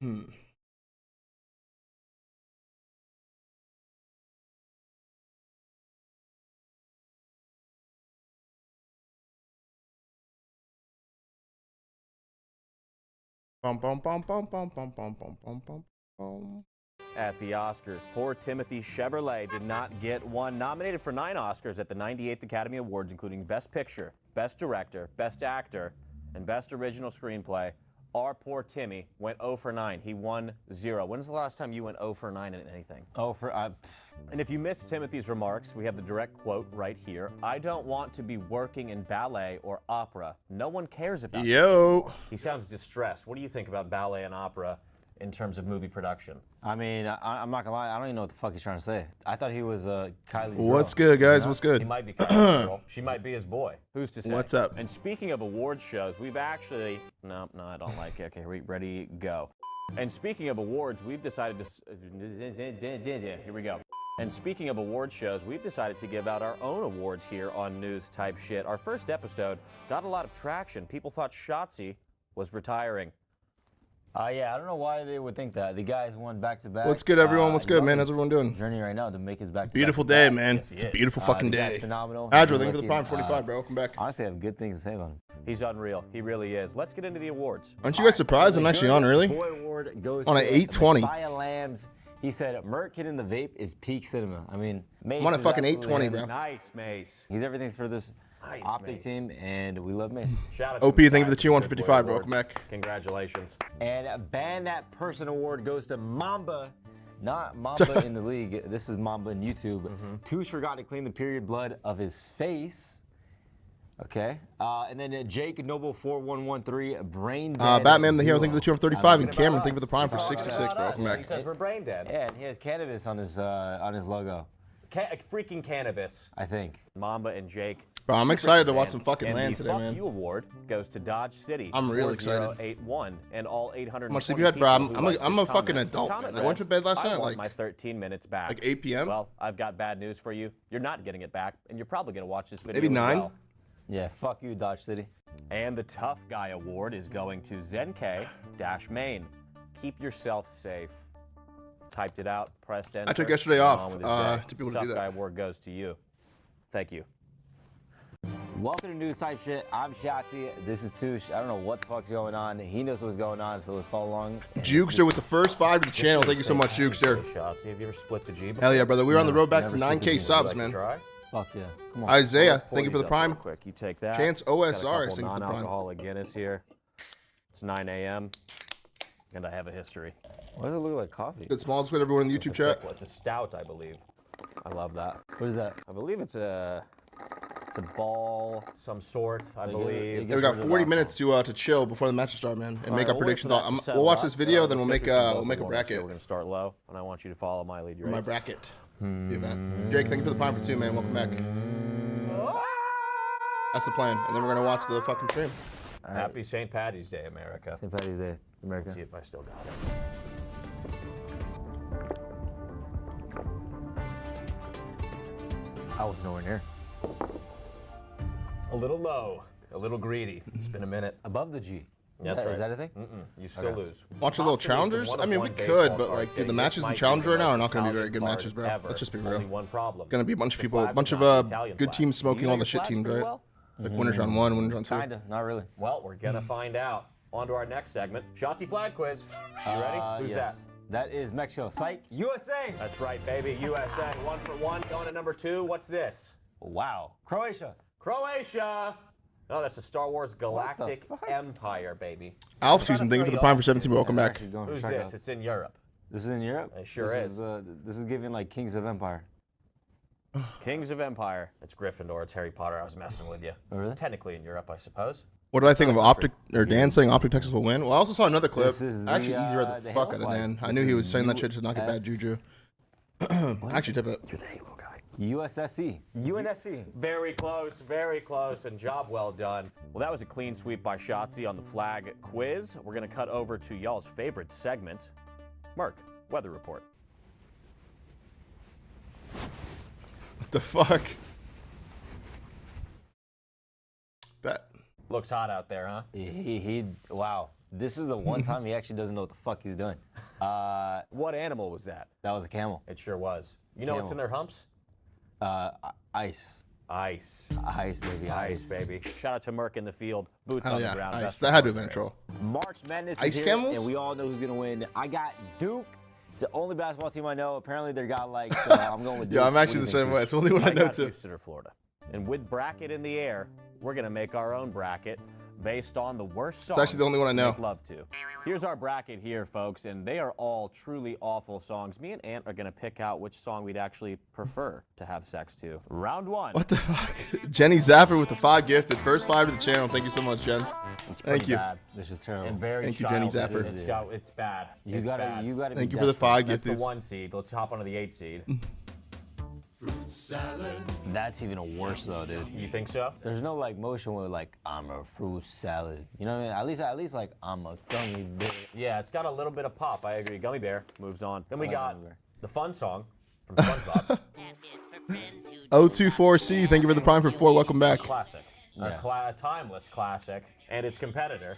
Hmm. Bum, bum, bum, bum, bum, bum, bum, bum, bum, bum, bum. At the Oscars, poor Timothy Chevrolet did not get one. Nominated for 9 Oscars at the 98th Academy Awards, including Best Picture, Best Director, Best Actor, and Best Original Screenplay. Our poor Timmy went 0 for 9. He won 0. When's the last time you went 0 for 9 in anything? And if you missed Timothy's remarks, we have the direct quote right here. I don't want to be working in ballet or opera. No one cares about that anymore. He sounds distressed. What do you think about ballet and opera in terms of movie production? I mean, I'm not gonna lie, I don't even know what the fuck he's trying to say. I thought he was Kylie's girl. What's good, guys? What's good? He might be Kylie's girl. She might be his boy. Who's to say? What's up? And speaking of award shows, we've actually... No, I don't like it. Okay, ready, go. And speaking of awards, we've decided to... Here we go. And speaking of award shows, we've decided to give out our own awards here on News Type Shit. Our first episode got a lot of traction. People thought Shotsy was retiring. Yeah, I don't know why they would think that. The guys won back-to-back. What's good, everyone? What's good, man? How's everyone doing? Journey right now to make his back. Beautiful day, man. It's a beautiful fucking day. Phenomenal. Adriel, thank you for the Prime 45, bro. Welcome back. Honestly, I have good things to say about him. He's unreal. He really is. Let's get into the awards. Aren't you guys surprised I'm actually on early? Boy award goes on an to 820. Messiah Lambs. He said, Merc hitting the vape is peak cinema. I mean, Mace I'm on a is fucking absolutely 820, bro. Nice, Mace. He's everything for this Nice, OpTic Mace. team, and we love Mace. Shout out OP, to thank you for the 255, bro. Welcome back. Congratulations. And Ban That Person award goes to Mamba. Not Mamba in the league. This is Mamba in YouTube. Touche forgot to clean the period blood of his face. Okay. And then Jake Noble 4113, brain dead. Batman the Hero, thank you for the 235, and Cameron, thank you for the Prime for 66, bro. Welcome He back. says we're brain dead. Yeah, and he has cannabis on his logo. Freaking cannabis. I think. Mamba and Jake. Bro, I'm excited to watch some fucking and land the today, Fuck man. You award goes to Dodge City. I'm real excited. 4081 and all 800. How much sleep you had, bro? I'm a fucking adult, man. I went to bed last night I want like my 13 minutes back. like 8 p.m. Well, I've got bad news for you. You're not getting it back, and you're probably going to watch this video Maybe as 9? well. Yeah, fuck you, Dodge City. And the Tough Guy Award is going to Zenk-Maine. Keep yourself safe. Typed it out, pressed enter. I took yesterday went on off with his day. to be able to Tough do that. Guy Award goes to you. Thank you. Welcome to News Type Shit. I'm Shotsy. This is Touche. I don't know what the fuck's going on. He knows what's going on, so let's follow along. Jukester with the first 5 to the channel. Thank you so much, Jukester. Shotsy, have you ever split the G before? Hell yeah, brother. We were on the road back to never split the 9K G. subs, Like to man. try? Fuck yeah. Come on. Isaiah, Let's pour thank you for these the up Prime. real quick. You take that. Chance Got a OSR, couple thank you for the Prime. non-alcoholic Guinness here. It's 9 a.m. and I have a history. Why does it look like coffee? Good smalls with everyone in the YouTube chat. It's a stout, I believe. I love that. What is that? I believe it's a ball, some sort. I believe. Yeah, we got 40 minutes to chill before the matches start, man, and make our We'll wait predictions. for that to settle We'll watch up. this video, then we'll Let's make get through a some bracket. We're gonna start low, and I want you to follow my lead. You My ready? bracket. The event. Jake, thank you for the Prime for 2, man. Welcome back. That's the plan, and then we're gonna watch the fucking stream. Happy St. Patty's Day, America. St. Patty's Day, America. Let's see if I still got it. I was nowhere near. A little low, a little greedy. It's been a minute. Above the G. That's right. Is that a thing? You still lose. Watch a little Top three is the challengers. I mean, we one-of-one could, baseball but card like, dude, city. the matches This and might be challenge the right now are most not gonna be very Italian good card matches, bro. ever. Let's just be Only real. one problem. Gonna be a bunch of The people, a flag bunch is of not the Italian good flag. teams Do smoking you know all the your shit flag teams, pretty right? well? Like winners on 1, winners on 2. Kinda, not really. Well, we're gonna find out. On to our next segment, Shotsy Flag Quiz. You ready? Who's Yes. that? That is Mexico. Psych. USA. That's right, baby. USA. 1 for 1. Going to number 2. What's this? Wow. Croatia. Croatia. No, that's the Star Wars Galactic fuck? Empire, baby. Alf season, thank you for the Prime for 17. Welcome back. Actually going for Who's shout this? outs. It's in Europe. This is in Europe? It sure this is. This is giving like Kings of Empire. Kings of Empire. It's Gryffindor. It's Harry Potter. I was messing with you. Oh, really? Technically in Europe, I suppose. What did I think of OpTic, or Dan saying OpTic Texas will win? Well, I also saw another clip. This is Actually, the, easy read the the fuck Halo out of flag. Dan. I This knew he is was saying that shit to not get bad US juju. Actually, tip it. You're the Halo guy. USSC. UNSC. Very close, and job well done. Well, that was a clean sweep by Shotsy on the flag quiz. We're going to cut over to y'all's favorite segment, Merc, Weather Report. What the fuck? Bet. Looks hot out there, huh? Wow. This is the one time he actually doesn't know what the fuck he's doing. What animal was that? That was a camel. It sure was. You know what's in their humps? Ice. Ice. Ice, baby. Ice, baby. Shout out to Merck in the field. Boots Hell on yeah, the ground. ice. That had to have been a troll. March Madness Ice is here, camels? and we all know who's gonna win. I got Duke. It's the only basketball team I know. Apparently they got like. So I'm going with Duke. Yeah, I'm actually the same way. It's the only one I know got too. Houston or Florida. And with bracket in the air, we're gonna make our own bracket based on the worst songs. It's actually the only one I know. Make love to. Here's our bracket here, folks, and they are all truly awful songs. Me and Ant are gonna pick out which song we'd actually prefer to have sex to. Round one. What the fuck? Jenny Zapper with the 5 gifted. First 5 to the channel. Thank you so much, Jen. Pretty you. Bad. This is terrible. And very Thank you, Jenny childish. Zapper. It's bad. You It's gotta bad. be Thank you for the desperate. 5 That's the gifted. 1 seed. Let's hop onto the 8 seed. That's even a worse though, dude. You think so? There's no like motion where like I'm a fruit salad. You know what I mean? At least like I'm a gummy bear. Yeah, it's got a little bit of pop. I agree. Gummy Bear moves on. Then we like got Gummy Bear. the fun song from SpongeBob. 024C, thank you for the prime for 4. Welcome back. Classic. Yeah. A timeless classic. And its competitor.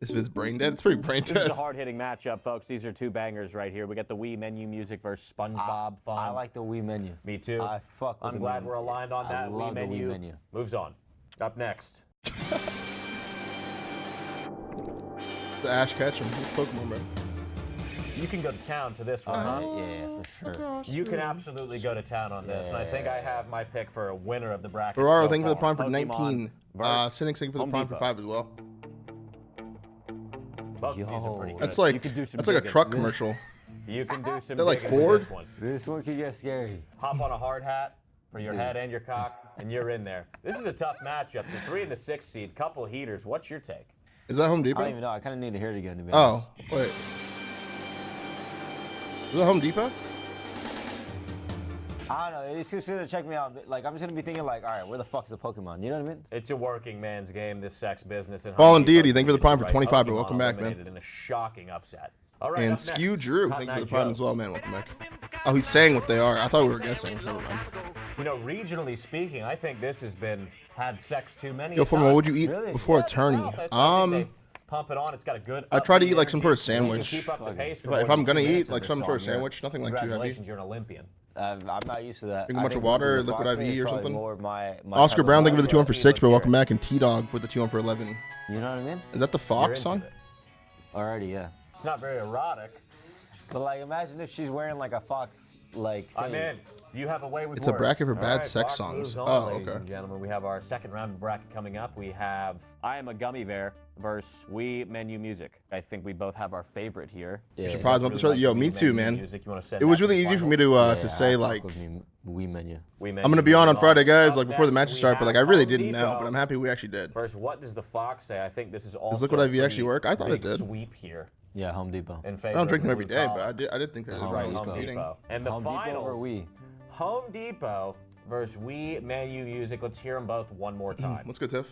This is brain dead. It's pretty brain This is dead. a hard-hitting matchup, folks. These are 2 bangers right here. We got the Wii menu music versus SpongeBob fun. I like the Wii menu. Me too. I fuck with I'm the glad Wii we're aligned on I that. love Wii the Wii menu menu. moves on. Up next. The Ash Ketchum. Who's Pokemon, bro? You can go to town to this one, huh? Yeah, for sure. You can absolutely go to town on this, and I think I have my pick for a winner of the bracket. Ferraro, so thank you for the far. prime for 19. versus Cynics, thank you for the Home prime for Depot. 5 as well. Both of these are pretty good. That's like you could do some that's like a digging. truck commercial. You can do some They're like digging with Ford? this one. This one could get scary. Hop on a hard hat for your head and your cock, and you're in there. This is a tough matchup. The 3 and the 6 seed, couple heaters. What's your take? Is that Home I don't Depot? even know. I kind of need to hear it again to be Oh, honest. wait. Is that Home Depot? I don't know. It's just gonna check me out. Like I'm just gonna be thinking like, all right, where the fuck is the Pokemon? You know what I mean? It's a working man's game, this sex business. And Fallen Home Depot Deity, thank you for the prime for right. 25, but Pokemon welcome back, man. eliminated in a shocking upset. All right, And up Skew next, Drew, Hot thank you for Night the prime Joe. as well, man. Welcome back. Oh, he's saying what they are. I thought we were guessing. Never mind. You know, regionally speaking, I think this has been had sex too many. Yo, a Foreman, time. what would you eat Really? before a Yeah, tourney? I think they pump it on. It's got a good. I try to upbeat eat like some sort of energy. You can sandwich. Keep up the pace for If more I'm than gonna 2 minutes eat of like this some sort of song. sandwich, nothing like too heavy. Congratulations, you're an Olympian. I'm not used to that. Drink a I bunch of think water, the liquid boxing IV is or probably something. more my Oscar type of Brown, thank you for the vibe. 2 1 for 6, but Let's welcome hear back. And T Dog for the 2 1 for 11. it. You know what I mean? Is that the You're Fox into song? it. Already, yeah. It's not very erotic. But like, imagine if she's wearing like a fox, like. I'm thing. in. You have a way with It's a words. bracket for All bad right, sex Fox songs. moves on, Oh, ladies okay. and gentlemen, we have our second round of bracket coming up. We have I Am a Gummy Bear versus Wii Menu Music. I think we both have our favorite here. Yeah. Surprised about this early. Yo, me too, man. Music. You want to send It was that really the easy for me finals? to say I like, fuck with me, Wii menu. Wii Menu I'm gonna be on moves Friday, guys, Up like before the next, matches we start, but like I have really Home didn't know, Depot but I'm happy we actually did. versus What Does the Fox Say? I think this is also Liquid IV a actually work? I thought it big did. Sweep here Yeah, Home Depot. in I favor don't drink of them every Blue day, Collar. but I did think that was Home right. Right, I was Home competing. Depot. And the Home Depot finals, over Wii. Home Depot versus Wii Menu Music. Let's hear them both one more time. Let's go, Tiff.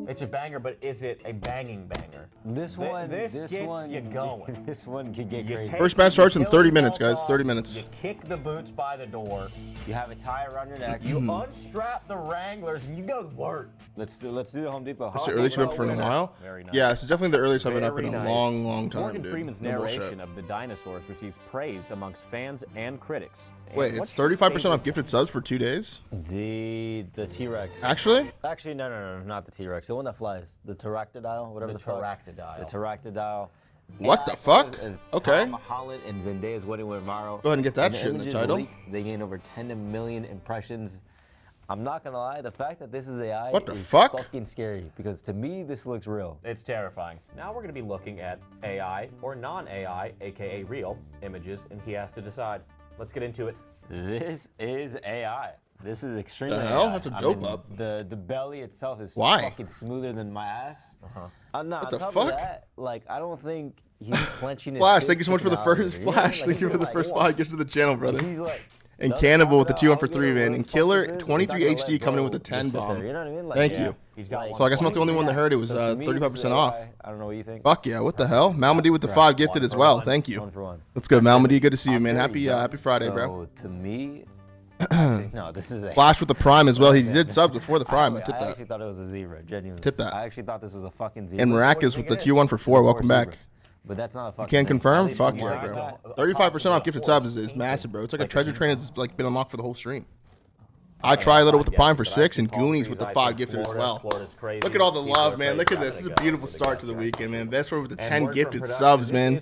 It's a banger, but is it a banging banger? This one, this gets one, you going. This one could get You crazy. take First match starts in the 30 Killer minutes, guys. Bulldog, 30 minutes. You kick the boots by the door. You have a tie around your neck. You unstrap the Wranglers, and you go to work. Let's do the Home Depot. It's the earliest you've been up for in a while. Very nice. Yeah, it's definitely the earliest I've been up in Very a nice. long, long time, Morgan dude. Freeman's No bullshit. narration of the dinosaurs receives praise amongst fans and critics. And Wait, what's it's your 35% off favorite- gifted subs for 2 days? The T-Rex. Actually? Actually, no, not the T-Rex. The one that flies. The pterodactyl, whatever The the, fuck. pterodactyl. The pterodactyl. What the I fuck? thought it was, Okay. Tom Holland and Zendaya's wedding with Maro. Go ahead and get that And shit in the images title. leaked. They gained over 10 million impressions. I'm not gonna lie, the fact that this is AI What the is fuck? fucking scary because to me this looks real. It's terrifying. Now we're going to be looking at AI or non-AI, aka real, images, and he has to decide. Let's get into it. This is AI. This is extremely The hell? AI. That's a I dope mean, up. The belly itself is Why? fucking smoother than my ass. Nah, the on top fuck? Of that, like I don't think he's clenching his Flash, fist thank you so much for the sticking out first either, you know? Flash. Like, Thank you he's for the like, first "Whoa." 5 gifts to the channel, brother. He's like, And doesn't Cannibal with the pop 2 it 1 out. for I don't 3, know man. where And the fuck Killer this is. He's 23 not gonna HD let coming in go. with a 10 Just sit bomb. there, you know what I mean? Like, Thank yeah. you. He's got one So I guess I'm not the only one that heard it was So to me, this is 35% off. AI. I don't know what you think. Fuck yeah, what the hell? Malmedy with the 5 gifted as well. Thank you. One for one. Let's go, Malmedy. Good to see you, man. Very Happy young, happy Friday, bro. So to me, No, this is a Flash with the Prime as well. He did subs before the Prime. I I tip that. actually thought it was a zebra, genuinely. Tip that. I actually thought this was a fucking zebra. And Miraculous with the tier 1 for 4. Welcome back. But that's not a fucking. Can't thing. confirm? At least Fuck I'm yeah, like, bro. 35% off gifted subs is massive, bro. It's like a treasure train that's like been unlocked for the whole stream. I try a little with the Prime for 6 and Goonies with the 5 gifted as well. Look at all the love, man. Look at this. This is a beautiful start to the weekend, man. Best with the 10 gifted subs, man.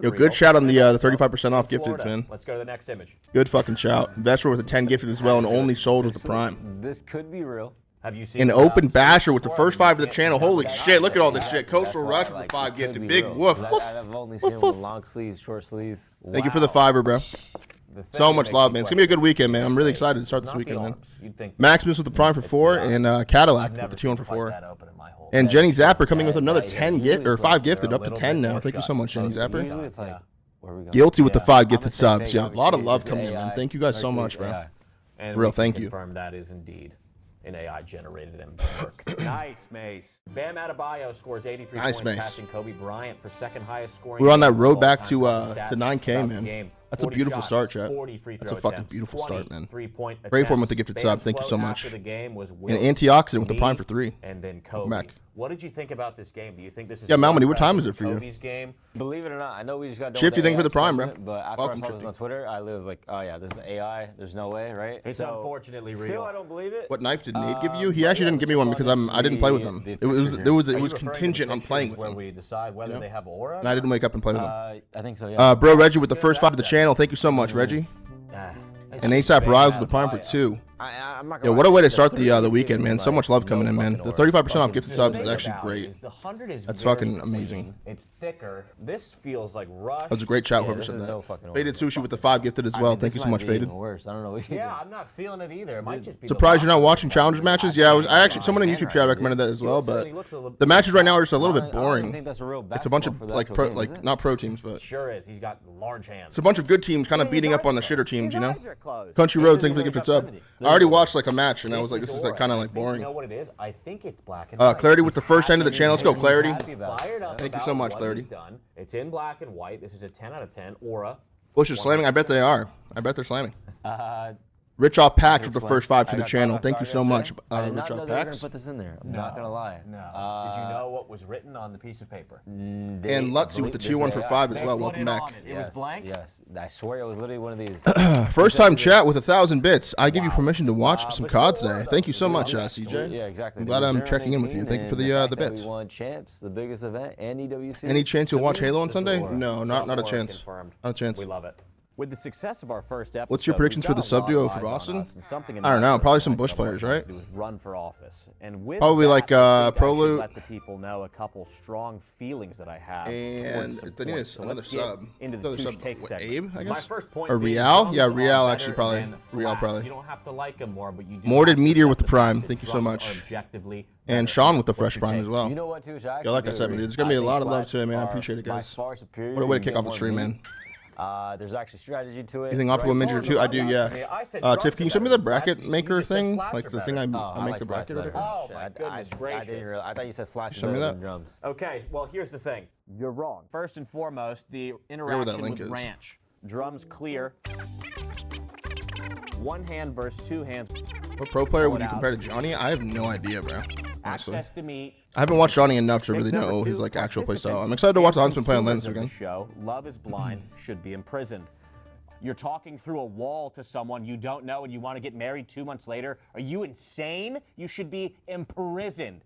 Yo, good shout on the 35% off gifteds, man. Let's go to the next image. Good fucking shout. Best with the 10 gifted as well and only sold with the Prime. This could be real. Have you seen An open basher with the first 5 of the channel. Holy shit, look at all this shit. Coastal Rush with the 5 gifted. Big woof. I've only seen it with long sleeves, short sleeves. Thank you for the 5er, bro. So much love, man. It's going to be a good weekend, man. I'm really excited to start this weekend, man. Maximus with the Prime for 4 and Cadillac with the 2-1 for 4. And Jenny Zapper coming with another 10 gift or 5 gifted, up to 10 now. Thank you so much, Jenny Zapper. Guilty with the 5 gifted subs. Yeah, a lot of love coming in, man. Thank you guys so much, bro. Real thank you. Confirm that is indeed an AI-generated work. Nice, Mace. Bam Adebayo scores 83 Nice, points, Mace. passing Kobe Bryant for second highest scoring. We're on that game road of back all to time. 9K, man. Game. That's a 40 beautiful shots, start, chat. 40 free That's a throw fucking attempts, beautiful start, man. 3-point Great form with attempts. the gifted Bam's sub. Thank you so quote much. after the game was An Will, antioxidant with the Prime me, for 3. and then Kobe. Back. What did you think about this game? Do you think this is Yeah, Malmedy, what time is it for you? Kobe's game? Believe it or not, I know we just got done Shifty, with thank you for AI the Prime, bro. segment, But after Welcome, I saw this Shifty. on Twitter, I was like, oh yeah, there's the AI. There's no way, right? It's unfortunately real. Still, I don't believe it. What knife did Nate give you? He actually didn't give me one because I didn't play with him. It was Are you contingent referring on to playing pictures with where him. we decide whether they have aura? And I didn't wake up and play with him. I think so, yeah. Bro, Reggie with the first 5 of the channel. Thank you so much, Reggie. And ASAP Riles with the Prime for 2. I'm not Yeah, what a way to start the weekend, man. So much love coming in, man. The 35% off gifted subs is actually great. That's fucking amazing. It's thicker. This feels like rush. That was a great chat, whoever said that. Faded Sushi with the 5 gifted as well. Thank you so much, Faded. Worse. I don't know. Yeah, I'm not feeling it either. It might just be Surprised you're not watching challenge matches? Yeah, I actually someone in YouTube chat recommended that as well, but the matches right now are just a little bit boring. It's a bunch of like not pro teams, but Sure is. He's got large hands. it's a bunch of good teams kind of beating up on the shitter teams, you know? Country Road, thank you for the gifted sub. I already watched like a match and I was like, this is like kind of like boring. You know what it is? I think it's black and white. Clarity with the first end of the channel. Let's go, Clarity. Thank you so much, Clarity. It's in black and white. This is a 10 out of 10. Aura. Bush is slamming. I bet they are. I bet they're slamming. Rich Off Pack with the first 5 to the channel. Thank you so much, I did Rich not know Off they were gonna Packs. put this in there. I'm not gonna lie. No. Did you know what was written on the piece of paper? And Lutzy with the 2-1 for 5 as well. Welcome back. It was blank? Yes, I swear it was literally one of these. First time chat with 1,000 bits. I give you permission to watch some COD today. Thank you so much, CJ. Yeah, exactly. I'm glad I'm checking in with you. Thank you for the bits. We won champs, the biggest event, and EWC. Any chance you'll watch Halo on Sunday? No, not a chance. Confirmed. Not a chance. We love it. With the success of our first episode, What's your predictions for the sub duo for Boston? I don't know. Probably some Bush players, right? Run for office, and with Probably that, like I think I should Proloot. let the people know a couple strong feelings that I have. And towards they need support. So another let's get sub. into Another the sub. Touche take What, segment. Abe, I My guess? first point Or being Real? drums Yeah, are Real better actually probably. than Real Flash. probably. You don't have to like them more, but you do. Morded have to Meteor with accept the Prime. fact Thank that you so drums much. are objectively And better Sean than with the what fresh you Prime take. as well. You know what, too? Yeah, like I said, man, there's gonna be a lot of love today, man. I appreciate it, guys. What a way to kick off the stream, man. There's actually strategy to it. You think Optimal Ninja too? I do, yeah. Tiff, can you send me the bracket maker thing? Like the thing I make the bracket or whatever? Oh my goodness gracious! I thought you said Flash Show me that. drums. Okay, well here's the thing. You're wrong. First and foremost, the interaction link with is. Ranch. Drums clear. One hand versus two hands. What pro player would you compare to Johnny? I have no idea, bro. Honestly. Access to meet. I haven't watched Johnny enough to really know his like actual play style. I'm excited to watch the Huntsman play on Lens again. Show Love is Blind should be imprisoned. You're talking through a wall to someone you don't know and you want to get married 2 months later. Are you insane? You should be imprisoned.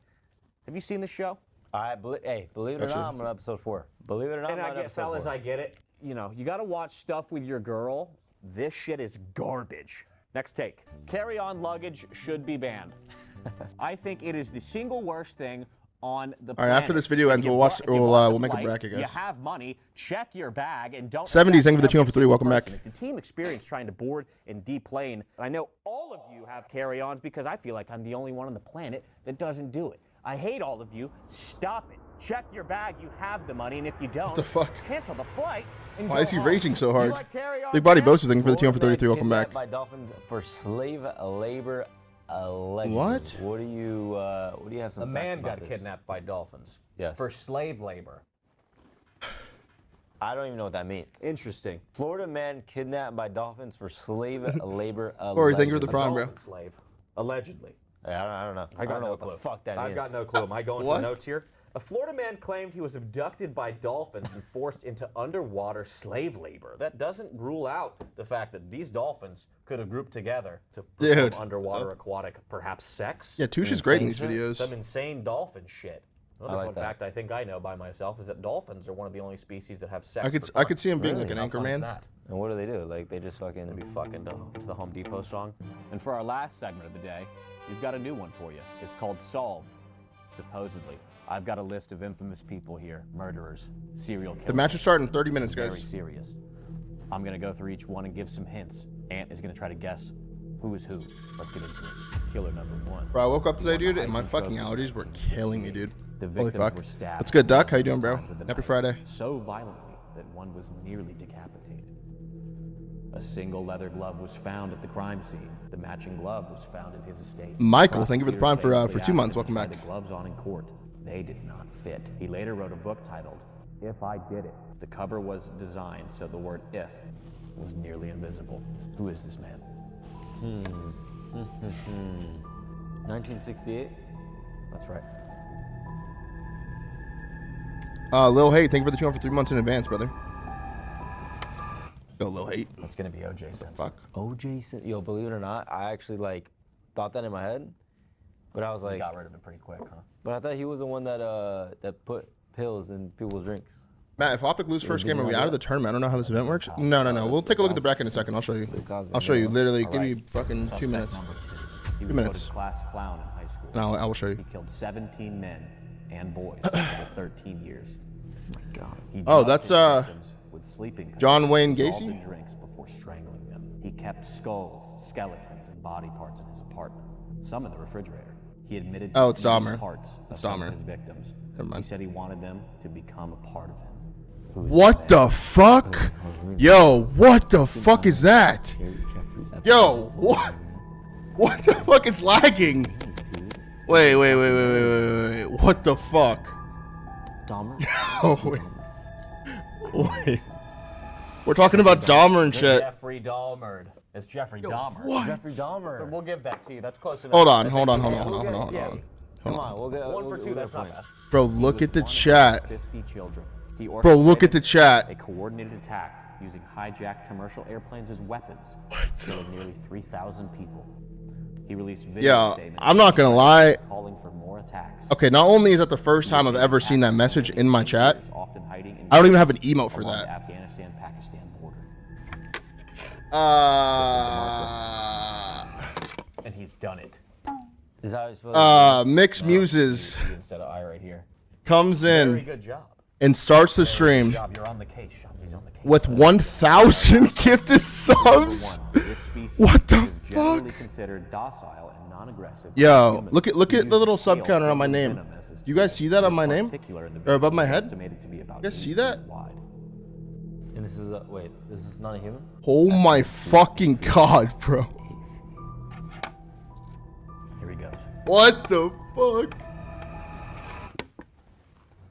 Have you seen the show? Hey, believe it or not, I'm on episode 4. Believe it or not, And I'm I on get, episode fellas, 4. I get it. You know, you got to watch stuff with your girl. This shit is garbage. Next take. Carry-on luggage should be banned. I think it is the single worst thing on the planet. All right, after this video ends, we'll make a bracket, guys. You have money, check your bag, and don't. 70s, thank you for the 2 for 3. Welcome back. It's a team experience trying to board and deplane. And I know all of you have carry-ons because I feel like I'm the only one on the planet that doesn't do it. I hate all of you. Stop it. Check your bag. You have the money, and if you don't, What the fuck? cancel the flight. And Why go is he home. raging so hard? You like carry-on, Big Body man? Boaster, thank you for the 2 for 33. Welcome back. Kidnapped by dolphins for slave labor allegedly. What? What do you have some A facts man about got this? kidnapped by dolphins. Yes. For slave labor. I don't even know what that means. Interesting. Florida man kidnapped by dolphins for slave labor. Corey, thank you for the prime, bro. Slave. Allegedly. I don't know. I don't know what clue. the fuck that means. I've got no clue. Am I going for notes here? A Florida man claimed he was abducted by dolphins and forced into underwater slave labor. That doesn't rule out the fact that these dolphins could have grouped together to perform underwater aquatic, perhaps sex. Yeah, Touche is great in these videos. Some insane dolphin shit. Another fun fact I think I know by myself is that dolphins are one of the only species that have sex. I could see him being like an anchor man. And what do? Like, they just fucking... Be fucking to the Home Depot song. And for our last segment of the day, we've got a new one for you. It's called Solved, supposedly. I've got a list of infamous people here. Murderers, serial killers. The match will start in 30 minutes, guys. Very serious. I'm going to go through each one and give some hints. Ant is going to try to guess who is who. Let's get into it. Killer number 1. Bro, I woke up today, dude, and my fucking allergies were killing me, dude. The Holy fuck. were stabbed. What's good, Duck? How you doing, bro? Happy Friday. So violently that one was nearly decapitated. A single leather glove was found at the crime scene. The matching glove was found at his estate. Michael, thank you for the prime for 2 months. Welcome back. The gloves on in court. They did not fit. He later wrote a book titled If I Did It. The cover was designed so the word if was nearly invisible. Who is this man? 1968? That's right. Lil Hate, thank you for the 2 for 3 months in advance, brother. Go, Lil Hate. That's gonna be O.J. Simpson. Fuck. O.J. Simpson. Yo, believe it or not, I actually like thought that in my head, but I was like, got rid of it pretty quick, huh? But I thought he was the one that that put pills in people's drinks. Matt, if OpTic lose first game, are we out of the tournament? I don't know how this event works. No. We'll take a look at the bracket in a second. I'll show you. I'll show you. Literally, give me fucking 2 minutes. He 2 minutes. Class clown in high school. No, I will show you. He killed 17 men and boys over 13 years. Oh my God. Oh, that's with sleeping John Wayne pills, Gacy? drinks before strangling them. He kept skulls, skeletons, and body parts in his apartment. Some in the refrigerator. He admitted to it's Dahmer. parts of It's some Dahmer. of his victims. Never mind. He said he wanted them to become a part of him. Who is What this man? the fuck? Yo, what the fuck is that? Yo, what? What the fuck is lagging? Wait. What the fuck? Dahmer? Oh, wait. We're talking about Dahmer and shit. Jeffrey Dahmer. It's Jeffrey Dahmer. What? Jeffrey Dahmer. We'll give that to you. That's close enough. Hold on. Hold on. Come on, we'll get 1 for 2. That's not bad. Bro, look at the chat. 50 children. He Bro, look at the orchestrated chat. A coordinated attack using hijacked commercial airplanes as weapons. Killing nearly 3,000 people. He released video statements. I'm not gonna lie. Calling for more attacks. Okay, not only is that the first time I've ever seen that message in my chat, Often hiding in I don't even have an emote for along that. the Afghanistan-Pakistan border. And he's done it. Is that how you're supposed to Mixed Muses Instead of I right here. comes Very in good job. and starts the stream Job. You're on the case. Shotsy's on the case. with 1,000 gifted subs. This species What the is generally fuck? considered docile and non-aggressive. Yo, look at the little sub counter on my name. Do you guys see that on my name? Or above my head? You guys see that? And this is wait, this is not a human? Oh my fucking god, bro. Here he goes. What the fuck?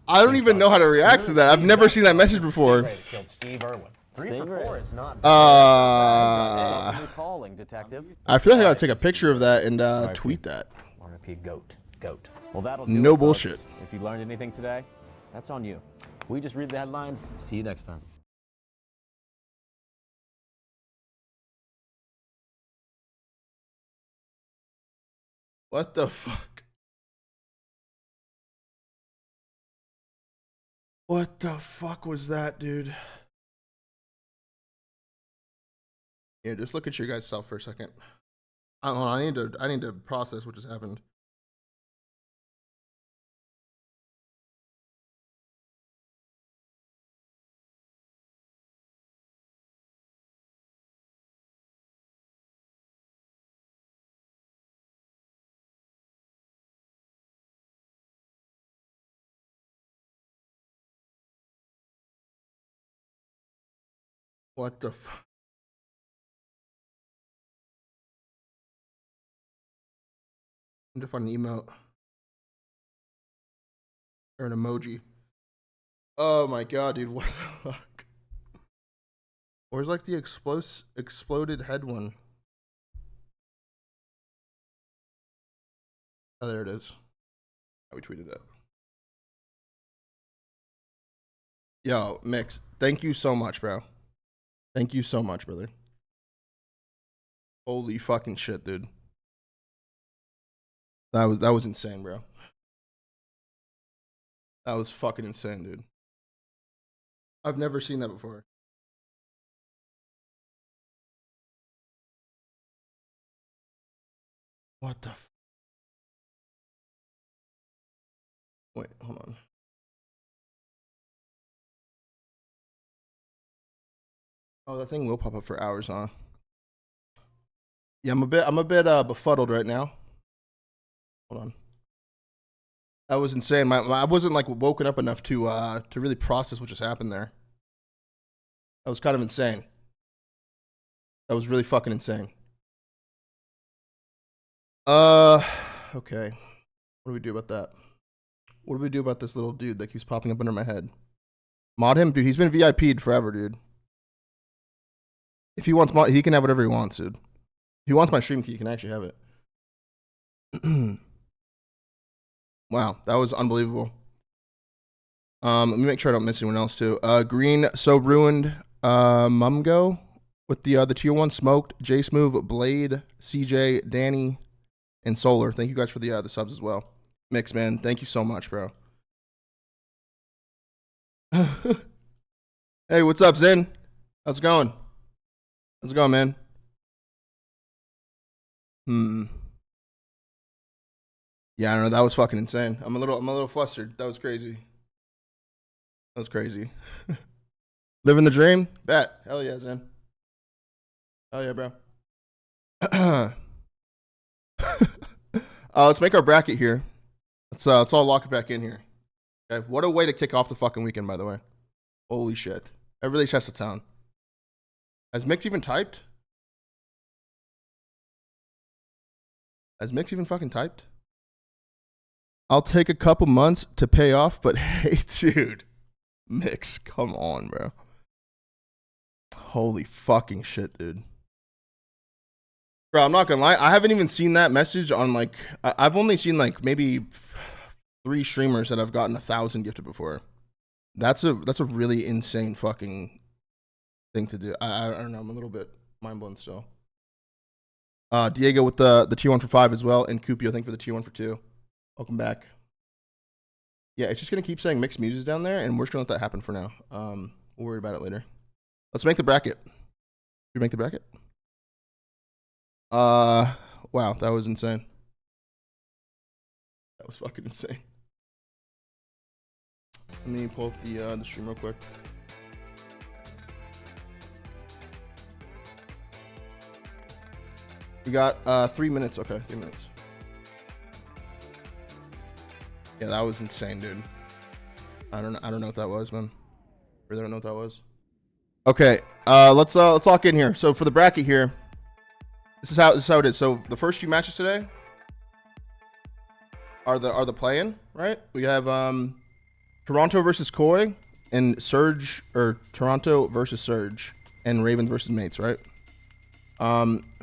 I don't even know how to react to that. I've never seen that message before. Killed Steve Irwin. 3 for 4 is not. New calling, detective. I feel like I gotta take a picture of that and tweet that. RIP goat. Well, that'll do No it, folks. bullshit. If you learned anything today, that's on you. We just read the headlines. See you next time. What the fuck? What the fuck was that, dude? Yeah, just look at your guys' self for a second. I need to process what just happened. What the fuck? I need to find an emote or an emoji. Oh my god, dude. What the fuck? Where's like the exploded head one? Oh, there it is. Oh, we tweeted it. Yo, Mix, thank you so much, bro. Thank you so much, brother. Holy fucking shit, dude. That was insane, bro. That was fucking insane, dude. I've never seen that before. What the wait, hold on. Oh, that thing will pop up for hours, huh? Yeah, I'm a bit befuddled right now. Hold on. That was insane. I wasn't like woken up enough to really process what just happened there. That was kind of insane. That was really fucking insane. Okay. What do we do about that? What do we do about this little dude that keeps popping up under my head? Mod him? Dude, he's been VIP'd forever, dude. If he wants mod, he can have whatever he wants, dude. If he wants my stream key, he can actually have it. Wow, that was unbelievable. Let me make sure I don't miss anyone else too. Green, So Ruined, Mumgo with the tier 1 Smoked, J Smooth, Blade, CJ, Danny, and Solar. Thank you guys for the subs as well. Mix, man, thank you so much, bro. Hey, what's up, Zen? How's it going? How's it going, man? Yeah, I don't know. That was fucking insane. I'm a little flustered. That was crazy. That was crazy. Living the dream? Bet. Hell yeah, Zen. Hell yeah, bro. Let's make our bracket here. Let's all lock it back in here. Okay. What a way to kick off the fucking weekend, by the way. Holy shit. Every chest of town. Has Mix even typed? Has Mix even fucking typed? I'll take a couple months to pay off, but hey, dude. Mix, come on, bro. Holy fucking shit, dude. Bro, I'm not gonna lie. I haven't even seen that message on like. I've only seen like maybe 3 streamers that have gotten 1,000 gifted before. That's a really insane fucking thing to do. I don't know. I'm a little bit mind blown still. Diego with the tier 1 for 5 as well, and Coopio, thank you for the tier 1 for 2. Welcome back. Yeah, it's just gonna keep saying mixed muses down there, and we're just gonna let that happen for now. We'll worry about it later. Let's make the bracket. Should we make the bracket? Wow, that was insane. That was fucking insane. Let me pull up the stream real quick. We got 3 minutes. Okay, 3 minutes. Yeah, that was insane, dude. I don't know what that was, man. Really don't know what that was. Okay, let's lock in here. So for the bracket here, this is how it is. So the first 2 matches today are the play-in, right? We have Toronto versus Koi and Surge, or Toronto versus Surge and Ravens versus Mates, right?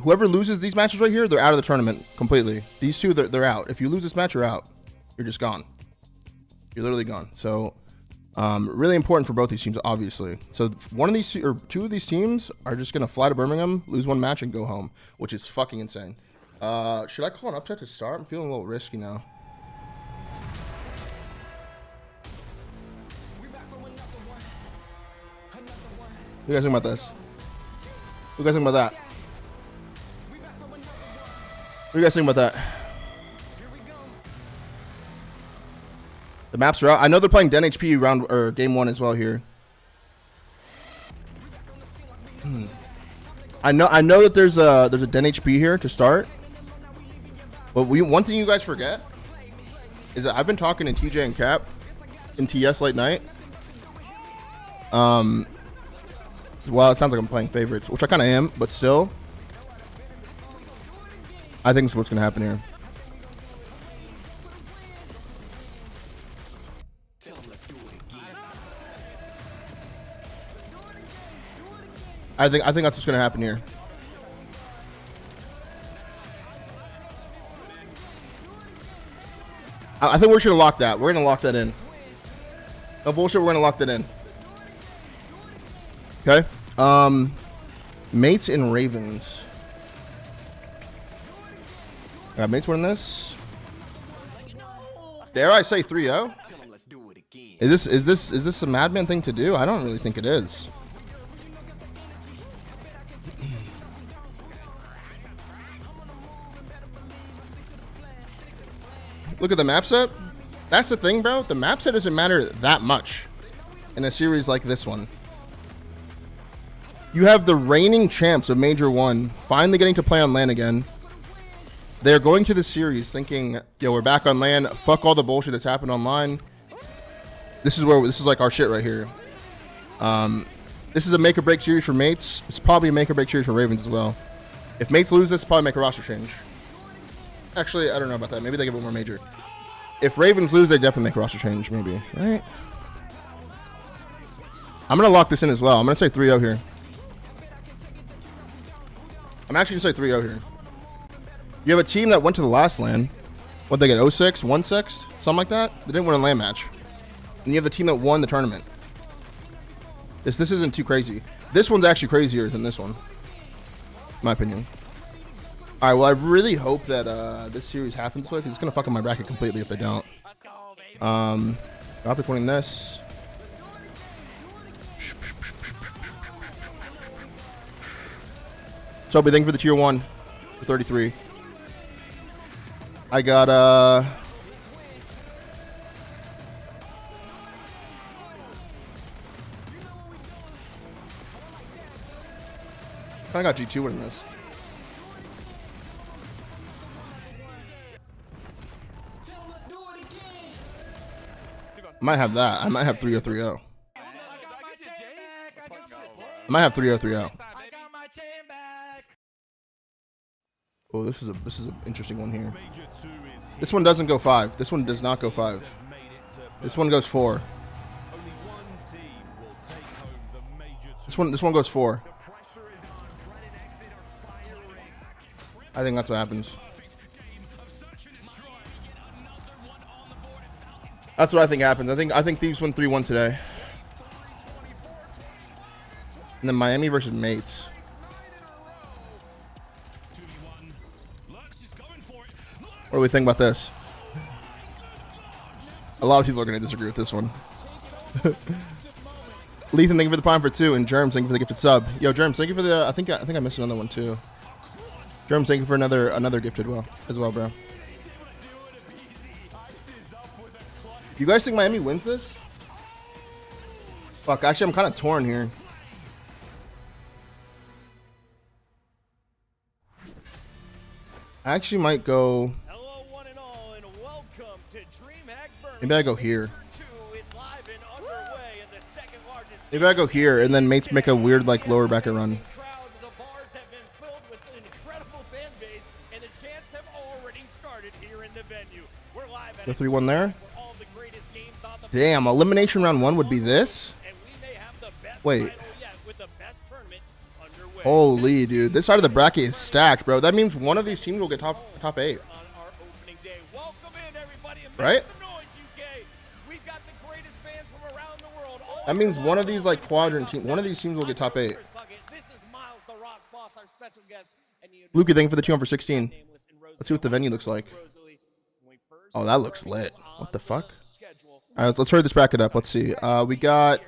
Whoever loses these matches right here, they're out of the tournament completely. These two, they're out. If you lose this match, you're out. You're just gone. You're literally gone. So really important for both these teams, obviously. So one of these, or 2 of these teams are just gonna fly to Birmingham, lose 1 match, and go home, which is fucking insane. Should I call an upset to start? I'm feeling a little risky now. What do you guys think about this? What do you guys think about that? What do you guys think about that? The maps are out. I know they're playing Den HP round or game 1 as well here. I know that there's a Den HP here to start. But one thing you guys forget is that I've been talking to TJ and Cap in TS late night. Well, it sounds like I'm playing favorites, which I kind of am, but still, I think it's what's gonna happen here. I think that's what's gonna happen here. I think we're just gonna lock that. We're gonna lock that in. No bullshit. We're gonna lock that in. Okay. Mates and Ravens. Mates winning this. Dare I say 3-0? Is this a madman thing to do? I don't really think it is. Look at the map set. That's the thing, bro. The map set doesn't matter that much in a series like this one. You have the reigning champs of Major 1 finally getting to play on LAN again. They're going to the series thinking, yo, we're back on LAN. Fuck all the bullshit that's happened online. This is like our shit right here. This is a make or break series for Mates. It's probably a make or break series for Ravens as well. If Mates lose this, probably make a roster change. Actually, I don't know about that. Maybe they give it more major. If Ravens lose, they definitely make a roster change, maybe. Right? I'm going to lock this in as well. I'm going to say 3-0 here. I'm actually going to say 3-0 here. You have a team that went to the last LAN. What'd they get, 0-6, 1-6? Something like that? They didn't win a LAN match. And you have the team that won the tournament. This isn't too crazy. This one's actually crazier than this one. In my opinion. All right, well, I really hope that this series happens this way, because it's going to fuck up my bracket completely if they don't. OpTic winning this. So I'll be thanking for the tier 1 for 33. I got I got G2 winning this. I might have that. I might have 3-0-3-0. I might have 3-0-3-0. Oh, this is an interesting one here. This one doesn't go 5. This one does not go 5. This one goes 4. This one goes 4. I think that's what happens. That's what I think happens. I think Thieves win 3-1 today. And then Miami versus Mates. What do we think about this? A lot of people are going to disagree with this one. Lethan, thank you for the prime for 2, and Germs, thank you for the gifted sub. Yo, Germs, thank you for the. I think I missed another one too. Germs, thank you for another gifted as well, bro. You guys think Miami wins this? Fuck, actually, I'm kind of torn here. I actually might go. Maybe I go here. Maybe I go here and then Mates make a weird like lower bracket run. The 3-1 there. Damn, elimination round 1 would be this? Wait. Holy dude, this side of the bracket is stacked, bro. That means one of these teams will get top 8. Right? That means one of these like quadrant teams, one of these teams will get top 8. Luca, thank you for the 2 for 16. Let's see what the venue looks like. Oh, that looks lit. What the fuck? All right, let's hurry this bracket up. Let's see. I got.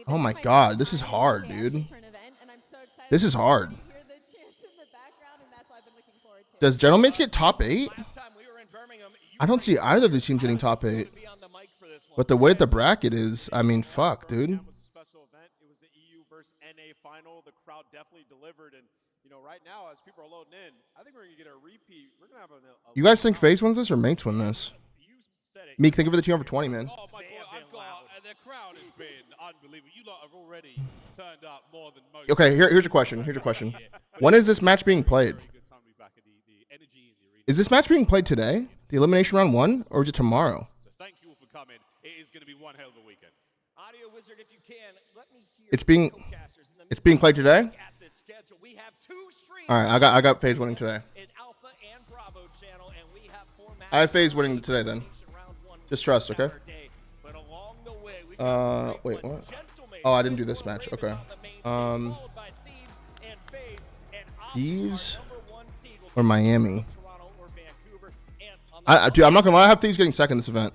Oh my god, this is hard, dude. This is hard. Does Gentleman's get top 8? I don't see either of these teams getting top 8. But the way the bracket is, I mean, fuck, dude. You guys think FaZe wins this or Mates win this? Meek, thank you for the 2 for 20, man. Oh my god, the crowd has been unbelievable. You lot have already turned up more than most. Okay, here's a question. When is this match being played? Is this match being played today? The elimination round 1, or is it tomorrow? So thank you all for coming. It is going to be one hell of a weekend. It's being played today. All right, I got FaZe winning today. I have FaZe winning today then. Just trust, okay? Wait, what? Oh, I didn't do this match. Okay. Thieves or Miami? Dude, I'm not gonna lie. I have Thieves getting second this event.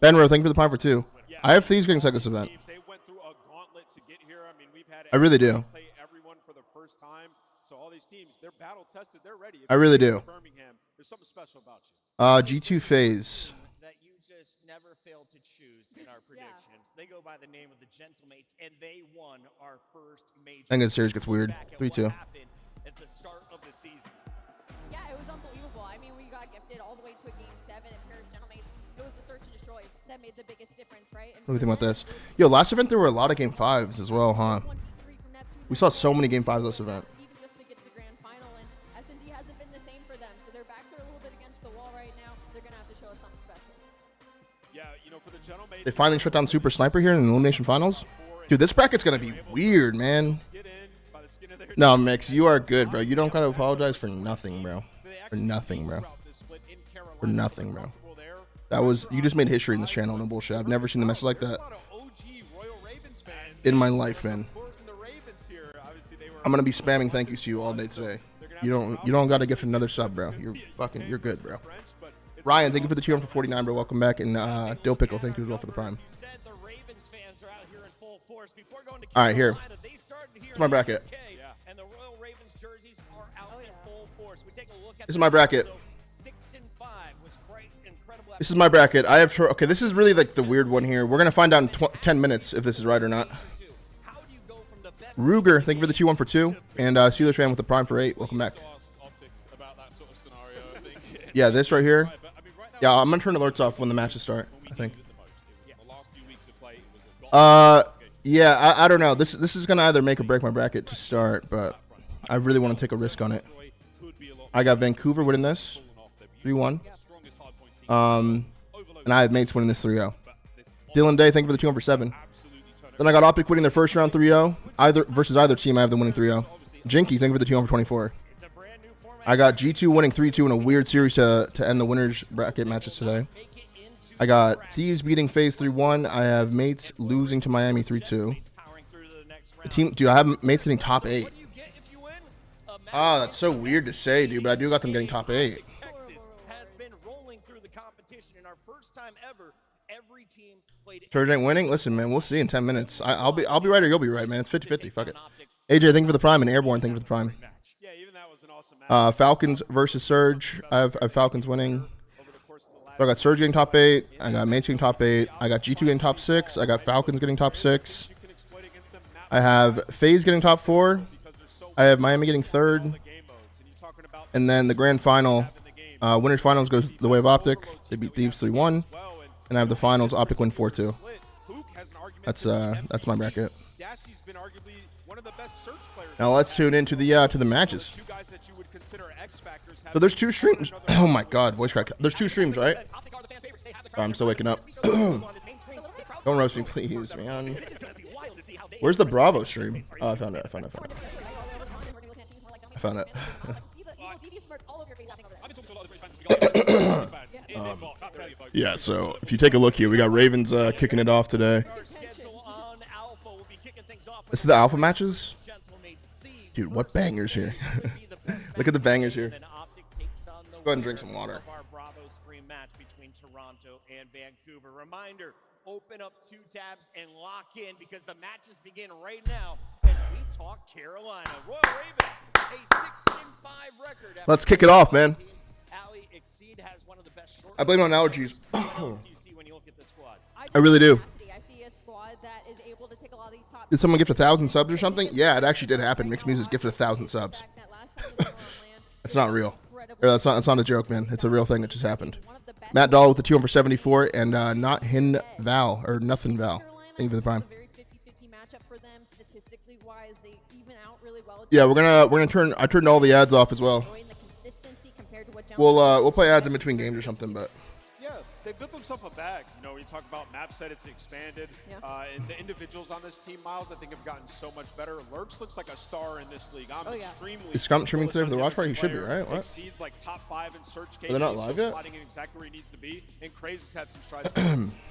Benro, thank you for the prime for 2. I have Thieves getting second this event. I really do. I really do. G2 FaZe. That you just never failed to choose in our predictions. They go by the name of the Gentlemates, and they won our first major. I think the series gets weird. 3-2. At the start of the season. Yeah, it was unbelievable. I mean, we got gifted all the way to a game 7 and Paris Gentlemates. It was the search and destroy that made the biggest difference, right? And What do you think about this? Yo, last event there were a lot of game 5s as well, huh? We saw so many game 5s this event. Even just to get to the grand final, and S&D hasn't been the same for them, so their backs are a little bit against the wall right now. They're gonna have to show us something special. Yeah, you know, for the Gentlemates, They finally shut down Super Sniper here in the elimination finals. Dude, this bracket's gonna be weird, man. No, Mix, you are good, bro. You don't gotta apologize for nothing, bro. For nothing, bro. For nothing, bro. That was, you just made history in this channel, no bullshit. I've never seen the message like that in my life, man. I'm gonna be spamming thank yous to you all day today. You don't gotta gift another sub, bro. You're good, bro. Ryan, thank you for the 2 for 49, bro. Welcome back. And Dill Pickle, thank you as well for the prime. All right, here. It's my bracket. This is my bracket. This is my bracket. I have okay. This is really like the weird one here. We're gonna find out in 10 minutes if this is right or not. Ruger, thank you for the 2 for 2, and Steelers fan with the prime for 8. Welcome back. Yeah, this right here. Yeah, I'm gonna turn alerts off when the matches start, I think. Yeah, I don't know. This is gonna either make or break my bracket to start, but I really want to take a risk on it. I got Vancouver winning this 3-1. And I have Mates winning this 3-0. Dylan Day, thank you for the 2 for 7. Then I got OpTic winning their first round 3-0. Versus either team, I have them winning 3-0. Jinkies, thank you for the 2 for 24. I got G2 winning 3-2 in a weird series to end the winners bracket matches today. I got Thieves beating FaZe 3-1. I have Mates losing to Miami 3-2. The team, dude, I have Mates getting top 8. Ah, that's so weird to say, dude, but I do got them getting top 8. Surge ain't winning. Listen, man, we'll see in 10 minutes. I'll be right or you'll be right, man. It's 50-50. Fuck it. AJ, thank you for the prime, and Airborne, thank you for the prime. Falcons versus Surge. I have Falcons winning. So I got Surge getting top 8. I got Mates getting top 8. I got G2 getting top 6. I got Falcons getting top 6. I have FaZe getting top 4. I have Miami getting 3rd. And then the grand final, winners finals goes the way of OpTic. They beat Thieves 3-1. And I have the finals, OpTic win 4-2. That's my bracket. Now let's tune into the matches. So there's 2 streams. Oh my God, voice crack. There's 2 streams, right? Oh, I'm still waking up. Don't roast me, please, man. Where's the Bravo stream? Oh, I found it. I found it. Yeah, so if you take a look here, we got Ravens kicking it off today. This is the alpha matches? Dude, what bangers here. Look at the bangers here. Go ahead and drink some water. Reminder, open up 2 tabs and lock in because the matches begin right now as we talk Carolina. Royal Ravens, a 6-5 record. Let's kick it off, man. I blame it on allergies. I really do. Did someone gift 1,000 subs or something? Yeah, it actually did happen. Mixed Music's gifted 1,000 subs. That's not real. Or that's not a joke, man. It's a real thing that just happened. Matt Dahl with the 2 for 74, and not Hin Val or nothing Val. Thank you for the prime. Yeah, we're gonna turn. I turned all the ads off as well. We'll play ads in between games or something, but they built themselves a bag. You know, when you talk about map set, it's expanded. Yeah. And the individuals on this team, Miles, I think have gotten so much better. Lurks looks like a star in this league. I'm extremely. Is Scump streaming today for the watch party? He should be, right? What? Exceeds like top 5 in search Are they not live yet? Sliding in exactly where he needs to be. And Craze has had some strides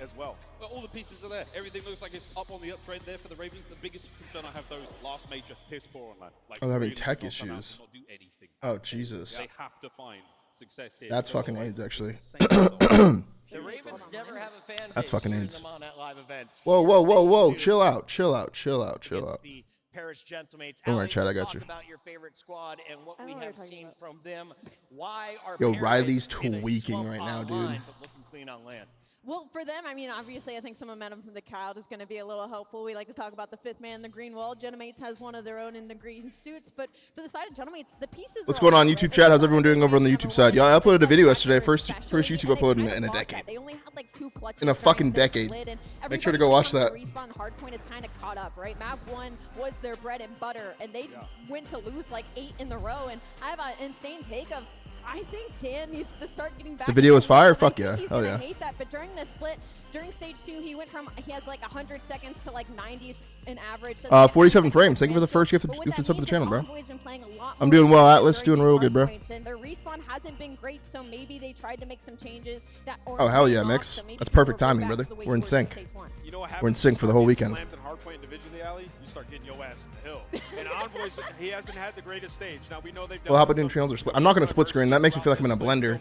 as well. But all the pieces are there. Everything looks like it's up on the uptrend there for the Ravens. The biggest concern I have, those last major piss poor on that. Like, Oh, they're having really tech not come out issues. and not do anything. Oh, Jesus. They have to find success here. That's fucking AIDS, actually. The Ravens never have a fan base. That's fucking cheering AIDS. them on at live events. Whoa, whoa, whoa, whoa. Chill out. Chill out. Chill out. Chill Against out. the Paris Gentlemates. Don't worry, Allie, Chad, I got talk you. About your favorite squad and what I we know what have you're talking seen about. from them. Why are Yo, Paris Riley's in a tweaking slump right now, dude. online, but looking clean on land? Well, for them, I mean, obviously, I think some momentum from the crowd is going to be a little helpful. We like to talk about the fifth man, the green wall. Gentlemates has one of their own in the green suits, but for the side of Gentlemates, the pieces. What's are going all on right. YouTube chat? How's everyone doing over on the YouTube side? Y'all, I uploaded a video yesterday. First YouTube upload in a decade. They only had like 2 clutches In a during fucking this decade. split, and Make sure to go everybody watch from that. the Respawn hardpoint is kind of caught up, right? Map 1 was their bread and butter, and they went to lose like 8 in a row. And I have an insane take of, I think Dan needs to start getting back. The video was fire? I Fuck think yeah. He's Hell gonna yeah. hate that, but during this split, during stage 2, he has like 100 seconds to like 90 in average. So 47 frames. Thank you for the first gift But what of that sub to the means is channel, bro. Envoy's been playing a lot I'm more doing well, aggressive Atlas. during Doing real these good, bro. hardpoints, and their respawn hasn't been great, so maybe they tried to make some changes that. Oh, hell yeah, Mix. That's perfect timing, brother. We're in sync. You know what happens We're in sync for the whole when you weekend. slammed in hardpoint individually, Allie? You start getting your ass in the hill. And Envoy's, he hasn't had the greatest stage. Now we know they've done. Well, how about doing channels or split? I'm not going to split screen. That makes me feel like I'm in a blender.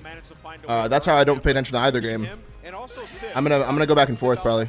That's how I don't pay attention to either game. I'm gonna go back and forth probably.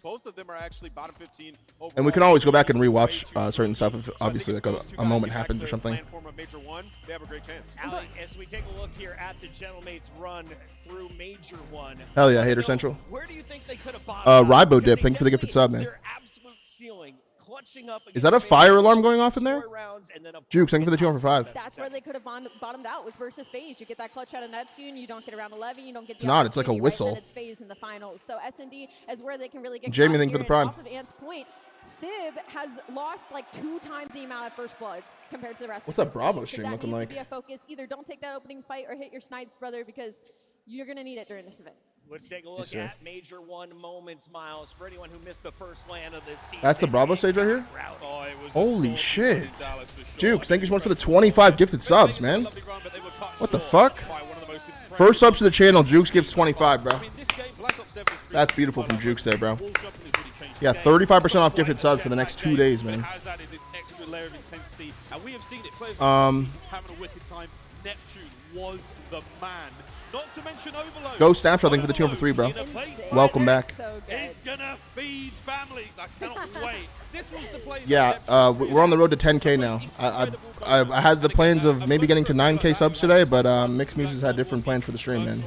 Both of them are actually bottom 15 overall. And we can always go back and rewatch certain stuff if obviously like a moment happens or something. They have a great chance. Allie, as we take a look here at the Gentlemates run through Major 1. Hell yeah, Hater Central. Where do you think they could have bottomed? Ribo Dip, thank you for the gifted sub, man. Their absolute ceiling, clutching up Is that a against fire Major alarm going off in there? 4 rounds, and then a Jukes, thank you for the 2 on for 5. That's where they could have bottomed out, was versus FaZe. You get that clutch out of Neptune, you don't get around 11, you don't get the It's not, it's like a opportunity, right? whistle. Then it's FaZe in the finals. So S&D is where they can really get Jamie, caught thank you for here. the prime. And off of Ant's point, Sib has lost like 2 times the amount of first bloods compared to the rest What's of that the Bravo team. stream So that looking needs like? to be a focus. Either don't take that opening fight or hit your snipes, brother, because you're going to need it during this event. Let's take a look sir. at Major 1 moments, Miles. For anyone who missed the first land of this season. That's the Bravo stage right here? Oh, it was Holy a shit. in Dallas for sure. Jukes, thank you so much for the 25 gifted subs, man. Lovely run, but they were cut What the short fuck? by one of the most impressive- First subs to the channel, Jukes gives 25, bro. I mean, this game, Black Ops 7 is That's beautiful from Jukes there, bro. Wall jumping has really changed the Yeah, game. 35% off gifted subs for the next 2 days, But it man. has added this extra layer of intensity, and we have seen it. Players Um, having a wicked time. Neptune was the man. Not to mention Overload. Ghost Snapshot, thank you for the 2 on for 3, bro. In a place like Welcome this back. So good. is gonna feed families. I cannot wait. This was the play. Yeah, we're on the road to 10K now. I had the plans of maybe getting to 9K subs today, but Mixed Music's had different plans for the stream, man.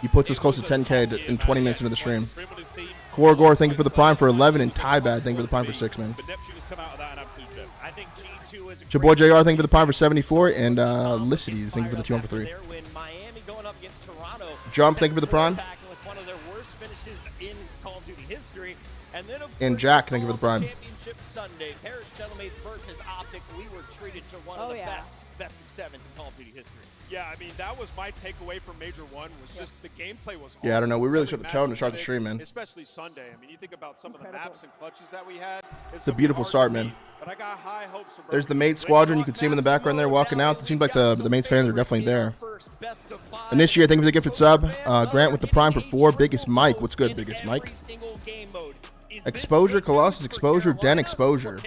He puts us close to 10K in 20 minutes into the stream. Corgor, thank you for the prime for 11, and Tybad, thank you for the prime for 6, man. But Neptune has come out of that an absolute gem. I think G2 is a It's your boy JR, thank you for the prime for 74, and Licities, thank you for the 2 on for 3. There when Miami going up against Toronto. Jump, thank you for the prime. Back with one of their worst finishes in Call of Duty history. And then of And course, Jack, thank you for the prime. Championship Sunday, Paris Gentlemates versus OpTic. We were treated to one of the best of 7s in Call of Duty history. Yeah, I mean, that was my takeaway from Major 1 was just the gameplay was awesome. Yeah, I don't know. We really Every set the match tone to was start the sick, stream, man. Especially Sunday. I mean, you think about some of the maps and clutches that we had. It's a beautiful start, man. But I got high hopes for There's the Mate Squadron. You can see him in the background there walking out. It seems like the Mates fans are definitely there. Initiate, thank you for the gifted sub. Grant with the prime for 4. Biggest Mike. What's good, Biggest Mike? Exposure, Colossus Exposure, Den Exposure.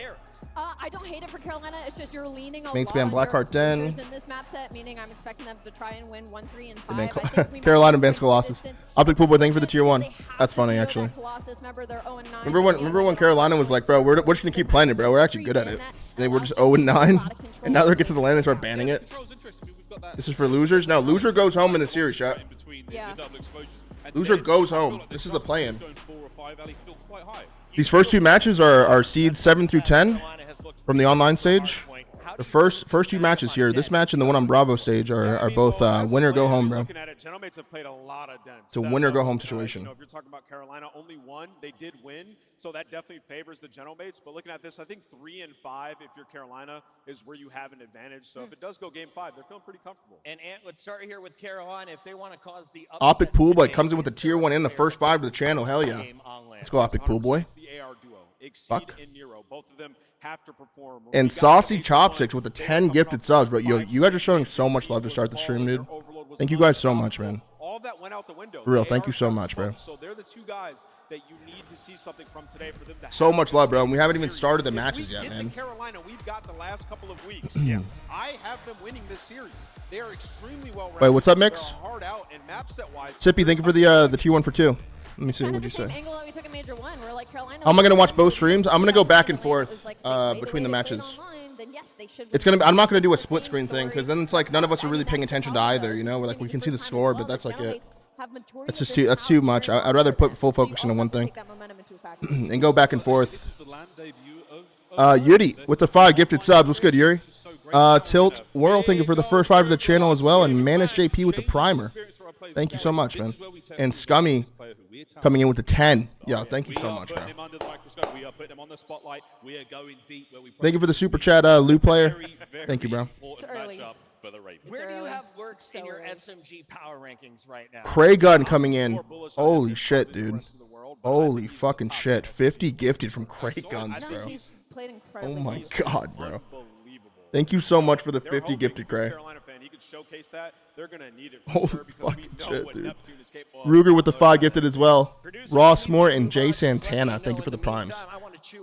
I don't hate it for Carolina. It's just you're leaning a Main lot spam on Blackheart your Den. exposures in this map set, meaning I'm expecting them to try and win 1, 3, and 5. And I think we might Carolina see bans some Colossus. distance. OpTic Pool Boy, thank you for the tier 1. They have That's to funny, deal with actually. that Colossus. Remember, they're 0-9. Remember when Carolina was like, bro, we're just going to keep playing it, bro. We're actually good at it. They were just 0-9. And now they're getting to the lane and start banning it. This is for losers? No, loser goes home in the series, chat. Yeah. Loser goes home. This is the play-in. These first 2 matches are seeds 7 through 10 from the online stage. The first two matches here, this match and the one on Bravo stage are both winner go home, bro. Looking at it, Gentlemates have played a lot of dents. It's a winner go home situation. If you're talking about Carolina, only one. They did win, so that definitely favors the Gentlemates. But looking at this, I think 3 and 5, if you're Carolina, is where you have an advantage. So if it does go game 5, they're feeling pretty comfortable. And Ant, let's start here with Carolina. If they want to cause the OpTic Pool Boy comes in with the tier 1 in the first 5 of the channel. Hell yeah. Let's go OpTic Pool Boy. It's the AR duo, Exceed Fuck. and Nero. Both of them have to perform. And Saucy Chopsticks with the 10 gifted subs, bro. Yo, you guys are showing so much love to start the stream, dude. Thank you guys so much, man. All that went out the window. For real, thank you so much, bro. So they're the two guys that you need to see something from today for them to So much love, bro. And we haven't even started the matches yet, man. Carolina, we've got the last couple of weeks. I have them winning this series. They are extremely well rounded. Wait, what's up, Mix? Hard out and map set wise. Sippy, thank you for the tier 1 for 2. Let me see, Kind what of you the same say? angle that we took in Major 1. We're like Carolina. How am I gonna watch both streams? I'm gonna go back and forth between the matches. It's gonna be, I'm not gonna do a split screen thing because then it's like none of us are really paying attention to either. You know, we're like we can see the score, but that's like it. That's just too much. I'd rather put full focus into one thing and go back and forth. Yuri with the 5 gifted subs. What's good, Yuri? Tilt World, thank you for the first 5 of the channel as well, and Manus JP with the primer. Thank you so much, man. And Scummy coming in with the 10. Yo, thank you so much, bro. Thank you for the super chat, Lou player. Thank you, bro. It's early. Where do you have Lurks in your SMG power rankings right now? Cray Gun coming in. Holy shit, dude. Holy fucking shit. 50 gifted from Cray Guns, bro. Oh my god, bro. Thank you so much for the 50 gifted, Cray. Holy fucking shit, dude. Ruger with the 5 gifted as well. Ross Moore and Jay Santana, thank you for the primes.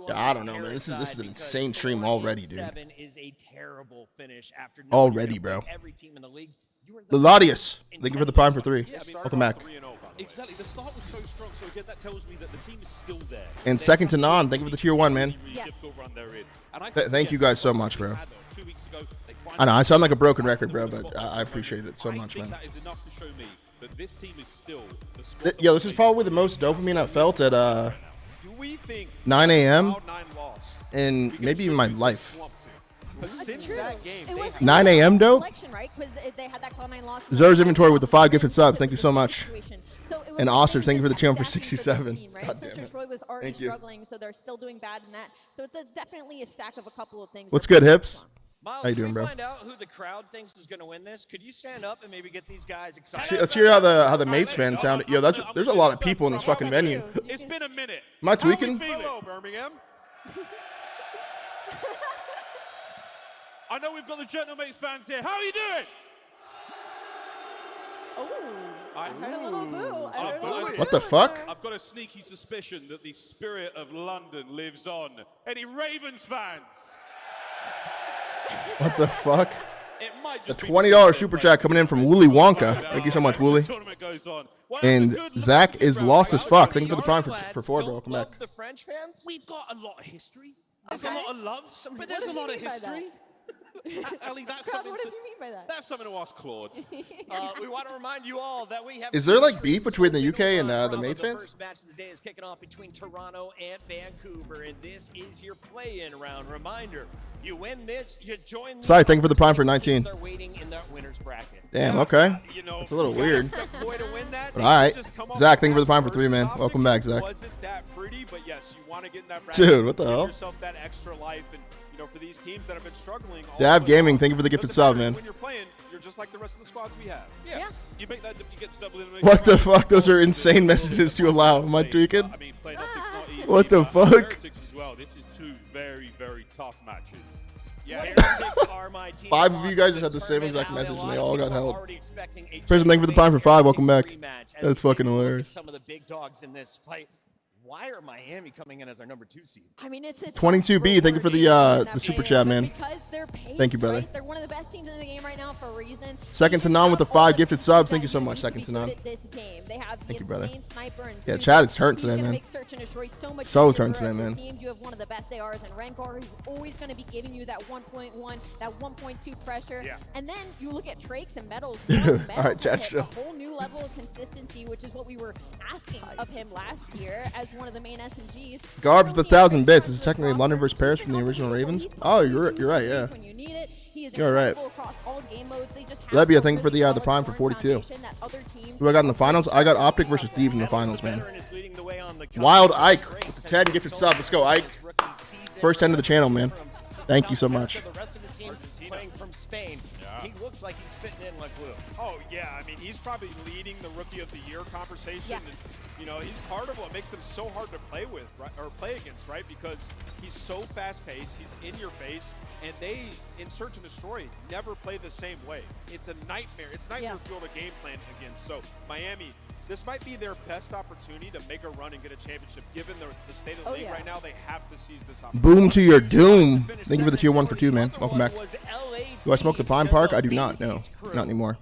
Yeah, I don't know, man. This is an insane stream already, dude. Already, bro. Leladius, thank you for the prime for 3. Welcome back. Exactly. The start was so strong, so again, that tells me that the team is still there. And second to none, thank you for the tier 1, man. Yes. Thank you guys so much, bro. I know, I sound like a broken record, bro, but I appreciate it so much, man. Yo, this is probably the most dopamine I've felt at 9 a.m. in maybe in my life. 9 a.m. though? Zer's inventory with the 5 gifted subs. Thank you so much. And Ostrich, thank you for the channel for 67. God damn it. Thank you. So they're still doing bad in that. So it's definitely a stack of a couple of things. What's good, Hips? Miles, how you doing, bro? Find out who the crowd thinks is going to win this. Could you stand up and maybe get these guys excited? Let's hear how the Mates fans sound. Yo, there's a lot of people in this fucking venue. It's been a minute. Am I tweaking? Hello, Birmingham. I know we've got the Gentlemates fans here. How are you doing? I heard a little boo. What the fuck? I've got a sneaky suspicion that the spirit of London lives on. Any Ravens fans? What the fuck? The $20 super chat coming in from Wooly Wonka. Thank you so much, Wooly. And Zach is lost as fuck. Thank you for the prime for 4, bro. Welcome back. The French fans? We've got a lot of history. There's a lot of love, but there's a lot of history. Ali, that's something. What does he mean by that? That's something to ask Claude. We want to remind you all that we have. Is there like beef between the UK and the Mates fans? The first match of the day is kicking off between Toronto and Vancouver, and this is your play-in round. Reminder: you win this, you join. Sorry, thank you for the prime for 19. Are waiting in that winner's bracket. Damn, okay. It's a little weird. But all right, Zach, thank you for the prime for 3, man. Welcome back, Zach. Wasn't that pretty? But yes, you want to get in that bracket. Dude, what the hell? Give yourself that extra life and. For these teams that have been struggling. Dab Gaming, thank you for the gifted sub, man. When you're playing, you're just like the rest of the squads we have. Yeah. You make that. You get to double in. What the fuck? Those are insane messages to allow. Am I tweaking? I mean, playing OpTic's not easy. What the fuck? Heretics as well. This is 2 very, very tough matches. Yeah, Heretics are my team. 5 of you guys just had the same exact message, and they all got held. Prison, thank you for the prime for 5. Welcome back. That's fucking hilarious. Some of the big dogs in this fight. Why are Miami coming in as our number 2 seed? I mean, it's a 22B. Thank you for the super chat, man. Because they're paced, Thank you, brother. Right? They're one of the best teams in the game right now for a reason. Second to none with the 5 gifted subs. Thank you so much. Second to none. Thank you, brother. Yeah, Chad, it's turn today, man. So turn today, man. You have one of the best ARs in Rancor, who's always going to be giving you that 1.1, that 1.2 pressure. Yeah. And then you look at Trakes and Metals. All right, Chad, a whole new level of consistency, which is what we were asking of him last year as one of the main SMGs. Garbs with 1,000 bits. This is technically London versus Paris from the original Ravens. Oh, you're right, yeah. need it. He is You're right. incredible across all game modes. They just have Lebby, I a think for really the solid Prime for core 42. foundation that other teams Who I got in the finals? I got OpTic versus Steve in the finals, man. Wild Ike with the 10 gifted sub. Let's go, Ike. First 10 to the channel, man. Thank you so much. The rest of his team playing from Spain. He looks like he's fitting in like glue. Oh, yeah. I mean, he's probably leading the Rookie of the Year conversation. Yeah. And, you know, he's part of what makes them so hard to play with, right, or play against, right? Because he's so fast-paced, he's in your face, and they, in Search and Destroy, never play the same way. It's a nightmare. It's nightmare field of game plan against. So, Miami, this might be their best opportunity to make a run and get a championship. Given the state of the league right now, they have to seize this opportunity. Boom to your doom. Thank you for the tier 1 for 2, man. Welcome back. Do I smoke the Pine Park? I do not. No, not anymore.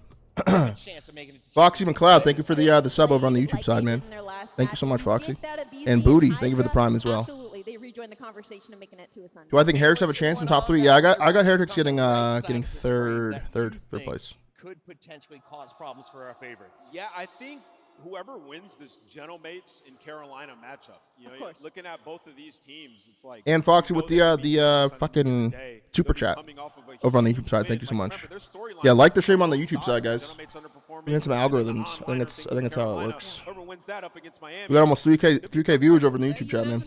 Foxy McLeod, thank you for the sub over on the YouTube side, man. Thank you so much, Foxy. And Booty, thank you for the Prime as well. Absolutely, they rejoined the conversation and making it to a Sunday. Do I think Heretics have a chance in top 3? Yeah, I got Heretics getting third place. Could potentially cause problems for our favorites. Yeah, I think whoever wins this Gentlemates in Carolina matchup, you know, looking at both of these teams, it's like. And Foxy with the fucking super chat over on the YouTube side. Thank you so much. Yeah, like the stream on the YouTube side, guys. We had some algorithms. I think that's how it works. We got almost 3K viewers over in the YouTube chat, man.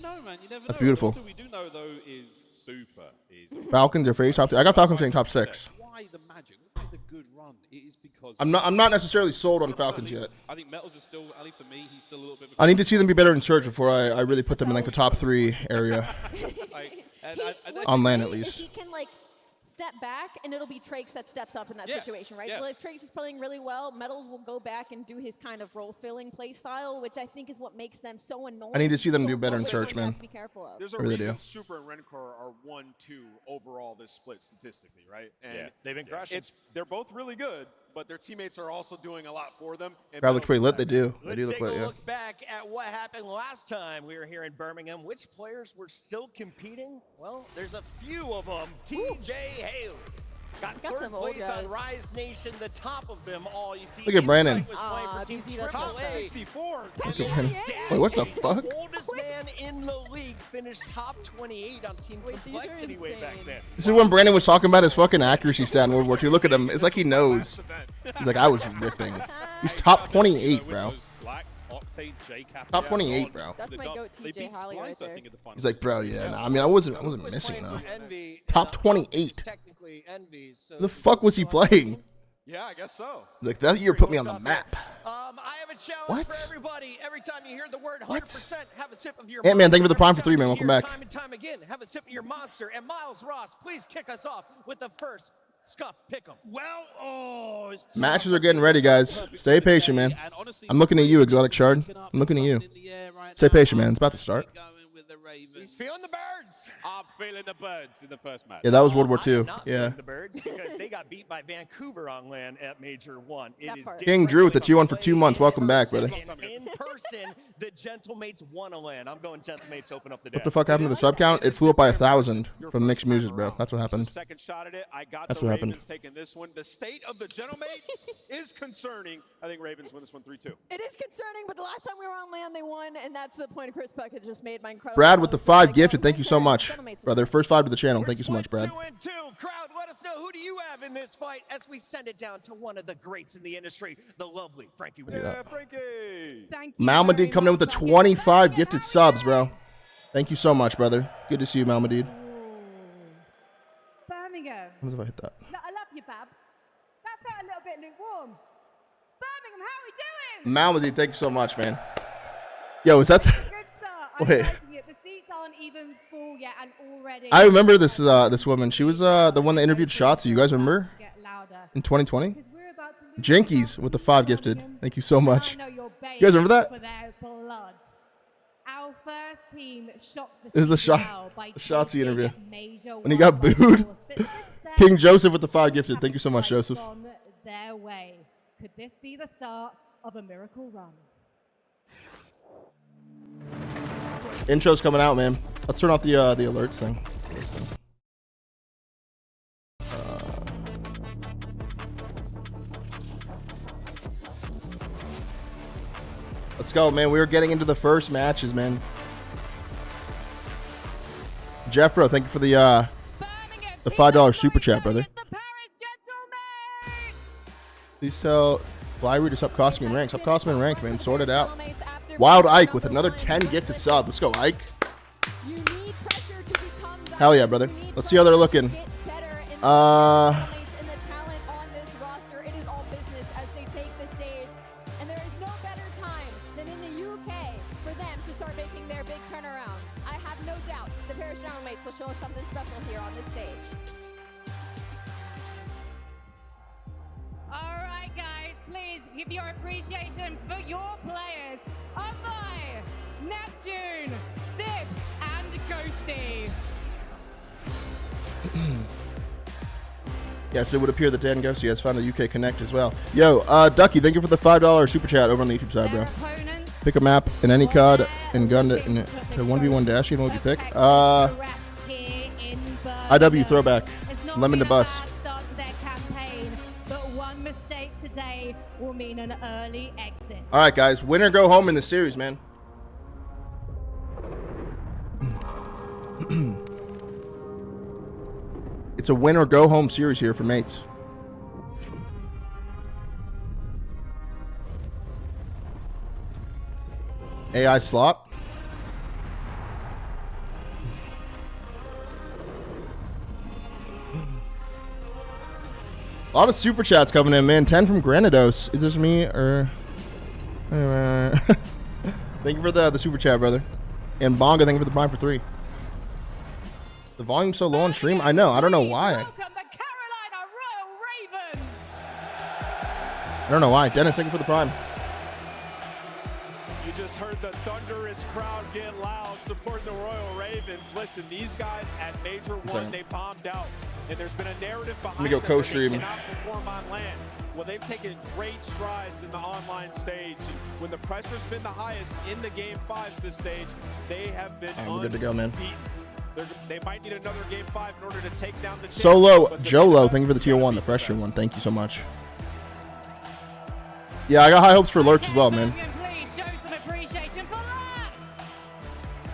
That's beautiful. What we do know though is super is Falcons are face top 2. I got Falcons getting top 6. why the magic, why the good run. It is because I'm not necessarily sold on Falcons yet. I think Metals is still, Ali, for me, he's still a little bit. I need to see them be better in Search before I really put them in like the top 3 area. On land at least. If he can like step back, and it'll be Trakes that steps up in that situation, right? So if Trakes is playing really well, Metals will go back and do his kind of role-filling play style, which I think is what makes them so annoying. I need to see them do better in Search, man. Be careful of. There's a reason Super and Rencor are 1-2 overall this split statistically, right? And they've been crushing. They're both really good, but their teammates are also doing a lot for them. Crowd looks pretty lit. They do. They do Let's look take lit, a look back at what happened last time we were here in Birmingham. Which players were still competing? Well, there's a few of them. TJ Haley got third place on Rise Nation, the top of them all. You see, look at Brandon. was playing for Team AAA. 64. Wait, what the fuck? The oldest man in the league finished top 28 on Team Complexity way back then. This is when Brandon was talking about his fucking accuracy stat in World War II. Look at him. It's like he knows. He's like, I was ripping. He's top 28, bro. Top 28, bro. That's my goat, TJ Holly right there. He's like, bro, yeah. Nah, I mean, I wasn't missing though. Top 28. Technically Envy. So The fuck was he playing? Yeah, I guess so. Like that year put me on the map. I have a challenge for everybody. Every time you hear the word 100%, have a sip of your Ant-Man, thank you for the Prime for 3, man. Welcome back. Time and time again, have a sip of your monster. And Miles Ross, please kick us off with the first Scuff Pick'em. Well, Matches are getting ready, guys. Stay patient, man. I'm looking at you, Exotic Shard. I'm looking at you. Stay patient, man. It's about to start. He's feeling the birds. I'm feeling the birds in the first match. Yeah, that was World War II. Not Yeah. feeling the birds because they got beat by Vancouver on land at Major 1. It is King Drew with the T1 for 2 months. Welcome back, brother. in person, the Gentlemates won a land. I'm going Gentlemates open up the What the fuck happened to the sub count? It flew up by 1,000 from mixed music, bro. That's what happened. Second shot at it. I got That's the what Ravens happened. taking this one. The state of the Gentlemates is concerning. I think Ravens win this one 3-2. It is concerning, but the last time we were on land, they won, and that's the point Chris Puck had just made. My incredible. Brad with the 5 gifted. Thank you so much, brother. First 5 to the channel. Thank you so much, Brad. 2-2. Crowd, let us know, who do you have in this fight as we send it down to one of the greats in the industry, the lovely Frankie. Yeah, Frankie. Malmadid coming in with the 25 gifted subs, bro. Thank you so much, brother. Good to see you, Malmadid. Birmingham. What if I hit that? No, I love you, Babs. That felt a little bit lukewarm. Birmingham, how are we doing? Malmadid, thank you so much, man. Yo, is that? Good start. I'm Wait. liking it. The seats aren't even full yet, and already. I remember this this woman. She was the one that interviewed Shotsy. You guys remember? Get louder. In 2020? 'Cause we're about to lose Jinkies with the 5 gifted. Thank you so much. I know you're You guys remember that? for their blood. Our first team shocked the This is the CDL by Shotsy taking interview. major When he got 1-1 booed. scores. But since then, King Joseph with the 5 gifted. Thank you so much, haven't Joseph. gone their way. Could this be the start of a miracle run? Intro's coming out, man. Let's turn off the alerts thing. Let's go, man. We are getting into the first matches, man. Jeffro, thank you for the the $5 super chat, brother. Please tell Flyread to stop costing me in rank. Stop costing me in rank, man. Sort it out. Wild Ike with another 10 gifted sub. Let's go, Ike. Hell yeah, brother. Let's see how they're looking. Show us something special here on this stage. All right, guys, please give your appreciation for your players. Envoy, Neptune, Sip, and Ghosty. Yes, it would appear that Dan Ghosty has found a UK Connect as well. Yo, Ducky, thank you for the $5 super chat over on the YouTube side, bro. Pick a map in any COD and gun it in a 1v1 dash. What would you pick? IW throwback. Lemon to bus. Will mean an early exit. All right, guys. Win or go home in the series, man. It's a win or go home series here for mates. AI slot. A lot of super chats coming in, man. 10 from Granados. Is this me or? Thank you for the super chat, brother. And Bonga, thank you for the prime for 3. The volume's so low on stream. I know. I don't know why. Welcome the Carolina Royal Ravens. I don't know why. Dennis, thank you for the prime. You just heard the thunderous crowd get loud supporting the Royal Ravens. Listen, these guys at Major 1, they bombed out. And there's been a narrative behind Let me go co-stream. They cannot perform on land. Well, they've taken great strides in the online stage. And when the pressure's been the highest in the Game 5s this stage, they have been we're good to go, man. They might need another Game 5 in order to take down the Solo Jolo, thank you for the tier 1, the freshman one. Thank you so much. Yeah, I got high hopes for Lurch as well, man. Please show some appreciation for that.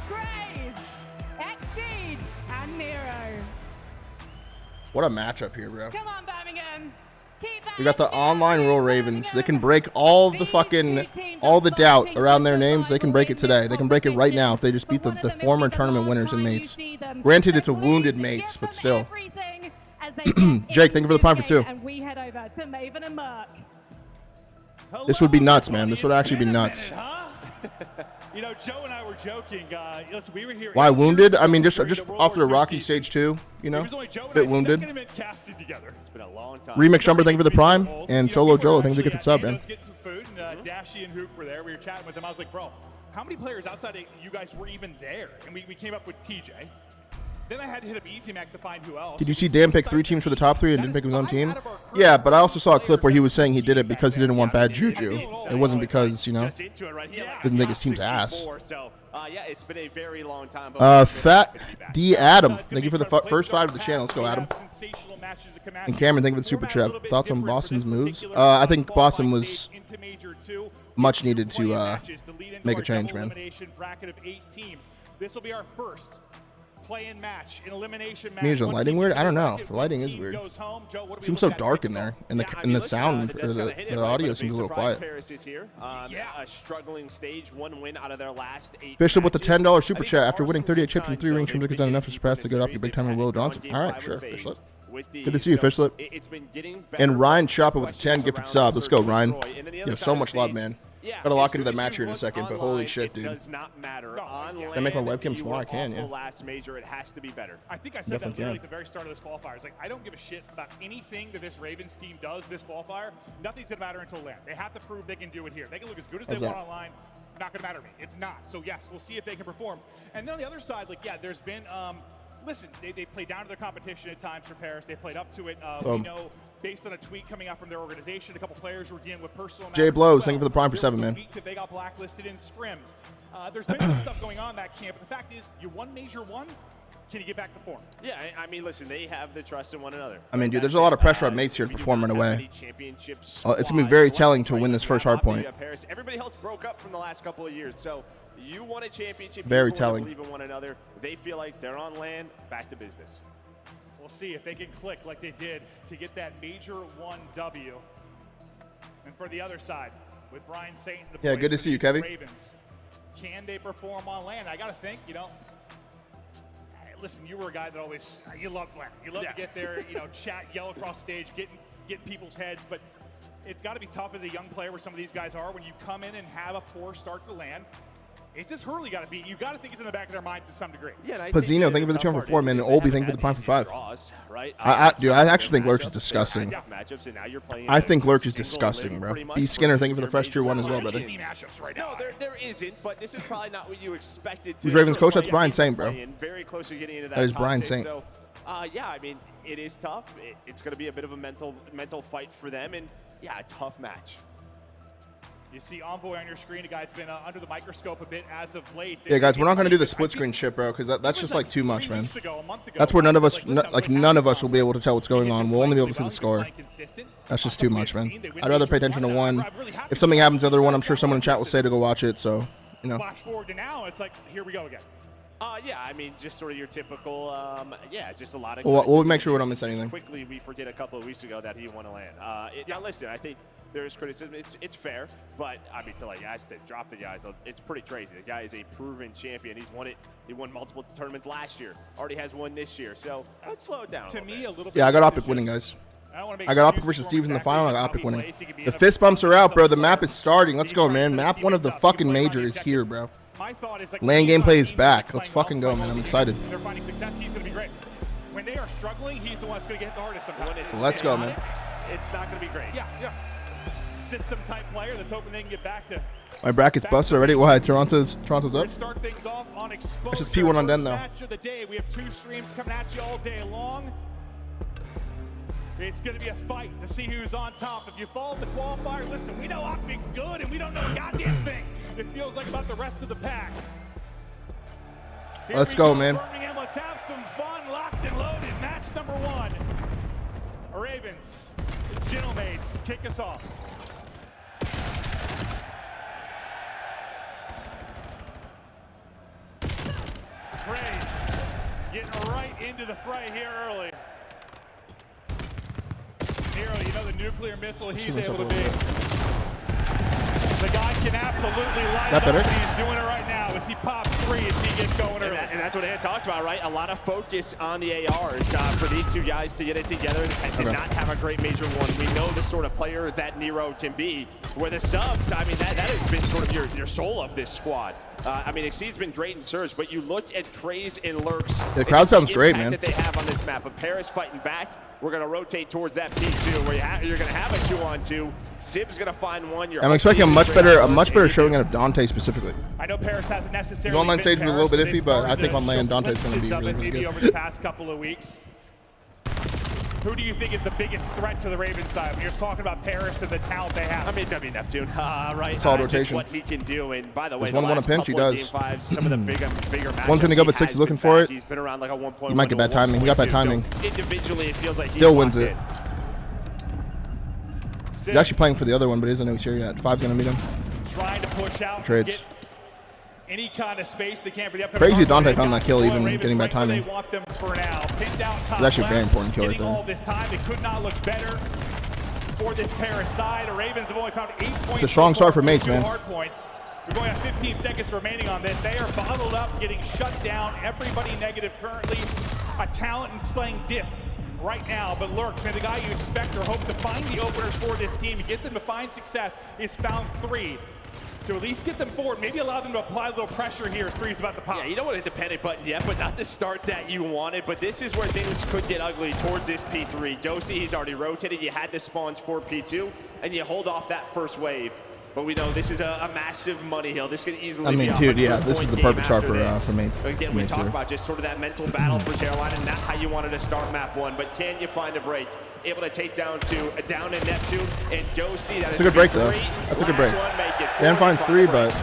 Graves, Exceed, and Nero. What a matchup here, bro. Come on, Birmingham. We got the online Royal Ravens. They can break all the doubt around their names. They can break it today. They can break it right now if they just beat the former tournament winners and mates. Granted, it's a wounded mates, but still. Jake, thank you for the prime for 2. And we head over to Maven and Merc. This would be nuts, man. This would actually be nuts. You know, Joe and I were joking. Listen, we were here. Why wounded? I mean, just after the Rocky stage 2, you know, bit wounded. It's been a long time. Remix Jumper, thank you for the prime, and Solo Jolo, thank you for the sub, man. Let's get some food. And Dashy and Hook were there. We were chatting with them. I was like, bro, how many players outside of you guys were even there? And we came up with TJ. Then I had to hit up Easy Mac to find who else. Did you see Dan pick 3 teams for the top 3 and didn't pick his own team? Yeah, but I also saw a clip where he was saying he did it because he didn't want bad juju. It wasn't because, you know, didn't think his team's ass. Yeah, it's been a very long time. Fat D Adam, thank you for the first 5 of the channel. Let's go, Adam. And Cameron, thank you for the super chat. Thoughts on Boston's moves? I think Boston was much needed to make a change, man. This will be our first play-in match, an elimination match. Is the lighting weird? I don't know. The lighting is weird. It seems so dark in there, and the sound or the audio seems a little quiet. A struggling stage, 1 win out of their last 8. Bishop with the $10 super chat after winning 38 chips and 3 rings. Seems like he's done enough to surpass the good up your big time of Will Johnson. All right, sure, Fishlet. Good to see you, Fishlet. And Ryan Choppa with the 10 gifted sub. Let's go, Ryan. You have so much love, man. Gotta lock into that match here in a second, but holy shit, dude. Does not matter. Can I make my webcam smaller? I can, yeah. Last major, it has to be better. I think I said that literally at the very start of this qualifier. It's like, I don't give a shit about anything that this Ravens team does this qualifier. Nothing's gonna matter until land. They have to prove they can do it here. They can look as good as they want online. Not gonna matter to me. It's not. So yes, we'll see if they can perform. And then on the other side, like, yeah, there's been listen, they played down to their competition at times for Paris. They played up to it. We know, based on a tweet coming out from their organization, a couple players were dealing with personal matters. Jay Blows, thank you for the prime for 7, man. They got blacklisted in scrims. There's been some stuff going on in that camp, but the fact is, you won Major 1. Can you get back to form? Yeah, I mean, listen, they have the trust in one another. I mean, dude, there's a lot of pressure on mates here to perform right away. It's going to be very telling to win this first hard point. Everybody else broke up from the last couple of years, so you won a championship. Very telling. Believe in one another. They feel like they're on land, back to business. We'll see if they can click like they did to get that major 1W. And for the other side, with Brian Saint in the yeah, good to see you, Kevin. Ravens, can they perform on land? I got to think, you know, listen, you were a guy that always, you loved land. You love to get there, you know, chat, yell across stage, get people's heads. But it's got to be tough as a young player where some of these guys are when you come in and have a poor start to land. It's just Hurley got to be. You got to think it's in the back of their minds to some degree. Yeah, Pazino, thank you for the 204, man. And Olby, thank you for the prime for 5. Dude, I actually think Lurch is disgusting. I think Lurch is disgusting, bro. B Skinner, thank you for the fresh tier 1 as well, brother. No, there isn't, but this is probably not what you expected. Who's Ravens coach? That's Brian Saint, bro. Very close to getting into that. That is Brian Saint. So, yeah, I mean, it is tough. It's going to be a bit of a mental fight for them, and yeah, a tough match. You see Envoy on your screen, a guy that's been under the microscope a bit as of late. Yeah, guys, we're not going to do the split screen shit, bro, because that's just like too much, man. That's where none of us will be able to tell what's going on. We'll only be able to see the score. That's just too much, man. I'd rather pay attention to one. If something happens to the other one, I'm sure someone in chat will say to go watch it, so, you know. Flash forward to now, it's like, here we go again. Yeah, I mean, just sort of your typical, yeah, just a lot of. Well, we'll make sure we don't miss anything. Quickly, we forget a couple of weeks ago that he won a land. Now, listen, I think there's criticism. It's fair, but I mean, to like guys to drop the guys, it's pretty crazy. The guy is a proven champion. He's won it. He won multiple tournaments last year. Already has one this year. So let's slow it down. To me, a little bit. Yeah, I got OpTic winning, guys. I got OpTic versus Steves in the final. I got OpTic winning. The fist bumps are out, bro. The map is starting. Let's go, man. Map 1 of the fucking major is here, bro. Land gameplay is back. Let's fucking go, man. I'm excited. They're finding success. He's going to be great. When they are struggling, he's the one that's going to get the hardest sometimes. Let's go, man. It's not going to be great. Yeah. System type player that's hoping they can get back to. My bracket's busted already. Why? Toronto's up. Start things off on exposure. That's just P1 on Den, though. Match of the day. We have 2 streams coming at you all day long. It's going to be a fight to see who's on top. If you follow the qualifier, listen, we know OpTic's good, and we don't know a goddamn thing. It feels like about the rest of the pack. Let's go, man. Birmingham, let's have some fun. Locked and loaded. Match number 1. Ravens, Gentlemates, kick us off. Praise getting right into the fray here early. Nero, you know the nuclear missile he's able to be. The guy can absolutely light up, and he's doing it right now as he pops 3 as he gets going early. And that's what Ed talked about, right? A lot of focus on the ARs for these 2 guys to get it together and to not have a great major 1. We know the sort of player that Nero can be. Where the subs, I mean, that has been sort of your soul of this squad. I mean, Exceed's been great in Surge, but you look at Praise and Lurks. The crowd sounds great, man. That they have on this map. But Paris fighting back. We're going to rotate towards that P2 where you're going to have a 2-on-2. Sib's going to find one. I'm expecting a much better showing out of Dante specifically. I know Paris hasn't necessarily. The online stage was a little bit iffy, but I think on land Dante's going to be really good. Over the past couple of weeks. Who do you think is the biggest threat to the Ravens side? When you're talking about Paris and the talent they have. I mean, it's going to be Neptune, right? Solid rotation. Just what he can do. And by the way, the last pinch, he does. Game 5, some of the bigger matches. One's going to go, but 6 is looking for it. He's been around like a 1.1. He might get bad timing. He got bad timing. So individually, it feels like still wins it. He's actually playing for the other one, but he doesn't know he's here yet. 5's going to meet him. Trying to push out. Trades. Any kind of space they can't. Crazy Dante found that kill even getting bad timing. They want them for now. Pinned out top it's actually a very important kill right there. All this time, it could not look better for this Paris side. The Ravens have only found 8 points. It's a strong start for Mates, man. Hard points. We're going to have 15 seconds remaining on this. They are bottled up, getting shut down. Everybody negative currently. A talent and slaying diff right now, but Lurks, man, the guy you expect or hope to find the openers for this team and get them to find success is found 3. To at least get them forward, maybe allow them to apply a little pressure here as 3's about to pop. Yeah, you don't want to hit the panic button yet, but not the start that you wanted. But this is where things could get ugly towards this P3. Josie, he's already rotated. You had the spawns for P2, and you hold off that first wave. But we know this is a massive money hill. This could easily be dude, yeah, this is the perfect start for me. Again, we talk about just sort of that mental battle for Carolina, not how you wanted to start map 1, but can you find a break? Able to take down in Neptune and go see that. That's a good break, though. That's a good break. Dan finds 3, but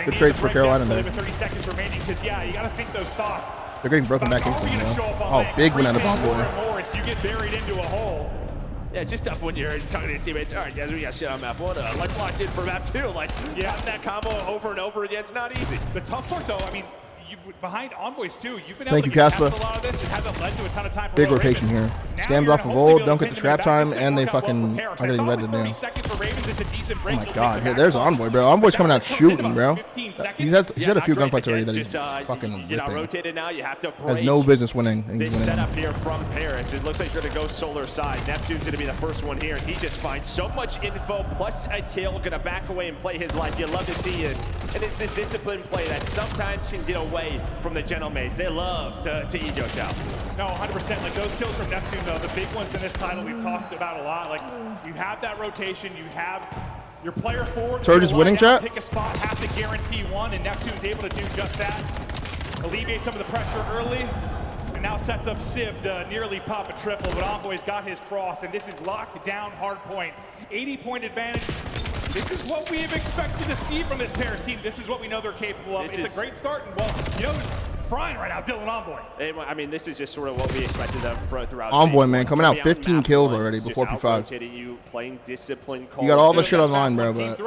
good trades for Carolina there. 30 seconds remaining, because yeah, you got to think those thoughts. They're getting broken back instantly, though. Oh, big win out of Bongo. You get buried into a hole. Yeah, it's just tough when you're talking to your teammates. All right, guys, we got shit on map 1. Let's lock in for map 2. Like, that combo over and over again, it's not easy. The tough part, though, I mean, behind Envoys too, you've been Thank able you, to contest Caspa. a lot of this. It hasn't led to a ton of time for Big Royal rotation Ravens. here. Now Scams you're off of hopefully old, be able don't to get the pin them trap back. time, This and they could work out well fucking for Paris. are getting They red thought now. 30 seconds for Ravens is a decent break Oh my to lead god, the here, back there's line. Envoy, bro. Envoy's coming out But that took shooting, about bro. 15 He's seconds. had a few not great gunfights already that again. he's fucking You're not ripping. rotated now. You have to break. Has no business winning. And This he's winning. setup here from Paris. It looks like you're going to go solar side. Neptune's going to be the first one here, and he just finds so much info plus a kill. Going to back away and play his life. You love to see this. And it's this disciplined play that sometimes can get away from the Gentlemates. They love to eat your cow. No, 100%. Like those kills from Neptune, though, the big ones in this title we've talked about a lot. Like you have that rotation, you have your player forward. Surge is winning, chat. Pick a spot, have to guarantee one, and Neptune's able to do just that. Alleviate some of the pressure early, and now sets up Civ to nearly pop a triple. But Envoy's got his cross, and this is locked down hard point. 80-point advantage. This is what we have expected to see from this Paris team. This is what we know they're capable of. It's a great start, and well, you know, frying right now, Dylan Envoy. I mean, this is just sort of what we expected them throughout. Envoy, man, coming out 15 kills already before P5. You playing disciplined. You got all the shit online, bro, but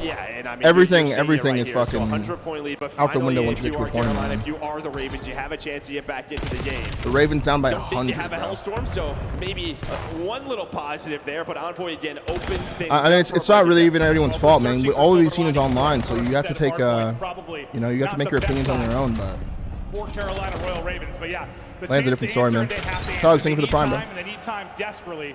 yeah, and I mean, everything is right fucking so 100-point lead, but out the window finally, once you get to a point. Man. If you are the Ravens, you have a chance to get back into the game. The Ravens down by 100. You have a hellstorm, so maybe one little positive there, but Envoy again opens things. I mean, it's not really even anyone's fault, man. All of these scenes is online, so you have to take, you know, you have to make your opinions on your own, but. For Carolina Royal Ravens, but yeah, Land's a different story, man. Probably singing for the prime, bro. They need time desperately.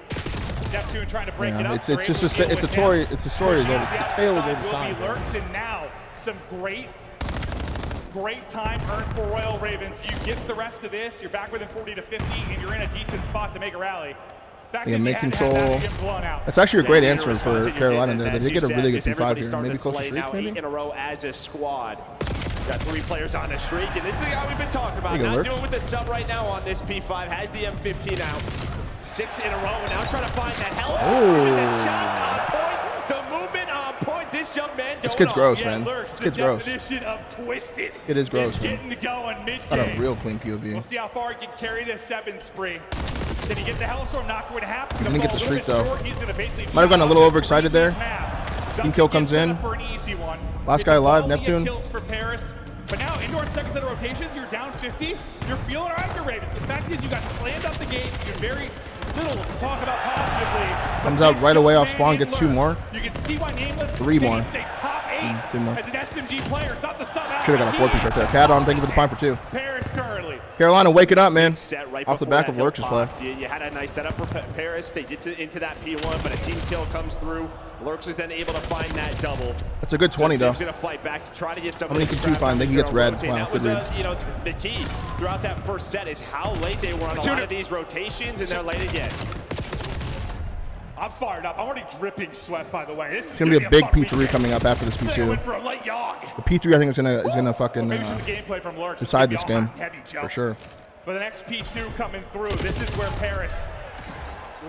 Neptune trying to break it up. It's just it's a story. It's a story as old as the tale as old as time. Lurks, and now some great time earned for Royal Ravens. You get the rest of this. You're back within 40 to 50, and you're in a decent spot to make a rally. Yeah, make control. That's actually a great answer for Carolina there. They did get a really good P5 here. Maybe close to streak, maybe? In a row as a squad. Got 3 players on the streak, and this is the guy we've been talking about. Not doing with the sub right now on this P5. Has the M15 out. 6 in a row, and now trying to find the health. The shots on point. The movement on point. This young man This kid's gross, man. This kid's gross. It is gross, man. Got a real clean POV. We'll see how far he can carry this 7 spree. Did he get the Hellstorm? Not going to happen. Didn't get the streak, though. Might have gotten a little overexcited there. Team kill comes in. Last guy alive, Neptune. For Paris. But now, indoor second set of rotations, you're down 50. You're feeling all right, your Ravens. The fact is, you got slammed up the gate. You're very little to talk about positively. Comes out right away off spawn, gets 2 more. You can see why Nameless 3 more. say top 8 2 more. as an SMG player. It's not the sub out. Should have got a 4-piece right there. Cat on, thank you for the prime for 2. Paris currently. Carolina waking up, man. Right off the back of Lurch's play. You had a nice setup for Paris to get into that P1, but a team kill comes through. Lurch is then able to find that double. That's a good 20, though. He's going to fight back, try to get some. How many can 2 find? They can get red. Wow, good read. You know, the key throughout that first set is how late they were on a lot of these rotations, and they're late again. I'm fired up. I'm already dripping sweat, by the way. It's gonna be a big P3 coming up after this P2. The P3, I think, is gonna fucking decide this game for sure. But the next P2 coming through. This is where Paris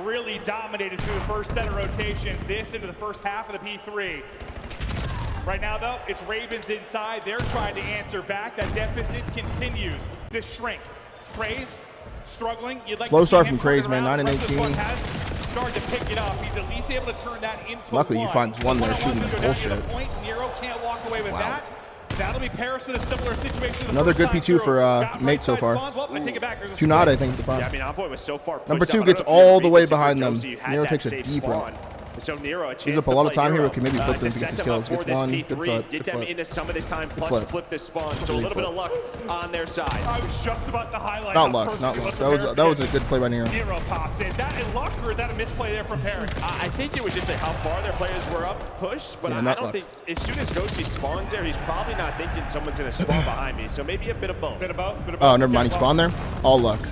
really dominated through the first set of rotations. This into the first half of the P3. Right now, though, it's Ravens inside. They're trying to answer back. That deficit continues to shrink. Craze struggling. You'd like slow start from Craze, man. 9 and 18. Starting to pick it up. He's at least able to turn that into luckily he finds 1 there shooting the bullshit. Nero can't walk away with that. That'll be Paris in a similar situation. Another good P2 for Mate so far. 2 not, I think, at the yeah, I mean, Envoy was so far Number 2 gets all the way behind them. Nero takes a deep run. So Nero Use up a lot of time here. We can maybe flip them to get his kills. Gets 1. Good flip. Get them into some of this time, plus flip this spawn. So a little bit of luck on their side. I was just about to highlight. Not luck. That was a good play by Nero. Nero pops in. Is that a luck or is that a misplay there from Paris? I think it was just how far their players were up push, but I don't think as soon as Ghosty spawns there, he's probably not thinking someone's going to spawn behind me. So maybe a bit of both. Oh, never mind. He spawned there. All luck.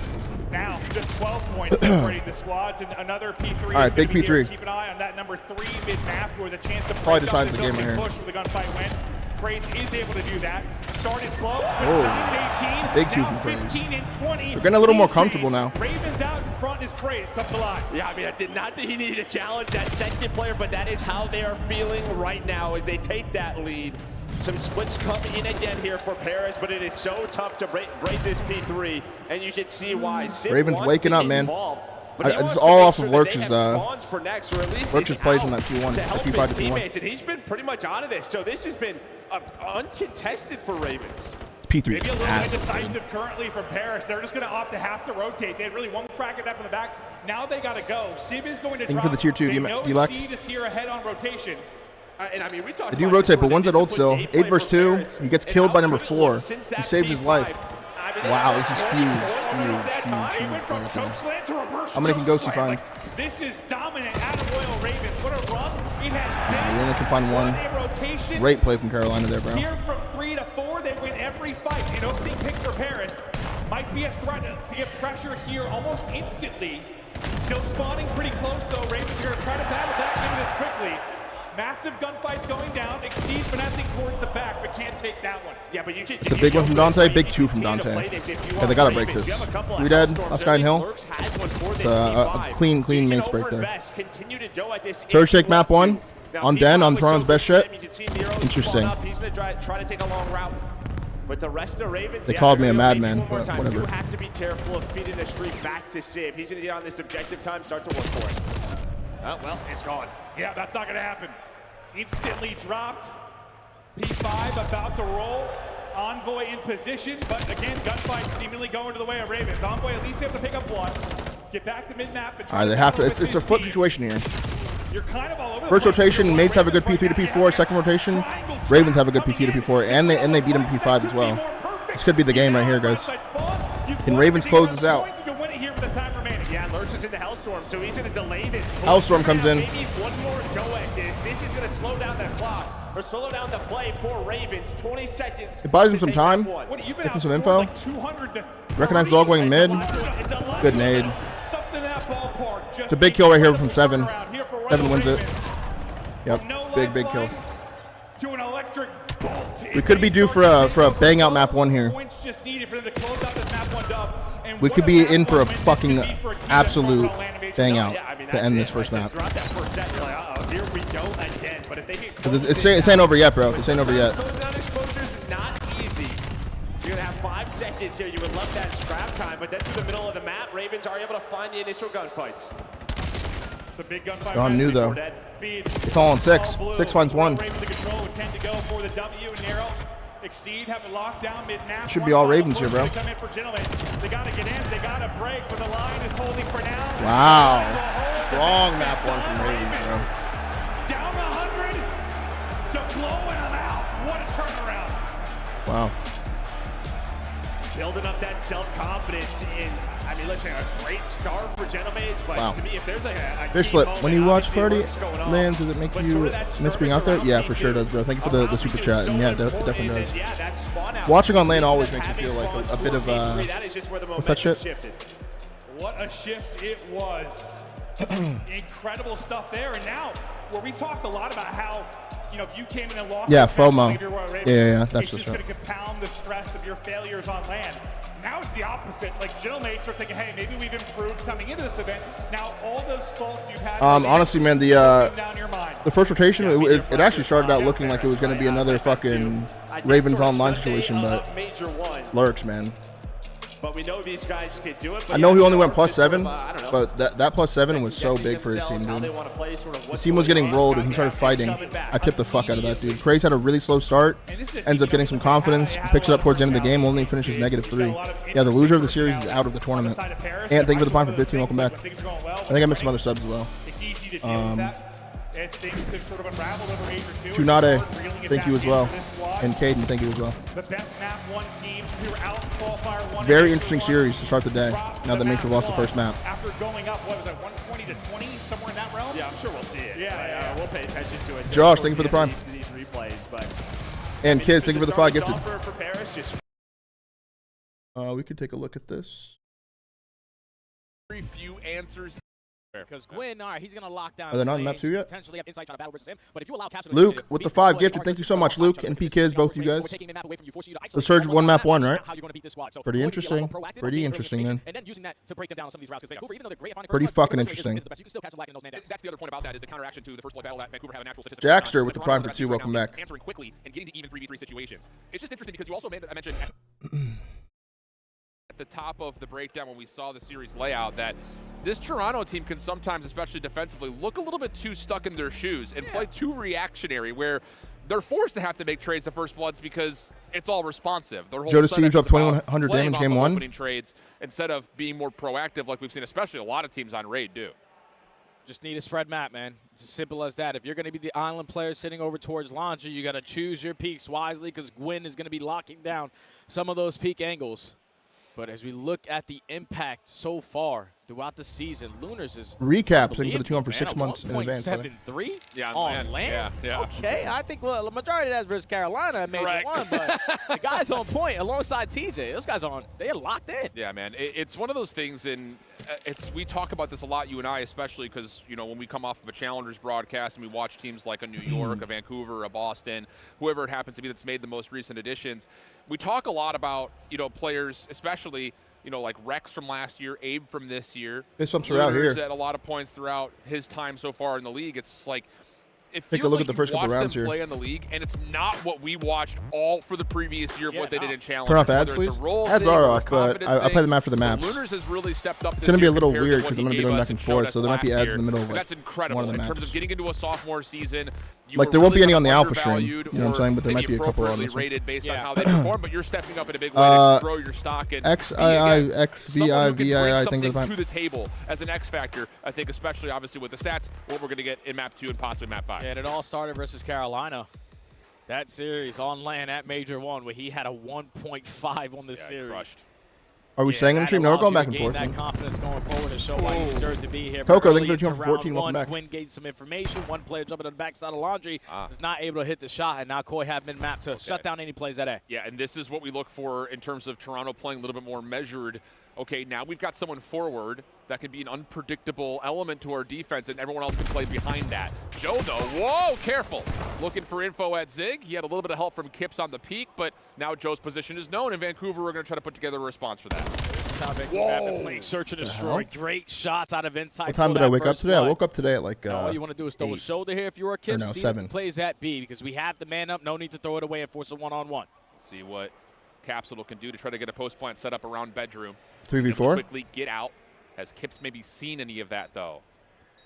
Now, just 12 points separating the squads, and another P3. All right, big P3. Keep an eye on that number 3 mid-map, who has a chance to probably decides the game right here. Push with the gunfight win. Craze is able to do that. Started slow. Oh, 18, big Q from Craze. 15 and 20. They're getting a little more comfortable now. Ravens out in front is Craze. Comes alive. Yeah, I mean, I did not think he needed to challenge that second player, but that is how they are feeling right now as they take that lead. Some splits come in again here for Paris, but it is so tough to break this P3, and you can see why. Ravens waking up, man. This is all off of Lurch's plays in that P1, P5 to P1. And he's been pretty much out of this, so this has been uncontested for Ravens. P3 Maybe a little massive. indecisive currently from Paris. They're just going to opt to have to rotate. They had really one crack at that from the back. Now they got to go. Sib is going to Thank you drop. for the tier 2, They know D-Luck. Exceed is here ahead on rotation. And I mean, we talked They do about rotate, just but sort of one's the at ult still. disciplined 8 gameplay versus from 2. Paris. He gets And killed how by number good it 4. was since He that saves his P5. life. I mean, Wow, that this is was huge. Since that time, he Huge. went from chokeslam to reverse How many can Ghosty chokeslam. find? Like, this is dominant out of Royal Ravens. What a run it has been. You only can find one. What a rotation. Great play from Carolina there, bro. Here from 3 to 4, they win every fight. An opening pick for Paris might be a threat to get pressure here almost instantly. Still spawning pretty close though. Ravens are going to try to battle back into this quickly. Massive gunfights going down. Exceed finessing towards the back, but can't take that one. Yeah, but you can. It's a big one from Dante, big 2 from Dante. Yeah, they gotta break this. 3 dead, last guy in Hill. It's a clean mates break there. Surge take map 1 on Den on Toronto's best shit. Interesting. He's going to try to take a long route. But the rest of Ravens, They called me a madman, but but whatever. You have to be careful of feeding the streak back to Sib. He's going to get on this objective time, start to work for it. Oh, well, it's gone. Yeah, that's not going to happen. Instantly dropped. P5 about to roll. Envoy in position, but again, gunfight seemingly going to the way of Ravens. Envoy at least able to pick up one. Get back to mid-map. All right, they have to. It's a flip situation here. You're kind of all over First rotation, mates have a good P3 to P4. Second rotation, Ravens have a good P3 to P4, and they beat them P5 as well. This could be the game right here, guys. Can Ravens close this out? Yeah, Lurch is in the Hellstorm, so he's going to delay this. Hellstorm comes in. Maybe one more Doex. This is going to slow down that clock, or slow down the play for Ravens. 20 seconds. It buys him some time. Gets him some info. Recognize dog wing mid. Good nade. It's a big kill right here from 7. 7 wins it. Yep, big kill. We could be due for a bang out map 1 here. We could be in for a fucking absolute bang out to end this first map. It's ain't over yet, bro. This ain't over yet. You're going to have 5 seconds here. You would love that scrap time, but then through the middle of the map, Ravens are able to find the initial gunfights. It's a big gunfight. They're on new though. They're calling 6. 6 finds 1. Exceed, have it locked down mid-nap. Should be all Ravens here, bro. Come in for Gentlemen. They got to get in. They got to break, but the line is holding for now. Wow. Strong map 1 from Ravens, bro. Down 100 to blowing them out. What a turnaround. Wow. Building up that self-confidence in, I mean, listen, a great start for Gentlemen, but Wow. to me, if there's a Fish slip. When you watch Party Lands, does it make you miss being out there? Yeah, for sure does, bro. Thank you for the super chat. And yeah, it definitely does. Watching on lane always makes you feel like a bit of, what's that shit? What a shift it was. Incredible stuff there. And now, where we talked a lot about how, you know, if you came in and lost, yeah, FOMO. Yeah, that's just going to compound the stress of your failures on land. Now it's the opposite. Like, Gentlemen are thinking, hey, maybe we've improved coming into this event. Now all those faults you've had. Honestly, man, the first rotation, it actually started out looking like it was going to be another fucking Ravens online situation, but Lurch, man. But we know these guys can do it. I know he only went +7, but that +7 was so big for his team, dude. His team was getting rolled, and he started fighting. I tipped the fuck out of that, dude. Craze had a really slow start, ends up getting some confidence, picks it up towards the end of the game, only finishes -3. Yeah, the loser of the series is out of the tournament. And thank you for the Prime for 15. Welcome back. I think I missed some other subs as well. As things have sort of unraveled over age or 2. Tunade, thank you as well. And Caden, thank you as well. The best map 1 team throughout qualifier 1. Very interesting series to start the day. Now that Mates have lost the first map. After going up, what was that, 120 to 20, somewhere in that realm? Yeah, I'm sure we'll see it. Yeah. We'll pay attention to it. Josh, thank you for the Prime. These replays, but and kids, thank you for the 5 gifted. For Paris, just we could take a look at this. Very few answers. Because Gwyn, all right, he's going to lock down. Are they not in map 2 yet? Potentially have insight on a battle versus him, but if you allow Luke with the 5 gifted. Thank you so much, Luke and P Kids, both you guys. The Surge 1 map 1, right? Pretty interesting. Pretty interesting, man. And then using that to break them down on some of these routes, because Vancouver, even though they're great at pretty fucking interesting. That's the other point about that is the counteraction to the first blood battle that Vancouver have a natural statistic. Jackster with the Prime for 2. Welcome back. Answering quickly and getting to even 3v3 situations. It's just interesting because you also made I mentioned at the top of the breakdown when we saw the series layout that this Toronto team can sometimes, especially defensively, look a little bit too stuck in their shoes and play too reactionary, where they're forced to have to make trades to First Bloods because it's all responsive. Their whole Joe to setup Siege up is about 2100 playing damage off game of 1. opening trades instead of being more proactive like we've seen, especially a lot of teams on Raid do. Just need a spread map, man. It's as simple as that. If you're going to be the island player sitting over towards Laundry, you got to choose your peaks wisely because Gwyn is going to be locking down some of those peak angles. But as we look at the impact so far throughout the season, Lunars is Recap, thank you for the 2 for 6 months in advance. 1.73 Yeah, on land. Yeah. Okay, I think the majority of that's versus Carolina at Major 1, but the guys on point alongside TJ. Those guys they're locked in. Yeah, man. It's one of those things, and we talk about this a lot, you and I especially, because when we come off of a Challengers broadcast and we watch teams like a New York, a Vancouver, a Boston, whoever it happens to be that's made the most recent additions, we talk a lot about players, especially like Rex from last year, Abe from this year. This bumps are out here. At a lot of points throughout his time so far in the league. It's like it Take a feels look like at the first you couple watch rounds them here. play in the league, and it's not what we watched all for the previous year of what they did in Challenge. Turn off ads, please. Ads are off, but I play the map for the maps. Lunars has really stepped up. It's going to be a little weird because I'm going to be going back and forth, so there might be ads in the middle of that's incredible one of the in terms maps. of getting into a sophomore season. Like there won't be any on the alpha stream, you know what I'm saying? But there might be a couple on this one. Rated based on how they perform, but you're stepping up in a big way to grow your stock and XII, I think something to the table as an X factor. I think, especially obviously with the stats, what we're going to get in map 2 and possibly map 5. Yeah, and it all started versus Carolina. That series on land at Major 1, where he had a 1.5 on this series. Crushed. Are we staying in the stream? No, we're going back and forth. That confidence going forward to show why he deserves to be here. Coco, thank you for the 2 for 14. Welcome back. Gwyn gained some information. One player jumping on the backside of Laundry was not able to hit the shot, and now Koi have been mapped to shut down any plays at A. Yeah, and this is what we look for in terms of Toronto playing a little bit more measured. Okay, now we've got someone forward that can be an unpredictable element to our defense, and everyone else can play behind that. Joe, though, whoa, careful. Looking for info at Zig. He had a little bit of help from Kips on the peak, but now Joe's position is known, and Vancouver are going to try to put together a response for that. This is how Vancouver have been playing search and destroy. Great shots out of inside. What time did I wake up today? I woke up today at like all you want to do is throw a shoulder here if you were a Kips. No, 7. Plays at B because we have the man up. No need to throw it away and force a one-on-one. See what Capsule can do to try to get a post plant set up around bedroom. 3v4? Quickly get out. Has Kips maybe seen any of that, though?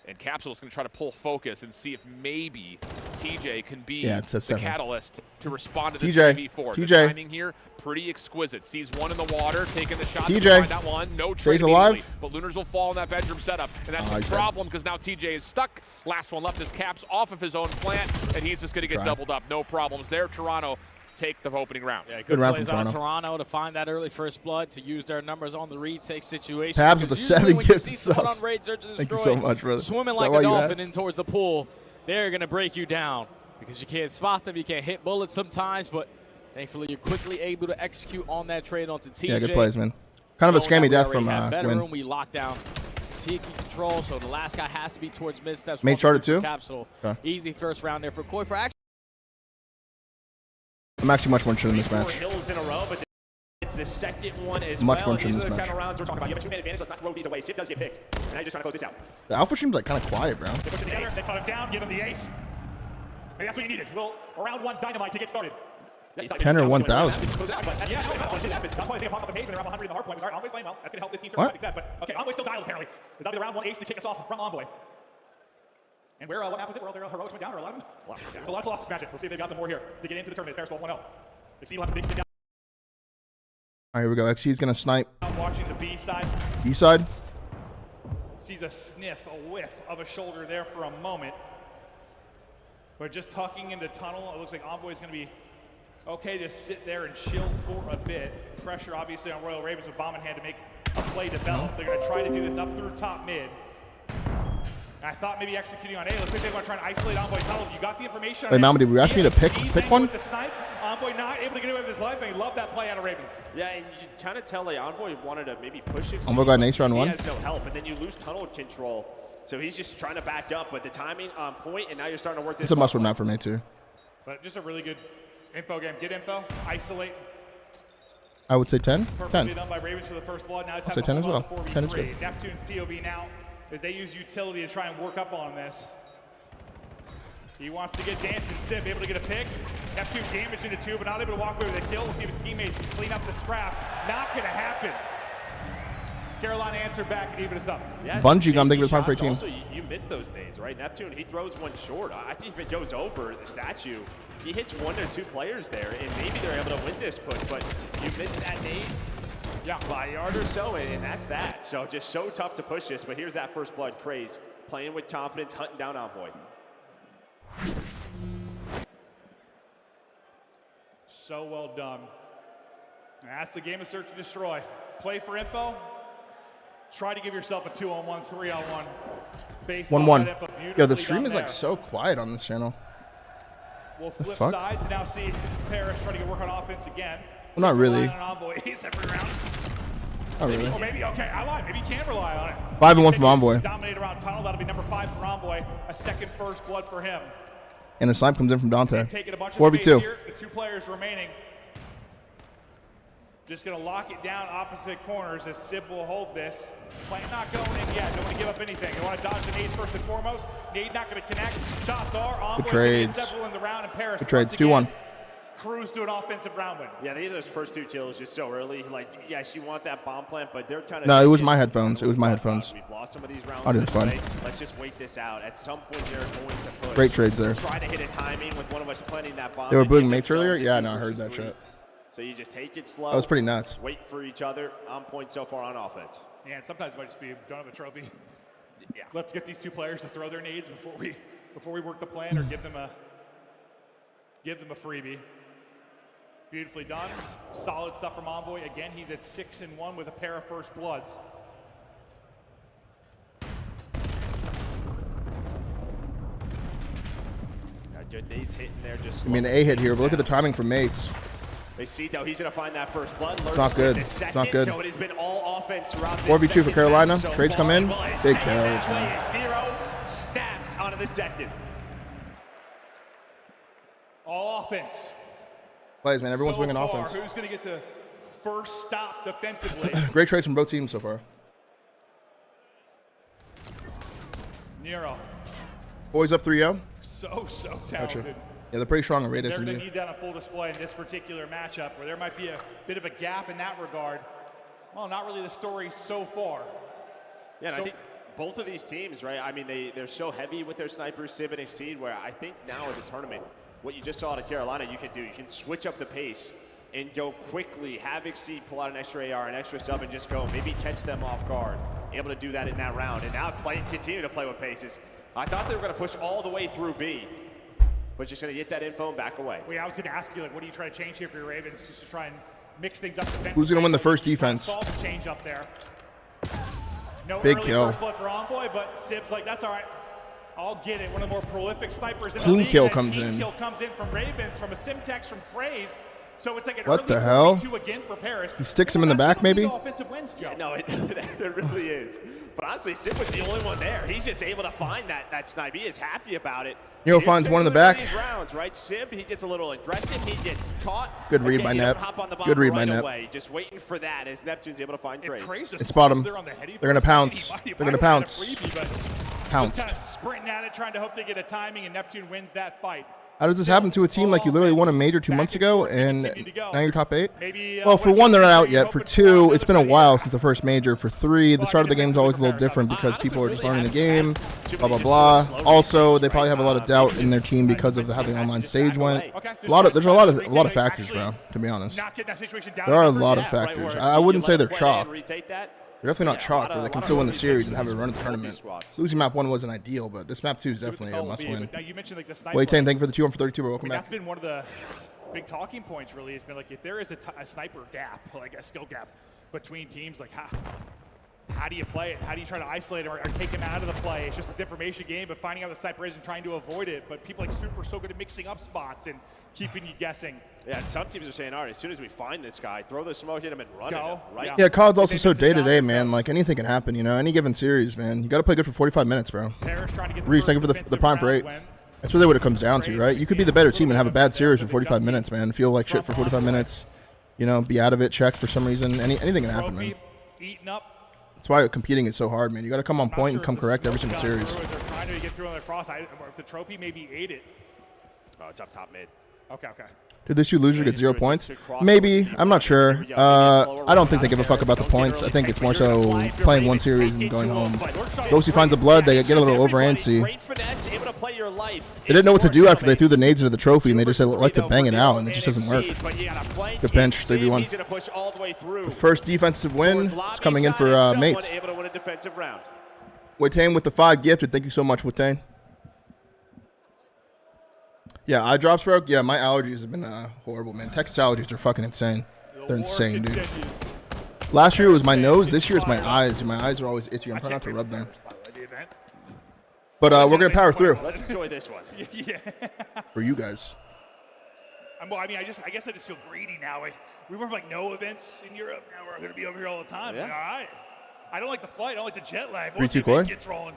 And Capsule's going to try to pull focus and see if maybe TJ can be the catalyst to respond to this 3v4. The timing here, pretty exquisite. Sees one in the water, taking the shot to find out one. No trade alive. But Lunars will fall in that bedroom setup. And that's a problem because now TJ is stuck. Last one left is Caps off of his own plant, and he's just going to get doubled up. No problems there. Toronto take the opening round. Yeah, good plays on Toronto to find that early first blood, to use their numbers on the retake situation. Tabs with the 7 gifted subs. Thank you so much, brother. Swimming like a dolphin in towards the pool, they're going to break you down because you can't spot them, you can't hit bullets sometimes, but thankfully you're quickly able to execute on that trade onto TJ. Yeah, good plays, man. Kind of a scammy death from Gwyn. We lock down Tiki control, so the last guy has to be towards mid steps. Mate started too? Capsule. Easy first round there for Koi. I'm actually much more interested in this match. Hills in a row, but it's the second one as much well. More interested in this match. Kind of rounds we're talking about. You have a 2-man advantage. Let's not throw these away. Sip does get picked. And now you're just trying to close this out. The alpha stream's like kind of quiet, bro. They push it together. They cut him down. Give him the ace. Maybe that's what you needed. A little round 1 dynamite to get started. 10 or 1,000. That's why they think I popped up the page when they're around 100 in the hard point. All right, Envoy's playing well. That's going to help this team survive success. But okay, Envoy's still dialed apparently. There's the round 1 ace to kick us off from Envoy. And where, what map was it? Where their heroics went down or 11? There's a lot of Colossus magic. We'll see if they've got some more here to get into the tournament. It's Periscope 1-0. XC will have a big sit down. All right, here we go. XC's going to snipe. Watching the B side. B side. Sees a sniff, a whiff of a shoulder there for a moment. But just tucking into tunnel, it looks like Envoy's going to be okay to sit there and chill for a bit. Pressure obviously on Royal Ravens with bomb in hand to make a play develop. They're going to try to do this up through top mid. I thought maybe executing on A. Looks like they want to try and isolate Envoy tunnel. You got the information. Wait, Mama, did we ask me to pick one? With the snipe, Envoy not able to get away with his life, and he loved that play out of Ravens. Yeah, and you kind of tell like Envoy wanted to maybe push it. Envoy got an ace round 1. He has no help, and then you lose tunnel control. So he's just trying to back up, but the timing on point, and now you're starting to work this. It's a must-win map for me too. But just a really good info game. Get info, isolate. I would say 10. Perfectly done by Ravens for the first blood. Now it's I'll say 10 as well. 10 is good. Neptune's POV now as they use utility to try and work up on this. He wants to get dancing. Sip able to get a pick. Neptune damaged into 2, but not able to walk away with a kill. We'll see if his teammates clean up the scraps. Not going to happen. Carolina answered back and evened us up. Yeah, Bungee gum, thank you for the prime for 18. Also, you miss those nades, right? Neptune, he throws one short. I think if it goes over the statue, he hits 1 or 2 players there, and maybe they're able to win this push, but you missed that nade by a yard or so, and that's that. So just so tough to push this, but here's that first blood. Craze playing with confidence, hunting down Envoy. So well done. And that's the game of search and destroy. Play for info. Try to give yourself a 2-on-1, 3-on-1. 1-1. Yo, the stream is like so quiet on this channel. We'll flip sides and now see Paris try to get work on offense again. Well, not really. He's every round. Not really. Or maybe, okay, I lied. Maybe you can rely on it. 5-1 from Envoy. Dominate around tunnel. That'll be number 5 for Envoy. A second first blood for him. And a snipe comes in from Dante. 4v2. The 2 players remaining. Just going to lock it down opposite corners as Sib will hold this. Plan not going in yet. Don't want to give up anything. They want to dodge the nades first and foremost. Nade not going to connect. Shots are. Good trades. Several in the round, and Paris Good trades. 2-1. Cruise to an offensive round win. Yeah, these are those first 2 kills just so early. Like, yes, you want that bomb plant, but they're trying to. No, it was my headphones. It was my headphones. We've lost some of these rounds. Oh, it was fun. Let's just wait this out. At some point, they're going to push. Great trades there. Try to hit a timing with one of us planting that bomb. They were booing mates earlier? Yeah, no, I heard that shit. So you just take it slow. That was pretty nuts. Wait for each other. On point so far on offense. Yeah, and sometimes it might just be don't have a trophy. Yeah. Let's get these 2 players to throw their nades before we work the plan or give them a freebie. Beautifully done. Solid stuff from Envoy. Again, he's at 6-1 with a pair of first bloods. Good nades hitting there. Just I mean, an A hit here, but look at the timing from mates. They see though he's going to find that first blood. It's not good. It's not good. So it has been all offense throughout this 4v2 for Carolina. So Trades come in. Big kills, man. Nero snaps onto the second. All offense. Plays, man. Everyone's winning offense. Who's going to get the first stop defensively? Great trades from both teams so far. Nero. Boys up 3-0. So talented. Gotcha. Yeah, they're pretty strong in raid. They're going to need that on full display in this particular matchup, where there might be a bit of a gap in that regard. Well, not really the story so far. Yeah, and I think both of these teams, right? I mean, they're so heavy with their snipers, Civ and Exceed, where I think now in the tournament, what you just saw out of Carolina, you can do. You can switch up the pace and go quickly, have Exceed pull out an extra AR, an extra sub, and just go. Maybe catch them off guard. Able to do that in that round. And now continue to play with paces. I thought they were going to push all the way through B, but just going to get that info and back away. Well, I was going to ask you, like, what are you trying to change here for your Ravens, just to try and mix things up defensively? Who's going to win the first defense? Solve the change up there. No big early kill. First blood for Envoy, but Sib's like, that's all right. I'll get it. One of the more prolific snipers in the Team league. kill comes in. Team kill comes in from Ravens, from a Simtex, from Craze. So it's like an what early the hell? 4v2 again for Paris. He sticks him in the back, maybe? Offensive wins, Joe. No, it really is. But honestly, Sib was the only one there. He's just able to find that snipe. He is happy about it. Nero finds one in the back. These rounds, right? Sib, he gets a little aggressive. He gets caught. Good read by Nep. Good read by Nep. Just waiting for that as Neptune's able to find Craze. They spot him. They're going to pounce. They're going to pounce. Pounced. Kind of sprinting at it, trying to hope they get a timing, and Neptune wins that fight. How does this happen to a team like you literally won a major 2 months ago and now you're top 8? Well, for 1, they're not out yet. For 2, it's been a while since the first major. For 3, the start of the game is always a little different because people are just learning the game, blah, blah, blah. Also, they probably have a lot of doubt in their team because of how the online stage went. There's a lot of factors, bro, to be honest. There are a lot of factors. I wouldn't say they're chalked. They're definitely not chalked, but they can still win the series and have a run at the tournament. Losing map 1 wasn't ideal, but this map 2 is definitely a must-win. Wait, thank you for the 2-1 for 32, bro. Welcome back. That's been one of the big talking points, really. It's been like, if there is a sniper gap, like a skill gap between teams, like how do you play it? How do you try to isolate him or take him out of the play? It's just this information game, but finding out the sniper is and trying to avoid it. But people like Super are so good at mixing up spots and keeping you guessing. Yeah, some teams are saying, all right, as soon as we find this guy, throw the smoke at him and run him, right? Yeah, COD's also so day-to-day, man. Like, anything can happen, you know? Any given series, man. You got to play good for 45 minutes, bro. Reese, thank you for the prime for 8. That's really what it comes down to, right? You could be the better team and have a bad series for 45 minutes, man. Feel like shit for 45 minutes. You know, be out of it, check for some reason. Anything can happen, man. That's why competing is so hard, man. You got to come on point and come correct every single series. They're trying to get through on their cross. The trophy maybe ate it. Oh, it's up top mid. Okay. Did this two losers get 0 points? Maybe. I'm not sure. I don't think they give a fuck about the points. I think it's more so playing one series and going home. Ghosty finds the blood. They get a little over antsy. They didn't know what to do after they threw the nades into the trophy, and they just like to bang it out, and it just doesn't work. Good pinch, 3v1. The first defensive win is coming in for Mates. Witane with the 5 gifted. Thank you so much, Witane. Yeah, eye drops, bro. Yeah, my allergies have been horrible, man. Texas allergies are fucking insane. They're insane, dude. Last year it was my nose. This year it's my eyes. My eyes are always itchy. I'm trying not to rub them. But we're going to power through. Let's enjoy this one. Yeah. For you guys. Well, I mean, I guess I just feel greedy now. We were like no events in Europe. Now we're going to be over here all the time. Yeah. Like, all right. I don't like the flight. I don't like the jet lag. 3-2 Koi. Gets rolling.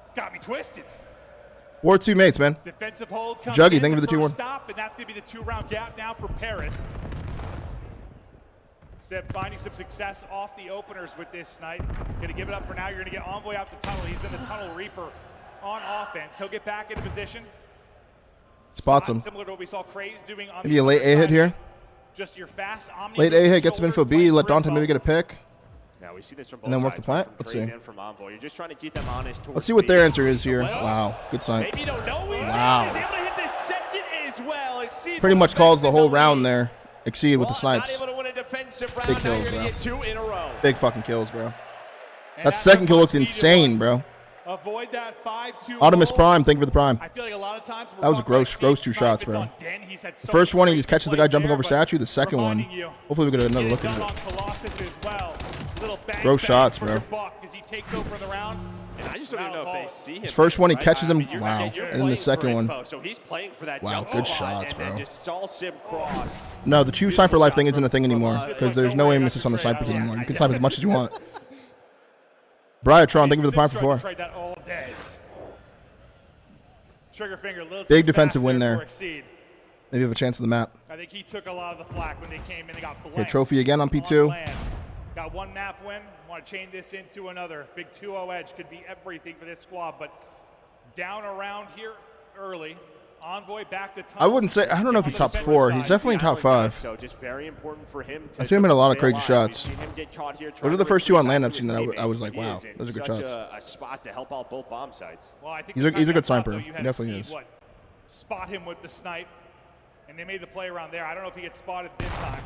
It's got me twisted. War 2 Mates, man. Defensive hold comes Juggy, in, thank you for the 2-1. Stop, and that's going to be the 2-round gap now for Paris. Sip finding some success off the openers with this snipe. Going to give it up for now. You're going to get Envoy out the tunnel. He's been the tunnel reaper on offense. He'll get back into position. Spots him. Similar to what we saw Craze doing on maybe a late A hit here. Just your fast Omni. Late A hit, gets him info B. Let Dante maybe get a pick. Now we see this from both and then work sides, the plant. from Let's Craze see. and from Envoy. You're just trying to keep them honest. Let's see what their answer is here. Wow, good sign. Maybe you don't know he's wow. He's able to hit the second as well. Exceed pretty much calls the whole round there. Exceed with the snipes. Not able to win a defensive round. Big kills, now you're bro. get 2 in a row. Big fucking kills, bro. That second kill looked insane, bro. Avoid that 5-2. Optimus Prime, thank you for the Prime. I feel like a lot of times that was a gross 2 shots, bro. The first one, he just catches the guy jumping over statue. The second one, hopefully we get another look at it. Gross shots, bro. I just don't even know if they see him. His first one, he catches him. Wow. And then the second one. So he's playing for that wow, good shots, bro. Just saw Sim cross. No, the 2 sniper life thing isn't a thing anymore because there's no aim assist on the snipers anymore. You can snipe as much as you want. Briatron, thank you for the Prime for 4. Big defensive win there. Maybe have a chance of the map. I think he took a lot of the flack when they came in and got blanked. Okay, trophy again on P2. Got 1 map win. Want to chain this into another. Big 2-0 edge could be everything for this squad, but down around here early. Envoy back to I wouldn't say. I don't know if he's top 4. He's definitely top 5. So just very important for him to I see him in a lot of crazy shots. Those are the first 2 on land I've seen that I was like, wow, those are good shots. A spot to help out both bomb sites. Well, I think he's a good sniper. He definitely is. Spot him with the snipe, and they made the play around there. I don't know if he gets spotted this time.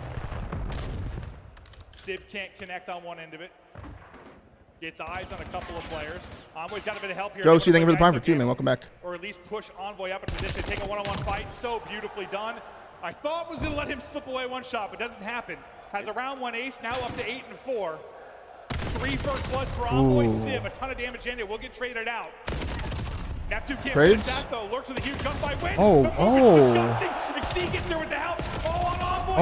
Sib can't connect on one end of it. Gets eyes on a couple of players. Envoy's got a bit of help here. Josie, thank you for the Prime for 2, man. Welcome back. Or at least push Envoy up in position, take a one-on-one fight. So beautifully done. I thought was going to let him slip away 1 shot, but doesn't happen. Has a round 1 ace, now up to 8 and 4. 3 first bloods for Envoy. Sib, a ton of damage in it. We'll get traded out. Neptune can't finish that though. Lurks with a huge gunfight win. Exceed gets there with the help. Oh, on Envoy.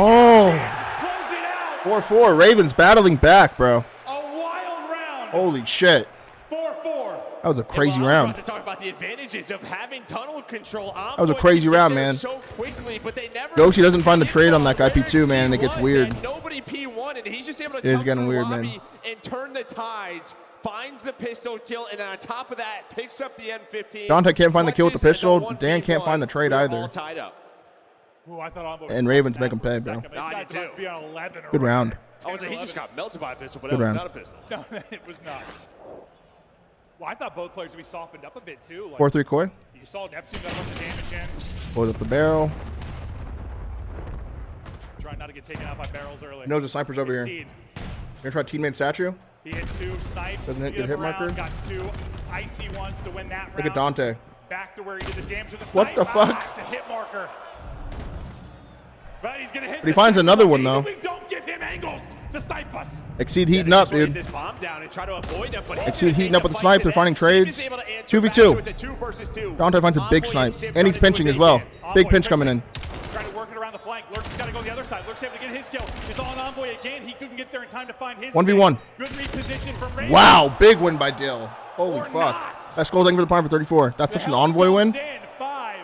Close it out. 4-4. Ravens battling back, bro. A wild round. Holy shit. 4-4. That was a crazy round. To talk about the advantages of having tunnel control. That was a crazy round, man. So quickly, but they never Yoshi doesn't find the trade on that guy P2, man, and it gets weird. Nobody P1, and he's just able to it is getting weird, man. And turn the tides. Finds the pistol kill, and then on top of that, picks up the M15. Dante can't find the kill with the pistol. Dan can't find the trade either. All tied up. Ooh, I thought and Ravens make him pay, bro. Good round. I was like, he just got melted by a pistol, but it was not a pistol. No, it was not. Well, I thought both players would be softened up a bit, too. Like, 4-3 Koi. You saw Neptune got a bunch of damage in. Blows up the barrel. Trying not to get taken out by barrels early. He knows the sniper's over here. You're going to try teammate statue? He hit 2 snipes. Doesn't hit good hit marker. Got 2 icy ones to win that round. Look at Dante. Back to where he did the damage with the snipe. What the fuck? It's a hit marker. But he's gonna hit. But he finds another one though. We don't give him angles to snipe us. Exceed heating up, dude. Exceed heating up with the snipe. They're finding trades. 2v2. Dante finds a big snipe, and he's pinching as well. Big pinch coming in. Trying to work it around the flank. Lurk's got to go the other side. Lurk's able to get his kill. It's on Envoy again. He couldn't get there in time to find his. 1v1. Good reposition from Ravens. Wow, big win by Dill. Holy fuck. That's goal for the Prime for 34. That's such an Envoy win. 5-4.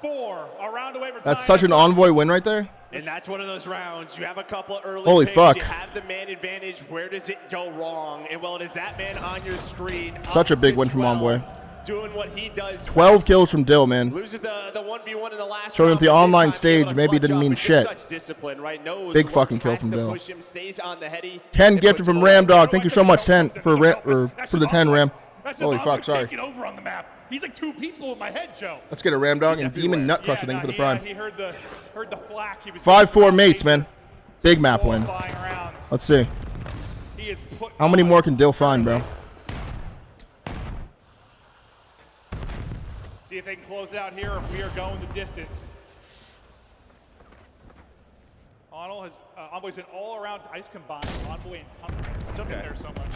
A round away. That's such an Envoy win right there. And that's one of those rounds. You have a couple early Holy picks. fuck. You have the man advantage. Where does it go wrong? And well, it is that man on your screen. Such a big win from Envoy. doing what he does. 12 kills from Dill, man. Loses the 1v1 in the last Showing round, that the but this online time stage able to maybe clutch didn't up mean with just shit. such discipline, right? Knows Big Lurks fucking kill has from to Dill. push him, stays on the heady, 10 and gifted puts from him Ram away. Dog. Thank you so much, 10 for the 10 Ram. Holy fuck, sorry. Taking over on the map. He's like 2 people in my head, Joe. Let's get a Ram Dog and Demon Nut Crusher. Thank you for the prime. He heard the flack. He was 5-4 mates, man. Big map win. Let's see. How many more can Dill find, bro? See if they can close it out here, or if we are going the distance. Envoy's been all around ice combined. Envoy and Tumbler. Took in there so much.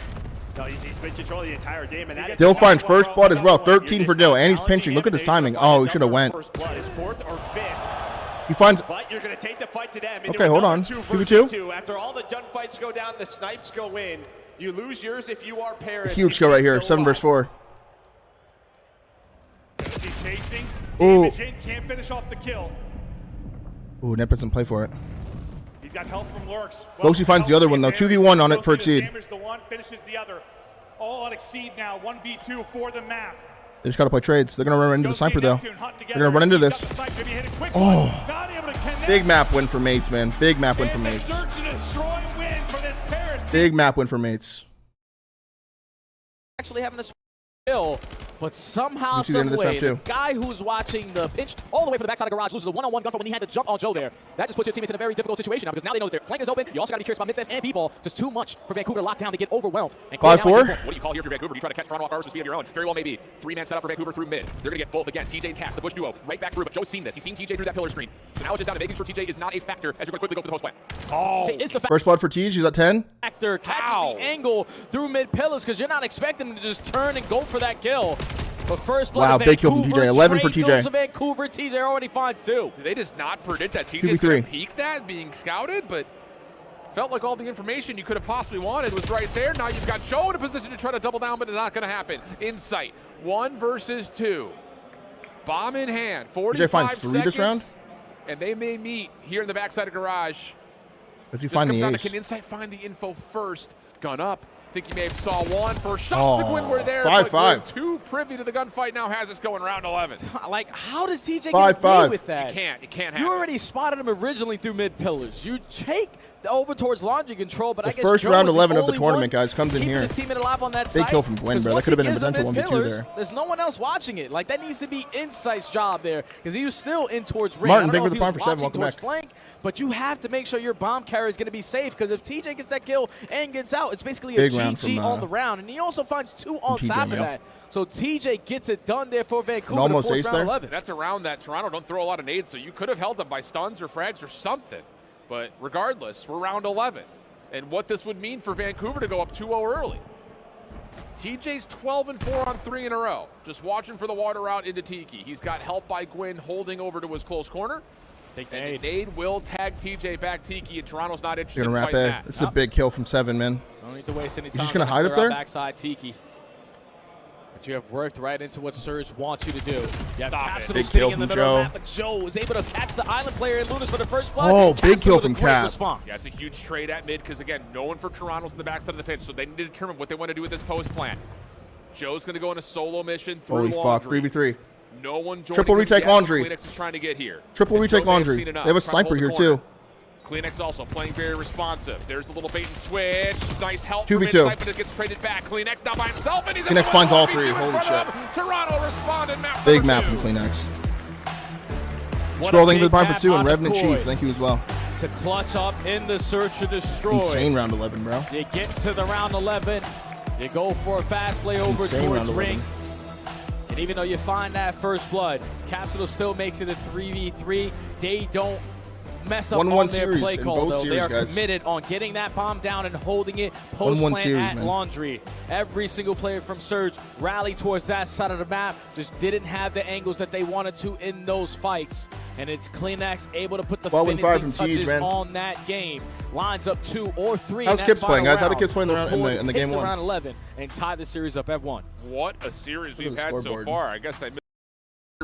No, he's been controlling the entire game, and that is Dill finds first blood as well. 13 for Dill, and he's pinching. Look at his timing. Oh, he should have went. First blood is 4th or 5th. He finds. But you're going to take the fight to them. Okay, hold on. 2v2. After all the gunfights go down, the snipes go in. You lose yours if you are Paris. Huge skill right here. 7 versus 4. He's chasing. Ooh. Can't finish off the kill. Ooh, Nip doesn't play for it. He's got help from Lurks. Loki finds the other one, though. 2v1 on it for Exceed. Damage the one, finishes the other. All on Exceed now. 1v2 for the map. They just got to play trades. They're going to run into the sniper, though. They're going to run into this. Oh. Big map win for mates, man. Big map win for mates. Big map win for mates. Actually having a skill, but somehow, see the end some of this way, map, the too. guy who's watching the pinch all the way from the backside of garage loses a one-on-one gunfight when he had to jump on Joe there. That just puts your teammates in a very difficult situation now, because now they know that their flank is open. You also got to be curious about mid-steps and people. Just too much for Vancouver to lock down to get overwhelmed. 5-4. What do you call here for Vancouver? Do you try to catch Toronto off guard with speed of your own? Very well, maybe. 3-man setup for Vancouver through mid. They're going to get both again. TJ and Cass, the Bush duo, right back through. But Joe's seen this. He's seen TJ through that pillar screen. So now it's just down to making sure TJ is not a factor as you're going to quickly go for the post plant. Oh, First blood for TJ. He's at 10. Factor catches the angle through mid pillars, because you're not expecting him to just turn and go for that kill. But first blood, wow, big kill from TJ. 11 for TJ. Goes to Vancouver. TJ already finds 2. They just not predict that TJ's going to peek that being scouted, but felt like all the information you could have possibly wanted was right there. Now you've got Joe in a position to try to double down, but it's not going to happen. Insight, 1 versus 2. Bomb in hand, 45 finds 3 seconds, this round? and they may meet here in the backside of garage. Does he find the ace? Can Insight find the info first? Gun up. I think he may have saw 1 for shots to win. We're there. 5-5. Too privy to the gunfight now has us going round 11. Like, how does TJ 5-5. get away with that? It can't happen. You already spotted him originally through mid pillars. You take over towards laundry control, but The I guess first Joe round was 11 the of the only tournament, one guys, comes in keeping here. his team alive on that Big site, kill from Gwen, bro. That once could have he been a gives them potential 1v2 mid-pillars, there. There's no one else watching it. Like, that needs to be Insight's job there, because he was still in towards ring. Martin, I thank don't you know for the if he prime was for 7. watching Welcome towards back. flank, but you have to make sure your bomb carrier is going to be safe, because if TJ gets that kill and gets out, it's basically Big a round GG from, on the round. And he also finds 2 on TJ, top of man. that. So TJ gets it done there for Vancouver. An almost to force ace round there. 11. That's around that Toronto don't throw a lot of nades, so you could have held them by stuns or frags or something. But regardless, we're round 11. And what this would mean for Vancouver to go up 2-0 early. TJ's 12-4 on 3 in a row. Just watching for the water route into Tiki. He's got help by Gwyn holding over to his close corner. And nade will tag TJ back Tiki, and Toronto's not interested in fighting that. This is a big kill from 7, man. Don't need to waste any time. He's just going to hide up there? Backside Tiki. But you have worked right into what Surge wants you to do. You have Capsule Big sitting kill in the from middle Joe. of the map, but Joe is able to catch the island player and Lunas for the first blood. Oh, big kill with a from great Cap. response. Yeah, it's a huge trade at mid because, again, no one for Toronto's in the backside of the pitch, so they need to determine what they want to do with this post plan. Joe's going to go on a solo mission through Holy fuck, laundry. 3v3. No one joining Triple him retake yet. laundry. Kleenex is trying to get here. Triple And retake Joe may have laundry. seen They enough. have a Trying to sniper hold here, the corner. too. Kleenex also playing very responsive. There's the little bait and switch. Nice help 2v2. from Insight, but it gets traded back. Kleenex now by himself, and he's Kleenex finds all 3. Holy shit. Toronto responded. Map Big number map 2. from Kleenex. What a Scrolling big for the prime for map 2 and on the Revenant Koi Chief. Thank you as well. To clutch up in the search or destroy. Insane round 11, bro. You get to the round 11. You go for a fast play over Insane towards round 11. ring. And even though you find that first blood, Capsule still makes it a 3v3. They don't mess up 1-1 on their series play in call, both though. series, They are guys. committed on getting that bomb down and holding it post-plant series, at man. Laundry. Every single player from Surge rallied towards that side of the map, just didn't have the angles that they wanted to in those fights. And it's Kleenex able to put the 12-5 finishing from touches Teej, man. on that game. Lines up 2 or 3 How's in that Kips playing, final guys? How did round Kips play in the round- in before the- they in the take game the one? round 11 and tie the series up at 1. What a series Look at we've the had so scoreboard. far. I guess I missed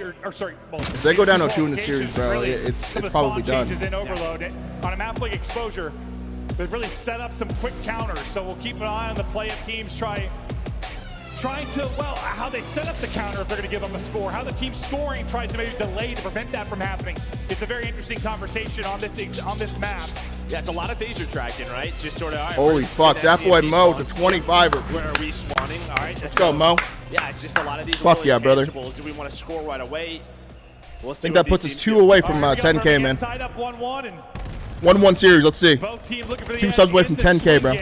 major, or sorry, well, if they go down 0-2 in the series, bro, really, it's some of the probably spawn done. changes in Overload. On a map like Exposure, they've really set up some quick counters, so we'll keep an eye on the play of teams, try trying to, well, how they set up the counter if they're going to give up a score, how the team scoring tries to maybe delay to prevent that from happening. It's a very interesting conversation on this map. Yeah, it's a lot of things you're tracking, right? Just sort of, all right, holy fuck, that boy Mo to 25er. Where are we spawning? All right, let's go, Mo. Yeah, it's just a lot of these. Fuck yeah, brother. Do we want to score right away? We'll I think that puts us 2 away from 10K, man. Tied up 1-1 and 1-1 series, let's see. both teams looking for the 2 subs away from 10K, bro.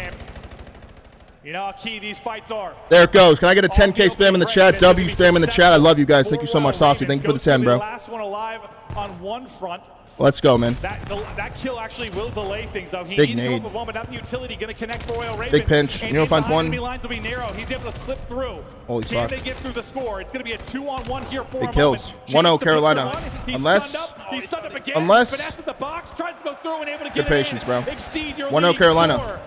You know how key these fights are. There it goes. Can I get a 10K spam in the chat? W spam in the chat. I love you guys. Thank you so much, Saucy. Thank you for the 10, bro. Last one alive on one front. Let's go, man. That kill actually will delay things out. He Big needs to go nade. with one, but not the utility. Going to connect for Royal Raven. Big pinch. And Nero finds one. enemy lines will be narrow. He's able to slip through. Holy fuck. Can they get through the score? It's going to be a 2-on-1 here for Big kills. 1-0 Carolina. Unless. He's stunned up again. Unless. Finesse at the box, tries to go through and able to get Good patience, bro. Exceed your 1-0 Carolina. Score.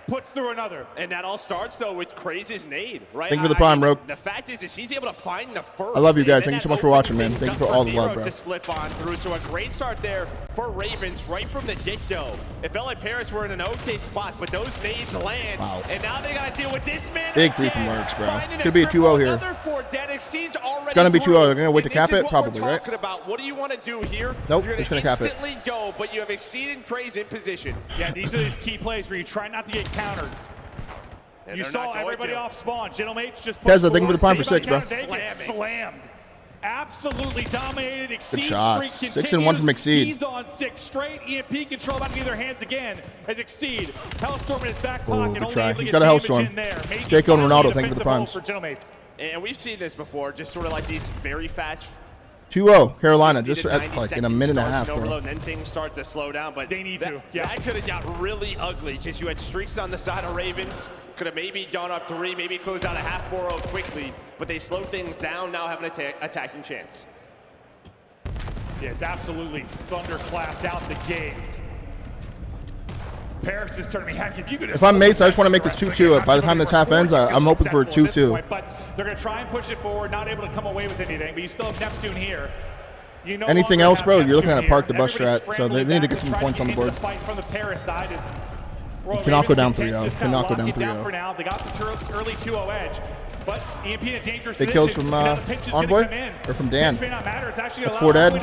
Puts through another. And that all starts, though, with Crazy's nade, right? Thank you for the prime, Rogue. The fact is he's able to find the first. I love you guys. Thank you so much for watching, man. Thank you for all the love, bro. To slip on through. So a great start there for Ravens right from the get-go. It felt like Paris were in an okay spot, but those nades land. Wow. And now they got to deal with this man. Big 3 from Lurks, bro. Could be a 2-0 here. It's going to be 2-0. They're going to wait to cap it? Probably, right? About. What do you want to do here? Nope, You're just going to cap it. Instantly go, but you have exceeded Crazy in position. Yeah, these are these key plays where you try not to get countered. And you saw everybody off spawn. Gentlemen just Tezza, thank you for the prime for 6, bro. Slammed. Absolutely dominated. Exceed good shots. streak 6 and 1 from Exceed. He's on 6 straight. EMP control back in their hands again as Exceed. Hellstorm in his back pocket. Good try. He's got a Hellstorm. Jaco and Ronaldo, thank you for the primes. And we've seen this before, just sort of like these very fast 2-0 Carolina, just at like in a minute and a half, bro. And then things start to slow down, but they need to. Yeah, that could have got really ugly. Just you had streaks on the side of Ravens. Could have maybe gone up 3, maybe closed out a half 4-0 quickly, but they slowed things down. Now have an attacking chance. Yes, absolutely thunderclapped out the game. Paris is turning me heck. If I'm mates, I just want to make this 2-2. By the time this half ends, I'm hoping for a 2-2. But they're going to try and push it forward, not able to come away with anything. But you still have Neptune here. You know, anything else, bro? You're looking at Park the Bus strat, so they need to get some points on the board. Fight from the Paris side is cannot go down 3-0. Cannot go down 3-0. For now, they got the early 2-0 edge. But EMP in a dangerous big kills from Envoy or from Dan. That's 4 dead.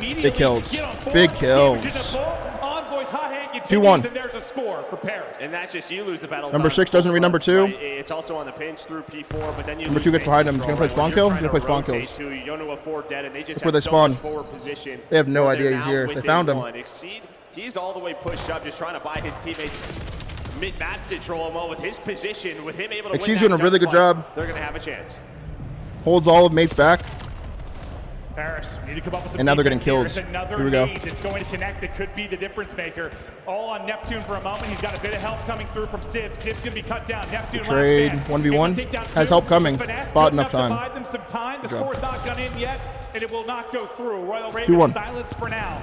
Big kills. Big kills. 2-1. And there's a score for Paris. And that's just you lose the battle. Number 6 doesn't read number 2. Right? It's also on the pinch through P4, but then you number 2 gets behind him. He's gonna play spawn kill. He's gonna play spawn kills. You go to a 4 dead, and they just that's where they spawn. Position. They have no idea he's here. They found him. Exceed. He's all the way pushed up, just trying to buy his teammates mid-map control. Well, with his position, with him able to Exceed's doing a really good job. They're gonna have a chance. Holds all of mates back. Paris, need to come up with some. And now they're getting kills. Here we go. It's going to connect. It could be the difference maker. All on Neptune for a moment. He's got a bit of help coming through from Sib. Sib's going to be cut down. Neptune trade 1v1 has help coming. Bought enough time. Buy them some time. The score's not gone in yet, and it will not go through. Royal Raven silence for now.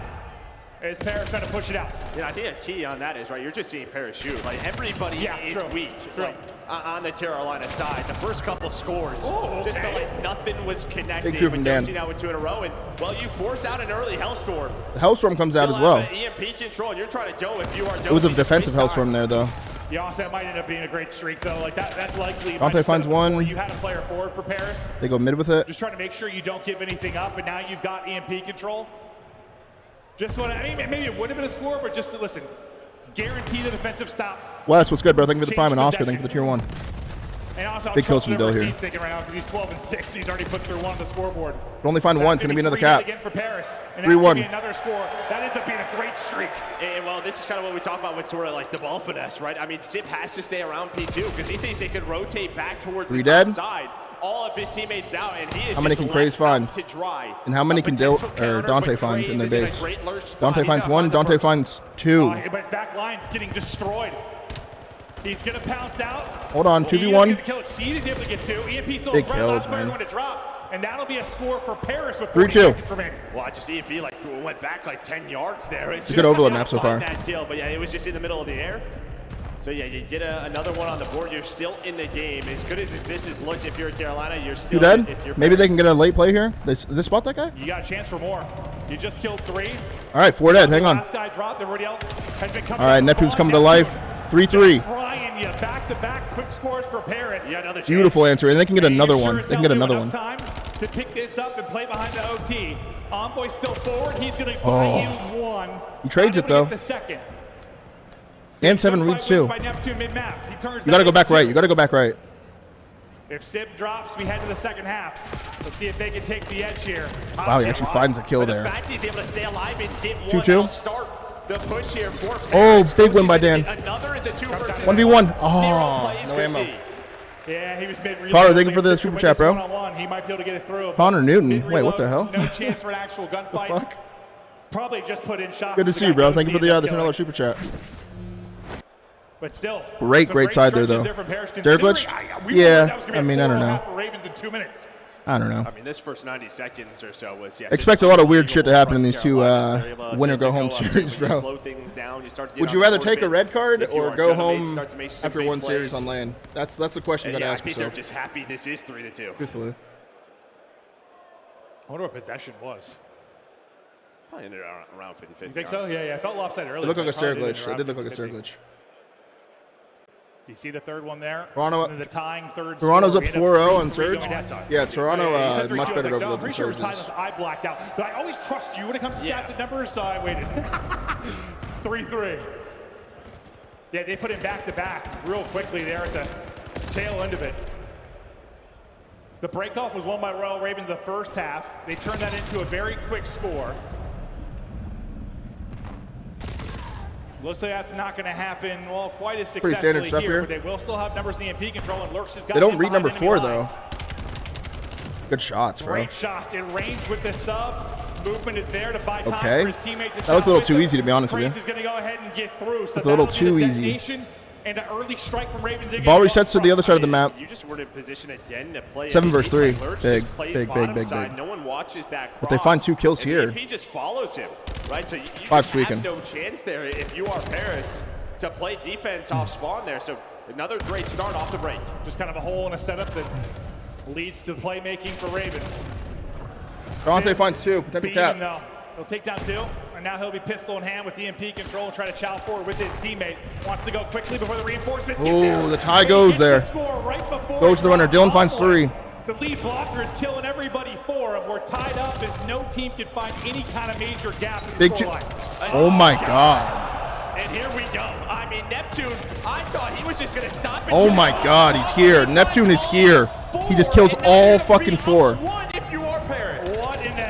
Is Paris trying to push it out? Yeah, I think a key on that is, right, you're just seeing Paris shoot. Like, everybody is weak like, on the Carolina side. The first couple scores just felt like nothing was connected. Big 2 from Dan. Now with 2 in a row, and, well, you force out an early Hellstorm. The Hellstorm comes out as well. EMP control, and you're trying to go if you are. It was a defensive Hellstorm there, though. Yeah, also, that might end up being a great streak, though. Like, that likely Dante finds one. You had a player forward for Paris. They go mid with it. Just trying to make sure you don't give anything up, but now you've got EMP control. Just want to, I mean, maybe it would have been a score, but just to listen, guarantee the defensive stop. Wes, what's good, bro? Thank you for the prime, and Oscar, thank you for the tier 1. And also, big kills from Dill here. Right now, he's 12 and 6. He's already put through 1 on the scoreboard. But only find 1. It's going to be another cap. Again for Paris. 3-1. Another score. That ends up being a great streak. And well, this is kind of what we talk about with sort of like the ball finesse, right? I mean, Sip has to stay around P2 because he thinks they could rotate back towards the top side. All of his teammates down, and he is how many can Craze find? To dry. And how many can Dante find in their base? Dante finds 1. Dante finds 2. But his back line's getting destroyed. He's going to pounce out. Hold on, 2v1. He's able to get 2. EMP still big kills, man. To drop, and that'll be a score for Paris with 3-2. Watch, just EMP like went back like 10 yards there. It's a good overload map so far. That kill, but yeah, it was just in the middle of the air. So yeah, you get another one on the board. You're still in the game. As good as this is looked, if you're Carolina, you're still dead. Maybe they can get a late play here. They spot that guy. You got a chance for more. You just killed 3. All right, 4 dead. Hang on. Last guy dropped. Everybody else has been coming. All right, Neptune's coming to life. 3-3. Trying telling you, back-to-back quick scores for Paris. Yeah, another Beautiful answer, and they can get another one. They can get another one. Time to pick this up and play behind the OT. Envoy still forward. He's going to buy you one. He trades it, though. The second. And 7 reads, too. By Neptune mid-map. He turns You got to go back right. You got to go back right. If Sib drops, we head to the second half. Let's see if they can take the edge here. Wow, he actually finds a kill there. The fact he's able to stay alive and get 2-2. start the push here for Oh, big win by Dan. Another, it's a 2-versus 1v1. Oh, no ammo. Yeah, he was mid-relay. Connor, thank you for the super chat, bro. He might be able to get it through. Connor Newton. Wait, what the hell? No chance for an actual gunfight. The fuck? Probably just put in shots. Good to see you, bro. Thank you for the $10 super chat. But still, great side there, though. Derek Glitch? Yeah, I mean, I don't know. Ravens in 2 minutes. I don't know. I mean, this first 90 seconds or so was, Expect a lot of weird shit to happen in these two win-or-go-home series, bro. Would you rather take a red card or go home after one series on land? That's the question you got to ask yourself. I think they're just happy this is 3-2. Truthfully. I wonder what possession was. Probably ended around 50-50. You think so? Yeah, I felt lopsided earlier. It looked like a stair glitch. It did look like a stair glitch. You see the third one there? Toronto, the tying third. Toronto's up 4-0 on Surge. Yeah, Toronto much better over I'm than pretty sure Surge is. I blacked out. But I always trust you when it comes to stats and numbers, so I waited. 3-3. Yeah, they put him back-to-back real quickly there at the tail end of it. The breakoff was won by Royal Ravens the first half. They turned that into a very quick score. Looks like that's not going to happen, well, quite as Pretty standard successfully stuff here. but they will still have numbers in the MP control, and Lurks has got They don't read number enemy 4, lines. though. Good shots, bro. Great shots in range with the sub. Movement is there to buy time Okay. for his teammate to That looked a little too him. easy, to be honest with you. Craze is going to go ahead and get through. So It's a little that'll be too the easy. detonation and an early strike from Ravens. Ball resets to the other side of the map. You just weren't in position again to play 7 versus 3. Lurch Big, just plays big, bottom big, big, side. big. No one watches that cross. But they find 2 kills and here. The AP just follows him, right? So you Five just tweaking. have no chance there if you are Paris to play defense off spawn there. So another great start off the break. Just kind of a hole in a setup that leads to playmaking for Ravens. Dante finds 2. Potential Beat him, cap. though. He'll take down 2, and now he'll be pistol in hand with the MP control and try to chow forward with his teammate. Wants to go quickly before the reinforcements get there. Oh, the tie goes there. Goes to the runner. Dylan finds 3. The lead blocker is killing everybody for him. We're tied up as no team can find any kind of major gap in the Big scoreline. Oh my god. And here we go. I mean, Neptune, I thought he was just going to stop it. Oh my god, he's here. Neptune is here. He just kills all fucking 4. One if you are Paris.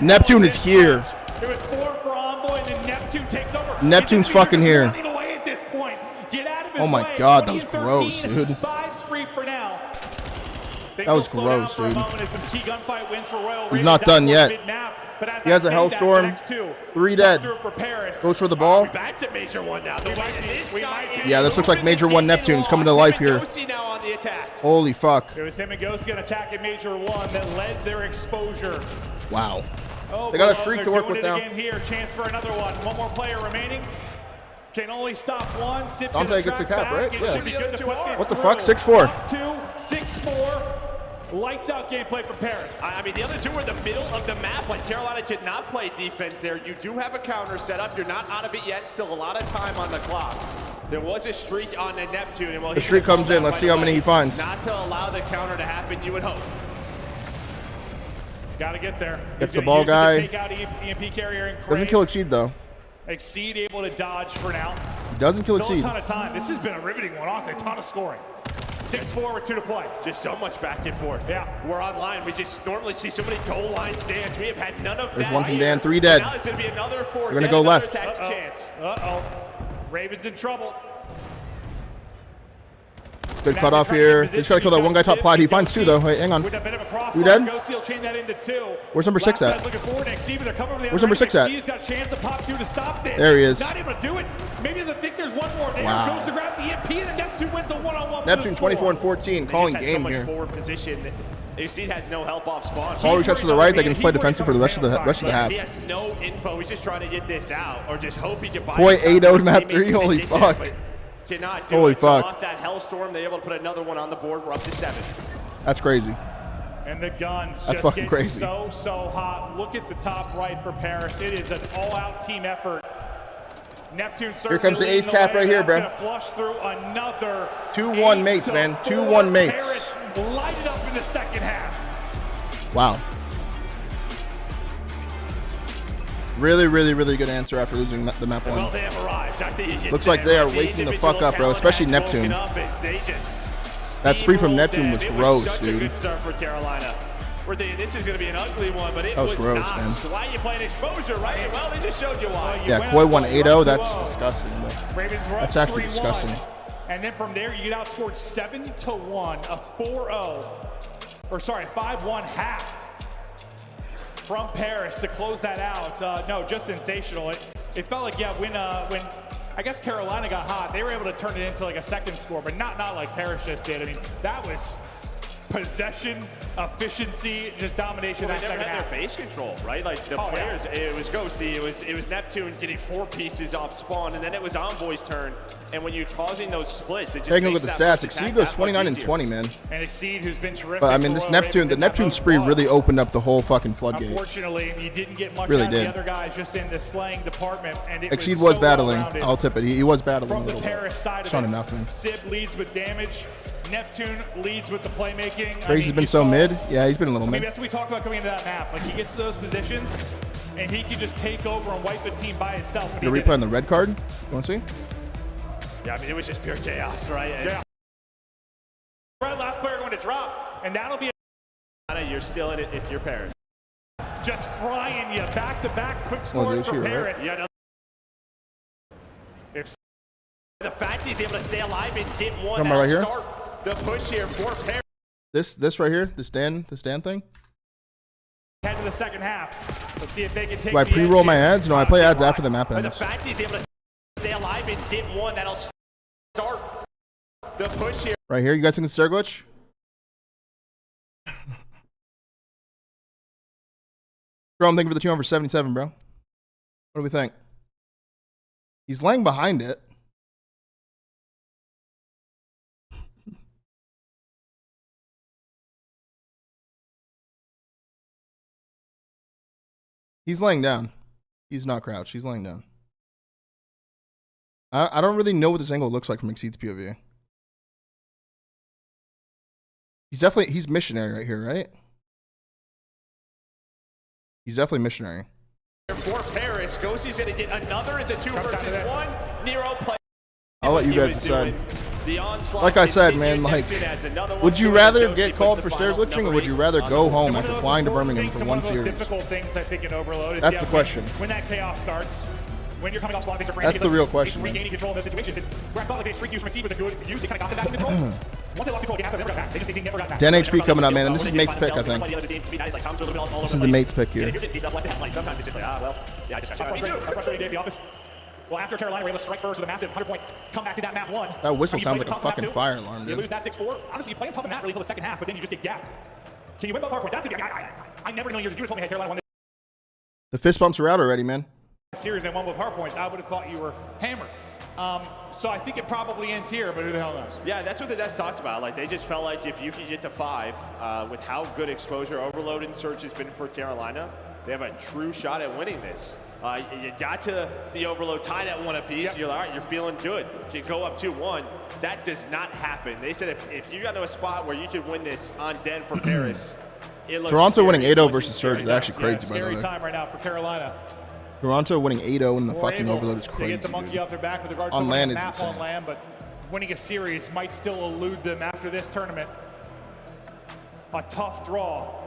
Neptune is here. It was 4 for Envoy, and then Neptune takes over. Neptune's fucking here. Running away at this point. Get out of his Oh my way. god, that was 20 and gross, 13, dude. 5 spree for now. That was gross, dude. He's not done yet. He has a Hellstorm. 3 dead. Goes for the ball. Back to Major 1 now. Yeah, this looks like Major 1 Neptune's coming to life here. Holy fuck. It was him and Ghosty attacking Major 1 that led their exposure. Wow. Oh, They got a streak to work with now. Again here. Chance for another one. One more player remaining. Can only stop one. Sips Dante gets a cap, right? It Yeah. should be good to put this What the through. fuck? 6-4. 2, 6-4. Lights out gameplay for Paris. I mean, the other two were in the middle of the map. Like, Carolina did not play defense there. You do have a counter set up. You're not out of it yet. Still a lot of time on the clock. There was a streak on the Neptune. And The streak comes in. Let's see how many he finds. Not to allow the counter to happen, you would hope. Got to get there. Gets the ball guy. Take out EMP carrier and Doesn't kill Exceed, though. Exceed able to dodge for now. He doesn't kill Still Exceed. a ton of time. This has been a riveting one, honestly. A ton of scoring. 6-4 with 2 to play. Just so much back and forth. Yeah. We're online. We just normally see so many goal line stands. We have had none of that. There's one from here. Dan. 3 dead. Now it's going to be another 4 They're gonna dead, go another left. attacking chance. Ravens in trouble. Good cut off here. They try to kill that one guy top plat. He finds 2, though. Wait, hang on. With a bit of a crossfire, 3 dead? Ghosty will chain that into 2. Where's number 6 at? Looking forward to Exceed, but they're coming over the Where's other number 6 at? Exceed's got a chance to pop 2 to stop this. There he is. Not able to do it. Maybe he doesn't think there's one more there. Wow. Goes to grab the EMP, and then Neptune wins a one-on-one. Neptune 24 and 14, They calling just had game so much here. forward position. Exceed has no help off spawn. Ball resets to the right. They can play defensive for the rest of the half. He has no info. He's just trying to get this out, or just hope he can buy. Boy, time 8-0 for map his 3. teammates Holy to get fuck. it, but cannot do Holy it. fuck. So off that Hellstorm, they're able to put another one on the board. We're up to 7. That's crazy. And the guns That's just fucking getting crazy. so hot. Look at the top right for Paris. It is an all-out team effort. Neptune Here comes the 8th cap right here, bro. Flush through another 2-1 mates, man. 2-1 mates. Light it up in the second half. Wow. Really, really, really good answer after losing the map 1. Well, they have arrived. Looks like they are waking the fuck up, bro, especially Neptune. That spree from Neptune was gross, dude. Good start for Carolina. We're thinking this is going to be an ugly one, but it was gross, not. man. So why are you playing exposure, right? Well, they just showed you why. Yeah, Koi won 8-0. That's disgusting, bro. That's actually 3-1. disgusting. And then from there, you get outscored 7-1, a 4-0, or sorry, 5-1 half from Paris to close that out. No, just sensational. It felt like, yeah, when I guess Carolina got hot, they were able to turn it into like a second score, but not like Paris just did. I mean, that was possession, efficiency, just domination. Well, they never had their base control, right? Like the players, it was Ghosty, it was Neptune getting 4 pieces off spawn, and then it was Envoy's turn. And when you're causing those splits, it just taking a makes look at the that stats, Exceed goes 29-20, man. And Exceed, who's been terrific. But I mean, this Neptune spree really opened up the whole fucking floodgate. Unfortunately, you didn't get much really out did. of the other guys just in the slaying department. And it Exceed was was so battling. well-rounded. I'll tip it. He was battling From a the little Paris bit. side of Not it, enough, man. Sib leads with damage. Neptune leads with the playmaking. Crazy's been so mid. Yeah, he's been a little I mean, mid. that's what we talked about coming into that map. Like, he gets to those positions, and he can just take over and wipe the team by himself. You're replaying the red card? You want to see? Yeah, I mean, it was just pure chaos, right? Yeah. Right, last player going to drop, and that'll be You're still in it if you're Paris. just frying you back-to-back quick scores for Paris. Right? Yeah, no. If the fact he's able to stay alive and get one Come right here. start the push here for Paris. This right here, this Dan thing. Head to the second half. Let's see if they can take. Do I pre-roll my ads? No, I play ads after the map The ends. fact he's able to stay alive and get one that'll start the push here. Right here, you guys think it's Stair Glitch? Bro, I'm thinking for the 2 for 77, bro. What do we think? He's laying behind it. He's laying down. He's not crouched. He's laying down. I don't really know what this angle looks like from Exceed's POV. He's missionary right here, right? He's definitely missionary. For Paris, Ghosty's going to get another. It's a 2 versus 1. Nero play. I'll let you guys decide. Like I said, man, like, would you rather get called for stair glitching, or would you rather go home after flying to Birmingham for one series? Difficult things I think in Overload. That's the question. When that chaos starts, when you're coming off spawn, that's the real question. Regaining control of those situations. Where I thought like they streak use from Exceed was a good use. They kind of got that control. Once they lost control again, after they never got back. They never got back. 10 HP coming up, man, and this is Mate's pick, I think. This is the Mate's pick here. Sometimes it's just like, well, yeah, I just got frustrating day at the office. Well, after Carolina were able to strike first with a massive 100-point comeback in that map 1. That whistle sounds like a fucking fire alarm, You dude. lose that 6-4. Honestly, you play tough in that really until the second half, but then you just get gapped. Can you win both hard points? That's the I never in a million years, if you would have told me, hey, Carolina won The fist bumps are out already, man. this series and won with hard points, I would have thought you were hammered. So I think it probably ends here, but who the hell knows? Yeah, that's what the devs talked about. Like, they just felt like if you could get to 5, with how good exposure overload and search has been for Carolina, they have a true shot at winning this. You got to the overload tied at 1 apiece. Yep. You're like, all right, you're feeling good. You go up 2-1. That does not happen. They said if you got to a spot where you could win this on Den for Paris, it looks Toronto scary. winning 8-0 versus Surge is actually crazy, by the Scary way. time right now for Carolina. Toronto winning 8-0 in the fucking overload is They crazy. get the monkey off their back with regards on to land the is map insane. on land, but winning a series might still elude them after this tournament. A tough draw.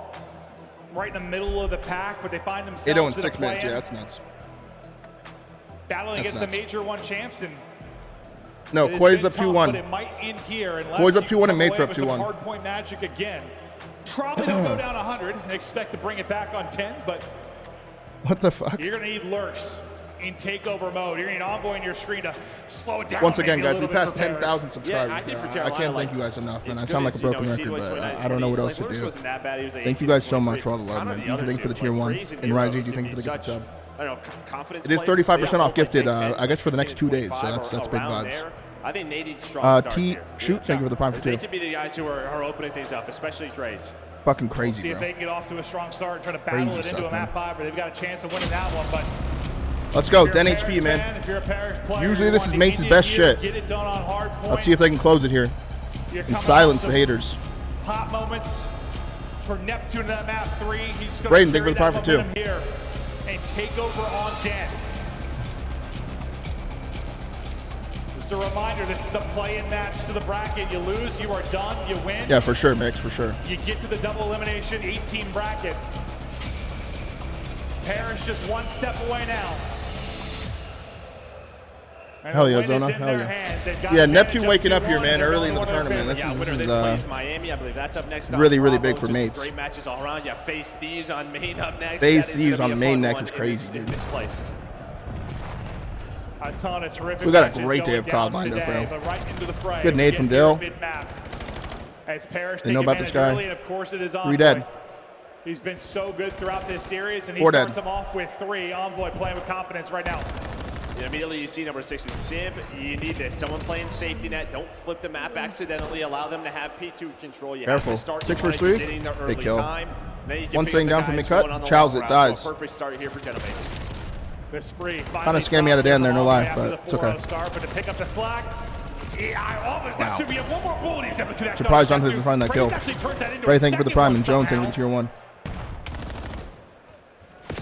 Right in the middle of the pack, but they find themselves 8-0 in in 6 a minutes, play-in. yeah, that's nuts. Battling That's against nuts. the Major 1 champs, and No, it has Quaid's been up tough, 2-1. but it might end here unless Quaid's up you 2-1 and come Mates away up with some 2-1. hard point magic again. Probably don't go down 100 and expect to bring it back on 10, but What the fuck? you're going to need lurks in takeover mode. You're going to need Envoy on your screen to slow it down. Once again, make it a guys, we little bit passed for Paris. 10,000 subscribers. I think for bro. I Carolina, can't like, thank you guys enough, man. as I good sound like as, a broken you know, record, Seed was but 29, I don't know what 28. else to Like, Lurks do. wasn't that bad. He was like Thank you 18, guys so much 23. for all the love, Kind of man. the other Thank you for the two, tier like, 1. Crazy And Nero Raiji, can thank you be for the gift such, sub. I don't know, confidence It is plays. 35% off They gifted, don't I guess, for the next 2 days, so 25 that's or big around vibes. there. I think they need strong starts T. here. Shoot, thank you for the prime for They 2. could be the guys who are opening things up, especially Trace. Fucking See crazy, if bro. they can get off to a strong start and try to battle Crazy it into stuff, a map man. 5, but they've got a chance of winning that one. But Let's go, Den HP, man. Usually this is Mates' best shit. Let's see if they can close it here and silence the haters. Hot moments for Neptune in that map 3. He's going Braden, thank you for the prime for 2. Here and take over on Den. Just a reminder, this is the play-in match to the bracket. You lose, you are done. You win. Yeah, for sure, Mix, for sure. You get to the double elimination 18 bracket. Paris just one step away now. And hell yeah, Zona. Hell yeah. Yeah, Neptune waking up here, man, early in the tournament. This is Miami, I believe that's up next. Really, really big for Mates. Great matches all around. Yeah, Face Thieves on main up next. Face Thieves on main next is crazy, dude. A ton of terrific. We got a great day of COD lined up, bro. Right good nade from Dill. As Paris they know about this guy. Of course it is 3 dead. He's been so good throughout this series, and he 4 starts dead. him off with 3. Envoy playing with confidence right now. And immediately you see number 6 in Sib. You need this. Someone playing safety net. Don't flip the map accidentally. Allow them to have P2 control. You Careful. have to start 6 versus 3. Big kill. One staying down from mid-cut. Chows it. Dies. So perfect start here for Genomates. The spree. Kind of scammed me out of Dan there, no lie, but it's okay. Start, but to pick up the slack. Wow. One more bullet he's able to connect. Surprised Dante doesn't find that kill. Ray, thank you for the prime, and Jones, thank you for the tier 1.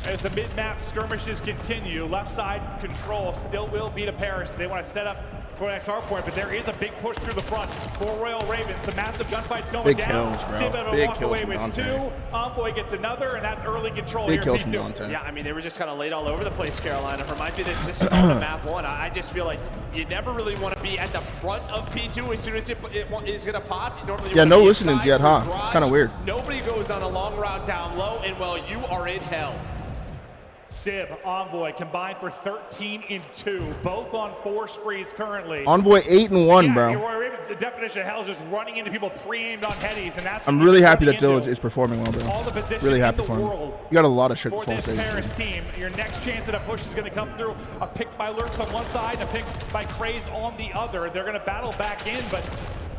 As the mid-map skirmishes continue, left side control still will be to Paris. They want to set up for the next hard point, but there is a big push through the front for Royal Ravens. Some massive gunfights going big down. Kills, bro. Big kills from Dante. 2. Envoy gets another, and that's early control big here. Kills from Dante. Yeah, I mean, they were just kind of laid all over the place, Carolina. Reminds me of this start of map 1. I just feel like you never really want to be at the front of P2 as soon as it is going to pop. Normally yeah, no listenings yet, huh? It's kind of weird. Nobody goes on a long route down low, and well, you are in hell. Sib, Envoy combined for 13 and 2, both on 4 sprees currently. Envoy 8 and 1, bro. The definition of hell is just running into people pre-aimed on headies, and that's. I'm really happy that Dill is performing well, bro. All the position really happy for him. You got a lot of shit this whole stage. Paris team, your next chance at a push is going to come through. A pick by Lurks on one side, a pick by Craze on the other. They're going to battle back in, but.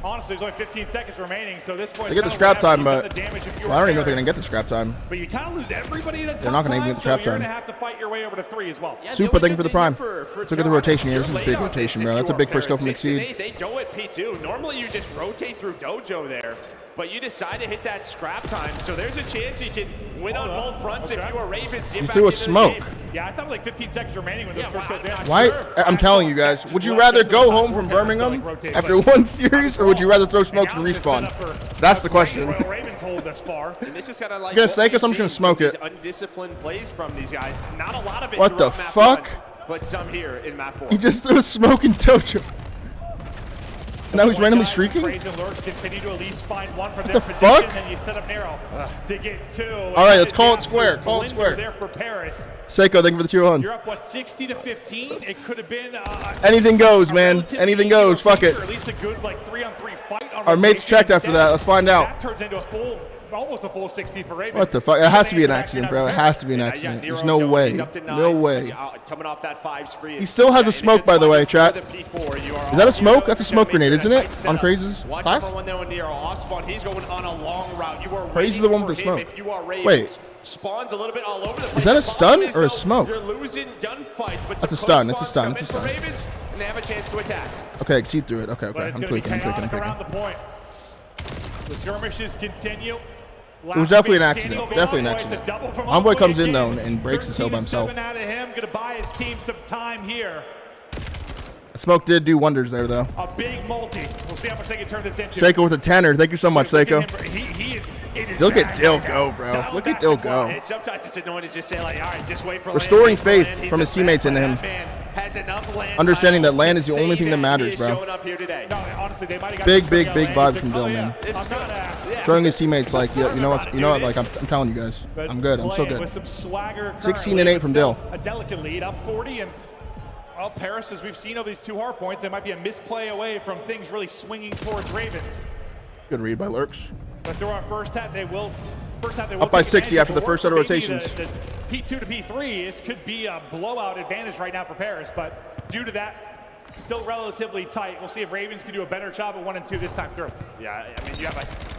Honestly, there's only 15 seconds remaining, so this point. They get the scrap time, but well, I don't even know if they're gonna get the scrap time. But you kind of lose everybody in a They're not gonna even get the scrap so you're time. gonna have to fight your way over to 3 as well. Yeah, Super, thank you for the prime. Let's look at the rotation here. This is a big rotation, bro. That's a big first go from Exceed. They go at P2. Normally, you just rotate through Dojo there, but you decide to hit that scrap time. So there's a chance you can win on both fronts if you are Ravens. He threw a smoke. Yeah, I thought like 15 seconds remaining when this first goes in. Why? I'm telling you guys, would you rather go home from Birmingham after 1 series, or would you rather throw smokes and respawn? That's the question. Ravens hold this far. And this is kind of like gonna snake us, I'm just gonna smoke it. Undisciplined plays from these guys. Not a lot of it. What the fuck? But some here in map 4. He just threw a smoke in Dojo. And now he's randomly streaking? Craze and Lurks continue to at least find one for what their the position, fuck? and you set up narrow to get 2. All right, let's call it square. Call it square. There for Paris. Seiko, thank you for the tier 1. You're up, what, 60 to 15? It could have been anything goes, man. Anything goes. Fuck it. At least a good like 3-on-3 fight on our mates checked after that. Let's find out. That turns into almost a full 60 for Ravens. What the fuck? It has to be an accident, bro. It has to be an accident. There's no way. No way. Coming off that 5 spree. He still has a smoke, by the way, chat. Is that a smoke? That's a smoke grenade, isn't it? On Craze's class? Craze is the one with the smoke. Wait. Spawns a little bit all over the place. Is that a stun or a smoke? You're losing gunfights, but that's a stun. It's a stun. It's a stun. Ravens, and they have a chance to attack. Okay, Exceed through it. Okay. I'm tweaking. Around the point. The skirmishes continue. It was definitely an accident. Definitely an accident. Envoy comes in though and breaks his hill by himself. Out of him, gonna buy his team some time here. Smoke did do wonders there though. A big multi. We'll see how much they can turn this into. Seiko with a 10er. Thank you so much, Seiko. Look at Dill go, bro. Look at Dill go. Sometimes it's annoying to just say like, all right, just wait for restoring faith from his teammates into him. Understanding that land is the only thing that matters, bro. Big vibe from Dill, man. Showing his teammates like, you know what? Like I'm telling you guys, I'm good. I'm so good. 16 and 8 from Dill. A delicate lead, up 40, and well, Paris, as we've seen of these 2 hard points, they might be a misplay away from things really swinging towards Ravens. Good read by Lurks. But through our first half, they will. Up by 60 after the first set of rotations. The P2 to P3, this could be a blowout advantage right now for Paris, but due to that, still relatively tight. We'll see if Ravens can do a better job at 1 and 2 this time through. Yeah, I mean, you have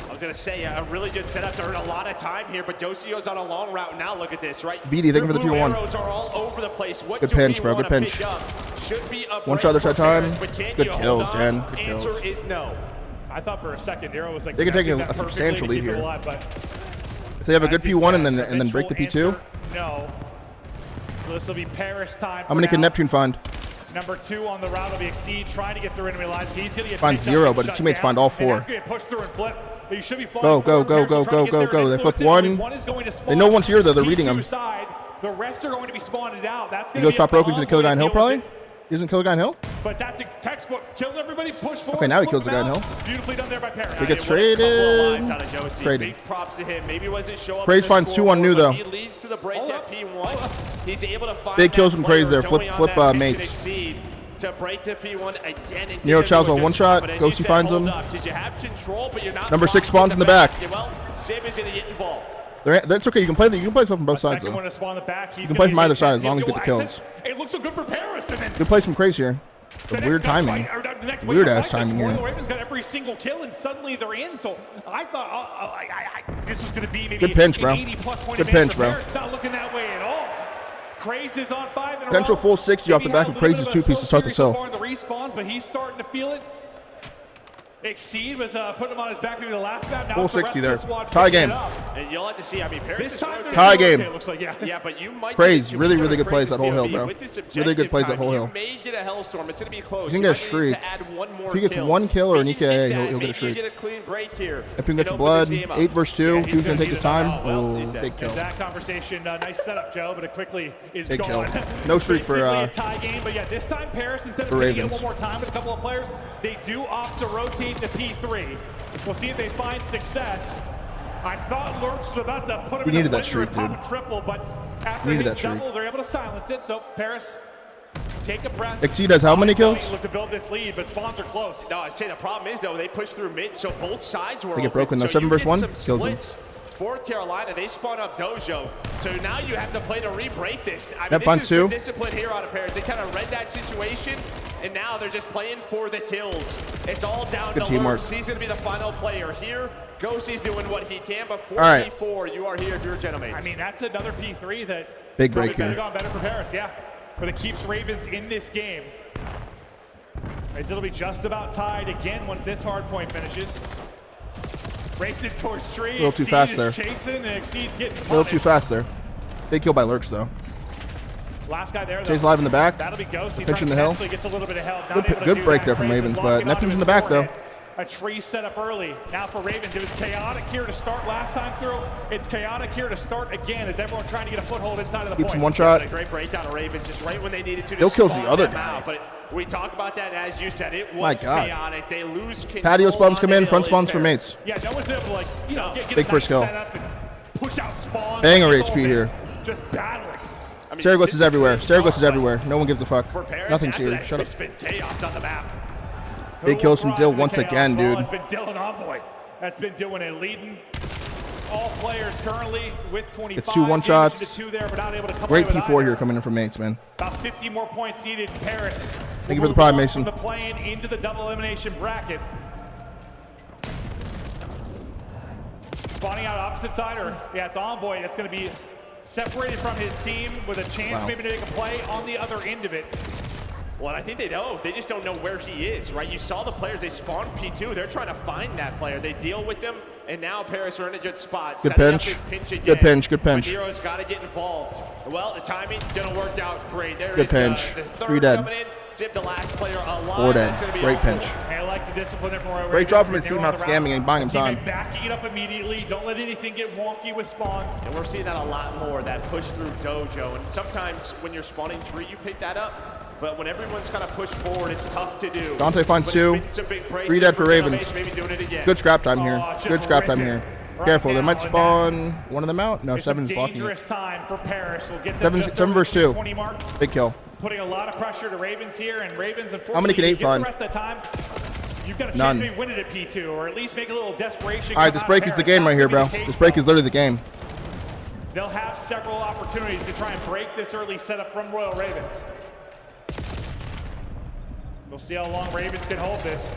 I was going to say, a really good setup to earn a lot of time here, but Ghosty goes on a long route. Now look at this, right? VD, thank you for the 2-1. Arrows are all over the place. What good pinch, bro. Good pinch. Should be a one shot other side time. Good kills, Dan. Good kills. Answer is no. I thought for a second Arrow was like they can take a substantial lead here. Alive, but if they have a good P1 and then break the P2. No. So this will be Paris time. How many can Neptune find? Number 2 on the route will be Exceed, trying to get through enemy lines. He's going to get find 0, but his teammates find all 4. Push through and flip. You should be go. They flip 1. They know one's here though. They're reading them. The rest are going to be spawned out. That's he goes top rope. He's going to kill the guy in hill probably. He doesn't kill the guy in hill. But that's a textbook. Kill everybody. Push forward. Okay, now he kills the guy in hill. Beautifully done there by Paris. He gets traded. Traded. Big props to him. Maybe wasn't show up. Craze finds 2-1 new though. He leads to the break at P1. He's able to find big kills from Craze there. Flip mates. To break the P1 again. Nero Chow's on 1 shot. Ghosty finds him. Did you have control, but you're not. Number 6 spawns in the back. Well, Sib is going to get involved. That's okay. You can play stuff from both sides though. You can play from either side as long as you get the kills. It looks so good for Paris. You can play some Craze here. Weird timing. Weird ass timing here. The Ravens got every single kill and suddenly they're in. So I thought this was going to be maybe good pinch, bro. 80+ point good pinch, bro. It's not looking that way at all. Craze is on 5 in a row. Potential full 60 off the back of Craze's 2-piece to start the cell. The respawns, but he's starting to feel it. Exceed was putting him on his back maybe the last map. Now full 60 there. Tie game. And you'll have to see. I mean, Paris is tie game. It looks like, yeah, but you might Craze really good plays that whole hill, bro. Really good plays that whole hill. You may get a Hellstorm. It's going to be close. He can get a shriek. If he gets 1 kill or an EKA, he'll get a shriek. Get a clean break here. If he gets blood, 8 versus 2. Who's going to take the time? Oh, big kill. That conversation, nice setup, Joe, but it quickly is big gone. Kill. No shriek for a tie game, but yeah, this time Paris, instead of taking it one more time with a couple of players, they do opt to rotate the P3. We'll see if they find success. I thought Lurks was about to put him in the that shriek, dude. Triple, but after his double, they're able to silence it. So Paris, take a breath. Exceed has how many kills? Look to build this lead, but spawns are close. No, I'd say the problem is though they push through mid, so both sides were. They get broken though. 7 versus 1 kills them. For Carolina, they spawn up Dojo, so now you have to play to re-break this. I mean, that this is good discipline here out of Paris. They kind of read that situation, and now they're just playing for the kills. It's all down to Lurks. He's going to be the final player here. Ghosty's doing what he can, but 4v4, you are here if you're a gentleman. I mean, that's another P3 that big break here. Gone better for Paris, yeah. But it keeps Ravens in this game. As it'll be just about tied again once this hard point finishes. Racing towards tree. A little too fast there. Chasing and Exceed's getting punished. A little too fast there. Big kill by Lurks though. Last guy there. Stays live in the back. That'll be Ghosty. Pinch in the hill. Gets a little bit of help. Good break there from Ravens, but Neptune's in the back though. A tree set up early. Now for Ravens, it was chaotic here to start last time through. It's chaotic here to start again as everyone trying to get a foothold inside of the point. Keeps him 1 shot. A great breakdown of Ravens just right when they needed to. He'll kills the other guy. But we talk about that as you said. It was chaotic. They lose control. Patio spawns come in, front spawns for mates. Yeah, no one's able to get big first kill. Push out spawns. Banger HP here. Just battling. Saragosse is everywhere. Saragosse is everywhere. No one gives a fuck. Nothing's here. Shut up. Chaos on the map. Big kills from Dill once again, dude. It's been Dylan Envoy. That's been doing it, leading all players currently with 25. It's 2 1-shots. Great P4 here coming in from mates, man. About 50 more points needed. Paris. Thank you for the pride, Mason. From the play-in into the double elimination bracket. Spawning out opposite side, or yeah, it's Envoy that's going to be separated from his team with a chance maybe to make a play on the other end of it. Well, I think they know. They just don't know where he is, right? You saw the players, they spawned P2. They're trying to find that player. They deal with them, and now Paris are in a good spot. Good pinch. Good pinch. Good pinch. Hero's got to get involved. Well, the timing didn't work out great. There good pinch. The 3 dead. In. Sib, the last player alive. 4 dead. Great pinch. I like the discipline there from great job from his team not scamming and buying him time. Backing it up immediately. Don't let anything get wonky with spawns. And we're seeing that a lot more, that push through Dojo. And sometimes when you're spawning tree, you pick that up. But when everyone's kind of pushed forward, it's tough to do. Dante finds 2. 3 dead for Ravens. Good scrap time here. Good scrap time here. Careful, they might spawn one of them out. No, 7's blocking it. Dangerous time for Paris. We'll get 7 versus 2. Big kill. Putting a lot of pressure to Ravens here, and Ravens, unfortunately, how many can 8 find? The rest of the time, you've got a chance to maybe win it at P2, or at least make a little desperation. All right, this break is the game right here, bro. This break is literally the game. They'll have several opportunities to try and break this early setup from Royal Ravens. We'll see how long Ravens can hold this.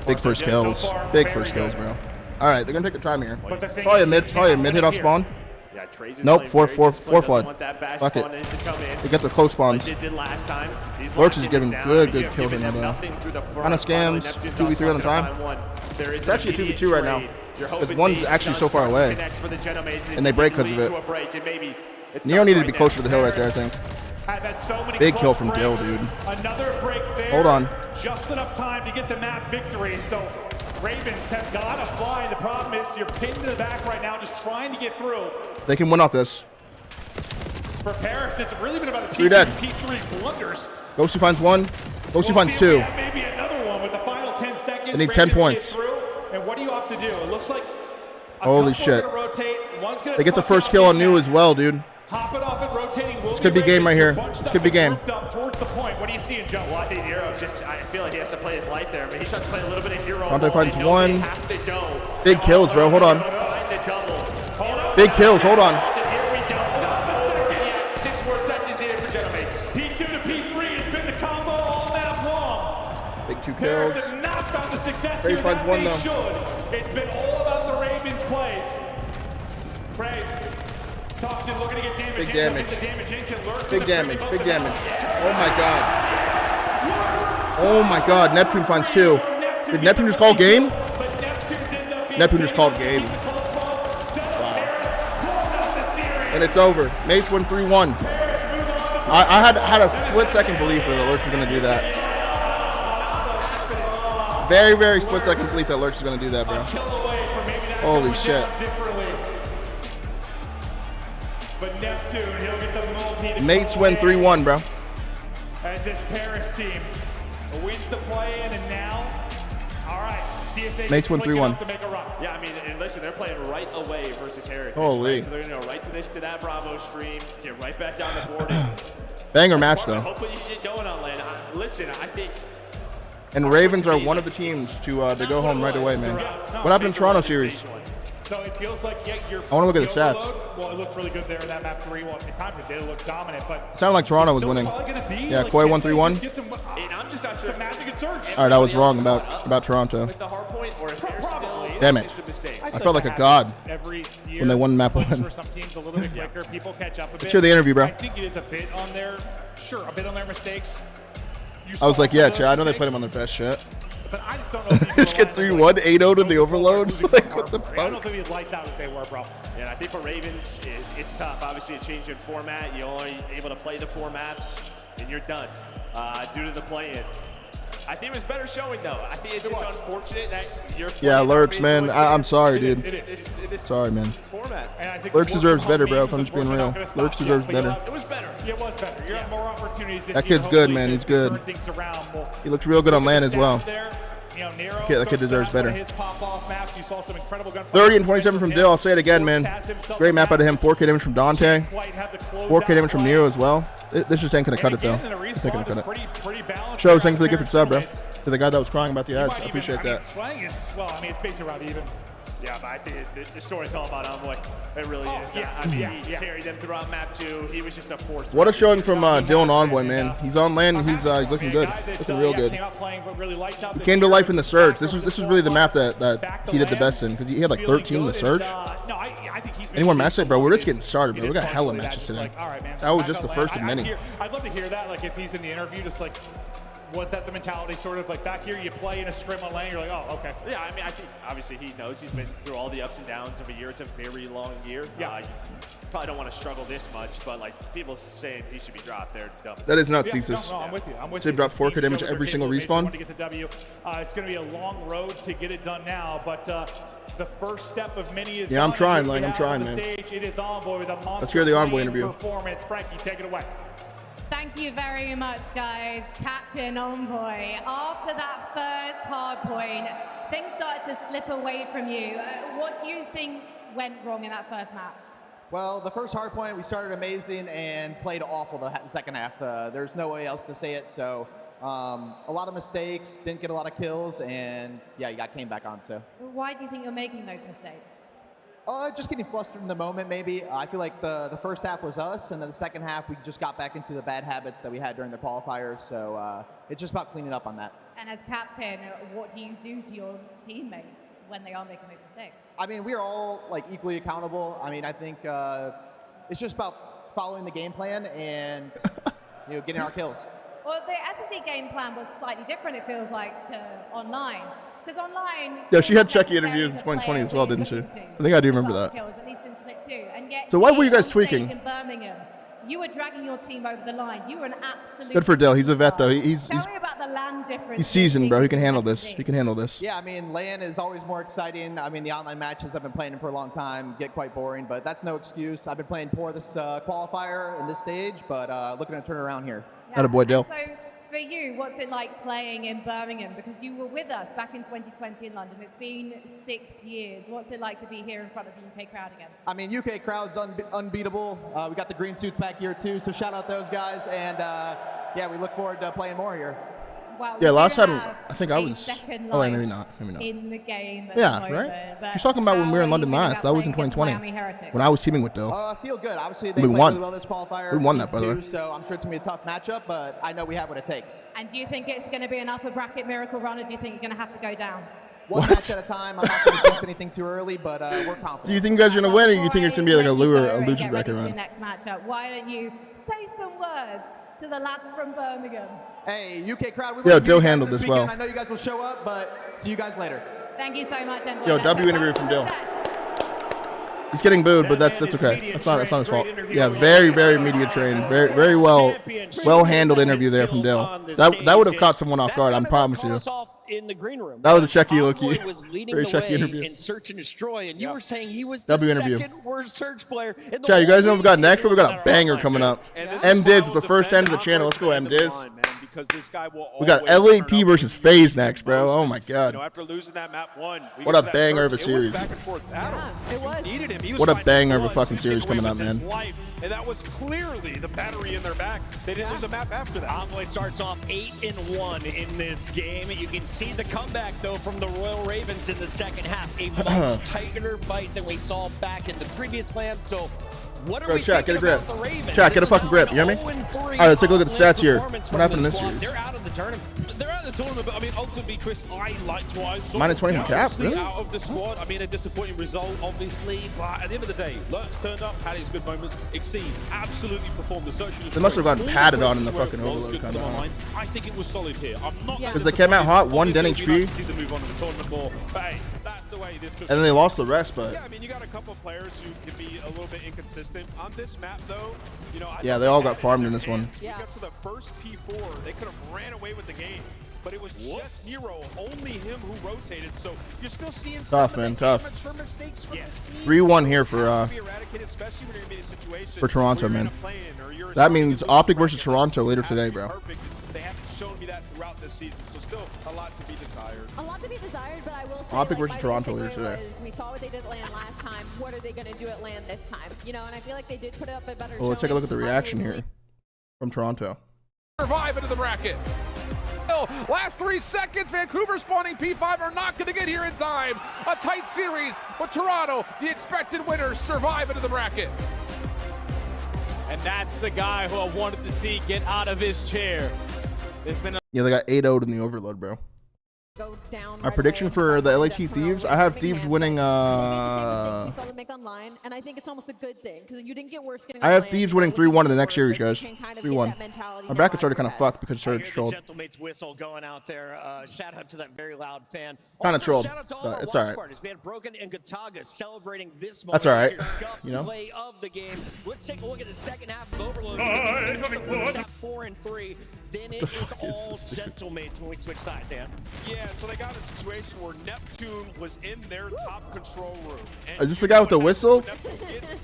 Big first kills. Big first kills, bro. All right, they're gonna take their time here. But the thing Probably is, a mid hit off spawn. Yeah, Trace is Nope, playing four very disciplined, flood. doesn't want that back Fuck it. spawn in to come in. They get the close spawns. Like they did last time. These Lurch is last giving down, good you have kills given right them now. nothing through the front. Kind of Finally, scams, Neptune 2v3 on the does want to time. find one. There is It's actually an immediate 2v2 right now. trade. You're Because hoping one's the actually stun so far starts to away. connect for the Genomates, And they break can 'cause of lead it. to a break, and maybe it's Neo not needed right to be now. closer to the hill right there, I think. I've had so many Big close kill from breaks. Dill, dude. Another break there. Hold on. Just enough time to get the map victory. So Ravens have got to fly. The problem is you're pinned to the back right now, just trying to get through. They can win off this. For Paris, it's really been about the Three dead. P3 blunders. Ghosty finds one. Ghosty We'll finds see if we two. have maybe another one with the final 10 seconds. They need 10 Ravens get points. through. And what do you opt to do? It looks like a Holy couple are shit. gonna rotate. One's gonna They get the tuck first out kill on the New back. as well, dude. Hop it off and rotating. This could be game right here. This could be game. Up towards the point. What do you see in Joe? Well, I think Hero just, I feel like he has to play his life there, but he tries to play a little bit of Hero. Dante ball. finds They know one. they have to go. Big kills, bro. Hold on. Find the double. Big kills. Hold on. And here we go. Yeah, 6 more seconds here for Genomates. P2 to P3 has been the combo all map long. Big 2 Paris kills. have not found the success Praise here finds that one, they though. should. It's been all about the Ravens' plays. Praise. Tucked and looking to get damage. Big in. damage. The damage in can lurk Big in the damage. free Big both damage. the Oh my god. Oh my god. Neptune finds 2. Did Neptune just call game? But Neptune's ends up being Neptune just called game. And it's over. Mates win 3-1. I had a split-second belief that Lurch was going to do that. Very, very split-second belief that Lurch was going to do that, bro. Holy shit. But Neptune, he'll get the multi. Mates win 3-1, bro. As this Paris team wins the play-in, and now, all right, see if they Mates win can click it 3-1. up to make a run. Yeah, I mean, and listen, they're playing right away versus Heritage. Holy. Right? So they're going to go right to that Bravo stream, get right back down the board. and Banger match, though. hopefully you get going on land. Listen, I think And Ravens are one of the teams to go home right away, man. What happened in Toronto series? So it feels like, yeah, you're. I wanna look at the stats. Well, it looked really good there in that map 3. Well, at times it did look dominant, but. It sounded like Toronto was it's winning. still probably gonna be Yeah, like, Koi can won they 3-1. just get some, and I'm just not sure some magic and surge. All right, I was wrong about Toronto. with the hard point or if they're Probably. still Damn it. making some mistakes. I felt like a god Every year, when they won map clicks 1. For some teams a little bit quicker, people catch up a bit. Let's hear the interview, bro. I think it is a bit on their, a bit on their mistakes. I was like, yeah, Chad, I know they played him on their best shit. But I just don't know. If Just get 3-1, 8-0 to the overload. Like, what the I don't fuck? think he's lights out as they were, bro. Yeah, I think for Ravens, it's tough. Obviously, a change in format. You're only able to play the 4 maps, and you're done due to the play-in. I think it was better showing, though. I think it's just unfortunate that you're Yeah, Lurch, man. I'm sorry, It dude. is. Sorry, man. Format. And I think Lurch the deserves work better, from bro, home if I'm just being means real. we're not gonna Lurch stop. deserves Yeah, better. It was better. Yeah, it was better. You have more opportunities this That year, kid's good, hopefully, man. to He's good. turn things around. We'll He looks real good on land as well. there. You know, Nero That kid deserves better. his pop-off maps. You saw some incredible gunplay. 30 and 27 from Dill. I'll say it again, man. Great map out of him. 4K damage from Dante. 4K damage from Nero as well. This just ain't going to cut it, though. This ain't going to cut it. Shows, thank you for the gift of sub, bro. To the guy that was crying about the ads. I appreciate that. Slang is, well, I mean, it's basically around even. Yeah, but I think the story's all about Envoy. It really is. yeah, I mean, yeah, he carried them throughout map 2. He was just a force. What a showing from Dylan Envoy, man. He's on land and he's looking good. Looking real good. He came to life in the Surge. This was really the map that he did the best in because he had like 13 in the Surge. Any more match today, bro? We're just getting started, bro. We got hella matches today. That was just the first of many. I'd love to hear that, like if he's in the interview, just like, was that the mentality sort of like back here you play in a scrim on lane, you're like, oh, okay. Yeah, I mean, I think obviously he knows he's been through all the ups and downs of a year. It's a very long year. Yeah. You probably don't want to struggle this much, but like people saying he should be dropped, they're dumb. That is not Yeah, Cetus. no, I'm with you. I'm with They've you. dropped 4K damage every single respawn. To get the W. It's going to be a long road to get it done now, but the first step of many is Yeah, I'm done. trying, And Lang. I'm we have trying, on the man. stage, it is Envoy with a monster Let's hear the Envoy clean interview. performance. Frankie, take it away. Thank you very much, guys. Captain Envoy. After that first hard point, things started to slip away from you. What do you think went wrong in that first map? Well, the first hard point, we started amazing and played awful the second half. There's no way else to say it. So a lot of mistakes, didn't get a lot of kills, and yeah, you came back on. So Why do you think you're making those mistakes? just getting flustered in the moment, maybe. I feel like the first half was us, and then the second half we just got back into the bad habits that we had during the qualifiers. So it's just about cleaning up on that. And as captain, what do you do to your teammates when they are making those mistakes? I mean, we are all like equally accountable. I mean, I think it's just about following the game plan and getting our kills. Well, the S&D game plan was slightly different, it feels like, to online. Because online... Yeah, she had Checky interviews in 2020 as well, didn't she? I think I do remember that. Kills, at least in Split 2. And yet So why were you guys tweaking? In Birmingham, you were dragging your team over the line. You were an absolute... Good for Dill. He's a vet, though. Tell me about the land difference. He's seasoned, bro. He can handle this. He can handle this. Yeah, I mean, LAN is always more exciting. I mean, the online matches I've been playing for a long time get quite boring, but that's no excuse. I've been playing poor this qualifier in this stage, but looking to turn around here. Yeah. Attaboy, Dill. So for you, what's it like playing in Birmingham? Because you were with us back in 2020 in London. It's been 6 years. What's it like to be here in front of the UK crowd again? I mean, UK crowd's unbeatable. We got the green suits back here too, so shout out those guys. And yeah, we look forward to playing more here. Well, yeah, last time I think I was. Oh, wait, maybe not. Maybe not. In the game. Yeah, right. She's talking about when we were in London last. That was in 2020 when I was teaming with Dill. I feel good. Obviously, they played really well this qualifier. We won that, by the way. So I'm sure it's gonna be a tough matchup, but I know we have what it takes. And do you think it's going to be an upper bracket miracle run, or do you think you're going to have to go down? One match at a time. I'm not going to jinx anything too early, but we're confident. Do you think you guys are gonna win, or do you think it's gonna be like a loser bracket run? Next matchup. Why don't you say some words to the lads from Birmingham? Hey, UK crowd. Yo, Dill handled this well. I know you guys will show up, but see you guys later. Thank you so much, Envoy. Yo, W interview from Dill. He's getting booed, but that's okay. That's not his fault. Yeah, very media trained, very well handled interview there from Dill. That would have caught someone off guard. I promise you. In the green room. That was a Checky look-y. Was leading Very the Checky way interview. in search and destroy, and you were saying he was the second worst search player in the Yeah, you guys know what we got next? But we got a banger coming up. M-Diz with the first end of the channel. Let's go, M-Diz. We got LAT versus FaZe next, bro. Oh my god. After losing that map 1, what a banger of a series. What a banger of a fucking series coming up, man. And that was clearly the battery in their back. They didn't lose a map after that. Envoy starts off 8-1 in this game. You can see the comeback, though, from the Royal Ravens in the second half. A much tighter fight than we saw back in the previous land. So what are we chat, get a grip. about the Ravens? Chat, get a fucking grip. You hear me? All right, let's take a look at the stats here. What happened in this series? They're out of the tournament. They're out of the tournament, but I mean, ultimately, Chris, I liked what I saw. -20 from Cap, really? Out of the squad. I mean, a disappointing result, obviously, but at the end of the day, Lurks turned up, had his good moments. Exceed absolutely performed. The search they must have gotten padded on in the fucking overload kind of. I think it was solid here. I'm not because they came out hot, 1 den HP, see them move on to the tournament more, but hey, that's the way this could and then they lost the rest. But yeah, I mean, you got a couple of players who can be a little bit inconsistent on this map, though. You know, yeah, they all got farmed in this one. We got to the first P4, they could have ran away with the game. But it was just Nero, only him who rotated. So you're still seeing tough, some man, of the tough. amateur mistakes from the scene. 3-1 here for Toronto, man. That means OpTic versus Toronto later today, bro. They haven't shown me that throughout this season, so still a lot to be desired. A lot to be desired, but I will say, OpTic like, versus Toronto later today. We saw what they did at LAN last time. What are they going to do at LAN this time? You know, and I feel like they did put up a better. Well, let's take a look at the reaction here from Toronto. Survive into the bracket. Last 3 seconds, Vancouver spawning P5 are not going to get here in time. A tight series, but Toronto, the expected winners, survive into the bracket. And that's the guy who I wanted to see get out of his chair. There's been Yeah, they got 8-0'd in the overload, bro. Go down Our prediction for the LAT Thieves, I have Thieves winning. We saw them make online, and I think it's almost a good thing because you didn't get worse. I have Thieves winning 3-1 in the next series, guys. 3-1. My bracket started kind of fucked because it started trolled. Gentlemate's whistle going out there. Shout out to that very loud fan. Kind of trolled, shout out to all but our it's all right. parties. We had Broken and Gataga celebrating this moment. That's all right, You know. Play of the game. Let's take a look at the second half of Overload. 4-3. Then it is all Gentlemates when we switch sides, Dan. Yeah, so they got a situation where Neptune was in their top control room. Is this the guy with the whistle?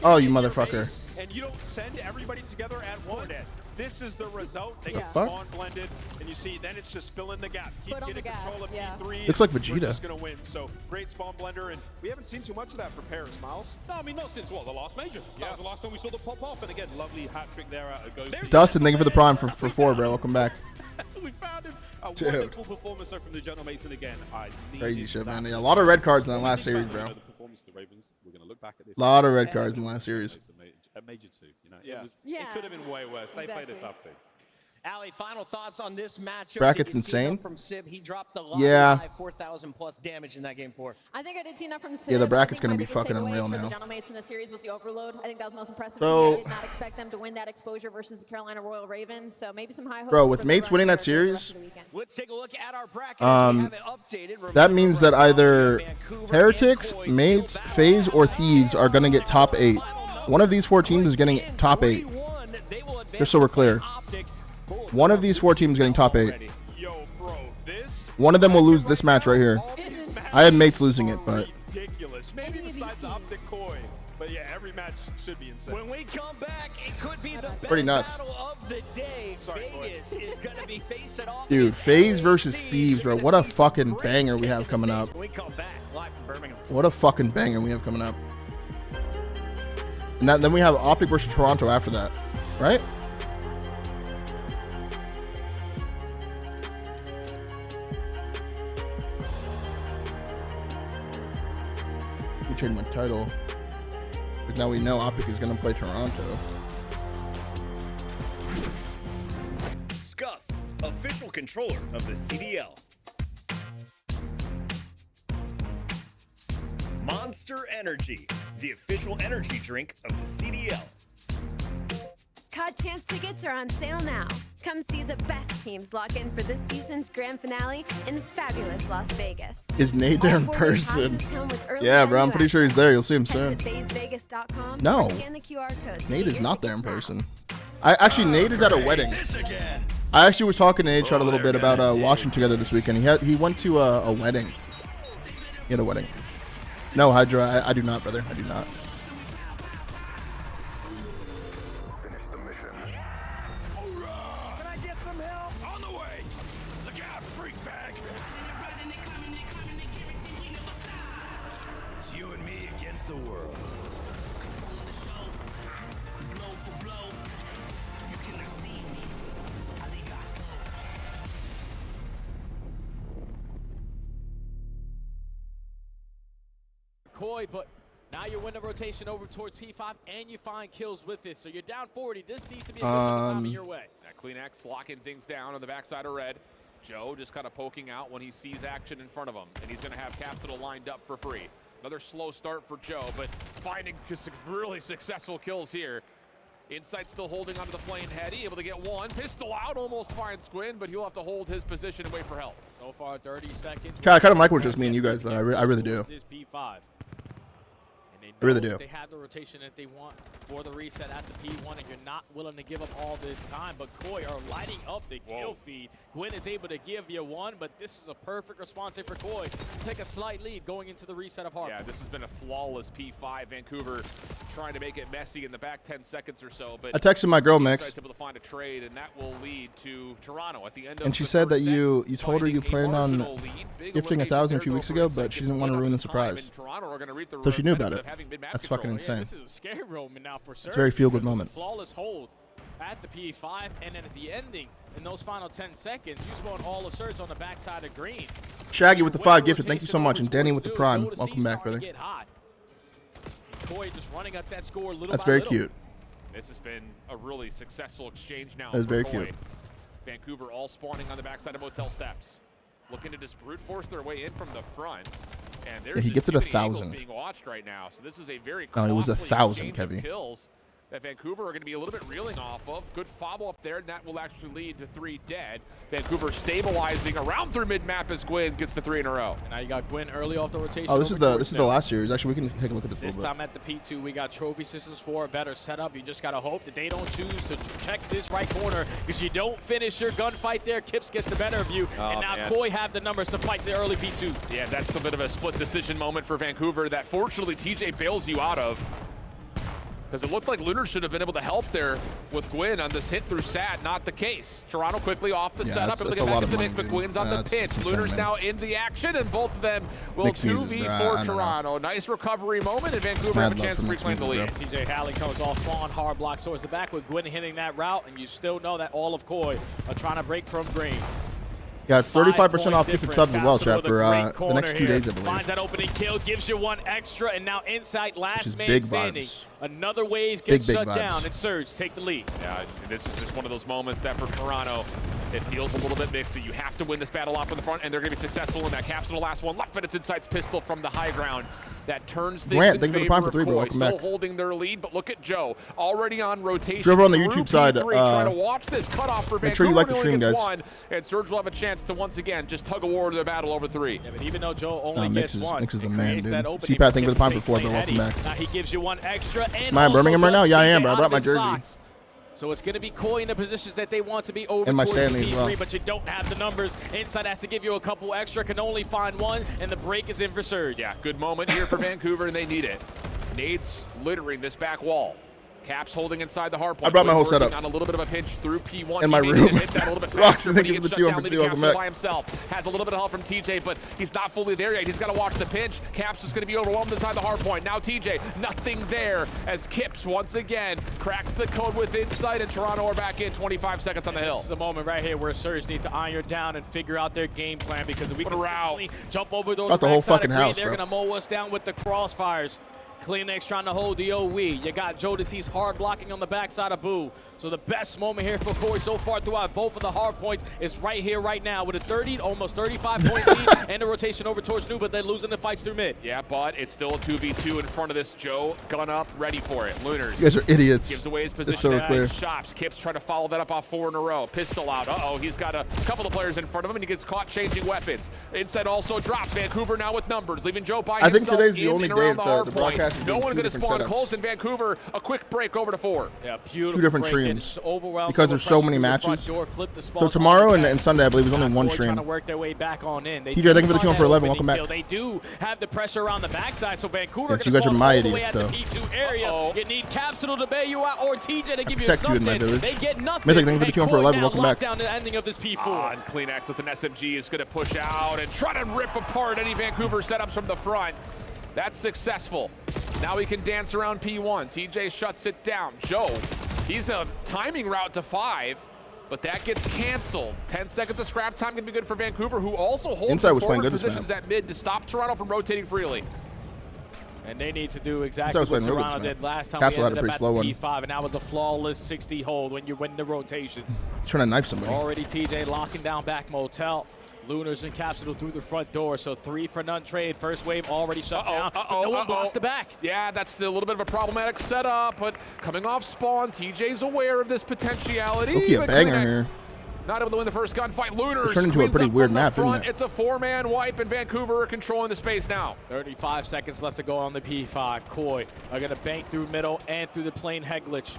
Oh, you motherfucker. And you don't send everybody together at once. This is the result. They get fuck? spawn blended, and you see, then it's just fill in the gap. Keep getting control of P3. Looks like We're Vegeta. just going to win. So great spawn blender, and we haven't seen too much of that for Paris, Miles. No, I mean, not since what, the last major. That was the last time we saw the pop off, and again, lovely hat trick there out of Ghost. Dustin, thank you for the prime for 4, bro. Welcome back. We found him. A Dude. wonderful performance from the Gentlemates, and again, Crazy shit, man. Yeah, a lot of red cards in that last series, bro. The performance of the Ravens, we're going to look back at this. A lot of red cards in the last series. A major 2, you know. Yeah. It could have been way worse. They played a tough team. Ali, final thoughts on this matchup? Bracket's Did you see insane. enough from Sib? He dropped a lot Yeah. of 4,000 plus damage in that game 4. I think I did see enough from Sib. Yeah, the I bracket's think gonna my be biggest fucking takeaway unreal for now. the gentlemates in the series was the overload. I think that was most impressive So- to me. I did not expect them to win that exposure versus the Carolina Royal Ravens. So maybe some high hopes. Bro, with for mates the winning run that here for the rest series, of the weekend. Let's take a look at our bracket. As we have it updated. that means that Remember, either Vancouver Heretics, and Koi Mates, still FaZe, or Thieves are going to get top 8. One of these 4 teams is getting top 8. 3-1. They will advance Just so we're clear. OpTic. One of these 4 teams is getting top 8. Yo, bro, this One of them will lose this match right here. I have Mates losing it, but ridiculous. Maybe besides OpTic Koi. But yeah, every match should be insane. When we come back, it could be the Pretty best nuts. battle of the day. Vegas is going to be facing off. dude, FaZe versus Thieves, bro. What a fucking banger we have coming up. When we come back, live from Birmingham. What a fucking banger we have coming up. And then we have OpTic versus Toronto after that, right? We changed my title. But now we know OpTic is going to play Toronto. Scuff, official controller of the CDL. Monster Energy, the official energy drink of the CDL. COD Champs tickets are on sale now. Come see the best teams lock in for this season's grand finale in fabulous Las Vegas. Is Nate there in All boarding person? passes come with early Yeah, bro, I'm value pretty sure he's there. You'll see him access. soon. Head to FazeVegas.com No. or scan the QR code to Nate get is your not there in tickets now. person. Actually, Nate is at a wedding. I actually was talking to Nate Shot a little bit about watching together this weekend. He went to a wedding. He had a wedding. No, Hydra, I do not, brother. I do not. Finish the mission. Can I get some help? On the way. Look out, freak bag. It's you and me against the world. Koi, but now you're winning rotation over towards P5 and you find kills with it. So you're down 40. This needs to be a good time in your way. That CleanX locking things down on the backside of red. Joe just kind of poking out when he sees action in front of him, and he's going to have Capsule lined up for free. Another slow start for Joe, but finding really successful kills here. Insight still holding onto the plane heady, able to get one. Pistol out, almost finds Gwyn, but he'll have to hold his position and wait for help. So far, 30 seconds. I kind of like what just me and you guys, though. I really do. This is P5. I really do. They have the rotation that they want for the reset at the P1, and you're not willing to give up all this time. But Koi are lighting up the kill feed. Gwyn is able to give you one, but this is a perfect response here for Koi to take a slight lead going into the reset of Hard. Yeah, this has been a flawless P5. Vancouver trying to make it messy in the back 10 seconds or so. But I texted my girl, Mix. Insight's able to find a trade, and that will lead to Toronto at the end of And she the said that first set, you told her you finding a planned on marginal lead. Big gifting elimination 1,000 a there, few though, weeks for ago, Insight. but she Gets didn't want to one ruin the on time, surprise. and Toronto are gonna reap the So she knew benefit about of it. having mid-map That's control. fucking Yeah, insane. this is a scary moment now for sure. It's a very feel-good because of moment. the flawless hold at the P5, and then at the ending, in those final 10 seconds, you spawn all of Surge on the backside of green. Shaggy with the Winning 5 gifted. Thank you rotation so much. over And Danny towards with the Dude. prime. Joe to Welcome see back, starting brother. to get hot. Koi just running up that score little That's by very little. cute. This has been a really successful exchange now. That is for very Koi. cute. Vancouver all spawning on the backside of motel steps, looking to just brute force their way in from the front. And there's Yeah, he just gets it too 1,000. many angles being watched right now. So this is a very No, it was costly 1,000, exchange of Kevy. kills that Vancouver are going to be a little bit reeling off of. Good follow up there, and that will actually lead to 3 dead. Vancouver stabilizing around through mid-map as Gwyn gets the 3 in a row. Now you got Gwyn early off the rotation. Oh, this is over the towards the Node. last series. Actually, we can take a look at this a This little bit. time at the P2, we got trophy systems for a better setup. You just got to hope that they don't choose to check this right corner, because you don't finish your gunfight there. Kips gets the better of you, and now man. Koi have the numbers to fight the early P2. Yeah, that's a bit of a split decision moment for Vancouver that fortunately TJ bails you out of. Because it looked like Lunar should have been able to help there with Gwyn on this hit through SAT. Not the case. Toronto quickly off the Yeah, setup, able to that's get a lot back of into the mix, money, but dude. Gwyn's on Yeah, the that's pinch. insane, Lunar's man. now in the action, and both of them will Mixed music, 2v bro. I for don't know. Toronto. Nice recovery moment, and Vancouver Mad have a love chance for to mixed reclaim the music, lead. bro. TJ Halley comes all spawn, hard blocks towards the back with Gwyn hitting that route, and you still know that all of Koi are trying to break from green. Yeah, it's 35% off gifted subs as well, chat, for the next 2 days, I believe. Finds that opening kill, gives you one extra, and now inside last man big standing. vibes. Another wave gets Big shut vibes. down, and Surge take the lead. Yeah, this is just one of those moments that for Toronto, it feels a little bit mixy. You have to win this battle off in the front, and they're going to be successful in that. Capsule, the last one. Left foot, it's Insight's pistol from the high ground. That turns things Grant, in thank you for the favor prime for of 3, bro. Koi. Welcome Still back. holding their lead, but look at Joe. Already on rotation. If you're over on the through YouTube side, P3, trying to watch this cutoff for make sure you Vancouver. like the Only stream, gets guys. one, and Surge will have a chance to once again just tug a war to their battle over 3. Yeah, but even though Joe only gets one, Mix is the it man, creates dude. that opening. CPAT, thank you for the prime Gets for 4, bro. St. Welcome Clair back. Now he gives you one extra. And Am I in also Birmingham right now? does Yeah, I DJ am, bro. I out brought of my his jersey. socks. So it's going to be Koi in the positions that they want to be over And my towards the Stanley P3, as well. but you don't have the numbers. Inside has to give you a couple extra, can only find one, and the break is in for Surge. Yeah, good moment here for Vancouver, and they need it. Nades littering this back wall. Caps holding inside the hard point. I brought my whole Working setup. On a little bit of a pinch through P1. In my He room. hit that a little bit Roxy, faster, thank but he you for gets the shut 2 down, for 2. leaving Welcome Capsule back. by himself. Has a little bit of help from TJ, but he's not fully there yet. He's got to watch the pinch. Caps is going to be overwhelmed inside the hard point. Now TJ, nothing there as Kips once again cracks the code with Insight, and Toronto are back in 25 seconds on the hill. This is the moment right here where Surge need to iron down and figure out their game plan, because if we consistently jump over those Got the whole backside fucking of green, house, they're bro. going to mow us down with the crossfires. Kleenex trying to hold the OE. You got Jodeci's hard blocking on the backside of Boo. So the best moment here for Koi so far throughout both of the hard points is right here, right now, with a 30, almost 35-point lead and a rotation over towards New, but they're losing the fights through mid. Yeah, but it's still a 2v2 in front of this Joe. Gun up, ready for it. Lunars. You guys are idiots. Gives away his It's position. so clear. Shops. Kips trying to follow that up off 4 in a row. Pistol out. Uh-oh, he's got a couple of players in front of him, and he gets caught changing weapons. Inside also drops. Vancouver now with numbers, leaving Joe by I think himself today's the in only and day around that hard the point. broadcast is No doing one two going to different spawn setups. close in Vancouver. A quick break over to 4. Yeah, beautiful. 2 different break. streams Overwhelmed because there's so many matches. So tomorrow and Sunday, I believe, is only one Koi stream. trying to work their way back on in. TJ, thank you for the 2 for 11. Welcome back. They do have the pressure around the backside, so Vancouver Yes, going you to guys are spawn my all the way idiots, at though. the P2 area. You need Capsule to bail you out, or TJ to give you protect you in something. my village. They get nothing. Mythic, thank you for the 2 for 11. Welcome back. Down to the ending of this P4. And Kleenex with an SMG is going to push out and try to rip apart any Vancouver setups from the front. That's successful. Now he can dance around P1. TJ shuts it down. Joe, he's a timing route to 5, but that gets canceled. 10 seconds of scrap time can be good for Vancouver, who also holds Inside the was playing forward good this positions map. at mid to stop Toronto from rotating freely. And they need to do exactly Inside was what playing real good Toronto this did map. last time. Capsule We had a ended pretty up slow at the one. P5, and that was a flawless 60 hold when you win the rotations. Trying to knife somebody. Already TJ locking down back motel. Lunars and Capsule through the front door, so 3 for none trade. First wave already shut down. No one blocks the back. Yeah, that's a little bit of a problematic setup, but coming off spawn, TJ's aware of this potentiality. Look, a but banger Kleenex here. not able to win the first gunfight. Lunars It turned into a cleans pretty up weird from the map, didn't front. it? It's a 4-man wipe, and Vancouver are controlling the space now. 35 seconds left to go on the P5. Koi are going to bank through middle and through the plane head glitch.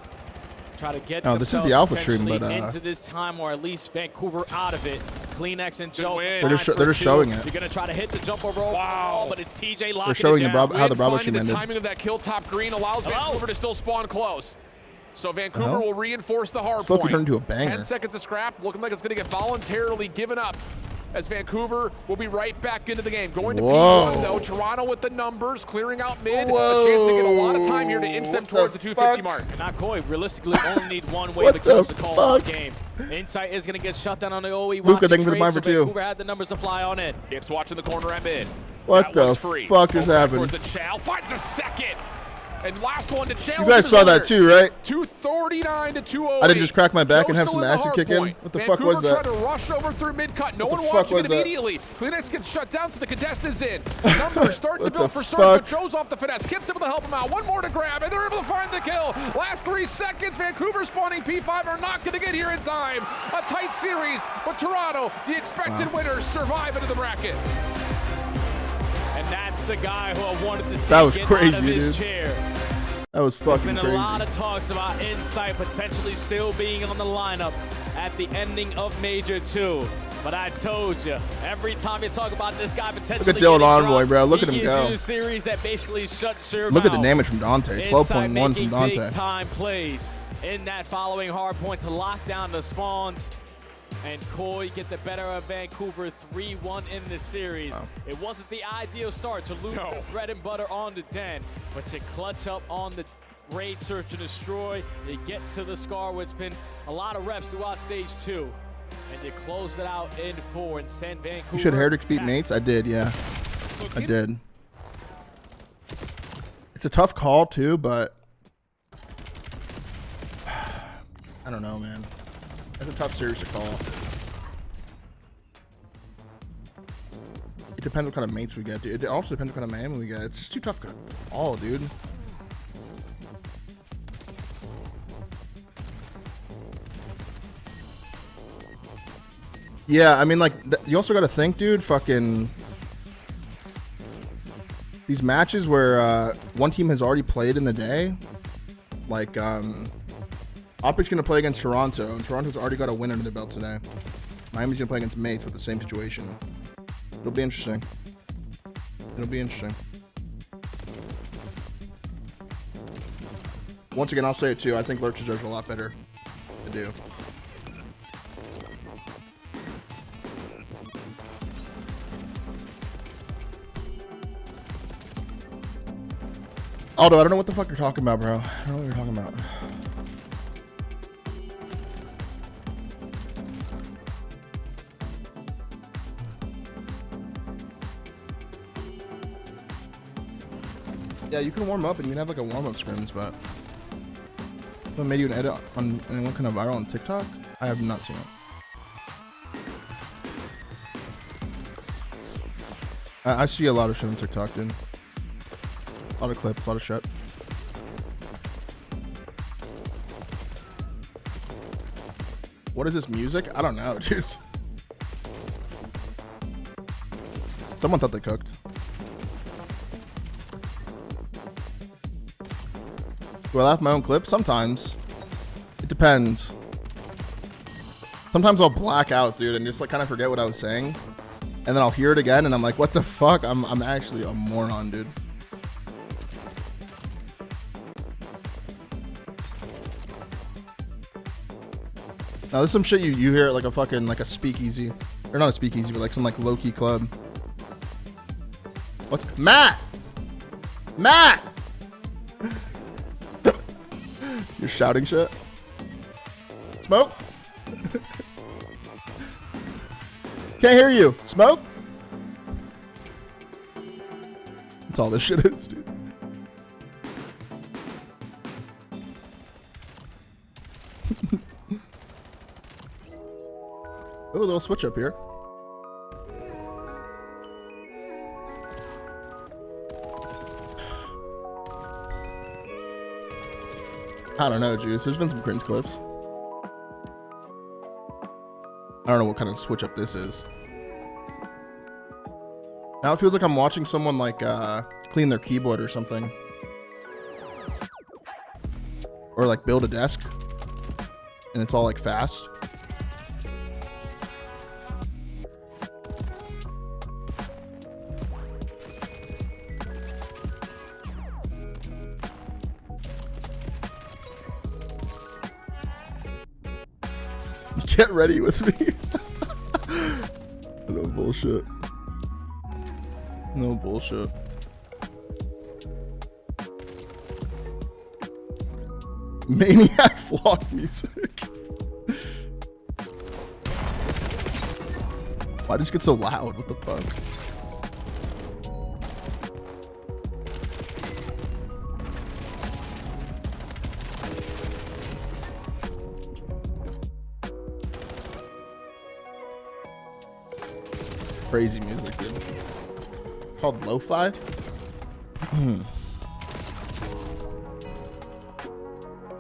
Try to get Oh, this is themselves the alpha stream, potentially but, into this time, or at least Vancouver out of it. Kleenex and Joe. They're just showing it. You're going to try to hit the jump over overall, but it's TJ locking They're showing it down. how the Bravo Finding stream the ended. timing of that kill top green allows Vancouver to still spawn close. So Vancouver hell? will reinforce the hard Still point. could turn into a banger. 10 seconds of scrap, looking like it's going to get voluntarily given up, as Vancouver will be right back into the game. Going to P1, though. Toronto with the numbers, clearing out mid. Whoa. A chance to get a lot of time here to inch them towards the 250 mark. And not Koi. Realistically, only need one way What to close the the call out fuck? game. Insight is going to get shut down on the OE. Luka, thank you for the trade, buy so for 2. Vancouver had the numbers to fly on in. Kips watching the corner at mid. What That the one's free. fuck is Back happening? towards the Chow. Finds a second. And last one to Chow. You guys saw that too, right? 239 to 208. I didn't just crack my back and have Joe some still in the acid hard kick in. point. What the fuck was Vancouver that? trying to rush over through mid-cut. No What one the fuck watching was it that? immediately. Kleenex gets shut down, so the contest is in. Numbers starting to What build the for Surge, but fuck? Joe's off the finesse. Kips able to help him out. One more to grab, and they're able to find the kill. Last 3 seconds. Vancouver spawning P5 are not going to get here in time. A tight series, but Toronto, the expected winners, survive into the bracket. And that's the guy who I wanted to see That was get crazy, out of his dude. chair. That was There's fucking been crazy. a lot of talks about Insight potentially still being on the lineup at the ending of Major 2. But I told you, every time you talk about this guy potentially Look at Dylan getting Envoy, dropped, bro. Look at he him gives go. you a series that basically shuts your Look at the mouth. damage from Dante. Insight 12.1 making from Dante. big time plays in that following hard point to lock down the spawns. And Koi get the better of Vancouver 3-1 in the series. Wow. It wasn't the ideal start to lose the bread and butter on the den, but you clutch up on the raid, search, and destroy. You get to the scar, where it's been a lot of reps throughout stage 2. and you closed it out in 4 and sent Vancouver. You should Heretics beat Mates? I did, yeah. I did. It's a tough call, too, but I don't know, man. That's a tough series to call. It depends what kind of mates we get, dude. It also depends what kind of man we get. It's just too tough to call, dude. Yeah, I mean, like, you also got to think, dude, fucking these matches where one team has already played in the day, like, OpTic's going to play against Toronto, and Toronto's already got a win under their belt today. Miami's going to play against Mates with the same situation. It'll be interesting. It'll be interesting. Once again, I'll say it too. I think Lurch deserves a lot better to do. Aldo, I don't know what the fuck you're talking about, bro. I don't know what you're talking about. Yeah, you can warm up and you can have like a warm-up scrims, but what made you an edit on anyone kind of viral on TikTok? I have not seen it. I see a lot of shit on TikTok, dude. A lot of clips, a lot of shit. What is this music? I don't know, dude. Someone thought they cooked. Do I laugh at my own clips? Sometimes. It depends. Sometimes I'll black out, dude, and just like kind of forget what I was saying. And then I'll hear it again and I'm like, what the fuck? I'm actually a moron, dude. Now there's some shit you hear at like a fucking like a speakeasy. Or not a speakeasy, but like some like low-key club. What's Matt? Matt! You're shouting shit. Smoke? Can't hear you. Smoke? That's all this shit is, dude. Oh, a little switch up here. I don't know, Juice. There's been some cringe clips. I don't know what kind of switch up this is. Now it feels like I'm watching someone like clean their keyboard or something. Or like build a desk. And it's all like fast. Get ready with me. No bullshit. No bullshit. Maniac vlog music. Why does it get so loud? What the fuck? Crazy music, dude. It's called lo-fi.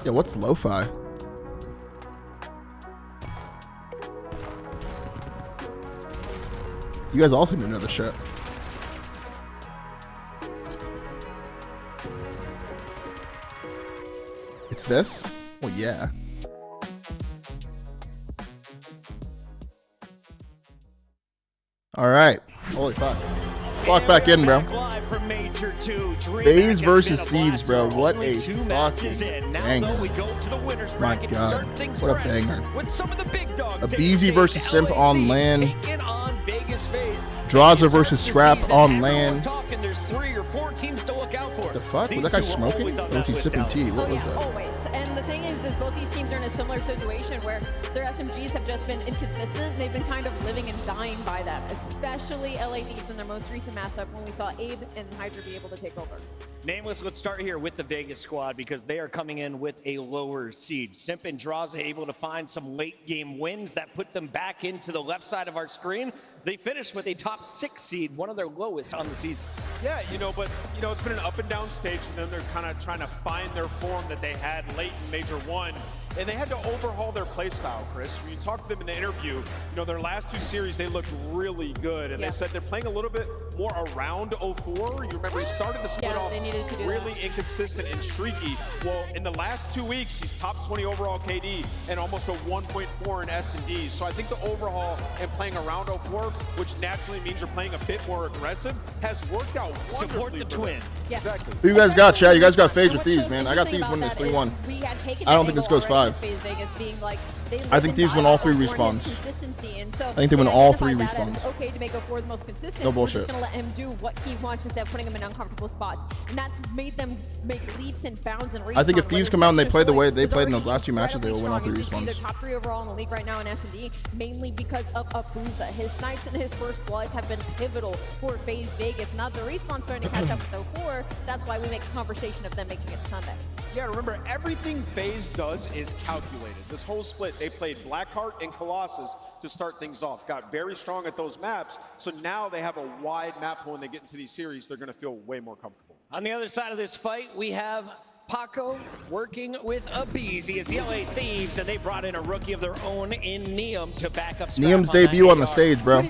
Yeah, what's lo-fi? You guys all seem to know the shit. It's this? Well, yeah. All right. Holy fuck. Walk back in, bro. FaZe versus Thieves, bro. What a fucking banger. My God. What a banger. A BZ versus Simp on LAN. Draza versus Scrap on LAN. What the fuck? Was that guy smoking? is on Or was that he list, sipping Alex. tea? What Oh was yeah, that? always. And the thing is both these teams are in a similar situation where their SMGs have just been inconsistent. They've been kind of living and dying by them, especially LA Thieves in their most recent matchup when we saw Abe and Hydra be able to take over. Nameless, let's start here with the Vegas squad because they are coming in with a lower seed. Simp and Draza able to find some late game wins that put them back into the left side of our screen. They finished with a top 6 seed, one of their lowest on the season. Yeah, but it's been an up and down stage for them. They're kind of trying to find their form that they had late in Major 1. And they had to overhaul their play style, Chris. When you talk to them in the interview, their last 2 series, they looked really good. And they said they're playing a little bit more around 04. You remember he started the split off really inconsistent and streaky. Well, in the last 2 weeks, he's top 20 overall KD and almost a 1.4 in S&D. So I think the overhaul and playing around 04, which naturally means you're playing a bit more aggressive, has worked out wonderfully. Support the twin. Yes. Exactly. Who you guys got, Chad? You guys got FaZe with Thieves, man. I got Thieves winning this 3-1. I don't think this goes 5. I think Thieves win all 3 respawns. I think they win all 3 respawns. Okay, to make 04 the most consistent. No bullshit. We're just gonna let him do what he wants instead of putting him in uncomfortable spots, and that's made them make leaps and bounds and respawns. I think if Thieves come out and they play the way they played in those last 2 matches, they will win all 3 respawns. They're top 3 overall in the league right now in S&D, mainly because of Abuza. His snipes and his first bloods have been pivotal for FaZe Vegas. Now the respawn's starting to catch up with 04. That's why we make a conversation of them making it Sunday. Yeah, remember, everything FaZe does is calculated. This whole split, they played Blackheart and Colossus to start things off. Got very strong at those maps, so now they have a wide map pool when they get into these series. They're going to feel way more comfortable. On the other side of this fight, we have Paco working with Abizi as the LA Thieves, and they brought in a rookie of their own in Neum to back up. Neum's debut on the stage, bro.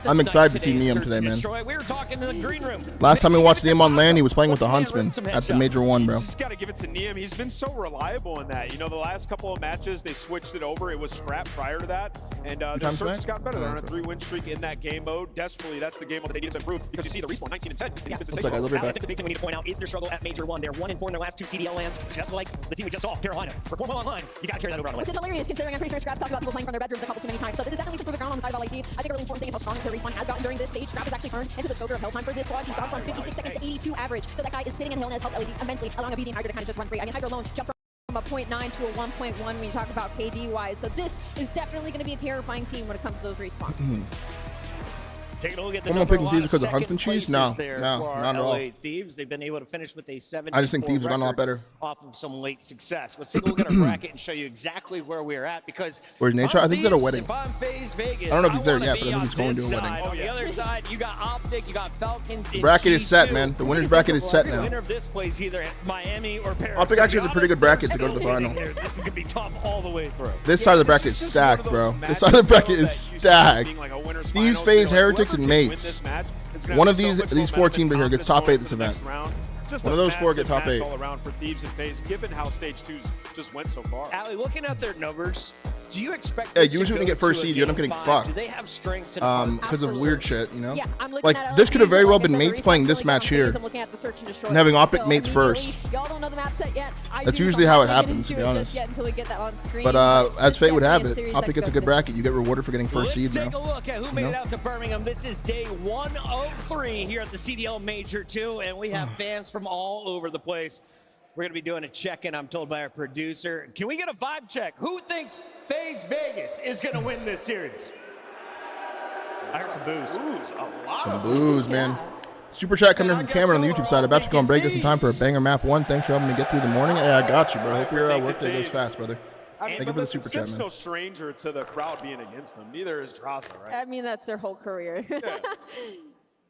I'm excited to see Neum today, man. We were talking in the green room. Last time we watched Neum on LAN, he was playing with the Huntsman at the Major 1, bro. You just got to give it to Neum. He's been so reliable in that. The last couple of matches, they switched it over. It was scrap prior to that, and their search has gotten better. They're on a 3-win streak in that game mode. Desperately, that's the game mode that they need to improve because you see the respawn 19 and 10. Looks like I delivered I think the big thing we need to point out is their struggle at Major 1. They're 1-4 in their last 2 CDL lands, just like the team we just saw, Carolina. Perform well online, you gotta carry that over on the way. Which is hilarious considering I'm pretty sure Scrap's talked about people playing from their bedrooms a couple too many times. So this is definitely some proven ground on the side of LA Thieves. I think a really important thing is how strong their respawn has gotten during this stage. Scrap has actually earned into the soaker of hell time for this squad. He's gone from 56 seconds to 82 average. So that guy is sitting in hill and has helped LA Thieves immensely, allowing Abizi and Hydra to kind of just run free. I mean, Hydra alone jumped from a 0.9 to a 1.1 when you talk about KD wise. So this is definitely going to be a terrifying team when it comes to those respawns. Taking a look at the I'm gonna pick the Thieves because of Huntsman cheese? No, not at all. Thieves, they've been able to finish with a 7. I just think Thieves have done a lot better. Off of some late success. Let's take a look at our bracket and show you exactly where we're at because. Where's Nature? I think he's at a wedding. If I'm FaZe Vegas, I don't know if he's there yet, but I think he's going to a wedding. On the other side, you got OpTic, you got Falcons. The bracket is set, man. The winner's bracket is set now. The winner of this plays either at Miami or Paris. OpTic actually has a pretty good bracket to go to the final. This is gonna be tough all the way through. This side of the bracket is stacked, bro. This side of the bracket is stacked. Thieves, FaZe, Heretics, and Mates. One of these 4 teams right here gets top 8 this event. One of those 4 get top 8. All around for Thieves and FaZe, given how stage 2's just went so far. Ali, looking at their numbers, do you expect? Yeah, usually when you get first seed, you end up getting fucked. Do they have strengths because of weird shit, Yeah, I'm looking like at this could have very well been Mates playing this match here, and having OpTic Mates first. Y'all don't know the map set yet. That's usually how it happens, to be honest. But as fate would have it, OpTic gets a good bracket. You get rewarded for getting first seed now. Let's take a look at who made it out to Birmingham. This is day 1 of 3 here at the CDL Major 2, and we have fans from all over the place. We're going to be doing a check-in, I'm told by our producer. Can we get a vibe check? Who thinks FaZe Vegas is going to win this series? I heard some boos. Some boos, man. Super chat coming in from Cameron on the YouTube side. About to go on break just in time for a banger map 1. Thanks for helping me get through the morning. Hey, I got you, bro. Hope your workday goes fast, brother. Thank you for the super chat, man. no stranger to the crowd being against them. Neither is Draza, right? I mean, that's their whole career. Yeah.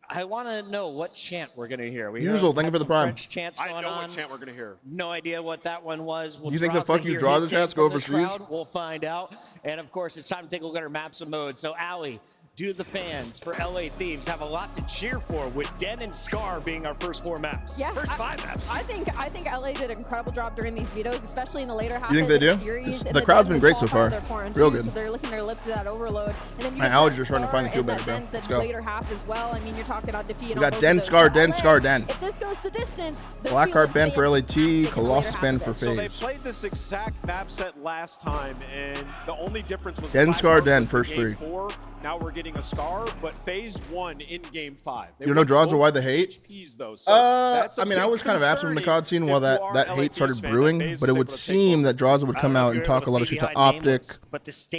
I want to know what chant we're going to hear. Usual, thank you for the prime. I know what chant we're going to hear. No idea what that one was. You think the fuck you draw the chants go overseas? We'll find out. And of course, it's time to take a look at our maps and modes. So, Ali, do the fans for LA Thieves have a lot to cheer for with Den and Scar being our first 4 maps? Yeah, first 5 maps. I think LA did an incredible job during these vetoes, especially in the later half. You think of they the do? series. The crowd's been great so far. Real good. So they're licking their lips to that overload. And then my allergies are starting to finally feel better, bro. Let's go. Later half as well. I mean, you're talking about defeat. We got Den, Scar, Den, Scar, Den. If this goes the distance, Blackheart Ben for LAT, Colossus Ben for So they FaZe. played this exact map set last time, and the only difference was Den, Scar, Den, first first 3. 4. Now we're getting getting a scar, but FaZe won in Game 5. You know draws are why the hate? HPs, though, so I mean, I was kind of absent from the COD scene while that hate started brewing, but it would seem that Draws would come out and talk a lot of shit to OpTic.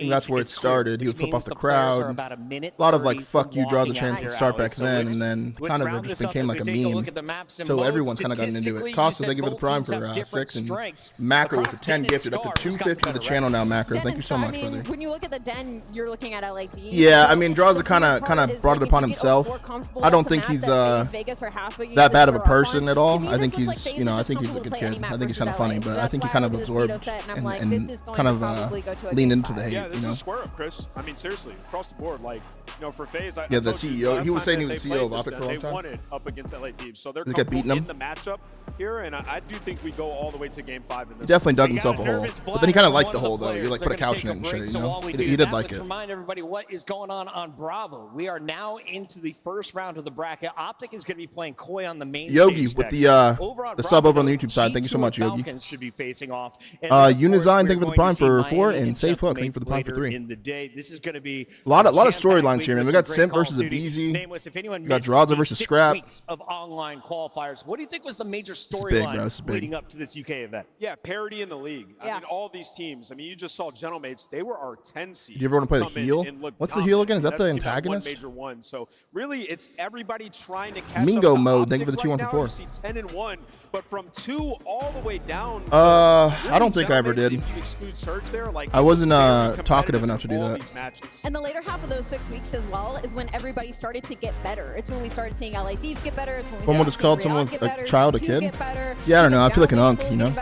And that's where it started. He would flip off the crowd. A lot of like "fuck you, Draws" the chants would start back then, and then kind of it just became like a meme. So everyone's kind of gotten into it. Costa, thank you for the prime for 6, and Macro with the 10 gifted up to 250 to the channel now. Macro, thank you so much, brother. When you look at the Den, you're looking at LAD. Yeah, I mean, Draws kind of brought it upon himself. I don't think he's that bad of a person at all. I think he's, you know, I think he's a good kid. I think he's kind of funny, but I think he kind of absorbed and kind of leaned into the hate. Yeah, this is a square up, Chris. I mean, seriously, across the board, like, you know, for FaZe, yeah, the CEO, he was saying he was the CEO of OpTic for a long time. They won it up against LA Thieves, so they're comfortable in the matchup here, and I do think we go all the way to Game 5 in this. He definitely dug himself a hole, but then he kind of liked the hole though. He like put a couch in it and shit, you know. He did like it. Remind everybody what is going on Bravo. We are now into the first round of the bracket. OpTic is going to be playing Koi on the main Yogi stage with the sub over on the YouTube side. Thank you so much, Yogi. Should be facing off. Unizine, thank you for the prime for 4, and Safe Hook, thank you for the prime for 3. In the day, this is going to be a lot of storylines here, man. We got Simp versus Abeezy. We got Draws versus Scrap. Of online qualifiers. What do you think was the major storyline leading up to this UK event? Yeah, parity in the league. I mean, all these teams. I mean, you just saw Gentlemates. They were our 10 seed. Do you ever want to play the heel? What's the heel again? Is that the antagonist? Major one. So really, it's everybody trying to catch Mingo up mode. Thank you for the 2-1 for 4. 10-1, but from 2 all the way down. I don't think I ever did. If you exclude Surge there, like I wasn't talkative enough to do that. And the later half of those 6 weeks as well is when everybody started to get better. It's when we started seeing LA Thieves get better. It's when we Someone just called someone a child a kid. Yeah, I don't know. I feel like an unk, you know.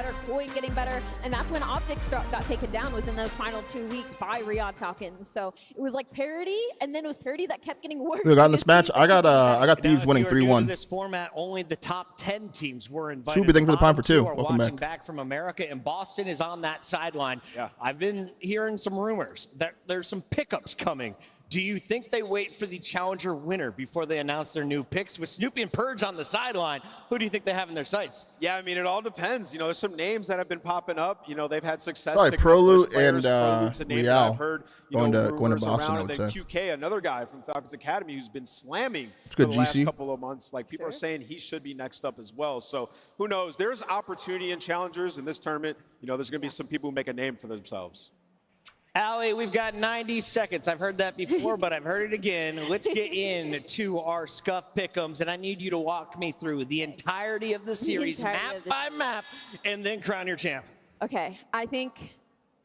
Getting better, and that's when OpTic got taken down. Was in those final 2 weeks by Riyadh Falcons. So it was like parity, and then it was parity that kept getting worse. We got in this match. I got Thieves winning 3-1. This format, only the top 10 teams were invited. Super, thank you for the prime for 2. Welcome back from America, and Boston is on that sideline. Yeah. I've been hearing some rumors that there's some pickups coming. Do you think they wait for the challenger winner before they announce their new picks? With Snoopy and Purge on the sideline, who do you think they have in their sights? Yeah, I mean, it all depends. You know, there's some names that have been popping up. You know, they've had success. Probably Prolute and Real heard, going to Boston, I would say. QK, another guy from Falcons Academy who's been slamming it's good, for the last couple of months. Like, people are saying he should be next up as well. So who knows? There's opportunity in challengers in this tournament. You know, there's going to be some people who make a name for themselves. Allie, we've got 90 seconds. I've heard that before, but I've heard it again. Let's get into our Scuff Pick'ems, and I need you to walk me through the entirety of the series, map by map, and then crown your champ. Okay, I think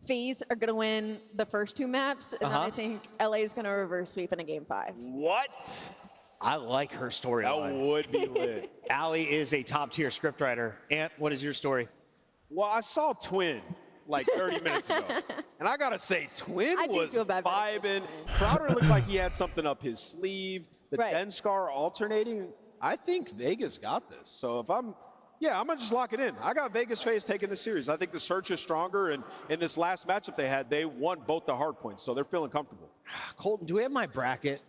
FaZe are going to win the first 2 maps, and then I think LA is going to reverse sweep in a Game 5. What? I like her storyline. That would be lit. Allie is a top-tier scriptwriter. Ant, what is your story? Well, I saw Twin like 30 minutes ago. And I got to say, Twin was vibing. Crowder looked like he had something up his sleeve. The Den Scar alternating. I think Vegas got this. So if I'm going to just lock it in. I got Vegas FaZe taking this series. I think the Search is stronger. And in this last matchup they had, they won both the hard points. So they're feeling comfortable. Colton, do we have my bracket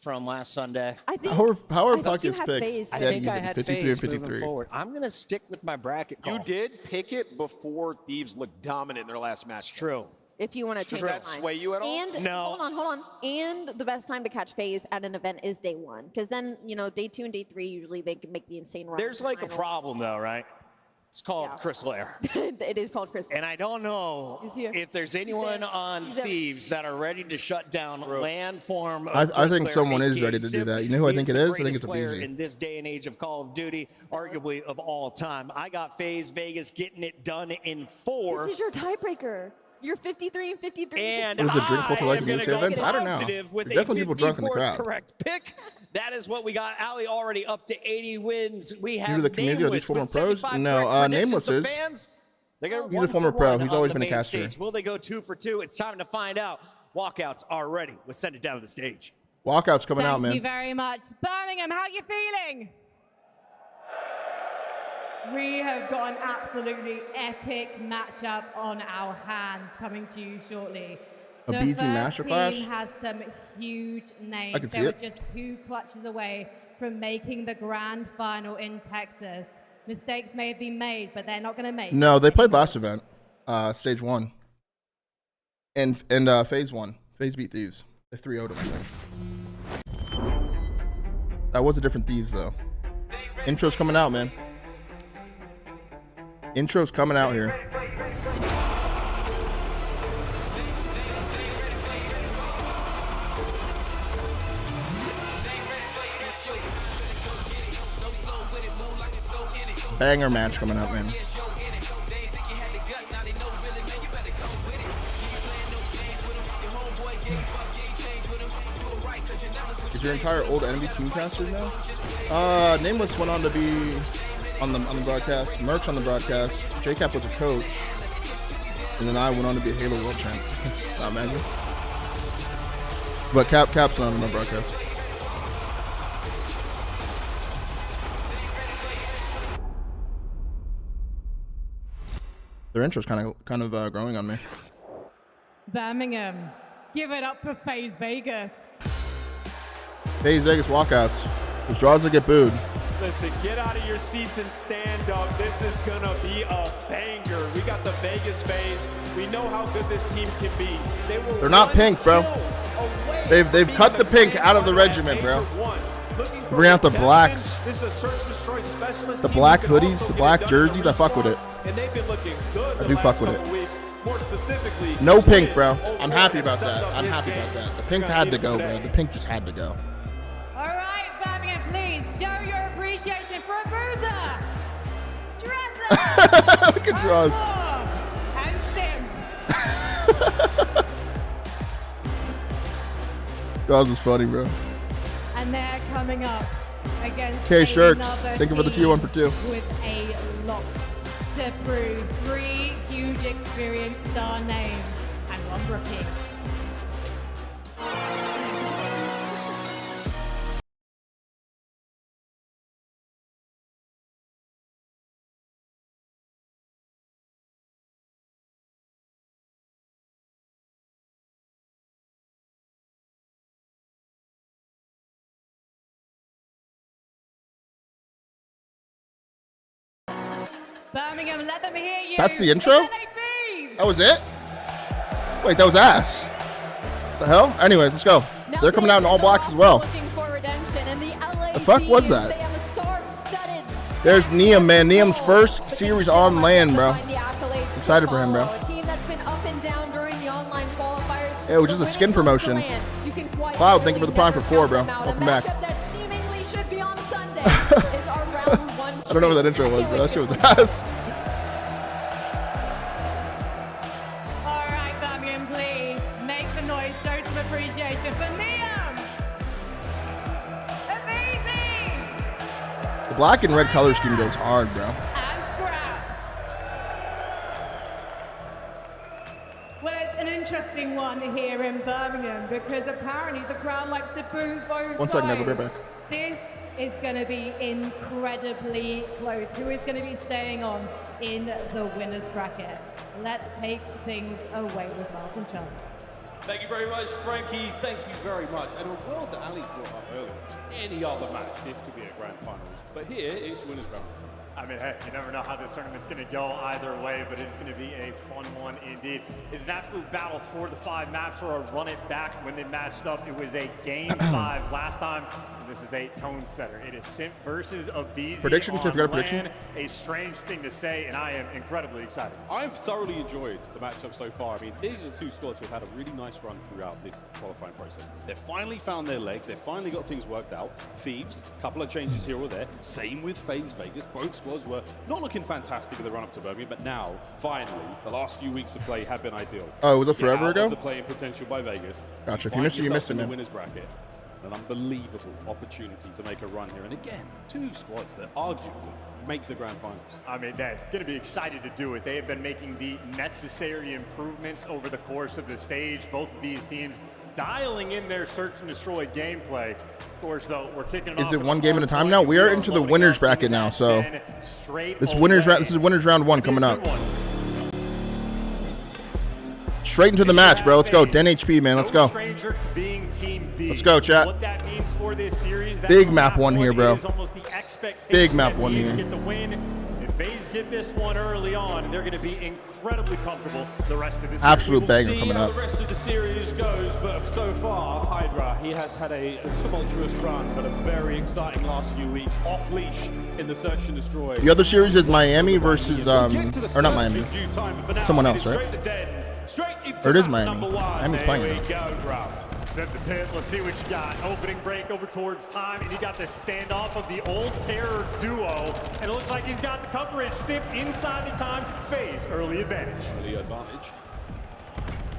from last Sunday? I think how are Buckets picks? I think I had 53 FaZe moving forward. I'm going to stick with my bracket call. You did pick it before Thieves looked dominant in their last match. It's true. If you want to change Does that sway you at all? And no. Hold on. And the best time to catch FaZe at an event is day 1, because then, you know, day 2 and day 3 usually they can make the insane run. There's like a problem though, right? It's called Chris Lair. It is called Chris Lair. And I don't know if there's anyone on Thieves that are ready to shut down landform. I think someone is ready to do that. You know who I think it is? I think it's Abeezy. In this day and age of Call of Duty, arguably of all time. I got FaZe Vegas getting it done in 4. This is your tiebreaker. You're 53 and 53. And what is the drink culture like in these events? I don't know. There's definitely people drunk in the crowd. Correct pick. That is what we got. Allie already up to 80 wins. We have the community of these former pros? No, Nameless is. He's a former pro. He's always been a caster. Will they go 2 for 2? It's time to find out. Walkouts are ready. Let's send it down to the stage. Walkouts coming out, man. Thank you very much. Birmingham, how are you feeling? We have got an absolutely epic matchup on our hands coming to you shortly. Abeezy Masterclass. The team has some huge names. I can see they it. were just 2 clutches away from making the grand final in Texas. Mistakes may have been made, but they're not going to make. No, they played last event, stage 1, and FaZe won. FaZe beat Thieves. They 3-0'd them, I think. That was a different Thieves, though. Intro's coming out, man. Intro's coming out here. Banger match coming up, man. Is your entire old enemy teamcaster now? Nameless went on to be on the broadcast. Merch on the broadcast. JCap was a coach, and then I went on to be a Halo World Champ. Not imagine. But Cap's on the broadcast. Their intro's kind of growing on me. Birmingham, give it up for FaZe Vegas. FaZe Vegas walkouts. Those draws that get booed. Listen, get out of your seats and stand up. This is going to be a banger. We got the Vegas FaZe. We know how good this team can be. They're not pink, bro. They've cut the pink out of the regiment, bro. Bring out the blacks. The black hoodies, the black jerseys. I fuck with it. I do fuck with it. No pink, bro. I'm happy about that. I'm happy about that. The pink had to go, bro. The pink just had to go. All right, Birmingham, please show your appreciation for a bruiser. Dresser. Look at draws. And Sim. Draws was funny, bro. And they're coming up against K-Shirks. Thank you for the tier 1 for 2. With a lot to prove. 3 huge experienced star names and 1 rookie. Birmingham, let them hear you. That's the intro? That was it? Wait, that was ass. What the hell? Anyways, let's go. They're coming out in all blacks as well. The fuck was that? There's Neum, man. Neum's first series on land, bro. Excited for him, bro. Yeah, it was just a skin promotion. Cloud, thank you for the prime for 4, bro. Welcome back. I don't know what that intro was, but that shit was ass. All right, Birmingham, please make the noise. Show some appreciation for Neum. Amazing. The black and red color scheme goes hard, bro. And Scrap. Well, it's an interesting one here in Birmingham because apparently the crowd likes to boo both 1 second, guys. I'll be right back. This is going to be incredibly close. Who is going to be staying on in the winner's bracket? Let's take things away with Martin Chance. Thank you very much, Frankie. Thank you very much. And a word that Ali brought up earlier, any other match, this could be a grand finals. But here, it's winner's round. I mean, hey, you never know how this tournament's going to go either way, but it's going to be a fun one indeed. It's an absolute battle for the 5 maps, or a run it back. When they matched up, it was a game 5 last time. And this is a tone setter. It is Simp versus Abizi. Predictions? If you got a prediction? A strange thing to say, and I am incredibly excited. I've thoroughly enjoyed the matchup so far. I mean, these are 2 squads who have had a really nice run throughout this qualifying process. They've finally found their legs. They've finally got things worked out. Thieves, a couple of changes here or there. Same with FaZe Vegas. Both squads were not looking fantastic in the run-up to Birmingham, but now, finally, the last few weeks of play have been ideal. Oh, was it forever ago? The playing potential by Vegas. Gotcha. If you missed it, you missed it, in the man. winner's bracket. An unbelievable opportunity to make a run here. And again, 2 squads that arguably make the grand finals. I mean, they're going to be excited to do it. They have been making the necessary improvements over the course of the stage. Both of these teams dialing in their search and destroy gameplay. Of course, though, we're kicking it off. Is it 1 game at a time now? We are into the winner's bracket now, so this is winners round 1 coming up. Straight into the match, bro. Let's go. Den HP, man. Let's go. Let's go, chat. What that means for this series, big map 1 here, bro. Big map 1 here. Get the win. If FaZe get this one early on, and they're going to be incredibly comfortable the rest of the series. Absolute banger See coming how up. the rest of the series goes, but so far, Hydra, he has had a tumultuous run, but a very exciting last few weeks. Off leash in the search and destroy. The other series is Miami versus or not Miami, someone else, right? Or it is Miami. Miami's playing There now. we go, bro. Set the pit. Let's see what you got. Opening break over towards time, and you got the standoff of the old terror duo. And it looks like he's got the coverage. Sip inside the time. FaZe early advantage. Early advantage.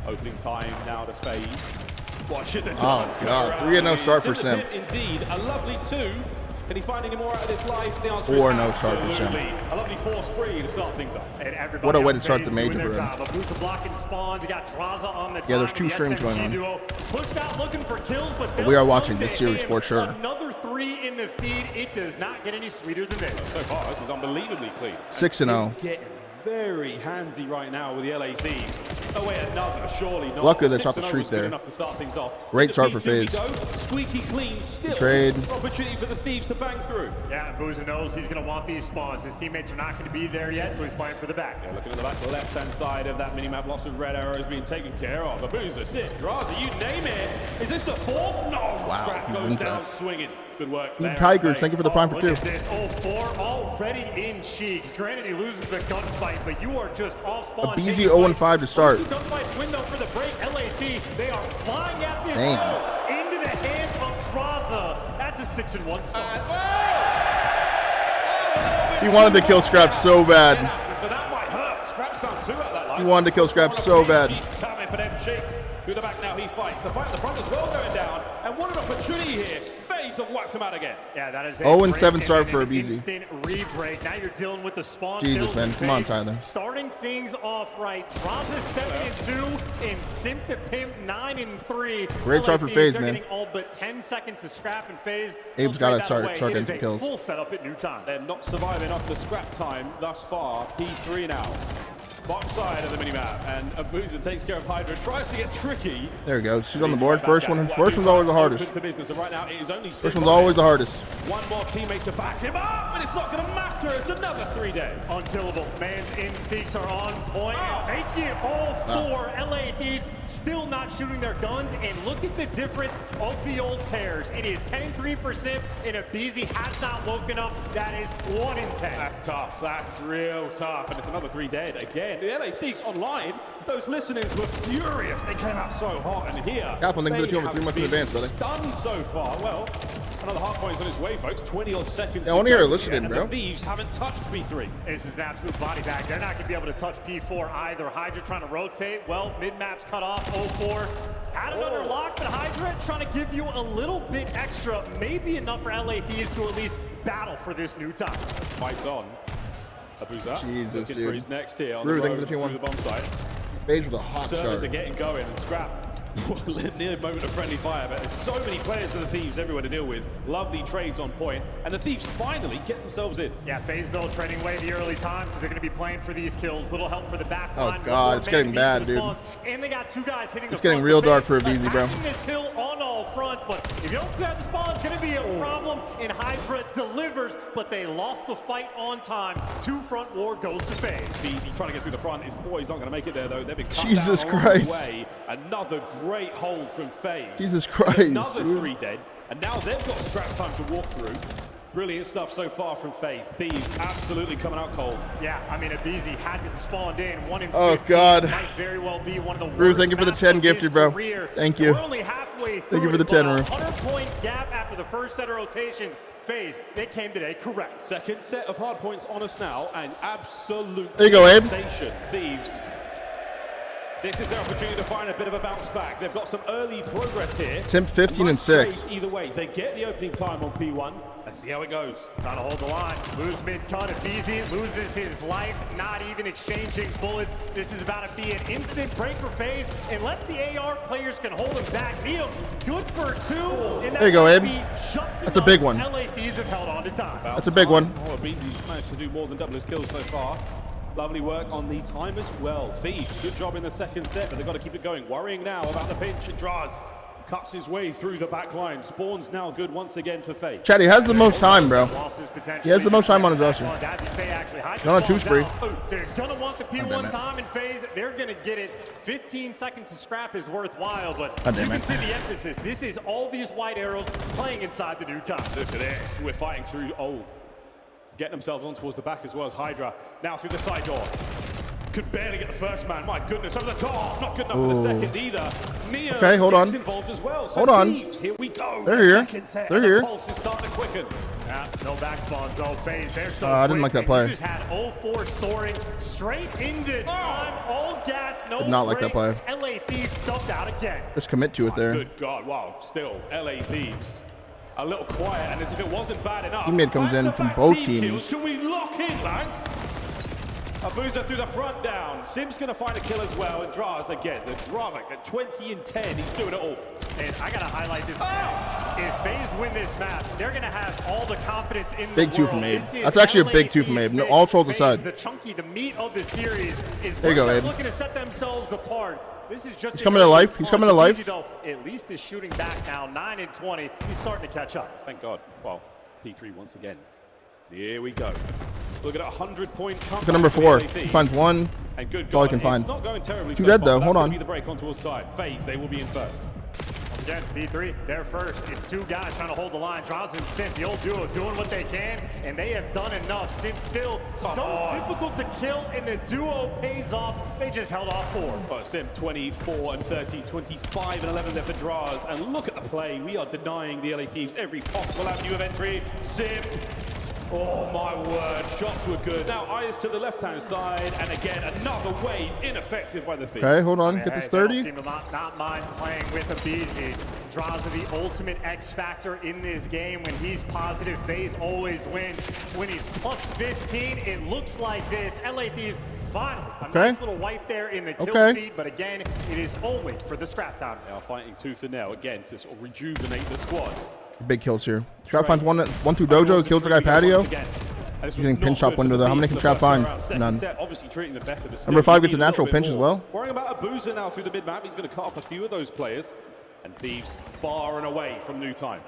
Opening time now to FaZe. Watch it. Oh God, 3-0 start for Sim. Indeed, a lovely 2. Can he find any more out of this life? The answer 4-0 is start for Sim. absolutely. A lovely 4 spree to start things off. And everybody What a way on to start the FaZe major doing for their him. job. Abusa blocking spawns. You got Draza on the Yeah, there's time, 2 the streams going SMG on. duo pushed out looking for kills, but We are watching this series for sure. Another 3 in the feed. It does not get any sweeter than this. So far, this is unbelievably clean. 6-0. Getting very handsy right now with the LA Thieves. Oh wait, another, surely not. Luckily, that's off the 6-0 street was good there. enough to start things off. Great The start for P2 we FaZe. go. Squeaky clean still. Trade. Opportunity for the Thieves to bang through. Yeah, Booza knows he's going to want these spawns. His teammates are not going to be there yet, so he's playing for the back. Yeah, looking at the back left-hand side of that minimap, lots of red arrows being taken care of. Abusa, Sit, Draza, you name it. Is this the 4th? No, Scrap he goes wins down that. swinging. Good work. Need there. Tigers, thank you for the prime for Look 2. at this. Oh, 4 already in cheeks. Granted, he loses the gunfight, but you are just off spawn. A BZ 0-5 to start. Gunfight window for the break. LAT, they are flying at this Damn. into the hands of Draza. That's a 6-1 start. He wanted to kill Scrap so bad. So that might hurt. Scrap's down 2 at that line. He wanted to kill Scrap so bad. He's coming for them cheeks. Through the back now, he fights. The fight at the front as well going down. And what an opportunity here. FaZe have whacked him out again. Yeah, that is 0-7 start for Abusi. Abusi. Instant re-break. Now you're dealing with the spawn. Jesus, kills man. from Come on, FaZe. Tyler. Starting things off right. Draza 7-2 and Simp the Pimp 9-3. Great start for FaZe, They're man. getting all but 10 seconds to Scrap and FaZe. Abe's got gotta start getting some kills. Full setup at new time. They're not surviving off the Scrap time thus far. P3 now. Bottom side of the minimap, and Abusa takes care of Hydra, tries to get tricky. There he goes. She's on the board. First one's always the hardest. For business, and right now it is only First one's always the hardest. One more teammate to back him up, and it's not going to matter. It's another 3 dead. Unkillable. Man's instincts are on point. And make it all 4. LA Thieves still not shooting their guns. And look at the difference of the old tears. It is 10-3 for Simp, and Abizi has not woken up. That is 1 in 10. That's tough. That's real tough. And it's another 3 dead again. The LA Thieves online, those listenings were furious. They came out so hot. And here, Kaplan, thank you for the they team for have 3 months in been advance, brother. stunned so far. Well, another hard point is on his way, folks. 20-odd seconds Yeah, I to want to hear go her listening, here, bro. And the Thieves haven't touched P3. This is an absolute body bag. They're not going to be able to touch P4 either. Hydra trying to rotate. Well, mid-map's cut off. 0-4. Had another lock, but Hydra trying to give you a little bit extra. Maybe enough for LA Thieves to at least battle for this new time. Fights on. Abusa Jesus, looking dude. for his next here on Rude, the thank you road for the through team the bomb site. FaZe with a hot Servers start. are getting going, and Scrap near moment of friendly fire, but there's so many players for the Thieves everywhere to deal with. Lovely trades on point, and the Thieves finally get themselves in. Yeah, FaZe though trading away the early time because they're going to be playing for these kills. Little help for the back Oh, line. God, it's getting bad, dude. And they got 2 guys hitting It's the getting front, real so dark FaZe for Abizi, bro. attacking this hill on all fronts, but if you don't clear the spawn, it's going to be a problem. And Hydra delivers, but they lost the fight on time. 2 front war goes to FaZe. Easy trying to get through the front. His boys aren't going to make it there, though. They've been cut Jesus down along the Christ. way. Another great hold from FaZe. Jesus Christ, Another dude. 3 dead, and now they've got Scrap time to walk through. Brilliant stuff so far from FaZe. Thieves absolutely coming out cold. Yeah, I mean, Abizi hasn't spawned in. 1 in 15. Oh, God. Might very well be one of the Rue, worst thank you for the maps 10 of his gifted, bro. career. Thank you. We're only halfway through. Thank you for the 10, Rue. 100-point gap after the first set of rotations. FaZe, they came today correct. Second set of hard points on us now, and absolute There you go, Abe. devastation. Thieves. This is their opportunity to find a bit of a bounce back. They've got some early progress here. Tim 15 and 6. Either way, they get the opening time on P1. Let's see how it goes. Trying to hold the line. Lose mid-cut. Abizi loses his life, not even exchanging bullets. This is about to be an instant break for FaZe. Unless the AR players can hold him back. Neil, good for 2. And There you go, Abe. Just That's a big one. LA Thieves have held on to time. That's a big one. Oh, Abizi's managed to do more than double his kills so far. Lovely work on the time as well. Thieves, good job in the second set, but they've got to keep it going. Worrying now about the pinch. It draws. cuts his way through the back line. Spawn's now good once again for FaZe. Chad, he has the most time, bro. He has the most time on his roster. Not on a 2-spree. So you're going to want the P1 time in FaZe. They're going to get it. 15 seconds to scrap is worthwhile, but you can see the emphasis. This is all these white arrows playing inside the new time. Look at this. We're fighting through. Oh, getting themselves on towards the back as well as Hydra. Now through the side door. Could barely get the first man. My goodness, over the top. Not good enough for the second either. Neo okay, hold on. Involved as well. So hold on. Thieves, here we go. They're here. They're here. The pulse is starting to quicken. No back spawns though. FaZe, they're so I didn't like that play. You just had 0-4 soaring straight into time. All gas, no Did not like that play. LA Thieves stuffed out again. Just commit to it there. Good God, wow. Still, LA Thieves. A little quiet, and as if it wasn't bad enough. Teammate comes in from both teams. Can we lock in, lads? Abuza through the front down. Sim's going to find a kill as well. And Draz again. The drama at 20 and 10. He's doing it all. And I got to highlight this. If FaZe win this map, they're going to have all the confidence in big the world. 2 from Abe. That's actually a big 2 from Abe. No, all trolls aside. The chunky, the meat of the series is there you go, Abe. looking to set themselves apart. This is just He's coming to life. He's coming to life. At least is shooting back now. 9 and 20. He's starting to catch up. Thank God. Well, P3 once again. Here we go. Look at a 100-point comeback. Look at number 4. He finds 1. And good That's all he can find. It's not going terribly 2 so dead far, though. but Hold that's on. Be the break on towards side. FaZe, they will be in first. Again, P3, they're first. It's 2 guys trying to hold the line. Draz and Sim, the old duo, doing what they can, and they have done enough. Sim still so difficult to kill, and the duo pays off. They just held off 4. But Sim 24 and 13, 25 and 11 there for Draz. And look at the play. We are denying the LA Thieves every possible avenue of entry. Sim. Oh my word, shots were good. Now eyes to the left-hand side, and again another wave ineffective by the Thieves. Okay, hold on, get this 30. Seem to not mind playing with Abizi. Draz are the ultimate X factor in this game. When he's positive, FaZe always wins. When he's plus 15, it looks like this. LA Thieves finally a nice little wipe there in the kill feed, but again, it is only for the scrap time. They are fighting tooth and nail again to sort of rejuvenate the squad. Big kills here. Trap finds one through Dojo, kills the guy Patio. He's getting pinch shot window though. How many can Trap find? None. Number 5 gets a natural pinch as well. Worrying about Abuza now through the mid-map. He's going to cut off a few of those players. And Thieves far and away from new time.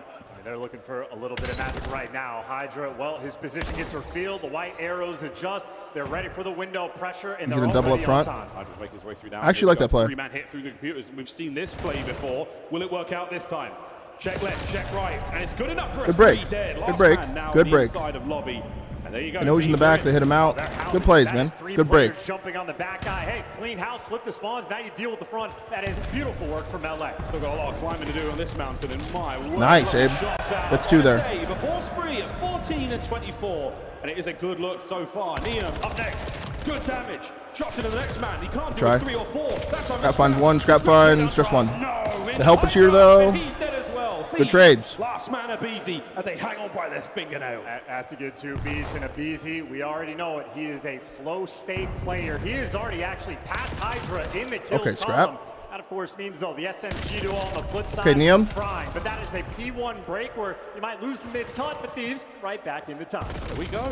They're looking for a little bit of magic right now. Hydra, well, his position gets revealed. The white arrows adjust. They're ready for the window pressure, and he's they're gonna double up front. Hydra's making his way through now. I actually like that play. 3-man hit through the computers. We've seen this play before. Will it work out this time? Check left, check right, and it's good enough for a 3 dead. Good break. Good break. Inside of lobby. And there you go. I know he's in the back. They hit him out. Good plays, man. Good break. Jumping on the back guy. Hey, clean house, flip the spawns. Now you deal with the front. That is beautiful work from LA. Still got a lot of climbing to do on this mountain. And my word, nice, Abe. That's 2 there. Before spree at 14 and 24. And it is a good look so far. Neum up next. Good damage. Shots into the next man. He can't do 3 or 4. Scrap finds 1. Scrap finds just 1. The help is here though. He's dead as well. Good trades. Last man Abizi, and they hang on by their fingernails. That's a good 2 piece. And Abizi, we already know it. He is a flow state player. He is already actually past Hydra in the kills column. That, of course, means, though, the SMG duo on the flip side Neum. frying. But that is a P1 break where you might lose the mid-cut, but Thieves right back in the top. There we go.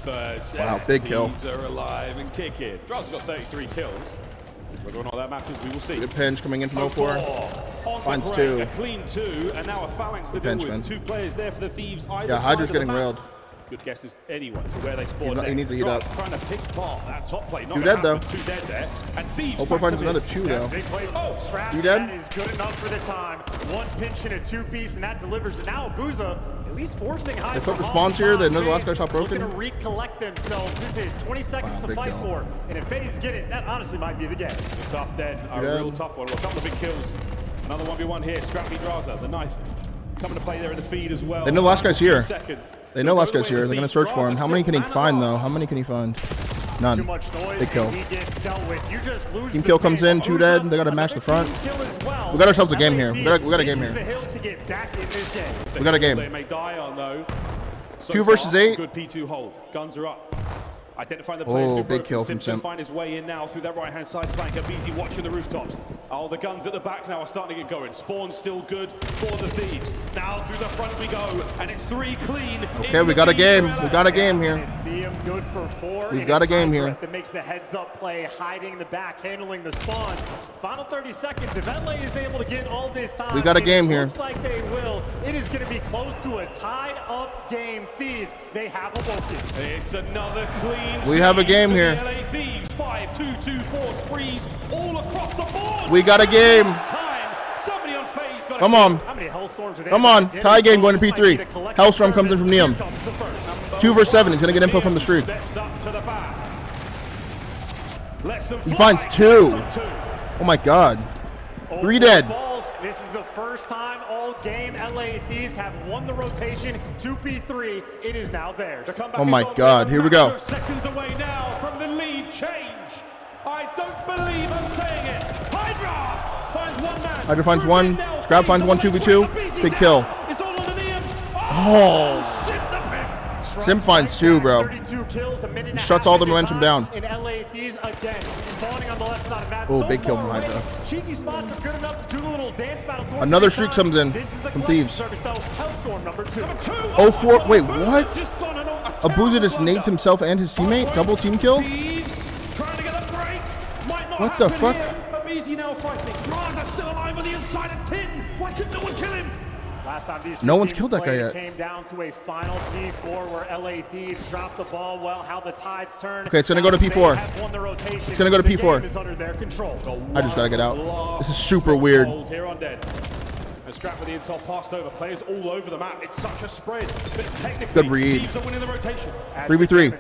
Third set. Wow, big kill. Thieves are alive and kicking. Draz got 33 kills. Whether or not that matters, we will see. Good pinch coming in from 04. Finds 2. A clean 2, and now a phalanx to deal with. 2 players there for the Thieves. Yeah, Hydra's getting railed. Good guess is anyone to where they spawn. He needs to heat up. Trying to pick apart that top play. 2 dead though. 2 dead there. And Thieves. Hope finds another 2 though. Scrap, 2 dead. that is good enough for the time. 1 pinch and a 2-piece, and that delivers. And now Abuza at least forcing Hydra. They put the spawns here. They know the last guy shot broken. Looking to recollect themselves. This is 20 seconds to fight for. And if FaZe get it, that honestly might be the game. A tough dead. A real tough one. A couple of big kills. Another 1v1 here. Scrappy Draza, the knife. Coming to play there in the feed as well. They know last guy's here. Seconds. They know last guy's here. They're going to search for him. How many can he find, though? How many can he find? None. Too much noise. Big kill. He gets dealt with. You just lose Team kill comes in. 2 dead. They got to match the front. We got ourselves a game here. We got a game here. We got a game. They may die on though. 2 versus 8. Good P2 hold. Guns are up. Identifying the players through big kill from Sim's gonna Sim. find his way in now through that right-hand side flank. Abizi watching the rooftops. Oh, the guns at the back now are starting to get going. Spawn's still good for the Thieves. Now through the front we go, and it's 3 clean. Okay, we got a game. We got a game here. It's Liam good for 4. We've got a game here. That makes the heads-up play, hiding in the back, handling the spawns. Final 30 seconds. If LA is able to get all this time, We got a game here. Looks like they will. It is going to be close to a tied-up game. Thieves, they have awoken. It's another clean. We have a game here. LA Thieves, 5-2-2-4 sprees all across the board. We got a game. Somebody on phase got Come on. How many Hellstorms are there? Come on. Tie game going to P3. Hellstorm comes in from Neum. 2 versus 7. He's going to get info from the street. He finds 2. Oh my god. 3 dead. This is the first time all game LA Thieves have won the rotation to P3. It is now theirs. Oh my god. Here we go. Seconds away now from the lead change. I don't believe I'm saying it. Hydra finds 1 man. Hydra finds 1. Scrap finds 1 2v2. Big kill. Oh. Sim finds 2, bro. He shuts all the momentum down. Oh, big kill from Hydra. Another streak comes in from Thieves. Oh, 4. Wait, what? Abuza just nades himself and his teammate. Double team kill? What the fuck? Abizi now fighting. Draza still alive on the inside of Tin. Why couldn't no one kill him? Last time these No one's killed that guy yet. Came down to a final P4 where LA Thieves dropped the ball. Well, how the tides turn. Okay, it's gonna go to P4. It's gonna go to P4. Is under their control. I just gotta get out. This is super weird. Here on dead. And Scrap with the intel passed over. Players all over the map. It's such a spread. But technically, Good read. Thieves are winning the rotation. 3v3.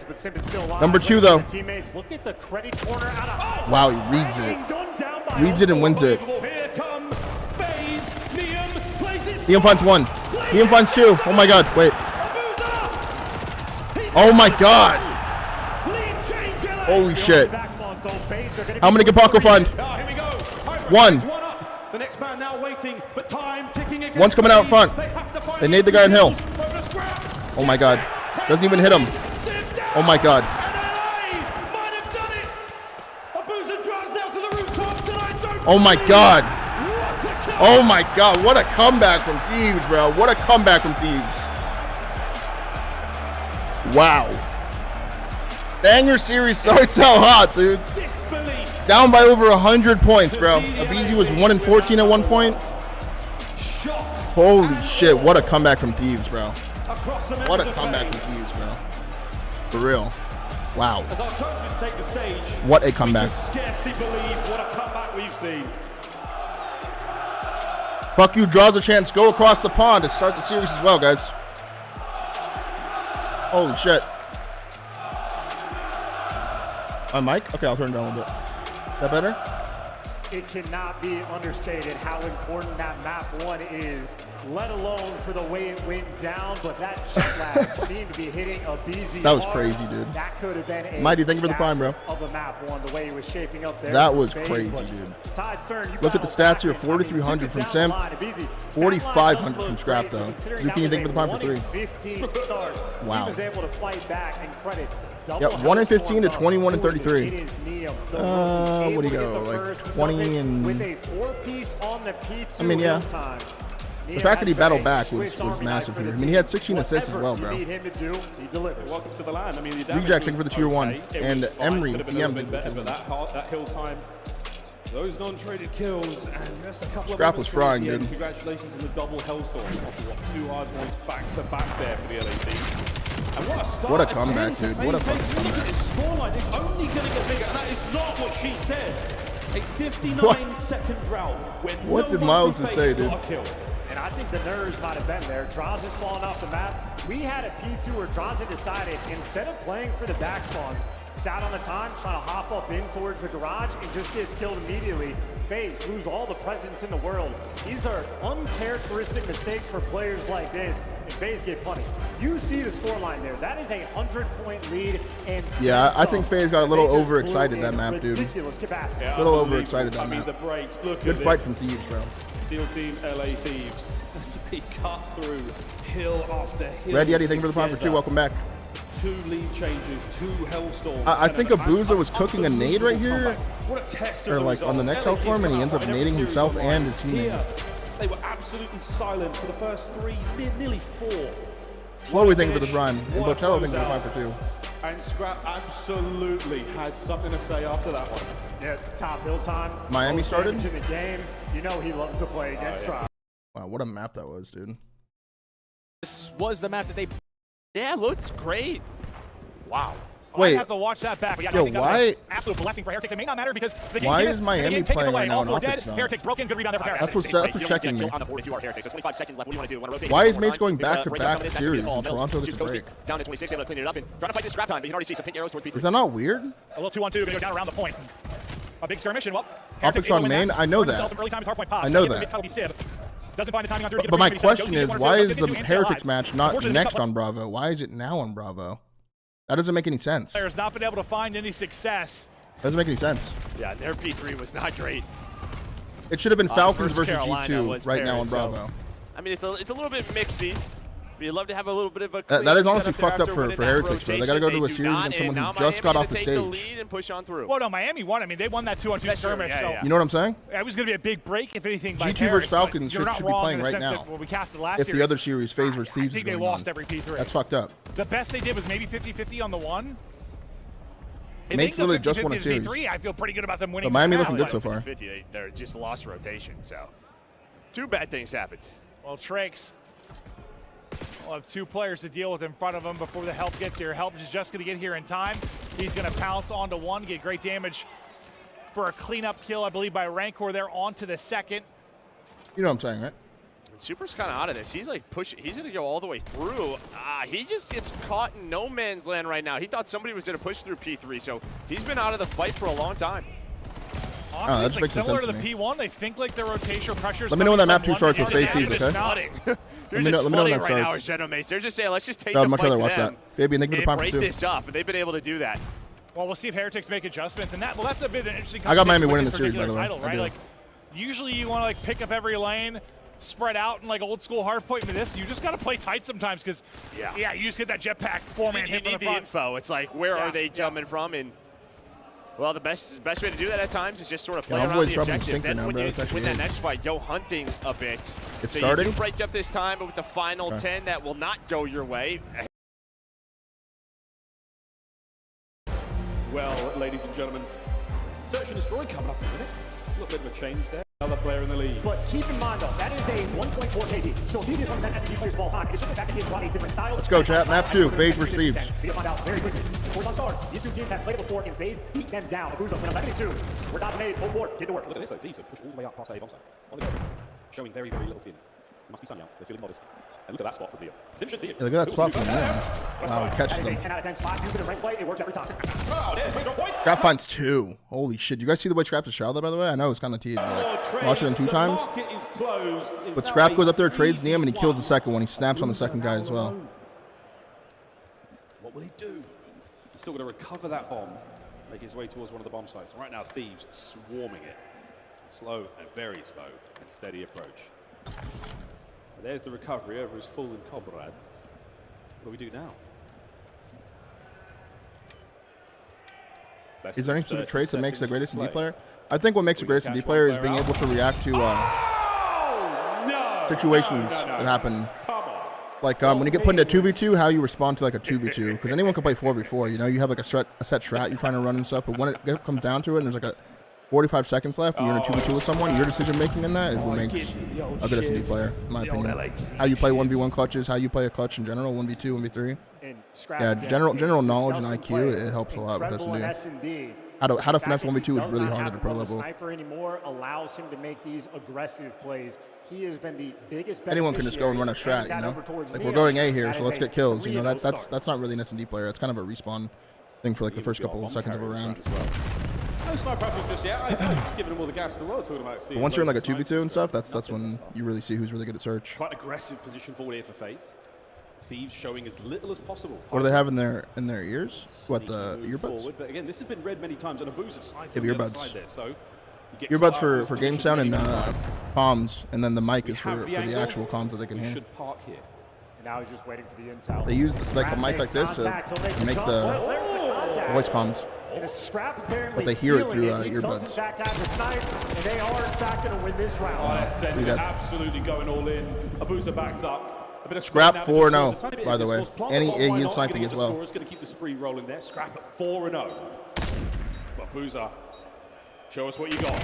Number 2 though. Teammates, look at the credit corner out of. Wow, he reads it. Reads it and wins it. Here come FaZe. Liam plays it. Liam finds 1. Liam finds 2. Oh my god, wait. Oh my god. Holy shit. How many can Paco find? 1. The next man now waiting, but time ticking again. One's coming out front. They nade the guy on hill. Oh my god. Doesn't even hit him. Oh my god. Oh my god. Oh my god. What a comeback from Thieves, bro. What a comeback from Thieves. Wow. Banger series starts out hot, dude. Down by over 100 points, bro. Abizi was 1-14 at one point. Holy shit, what a comeback from Thieves, bro. What a comeback from Thieves, bro. For real. Wow. As our coaches take the stage, what a comeback. We can scarcely believe what a comeback we've seen. Fuck you, draws a chance. Go across the pond to start the series as well, guys. Holy shit. My mic? Okay, I'll turn it down a little bit. Is that better? It cannot be understated how important that map 1 is, let alone for the way it went down, but that jet lag seemed to be hitting Abizi. That was crazy, dude. That could have been a Mighty, thank you for the prime, bro. Of the map 1, the way it was shaping up there. That was crazy, dude. Look at the stats here, 4,300 from Sim, 4,500 from Scrap, though. Duke, can you think for the prime for 3? Wow. He was able to fight back and credit. Yep, 1-15 to 21-33. What do you go? Like 20 and. With a 4-piece on the P2 I mean, yeah. time. The fact that he battled back was massive here. I mean, he had 16 assists as well, bro. Welcome to the land. I mean, Rejects for the tier 1. And Emery, DM, that hill time. Those non-traded kills, and just a couple Scrap of was frying, dude. Congratulations on the double Hellstorm. After what, 2 hard points back to back there for the LA Thieves. And what a start. What a comeback, dude. What a fucking comeback. Look at this scoreline. It's only going to get bigger, and that is not what she said. A 59-second drought when what did Miles just say, dude? And I think the nerves might have been there. Draza's fallen off the map. We had a P2 where Draza decided, instead of playing for the back spawns, sat on the time, trying to hop up in towards the garage and just gets killed immediately. FaZe lose all the presence in the world. These are uncharacteristic mistakes for players like this, and FaZe get punished. You see the scoreline there. That is a 100-point lead. And yeah, I think FaZe got a little overexcited that map, dude. Ridiculous capacity. A little overexcited that map. I mean, the breaks, look Good at fight this. from Thieves, bro. SEAL Team LA Thieves as they cut through hill after hill. Red Yeti, thank you for the prime for 2. Welcome back. 2 lead changes, 2 Hellstorms. I think Abuza was cooking a nade right here, What a test or like on the next Hellstorm, and he ends up nading himself and his teammate. Here, they were absolutely silent for the first 3, nearly 4. Slowly thinking for this run, and Botello thinking for 5 for 2. And Scrap absolutely had something to say after that one. Yeah, top hill time. Miami Most started? damage in the game. You know he loves to play against Drop. Wow, what a map that was, dude. This was the map that they. Yeah, looks great. Wow. Wait. I have to watch that back. But yeah, Yo, I think that was why- an absolute blessing for Heretics. It may not matter because the game Why give is it, Miami the game, take it playing away. right now All and four Optic's dead. not? Heretics broken. Good rebound there for Heretics. That's what's checking me. Why is Mace going back-to-back series and Toronto gets a break? Down to 26, able to clean it up and trying to fight this scrap time, but you can already see some pink arrows towards P3. Is that not weird? A little 2-on-2, gonna go down around the point. A big skirmish, and well, Optic's on main. I know that. I know that. Doesn't find the timing on through. But my question is, why is the Heretics match not next on Bravo? Why is it now on Bravo? That doesn't make any sense. Players not been able to find any success. Doesn't make any sense. Yeah, their P3 was not great. It should have been Falcons versus Carolina G2 right now on Paris, Bravo. I mean, it's a little bit mixy. But you'd love to have a little bit of a That is honestly setup fucked up there for after Heretics, bro. They got to go to a do series not, against someone and who now just got Miami off the to take stage. lead and push on through. Well, no, Miami won. I mean, they won that 2-on-2 That's true, skirmish. yeah, so yeah. You know what I'm saying? It was going to be a big break, if anything, by G2 Paris, versus but Falcons you're should not be wrong playing in the right sense now. that when we cast the last If series, the other series, FaZe versus I Thieves, is think they going lost on. every P3. That's fucked up. The best they did was maybe 50-50 on the one. If Mates they go literally just won a 50-50 series. P3, I feel pretty good about them winning. But Miami the looking round. good so far. 50, they're just lost rotation, so 2 bad things happened. Well, Trakes will have 2 players to deal with in front of him before the help gets here. Help is just going to get here in time. He's going to pounce onto one, get great damage for a cleanup kill, I believe, by Rancor there onto the second. You know what I'm saying, right? Super's kind of out of this. He's like pushing. He's going to go all the way through. He just gets caught in no man's land right now. He thought somebody was going to push through P3, so he's been out of the fight for a long time. Honestly, that it's makes similar sense to to the P1. They think like their rotation pressure. Let me know when that map 2 starts with FaZe Thieves, okay? They're Let me know when flooding that right now starts. as General Mates. They're just saying, let's just take I'd the much fight rather to watch them that. Fabian, thank you for the and prime for break 2. this up, and they've been able to do that. Well, we'll see if Heretics make adjustments, and that's a bit of an interesting. I got Miami with winning this the series, by the way. title, I right? do. Like, usually you want to like pick up every lane, spread out, and like old school hardpoint into this. You just got to play tight sometimes because, yeah, you just get that jetpack 4-man hit You from need the the front. info. It's like, where are they coming from? And well, the best way to do that at times is just sort of play Yeah, around Envoy's the dropping objective. stinker Then now, when bro. you It's actually win that is. next fight, go hunting a bit. It's so starting? You do break up this time, but with the final Okay. 10, that will not go your way. Well, ladies and gentlemen, Search and Destroy coming up in a minute. A little bit of a change there. Another player in the league. But keep in mind, though, that is a 1.4 KD. So if he's one of the best SMG players of all time, it's just the fact that he has brought a different style. Let's go, chat. Map 2, FaZe versus Thieves. We'll find out very quickly. Force on stars. These 2 teams have played before in FaZe, beat them down. Abuza win 11-2. We're dominated. 0-4. Get to work. Look at this, though. Thieves have pushed all the way up past A bomb site. On the go. Showing very, very little skin. It must be Sun Young. They're feeling modest. And look at that spot from Leo. It's interesting. Yeah, look at that spot from Leo. Wow, he catches That is a them. 10 out of 10 spot. Use it in rank play. It works every time. Oh, there. Drop point. Scrap finds 2. Holy shit. You guys see the way Scrap just shot that, by the way? I know it's kind of teed. Like, watching him 2 times. But Scrap goes up there, trades Niam, and he kills the second one. He snaps on the second guy as well. What will he do? He's still going to recover that bomb, make his way towards one of the bomb sites. Right now, Thieves swarming it. Slow and very slow and steady approach. But there's the recovery over his fallen comrades. What do we do now? Is there any specific traits that makes the greatest D player? I think what makes a greatest D player is being able to react to situations that happen. Like when you get put into 2v2, how you respond to like a 2v2. Because anyone can play 4v4. You know, you have like a set strat you're trying to run and stuff. But when it comes down to it, and there's like a 45 seconds left, and you're in a 2v2 with someone, your decision making in that is what makes a good SD player, in my opinion. How you play 1v1 clutches, how you play a clutch in general, 1v2, 1v3. Yeah, general knowledge and IQ, it helps a lot with SD. How to finesse 1v2 is really hard at a pro level. Sniper anymore allows him to make these aggressive plays. He has been the biggest. Anyone can just go and run a strat, you know. Like we're going A here, so let's get kills. You know, that's not really an SD player. That's kind of a respawn thing for like the first couple of seconds of a round. No sniper rifles just yet. I'm just giving them all the gas in the world talking about. But once you're in like a 2v2 and stuff, that's when you really see who's really good at search. Quite aggressive position forward here for FaZe. Thieves showing as little as possible. What do they have in their ears? What, the earbuds? Forward, but again, this has been read many times on Abuza side. Yeah, earbuds. There, so earbuds for game sound and comms, and then the mic is for the actual comms that they can hear. Should park here. Now he's just waiting for the intel. They use like a mic like this to make the voice comms. And a Scrap apparently but they hear it through He does in earbuds. fact have the snipe, and they are in fact going to win this round. Absolutely going all in. Abuza backs up. A bit of Scrap now, 4-0, by the way. And he is not sniping as well. He's going to keep the spree rolling there. Scrap at 4-0. For Abuza. Show us what you got.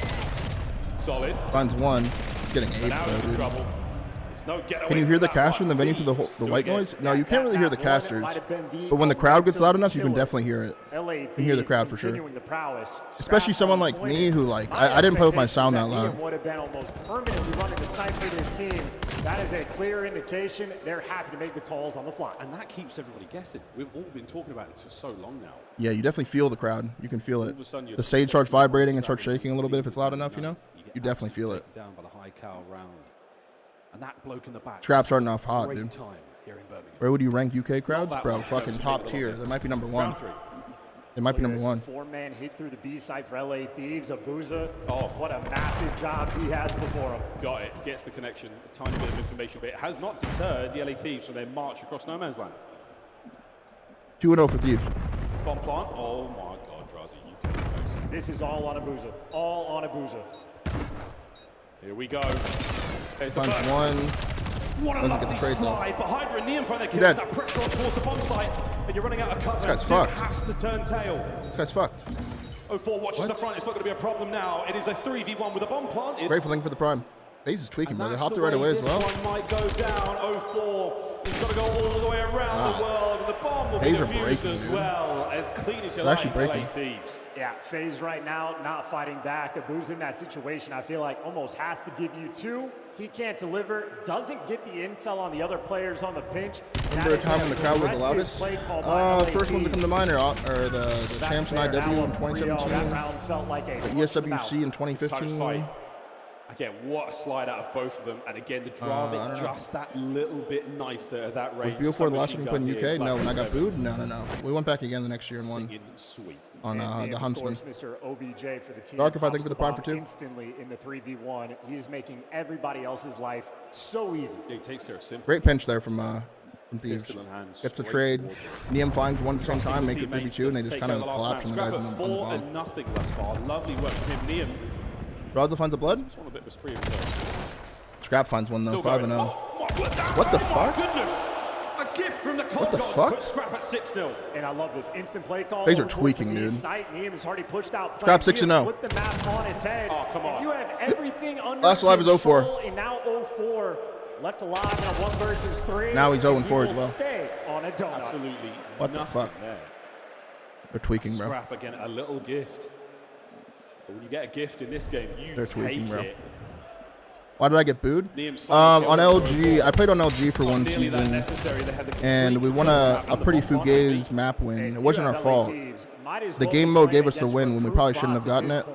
Solid. Finds one. He's getting 8 Now though, in dude. trouble. Can you hear the caster in the venue through the white noise? No, you can't really hear the casters. But when the crowd gets loud enough, you can definitely hear it. You can hear the crowd for sure. Especially someone like me who like I didn't play with my sound that loud. Would have been almost permanently running the snipe for this team. That is a clear indication they're happy to make the calls on the fly. And that keeps everybody guessing. We've all been talking about this for so long now. Yeah, you definitely feel the crowd. You can feel it. The stage starts vibrating and starts shaking a little bit if it's loud enough, you know? You definitely feel it. Down by the high cow round. And that bloke in the back. Trap starting off hot, dude. Time here in Birmingham. Where would you rank UK crowds? Bro, fucking top tier. They might be number 1. They might be number 1. 4-man hit through the B side for LA Thieves. Abuza, what a massive job he has before him. Got it. Gets the connection. A tiny bit of information, but it has not deterred the LA Thieves from their march across no man's land. 2-0 for Thieves. Bomb plant. Oh my God, Drazi, you can't close. This is all on Abuza. All on Abuza. Here we go. There's the Finds first. one. What a Doesn't lovely get the trade slide, but Hydra and Neum find their He kills. dead. That pressure on towards the bomb site, and you're running out of cover. This guy's Sim fucked. has to turn tail. This guy's fucked. 04 watches the front. It's not going to be a problem now. It is a 3v1 with a bomb planted. Grateful thing for the prime. Hayes is tweaking, bro. They hopped it the right way away as well. This one might go down. 04. He's got to go all the way around the world. And the bomb will be Hayes are defused breaking, as dude. well. As clean as you They're like, actually breaking. LA Thieves. Yeah, FaZe right now not fighting back. Abuza in that situation, I feel like almost has to give you 2. He can't deliver, doesn't get the intel on the other players on the pinch. Remember the time when the crowd was the loudest? First one to come to mind, or the champs in IW in 2017, the ESWC in 2015. Again, what a slide out of both of them. And again, the drive I don't know. just that little bit nicer at that range. Was BO4 the last one you put in Submachine UK? gun No, here, when I got Black booed? No. We went back again the next year and won. Singing sweet. On the Huntsman. Mr. OBJ for the team. Dark, if I think for the prime for 2. Instantly in the 3v1. He's making everybody else's life so easy. Yeah, he takes care of Simple. Great pinch there from Thieves. Pistol in hand, Gets the straight trade. towards it. Neum finds one at the same time, make it Teammates 3v2, and they to just take kind of care the last collapse on the man. guys Scrap on the at bomb. 4-0 thus far. Lovely work from him. Neum. Rod finds the blood. Just want a bit of a spree himself. Scrap finds one though, Still 5-0. going. What the Oh fuck? my goodness! A gift from the What the Gods fuck? put Scrap at 6-0. And I love this instant play call. FaZe are over towards tweaking, the dude. site. Neum has already pushed out. Scrap play. 6-0. Neum flipped the map on its head. Oh, come on. And you have everything under Last alive is 04. control, and now 04 left alive in a 1 versus 3. Now he's 0 and 4 He as will well. Stay on a donut. Absolutely. What the nothing fuck? There. They're tweaking, bro. Scrap again, a little gift. But when you get a gift in this game, you They're take tweaking, bro. it. Why did I get booed? Neum's finally On killed LG, I played on LG for one nearly that season, necessary. They had the and we won a pretty fugazi map win. It wasn't our fault. The game mode gave us the win when we probably shouldn't have gotten it,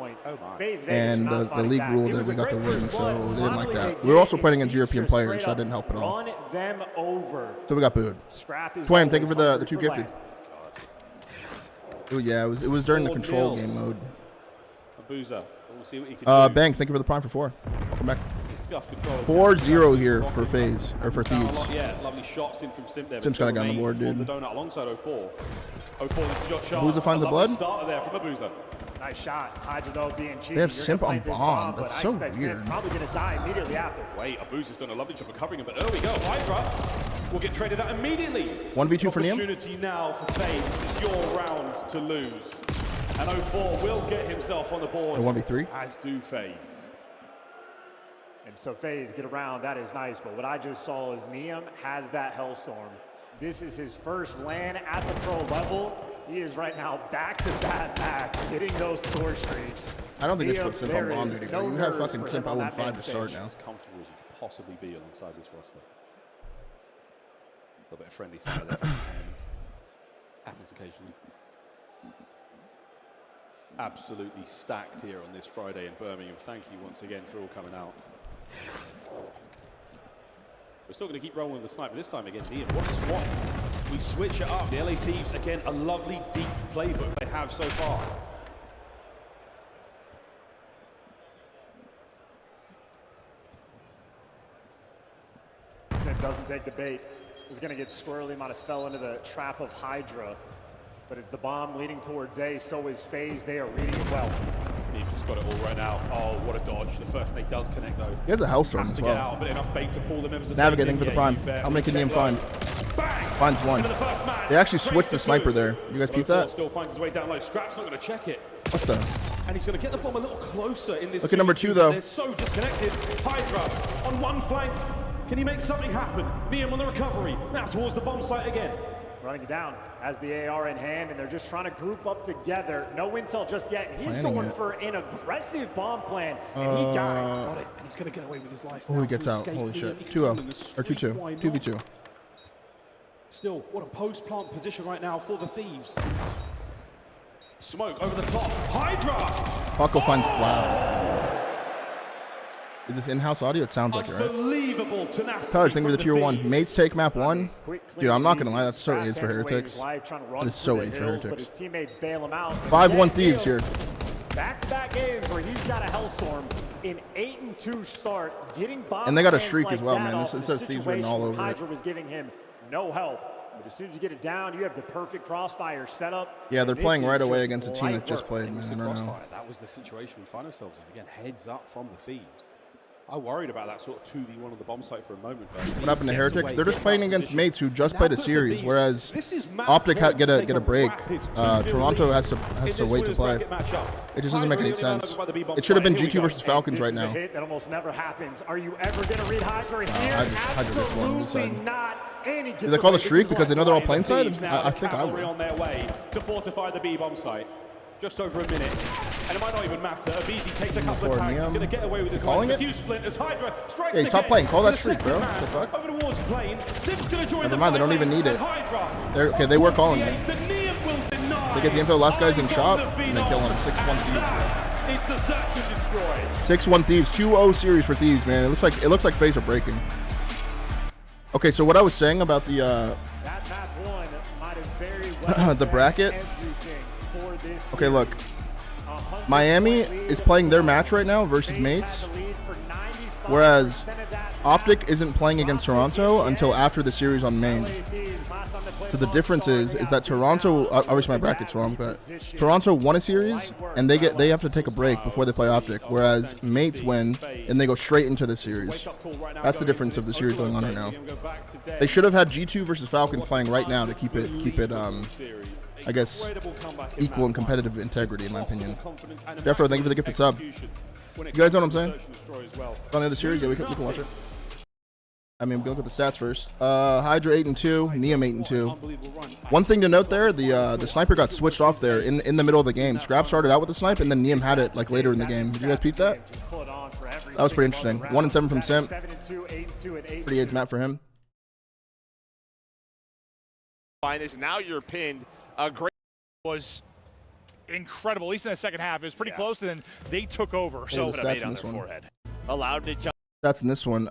and the league ruled that we got the win, so they didn't like that. We were also playing against European players, so that didn't help at all. Run them over. So we got booed. Twain, thank you for the 2 gifted. Ooh, yeah, it was during the control game mode. Abuza. We'll see what he can do. Bang, thank you for the prime for 4. Welcome back. Scuff control. 4-0 here for FaZe, or for Thieves. Yeah, lovely shots in from Sim there. Sim's kinda got on the board, dude. The donut alongside 04. 04, this is your shot. Abuza finds the blood. Starter there from Abuza. Nice shot. Hydra though being cheeky. They have You're Simp gonna on play this bomb. but That's I so expect Simp weird. probably gonna die immediately after. Wait, Abuza's done a lovely job of covering him, but there we go. Hydra will get traded out immediately. 1v2 for Neum. Opportunity now for FaZe. This is your round to lose. And 04 will get himself on the board. A 1v3. As do FaZe. And so FaZe get around, that is nice, but what I just saw is Neum has that Hellstorm. This is his first LAN at the pro level. He is right now back-to-back max, getting those score streaks. I don't think it's Neum, what Simp there on bomb is duty, no bro. You have nerves fucking for Simp him on 0 that and 5 main to start stage. now. As comfortable as you could possibly be alongside this roster. A little bit of friendly fire there. Happens occasionally. Absolutely stacked here on this Friday in Birmingham. Thank you once again for all coming out. We're still going to keep rolling with the sniper. This time again, Neum. What a swap. We switch it up. The LA Thieves, again, a lovely deep playbook they have so far. Sim doesn't take the bait. was going to get squirrely, might have fell into the trap of Hydra. But as the bomb leading towards A, so is FaZe. They are reading it well. He's just got it all right now. Oh, what a dodge. The first nade does connect, though. He has a Hellstorm as Get well. out, but enough bait to pull the members of Navigating for the prime. How many can Liam find? Finds one. They actually switched the sniper there. You guys peep that? Still finds his way down low. Scrap's not going to check it. What the? And he's going to get the bomb a little closer in this. Look at number 2, though. They're so disconnected. Hydra on one flank. Can he make something happen? Liam on the recovery. Now towards the bomb site again. Running it down, has the AR in hand, and they're just trying to group up together. No intel just yet. He's going for an aggressive bomb plan, and he got it. And he's going to get away with his life. Oh, he gets out. Holy shit. 2-0. Or 2-2. 2v2. Still, what a post-plant position right now for the Thieves. Smoke over the top. Hydra! Paco finds... Wow. Is this in-house audio? It sounds like it, right? Unbelievable tenacity. Taj, thank you for the tier 1. Mates take map 1. Dude, I'm not going to lie. That's so AIDS for Heretics. That is so AIDS for Heretics. 5-1 Thieves here. Back-to-back games where he's got a Hellstorm in 8-2 start, getting bomb. And they got a streak as well, man. This says Thieves written all over it. Hydra was giving him no help. But as soon as you get it down, you have the perfect crossfire setup. Yeah, they're playing right away against a team that just played, man. I don't know. That was the situation we find ourselves in. Again, heads up from the Thieves. I worried about that sort of 2v1 on the bomb site for a moment. But what happened to Heretics? They're just playing against mates who just played a series, whereas OpTic get a break. Toronto has to wait to play. It just doesn't make any sense. It should have been G2 versus Falcons right now. That almost never happens. Are you ever going to read Hydra here? Hydra gets one Absolutely not. Do they call the streak because they know they're all playing side? I think I would. On their way to fortify the B bomb site. Just over a minute, and it might not even matter. Abizi takes a couple of tags. He's going to get away with his life. A few splinters. Hydra strikes again. Stop playing. Call that streak, bro. What the fuck? Over towards plane. Sib's going to join. Never mind. They don't even need it. Okay, they were calling it. They get the info. Last guy's in shop, and they kill him. 6-1 Thieves. It's the search and destroy. 6-1 Thieves. 2-0 series for Thieves, man. It looks like FaZe are breaking. Okay, so what I was saying about the the bracket. Okay, look. Miami is playing their match right now versus mates, whereas OpTic isn't playing against Toronto until after the series on main. So the difference is that Toronto, obviously my bracket's wrong, but Toronto won a series and they have to take a break before they play OpTic, whereas mates win and they go straight into the series. That's the difference of the series going on right now. They should have had G2 versus Falcons playing right now to keep it I guess equal and competitive integrity in my opinion. Defro, thank you for the gifted sub. You guys know what I'm saying? On the other series, yeah, we can watch it. I mean, we can look at the stats first. Hydra 8-2, Neum 8-2. One thing to note there, the sniper got switched off there in the middle of the game. Scrap started out with the snipe, and then Neum had it like later in the game. Did you guys peep that? That was pretty interesting. 1-7 from Simp. Pretty AIDS map for him. This now you're pinned. A great was incredible. At least in the second half, it was pretty close, and then they took over. So that's in this one. Allowed to jump. That's in this one.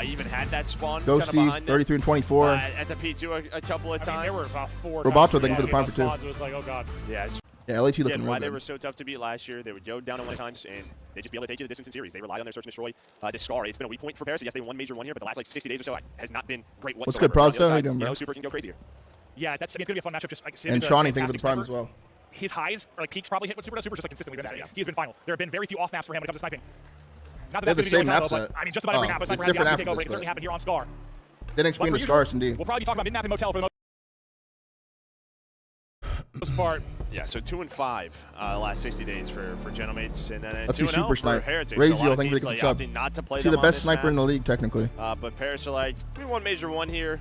Even had that spawn. Ghosty 33 and 24. At the P2 a couple of times. There were about 4. Roboto looking for the prime for 2. It was like, oh god. Yeah. Yeah, LAT looking real why good. they were so tough to beat last year. They would go down at one times, and they just be able to take you the distance in series. They relied on their search and destroy Discar. It's been a weak point for Paris. Yes, they won major 1 year, but the last like 60 days or so has not been great whatsoever. What's good, Prosto? How you doing, bro? Super can go crazier. Yeah, that's going to be a fun matchup. Just like and Shawnee, thank you for the prime as well. His highs or like peaks probably hit with Super just like consistently. Yeah. He has been final. There have been very few off maps for him when it comes to sniping. Not that they have the same map set. I mean, just about every map. But it's different after this, this, it certainly happened here on Scar. Didn't explain the Scar, indeed. We'll probably be talking about mid-map and Motel for the most part. Yeah, so 2-5 last 60 days for Gentlemates, and then let's see Super Snipe. Razio, thank you for the sub. Not to play see the best sniper in the league, technically. But Paris are like, we won major 1 here.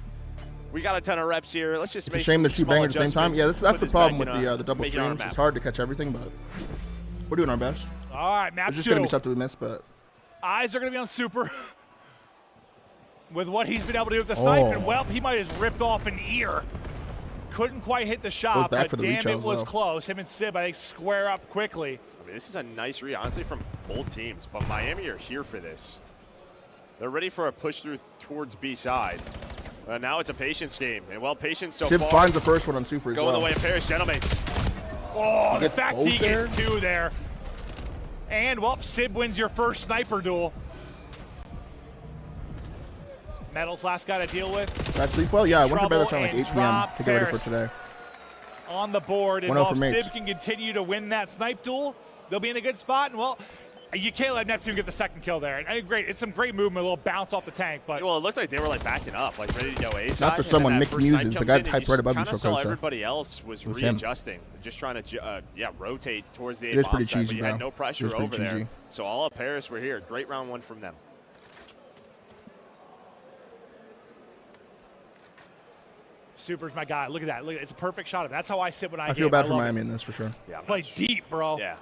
We got a ton of reps here. Let's just it's make a shame there's 2 bangers at the same time. Yeah, that's the problem with the double streams. streams. It's hard to catch everything, but we're doing our best. All right, match 2. It's just going to be tough to miss, but eyes are going to be on Super. With what he's been able to do with the snipe, and well, he might have ripped off an ear. Couldn't quite hit the shot, but damn, it was close. Him and Sib, I think, square up quickly. I mean, this is a nice read, honestly, from both teams, but Miami are here for this. They're ready for a push through towards B side. Now it's a patience game, and well, patience so Sib far. Sib finds the first one on Super as well. Going the way of Paris, Gentlemates. Oh, the fact he gets 2 there. And, well, Sib wins your first sniper duel. Metal's last guy to deal with. Did I sleep well? Yeah, I went to bed last night like 8 p.m. to get ready for today. On the board, and if Sib can continue to win that snipe duel, they'll be in a good spot. And well, you can't let Neptune get the second kill there. And great, it's some great movement, a little bounce off the tank. But well, it looked like they were like backing up, like ready to go A side. Not for someone Nick Muses, the guy typed right above you so close. Everybody else was readjusting, just trying to rotate towards the A. It is pretty side, cheesy, but you bro. had no pressure over there. So all of Paris were here. Great round one from them. Super's my guy. Look at that. Look, it's a perfect shot. That's how I sit when I feel bad for Miami in this for sure. Yeah, play deep, bro. Yeah.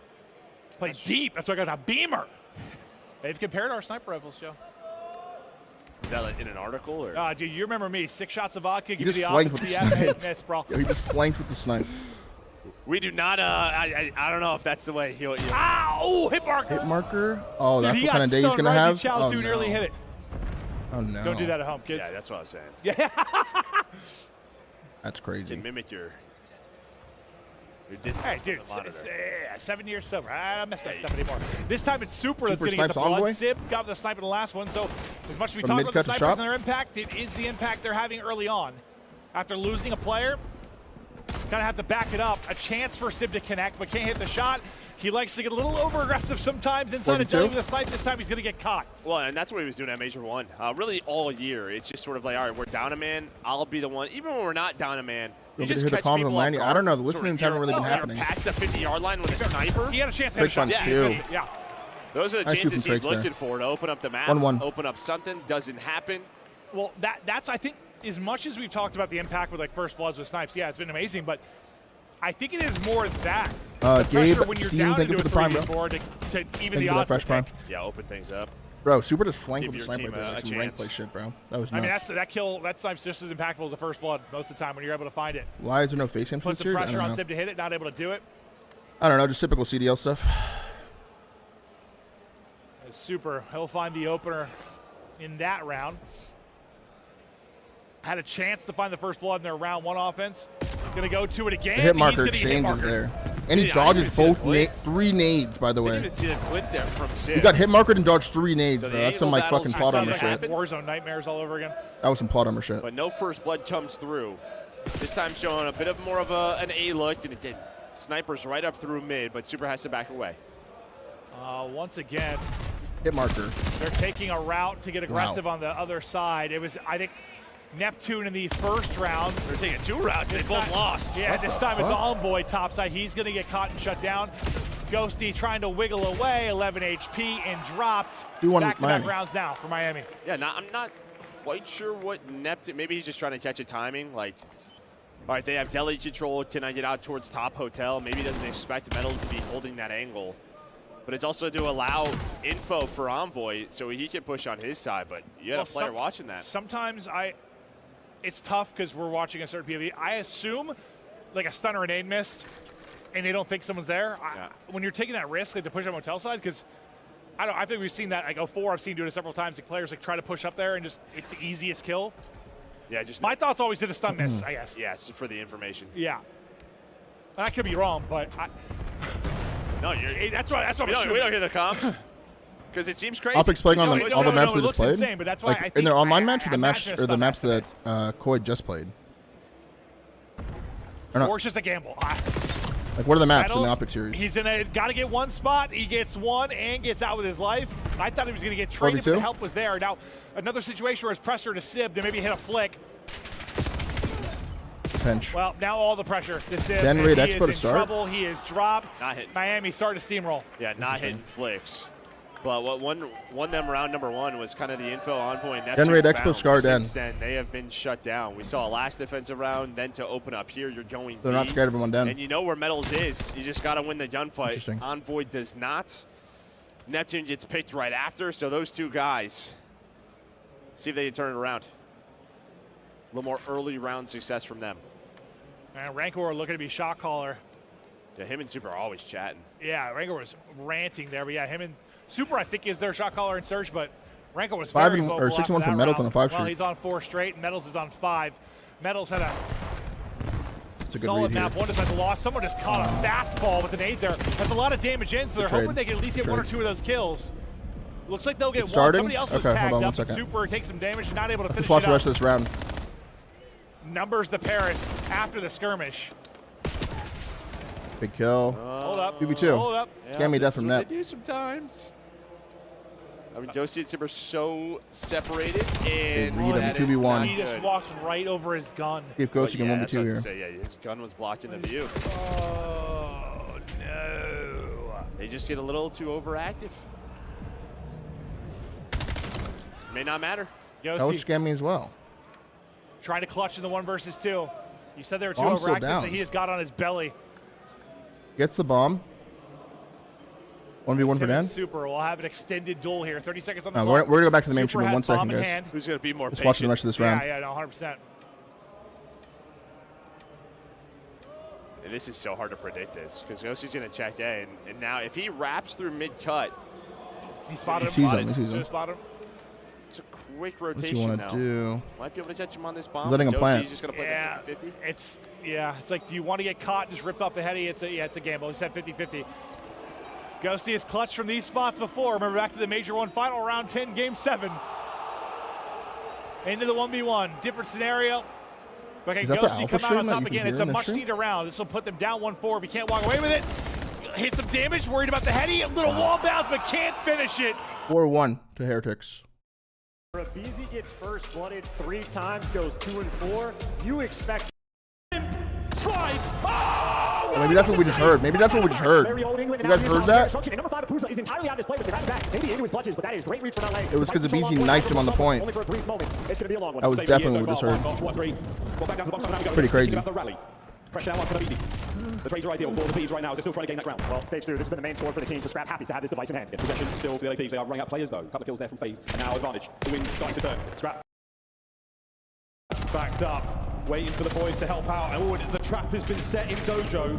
Play deep. That's why I got a beamer. They've compared our sniper rifles, Joe. Is that like in an article? Or? Dude, you remember me. 6 shots of vodka. He just flanked with the snipe. Miss, bro. Yo, he just flanked with the snipe. We do not. I don't know if that's the way he'll. Ow! Hit marker. Hit marker. Oh, Dude, that's what kind of day he's gonna have. Oh, no. nearly hit it. Oh no. Don't do that at home, kids. Yeah, that's what I was saying. Yeah. That's crazy. You can mimic your distance. Hey, dude, 7 years sober. I messed up 7 anymore. This time it's Super that's going to get the blood. Sib got the snipe in the last one, so as much as we talk about the snipers and their impact, it is the impact they're having early on. After losing a player, kind of have to back it up. A chance for Sib to connect, but can't hit the shot. He likes to get a little over-aggressive sometimes inside of Jelly with a snipe. This time he's going to get caught. Well, and that's what he was doing at Major 1. Really all year. It's just sort of like, all right, we're down a man. I'll be the one. Even when we're not down a man, you just catch people off guard. I don't know. The listenings haven't really been happening. Past the 50-yard line with a sniper. He had a chance to hit a shot. Yeah. Those are the chances he's looking for to open up the map, open up something. Doesn't happen. Well, that's, I think, as much as we've talked about the impact with like first bloods with snipes, yeah, it's been amazing, but I think it is more that. Gabe, when you're Steam, thank you for the prime, bro. To even the odds fresh prime. Yeah, open things up. Bro, Super just flanked with the sniper right there. Like some rank play shit, bro. That was nuts. I mean, that snipe's just as impactful as the first blood most of the time when you're able to find it. Why is there no face cam for this series? Put some pressure on Sib to hit it, not able to do it. I don't know, just typical CDL stuff. Super, he'll find the opener in that round. Had a chance to find the first blood in their round 1 offense. Gonna go to it again. The hit marker changes there. And he dodges both 3 nades, by the way. Didn't even see the clip there from Sib. He got hit markered and dodged 3 nades, bro. That's some like fucking plot armor shit. Warzone nightmares all over again. That was some plot armor shit. But no first blood comes through. This time showing a bit of more of an A look, and it did. Snipers right up through mid, but Super has to back away. Once again, hit marker. They're taking a route to get aggressive on the other side. It was, I think, Neptune in the first round. They're taking 2 routes. They both lost. Yeah, this time it's Envoy topside. He's going to get caught and shut down. Ghosty trying to wiggle away, 11 HP and dropped. Back-to-back rounds now for Miami. Yeah, I'm not quite sure what Neptune. Maybe he's just trying to catch a timing. Like, all right, they have deli control. Can I get out towards top hotel? Maybe he doesn't expect Metals to be holding that angle. But it's also to allow info for Envoy so he can push on his side. But you had a player watching that. Sometimes it's tough because we're watching a certain POV. I assume like a stun or an aid missed and they don't think someone's there. When you're taking that risk, like to push on hotel side, because I think we've seen that. Like 04, I've seen do it several times. The players like try to push up there and just it's the easiest kill. Yeah, just my thoughts always did a stun miss, I guess. Yes, for the information. Yeah, I could be wrong, but no, that's what I'm assuming. We don't hear the comms because it seems crazy. OpTic's playing on all the maps they just played. Insane, but that's why like in their online match or the maps that Koi just played. Or it's just a gamble. Like what are the maps in the OpTic series? He's got to get one spot. He gets one and gets out with his life. I thought he was going to get traded, but the help was there. Now another situation where it's pressure to Sib to maybe hit a flick. Pinch. Well, now all the pressure to Sib. Then Raid Expo to start. Trouble. He is dropped. Not hitting. Miami starting to steamroll. Yeah, not hitting flicks. But what won them round number 1 was kind of the info Envoy and Neptune Raid Expo scarred in. Since then, they have been shut down. We saw a last defensive round, then to open up here, you're going They're not scared of him on den. And you know where Metals is. You just got to win the gunfight. Envoy does not. Neptune gets picked right after, so those 2 guys, see if they can turn it around. A little more early round success from them. And Rancor looking to be shot caller. Yeah, him and Super are always chatting. Yeah, Rancor was ranting there, but yeah, him and Super, I think, is their shot caller in Surge, but Rancor was 5 very and, vocal or 6-1 from Metals on a 5 streak. Well, he's on 4 straight, and Metals is on 5. Metals had a good solid map. One defensive loss. Someone just caught a fastball with an 8 there. That's a lot of damage in, so they're hoping they can at least get 1 or 2 of those kills. Looks like they'll get 1. Somebody else was tagged up. Super takes some damage and not able to finish Just watch it the rest of this round. numbers the Paris after the skirmish. Big kill. Hold up. 2v2. Hold up. Scammy death from net. They do sometimes. I mean, Josie and Sim are so separated, and read him 2v1. He just walks right over his gun. See if Ghosty can 1v2 here. Say, yeah, his gun was blocking the view. Oh, no. They just get a little too overactive. May not matter. That was Scammy as well. Trying to clutch in the 1 versus 2. You said they were too Bomb's still overactive, down. so he just got on his belly. Gets the bomb. 1v1 for Dan. Super. We'll have an extended duel here. 30 seconds on the No, clock. we're going to go back to the main Super stream in has 1 second, bomb in guys. hand. Who's going to be more Let's patient? watch the rest of this round. Yeah, no, 100%. And this is so hard to predict this, because Ghostie's going to check A, and now if he wraps through mid-cut, he spotted him. He sees him. Spot him. It's a quick What's rotation he want now. to do? Might be able to catch him on this bomb. He's letting him plant. He's just going to play the 50-50. It's like, do you want to get caught and just rip off the heady? It's a gamble. He said 50-50. Ghosty has clutched from these spots before. Remember back to the Major 1 final, round 10, game 7. Into the 1v1. Different scenario. But can Ghosty come out on top again? It's a much-needed round. This will put them down 1-4 if he can't walk away with it. Hit some damage, worried about the heady. A little wall bounce, but can't finish it. 4-1 to Heretics. Rabizi gets first blooded 3 times, goes 2 and 4. You expect slide. Oh, maybe that's what we just heard. Maybe that's what we just heard. You guys heard that? Number 5 Apuza is entirely out of display, but they're back. Maybe into his clutches, but that is great reach from LA. It was because Abizi knifed him on the point. Only for a brief moment. It's going to be a long one. That was definitely what we just heard. Pretty crazy. Pressure now on Rabizi. The trades are ideal for the Thieves right now as they're still trying to gain that ground. Well, stage 2, this has been the main score for the team, so Scrap happy to have this device in hand. Possession still for the LA Thieves. They are running out players though. A couple of kills there from FaZe. And now advantage. The win starting to turn. Scrap backed up, waiting for the boys to help out. Oh, the trap has been set in Dojo.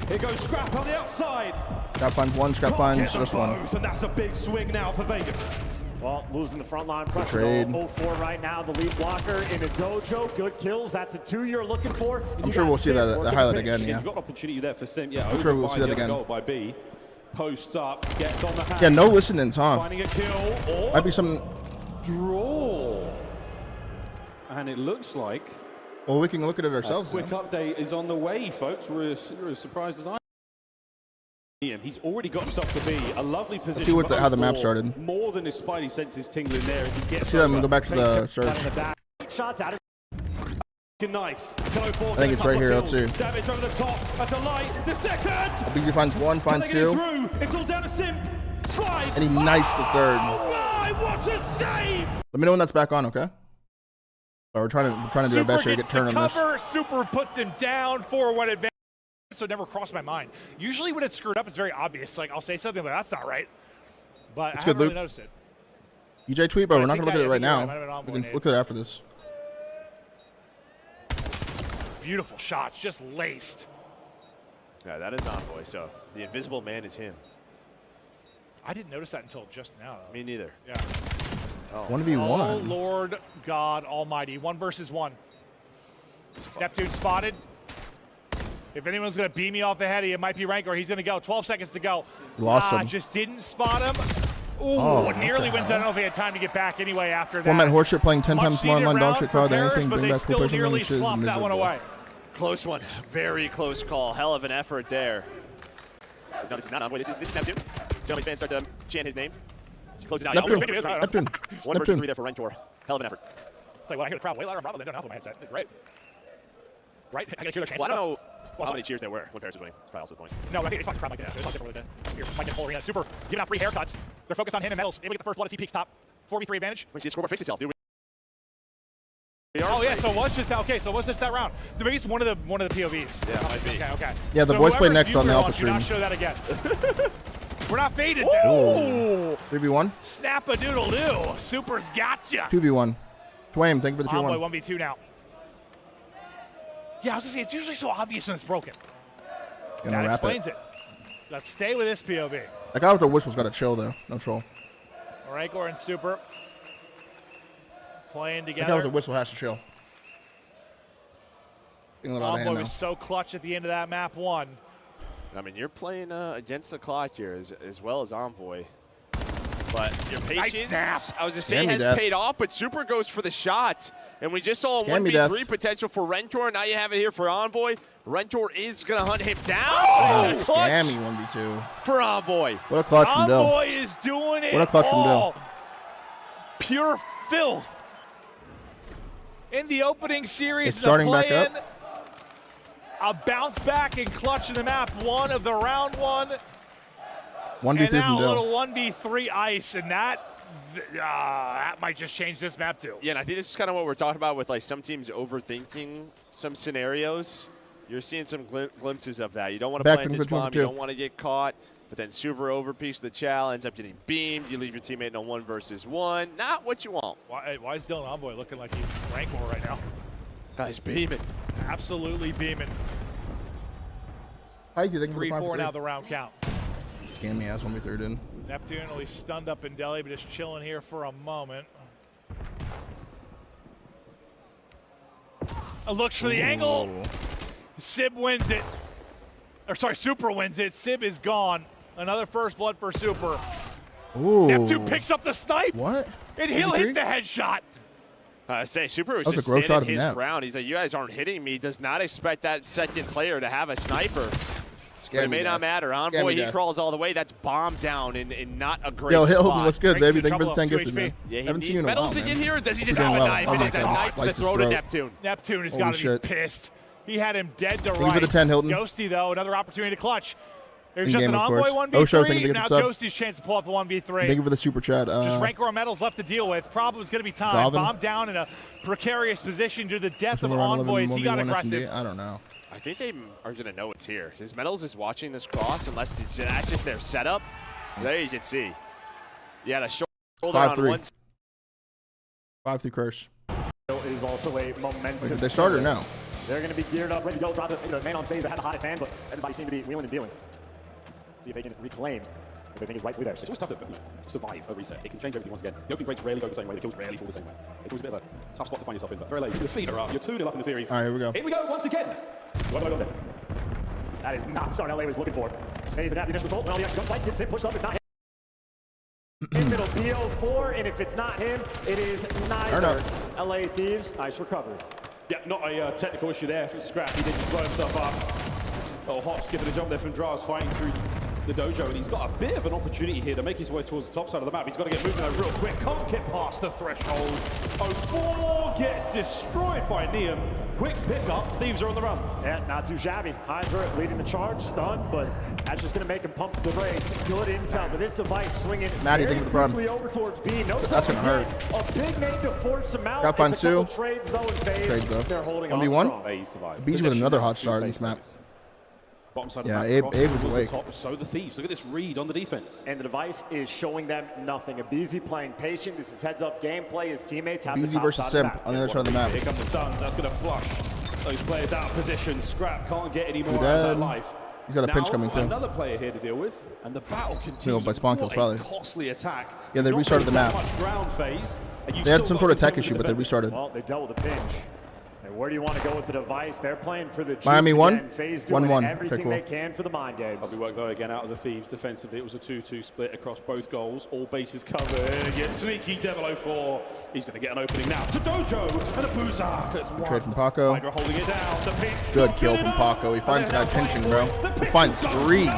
Here goes Scrap on the outside. Scrap finds one, Scrap finds just one. And that's a big swing now for Vegas. Well, losing the front line pressure. 0-4 right now. The lead blocker in a Dojo. Good kills. That's the 2 you're looking for. I'm sure we'll see that highlight again. Yeah. You got an opportunity there for Sim. Yeah, I'm sure we'll see that again. By B. Posts up, gets on the hand. Yeah, no listenings, huh? Finding a kill. Might be some draw. And it looks like. Well, we can look at it ourselves. A quick update is on the way, folks. We're as surprised as I am. He's already got himself to be a lovely position. Let's see how the map started. More than his spidey senses tingling there as he gets. Let's see that. I'm gonna go back to the search. Shots at it. Nice. I think it's right here. Let's see. Damage over the top. At the light. The second. BG finds one, finds 2. It's all down to Sim. Slide. And he knifes the 3rd. Oh my! What a save! Let me know when that's back on, okay? So we're trying to do our best here to get turned on this. Super puts him down 4-1 advantage. So it never crossed my mind. Usually when it's screwed up, it's very obvious. Like I'll say something like that's not right, but I haven't really noticed it. EJ tweet, but we're not gonna look at it right now. We can look at it after this. Beautiful shots, just laced. Yeah, that is Envoy. So the invisible man is him. I didn't notice that until just now, though. Me neither. Yeah. Oh. 1v1. Oh Lord God Almighty! 1 versus 1. Neptune spotted. If anyone's going to beam me off the heady, it might be Rancor. He's going to go. 12 seconds to go. Lost him. Just didn't spot him. Ooh, nearly wins. I don't know if he had time to get back anyway after that. Format Horseshit playing 10 times more online dog shit crowd than anything. But Bring they back still professional nearly shit is slopped that one miserable. away. Close one. Very close call. Hell of an effort there. No, this is not Envoy. This is Neptune. Gentlemen fans start to chant his name. He closes out. Neptune. 1 versus 3 there for Rancor. Hell of an effort. It's like, well, I hear the crowd way louder than down my headset. Great. Right? I gotta hear the chants. Well, I don't know how many cheers there were when Paris was winning. That's probably also the point. No, I think it's the crowd like that. It's different with it. Here, Mike and Paul Arena. Super giving out free haircuts. They're focused on him and Metals. Able to get the first blood as he peaks top. 4v3 advantage. We see the scoreboard fix itself, dude. Oh yeah, so it was just that round. Maybe it's one of the POVs. Yeah, might be. Okay. Yeah, the boys play next on the Alpha stream. Do not show that again. We're not faded now. 3v1. Snap-a-doodle-doo. Super's gotcha. 2v1. Twain, thank you for the 2v1. 1v2 now. Yeah, I was gonna say it's usually so obvious when it's broken. That explains it. Let's stay with this POV. That guy with the whistle's got to chill though. No troll. Rancor and Super playing together. That guy with the whistle has to chill. Envoy was so clutch at the end of that map 1. I mean, you're playing against the clock here as well as Envoy. But your patience, Nice I was just saying, has paid off, but Super goes for the shot. And we just saw a 1v3 potential for Rentor. Now you have it here for Envoy. Rentor is going to hunt him down. Oh, scammy 1v2. For Envoy. What a clutch from Dill. Envoy is doing it What a clutch from Dill. Pure filth. In the opening series, It's starting back up. A bounce back and clutch in the map 1 of the round 1. 1v3 and now from Dill. a little 1v3 ice, and that might just change this map too. Yeah, and I think this is kind of what we're talking about with like some teams overthinking some scenarios. You're seeing some glimpses of that. You don't want to plant this bomb. You don't want to get caught. But then Super overpiece the chow, ends up getting beamed. You leave your teammate in a 1 versus 1. Not what you want. Why is Dylan Envoy looking like he's rank war right now? Guy's beaming. Absolutely beaming. How do you think 3-4 now the round count. Scammy ass 1v3 in. Neptune will be stunned up in Delhi, but just chilling here for a moment. Looks for the angle. Sib wins it. Or sorry, Super wins it. Sib is gone. Another first blood for Super. Ooh. Neptune picks up the snipe. What? And he'll hit the headshot. I say Super was just standing his ground. He's like, you guys aren't hitting me. Does not expect that second player to have a sniper. But it may not matter. Envoy, he crawls all the way. That's bomb down in not a great spot. Yo, Hilton, what's good, baby? Thank you for the 10 gifted, man. Yeah, he haven't needs seen you in a medals while, to man. get here, or does he just have a knife? And it's a knife to the throat of Neptune. Neptune has got to be pissed. He had him dead to right. Thank you for the 10, Hilton. Ghosty, though, another opportunity to clutch. There's In just game, an of Envoy course. 1v3. Show, thank you for now the sub. Ghosty's chance to pull up the 1v3. Thank you for the super chat. Just Rancor medals left to deal with. Problem is going to be time. Galvin. Bomb down in a precarious position due to the death of Envoys. He got aggressive. I don't know. I think they are going to know it's here. His medals is watching this cross, unless that's just their setup. There you can see. Yeah, the shoulder on one. 5-3 curse. Is also a momentum. Wait, did they start or no? They're going to be geared up, ready to go. Drops a man on phase that had the hottest hand, but everybody seemed to be wheeling and dealing. See if they can reclaim what they think is rightfully theirs. It's always tough to survive a reset. It can change everything once again. The opening breaks rarely go the same way. The kills rarely fall the same way. It's always a bit of a tough spot to find yourself in, but very late. The feet are up. You're 2-0 up in the series. All right, here we go. Here we go once again. That is not something LA was looking for. Phase and at the initial control. Well, the gunfight gets him pushed up. It's not him. It'll be 0-4, and if it's not him, it is neither. LA Thieves, nice recovery. Yeah, not a technical issue there for Scrap. He did blow himself up. Oh, Hop skipping a jump there from Draz, fighting through the dojo, and he's got a bit of an opportunity here to make his way towards the top side of the map. He's got to get moving though real quick. Can't get past the threshold. 0-4 gets destroyed by Neum. Quick pickup. Thieves are on the run. Yeah, not too shabby. Hydra leading the charge, stunned, but that's just going to make him pump the brakes. Good intel, but this device swinging Maddie, very thank you for the quickly over towards B. No, that's going to hurt. A big name to force him out. Got fun too. Trades though in phase. Trades though. They're holding 1v1. Bees with another hot start in this map. Bottom side Yeah, of the Abe was awake. So the Thieves. Look at this read on the defense. And the device is showing them nothing. Abizi playing patient. This is heads-up gameplay. His teammates have the top versus side of the Simp map. on the other side of the map. Here come the stuns. That's going to flush those players out of position. Scrap can't get any more Who out of dead? that life. He's got a pinch Now, coming too. Another player here to deal with, and the battle continues. By spawn kills, What probably. a costly attack. Yeah, they Not restarted the really map. that much ground phase, and you They had still some got sort of tech control issue, of but the they restarted. Well, they dealt with a pinch. And where do you want to go with the device? They're playing for the Miami juice won? again. FaZe doing 1-1. everything Okay, cool. they can for the mind games. Lovely work though again out of the Thieves defensively. It was a 2-2 split across both goals. All bases covered. Yet sneaky Devil 04. He's going to get an opening now to Dojo and a Buzak. That's one. Trade from Paco. Hydra holding it down. The pinch. Good kill from Paco. He finds the guy pinching, bro. He finds 3.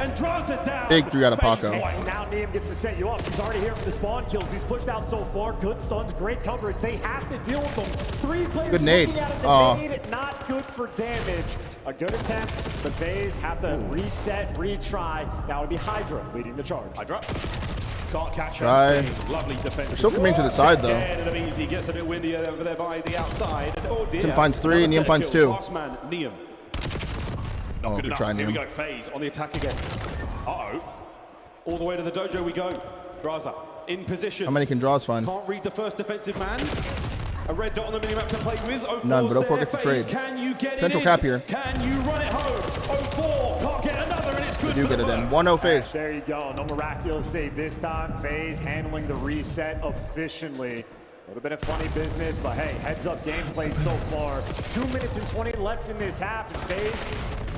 And draws it down. Big 3 out of Paco. Now Neum gets to set you up. He's already here for the spawn kills. He's pushed out so far. Good stuns, great coverage. They have to deal with them. 3 players Good nade. looking at him. The nade, not good for damage. A good attempt, but FaZe have to reset, retry. Now it'll be Hydra leading the charge. Hydra. Can't catch her. Try. Lovely defense. They're still coming to the side, though. And Easy gets a bit windy over there by the outside. And, oh dear. Tim finds 3, Neum finds 2. Last man, Neum. Not good enough. try, Here we Neum. go. FaZe on the attack again. Uh-oh. All the way to the dojo we go. Draza in position. How many can draws find? Can't read the first defensive man. A red dot on the minimap to play with. 04's None, but 04 there. gets the FaZe, trade. Can you get Potential it cap in? here. Can you run it home? 04 can't get another, and it's good. They do for get the it in. first. 1-0 FaZe. There you go. No miraculous save this time. FaZe handling the reset efficiently. A little bit of funny business, but hey, heads up gameplay so far. 2 minutes and 20 left in this half, and FaZe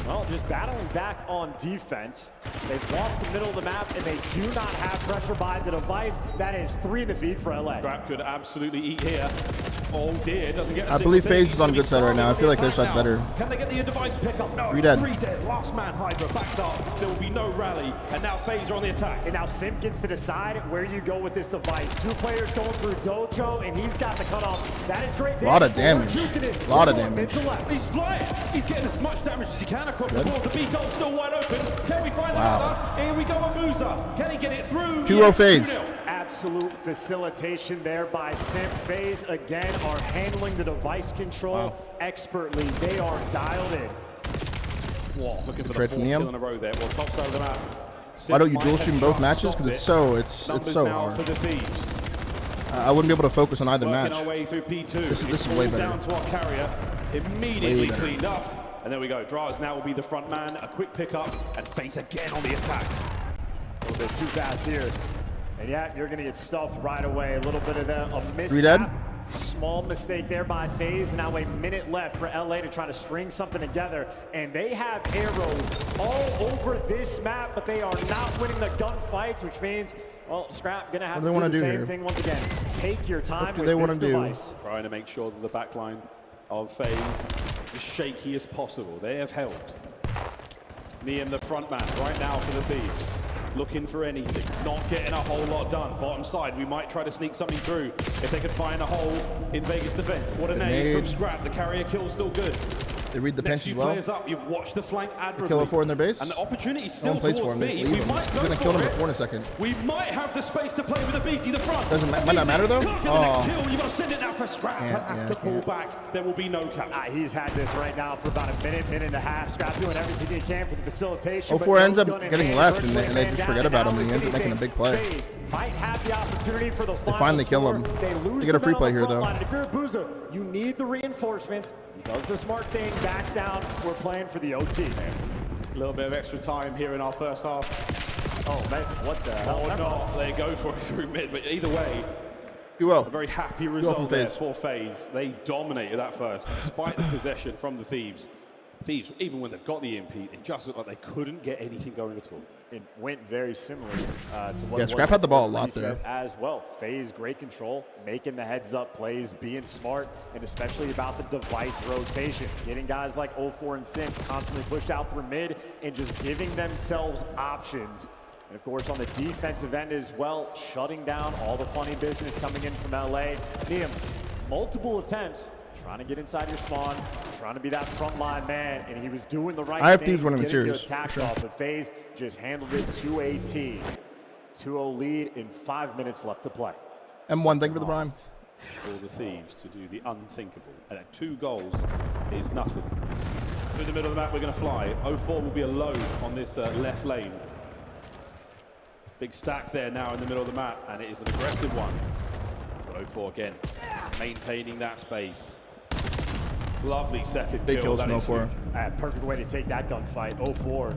Well, just battling back on defense. They've lost the middle of the map, and they do not have pressure by the device. That is 3 in the feed for LA. Scrap could absolutely eat here. Oh dear, doesn't get a I single believe thing. FaZe is on good side right now. I feel like their side's better. Can they get the device pickup? No, 3 dead. 3 dead. Last man Hydra backed up. There will be no rally. And now FaZe are on the attack. And now Sim gets to decide where you go with this device. 2 players going through Dojo, and he's got the cutoff. That is great damage. A lot of damage. A lot of damage. He's flying. He's getting as much damage as he can across the board. The B goal still wide open. Can we find another? Here we go, Amusa. Can he get it through? 2-0 FaZe. Absolute facilitation there by Sim. FaZe again are handling the device control expertly. They are dialed in. Whoa, looking for trade the from 4th Neum. kill in a row there. Well, top side of the map. Why don't you dual stream both matches? Because it's so hard. For the Thieves. I wouldn't be able to focus on either match. Our way through P2. This is way better. Down to our carrier. Immediately cleaned up. And there we go. Draz now will be the front man. A quick pickup and FaZe again on the attack. A little bit too fast here. And yeah, you're going to get stuffed right away. A little bit of a 3 dead. mishap. Small mistake there by FaZe. Now a minute left for LA to try to string something together. And they have arrows all over this map, but they are not winning the gunfights, which means, well, Scrap going to have to do the same thing once again. Take your time with this device. Trying to make sure that the backline of FaZe is as shaky as possible. They have helped. Neum, the front man, right now for the Thieves. Looking for anything, not getting a whole lot done. Bottom side, we might try to sneak something through if they could find a hole in Vegas defense. What a nade from Scrap. The carrier kill still good. They read the pinch as well. Players up. You've watched the flank admirably. Kill 4 in their base. And the opportunity No still one plays towards for him. B. We might He's gonna kill him before in a second. We might have the space to play with the BZ, the front. Might not matter though. Can't get the next kill. You've got to send it now for Scrap. Has to pull back. There will be no capture. He's had this right now for about a minute and a half. Scrap doing everything he can for the facilitation. 04 ends up getting left, and they just forget about him, and he ends up making a big play. Might have the opportunity for the They finally kill him. They get a free play here, though. If you're a Boozer, you need the reinforcements. He does the smart thing, backs down. We're playing for the OT. A little bit of extra time here in our first half. Oh, man, what the hell? Or not. They go for it through mid, but either way, a very happy result there for FaZe. They dominated that first, despite the possession from the Thieves. Thieves, even when they've got the EMP, it just looked like they couldn't get anything going at all. It went very similar to what Scrap had the ball a lot there. As well. FaZe, great control, making the heads-up plays, being smart, and especially about the device rotation. Getting guys like 04 and Sim constantly pushed out through mid and just giving themselves options. And of course, on the defensive end as well, shutting down all the funny business coming in from LA. Neum, multiple attempts. Trying to get inside your spawn, trying to be that frontline man, and he was doing the right thing. I have Thieves winning the series. Attacks off, but FaZe just handled it to a T. 2-0 lead in 5 minutes left to play. M1, thank you for the prime. For the Thieves to do the unthinkable. And 2 goals is nothing. Through the middle of the map, we're going to fly. 04 will be alone on this left lane. Big stack there now in the middle of the map, and it is an aggressive one. But 04 again, maintaining that space. Lovely second big kill. Kills from 04. Perfect way to take that gunfight. 04.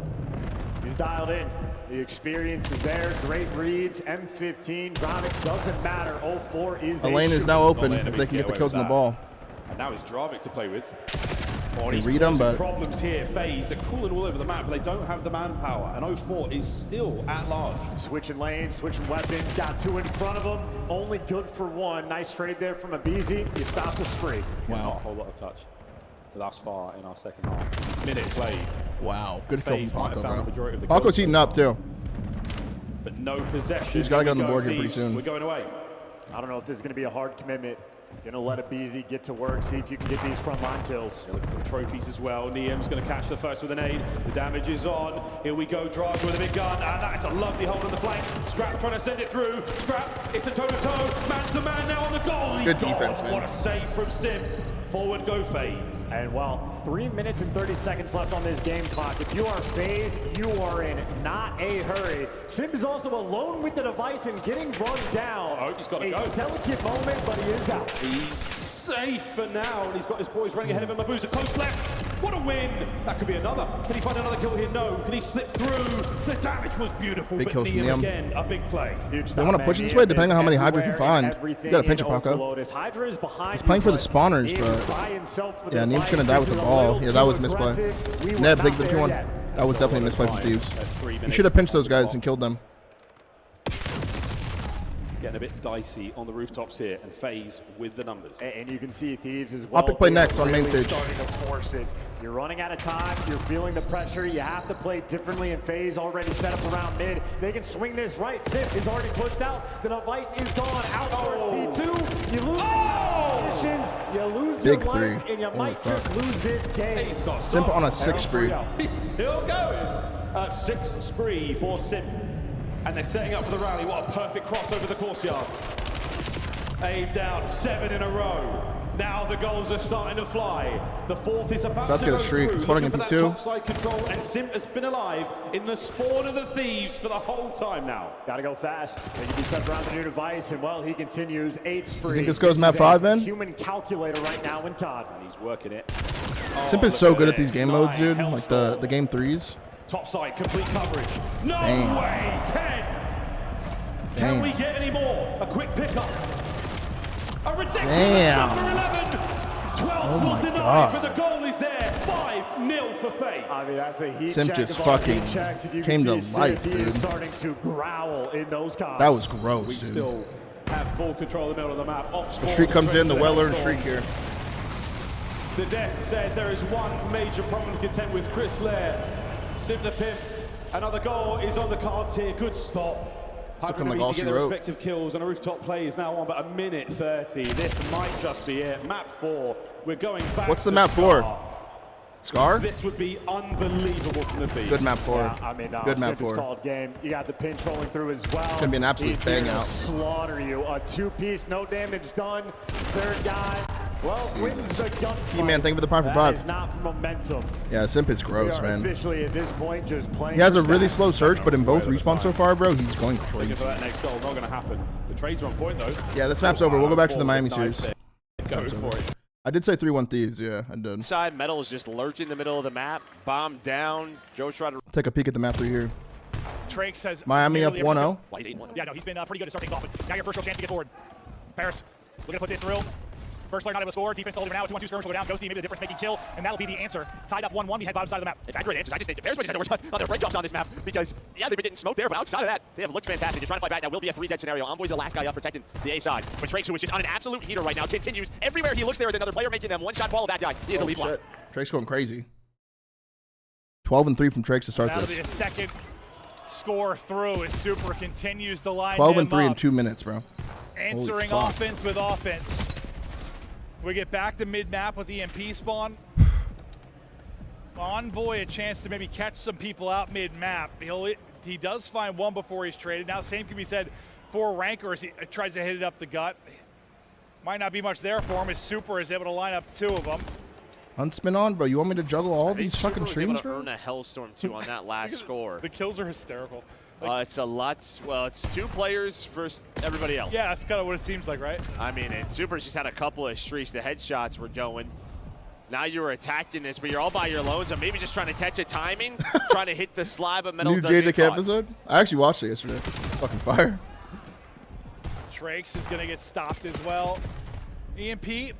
He's dialed in. The experience is there. Great reads. M15. Dravik doesn't matter. 04 is the lane is now open if they can get the kills on the ball. And now it's Dravik to play with. They read them, but problems here. FaZe, they're crawling all over the map, but they don't have the manpower. And 04 is still at large. Switching lanes, switching weapons. Got 2 in front of them. Only good for 1. Nice trade there from Abizi. You stop the spree. Wow. Not a whole lot of touch thus far in our second half. Minute played. Wow. Good kill from Paco, bro. The Paco's heating up, too. But no possession. He's got to get on the board here pretty soon. We're going away. I don't know if this is going to be a hard commitment. Gonna let Abizi get to work, see if you can get these frontline kills. Looking for the trophies as well. Neum's gonna catch the first with an aid. The damage is on. Here we go, Drive with a big gun, and that is a lovely hold on the flank. Scrap trying to send it through. Scrap, it's a toe-to-toe. Man-to-man now on the goal. Good defense, man. What a save from Sim. Forward go FaZe. And well, 3 minutes and 30 seconds left on this game clock. If you are FaZe, you are in not a hurry. Sim is also alone with the device and getting run down. Oh, he's got to go. A delicate moment, but he is out. He's safe for now, and he's got his boys running ahead of him. Mabuza close left. What a win! That could be another. Can he find another kill here? No. Can he slip through? The damage was beautiful, big but kills from Neum Neum. again, a big play. They want to push it this way, depending on how many Hydra you can find. You got to pinch it, Paco. He's playing for the spawners, but yeah, Neum's going to die with the ball. Yeah, that was a misplay. Neb, take the 2-1. That was definitely a misplay from Thieves. You should have pinched those guys and killed them. Getting a bit dicey on the rooftops here, and FaZe with the numbers. And you can see Thieves as well. OpTic play next on main stage. Starting to force it. You're running out of time. You're feeling the pressure. You have to play differently, and FaZe already set up around mid. They can swing this right. Sip is already pushed out. The device is gone. Out for P2. You lose positions. You lose big your three. life, and you Holy might fuck. just lose this game. Simp on a 6 spree. He's still going. 6 spree for Simp. And they're setting up for the rally. What a perfect cross over the courtyard. Aim down, 7 in a row. Now the goals are starting to fly. The fourth is about Let's to get a go streak. through. It's floating Looking in for that P2. topside control, and Simp has been alive in the spawn of the Thieves for the whole time now. Gotta go fast. They can be set around the new device, and well, he continues 8 spree. You think this goes map 5, man? Human calculator right now in COD. And he's working it. Simp is so good at these game modes, dude. Like the game 3s. Topside, complete coverage. No Damn. way, 10. Can we get any more? A quick pickup. A ridiculous number 11. 12 will deny, but the goal is there. 5-0 for FaZe. I mean, that's a heat Simp check just of all fucking heat checks, and you came can to see life, Sif, he dude. is starting to growl in those comps. That was gross, We dude. still have full control of the middle of the map. Off The streak comes in, the well-earned streak here. The desk said there is one major problem to contend with. Chris Lair, Simp the Pimp. Another goal is on the cards here. Good stop. Looking like Hoping all to she get their wrote. respective kills, and a rooftop play is now on, but 1:30. This might just be it. Map 4. We're going back. What's the to map Scar. 4? Scar? This would be unbelievable from the Thieves. Good map 4. Yeah, I mean, Good map Sif is 4. called game. You got the pin trolling through as well. It's gonna be an absolute He's here bang to out. slaughter you. A 2-piece, no damage done. Third guy, well, wins the gunfight. Man, thank you for the prime for That 5. is not for momentum. Yeah, Simp is gross, We are man. officially at this point just playing. He has a for really stats. slow search, but in both respawns so far, bro, he's going Looking crazy. for that next goal. Not going to happen. The trades are on point, though. Yeah, this map's over. We'll go back to the Miami series. Go for it. I did say 3-1 Thieves, yeah, I did. Inside, Metal is just lurking in the middle of the map. Bomb down. Joe's trying to Take a peek at the map through here. Drake says Miami up nearly 1-0. Yeah, no, he's been pretty good to start things off. But now your first real chance to get forward. Paris, looking to put this through. First player not able to score. Defense holding now. 2-1-2 skirmish will go down. Ghosty maybe the difference making kill, and that'll be the answer. Tied up 1-1. We head bottom side of the map. If accurate answers, I just think Paris might just have to work on their break jumps on this map because, yeah, they've been getting smoked there, but outside of that, they have looked fantastic. They're trying to fight back. Now will be a 3-dead scenario. Envoy's the last guy up protecting the A side. But Drake, who is just on an absolute heater right now, continues. Everywhere he looks, there is another player making them one-shot ball of that guy. He is the lead one. Drake's going crazy. 12-3 from Drake's to start That'll this. be a second score through as Super continues to line 12-3 in 2 minutes, bro. Answering Holy fuck. offense with offense. We get back to mid-map with EMP spawn. Envoy a chance to maybe catch some people out mid-map. He does find one before he's traded. Now, same can be said for Rankers. He tries to hit it up the gut. Might not be much there for him as Super is able to line up 2 of them. Huntsman on, bro. You want me to juggle all these Super fucking was streams, able to bro? earn a Hellstorm, too, on that last score. The kills are hysterical. It's a lot. Well, it's 2 players versus everybody else. Yeah, that's kind of what it seems like, right? I mean, and Super's just had a couple of streaks. The headshots were going. Now you were attacking this, but you're all by your lones, so maybe just trying to catch a timing, trying to hit the slide, but Metals New doesn't get JDK caught. episode? I actually watched it yesterday. Fucking fire. Trakes is going to get stopped as well. EMP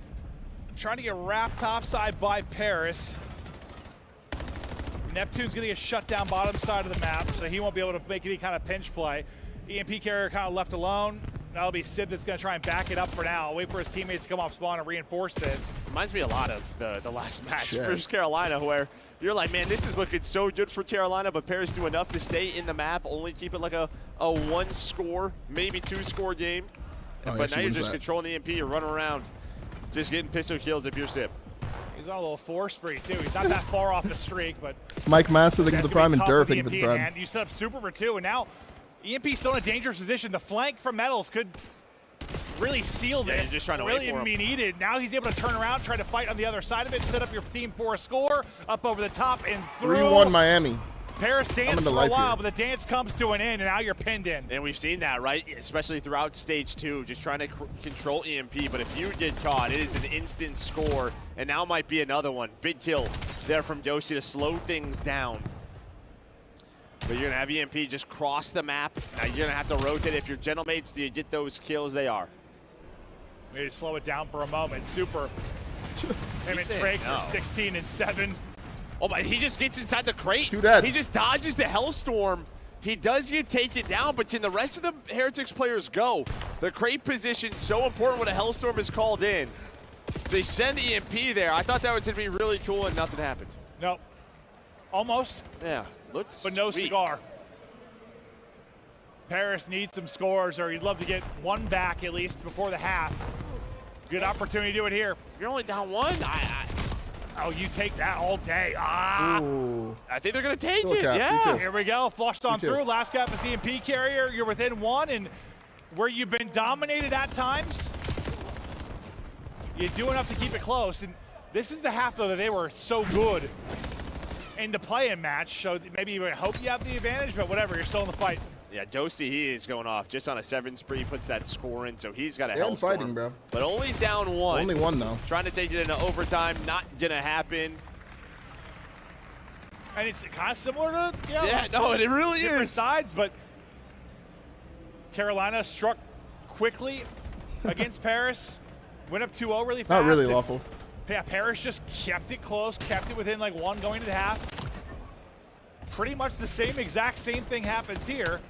trying to get wrapped topside by Paris. Neptune's going to get shut down bottom side of the map, so he won't be able to make any kind of pinch play. EMP carrier kind of left alone. That'll be Sid that's going to try and back it up for now. Wait for his teammates to come off spawn and reinforce this. Reminds me a lot of the last match Shit. versus Carolina, where you're like, man, this is looking so good for Carolina, but Paris do enough to stay in the map, only keep it like a 1-score, maybe 2-score game. But now you're just controlling the EMP, you're running around, just getting pistol kills if you're Sip. He's on a little 4 spree too. He's not that far off the streak, but Mike Massa, thank you for the that's prime, and gonna be Durf, tough thank you with for the EMP in prime. hand. You set up Super for 2, and now EMP's still in a dangerous position. The flank from Metals could really seal this. Yeah, he's just trying to really wait for him. be needed. Now he's able to turn around, try to fight on the other side of it, set up your team for a score, up over the top and through. 3-1 Miami. Paris danced for a while, but the dance comes to an end, and now you're pinned in. And we've seen that, right? Especially throughout stage 2, just trying to control EMP. But if you get caught, it is an instant score, and now might be another one. Big kill there from Yoshi to slow things down. But you're going to have EMP just cross the map. Now you're going to have to rotate. If your gentlemates, do you get those kills? They are. Maybe slow it down for a moment. Super. Him and Drake are 16 and 7. Oh my, he just gets inside the crate. Too dead. He just dodges the Hellstorm. He does get taken down, but can the rest of the Heretics players go? The crate position so important when a Hellstorm is called in. So they send EMP there. I thought that was going to be really cool, and nothing happened. Nope. Almost. Yeah, looks but no sweet. cigar. Paris needs some scores, or he'd love to get one back at least before the half. Good opportunity to do it here. You're only down one? Oh, you take that all day. Ah! Ooh. I think they're going to take Still it. cap. Yeah. Here we go. Flushed on through. Last cap is EMP carrier. You're within one, and where you've been dominated at times, you do enough to keep it close. And this is the half, though, that they were so good in the play-in match. So maybe you would hope you have the advantage, but whatever. You're still in the fight. Yeah, Josie, he is going off just on a 7 spree, puts that score in, so he's got a Hellstorm. Fighting, bro. But only down one. Only one, though. Trying to take it into overtime, not gonna happen. And it's kind of similar to, yeah, no, it really different is. sides, but Carolina struck quickly against Paris. Went up 2-0 really fast. Not really lawful. Yeah, Paris just kept it close, kept it within like one going into the half. Pretty much the exact same thing happens here.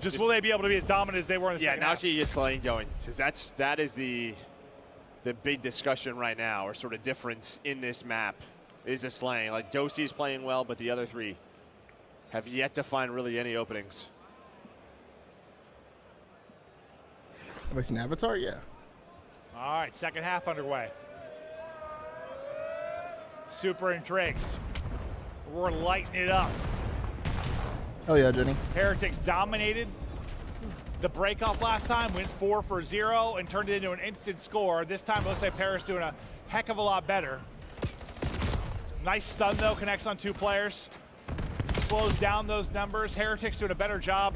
Just will they be able to be as dominant as they were in the second half? Yeah, now she gets lane going, because that is the big discussion right now, or sort of difference in this map, is the slaying. Like, Josie's playing well, but the other three have yet to find really any openings. Have I seen Avatar? Yeah. All right, second half underway. Super and Drakes. We're lighting it up. Hell yeah, Jenny. Heretics dominated the breakoff last time, went 4 for 0 and turned it into an instant score. This time it looks like Paris doing a heck of a lot better. Nice stun though, connects on 2 players. Slows down those numbers. Heretics doing a better job,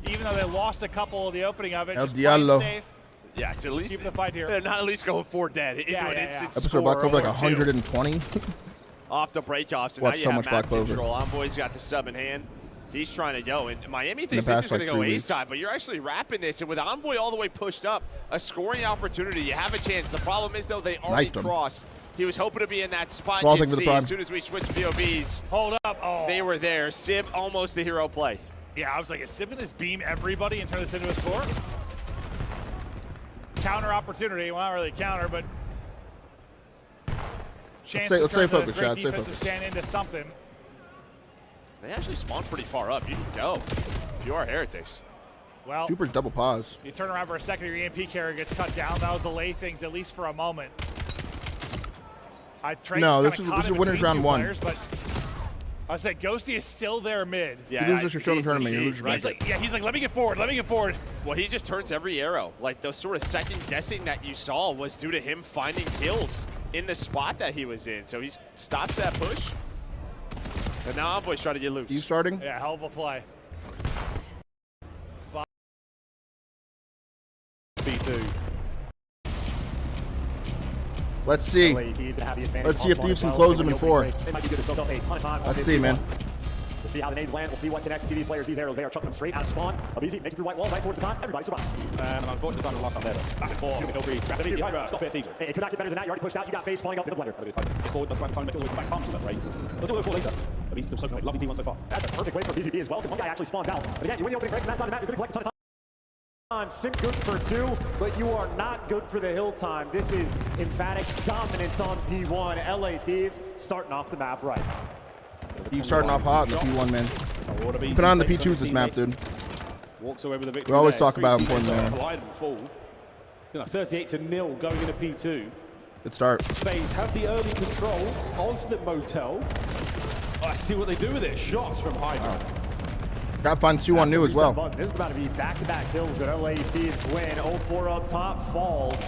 even though they lost a couple of the opening of it. El Just Diablo. safe. Yeah, it's at least keep the fight here. They're not at least going 4 dead into an instant Episode score. Black Clover like or 120. Off the breakoffs, and Watch now you so have much map Black Clover. control. Envoy's got the sub in hand. He's trying to go, and Miami thinks the this past, is going to like, go 3 A weeks. side, but you're actually wrapping this, and with Envoy all the way pushed up, a scoring opportunity. You have a chance. The problem is, though, they already Knifed him. crossed. He was hoping to be in that spot. Small You thing can for the see prime. as soon as we switch POVs. Hold up. Oh. They were there. Sib almost the hero play. Yeah, I was like, is Sib going to beam everybody and turn this into a score? Counter opportunity. Well, not really counter, but chance let's stay to turn focused, the great Chad. Stay defensive focused. stand into something. They actually spawned pretty far up. You can go if you are Heretics. Well, Super's double pause. you turn around for a second, your EMP carrier gets cut down. That'll delay things at least for a moment. No, this is winners round 1. Players, but I said Ghosty is still there mid. Yeah, you lose this, you're showing the tournament. You lose your He's like, yeah, he's like, let me get forward, let me get forward. Well, he just turns every arrow. Like, those sort of second guessing that you saw was due to him finding kills in the spot that he was in. So he stops that push. And now Envoy's trying to get loose. You starting? Yeah, hell of a play. B2. Let's see. Let's see if Thieves can close them in 4. Let's see, man. We'll see how the nades land. We'll see what connects CD players. These arrows, they are chucking them straight out of spawn. Abizi makes it through white wall right towards the time. Everybody survives. And unfortunately, time the last time there. Back and forth. No breeze. Stop it, Thieves. Hey, it could not get better than that. You already pushed out. You got face spawning up in the blender. It's forward, that's time to make it all the way back pumps that race. They'll do it for later. But he's still soaking away. Lovely D1 so far. That's a perfect way for BZB as well, because one guy actually spawns out. But again, you win the opening break from that side of the map. You're going to collect a ton of time. Sim good for 2, but you are not good for the hill time. This is emphatic dominance on P1. LA Thieves starting off the map right. Thieves starting off hot in the P1, man. Keep an eye on the P2s this map, dude. Walks away with the victory. We always talk about important, man. 38-0 going into P2. Good start. FaZe have the early control of the motel. Oh, I see what they do with it. Shots from Hydra. Got to find Sue on new as well. This is about to be back-to-back kills, but LA Thieves win. 0-4 up top, falls.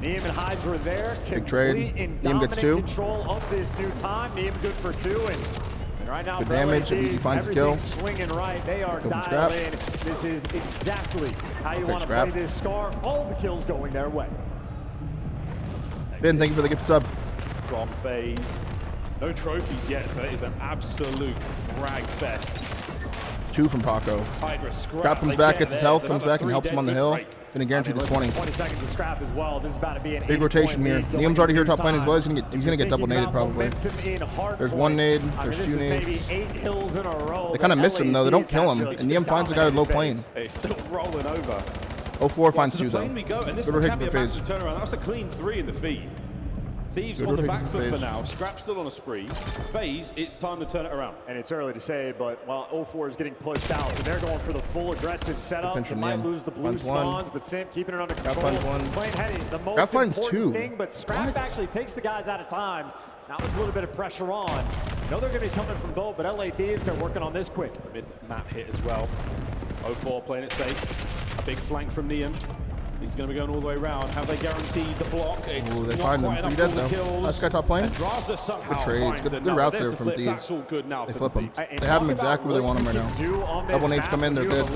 Neem and Hydra there. Big trade. And Neem gets 2. control of this new time. Neem good for 2, and And right now, good for damage. LA He Thieves, finds a kill. swinging right. They are Kill from dialed Scrap. in. This is exactly how you want to Scrap. play this Scar. All the kills going their way. Ben, thank you for the gift sub. From FaZe. No trophies yet, so it is an absolute frag fest. 2 from Paco. Hydra Scrap comes back, gets his health, comes back and helps him on the hill. Gonna guarantee the 20. 20 seconds to Scrap as well. This is about to be an Big rotation here. Liam's already here top lane as well. He's gonna get double naded probably. There's one nade. There's 2 nades. They kind of miss him though. They don't kill him. And Liam finds the guy with low plane. It's still rolling over. 04 finds 2 though. We go, and this Good one rotation can for be a FaZe. massive turnaround. That's a clean 3 in the feed. Thieves Good on the rotation back for foot for FaZe. now. Scrap still on a spree. FaZe, it's time to turn it around. And it's early to say, but while 04 is getting pushed out, so they're going for the full aggressive setup. They might lose the blue spawns, but Simp keeping it under control. Playing heady, the most important thing, but Scrap actually takes the guys out of time. Now there's a little bit of pressure on. I know they're going to be coming from both, but LA Thieves, they're working on this quick. Mid-map hit as well. 04 playing it safe. A big flank from Liam. He's going to be going all the way around. Have they guaranteed the block? Ooh, they find him. 3 dead though. Last guy top lane. Good trades. Good routes there from Thieves. That's all good now. They flip him. They have him exactly where they want him right now. Double nades come in, they're good.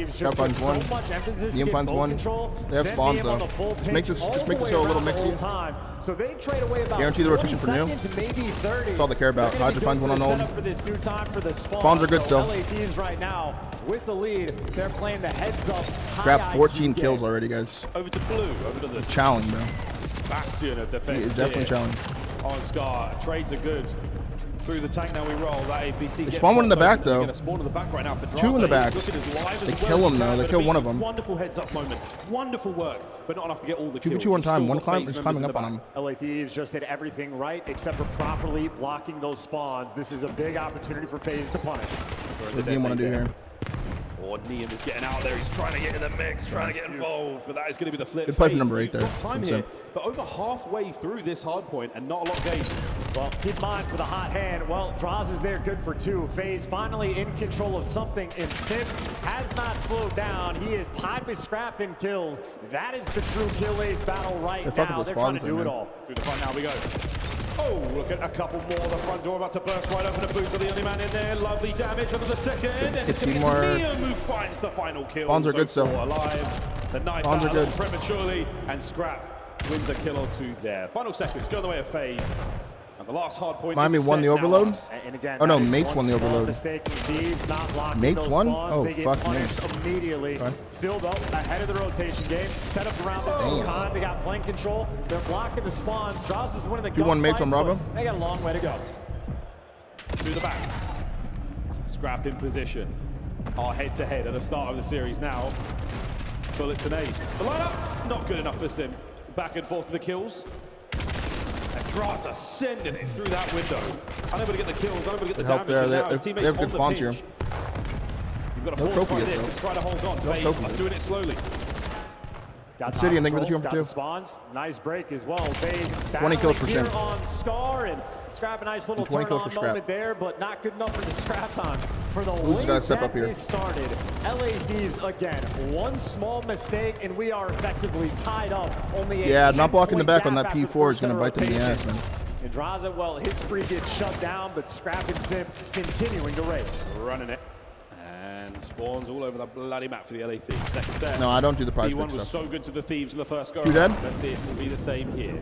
Scrap finds 1. Liam finds 1. They have spawns though. Just make this show a little mixy. So they trade away about Guarantee the rotation for new. maybe 30. That's all they care about. Hydra finds 1 on old. Spawns are good still. LA Thieves right now with the lead. They're playing the heads up. Scrap 14 kills already, guys. Over to blue. Over to the challenge, bro. Bastion of defense. He is definitely challenged. On Scar. Trades are good. Through the tank now we roll. That APC They spawn 1 in the back though. Spawn in the back right now for 2 in the back. They kill him though. They kill one of them. Wonderful heads up moment. Wonderful work, but not enough to get all the kills. 2v2 on time. One climb is climbing up on him. LA Thieves just did everything right except for properly blocking those spawns. This is a big opportunity for FaZe to punish. What does Liam want to do here? Or Liam is getting out there. He's trying to get in the mix, trying to get involved, but that is going to be the flip. Good play from number 8 there. Time here, but over halfway through this hard point and not a lot gained. Well, keep in mind for the hot hand, well, Draws is there good for 2. FaZe finally in control of something, and Simp has not slowed down. He is tied with Scrap in kills. That is the true kill ace battle right now. They're trying to do it all. Through the front now we go. Oh, look at a couple more. The front door about to burst right open. The boots are the only man in there. Lovely damage under the second. And it's going to be Liam who finds the final kill. Spawns are good still. Alive. The knife Spawns out are good. prematurely. And Scrap wins a kill or 2 there. Final seconds go the way of FaZe. And the last hard point. Miami won the overload? And again, oh no, Mates won the overload. Mates won? Oh, fuck me. Immediately. Okay. Still though, ahead of the rotation game. Set up around the time. They got plane control. They're blocking the spawns. Draws is winning the 2-1 Mates on Bravo. They got a long way to go. Through the back. Scrap in position. Our head-to-head at the start of the series now. Bullet to nade. The lineup, not good enough for Sim. Back and forth for the kills. And Draza sending it through that window. Unable to get the kills, unable to get the damage. There. Now his They teammates have good on the spawns here. pinch. You've got to fortify this and try to hold on. FaZe are doing it slowly. City, and thank you for the 2 for 2. Spawns. Nice break as well. 20 kills for Simp. On Scar and Scrap a nice little turn on moment there, but not good enough for the Scrap time. For the way that they started, LA Thieves again, 1 small mistake and we are effectively tied up. Only a not blocking the back on that after P4 is going to bite them in the ass, man. And Draza, well, his spree gets shut down, but Scrap and Simp continuing to race. Running it. And spawns all over the bloody map for the LA Thieves. Second set. No, I don't do the prize P1 pick was stuff. so good to the Thieves in the first go. You dead? Let's see if it will be the same here.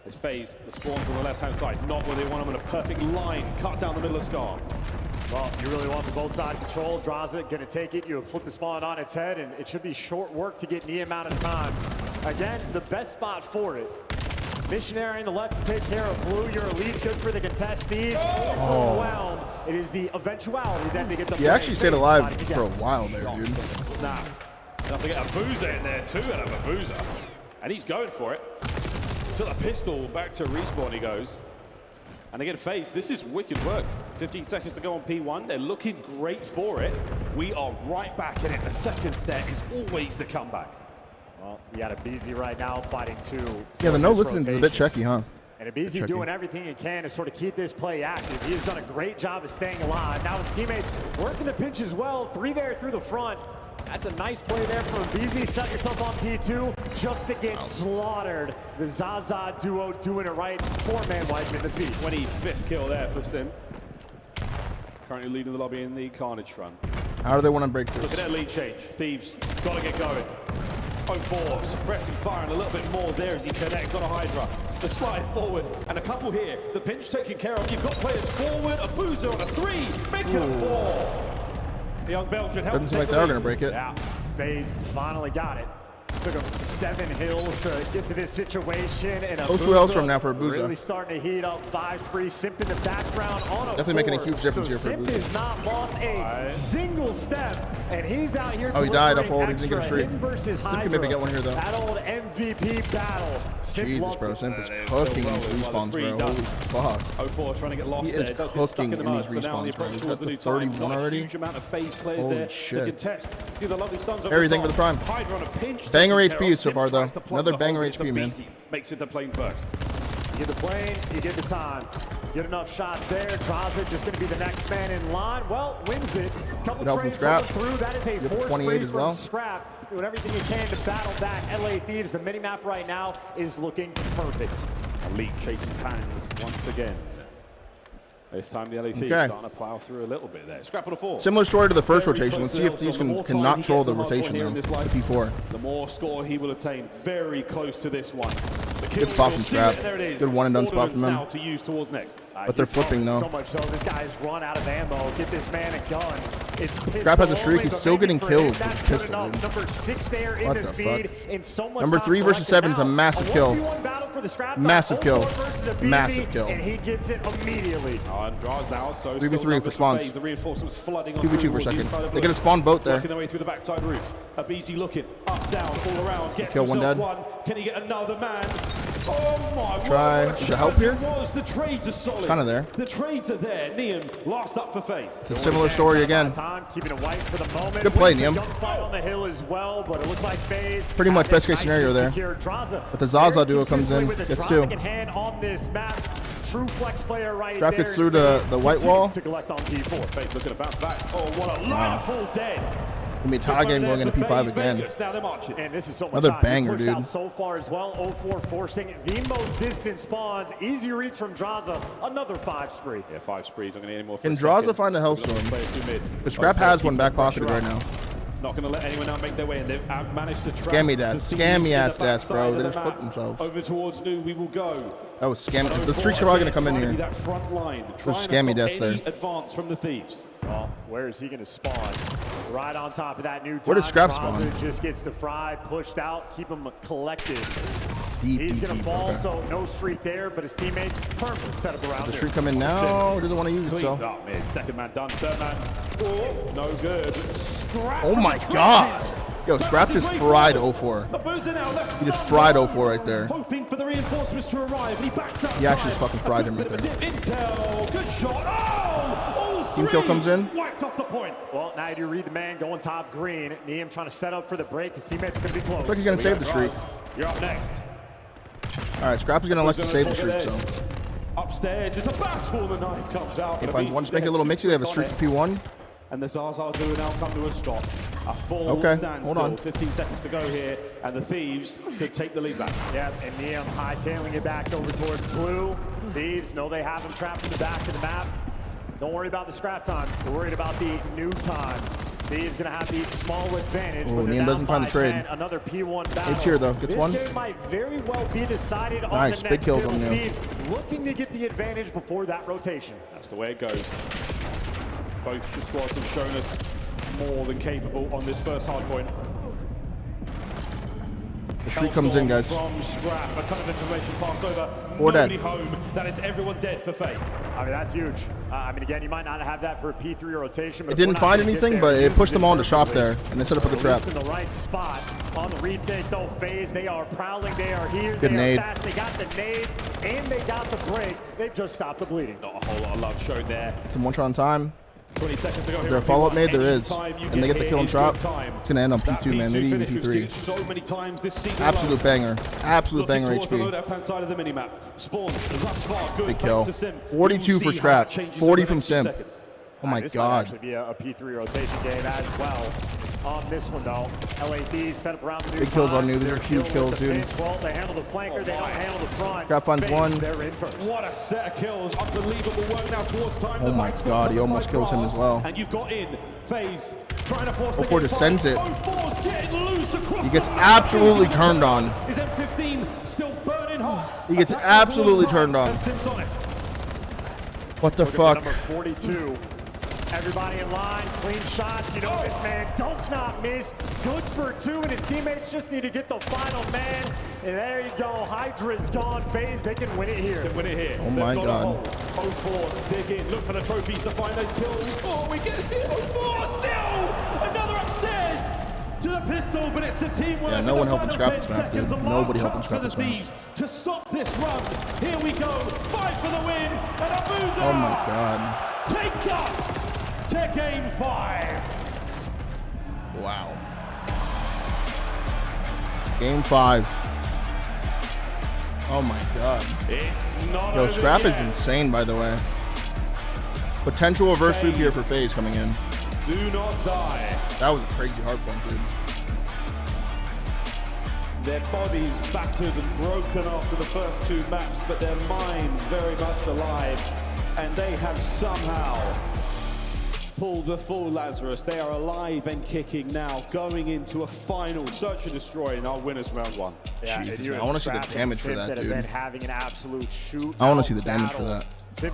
This FaZe, the spawns on the left-hand side, not where they want them in a perfect line, cut down the middle of Scar. Well, you really want the both side control. Draza gonna take it. You flip the spawn on its head, and it should be short work to get Liam out of time. Again, the best spot for it. Missionary on the left to take care of blue. You're at least good for the contest. Thieves overwhelmed. It is the eventuality that they get the. He actually stayed alive for a while there, dude. Snap. Enough to get a boozer in there too, and a boozer. And he's going for it. To the pistol, back to respawn he goes. And again, FaZe, this is wicked work. 15 seconds to go on P1. They're looking great for it. We are right back in it. The second set is always the comeback. Well, you got Abizi right now fighting 2. Yeah, the no listening is a bit checky, huh? And Abizi doing everything he can to sort of keep this play active. He has done a great job of staying alive. Now his teammates working the pinch as well. 3 there through the front. That's a nice play there from BZ. Set yourself on P2 just to get slaughtered. The Zaza duo doing it right. 4-man wipe in the feet. 25th kill there for Sim. Currently leading the lobby in the Carnage front. How do they want to break this? Look at that lead change. Thieves, got to get going. 0-4, suppressing fire and a little bit more there as he connects on a Hydra. The slide forward, and a couple here. The pinch taken care of. You've got players forward, a boozer on a 3, make it a 4. The young Belgian helps. Doesn't seem like they're going to break it. Yeah, FaZe finally got it. Took him 7 hills to get to this situation. And Those 2 hills from now for a boozer. Really starting to heat up. 5 spree. Simp in the background on a Definitely 4. making a huge difference here for Simp Boozer. has not lost a single step, and he's out here. Oh, he died off hold. He didn't get a streak. Versus Simp can maybe get one here though. That old MVP battle. Simp Jesus, bro. Simp is cooking these respawns, bro. Holy fuck. 0-4 trying to get lost He there. is It does get cooking stuck in the these mud. So now the respawns, bro. approach He's towards got the the new time. 31 Not a already. huge amount of FaZe players Holy there shit. to contest. See the lovely stuns over Everything the for top. the prime. Hydra on a pinch. Banger taken care HP of. so Simp far, though. tries to plug Another the banger hole into HP, man. BZ. Makes it to plane first. You get the plane, you get the time. Get enough shots there. Draza just going to be the next man in line. Well, wins it. Couple Good help from trades Scrap. through. That is a Good 4 28 spree as from well. Scrap. Doing everything he can to battle back LA Thieves. The minimap right now is looking perfect. Elite shaking his hands once again. This time the LA Thieves starting to plow through a little bit there. Scrap on a 4. Similar story to the first Very rotation. close Let's to see if the these Hellstorm. The can more not time he troll gets the the hard point rotation here though. in this The life, P4. the more score he will attain. Very close to this one. The Good spot from Scrap. There it is. Good one and done spot from him. Now to use towards next. But they're flipping though. So much so, this guy's run out of ammo. Get this man a gun. It's Scrap has a streak. He's still getting kills with his pistol, dude. Number 6 there in What the the feed. fuck? And so much Number 3 versus 7 is a massive kill. Massive kill. Massive kill. And he gets it immediately. And draws out. So 3v3 for spawns. The reinforcements flooding on 2v2 for a second. They get a spawn boat there. Working their way through the backside roof. A BZ looking up, down, all around. Gets Kill one himself dead. one. Can he get another man? Oh my Try. word. Is there help here? The trades are solid. Kinda there. The trades are there. Neum last up for FaZe. It's a similar story again. Time, keeping it white for the moment. Good play, Neum. Gunfight on the hill as well, but it looks like FaZe Pretty much best case scenario there. But the Zaza duo comes in, gets 2. Hand on this map. True flex player right Scrap there. gets through the white wall. To collect on P4. FaZe looking to bounce back. Oh, what a lineup all dead. Gonna be a tie game going into P5 again. Now they're marching. And this is so much Another time. banger, Pushed out dude. so far as well. 0-4 forcing the most distant spawns. Easy reads from Draza. Another 5 spree. Yeah, 5 sprees. Not going to need any more. Can Draza find a Hellstorm? But Scrap has one back pocketed right now. Not going to let anyone out make their way, and they've managed to trap. Scammy that. the Scammy Thieves ass in the deaths, bro. backside They of just the flipped map. themselves. Over towards New, we will go. That was scammy. The streaks are probably gonna come in here. That front line. There's scammy deaths there. Advance from the Thieves. Well, where is he going to spawn? Right on top of that new time. Where does Scrap Draza spawn? just gets to fry, pushed out, keep him collected. Deep, He's deep, going to deep. fall, Okay. so no streak there, but his teammates firmly set up around Does the him. streak come in now? He doesn't want to use it, Cleans so. up mid. Second man done. Third man. Oh, no good. Scrap Oh from my the god. trenches. Yo, Scrap just fried 0-4. A boozer now left He just side. fried 0-4 right there. Hoping for the reinforcements to arrive, and he backs up. He actually just fucking fried him right there. Intel, good shot. Oh, all Team 3 kill comes in. wiped off the point. Well, now you do read the man going top green. Neum trying to set up for the break. His teammates are going to be close. Looks like he's gonna save the streak. You're up next. All right, Scrap is gonna elect to save the streak, so. Upstairs is the battle. The knife comes out. He finds one. Just make it a little mixy. They have a streak to P1. And the Zaza do now come to a stop. A full Okay, standstill. hold on. 15 seconds to go here, and the Thieves could take the lead back. Yeah, and Neum hightailing it back over towards blue. Thieves know they have him trapped in the back of the map. Don't worry about the scrap time. We're worried about the new time. Thieves gonna have the small advantage. Oh, but they're Neum down doesn't find the by trade. 10. Another P1 battle. It's here though. Gets one. This game might very well be decided on Nice, the big next kill two. from Neum. Thieves looking to get the advantage before that rotation. That's the way it goes. Both squads have shown us more than capable on this first hard point. The streak comes in, guys. From Scrap, a ton of information passed over. Four dead. Nobody home. That is everyone dead for FaZe. I mean, that's huge. I mean, again, you might not have that for a P3 rotation. But It didn't find anything, but it pushed them all into shop there, and they set up a good trap. In the right spot on the retake, though. FaZe, they are prowling. They are here. Good they nade. are fast. They got the nades, and they got the break. They've just stopped the bleeding. Not a whole lot of love shown there. Some one shot on time. 20 seconds to go. Is here there a on follow-up P1. made? There Any is. time you And get they get the here kill and is drop. good time. It's going to end on That P2, man. Maybe even finish we've seen P3. so many times this season. Absolute alone. banger. Absolute Looking banger towards the HP. left-hand side of the minimap. Spawn, thus far, good. Big Thanks kill. to Sim. 42 We will for see Scrap. how that changes 40 over the from next few Sim. seconds. Oh my This god. might actually be a P3 rotation game as well. on this one, though. LAD set up around the new Big kills on new. These are huge kills, dude. Well, they handle the flanker, they don't handle the front. Grab finds one. They're in first. What a set of kills. Unbelievable work now towards time. Oh my god, he almost kills him as well. And you've got in phase trying to force O4 just sends it. He gets absolutely turned on. Is M15 still burning hot? He gets absolutely turned on. What the fuck? Number 42. Everybody in line, clean shots. You know, this man does not miss. Good for 2, and his teammates just need to get the final man. And there you go. Hydra's gone. FaZe, they can win it here. Oh my god. 04, dig in, look for the trophies to find those kills. Oh, we get to see 04 still! Another upstairs to the pistol, but it's the teamwork. Yeah, no one helping scrap this map, dude. Nobody helping scrap this map. To stop this run. Here we go. Fight for the win. And Abuza Oh my god. takes us to game 5. Wow. Game 5. Oh my god. It's not Yo, over scrap yet. is insane, by the way. Potential reverse sweep here for FaZe coming in. Do not die. That was a crazy hard point, dude. Their bodies battered and broken after the first 2 maps, but their mind very much alive. And they have somehow pulled the full Lazarus. They are alive and kicking now, going into a final search and destroy in our winners round 1. Yeah, Jesus, man, I want to see the damage for that, dude. Been having an absolute shoot. I want to see the damage for that.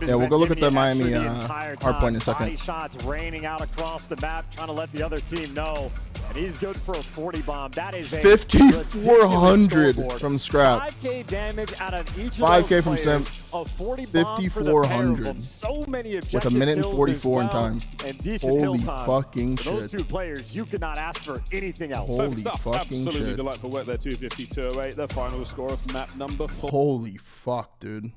Yeah, we'll go look at the Miami hard point in a second. Body shots raining out across the map, trying to let the other team know. And he's good for a 40 bomb. That is a 5,400 from scrap. 5K damage out of each 5K from Sim. A 40 bomb for the pair of them. So many with a minute and 44 in time. And decent Holy kill time. fucking For those shit. 2 players, you could not ask for anything else. Holy fucking Absolutely shit. delightful work there. 250-208, the final score of map number 4. Holy fuck, dude.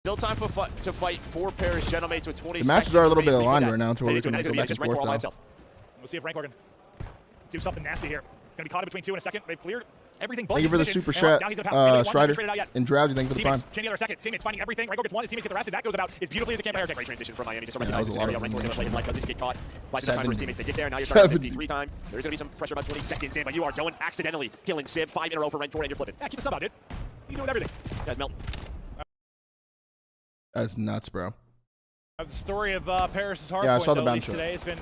Still time to fight 4 Paris Gentlemates with 20 The matches are a little bit aligned right now to where we can go back and forth though. We'll see if Rancor can do something nasty here. Gonna be caught in between 2 in a second. They've cleared everything. Thank you for the super chat, Strider. And Drowsy, thank you for the prime. Chain the other second. Teammates finding everything. Rancor gets 1. His teammates get the rest. And that goes about as beautifully as it can. Great transition from Miami. Just Yeah, that was a lot of them. Rancor's gonna play his life, doesn't get caught by the time for his teammates. They get there. Now you're 53 time. There's gonna be some pressure about 20 seconds in, but you are going accidentally killing Civ 5 in a row for Rancor, and you're flipping. Yeah, keep the sub out, dude. You doing everything. Guys, Melton. That's nuts, bro. The story of Paris's hard Yeah, I point saw the though, bounce today has been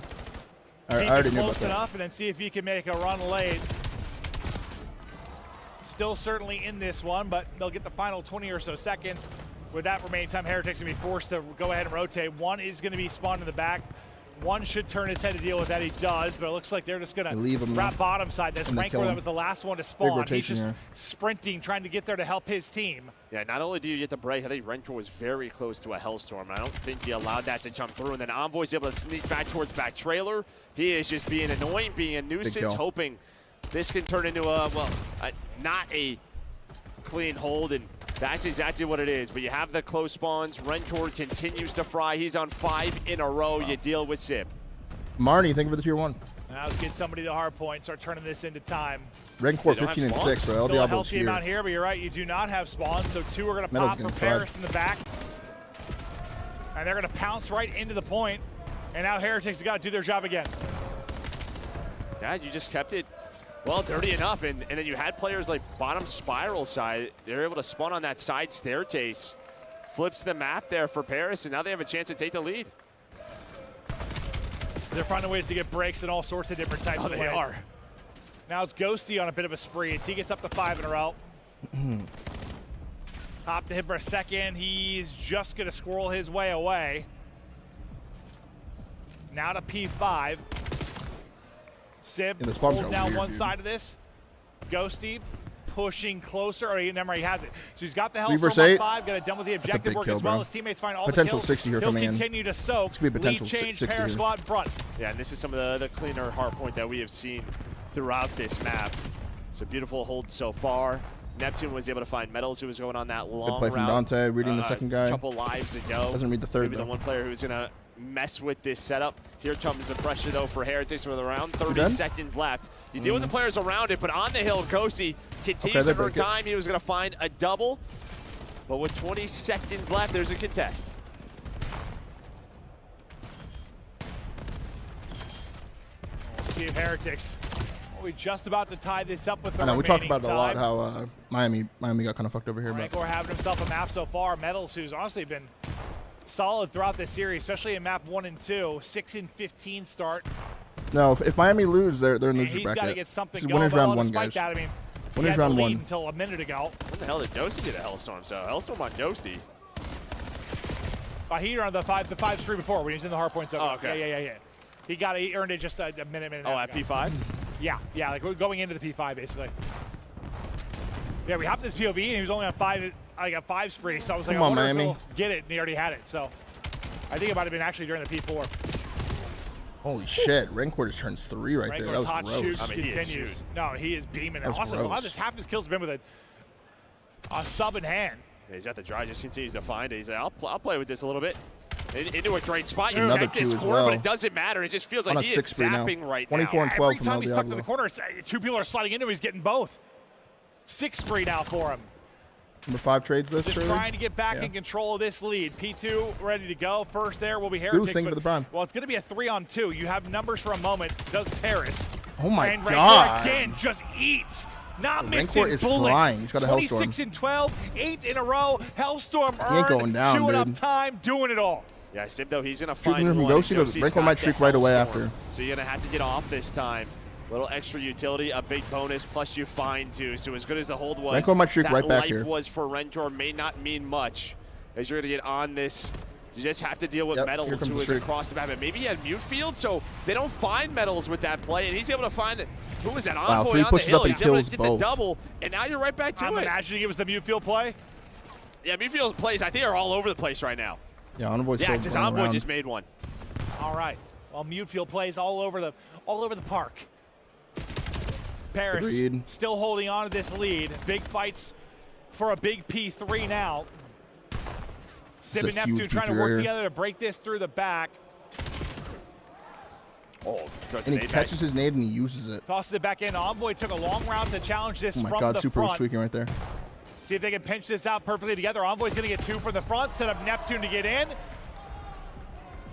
I already knew about close that. enough, and then see if he can make a run late. Still certainly in this one, but they'll get the final 20 or so seconds. With that remaining time, Heretic's gonna be forced to go ahead and rotate. 1 is gonna be spawned in the back. 1 should turn his head to deal with that. He does, but it looks like they're just gonna leave him wrap bottom side. This Rancor that was the last one to spawn. He's just sprinting, trying to get there to help his team. Yeah, not only do you get the break, I think Rancor was very close to a Hellstorm, and I don't think he allowed that to jump through. And then Envoy's able to sneak back towards back trailer. He is just being annoying, being a nuisance, hoping this can turn into a, well, not a clean hold, and that's exactly what it is. But you have the close spawns. Rancor continues to fry. He's on 5 in a row. You deal with Sib. Marnie, thank you for the tier 1. Now let's get somebody to hard point, start turning this into time. Rancor 15 and 6, bro. El Still a Diablo's healthy here. amount here, but you're right, you do not have spawns, so 2 are going to Metal's pop gonna for fry. Paris in the back. And they're going to pounce right into the point. And now Heretics have got to do their job again. Yeah, you just kept it, well, dirty enough. And then you had players like bottom spiral side. They're able to spawn on that side staircase. Flips the map there for Paris, and now they have a chance to take the lead. They're finding ways to get breaks in all sorts of different types of ways. They are. Now it's Ghosty on a bit of a spree as he gets up to 5 in a row. Hop to him for a second. He's just going to squirrel his way away. Now to P5. Sib holding down one side of this. Ghosty pushing closer. Or never mind, he has it. So he's got the Hellstorm on 5. Got it done with the objective work as well. His teammates find all the kills. Potential 60 here coming in. He'll continue to soak. It's going to be potential Lead change, 60 Paris here. squad in front. Yeah, and this is some of the cleaner hard point that we have seen throughout this map. So beautiful hold so far. Neptune was able to find Metals, who was going on that long Good play from route. Dante, reading the second guy. A couple lives ago. Doesn't read the third, He was the though. one player who was going to mess with this setup. Here comes the pressure, though, for Heretics with around 30 done? seconds left. You deal with the players around it, but on the hill, Kosi continues to earn time. He was going to find a double. But with 20 seconds left, there's a contest. see if Heretics. We're just about to tie this up with the I know we talked remaining about it a lot. time. How Miami got kind of fucked over here. But Rancor having himself a map so far. Metals, who's honestly been solid throughout this series, especially in map 1 and 2. 6-15 start. no, if Miami lose, they're in loser's He's bracket. got to get something This is going. winners But round one, despite guys. that, I mean, he Winners had the round lead one. until a minute ago. When the hell did Dosty get a Hellstorm? So Hellstorm on Dosty. He earned the five screen before when he was in the hardpoint zone. Oh, okay. Yeah. He earned it just a minute. Oh, at P5? Yeah, like we're going into the P5 basically. Yeah, we hopped this POV and he was only on a 5 spree, so I was like, Come I on, wonder if Miami. he'll get it, and he already had it. So I think it might have been actually during the P4. Holy shit, Rancor just turns 3 right there. That Rancor's was hot gross. shoot continues. No, he is beaming. That was Also, a lot of gross. half his kills have been with a sub in hand. Yeah, he's got the drive, just continues to find it. He's like, I'll play with this a little bit. Into a great spot. You Another check this 2 as score, well. but it doesn't matter. It just feels On like a he is 6 spree now. zapping right 24 now. and 12 Every from time El he's stuck to Diablo. the corner, 2 people are sliding into him. He's getting both. 6 spree now for him. Number 5 trades this. Just Shirley? trying to get back Yeah. in control of this lead. P2 ready to go. First there will be Ooh, Heretics. thank you for the prime. Well, it's going to be a 3-on-2. You have numbers for a moment. Does Paris. Oh my and Rancor God. again just eats. Not Rancor missing is bullets. flying. He's got a Hellstorm. 26 and 12, 8 in a row. Hellstorm He ain't earned, going down, chewing up dude. time, doing it all. Yeah, Sib, though, he's going to Shooting find from one. Ghosty, but Ghosty's Rancor got might the streak right away Hellstorm. after. So you're going to have to get off this time. Little extra utility, a big bonus, plus you find 2. So as good as the hold was, Rancor might streak that right back life here. was for Rancor may not mean much. As you're going to get on this, you just have to deal with Yep, here Metals, comes who the is streak. across the map. And maybe he had mute field, so they don't find Metals with that play. And he's able to find it. Who was that? Wow, Envoy 3 on the pushes hill. up and He's able to kills get both. the double, and now you're right back to I'm it. imagining it was the mute field play. Yeah, mute field plays, I think, are all over the place right now. Yeah, Envoy's Yeah, still just running Envoy around. just made one. All right. Well, mute field plays all over the park. Paris Agreed. still holding on to this lead. Big fights for a big P3 now. This is Sib a and Neptune huge trying to P3 work right here. together to break this through the back. Oh, And he catches his nade and he uses it. Tosses it back in. Envoy took a long round to challenge this Oh my from God, the Super was front. tweaking right there. See if they can pinch this out perfectly together. Envoy's going to get 2 from the front, set up Neptune to get in.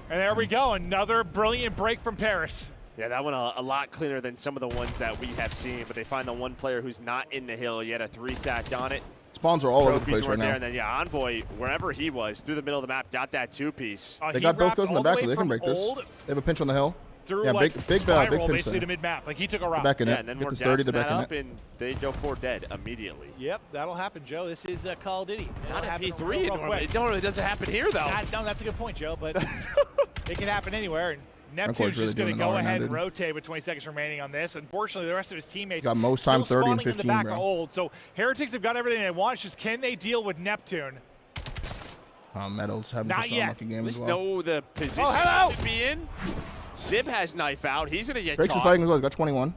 And there we go, another brilliant break from Paris. Yeah, that one a lot cleaner than some of the ones that we have seen, but they find the one player who's not in the hill yet, a 3 stacked on it. Spawns are all over the Trophies place weren't right there, now. and then, yeah, Envoy, wherever he was, through the middle of the map, got that 2-piece. They got both goes in the back, so they can break this. They have a pinch on the hill. Through Yeah, like big spiral pinch basically there. to mid-map. Like he took a route. Back in Yeah, it. and then Get we're this 30, gassing they're that back up, in it. and they go for dead immediately. Yep, that'll happen, Joe. This is Call of Duty. Not That'll at happen P3, real normally. quick. It normally doesn't happen here, though. No, that's a good point, Joe, but it can happen anywhere. And Neptune's Rancor's really just going to doing go it all ahead right and now, dude. rotate with 20 seconds remaining on this. Unfortunately, the rest of his teammates Got most time, still 30 and spawning in the 15, back bro. of old. So Heretics have got everything they want. It's just can they deal with Neptune? Metals having Not such an yet. unlucky game as Just well. know the position Oh, hello! to be in. Sib has knife out. He's going to get Drake's is caught. fighting as well. He's got 21.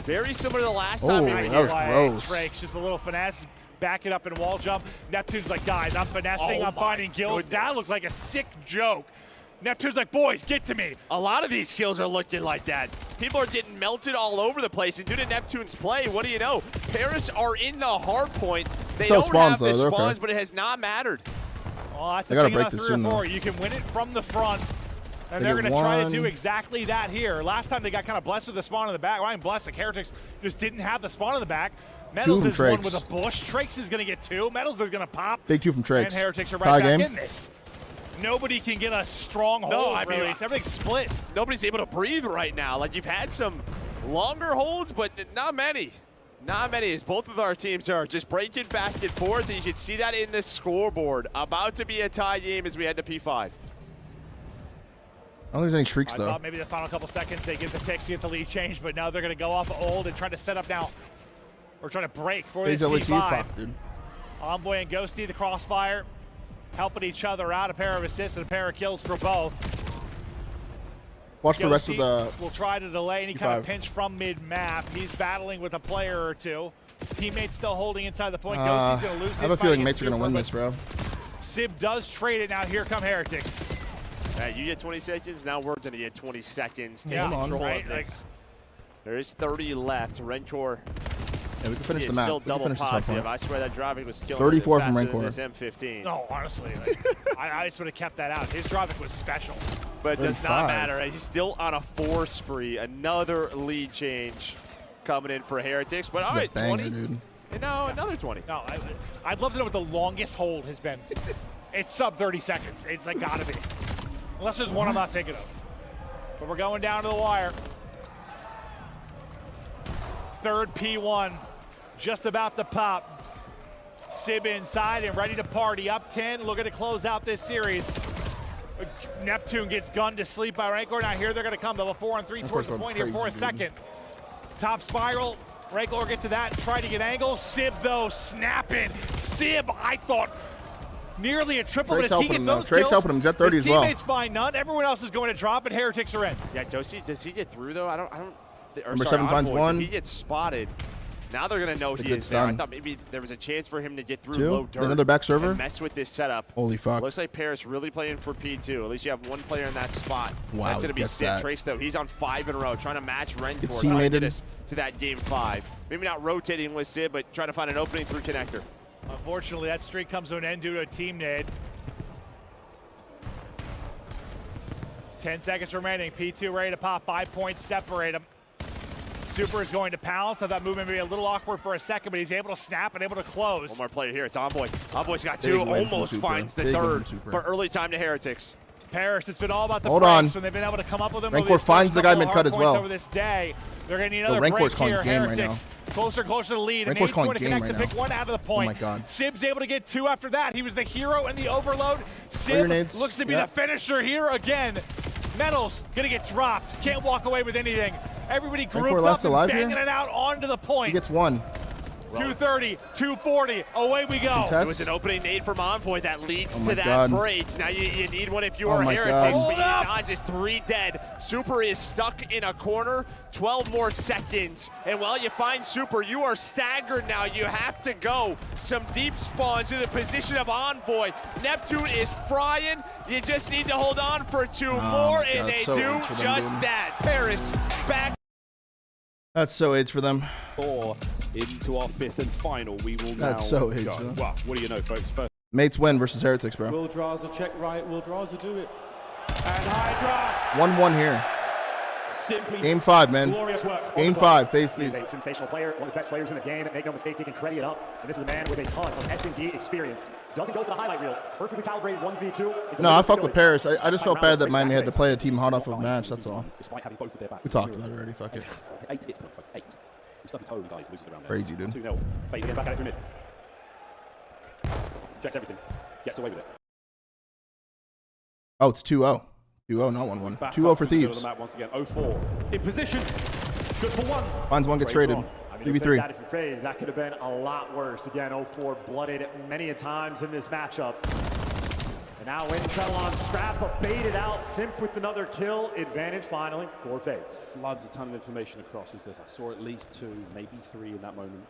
Very similar to the last Oh, time. that we was were here. gross. Drake's just a little finesse, back it up and wall jump. Neptune's like, guys, I'm finessing, Oh I'm my finding kills. goodness. That looked like a sick joke. Neptune's like, boys, get to me. A lot of these kills are looking like that. People are getting melted all over the place, and due to Neptune's play, what do you know? Paris are in the hard point. They So don't spawns, have the though, they're spawns, okay. but it has not mattered. Well, that's They the gotta thing break about this 3 or soon, 4. though. You can win it from the front, and They they're get going to try to do one. exactly that here. Last time they got kind of blessed with the spawn in the back. Ryan blessed. Like Heretics just didn't have the spawn in the back. Metals from is one Trakes. with a bush. Trakes is going to get 2. Metals is going to pop. Big 2 from Trakes. And Heretics are Tie right back game. in this. Nobody can get a strong hold, No, I mean, really. Everything's split. Nobody's able to breathe right now. Like, you've had some longer holds, but not many. Not many, as both of our teams are just breaking back and forth. And you should see that in the scoreboard. About to be a tie game as we head to P5. I don't think there's any shrieks, I though. thought maybe the final couple seconds they give the ticks to get the lead change, but now they're going to go off old and try to set up now. Or try to break for this LT, P5. fuck, dude. Envoy and Ghosty, the crossfire, helping each other out. A pair of assists and a pair of kills for both. Watch the rest of the... will try to delay any kind of P5. pinch from mid-map. He's battling with a player or 2. Teammates still holding inside the point. Ghosty's going to lose his I have a fight feeling mates against are going to Super, win but this, bro. Sib does trade it. Now here come Heretics. You get 20 seconds. Now we're going to get 20 seconds. Take Yeah, control right, of this. There is 30 left. Rancor Yeah, we can finish He the is map. still We can double finish this hard positive. point. I swear that driving was killing 34 him from faster than Rancor. this M15. No, honestly, like, I just would have kept that out. His driving was special. But it does 35. not matter. He's still on a 4 spree. Another lead change coming in for Heretics. But all right, banger, 20. dude. And now another 20. No, I'd love to know what the longest hold has been. It's sub 30 seconds. It's like gotta be. Unless there's one I'm not thinking of. But we're going down to the wire. Third P1, just about to pop. Sib inside and ready to party. Up 10, looking to close out this series. Neptune gets gunned to sleep by Rancor. Now here they're gonna come, level 4 and 3 towards the point here for a second. Top spiral, Rancor will get to that, try to get angles. Sib though, snapping. Sib, I thought, nearly a triple, Drake's but if he helping gets him, those though. Drake's kills, helping him. He's at 30 his as well. teammates find none. Everyone else is going to drop, and Heretics are in. Yeah, does he get through though? I don't. Number 7 finds Envoy, one. He gets spotted. Now they're gonna know It he gets is there. I done. thought maybe there was a chance for him to get through 2. low dirt. Another back server. And mess with this setup. Holy fuck. Looks like Paris really playing for P2. At least you have one player in that spot. Wow, That's gonna be gets Sid that. Trace though. He's on 5 in a row, trying to match Renfor, Gets trying to teammated. get us to that game 5. Maybe not rotating with Sid, but trying to find an opening through connector. Unfortunately, that streak comes to an end due to a team nade. 10 seconds remaining. P2 ready to pop. 5 points separate them. Super is going to pounce. I thought movement may be a little awkward for a second, but he's able to snap and able to close. One more player here. It's Envoy. Envoy's got Big 2. win from Almost Super. finds the Big win 3rd. from Super. But early time to Heretics. Paris, it's been all about the Hold breaks on. when they've been able to come up with them. Rancor finds the guy mid-cut as well. Over this day. They're going to need another Rancor's break calling here. game right Heretics closer to the lead. Rancor's and calling going to game connect right to pick now. one out of the point. Oh my God. Sib's able to get 2 after that. He was the hero in the overload. Sib grenades. looks to be Yep. the finisher here again. Metals going to get dropped. Can't walk away with anything. Everybody Rancor grouped last up and alive banging here? it out onto the point. He gets 1. 230, 240, away we go. Contest. It was an opening nade from Envoy that leads Oh my to that God. break. Now you need one if you Oh are my Heretics, God. but Hold he up. dodges 3 dead. Super is stuck in a corner. 12 more seconds. And while you find Super, you are staggered now. You have to go. Some deep spawns in the position of Envoy. Neptune is frying. You just need to hold on for 2 more, my and God, they so do AIDS for them, just dude. that. Paris back. That's so AIDS for them. Or into our 5th and final, we will now That's so go. AIDS, man. Well, what do you know, folks? First Mates win versus Heretics, bro. Will Draza check right, Will Draza do it. And Hydra. 1-1 here. Simply Game 5, man. glorious work. Game 5, face He's these. a sensational player, one of the best players in the game. Make no mistake, he can credit it up. And this is a man with a ton of S&D experience. Doesn't go for the highlight reel. Perfectly calibrated 1v2. No, I fuck with Paris. I just felt bad that Miami had to play a team hot off of match, that's all. Despite having both of their backs. We talked about it already, fuck it. 8 hit points, folks. 8. Stubby toe dies, loses around there. Crazy, dude. 2-0. Fade again back at it through mid. Checks everything. Gets away with it. Oh, it's 2-0. 2-0, not 1-1. Back 2-0 up for to the middle of Thieves. the map once again. 0-4. In position. Good for 1. Finds 1, gets traded. I mean, BB3. that if you phase, that could have been a lot worse. Again, 0-4 blooded many a times in this matchup. And now Intel on Scrap, but baited out. Simp with another kill. Advantage finally for FaZe. Floods a ton of information across. He says, I saw at least 2, maybe 3 in that moment.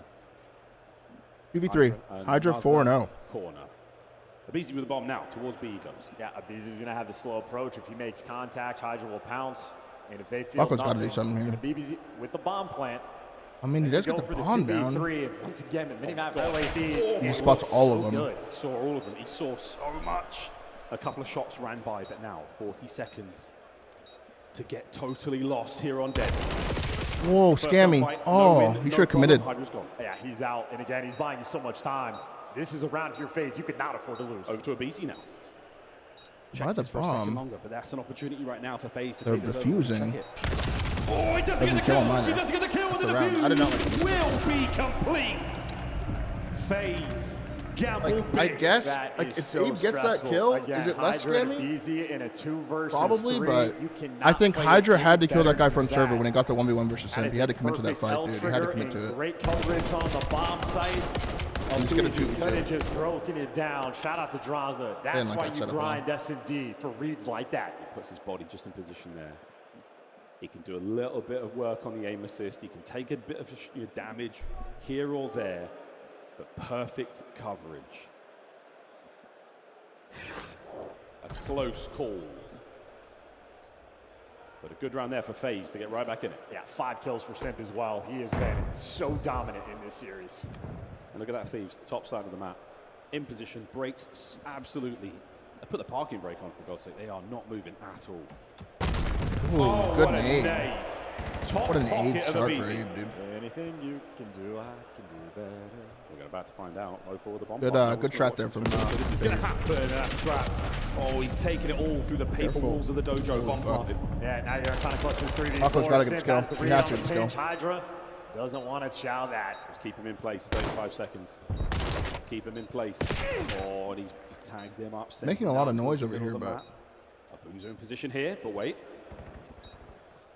BB3. Hydra 4-0. Corner. Abizi with the bomb now. Towards B he goes. Yeah, Abizi's going to have the slow approach. If he makes contact, Hydra will pounce. And if they feel Falco's got to nothing, do something it's here. gonna be BBZ with the bomb plant. I mean, he does get the bomb down. 2v3, and once again, the mini-map LAD. He spots all of them. Good. He saw all of them. He saw so much. A couple of shots ran by, but now 40 seconds to get totally lost here on dead. Whoa, scammy. Oh, he should have committed. Hydra's gone. Yeah, he's out. And again, he's buying you so much time. This is a round of your FaZe. You could not afford to lose. Over to Abizi now. Why Checks the this for a second bomb? longer, but that's an opportunity right now for FaZe to They're take this defusing. over and check it. Oh, he doesn't get the kill him kill. either. He doesn't get the kill with That's the a round. I did not like defuse. Will be complete. FaZe. Gamble I big. guess, That like, is if so Abe gets that stressful. kill, Again, is it less Hydra and scammy? Abizi in a 2 versus Probably, 3. but You cannot I think play Hydra the had to game kill that better guy front than server that. when he got the 1v1 versus That Simp. is He had to a commit to that perfect fight, L dude. He had to trigger commit to and it. Great coverage on the bomb site. He's gonna Abizi shoot could have it. just broken it down. Shout out to Draza. That's didn't like why that you setup at all. grind S&D for reads like that. He puts his body just in position there. He can do a little bit of work on the aim assist. He can take a bit of damage here or there, but perfect coverage. A close call. But a good round there for FaZe to get right back in it. Yeah, 5 kills for Simp as well. He has been so dominant in this series. And look at that Thieves, top side of the map. In position, breaks absolutely. I put the parking brake on, for God's sake. They are not moving at all. Ooh, good nade. Top What an pocket aid of start a for BZ. Abe, dude. Anything you can do, I can do better. We're about to find out. 0-4 with the bomb. Good shot there from This is going to happen. Scrap. Oh, he's taking it all through the paper walls of the dojo. Bomb planted. Yeah, now you're trying to clutch this 3v4. Paco's got to get Simp skill. has the He read has on to the get skill. pinch. Hydra doesn't want to chow that. Just keep him in place. 35 seconds. Keep him in place. Oh, and he's just tagged him up. Making a lot of noise over here, but Fabuza in position here, but wait.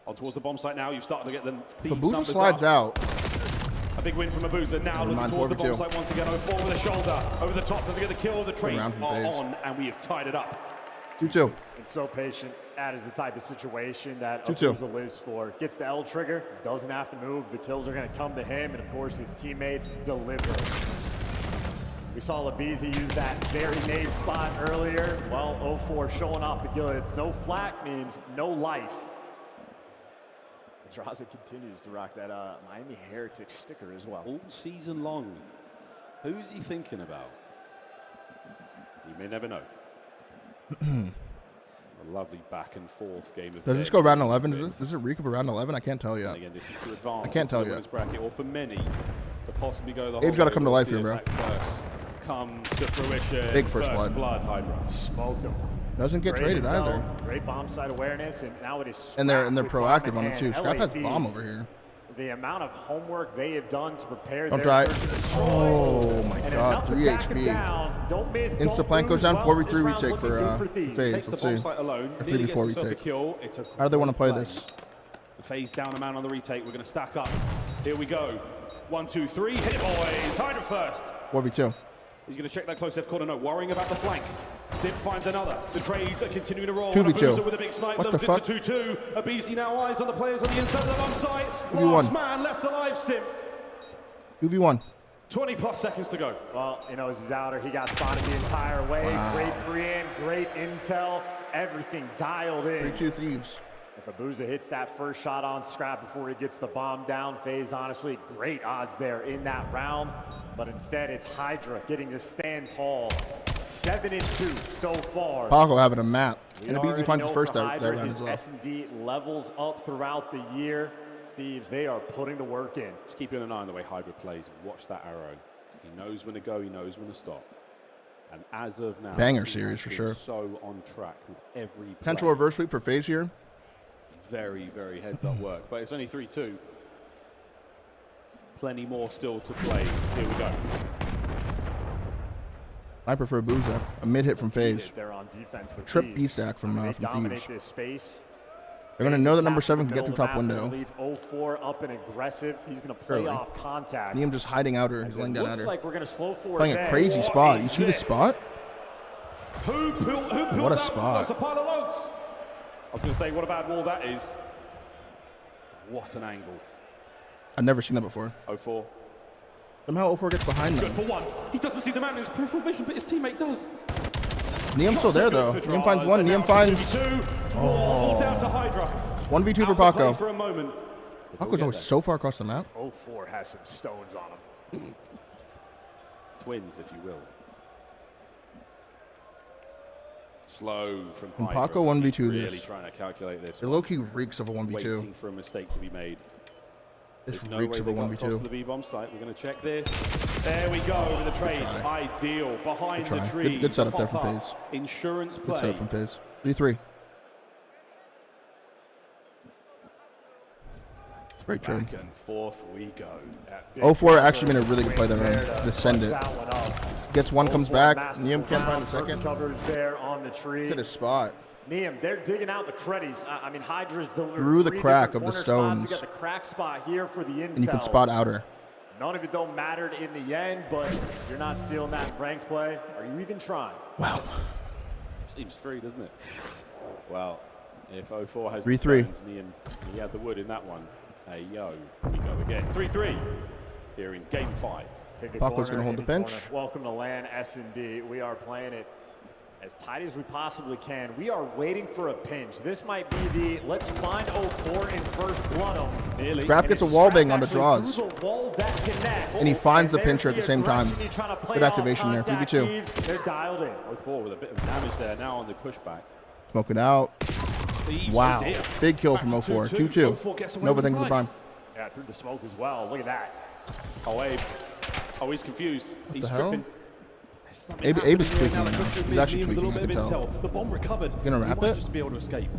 On towards the bomb site now. You've started to get the Fabuza slides out. A big win from Abuza. Now looking towards the bomb site once again. 0-4 with a shoulder. Over the top. Doesn't get the kill. The trades are on, and we have tied it up. 2-2. It's so patient. That is the type of situation that 2-2. Abuza lives for. Gets the L trigger, doesn't have to move. The kills are going to come to him, and of course his teammates deliver. We saw Labizi use that very nade spot earlier. Well, 0-4 showing off the goods. No flak means no life. Draza continues to rock that Miami Heritage sticker as well. All season long. Who's he thinking about? You may never know. A lovely back and forth game of. Does this go round 11? Does it reek of a round 11? I can't tell you. Again, this is to advance. I can't tell you. Bracket, or for many to possibly go the Abe's got to come to life here, bro. Comes to fruition. Big first blood. Hydra. Smoked him. Doesn't get traded either. Great bomb site awareness, and now it is. And they're proactive on it too. Scrap has bomb over here. The amount of homework they have done to prepare Bump their right. search and destroy. Oh my And God, enough to 3 back it HP. down. Don't miss, Insta don't plank goes lose. down. Well, 4v3 this round's retake looking for good FaZe. FaZe. Takes the Let's bomb see. site alone. Or Nearly gets 3v4 himself a retake. kill. It's a How do they want to play play. this? FaZe down a man on the retake. We're going to stack up. Here we go. 1, 2, 3. Hit it, boys. Hydra first. 4v2. He's going to check that close left corner. No, worrying about the flank. Simp finds another. The trades are continuing to roll. 2v2. Abuza with a big snipe. What the fuck? 2-2. Abizi now eyes on the players on the inside of the bomb site. 2v1. Last man left alive, Simp. 2v1. 20 plus seconds to go. Well, you know, he's outer. He got spotted the entire way. Wow. Great Korean, great intel, everything dialed in. 3-2 Thieves. If Abuza hits that first shot on Scrap before he gets the bomb down, FaZe, honestly, great odds there in that round. But instead, it's Hydra getting to stand tall. 7-2 so far. Paco having a map. We And Abizi already finds his know first for that Hydra, round his as well. S&D levels up throughout the year. Thieves, they are putting the work in. Just keeping an eye on the way Hydra plays. Watch that arrow. He knows when to go. He knows when to stop. And as of now, Banger he series has for been sure. So on track with every play. Potential reverse sweep for FaZe here. Very, very heads-up work. But it's only 3-2. Plenty more still to play. Here we go. I prefer Booza. A mid hit from FaZe. They're on defense with Trip Thieves. B stack from They Thieves. dominate this space. They're going to know that number 7 can get through top window. Leave 0-4 up and aggressive. He's going to play Early. off contact. Liam just hiding outer. He's As it laying down looks outer. like we're going to slow force Playing a in. crazy spot. You see the spot? Who pulled What a that? spot. That's a pile of logs. I was going to say, what a bad wall that is. What an angle. I've never seen that before. 0-4. Somehow 0-4 gets behind Good them. for one. He doesn't see the man in his peripheral vision, but his teammate does. Niam's still there, though. Niam finds one. Niam finds... All down to Hydra. 1v2 for Out the play Paco. for a moment. Paco's always so far across the map. 0-4 has some stones on him. Twins, if you will. Slow from And Hydra. Paco 1v2 He's really this. trying to calculate this. It low-key reeks of a 1v2. Waiting for a mistake to be made. This There's no reeks way of a they got across 1v2. to the B-bomb site. We're going to check this. There we go with the trade. try. Ideal. Behind Good the try. tree. Good setup there from Pop-up. FaZe. Insurance Good play. setup from FaZe. 3-3. It's a great trade. Back and forth we go. 0-4 actually made a really good play there. Descend it. Gets one, comes back. Niam can't find the second. Coverage there on the tree. Look at this spot. Niam, they're digging out the creddies. I mean, Hydra's delivered Through the 3 crack different of the corner spots. stones. We got the crack spot here for the intel. And you can spot outer. None of it don't matter in the end, but you're not stealing that ranked play. Are you even trying? Wow. Seems free, doesn't it? Well, if 0-4 has 3-3. the stones, he had the wood in that one. Hey, yo, we go again. 3-3 here in game 5. Pick a Paco's corner, gonna hold the any bench. corner. Welcome to LAN S&D. We are playing it as tight as we possibly can. We are waiting for a pinch. This might be the let's find 04 in first blood him. Scrap gets a wall bang on the draws. Wall that connects. And he finds the pincher at the same time. Good activation there. 3v2. They're dialed in. 04 with a bit of damage there now on the pushback. Smoke it out. Wow. Big kill from 04. 2-2. Nova thanks for the prime. Yeah, through the smoke as well. Look at that. Oh, Abe. Oh, he's confused. He's the hell? tripping. Abe is tweaking right now. He's actually tweaking, I can tell. The bomb recovered. You gonna wrap it? Just be able to escape.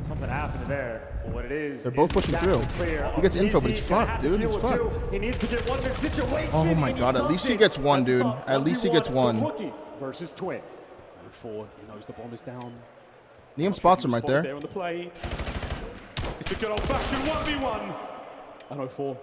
Something happened there. Well, what it is, they're both pushing through. He gets info, but he's fucked, dude. He's fucked. He needs to get one in this situation. Oh my god, at least he gets one, dude. At least he gets one. Versus Twin. 04, he knows the bomb is down. Liam spots him right there. On the play. It's a good old-fashioned 1v1. And 04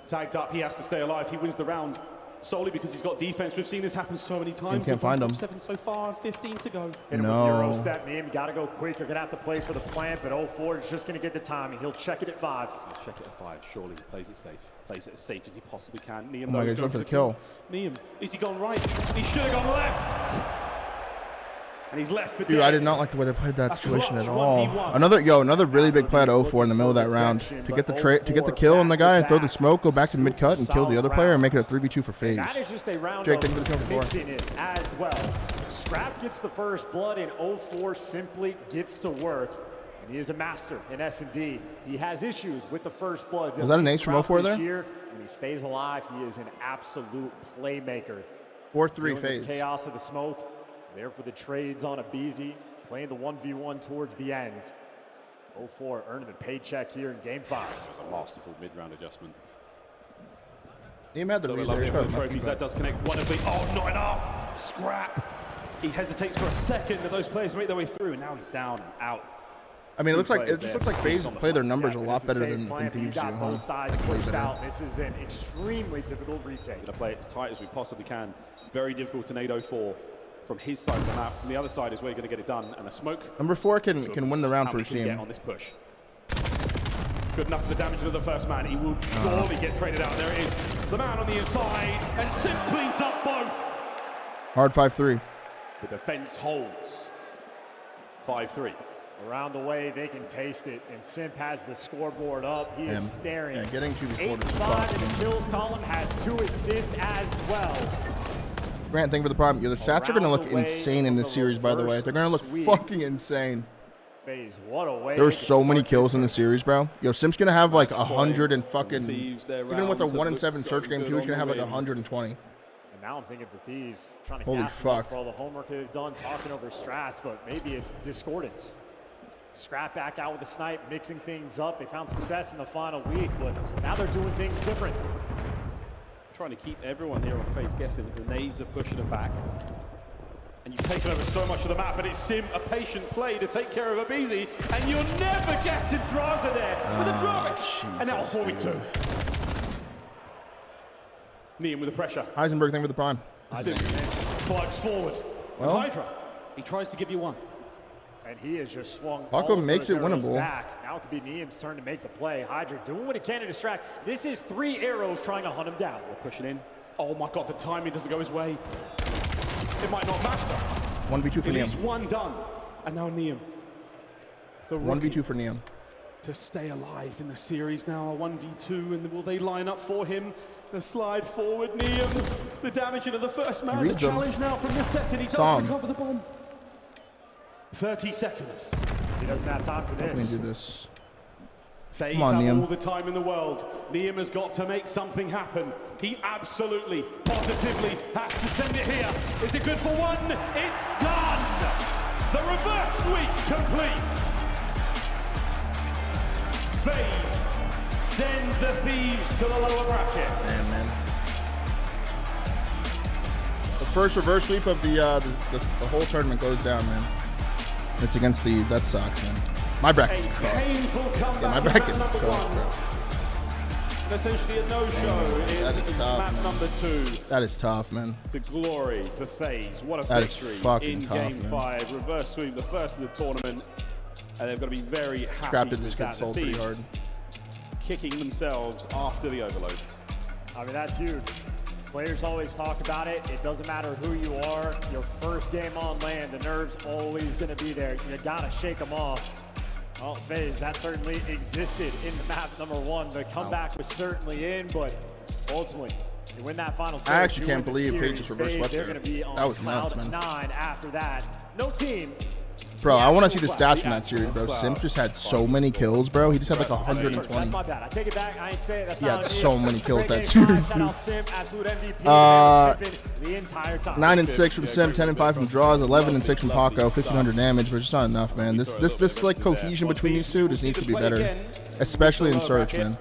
tagged up. He has to stay alive. He wins the round solely because he's got defense. We've seen this happen so many times. Can't find him. 7 so far and 15 to go. No. Euro step, man. You got to go quick. You're going to have to play for the plant, but 04 is just going to get the timing. He'll check it at 5. He'll check it at 5. Surely he plays it safe. Plays it as safe as he possibly can. Liam, oh my god, he's going for the kill. Liam, is he gone right? He should have gone left. And he's left for Dude, I did not like the way they played that situation at all. Another really big play at 04 in the middle of that round. To get the kill on the guy, throw the smoke, go back to mid cut and kill the other player and make it a 3v2 for FaZe. That is just a round Jake, of thank you for the kill mixiness as well. Scrap gets the first blood and 04 simply gets to work. And he is a master in S&D. He has issues with the first blood. Was that an ace from 04 there? When he stays alive, he is an absolute playmaker. 4-3 FaZe. Chaos of the smoke. There for the trades on Abizi, playing the 1v1 towards the end. 04 earning a paycheck here in game 5. A masterful mid-round adjustment. He had the trophies. That does connect one of the. Oh, not enough. Scrap. He hesitates for a second, and those players make their way through, and now he's down and out. I mean, it just looks like FaZe play their numbers a lot better than Thieves do. Both sides pushed out. This is an extremely difficult retake. Going to play it as tight as we possibly can. Very difficult to nade 04. From his side of the map, from the other side is where you're going to get it done, and a smoke. Number 4 can win the round for his team. Get on this push. Good enough for the damage of the first man. He will surely get traded out. There it is. The man on the inside, and Sim cleans up both. Hard 5-3. The defense holds. 5-3. Around the way, they can taste it, and Simp has the scoreboard up. He is staring. Yeah, getting 2v4 to 8-5 in the kills column, has 2 assists as well. Grant, thank you for the problem. Yo, the stats are going to look insane in this series, by the way. They're going to look fucking insane. FaZe, what a way. There were so many kills in the series, bro. Yo, Sim's going to have like 100 and fucking, even with a 1-7 search game too, he's going to have like 120. And now I'm thinking for Thieves, trying to Holy gas them up fuck. for all the homework they've done, talking over strats, but maybe it's discordance. Scrap back out with the snipe, mixing things up. They found success in the final week, but now they're doing things different. Trying to keep everyone here on FaZe guessing that the nades are pushing them back. And you've taken over so much of the map, but it's Sim, a patient play to take care of Abizi, and you're never guessing Draza there with a drop. And now 4v2. Liam with the pressure. Heisenberg, thank you for the prime. Sim plugs forward. Well, Hydra, he tries to give you one. And he has just swung. Paco makes it winnable. Back. Now it could be Niam's turn to make the play. Hydra doing what he can to distract. This is 3 arrows trying to hunt him down. We're pushing in. Oh my god, the timing doesn't go his way. It might not matter. 1v2 for Niam. He's one done. And now Niam. 1v2 for Niam. To stay alive in the series now, 1v2, and will they line up for him? The slide forward, Niam. The damage into the first man. The challenge now from the second. He does recover the bomb. 30 seconds. He doesn't have time for this. Let me do this. FaZe Come on, have Niam. all the time in the world. Niam has got to make something happen. He absolutely, positively has to send it here. Is it good for one? It's done! The reverse sweep complete. FaZe send the Thieves to the lower bracket. Damn, man. The first reverse sweep of the whole tournament goes down, man. It's against Thieves. That sucks, man. My bracket's cooked. Yeah, my bracket is cooked, bro. Essentially a no-show in map number 2. That is tough, man. To glory for FaZe. What a that victory in tough, game man. 5. Reverse sweep, the first of the tournament. And they've got to be very happy. Scrap did with just get that. sold pretty hard. Kicking themselves after the overload. I mean, that's huge. Players always talk about it. It doesn't matter who you are. Your first game on land, the nerves always going to be there. You got to shake them off. Well, FaZe, that certainly existed in the map number 1. The comeback was certainly in, but ultimately, you win that final set. I actually can't believe FaZe just reverse swept there. That was nuts, man. 9 after that. No team. Bro, I want to see the stats from that series, bro. Simp just had so many kills, bro. He just had like 120. That's my bad. I take it back. I ain't saying that's He had not so many kills that series. series. Simp, absolute MVP. The entire time. 9 and 6 from Simp, 10 and 5 from Draws, 11 and 6 from Paco, 1,500 damage, but just not enough, man. This like cohesion between these two just needs to be better, especially in Search, man.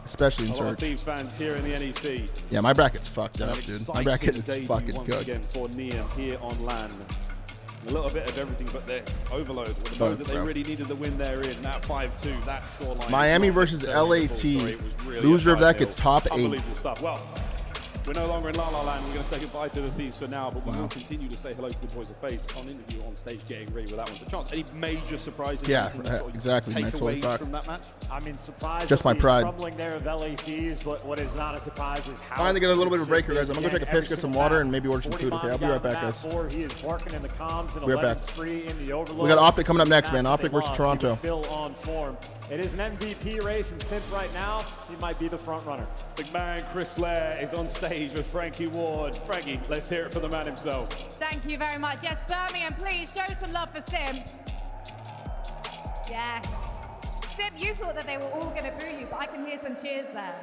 Especially in Search. Thieves fans here in the NEC. Yeah, my bracket's fucked up, dude. My bracket is fucking cooked. Again for Neum here on LAN. A little bit of everything, but they're overload. With the moment that they really needed the win there in that 5-2, that scoreline. Miami versus LAT. Loser of that gets top 8. Unbelievable stuff. Well, we're no longer in La La Land. We're going to say goodbye to the Thieves for now, but we will continue to say hello to the boys of FaZe on interview on stage, getting ready with that one. The chance. Any major surprises? Yeah, exactly. Takeaways from that match? I mean, surprise. Just my pride. Crumbling there of LA Thieves, but what is not a surprise is how. Trying to get a little bit of a break here, guys. I'm gonna go take a piss, get some water, and maybe order some food. Okay, I'll be right back, guys. He is barking in the comms and Be right back. spree in the overload. We got OpTic coming up next, man. OpTic versus Toronto. Still on form. It is an MVP race, and Simp right now, he might be the front runner. Big man Chris Lair is on stage with Frankie Ward. Frankie, let's hear it for the man himself. Thank you very much. Yes, Birmingham, please show some love for Sim. Yes. Sim, you thought that they were all going to boo you, but I can hear some cheers there.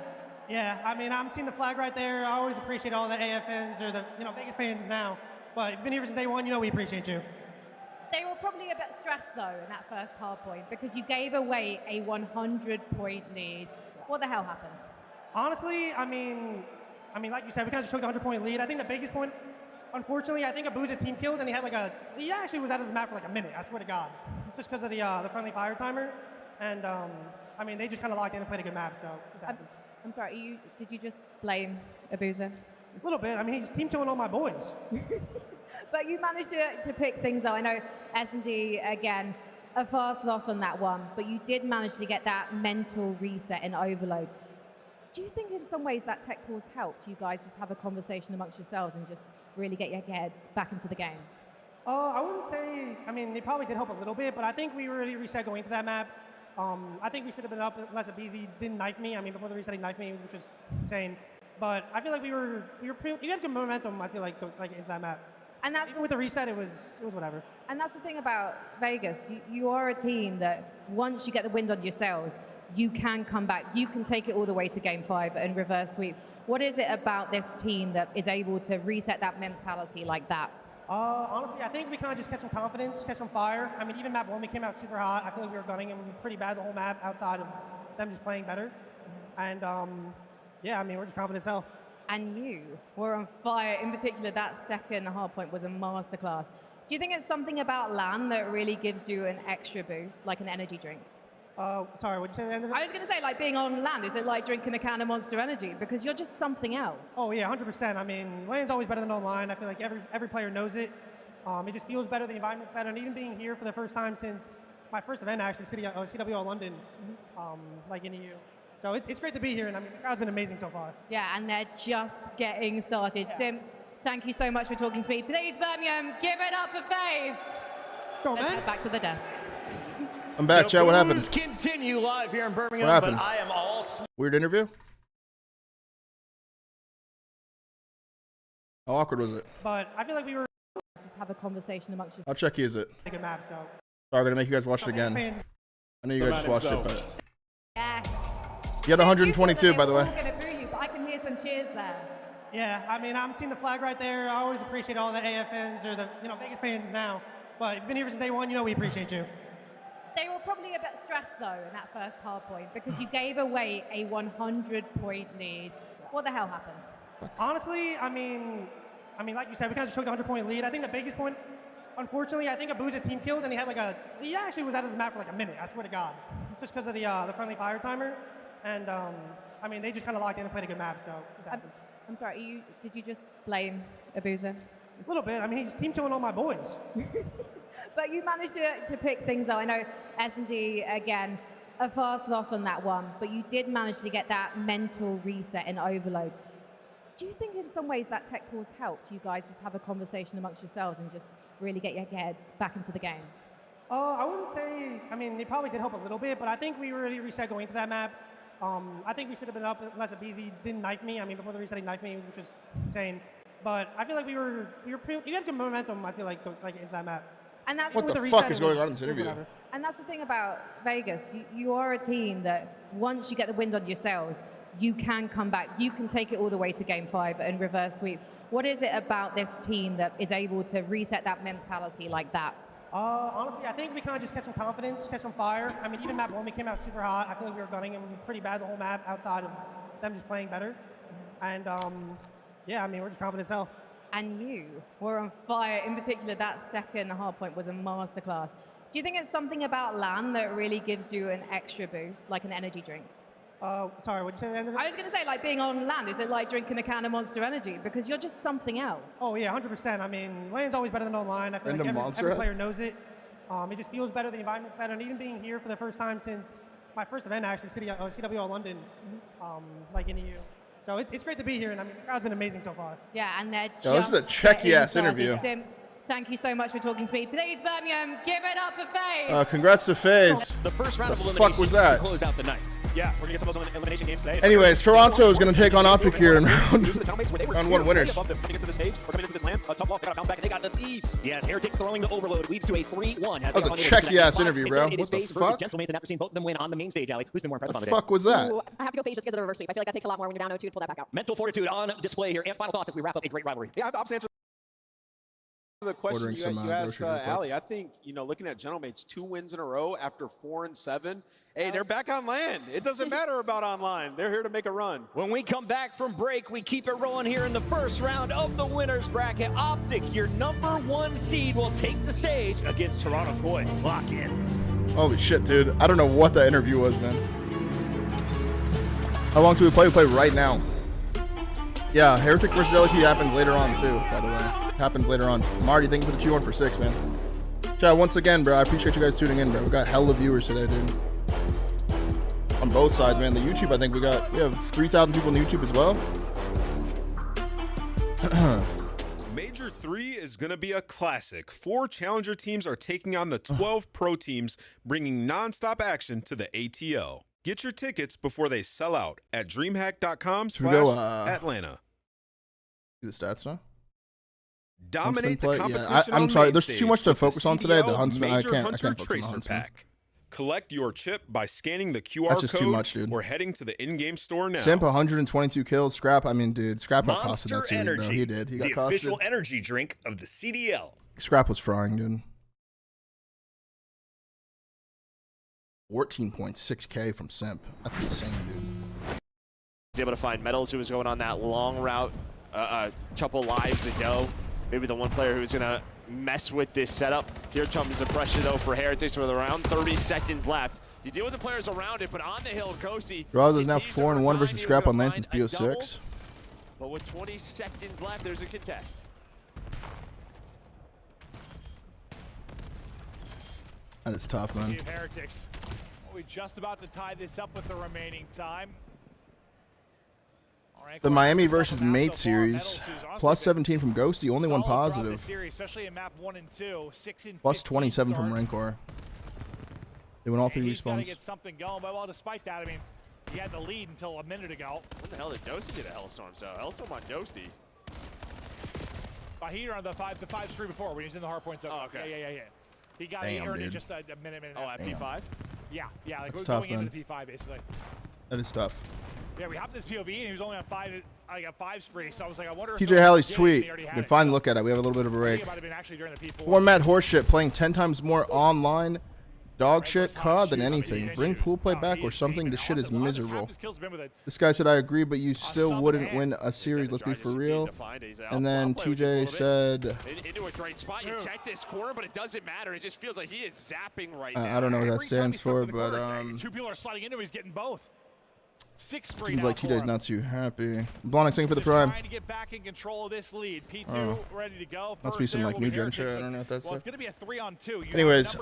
Yeah, I mean, I'm seeing the flag right there. I always appreciate all the AFNs or the Vegas fans now. But if you've been here since day one, we appreciate you. They were probably a bit stressed, though, in that first hard point because you gave away a 100-point lead. What the hell happened? Honestly, I mean, like you said, we kind of just took a 100-point lead. I think the biggest point, unfortunately, I think Abuza team killed, and he actually was out of the map for like a minute, I swear to God, just because of the friendly fire timer. And, I mean, they just kind of locked in and played a good map, so it happens. I'm sorry, did you just blame Abuza? A little bit. I mean, he's team killing all my boys. But you managed to pick things up. I know S&D, again, a fast loss on that one, but you did manage to get that mental reset in overload. Do you think in some ways that tech pause helped you guys just have a conversation amongst yourselves and just really get your heads back into the game? I wouldn't say, I mean, it probably did help a little bit, but I think we really reset going into that map. I think we should have been up unless Abizi didn't knife me. I mean, before the reset, he knifed me, which was insane. But I feel like we had good momentum, I feel like into that map. And that's even with the reset, it was whatever. And that's the thing about Vegas. You are a team that once you get the wind on yourselves, you can come back. You can take it all the way to Game 5 and reverse sweep. What is it about this team that is able to reset that mentality like that? Honestly, I think we kind of just catch some confidence, catch some fire. I mean, even map 1, we came out super hot. I feel like we were gunning them pretty bad the whole map outside of them just playing better. And yeah, I mean, we're just confident as hell. And you were on fire. In particular, that second hard point was a masterclass. Do you think it's something about LAN that really gives you an extra boost, like an energy drink? Sorry, what'd you say at the end of it? I was going to say, like being on LAN, is it like drinking a can of Monster Energy? Because you're just something else. Oh yeah, 100%. I mean, LAN's always better than online. I feel like every player knows it. It just feels better, the environment's better, and even being here for the first time since my first event, actually, CWL London, like in EU. So it's great to be here, and I mean, the crowd's been amazing so far. Yeah, and they're just getting started. Yeah. Sim, thank you so much for talking to me. Please, Birmingham, give it up for FaZe. Let's go, man. Let's head back to the desk. I'm back, chat. What happened? Continue live here in Birmingham, what happened? But I am all weird interview? How awkward was it? But I feel like we were just have a conversation amongst yourselves. How checky is it? Take a map, so. Sorry, I'm gonna make you guys watch it again. I know you guys just watched it, but. Yeah. You had 122, by the way. I'm going to boo you, but I can hear some cheers there. Yeah, I mean, I'm seeing the flag right there. I always appreciate all the AFNs or the Vegas fans now. But if you've been here since day one, we appreciate you. They were probably a bit stressed, though, in that first hard point because you gave away a 100-point lead. What the hell happened? Honestly, I mean, like you said, we kind of just took a 100-point lead. I think the biggest point, unfortunately, I think Abuza team killed, and he actually was out of the map for like a minute, I swear to God, just because of the friendly fire timer. And, I mean, they just kind of locked in and played a good map, so it happens. I'm sorry, did you just blame Abuza? A little bit. I mean, he's team killing all my boys. But you managed to pick things up. I know S&D, again, a fast loss on that one, but you did manage to get that mental reset in overload. Do you think in some ways that tech pause helped you guys just have a conversation amongst yourselves and just really get your heads back into the game? I wouldn't say, I mean, it probably did help a little bit, but I think we really reset going into that map. I think we should have been up unless BZ didn't knife me. I mean, before the reset, he knifed me, which was insane. But I feel like we had good momentum, I feel like into that map. And that's what the fuck is going on in this interview? And that's the thing about Vegas. You are a team that once you get the wind on yourselves, you can come back. You can take it all the way to Game 5 and reverse sweep. What is it about this team that is able to reset that mentality like that? Honestly, I think we kind of just catch some confidence, catch some fire. I mean, even map 1, we came out super hot. I feel like we were gunning them pretty bad the whole map outside of them just playing better. And yeah, I mean, we're just confident as hell. And you were on fire. In particular, that second hardpoint was a masterclass. Do you think it's something about LAN that really gives you an extra boost, like an energy drink? Sorry, what did you say at the end of it? I was going to say, like being on LAN, is it like drinking a can of Monster Energy? Because you're just something else. Oh, yeah, 100%. I mean, LAN's always better than online. I feel like every player knows it. It just feels better, the environment's better. And even being here for the first time since my first event, actually, CWL London, like in EU. So it's great to be here, and I mean, the crowd's been amazing so far. Yeah, and they're just this is a checky-ass interview. Thank you so much for talking to me. Please, Birmingham, give it up for FaZe. Congrats to FaZe. The first round of elimination. Fuck was that? To close out the night. Yeah, we're gonna get some of those elimination games today. Anyways, Toronto is gonna take on OpTic here in round 1 winners. Into the stage, or coming into this land, a tough loss, they got a bounce back, and they got the Thieves. Yes, Heretics throwing the overload leads to a 3-1. That was a checky-ass interview, bro. What the fuck? Gentlemates, and after seeing both of them win on the main stage, Ali, who's been more impressive on the day? Fuck was that? Ooh, I have to go FaZe just because of the reverse sweep. I feel like that takes a lot more when you're down 0-2 to pull that back out. Mental fortitude on display here, and final thoughts as we wrap up a great rivalry. Yeah, I'll answer the question you asked Ali. I think, looking at Gentlemates, 2 wins in a row after 4 and 7. Hey, they're back on land. It doesn't matter about online. They're here to make a run. When we come back from break, we keep it rolling here in the first round of the winners bracket. OpTic, your #1 seed, will take the stage against Toronto Koi. Lock in. Holy shit, dude. I don't know what that interview was, man. How long do we play? We play right now. Yeah, Heretic versus LT happens later on, too, by the way. Happens later on. Marty, thank you for the 2-1 for 6, man. Chat, once again, bro, I appreciate you guys tuning in, bro. We got hella viewers today, dude. On both sides, man. The YouTube, I think we have 3,000 people on YouTube as well. Major 3 is going to be a classic. 4 challenger teams are taking on the 12 pro teams, bringing nonstop action to the ATL. Get your tickets before they sell out at dreamhack.com/Atlanta. See the stats now? Dominate the competition. I'm sorry, there's too much to focus on today. The Huntsman, I can't focus on the Huntsman. Pack. Collect your chip by scanning the QR That's just code too much, dude. or heading to the in-game store now. Simp 122 kills. Scrap, I mean, dude, Scrap got costed that series, bro. He did. He got the costed. official energy drink of the CDL. Scrap was frying, dude. 14.6K from Simp. That's insane, dude. He's able to find Metals, who was going on that long route a couple lives ago. Maybe the one player who's going to mess with this setup. Here comes the pressure, though, for Heretics with around 30 seconds left. You deal with the players around it, but on the hill, Kosi. Roz is now 4-1 versus Scrap on lane since BO6. But with 20 seconds left, there's a contest. That is tough, man. Heretics. We're just about to tie this up with the remaining time. The Miami versus Mate series, plus 17 from Ghosty, only one positive. Plus 27 from Rancor. They went all 3 respawns. Get something going, but well, despite that, I mean, he had the lead until a minute ago. When the hell did Ghosty get a Hellstorm? So Hellstorm on Ghosty. He on the 5-3 before when he was in the hardpoint zone. Oh, okay. Yeah. He got it in just a minute. Oh, at P5? Yeah, like That's we're tough, going man. into the P5 basically. That is tough. Yeah, we hopped this POV and he was only on 5 spree, so I was like, I wonder if TJ Halley's tweet. You can finally look at it. We have a little bit of a break. Format horseshit, playing 10 times more online dog shit COD than anything. Bring pool play back or something. This shit is miserable. This guy said, I agree, but you still wouldn't win a series. Let's be for real. And then TJ said, into a great spot. You check this corner, but it doesn't matter. It just feels like he is zapping right now. I don't know what that stands for, but 2 people are sliding into him. He's getting both. 6 free seems now like for TJ's him. not too happy. Blonix, thank you for the prime. Trying to get back in control of this lead. P2 ready to go. Must be some like new gen shit. I don't know if that's Well, it. it's going to be a 3-on-2. Anyways,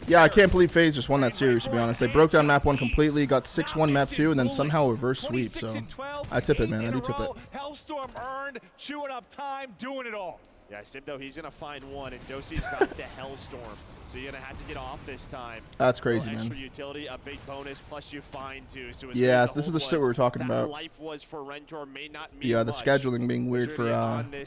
yeah, I can't believe FaZe just won that series, to be honest. They broke down map 1 completely, got 6-1 map 2, and then somehow reverse sweep. So I tip it, man. I do tip it. Hellstorm earned, chewing up time, doing it all. Yeah, Sib, though, he's going to find one, and Dosie's got the Hellstorm. So you're going to have to get off this time. That's crazy, man. Extra utility, a big bonus, plus you find two. So yeah, this is the shit we were talking about. Life was for Rentor may not mean yeah, the much. scheduling being weird for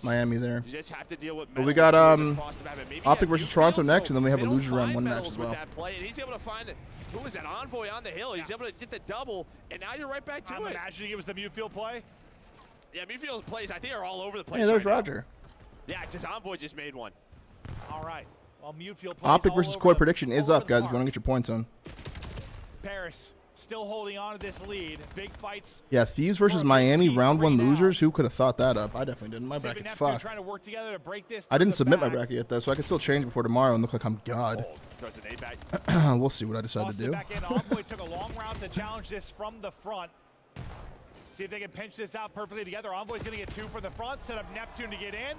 Miami there. You just have to deal with but we got OpTic versus Toronto next, and then we have a loser round 1 match as well. That play, and he's able to find it. Who was that? Envoy on the hill. He's able to get the double, and now you're right back to it. I'm imagining it was the Mewfield play. Yeah, Mewfield's plays, I think, are all over the place. Yeah, there's right Roger. Yeah, just Envoy just made one. All right. Well, Mewfield plays OpTic versus Core prediction is up, guys. If you want to get your points on. Paris still holding on to this lead. Big fights. Yeah, Thieves versus Miami, round 1 losers. Who could have thought that up? I definitely didn't. My bracket's fucked. Trying to work together to break this I didn't submit my bracket yet, though, so I can still change before tomorrow and look like I'm God. Throws an A back. We'll see what I decide to do. Back in. Envoy took a long round to challenge this from the front. See if they can pinch this out perfectly together. Envoy's going to get 2 from the front, set up Neptune to get in.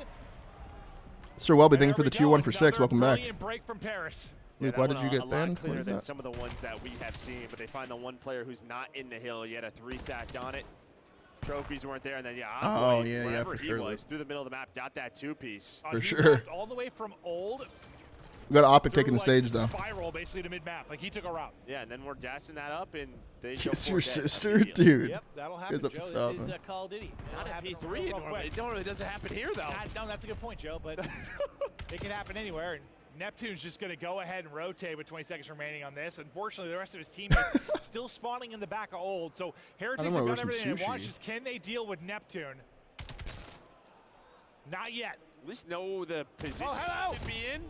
Sir Welby, thank you for the tier 1 for 6. Welcome back. Break from Paris. Luke, why did you get banned? Clearer than some of the ones that we have seen, but they find the one player who's not in the hill. You had a 3 stacked on it. Trophies weren't there, and then for sure. Through the middle of the map, got that 2-piece. For sure. All the way from old. We got OpTic taking the stage, though. Spiral basically to mid-map, like he took a route. Yeah, and then we're gassing that up, and they Kiss your sister, dude. Yep, that'll happen, Joe. This is Call of Duty. Not at P3 normally. It normally doesn't happen here, though. No, that's a good point, Joe, but it can happen anywhere. And Neptune's just going to go ahead and rotate with 20 seconds remaining on this. Unfortunately, the rest of his teammates still spawning in the back of old. So Heretics have got everything they want. Just can they deal with Neptune? Not yet. At least know the position to be in.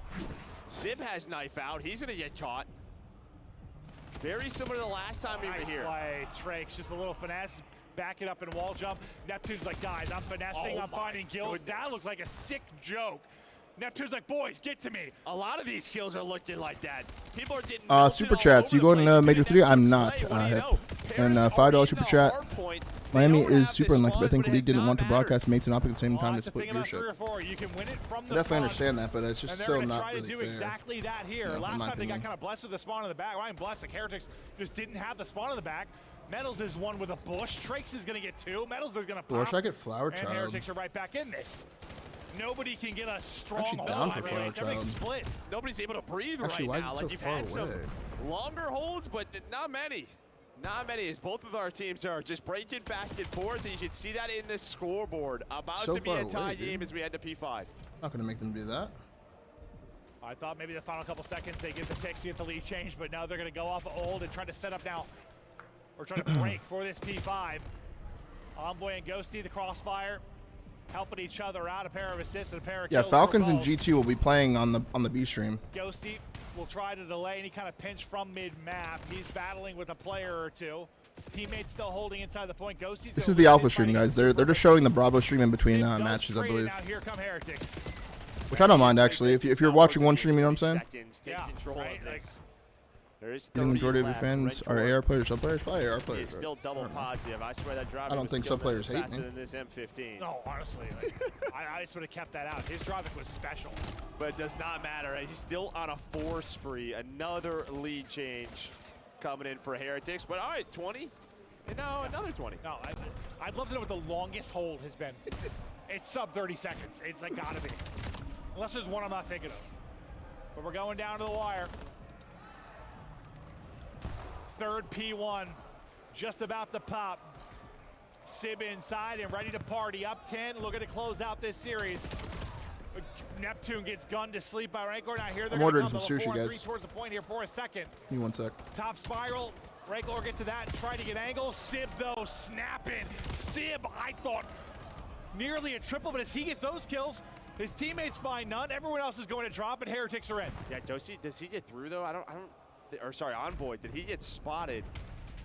Sib has knife out. He's going to get caught. Very similar to the last time we were here. Play. Trake's just a little finesse. Back it up and wall jump. Neptune's like, guys, I'm finessing. I'm finding kills. That looks like a sick joke. Neptune's like, boys, get to me. A lot of these kills are looking like that. People are getting super chats. You going to Major 3? I'm not. And $5 super chat. Miami is super unlucky, but I think League didn't want to broadcast mates and OpTic at the same time to split viewership. I definitely understand that, but it's just still not really fair. Exactly that here. Last time they got kind of blessed with the spawn in the back. Ryan blessed. The Heretics just didn't have the spawn in the back. Metals is one with a bush. Trakes is going to get 2. Metals is going to pop. Bush, I get Flower and Child. Heretics are right back in this. Nobody can get a strong hold down on for it. Everything's split. Nobody's able to breathe Actually, right now. Like you've had some longer holds, but not many. Not many, as both of our teams are just breaking back and forth. And you should see that in the scoreboard. About to be a tie game as we head to P5. Not going to make them do that. I thought maybe the final couple seconds they give the picks to get the lead changed, but now they're going to go off of old and try to set up now, or try to break for this P5. Envoy and Ghosty, the crossfire, helping each other out. A pair of assists and a pair of kills. Yeah, Falcons and G2 will be playing on the B stream. Ghosty will try to delay any kind of pinch from mid-map. He's battling with a player or 2. Teammates still holding inside the point. Ghosty's this is the Alpha stream, guys. They're just showing the Bravo stream in between matches, I believe. Now here come Heretics. Which I don't mind, actually. If you're watching one stream, you know what I'm saying? Take control of this. There is I think the majority of your fans are AR players, sub players, probably AR players. It's still double positive. I swear that driver. I don't think sub players hate me. Than this M15. No, honestly, I just would have kept that out. His driving was special. But it does not matter. He's still on a 4 spree. Another lead change coming in for Heretics. But all right, 20. And now another 20. No, I'd love to know what the longest hold has been. It's sub 30 seconds. It's like gotta be. Unless there's one I'm not thinking of. But we're going down to the wire. Third P1, just about to pop. Sib inside and ready to party. Up 10, looking to close out this series. Neptune gets gunned to sleep by Rancor. Now here they're ordering some sushi, guys. Towards the point here for a second. Give me 1 sec. Top spiral. Rancor get to that and try to get angles. Sib though snapping. Sib, I thought nearly a triple, but as he gets those kills, his teammates find none. Everyone else is going to drop, and Heretics are in. Yeah, does he get through though? Or sorry, Envoy, did he get spotted?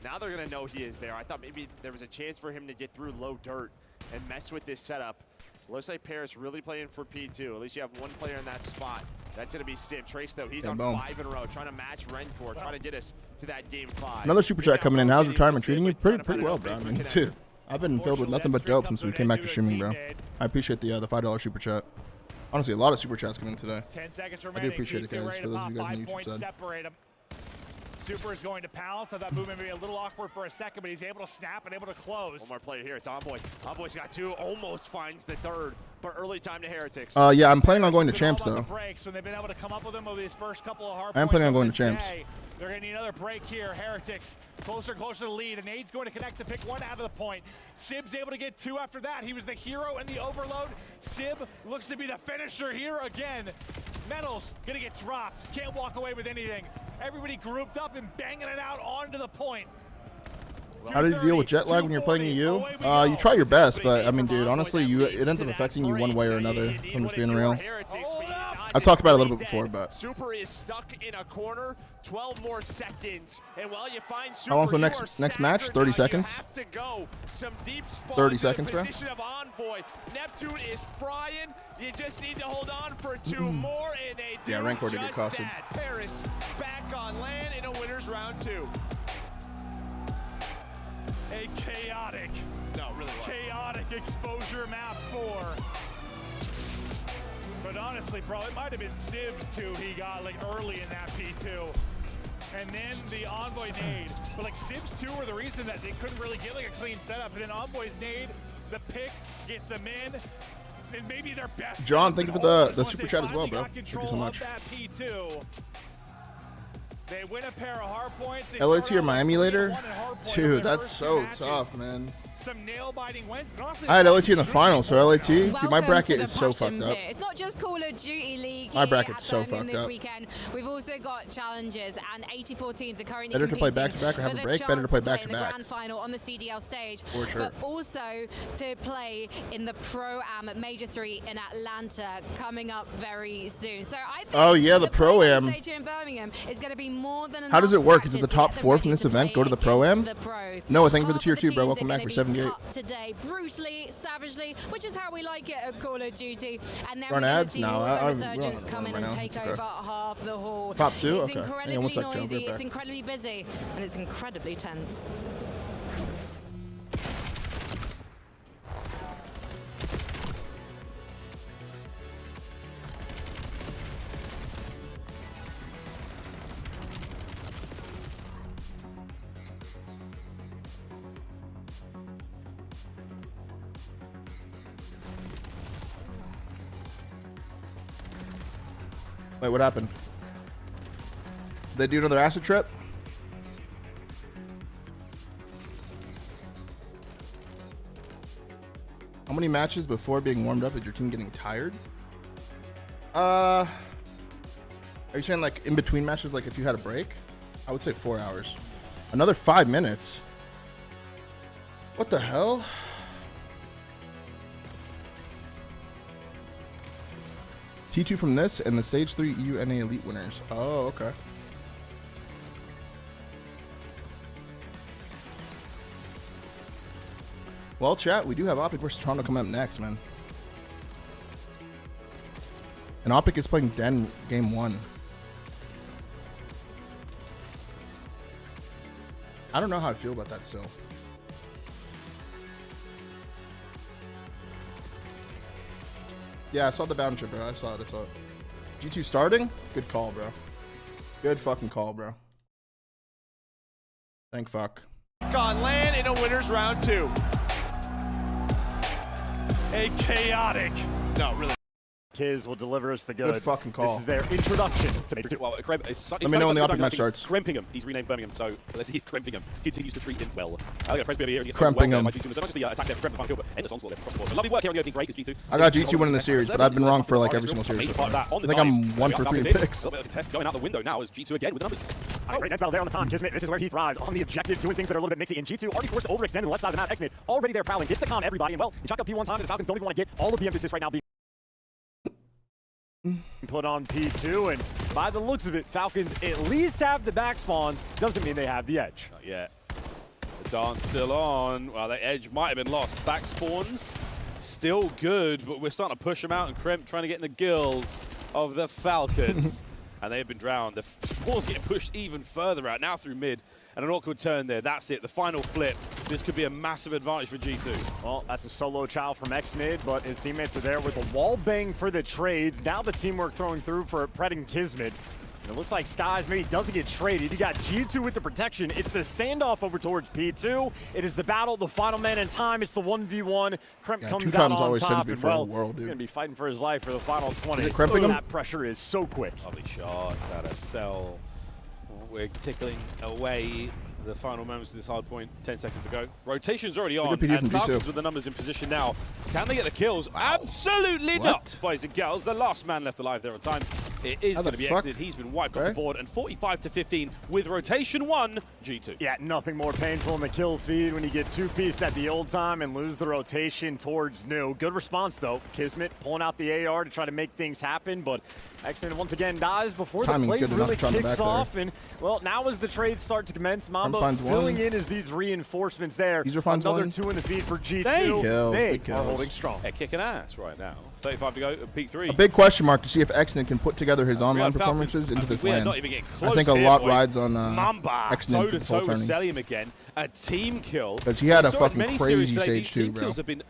Now they're gonna know he is there. I thought maybe there was a chance for him to get through low dirt and mess with this setup. Looks like Paris really playing for P2. At least you have one player in that spot. That's gonna be Sib. Trace though, he's on 5 in a row, trying to match Rencor, trying to get us to that game 5. Another super chat coming in. How's retirement treating you? Pretty well, bro. I mean, too. I've been filled with nothing but dope since we came back to streaming, bro. I appreciate the $5 super chat. Honestly, a lot of super chats coming in today. 10 seconds I remaining. do appreciate it, guys. For those of you guys on the YouTube side. Super is going to pounce. I thought movement may be a little awkward for a second, but he's able to snap and able to close. One more player here. It's Envoy. Envoy's got 2, almost finds the 3rd, but early time to Heretics. Yeah, I'm planning on going to champs though. Breaks when they've been able to come up with them over these first couple of hard I am planning on going to champs. They're going to need another break here. Heretics closer and closer to the lead, and Nade's going to connect to pick 1 out of the point. Sib's able to get 2 after that. He was the hero in the overload. Sib looks to be the finisher here again. Metals going to get dropped. Can't walk away with anything. Everybody grouped up and banging it out onto the point. How do you deal with jet lag when you're playing EU? You try your best, but I mean, dude, honestly, it ends up affecting you one way or another. If I'm just being real. I've talked about it a little bit before, but. Super is stuck in a corner. 12 more seconds, and while you find Super, how long for the next match? 30 seconds. Have to go. Some deep 30 seconds, bro. Position of Envoy. Neptune is frying. You just need to hold on for 2 more, and they do. Yeah, rank order get costed. Paris back on land in a winners round 2. A chaotic, really chaotic exposure map 4. But honestly, bro, it might have been Sibs too. He got like early in that P2, and then the Envoy nade. But like Sibs 2 were the reason that they couldn't really get like a clean setup. And then Envoy's nade, the pick gets them in, and maybe their best. John, thank you for the super chat as well, bro. Thank you so much. P2. They win a pair of hard points. LAT or Miami later? Dude, that's so tough, man. Some nail-biting wins. I had LAT in the finals, so LAT, dude, my bracket is so fucked up. It's not just Call of Duty League. My bracket's so fucked up. Weekend. We've also got challenges, and 84 teams are currently better to play back-to-back or have a break. Better to play back-to-back. Grand final on the CDL stage, for sure. But also to play in the Pro-Am at Major 3 in Atlanta coming up very soon. So I think oh yeah, the Pro-Am stage here in Birmingham is going to be more than enough. How does it work? Is it the top 4 from this event go to the Pro-Am? No, thank you for the tier 2, bro. Welcome back for 78. Today, brutally, savagely, which is how we like it at Call of Duty. And then run ads? No, resurgents come in and take over half the hall. Top 2? It's okay. incredibly noisy, it's incredibly busy, and it's incredibly tense. Wait, what happened? Did they do another acid trip? How many matches before being warmed up is your team getting tired? Are you saying like in between matches, like if you had a break? I would say 4 hours. Another 5 minutes. What the hell? T2 from this and the stage 3 EUNA Elite winners. Oh, okay. Well, chat, we do have OpTic versus Toronto coming up next, man. And OpTic is playing Den game 1. I don't know how I feel about that still. Yeah, I saw the bound chip, bro. I saw it. G2 starting? Good call, bro. Good fucking call, bro. Thank fuck. On land in a winners round 2. A chaotic. No, really. Kiz will deliver us the goods. Good fucking call. This is their introduction to Major 2. Well, let me know when the OpTic match starts. Crimpingham. He's renamed Birmingham, so let's see if Crimpingham continues to treat him well. I got Presby over here. Crimpingham. Not just the attack there, Cremp, the final kill, but endless onslaught there across the board. So lovely work here on the opening break is G2. I got G2 winning the series, but I've been wrong for like every single series so far. I think I'm 1 for 3 in picks. A little bit of contest going out the window now as G2 again with the numbers. Great net battle there on the time. Kismet, this is where he thrives. On the objective, doing things that are a little bit mixy. And G2 already forced to overextend on the left side of the map. Xmid already there prowling. Gets to con everybody. And well, you chalk up P1 time, and the Falcons don't even want to get all of the emphasis right now being put on P2, and by the looks of it, Falcons at least have the back spawns. Doesn't mean they have the edge. Not yet. The dance still on. Well, the edge might have been lost. Back spawns still good, but we're starting to push them out, and Crimp trying to get in the gills of the Falcons. And they've been drowned. The spawns getting pushed even further out, now through mid. And an awkward turn there. That's it. The final flip. This could be a massive advantage for G2. Well, that's a solo child from Xmid, but his teammates are there with a wall bang for the trades. Now the teamwork throwing through for Pred and Kismet. And it looks like Skies maybe doesn't get traded. You got G2 with the protection. It's the standoff over towards P2. It is the battle, the final man in time. It's the 1v1. Kremp comes out on top. And, well, he's going to be fighting for his life for the final 20. That pressure is so quick. Lovely shots out of cell. We're tickling away the final moments of this hard point. 10 seconds to go. Rotation's already on, and Falcons with the numbers in position now. Can they get the kills? Wow. Absolutely not, boys and girls. The last man left alive there on time. It is going to be exited. He's been wiped off the board, and 45-15 with rotation 1, G2. Yeah, nothing more painful in the kill feed when you get two-pieced at the old time and lose the rotation towards new. Good response, though. Kismet pulling out the AR to try to make things happen, but Exton once again dies before the play really kicks off. And, well, now as the trades start to commence, Mamba filling in as these reinforcements there. Another 2 in the feed for G2. They are holding strong. They're kicking ass right now. 35 to go at peak 3. A big question mark to see if Exton can put together his online performances into this land. I think a lot rides on Exton for this whole tourney. Selling him again. A team kill. Because he had a fucking crazy stage too, bro. Kills have been,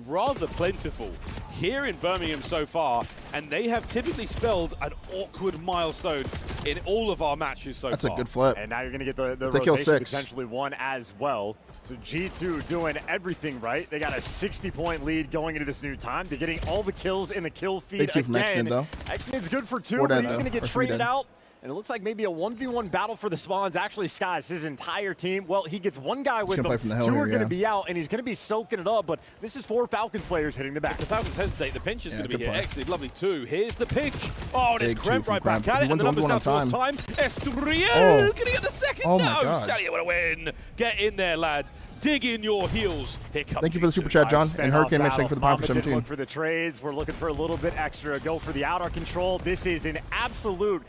rather plentiful here in Birmingham so far, and they have typically spelled an awkward milestone in all of our matches so far. That's a good flip. And now you're going to get the rotation potentially 1 as well. So G2 doing everything right. They got a 60-point lead going into this new time. They're getting all the kills in the kill feed again. Exton's good for 2, but he's going to get traded out. And it looks like maybe a 1v1 battle for the spawns. Actually, Skies, his entire team, well, he gets 1 guy with him. 2 are going to be out, and he's going to be soaking it up. But this is 4 Falcons players hitting the back. If the Falcons hesitate, the pinch is going to be here. Excellent, lovely 2. Here's the pinch. Oh, and it's Kremp right back at it. And the numbers now towards time. Estriel going to get the second. No, Sally with a win. Get in there, lad. Dig in your heels. Here comes Thank you for the super chat, John. And Hurricane Mix, thank you for the Prime for 17. Look for the trades. We're looking for a little bit extra. Go for the outer control. This is an absolute,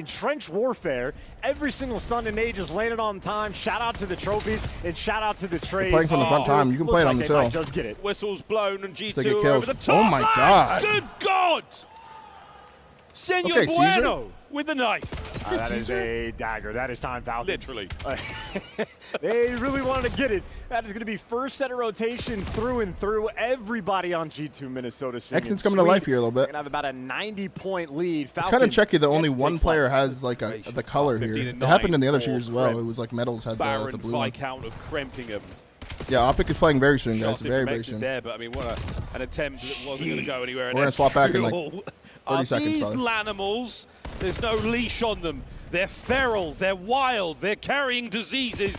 trench warfare. Every single Sun and Age is landed on time. Shout out to the trophies and shout out to the trades. Playing from the front time. You can play it on the hill. Just get it. Whistles blown and G2 over the top. Oh my God. Good God. Senor Bueno with the knife. That is a dagger. That is time, Falcons. Literally. They really wanted to get it. That is going to be first set of rotation through and through. Everybody on G2 Minnesota. Exton's coming to life here a little bit. We're going to have about a 90-point lead. It's kind of tricky that only 1 player has like the color here. It happened in the other series as well. It was like Metals had the blue one. Count of Krempingham. Yeah, OpTic is playing very soon, guys. Very soon. There, but what an attempt that wasn't going to go anywhere. We're going to swap back in like 30 seconds. These animals, there's no leash on them. They're feral, they're wild, they're carrying diseases,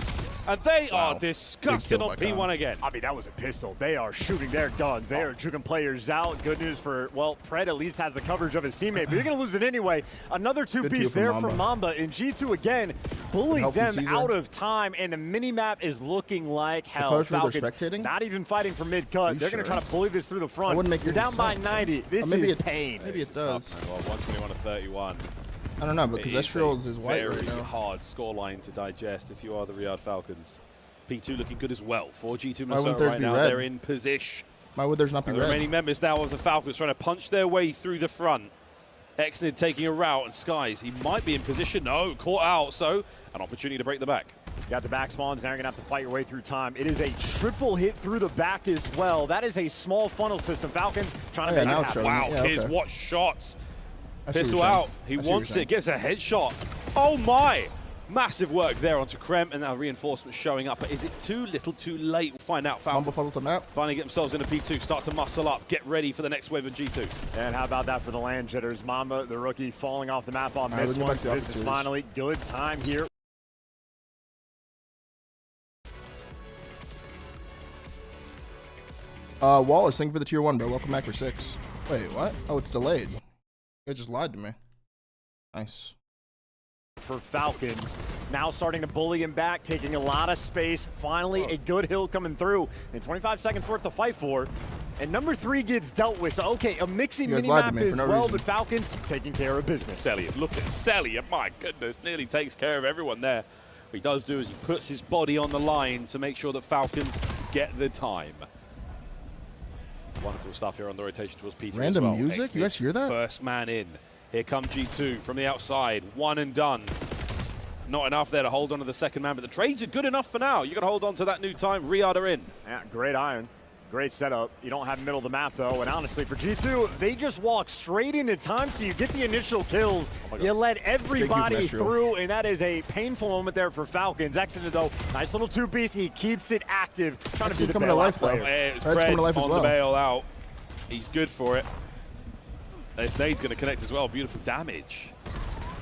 and they are disgusting on P1 again. That was a pistol. They are shooting their guns. They are juking players out. Good news for, Pred at least has the coverage of his teammate, but you're going to lose it anyway. Another 2-piece there from Mamba, and G2 again bullied them out of time, and the mini-map is looking like hell. Falcons not even fighting for mid-cut. They're going to try to bully this through the front. You're down by 90. This is pain. Maybe it does. Well, 121-31. I don't know, because Estriel is white right now. Very hard scoreline to digest if you are the Riyadh Falcons. P2 looking good as well for G2 Minnesota right now. They're in position. Why would theirs not be red? The remaining members now of the Falcons trying to punch their way through the front. Exnid taking a route, and Skies, he might be in position. No, caught out, so an opportunity to break the back. You got the back spawns, now you're going to have to fight your way through time. It is a triple hit through the back as well. That is a small funnel system. Falcons trying to make it happen. Wow, Kiz, what shots. Pistol out. He wants it. Gets a headshot. Oh my! Massive work there onto Kremp, and now reinforcements showing up. But is it too little, too late? We'll find out. Falcons finally get themselves into P2. Start to muscle up. Get ready for the next wave of G2. And how about that for the land jitters? Mamba, the rookie, falling off the map on this one. This is finally good time here. Wallace, thank you for the tier 1, bro. Welcome back for 6. Wait, what? Oh, it's delayed. You just lied to me. Nice. For Falcons, now starting to bully him back, taking a lot of space. Finally, a good hill coming through, and 25 seconds worth to fight for. And number 3 gets dealt with. So, okay, a mixing mini-map as well, but Falcons taking care of business. Sellier, look at Sellier. My goodness, nearly takes care of everyone there. What he does do is he puts his body on the line to make sure that Falcons get the time. Wonderful stuff here on the rotation towards P3 Random as well. music? Excellent. You guys hear that? First man in. Here comes G2 from the outside. One and done. Not enough there to hold on to the second man, but the trades are good enough for now. You got to hold on to that new time. Riyadh are in. Yeah, great iron. Great setup. You don't have middle of the map, though. And honestly, for G2, they just walk straight into time, so you get the initial kills. You let everybody through, and that is a painful moment there for Falcons. Exited, though. Nice little two-piece. He keeps it active. Trying to be the bailout player. It was Brad on the bail out. He's good for it. This nade's going to connect as well. Beautiful damage.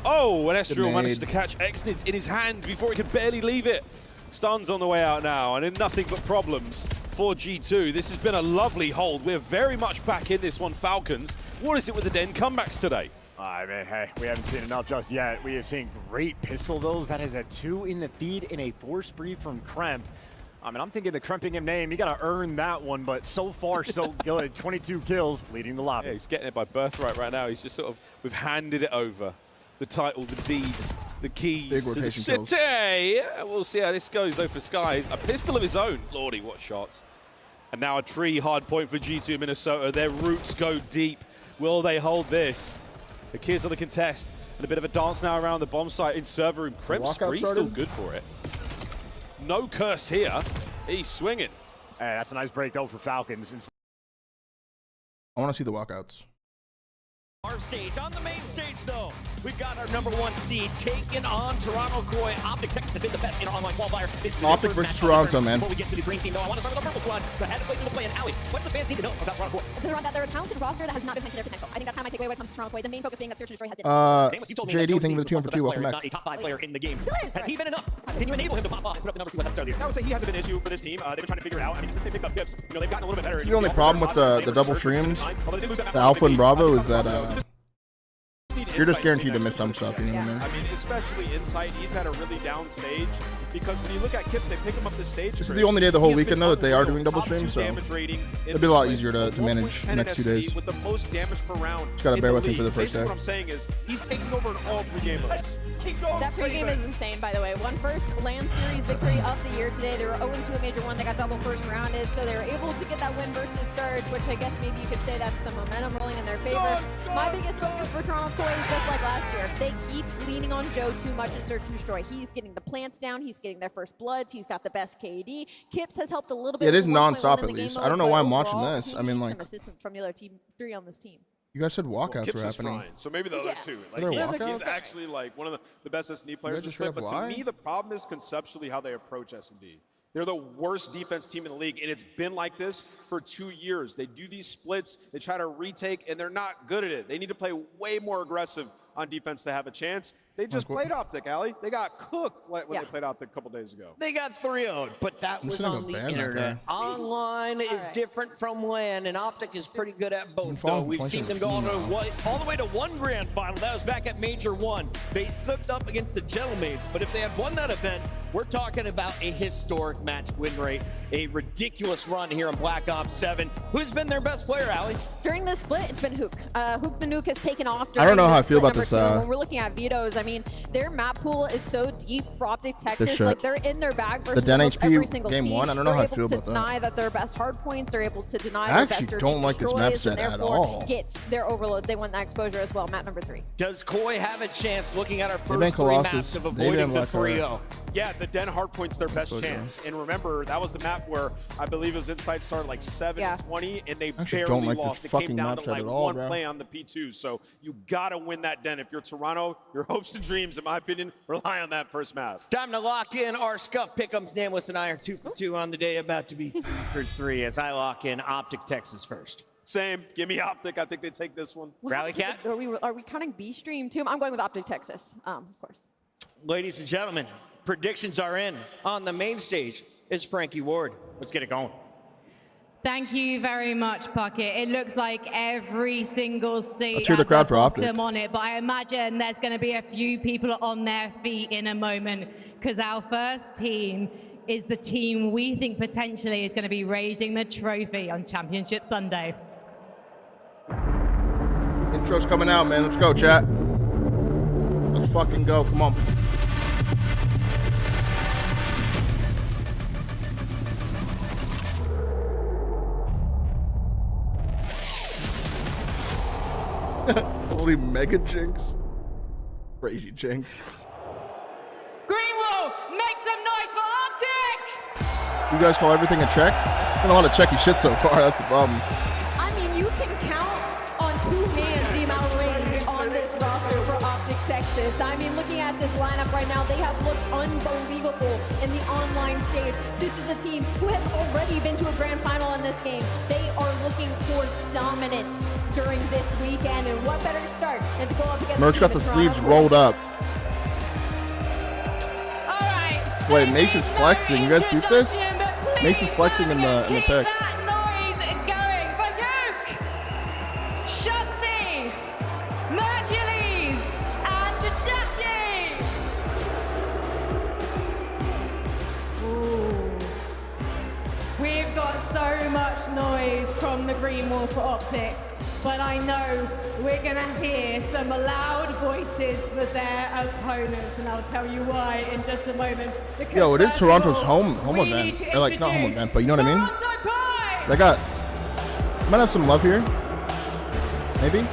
Oh, and Estriel managed to catch Exnid in his hand before he could barely leave it. Stun's on the way out now, and in nothing but problems for G2. This has been a lovely hold. We're very much back in this one, Falcons. What is it with the Den comebacks today? I mean, hey, we haven't seen enough just yet. We have seen great pistol, those. That is a 2 in the feed and a 4 spree from Kremp. I mean, I'm thinking the Krempingham name, you got to earn that one, but so far, so good. 22 kills, leading the lobby. Yeah, he's getting it by birthright right now. He's just sort of, we've handed it over. The title, the deed, the keys to the city. We'll see how this goes, though, for Skies. A pistol of his own. Lordy, what shots. And now a tree hard point for G2 Minnesota. Their roots go deep. Will they hold this? The kids on the contest. And a bit of a dance now around the bomb site in server room. Kremp spree still good for it. No curse here. He's swinging. Hey, that's a nice break, though, for Falcons. I want to see the walkouts. Our stage. On the main stage, though, we've got our #1 seed taking on Toronto Koi. OpTic Texas has been the best in our online qualifier. OpTic versus Toronto, man. Before we get to the green team, though, I want to start with the purple squad. The head of play through the play. And Allie, what do the fans need to know about Toronto Koi? That they're a talented roster that has not been playing to their potential. I think that's kind of my takeaway when it comes to Toronto Koi. The main focus being that Search and Destroy has been. JD, thinking of the 2 for 2. Welcome back. Not a top 5 player in the game. Has he been enough? Can you enable him to pop off and put up the numbers he was at the start of the year? I would say he hasn't been an issue for this team. They've been trying to figure it out. I mean, since they picked up Gibbs, you know, they've gotten a little bit better. This is the only problem with the double streams, the Alpha and Bravo, is that you're just guaranteed to miss some stuff, you know what I mean? I mean, especially Insight, he's had a really down stage because when you look at Kips, they pick him up the stage. This is the only day of the whole weekend, though, that they are doing double streams, so it'll be a lot easier to manage the next 2 days. With the most damage per round. Just gotta bear with me for the first day. What I'm saying is, he's taking over in all 3 game modes. That pregame is insane, by the way. One first LAN series victory of the year today. They were 0-2 at Major 1. They got double first rounded, so they were able to get that win versus Surge, which I guess maybe you could say that's some momentum rolling in their favor. My biggest focus for Toronto Koi is just like last year. They keep leaning on Joe too much in Search and Destroy. He's getting the plants down. He's getting their first bloods. He's got the best KD. Kips has helped a little bit. Yeah, it is non-stop at least. I don't know why I'm watching this. I mean, like, some assistance from the other team 3 on this team. You guys said walkouts were happening. Fine, so maybe the other 2. Like, he's actually like one of the best S&D players in split. But to me, the problem is conceptually how they approach S&D. They're the worst defense team in the league, and it's been like this for 2 years. They do these splits, they try to retake, and they're not good at it. They need to play way more aggressive on defense to have a chance. They just played OpTic, Allie. They got cooked when they played OpTic a couple days ago. They got 3-0'd, but that was on the internet. Online is different from LAN, and OpTic is pretty good at both, though. We've seen them go all the way to 1 grand final. That was back at Major 1. They slipped up against the Gentlemaids, but if they had won that event, we're talking about a historic match win rate, a ridiculous run here in Black Ops 7. Who's been their best player, Allie? During this split, it's been Hook. Hook the Nuke has taken off. I don't know how I feel about this. When we're looking at vetoes, I mean, their map pool is so deep for OpTic Texas. Like, they're in their bag versus the Den every single game team. 1. I don't know how I feel about that. They're able to deny that their best hard points. They're able to deny I their best actually don't like this map set at all. Get their overload. They want that exposure as well. Map #3. Does Koi have a chance looking at our first 3 maps of avoiding the 3-0? Yeah, the Den hardpoint's their best chance. And remember, that was the map where I believe it was Insight started like 7-20, and they barely lost. It came down to like 1 play on the P2. So you gotta win that Den. If you're Toronto, your hopes and dreams, in my opinion, rely on that first map. It's time to lock in our Scuff Pick'ems. Nameless and I are 2 for 2 on the day, about to be 3 for 3 as I lock in OpTic Texas first. Same. Give me OpTic. I think they take this one. Rally Cat? Are we counting B stream too? I'm going with OpTic Texas, of course. Ladies and gentlemen, predictions are in. On the main stage is Frankie Ward. Let's get it going. Thank you very much, Puckett. It looks like every single seat Let's hear the crowd for OpTic. on it, but I imagine there's going to be a few people on their feet in a moment, because our first team is the team we think potentially is going to be raising the trophy on Championship Sunday. Intro's coming out, man. Let's go, chat. Let's fucking go. Come on. Holy mega jinx. Crazy jinx. Greenwell, make some noise for OpTic! You guys call everything a check? don't want to check his shit so far. That's the problem. I mean, you can count on 2 hands the amount of rings on this roster for OpTic Texas. I mean, looking at this lineup right now, they have looked unbelievable in the online stage. This is a team who has already been to a grand final in this game. They are looking towards dominance during this weekend, and what better start than to go up against Merch got the sleeves rolled up. Wait, Mace is flexing. You guys beat this? Mace is flexing in the pick. That noise going for Duke, Shotsy, Mercules, and Dashi. Ooh. We've got so much noise from the green wall for OpTic, but I know we're going to hear some loud voices for their opponents, and I'll tell you why in just a moment. Yo, it is Toronto's home event. Or like, not home event, but you know what I mean? They got, might have some love here. Maybe?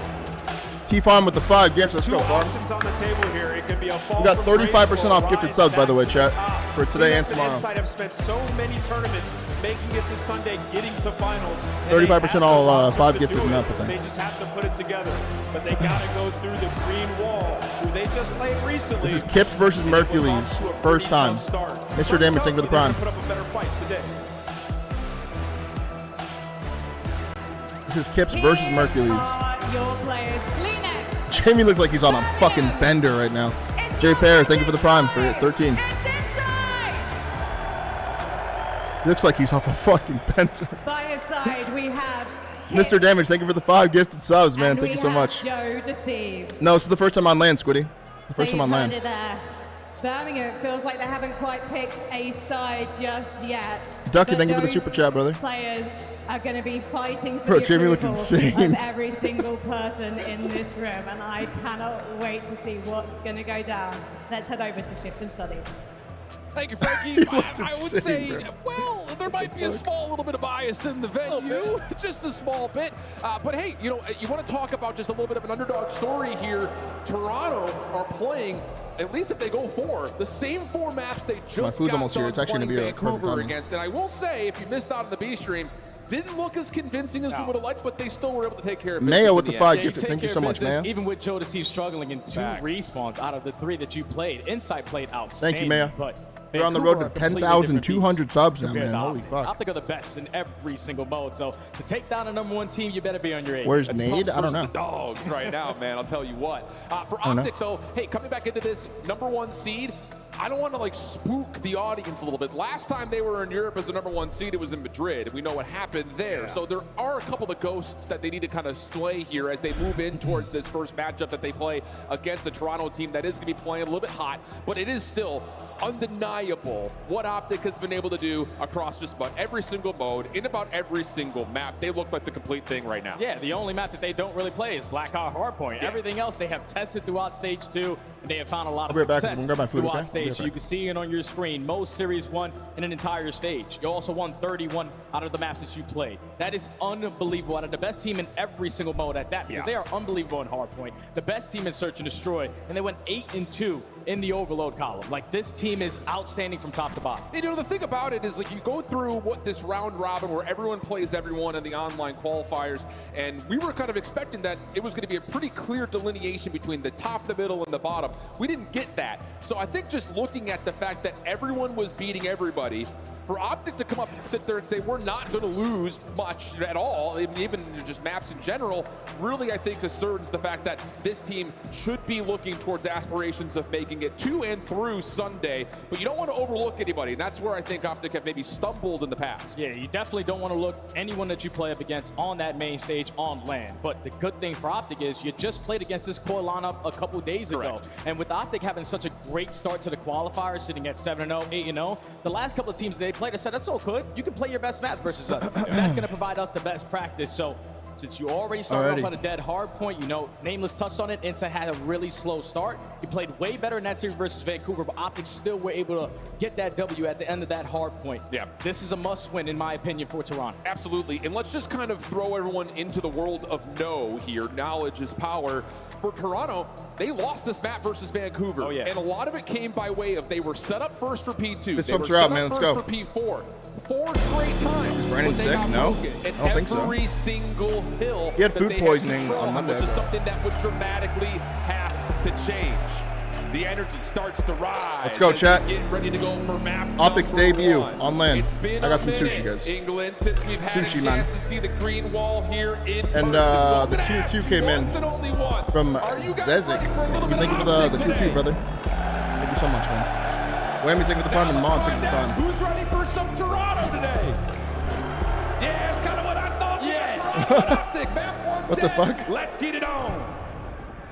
T-Farm with the 5 gifts. Let's go, Farm. On the table here. It could be a fall. We got 35% off gifted subs, by the way, chat, for today and tomorrow. Inside have spent so many tournaments making it to Sunday, getting to finals. 35% all 5 gifted and up, I think. They just have to put it together, but they got to go through the green wall, who they just played recently. This is Kips versus Mercules, first time. Mr. Damage, thank you for the prime. Put up a better fight today. This is Kips versus Mercules. Your players, Jamie looks like he's on a fucking bender right now. Jay Pear, thank you for the prime for 13. Looks like he's off a fucking bender. By his side, we have Mr. Damage, thank you for the 5 gifted subs, man. Thank you so much. Joe Deceives. No, this is the first time on land, Squiddy. The first time on land. Birmingham feels like they haven't quite picked a side just yet. Ducky, thank you for the super chat, brother. Players are going to be fighting for Bro, the Jamie looked approval insane. of every single person in this room, and I cannot wait to see what's going to go down. Let's head over to Shift and Study. Thank you, Frankie. I would say, well, there might be a small little bit of bias in the venue, just a small bit. But hey, you know, you want to talk about just a little bit of an underdog story here. Toronto are playing, at least if they go 4, the same 4 maps they just My food's got almost here. It's actually playing gonna be a perfect Vancouver comment. against. And I will say, if you missed out on the B stream, didn't look as convincing as we would have liked, but they still were able to take care of business. Mayo with in the end. 5 Yeah, gifted. Thank you so much, man. Even with Joe Deceive struggling in 2 respawns out of the 3 that you played, Insight played outstanding. Thank you, Mayo. But We're on the road to 10,200 subs now, man. Holy fuck. OpTic are the best in every single mode. So to take down a #1 team, you better be on your A. Where's That's Nade? Pumps I don't versus know. the Dogs right now, man. I'll tell you what. For I don't know. OpTic, though, hey, coming back into this #1 seed, I don't want to like spook the audience a little bit. Last time they were in Europe as the #1 seed, it was in Madrid, and we know what happened there. So there are a couple of ghosts that they need to kind of slay here as they move in towards this first matchup that they play against a Toronto team that is going to be playing a little bit hot, but it is still undeniable what OpTic has been able to do across just about every single mode, in about every single map. They look like the complete thing right now. Yeah, the only map that they don't really play is Black Hawk Hardpoint. Yeah. Everything else they have tested throughout Stage 2, and they have found a lot of I'll be right back. success I'm gonna grab my food, throughout okay? I'll be Stage. right So you back. can see it on your screen. Most Series 1 in an entire stage. You also won 31 out of the maps that you played. That is unbelievable. Out of the best team in every single mode at that, because they are unbelievable in Hardpoint. The best team in Search and Destroy, and they went 8-2 in the Overload column. Like, this team is outstanding from top to bottom. You know, the thing about it is, like, you go through what this round robin where everyone plays everyone in the online qualifiers, and we were kind of expecting that it was going to be a pretty clear delineation between the top, the middle, and the bottom. We didn't get that. So I think just looking at the fact that everyone was beating everybody, for OpTic to come up and sit there and say, we're not going to lose much at all, even just maps in general, really, I think, asserts the fact that this team should be looking towards aspirations of making it to and through Sunday, but you don't want to overlook anybody, and that's where I think OpTic have maybe stumbled in the past. Yeah, you definitely don't want to look anyone that you play up against on that main stage on land, but the good thing for OpTic is you just played against this core lineup a couple days ago, and with OpTic having such a great start to the qualifiers, sitting at 7-0, 8-0, the last couple of teams they played, I said, that's all good. You can play your best map versus us. That's going to provide us the best practice. So Since you already started off on a dead hard point, you know, Nameless touched on it. Inside had a really slow start. He played way better in that series versus Vancouver, but OpTic still were able to get that W at the end of that hard point. Yeah. This is a must-win, in my opinion, for Toronto. Absolutely. And let's just kind of throw everyone into the world of no here. Knowledge is power. For Toronto, they lost this map versus Vancouver. Oh, yeah. And a lot of it came by way of they were set up first for P2. This They were pumps set are out, up man. Let's first go. for P4. 4 straight times. Is Brandon when they sick? got No. broken. And I don't think so. every single hill He had that food they poisoning control, on Monday. which is something that would dramatically have to change. The energy starts to rise. Let's go, chat. Get ready to go for map OpTic's debut one. on land. It's been I got some a minute, sushi, guys. England, since we've had Sushi, a man. chance to see the green wall here in And person. So I'm the gonna ask 2-2 you came in once and only once. from Are you guys Zezik. ready for a little bit Thank you for of the OpTic 2-2, today? brother. Thank you so much, man. Whammy, thank you for the prime, and Mon, thank you for the prime. Who's ready for some Toronto today? Yeah, it's kind of what I thought. Yeah. Toronto and OpTic, map 110. What the fuck? Let's get it on.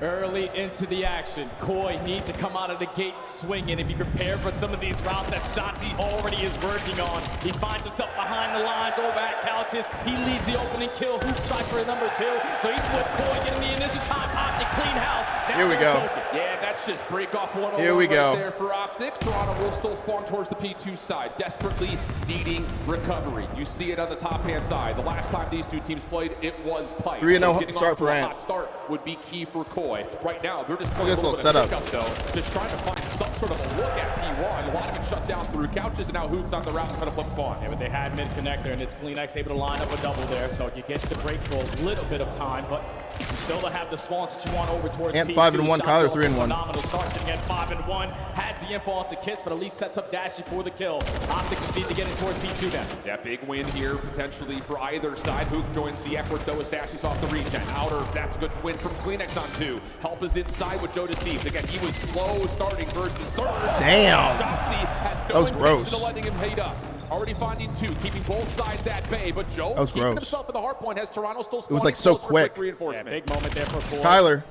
Early into the action, Koi need to come out of the gate swinging and be prepared for some of these routes that Shotsy already is working on. He finds himself behind the lines over at couches. He leads the opening kill. Hoop strike for number 2. So he's with Koi getting the initial time. OpTic clean house. Now Here we go. Yeah, that's just break off 101 Here we go. right there for OpTic. Toronto will still spawn towards the P2 side, desperately needing recovery. You see it on the top-hand side. The last time these two teams played, it was tight. 3-0 getting start off for to a Ant. hot start would be key for Koi. Right now, they're just Look playing at a this little little bit of setup. pickup, though. Just trying to find some sort of a look at P1. A lot of it shut down through couches, and now Hook's on the route trying to flip spawn. Yeah, but they had mid-connector, and it's CleanX able to line up a double there, so you get the break for a little bit of time, but you still don't have the spawns that you want over towards Ant P2. 5-1, Shots Kyler off 3-1. Phenomenal start sitting at 5-1. Has the info onto Kiss, but at least sets up Dashy for the kill. OpTic just need to get in towards P2 now. Yeah, big win here potentially for either side. Hook joins the effort, though, as Dashy's off the regen. Outer, that's a good win from CleanX on 2. Help is inside with Joe Deceives. Again, he was slow starting versus Surge. Damn. Shotsy has That no was intention gross. of letting him hate up. Already finding 2, keeping both sides at bay, but Joe That was keeping gross. himself at the hard point. Has Toronto still It was like so close for quick. reinforcement. Yeah, big moment there for Koi. Kyler.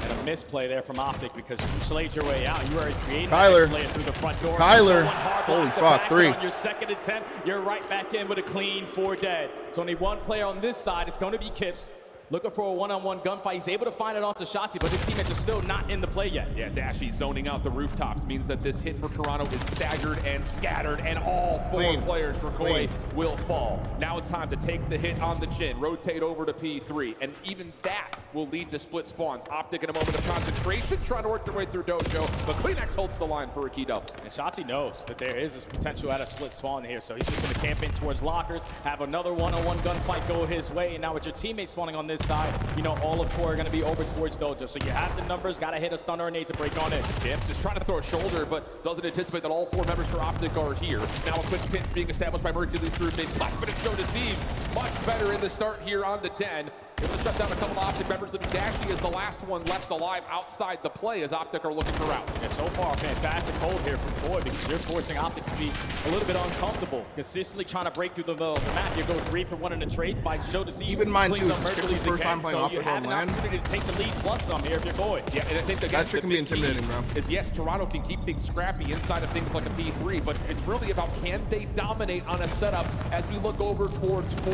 And a misplay there from OpTic because you slayed your way out. You already created Kyler. that through the front door. Kyler. So hard Holy blocks the fuck, back 3. On your second attempt, you're right back in with a clean 4 dead. So only one player on this side. It's going to be Kips. Looking for a one-on-one gunfight. He's able to find it onto Shotsy, but his teammates are still not in the play yet. Yeah, Dashy zoning out the rooftops means that this hit for Toronto is staggered and scattered, and all 4 Clean. players for Koi Clean. will fall. Now it's time to take the hit on the chin, rotate over to P3, and even that will lead to split spawns. OpTic in a moment of concentration, trying to work their way through Dojo, but CleanX holds the line for a key double. And Shotsy knows that there is this potential at a split spawn here, so he's just going to camp in towards lockers, have another one-on-one gunfight go his way, and now with your teammates spawning on this side, you know all of Koi are going to be over towards Dojo, so you have the numbers, got to hit a stun or a nade to break on it. Gibbs is trying to throw a shoulder, but doesn't anticipate that all 4 members for OpTic are here. Now a quick pin being established by Mercury's through mid-left, but it's Joe Deceives. Much better in the start here on the Den. Able to shut down a couple of OpTic members, leaving Dashy as the last one left alive outside the play as OpTic are looking for routes. Yeah, so far, fantastic hold here from Koi because you're forcing OpTic to be a little bit uncomfortable. Consistently trying to break through the middle of the map. You go 3 for 1 in the trade fights. Joe Deceives Even mine cleans too, up it's Mercury's the first time again, playing so you OpTic have on an land. opportunity to take the lead plus some here if you're Koi. Yeah, and I think That trick can be intimidating, bro. Is yes, Toronto can keep things scrappy inside of things like a P3, but it's really about can they dominate on a setup as we look over towards 4.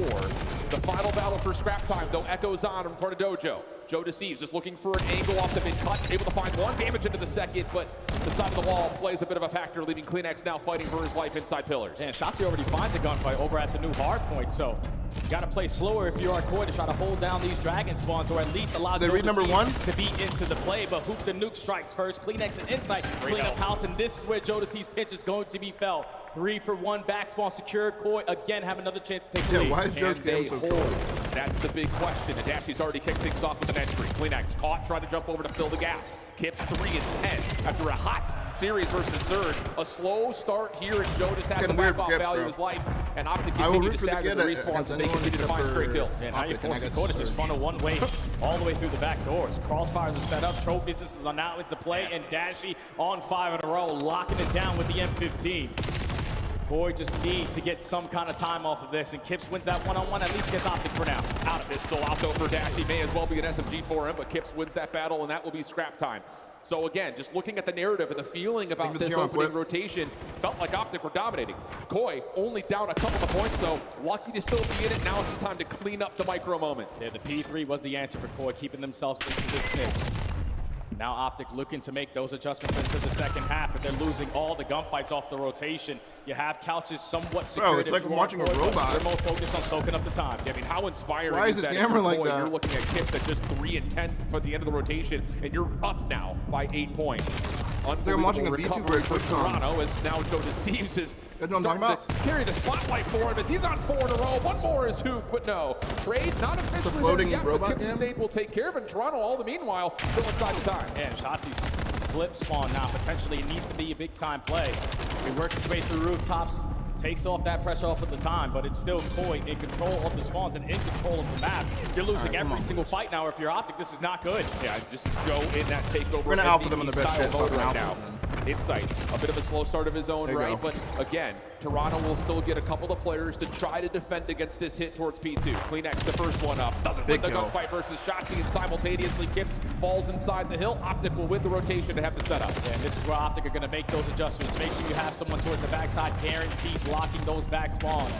The final battle for scrap time, though, echoes on in front of Dojo. Joe Deceives just looking for an angle off the mid-cut, able to find 1 damage into the second, but the side of the wall plays a bit of a factor, leaving CleanX now fighting for his life inside pillars. And Shotsy already finds a gunfight over at the new hard point, so you got to play slower if you are Koi to try to hold down these dragon spawns or at least allow Joe Deceives to be into the play, but Hoop the nuke strikes first. CleanX and Insight clean up house, and this is where Joe Deceives' pitch is going to be felt. 3 for 1 back spawn secured. Koi again have another chance to take the lead. Why is Joe's game so cold? That's the big question, and Dashy's already kicked things off with an entry. CleanX caught, trying to jump over to fill the gap. Kips 3 and 10 after a hot series versus Surge. A slow start here, and Joe just has to back off value of his life, and OpTic continue to stagger the respawns, and they continue to find straight kills. Yeah, now you're forcing Koi to just funnel one way all the way through the back doors. Crossfires are set up, trophies, this is now into play, and Dashy on 5 in a row, locking it down with the M15. Koi just need to get some kind of time off of this, and Kips wins that one-on-one, at least gets OpTic for now. Out of pistol, out though for Dash. He may as well be an SMG for him, but Kips wins that battle, and that will be scrap time. So again, just looking at the narrative and the feeling about this opening rotation, felt like OpTic were dominating. Koi only down a couple of points, though. Lucky to still be in it. Now it's just time to clean up the micro moments. Yeah, the P3 was the answer for Koi, keeping themselves into this mix. Now OpTic looking to make those adjustments into the second half, but they're losing all the gunfights off the rotation. You have couches somewhat secured. Bro, it's like I'm watching a robot. They're more focused on soaking up the time. I mean, how inspiring Why is is this that? camera like that? You're looking at Kips at just 3 and 10 for the end of the rotation, and you're up now by 8 points. I'm watching a V2 very quick Toronto as now Joe Deceives is starting to carry the spotlight for him as he's on 4 in a row. One more is Hoop, but no. Trade not officially floating there yet, robot but Kips' State will take care of it. Toronto, all the meanwhile, still inside the time. Yeah, Shotsy's flip spawn now. Potentially, it needs to be a big-time play. He works his way through rooftops, takes off that pressure off of the time, but it's still Koi in control of the spawns and in control of the map. You're losing every single fight now. If you're OpTic, this is not good. Yeah, just Joe in that takeover. We're gonna alpha them in the best shit. Right now. Insight, a bit of a slow start of his own right, but again, Toronto will still get a couple of players to try to defend against this hit towards P2. Kleenex, the first one up, doesn't win the gunfight versus Shotsy, and simultaneously Kips falls inside the hill. OpTic will win the rotation to have the setup. Yeah, and this is where OpTic are going to make those adjustments. Make sure you have someone towards the backside, guarantees blocking those back spawns.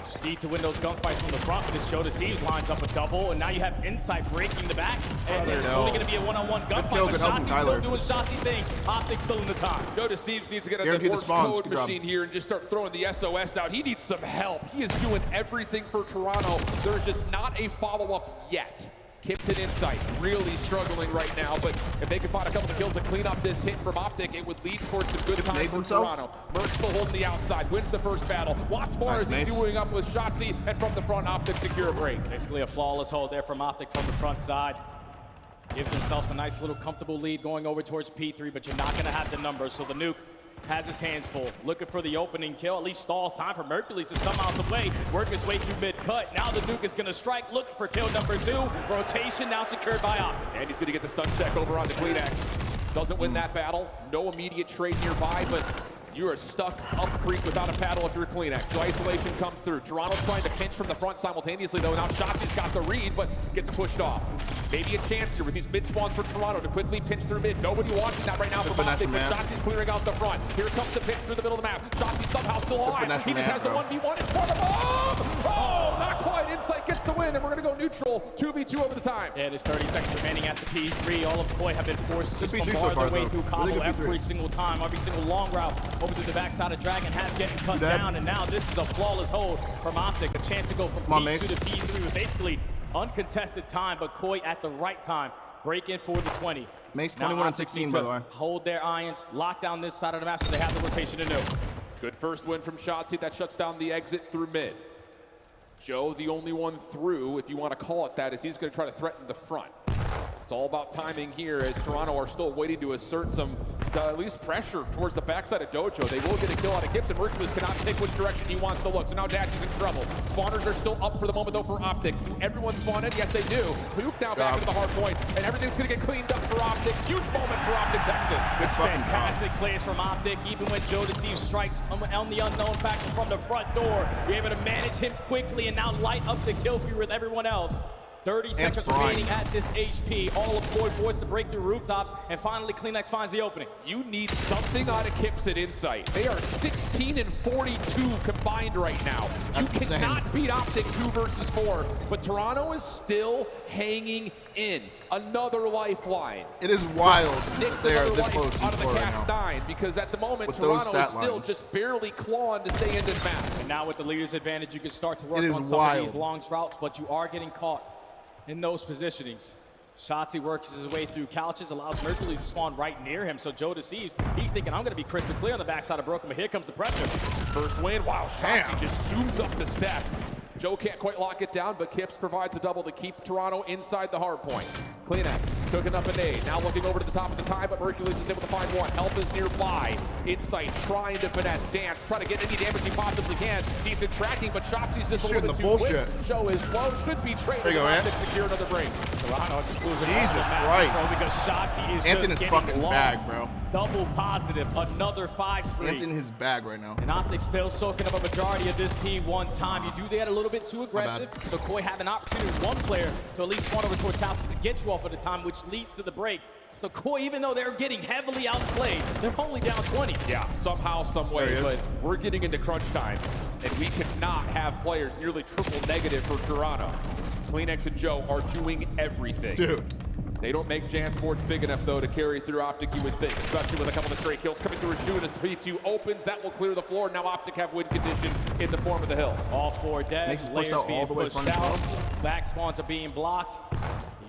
Just need to win those gunfights from the front, but Show Deceives lines up a double, and now you have Insight breaking the back, and it's only going to be a one-on-one gunfight, but Shotsy's still doing Shotsy thing. OpTic still in the time. Joe Deceives needs to get on the Morse code machine here and just start throwing the SOS out. He needs some help. He is doing everything for Toronto. There's just not a follow-up yet. Kips and Insight really struggling right now, but if they can find a couple of kills to clean up this hit from OpTic, it would lead towards some good times for Toronto. Merc still holding the outside, wins the first battle. Watts more as he's doing up with Shotsy, and from the front, OpTic secure a break. Basically a flawless hold there from OpTic from the front side. Give themselves a nice little comfortable lead going over towards P3, but you're not going to have the numbers, so the nuke has his hands full, looking for the opening kill, at least stalls time for Mercules to come out the way, work his way through mid-cut. Now the nuke is going to strike, looking for kill number 2. Rotation now secured by OpTic. And he's going to get the stun check over on the Kleenex. Doesn't win that battle. No immediate trade nearby, but you are stuck up creek without a paddle if you're Kleenex. So isolation comes through. Toronto trying to pinch from the front simultaneously, though. Now Shotsy's got the read, but gets pushed off. Maybe a chance here with these mid spawns for Toronto to quickly pinch through mid. Nobody watching that right now from OpTic, but Shotsy's clearing out the front. Here comes the pinch through the middle of the map. Shotsy somehow still alive. He just has the 1v1 in front of him. Oh, not quite. Insight gets the win, and we're going to go neutral. 2v2 over the time. Yeah, there's 30 seconds remaining at the P3. All of Koi have been forced to just bombard their way through combo every single time. Every single long route over to the backside of Dragon has getting cut down, and now this is a flawless hold from OpTic. A chance to go from P2 to P3 with basically uncontested time, but Koi at the right time. Break in for the 20. Makes 21 and 16, by the way. Hold their irons, lock down this side of the map so they have the rotation to do. Good first win from Shotsy. That shuts down the exit through mid. Joe, the only one through, if you want to call it that, is he's going to try to threaten the front. It's all about timing here as Toronto are still waiting to assert some at least pressure towards the backside of Dojo. They will get a kill out of Kips, and Mercules cannot pick which direction he wants to look. So now Dash is in trouble. Spawners are still up for the moment, though, for OpTic. Do everyone spawn in? Yes, they do. Luke now back into the hard point, and everything's going to get cleaned up for OpTic. Huge moment for OpTic Texas. It's fantastic plays from OpTic, even when Joe Deceives strikes on the unknown factor from the front door. You're able to manage him quickly and now light up the kill feed with everyone else. 30 seconds remaining at this HP. All of Koi forced to break through rooftops, and finally Kleenex finds the opening. You need something out of Kips at Insight. They are 16 and 42 combined right now. You cannot beat OpTic 2 versus 4, but Toronto is still hanging in. Another lifeline. It is wild that they are this close out of the Cats 9, because at the moment Toronto is still just barely clawing to stay in this match. And now with the leader's advantage, you can start to work on some of these long routes, but you are getting caught in those positionings. Shotsy works his way through couches, allows Mercules to spawn right near him, so Joe Deceives, he's thinking, I'm going to be crystal clear on the backside of Broken, but here comes the pressure. First win, wow, Shotsy just zooms up the steps. Joe can't quite lock it down, but Kips provides a double to keep Toronto inside the hard point. Kleenex cooking up a nade. Now looking over to the top of the time, but Mercules is able to find one. Help is nearby. Insight trying to finesse. Dance, trying to get any damage he possibly can. Decent tracking, but Shotsy's just a little bit too quick. Show is low, should be traded. There you go, man. Secure another break. Toronto just losing Jesus Christ. bro, because Shotsy is Ant's in just his getting fucking lost. bag, bro. Double positive, another 5 spree. Ant's in his bag right now. And OpTic still soaking up a majority of this P1 time. You do that a little bit too aggressive, so Koi have an opportunity with one player to at least spawn over towards Shotsy to get you off at a time, which leads to the break. So Koi, even though they're getting heavily outslayed, they're only down 20. Yeah, somehow, some way, but we're getting into crunch time, and we cannot have players nearly triple negative for Toronto. Kleenex and Joe are doing everything. Dude. They don't make Jansports big enough, though, to carry through OpTic, you would think, especially with a couple of straight kills coming through June as P2 opens. That will clear the floor. Now OpTic have win condition in the form of the hill. All 4 dead, layers being pushed out, back spawns are being blocked.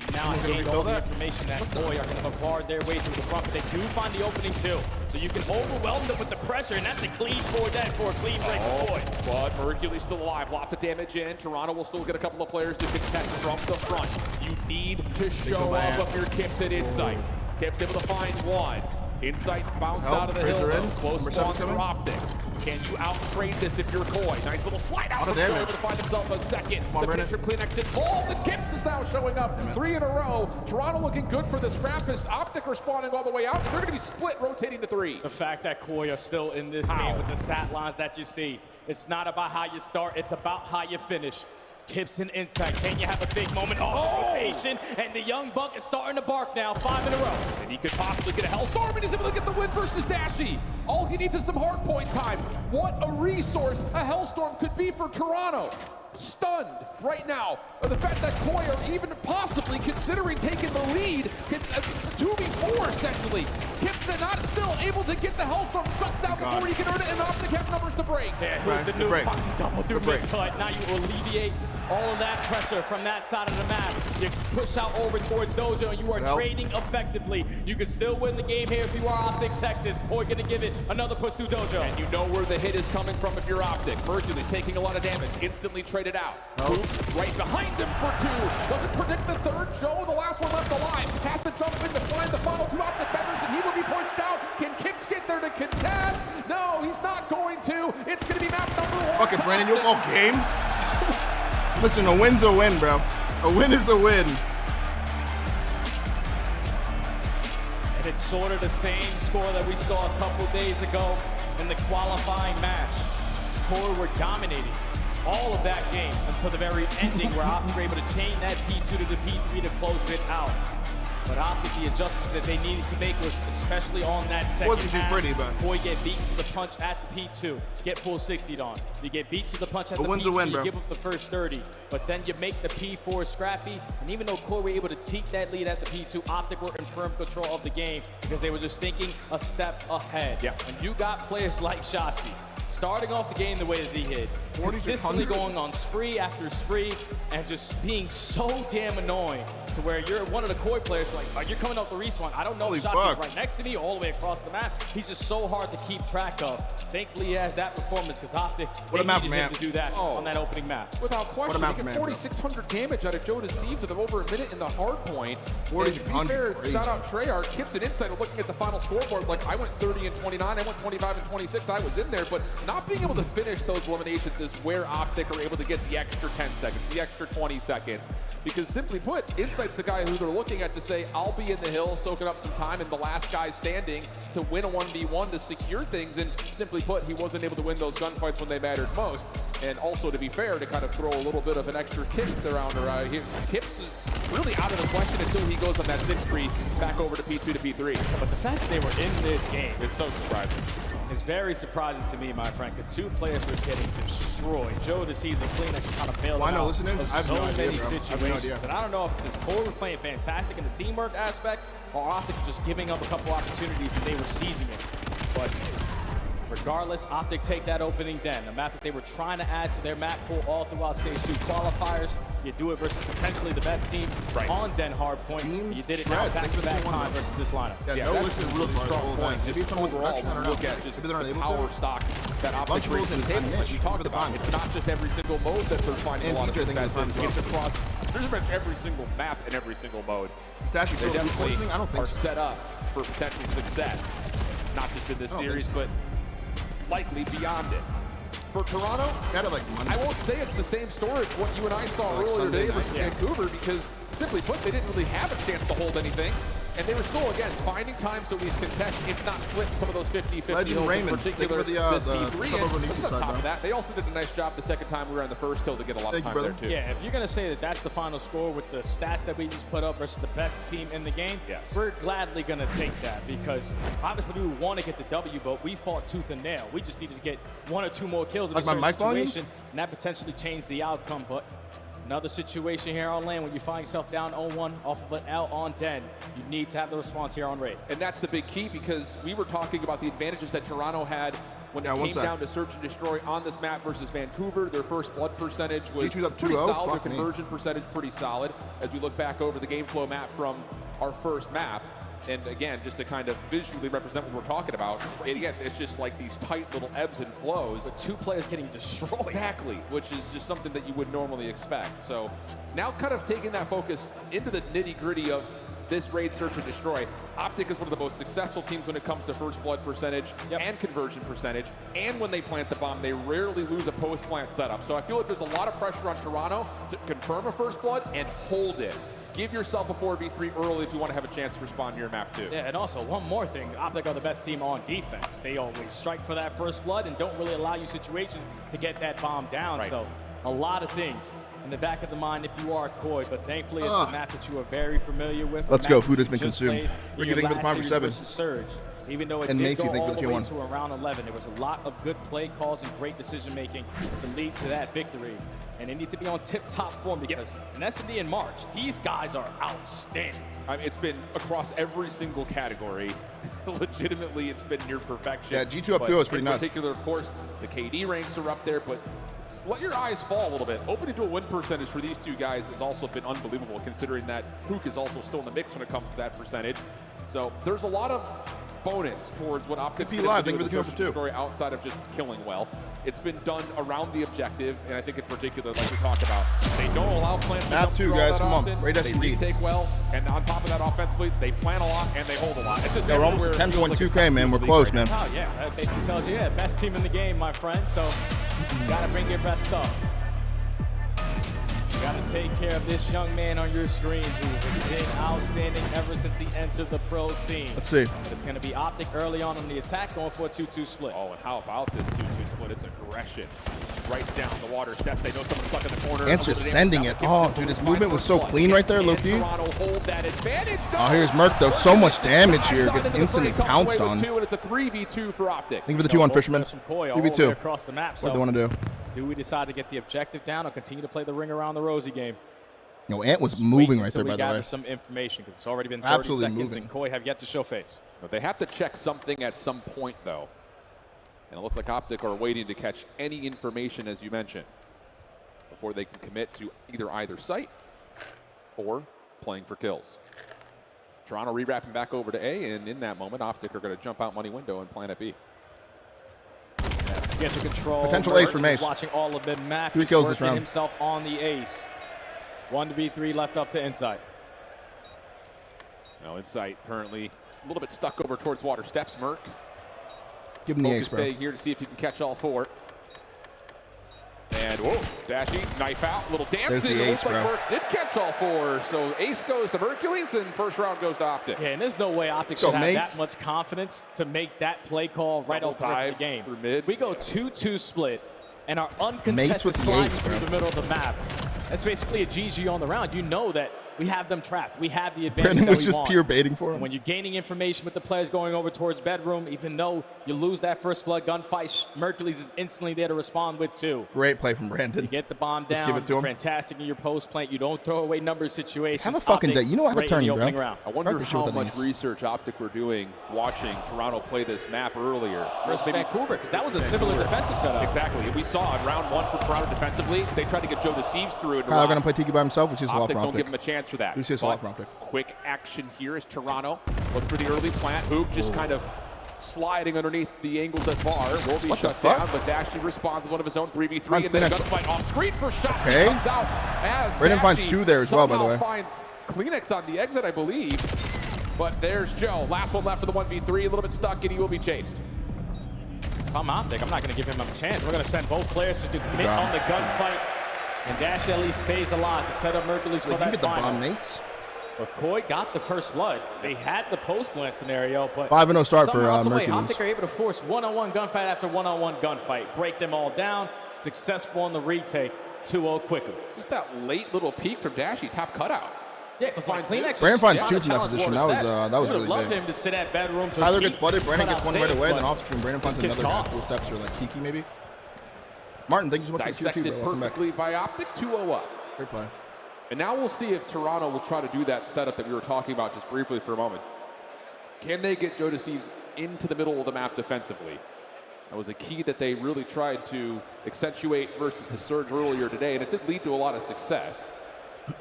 You now gained all the information that Koi are going to bombard their way through the front, but they do find the opening too. So you can overwhelm them with the pressure, and that's a clean 4 dead for a clean break for Koi. But Mercules still alive. Lots of damage in. Toronto will still get a couple of players to contest from the front. You need to show off up your Kips at Insight. Kips able to find one. Insight bounced out of the hill. Close spawn for OpTic. Can you out-trade this if you're Koi? Nice little slide out from Joe able to find himself a second. The pitch from Kleenex in ball. The Kips is now showing up 3 in a row. Toronto looking good for the scrap as OpTic are spawning all the way out. They're going to be split, rotating to 3. The fact that Koi are still in this game with the stat lines that you see, it's not about how you start, it's about how you finish. Kips and Insight, can you have a big moment? Rotation, and the young buck is starting to bark now, 5 in a row. And he could possibly get a Hellstorm, and he's able to get the win versus Dashy. All he needs is some hard point time. What a resource a Hellstorm could be for Toronto. Stunned right now by the fact that Koi are even possibly considering taking the lead. It's 2v4 essentially. Kips are not still able to get the Hellstorm shut down before he can earn it, and OpTic have numbers to break. Yeah, the new double through mid-cut. Now you alleviate all of that pressure from that side of the map. You push out over towards Dojo, and you are trading effectively. You can still win the game here if you are OpTic Texas. Koi gonna give it another push through Dojo. And you know where the hit is coming from if you're OpTic. Mercules taking a lot of damage, instantly traded out. Moves right behind him for 2. Doesn't predict the third. Joe, the last one left alive, has to jump in to find the final 2 OpTic members, and he will be pushed out. Can Kips get there to contest? No, he's not going to. It's going to be map number 1. Fuck it, Brandon, you'll go game. Listen, a win's a win, bro. A win is a win. And it's sort of the same score that we saw a couple days ago in the qualifying match. Koi were dominating all of that game until the very ending where OpTic were able to chain that P2 to the P3 to close it out. But OpTic, the adjustments that they needed to make was especially on that second wasn't too pretty, but Koi get beat to the punch at the P2, get full 60'd on. You get beat to the punch at the win's P2, a win, bro. you give up the first 30. But then you make the P4 scrappy, and even though Koi were able to take that lead at the P2, OpTic were in firm control of the game because they were just thinking a step ahead. Yeah. When you got players like Shotsy, starting off the game the way that he hit, consistently going on spree after spree, and just being so damn annoying to where you're one of the Koi players, like, you're coming off the respawn. I don't know if Shotsy's right next to me or all the way across the map. He's just so hard to keep track of. Thankfully, he has that performance because OpTic, they needed him to do that on that opening map. Without question, he get 4,600 damage out of Joe Deceives with over a minute in the hard point. 4,600, shout out Treyarch. Kips and Insight are looking at the final scoreboard like, I went 30 and 29, I went 25 and 26, I was in there, but not being able to finish those eliminations is where OpTic are able to get the extra 10 seconds, the extra 20 seconds. Because simply put, Insight's the guy who they're looking at to say, I'll be in the hill, soaking up some time, and the last guy standing to win a 1v1 to secure things. And simply put, he wasn't able to win those gunfights when they mattered most. And also, to be fair, to kind of throw a little bit of an extra kick around her, Kips is really out of the question until he goes on that 6-3 back over to P2 to P3. But the fact that they were in this game is so surprising. It's very surprising to me, my friend, because 2 players were getting destroyed. Joe Deceives and Kleenex kind of bailed out of so many situations. And I don't know if it's because Koi were playing fantastic in the teamwork aspect, or OpTic just giving up a couple opportunities and they were seizing it. But Regardless, OpTic take that opening den, a map that they were trying to add to their map pool all throughout Stage 2 qualifiers. You do it versus potentially the best team on Den Hardpoint. You did it now back-to-back time versus this lineup. Yeah, no listen real strong point. Maybe it's overall, when you look at just the power stock that OpTic brings to the table, like we talked about. It's not just every single mode that they're finding a lot of success in. It's across pretty much every single map and every single mode. They definitely are set up for potential success, not just in this series, but likely beyond it. For Toronto, I won't say it's the same story as what you and I saw earlier today versus Vancouver, because simply put, they didn't really have a chance to hold anything. And they were still, again, finding times to at least contest, if not flip some of those 50-50 hills, in particular this P3. And on top of that, they also did a nice job the second time we were on the first hill to get a lot of time there, too. Yeah, if you're going to say that that's the final score with the stats that we just put up versus the best team in the game, we're gladly going to take that, because obviously we want to get the W, but we fought tooth and nail. We just needed to get 1 or 2 more kills in a certain situation, and that potentially changed the outcome. But another situation here on lane when you find yourself down 0-1 off of an L on Den. You need to have the response here on raid. And that's the big key, because we were talking about the advantages that Toronto had when it came down to search and destroy on this map versus Vancouver. Their first blood percentage was pretty solid. Their conversion percentage pretty solid as we look back over the game flow map from our first map. And again, just to kind of visually represent what we're talking about, again, it's just like these tight little ebbs and flows. With 2 players getting destroyed. Exactly, which is just something that you would normally expect. So now kind of taking that focus into the nitty-gritty of this raid search and destroy. OpTic is one of the most successful teams when it comes to first blood percentage and conversion percentage. And when they plant the bomb, they rarely lose a post-plant setup. So I feel like there's a lot of pressure on Toronto to confirm a first blood and hold it. Give yourself a 4v3 early if you want to have a chance to respond to your map too. Yeah, and also one more thing, OpTic are the best team on defense. They always strike for that first blood and don't really allow you situations to get that bomb down. So a lot of things in the back of the mind if you are Koi, but thankfully it's a map that you are very familiar with. Let's go, food has been consumed. Ricky, thank you for the prime for 7. Surge. Even though it did go all the way to around 11, there was a lot of good play calls and great decision making to lead to that victory. And they need to be on tip-top form, because in S&D in March, these guys are outstanding. I mean, it's been across every single category. Legitimately, it's been near perfection. Yeah, G2 up 2 is pretty nuts. In particular, of course, the KD ranks are up there, but let your eyes fall a little bit. Opening to a win percentage for these 2 guys has also been unbelievable, considering that Hook is also still in the mix when it comes to that percentage. So there's a lot of bonus towards what OpTic's going to do with the story outside of just killing well. It's been done around the objective, and I think in particular, like we talked about, they don't allow plants to come through all that often. They retake well, and on top of that offensively, they plan a lot and they hold a lot. It's just we're almost at 10.2K, man. We're close, man. Oh, yeah, that basically tells you, best team in the game, my friend. So you got to bring your best stuff. You got to take care of this young man on your screen who has been outstanding ever since he entered the pro scene. Let's see. It's going to be OpTic early on the attack, going for a 2-2 split. Oh, and how about this 2-2 split? It's aggression. Right down the water steps. They know someone's stuck in the corner. Ant's just sending it. Oh, dude, his movement was so clean right there, low-key. Oh, here's Merc, though. So much damage here. Gets instantly pounced on. And it's a 3v2 for OpTic. Thank you for the 2 on Fisherman. 3v2. Across the map. What do they want to do? Do we decide to get the objective down or continue to play the ring around the rosy game? No, Ant was moving right there, by the way. Gather some information, because it's already been 30 seconds and Koi have yet to show face. But they have to check something at some point, though. And it looks like OpTic are waiting to catch any information, as you mentioned, before they can commit to either site or playing for kills. Toronto rewrapping back over to A, and in that moment, OpTic are going to jump out money window and plan at B. Get to control. Potential ace for Mace. Watching all of it. Mac 3 kills this round. Himself on the ace. 1v3 left up to Insight. Now Insight currently a little bit stuck over towards water steps. Merc. Give him the ace, bro. Stay here to see if he can catch all 4. And whoa, Dashy, knife out, little dancing. The ace, looks like Merc did catch all 4. So ace goes to Hercules, and first round goes to OpTic. Yeah, and there's no way OpTic should have that much confidence to make that play call right off the rip of the game. Mid. We go 2-2 split, and our uncontested sliding through the middle of the map. That's basically a GG on the round. You know that We have them trapped. We have the advantage Brandon that was we just want. pure baiting for him. And when you're gaining information with the players going over towards bedroom, even though you lose that first blood gunfight, Mercules is instantly there to respond with 2. Great play from Brandon. You get the bomb Just down. give it to him. Fantastic in your post plant. You don't throw away numbers situations. Have a fucking day. You know, have a turn, bro. I wonder how much research OpTic were doing watching Toronto play this map earlier. Versus Vancouver, because that was a similar defensive setup. Exactly. We saw in round 1 for Toronto defensively, they tried to get Joe Deceives through it. Kyle going to play Tiki by himself, which is a lot OpTic from don't give OpTic. him a chance for that. This is a lot from OpTic. Quick action here is Toronto. Look for the early plant. Hoop just kind of sliding underneath the angles at bar. Will be shut down, but Dashy responds with one of his own 3v3, and then a gunfight off screen for Shotsy. Okay. Comes out as Brandon finds Dashy 2 there as well, by the way. finds Kleenex on the exit, I believe. But there's Joe. Last one left for the 1v3. A little bit stuck, and he will be chased. If I'm OpTic, I'm not going to give him a chance. We're going to send both players to commit on the gunfight. And Dash at least stays alive to set up Mercules for that final. But Koi got the first blood. They had the post plant scenario, but 5-0 start for Mercules. Mercules. OpTic are able to force one-on-one gunfight after one-on-one gunfight, break them all down. Successful on the retake, 2-0 quickly. Just that late little peek from Dashy, top cutout. Yeah, because like Kleenex. Brandon finds 2 from that position. That was really love big. him to sit at bedroom. Tyler gets blooded. Brandon gets one right away. Then off screen, Brandon finds gets another caught. cool steps or like Tiki maybe. Martin, thank you so much for the Dissected Q2, bro. perfectly by OpTic, 2-0 up. Great play. And now we'll see if Toronto will try to do that setup that we were talking about just briefly for a moment. Can they get Joe Deceives into the middle of the map defensively? That was a key that they really tried to accentuate versus the Surge earlier today, and it did lead to a lot of success.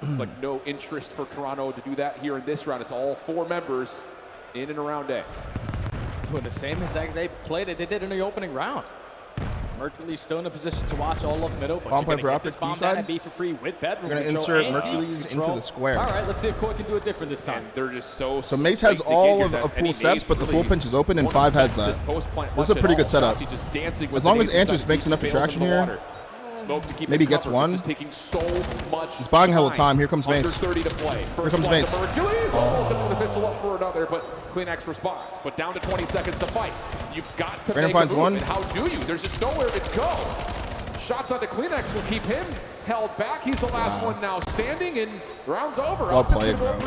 It's like no interest for Toronto to do that here in this round. It's all 4 members in and around A. Doing the same exact they played it. They did in the opening round. Mercules still in a position to watch all of middle, but Bomb you're play going for to get this OpTic, bomb B-side. down at B for free with bedroom We're going to control insert and Mercules control. into the square. All right, let's see if Koi can do it different this time. And they're just so Mace has all of pool steps, but the full pinch is open, and 5 has that. This is a pretty good setup. As long as Antris makes enough distraction here, maybe gets one. This is taking so much He's buying hella time. Here comes Mace. Under 30 to play. Here comes Mace. Mercules almost into the pistol up for another, but Kleenex responds. But down to 20 seconds to fight. You've got to Brandon make a finds move, one. and how do you? There's just nowhere to go. Shots onto Kleenex will keep him held back. He's the last one now standing, and round's over. Well played, bro.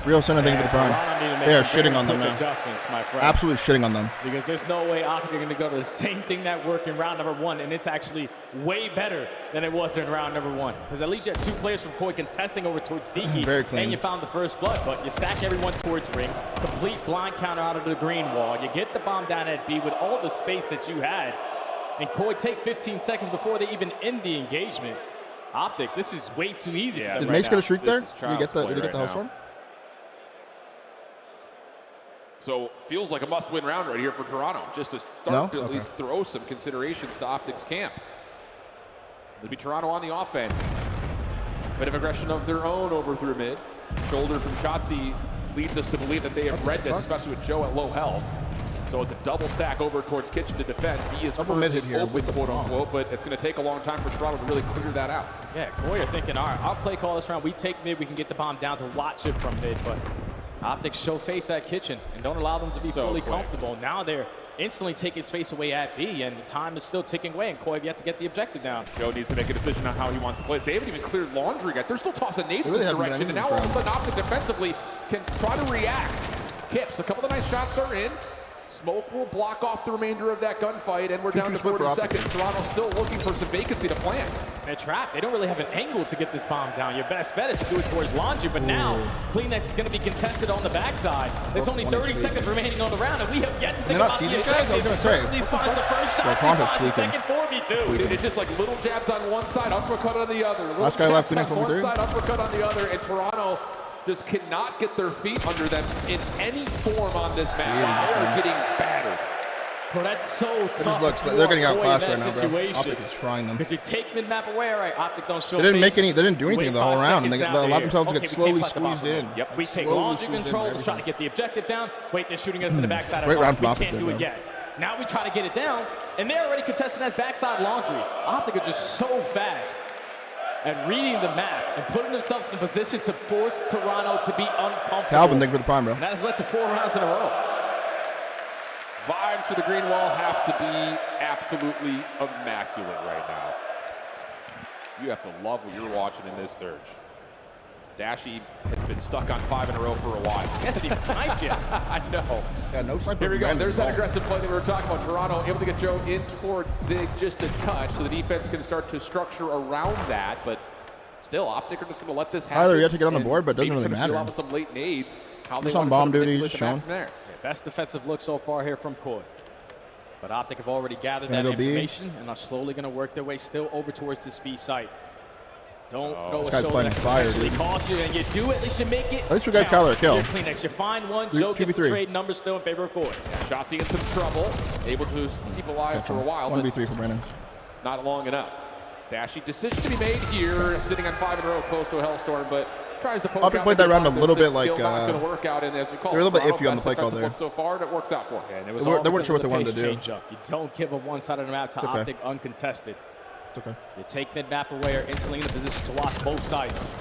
Rio sent anything for the prime. They are shitting on them now. My friend. Absolutely shitting on them. Because there's no way OpTic are going to go to the same thing that worked in round number 1, and it's actually way better than it was in round number 1. Because at least you had 2 players from Koi contesting over towards Tiki, Very clean. and you found the first blood. But you stack everyone towards ring, complete blind counter out of the green wall. You get the bomb down at B with all the space that you had, and Koi take 15 seconds before they even end the engagement. OpTic, this is way too easy. Did Mace get a streak there? Did he get the house run? So feels like a must-win round right here for Toronto, just to start to at least throw some considerations to OpTic's camp. It'll be Toronto on the offense. Bit of aggression of their own over through mid. Shoulder from Shotsy leads us to believe that they have read this, especially with Joe at low health. So it's a double stack over towards Kitchen to defend. He is currently open, quote-unquote, but it's going to take a long time for Toronto to really clear that out. Yeah, Koi are thinking, all right, I'll play call this round. We take mid, we can get the bomb down to watch it from mid, but OpTic show face at Kitchen and don't allow them to be fully comfortable. Now they're instantly taking space away at B, and the time is still ticking away, and Koi have yet to get the objective down. Joe needs to make a decision on how he wants to play. They haven't even cleared laundry yet. They're still tossing nades in this direction, and now all of a sudden OpTic defensively can try to react. Kips, a couple of nice shots are in. Smoke will block off the remainder of that gunfight, and we're down to 40 seconds. Toronto still looking for some vacancy to plant. They're trapped. They don't really have an angle to get this bomb down. Your best bet is to do it towards laundry, but now Kleenex is going to be contested on the backside. There's only 30 seconds remaining on the round, and we have yet to think about these guys? I was going to say. These finds the first shot, he finds the second 4v2. Dude, it's just like little jabs on one side, uppercut on the other. Little Last guy left, jabs on Phoenix, one side, uppercut on the other, and Toronto just cannot get their feet under them in any form on this map. They are getting battered. Bro, that's so tough. It just looks like they're getting outclassed right now, bro. OpTic is frying them. Because you take mid-map away, all right, OpTic don't show They didn't face. make any. They didn't do anything the whole round, and they allowed themselves to Okay, get slowly we can't squeezed in. Yep, we take laundry control, trying to get the objective down. Wait, they're shooting us in the backside. Great round from We OpTic can't there, do it bro. yet. Now we try to get it down, and they're already contesting as backside laundry. OpTic are just so fast at reading the map and putting themselves in position to force Toronto to be uncomfortable. Calvin, thank you for the prime, bro. And that has led to 4 rounds in a row. Vibes for the green wall have to be absolutely immaculate right now. You have to love what you're watching in this surge. Dashy has been stuck on 5 in a row for a while. He hasn't even sniped yet. I know. Yeah, no sniper. Here we go. There's that aggressive play that we were talking about. Toronto able to get Joe in towards Zig just a touch, so the defense can start to structure around that. But still, OpTic are just going to let this happen. Tyler, you have to get on the board, but it doesn't really matter. Feel out with some late nades. How He's on bomb duty. He's showing. Yeah, best defensive look so far here from Koi. But OpTic have already gathered that information and are slowly going to work their way still over towards this B site. Don't go this a guy's show playing that fire, potentially dude. costs you, and you do at least you make it. At least we got Kyler a kill. Kleenex. You find one, Joe gets the trade number still in favor of Koi. Shotsy in some trouble, able to keep alive for a while. 1v3 for Brandon. Not long enough. Dashy decision to be made here, sitting on 5 in a row, close to a hellstorm, but tries to poke out. OpTic played that round a little bit like. Not going to work out, and as you call, they're a little bit iffy on the play call there. So far, it works out for him. Yeah, they weren't sure what they wanted to do. You don't give a one-sided map to OpTic uncontested. It's okay. You take mid-map away or instantly in a position to watch both sides.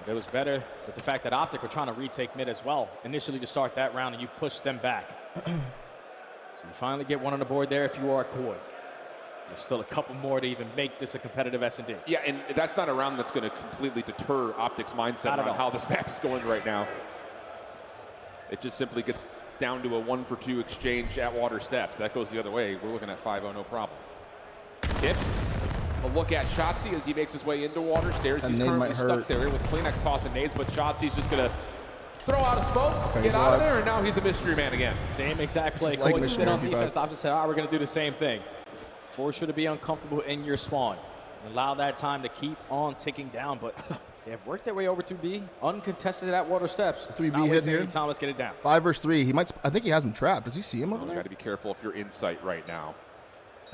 It was better with the fact that OpTic were trying to retake mid as well initially to start that round, and you push them back. So you finally get one on the board there if you are Koi. There's still a couple more to even make this a competitive S&D. Yeah, and that's not a round that's going to completely deter OpTic's mindset on how this map is going right now. It just simply gets down to a 1-for-2 exchange at water steps. That goes the other way. We're looking at 5-0, no problem. Tips. A look at Shotsy as he makes his way into water stairs. He's currently stuck there with Kleenex tossing nades, but Shotsy's just going to throw out a smoke, get out of there, and now he's a mystery man again. Same exact play. Koi on defense, opposite said, we're going to do the same thing. Force you to be uncomfortable in your spawn. Allow that time to keep on ticking down, but they have worked their way over to B, uncontested at water steps. 3B hit here. Time, let's get it down. 5 versus 3. He might. I think he has him trapped. Does he see him over there? You got to be careful if you're in sight right now.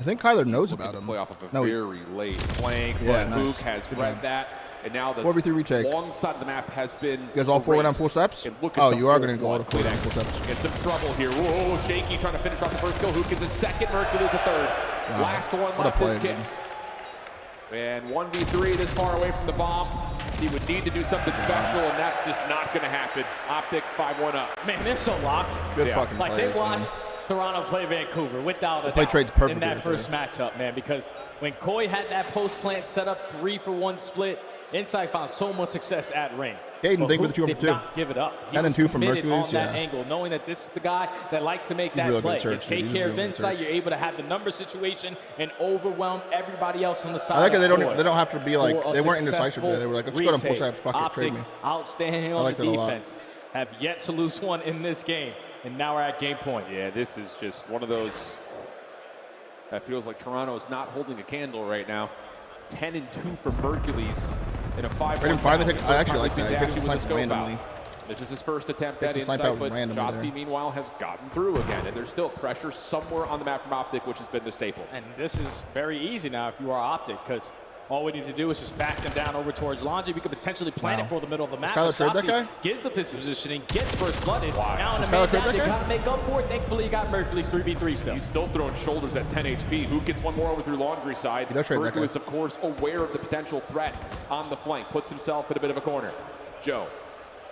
I think Kyler knows about him. Play off of a very late flank, but Luke has read that, and now the 4v3 retake. Long side of the map has been. You guys all 4 went on 4 steps? Oh, you are going to go out of 4 on 4 steps. Get some trouble here. Whoa, Shaky trying to finish off the first kill. Luke gets a second, Mercury's a third. Wow. Last one left is Kips. And 1v3 this far away from the bomb. He would need to do something special, and that's just not going to happen. OpTic 5-1 up. Man, they're so locked. Good fucking like plays, they watched Toronto play Vancouver without a doubt trades perfectly in that first matchup, man, because when Koi had that post plant set up 3-for-1 split, Insight found so much success at ring. Hayden, thank you for the 2 for 2. Not give it up. He 10 and 2 from Mercury's, on that angle, knowing that this is the guy that likes to make that really play. Search, take care of Insight, you're able to have the number situation and overwhelm everybody else on the side. I like it. They don't have to be like they weren't indecisive there. They were like, let's go to full side. Fuck it, trade me. Outstanding on the defense. Have yet to lose one in this game. And now we're at game point. Yeah, this is just one of those that feels like Toronto is not holding a candle right now. 10 and 2 for Mercules in a 5-1. I didn't find the I actually like that. He takes the snipe randomly. This is his first attempt at Insight, but Shotsy, meanwhile, has gotten through again. And there's still pressure somewhere on the map from OpTic, which has been the staple. And this is very easy now if you are OpTic, because all we need to do is just back them down over towards Laundry. We could potentially plan it for the middle of the map. Kyler trade that guy? Gives up his positioning, gets first blooded. Now in the Kyler main down, you guy? got to make up for it. Thankfully, you got Mercules 3v3 still. He's still throwing shoulders at 10 HP. Who gets one more over through Laundry side? Mercules is, of course, aware of the potential threat on the flank. Puts himself in a bit of a corner. Joe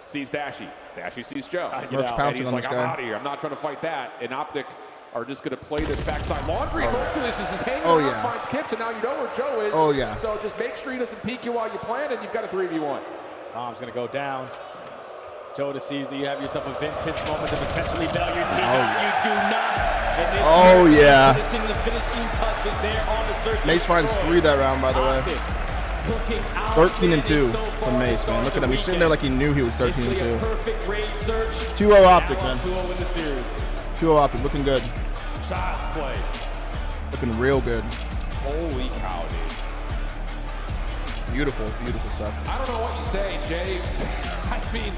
sees Dashy. Dashy sees Joe. And he's like, I'm out of here. I'm not trying to fight that. And OpTic are just going to play this backside. Laundry, Mercules is hanging around, finds Kips, and now you know where Joe is. Oh, yeah. So just make sure he doesn't peek you while you plan, and you've got a 3v1. Bomb's going to go down. Joe sees that you have yourself a vintage moment to potentially bail your team out. You do not. Oh, yeah. Finishing the finishing touches there on the circuit. Mace finds 3 that round, by the way. 13 and 2 from Mace, man. Look at him. He's sitting there like he knew he was 13 and 2. 2-0 OpTic, man. 2-0 in the series. 2-0 OpTic, looking good. Child's play. Looking real good. Holy cow, dude. Beautiful, beautiful stuff. I don't know what you say, Jay. I mean,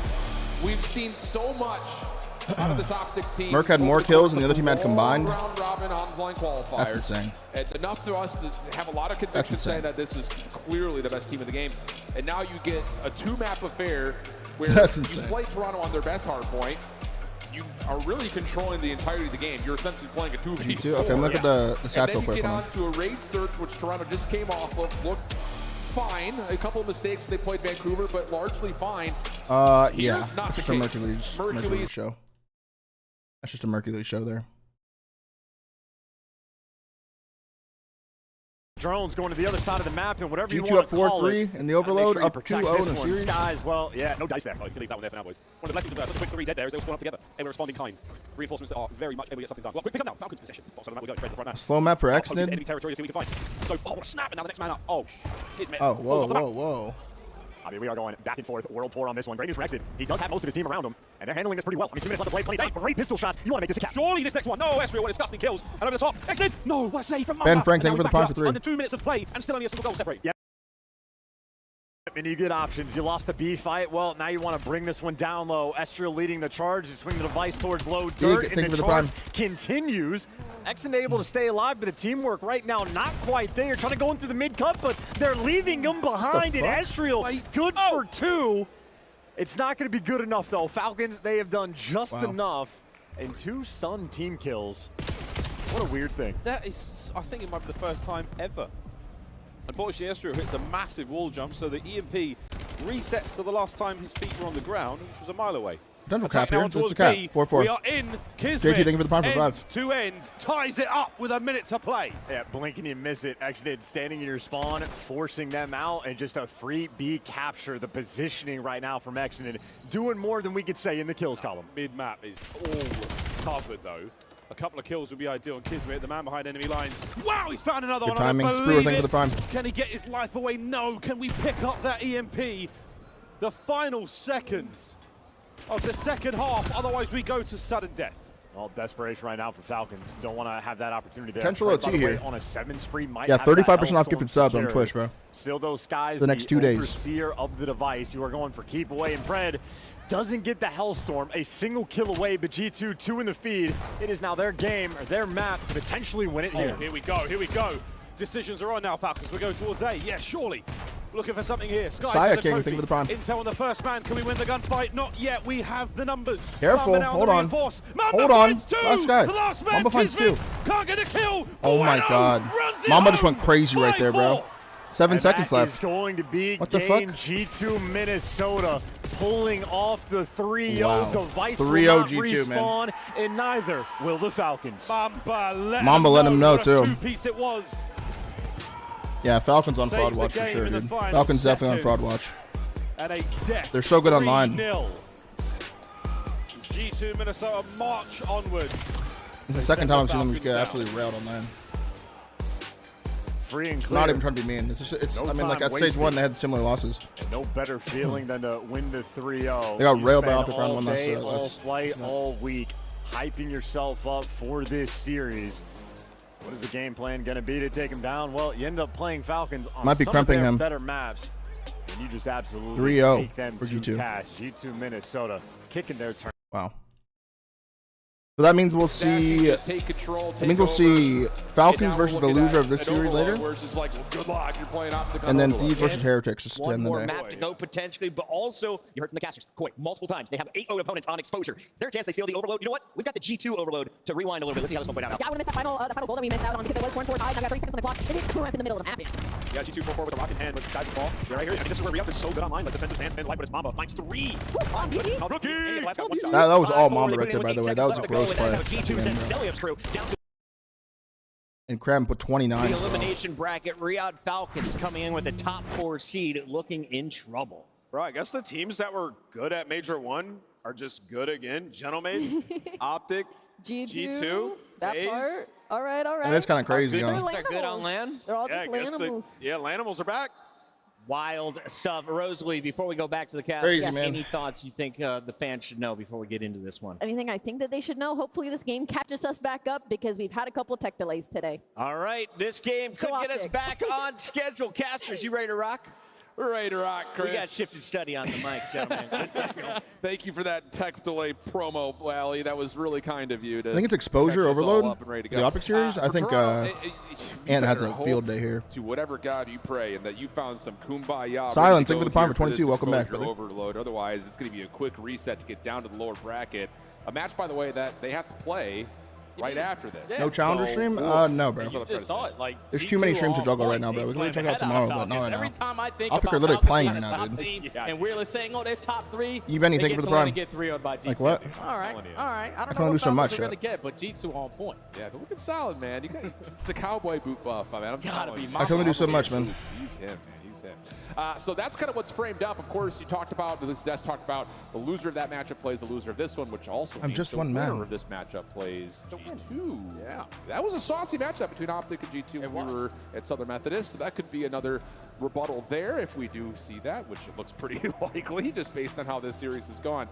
we've seen so much out of this OpTic team. Merc had more kills than the other team had combined. Round robin online qualifiers. That's insane. And enough to us to have a lot of conviction saying that this is clearly the best team in the game. And now you get a 2-map affair where That's you insane. play Toronto on their best hard point. You are really controlling the entirety of the game. You're essentially playing a 2v4. Okay, look at the stats real And then you quick. get on to a raid search, which Toronto just came off of. Looked fine. A couple of mistakes when they played Vancouver, but largely fine. Yeah. Not the Just a case. Mercules show. That's just a Mercules show there. drones going to the other side of the map, and whatever you G2 want up to call it. 4-3 in the overload, up 2-0 in the one. series. Skies, well, yeah, No dice there. Oh, you can leave that one there for now, boys. One of the blessings of such a quick 3 dead there is they all spawn up together, and we're responding kind. Reinforcements that are very much able to get something done. Well, quick pick up now. Falcons possession. Box on the map, we're going straight to the front now. Slow map for Poke into Exnid. enemy territory to see what we can find. So, what a snap, and now the next man up. Oh, Kismet. Oh, Falls whoa, off the map. whoa. I mean, we are going back and forth, world tour on this one. Great news for Exit. He does have most of his team around him, and they're handling this pretty well. I mean, 2 minutes left to play. Plenty of time. Great pistol shots. You want to make this a cap. Surely this next one. No, Ezreal, what disgusting kills. And over the top. Exit. No, what a save from Ben Mamba. Frank, And thank you now for the he's prime back for up 3. Under 2 minutes of play, and still only a single goal separate. Yep. And you get options. You lost the B fight. Well, now you want to bring this one down low. Ezreal leading the charge. You swing the device towards low dirt, and the charge continues. Exit able to stay alive, but the teamwork right now not quite there. Trying to go in through the mid-cut, but they're leaving them behind. And Ezreal, good for 2. It's not going to be good enough, though. Falcons, they have done just enough. And 2 stun team kills. What a weird thing. That is, I think it might be the first time ever. Unfortunately, Ezreal hits a massive wall jump, so the EMP resets to the last time his feet were on the ground, which was a mile away. Potential Attack cap here. now It's towards a cap. B. 4-4. We are in. Kismet, JT, thank you for the prime for end 5. to end, ties it up with a minute to play. Yeah, blink and you miss it. Exit standing in your spawn, forcing them out, and just a free B capture. The positioning right now from Exit, doing more than we could say in the kills column. Mid-map is all covered, though. A couple of kills would be ideal on Kismet, the man behind enemy lines. Wow, he's found another Good one. timing. I Brewer, believe thank you for the prime. Can he get his life away? No. Can we pick up that EMP? The final seconds of the second half. Otherwise, we go to sudden death. Well, desperation right now for Falcons. Don't want to have that opportunity there. Potential Trey, by OT the way, here. On a 7 spree, might Yeah, have 35% that off gifted subs on Twitch, bro. Still those Skies, The next 2 days. overseer of the device. You are going for keep away, and Fred doesn't get the Hellstorm. A single kill away, but G2, 2 in the feed. It is now their game, or their map, to potentially win it here. Here we go, here we go. Decisions are on now, Falcons. We go towards A. Yeah, surely. Looking for something here. Sky Saya the King, trophy. thank you for the prime. Intel on the first man. Can we win the gunfight? Not yet. We have the numbers. Careful. Mamba now Hold on. reinforce. Mamba Hold on. finds 2. Last guy. The last man, Mamba finds Kismet, 2. can't get the kill. Oh my God. Mamba just went crazy right there, bro. 7 seconds That left. is going to be What the game fuck? G2 Minnesota pulling off the 3-0 Wow. device. 3-0 will not G2, man. respawn, and neither will the Falcons. Mamba let him know, What a too. two-piece it was. Yeah, Falcons on Saves fraud the watch for game sure, in the dude. final Falcons definitely on fraud seconds. watch. And a death. They're so good online. 3-0. G2 Minnesota march onwards. It's the second time I've seen them get absolutely railed online. Free and clear. Not even trying to be mean. It's I mean, like at stage 1, they had similar losses. And no better feeling than to win the 3-0. They got railed by You OpTic spent round 1 all day, last- all flight, all week, hyping yourself up for this series. What is the game plan going to be to take him down? Well, you end up playing Falcons on Might be some cramping of their him. better maps, and you just absolutely 3-0 take them for to G2. task. G2 Minnesota kicking their turn. Wow. So that means we'll see. Just take control, That means we'll see Falcons versus the loser of this an series Overlord later, where it's just like, well, good luck, you're playing OpTic on and then Overlord. Thieves versus Heretics just to One end the more day. map to go potentially, but also you heard from the casters. Koi multiple times. They have 8 opponents on exposure. Is there a chance they steal the overload? You know what? We've got the G2 overload to rewind a little bit. Let's see how this one played out. Yeah, I would have missed that final goal that we missed out on because it was 4-4 tied. Now we got 3 seconds on the clock. It is crap in the middle of the map. Yeah, G2 4-4 with a rock in hand, but guys will fall. They're right here. I mean, this is where Re-Up is so good online, but defensive stance, man, like, but it's Mamba finds 3. Rookie! That was all Mamba right there, by the way. That was a gross play. G2 sends Celium's crew down to And Krem put 29. the elimination bracket. Riyadh Falcons coming in with the top 4 seed, looking in trouble. Bro, I guess the teams that were good at Major 1 are just good again. Gentlemaids, OpTic, G2, that FaZe. part. All right, all right. And it's kind of crazy, They're huh? good on land. They're all Yeah, I just guess animals. Lanimals are back. Wild stuff. Rosalie, before we go back to the cast, Crazy, man. any thoughts you think the fans should know before we get into this one? Anything I think that they should know? Hopefully this game catches us back up because we've had a couple tech delays today. All right, this game could Go get us OpTic. back on schedule. Casters, you ready to rock? We're ready to rock, Chris. We got shifted study on the mic, gentlemen. Let's go. Thank you for that tech delay promo, Lally. That was really kind of you. To I think it's exposure catch us all overload. up and ready to The go. OpTic series. I For think Toronto, you Ant has better a field hope day here. to whatever God you pray, and that you found some kumbaya. Silence, ready to thank you for the go prime here for 22. this Welcome back, exposure brother. Overload. Otherwise, it's going to be a quick reset to get down to the lower bracket. A match, by the way, that they have to play right after this. No challenger stream? No, bro. You just saw it. Like, There's too many G2 streams to on juggle right point. now, bro. They We're going to slammed check out the head tomorrow, of but not right now. Every time I think OpTic about are literally Falcons playing being right a now, top dude. team, and we're saying, oh, they're top 3. You have anything they for the get prime? get 3-0 by G2. Like what? All right. I don't can know only what do so much, Falcons are going though. to get, but G2 on point. Yeah, they're looking solid, man. You got it's the cowboy boot buff. I mean, I'm Gotta telling be you. I can only do so much, man. He's him, man. He's him. So that's kind of what's framed up. Of course, you talked about, at least Des talked about, the loser of that matchup plays the loser of this one, which also I'm means just the one man. winner of this matchup plays G2. Yeah, that was a saucy matchup between OpTic and G2 when we were at Southern Methodist, so that could be another rebuttal there if we do see that, which it looks pretty likely just based on how this series has gone.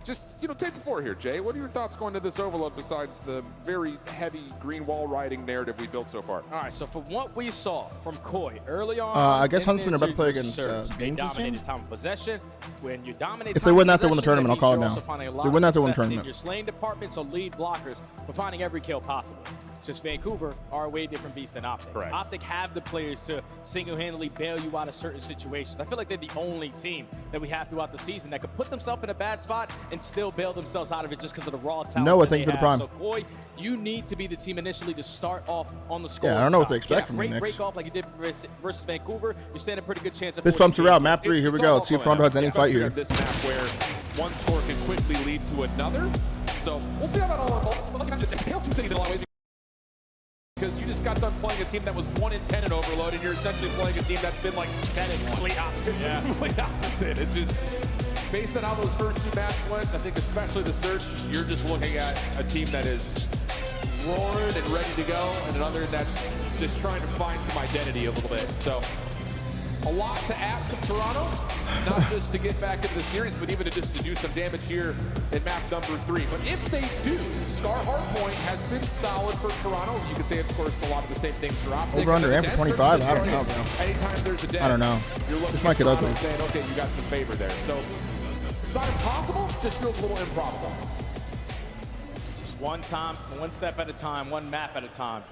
Just, take the floor here, Jay. What are your thoughts going to this overload besides the very heavy green wall riding narrative we built so far? All right, so from what we saw from Koi early on, I guess Huntsman are about to play series against versus Baines' they team. dominated time of possession. When you dominate, If they time win of that, they win the possession, tournament. I'll that call means it you're now. also finding a lot They of win that, they win the success in tournament. your slaying department, so lead blockers, but finding every kill possible. Just Vancouver are a way different beast than OpTic. Correct. OpTic have the players to single-handedly bail you out of certain situations. I feel like they're the only team that we have throughout the season that could put themselves in a bad spot and still bail themselves out of it just because of the raw talent. Noah, that thank you they for the have. prime. So Koi, you need to be the team initially to start off on the score. Yeah, I don't know what to expect from you, great Knicks. break off like you did versus Vancouver. You stand a pretty good chance of This bumps are out. Map 3. Here we go. Let's see if Toronto has any fight here. This map where one score can quickly lead to another. So we'll see how that all unfolds. But like I mentioned, it's pale two cities in a lot of ways. Because you just got done playing a team that was 1-10 in Overload, and you're essentially playing a team that's been like 10-1. Complete opposite. Yeah, complete opposite. It's just based on how those first two maps went. I think especially the search, you're just looking at a team that is roared and ready to go, and another that's just trying to find some identity a little bit. So a lot to ask of Toronto, not just to get back into the series, but even to just to do some damage here in map number 3. But if they do, Star Hardpoint has been solid for Toronto. You could say, of course, a lot of the same things for OpTic. Over under and for 25? I don't know, bro. Anytime there's a death, I don't know. You're looking This might get at Toronto ugly. saying, okay, you got some favor there. So it's not impossible, just feels a little improbable. Just one step at a time, one map at a time.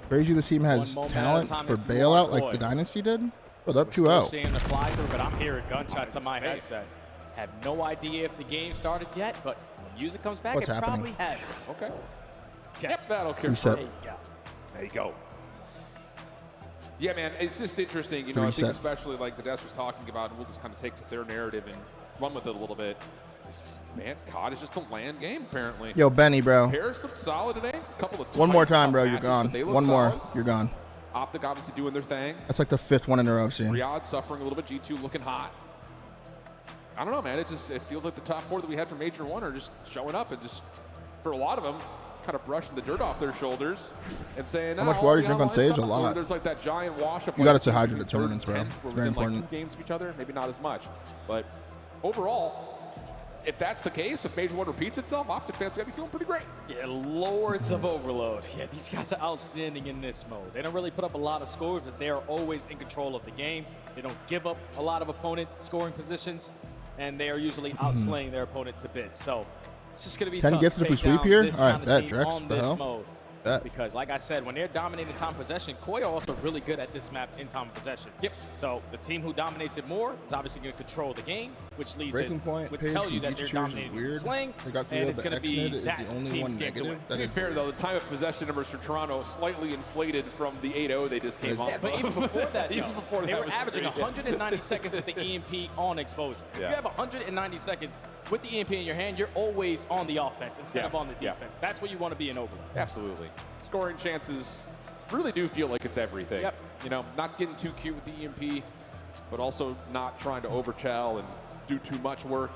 Crazy this team has One moment talent at a time for if you bailout are like Koi. the Dynasty did. Well, up We're still 2-0. seeing the fly through, but I'm hearing gunshots on my headset. Have no idea if the game started yet, but when music comes back, What's it happening? probably has. Okay. Yep, that'll cure. Reset. There you go. There you go. Yeah, man, it's just interesting. I think Reset. especially like the Des was talking about, and we'll just kind of take their narrative and run with it a little bit. Man, COD is just a land game, apparently. Yo, Benny, bro. Harris looked solid today. A couple of One more tight, time, tough bro. You're matches, gone. but they look One more. solid. You're gone. OpTic obviously doing their thing. That's like the 5th one in a row I've seen. Riyadh suffering a little bit. G2 looking hot. I don't know, man. It feels like the top 4 that we had for Major 1 are just showing up and just, for a lot of them, kind of brushing the dirt off their shoulders and saying, How much water do you drink on stage? A lot. There's like that giant wash of You gotta like stay hydrated between at tournaments, first bro. 10, It's where very within, like, important. 2 games of each other, maybe not as much. But overall, if that's the case, if Major 1 repeats itself, OpTic fans gotta be feeling pretty great. Yeah, lords of Overload. Yeah, these guys are outstanding in this mode. They don't really put up a lot of scores, but they are always in control of the game. They don't give up a lot of opponent scoring positions, and they are usually outslaying their opponent to bits. So it's just going to be 10 tough gifts to if we take sweep down here? this All right, kind of bet, team Drex. on The this hell? mode. Bet. Because, like I said, when they're dominating time possession, Koi are also really good at this map in time possession. Yep. So the team who dominates it more is obviously going to control the game, which leads Breaking to point would page tell you from that they're each tier is dominating weird. the sling, They got and to it's the going to be X-Nid is that the only team's one game to win. negative. To be fair, though, the time of possession numbers for Toronto slightly inflated from the 8-0 they just came off Yeah, but of. even before that, Even though, before they that were was averaging great. 190 seconds with the EMP on exposure. If Yeah. you have 190 seconds with the EMP in your hand, you're always on the offense instead Yeah. of on the Yeah. defense. That's where you want to be in Overload. Absolutely. Scoring chances really do feel like it's everything. Yep. Not getting too cute with the EMP, but also not trying to overchow and do too much work,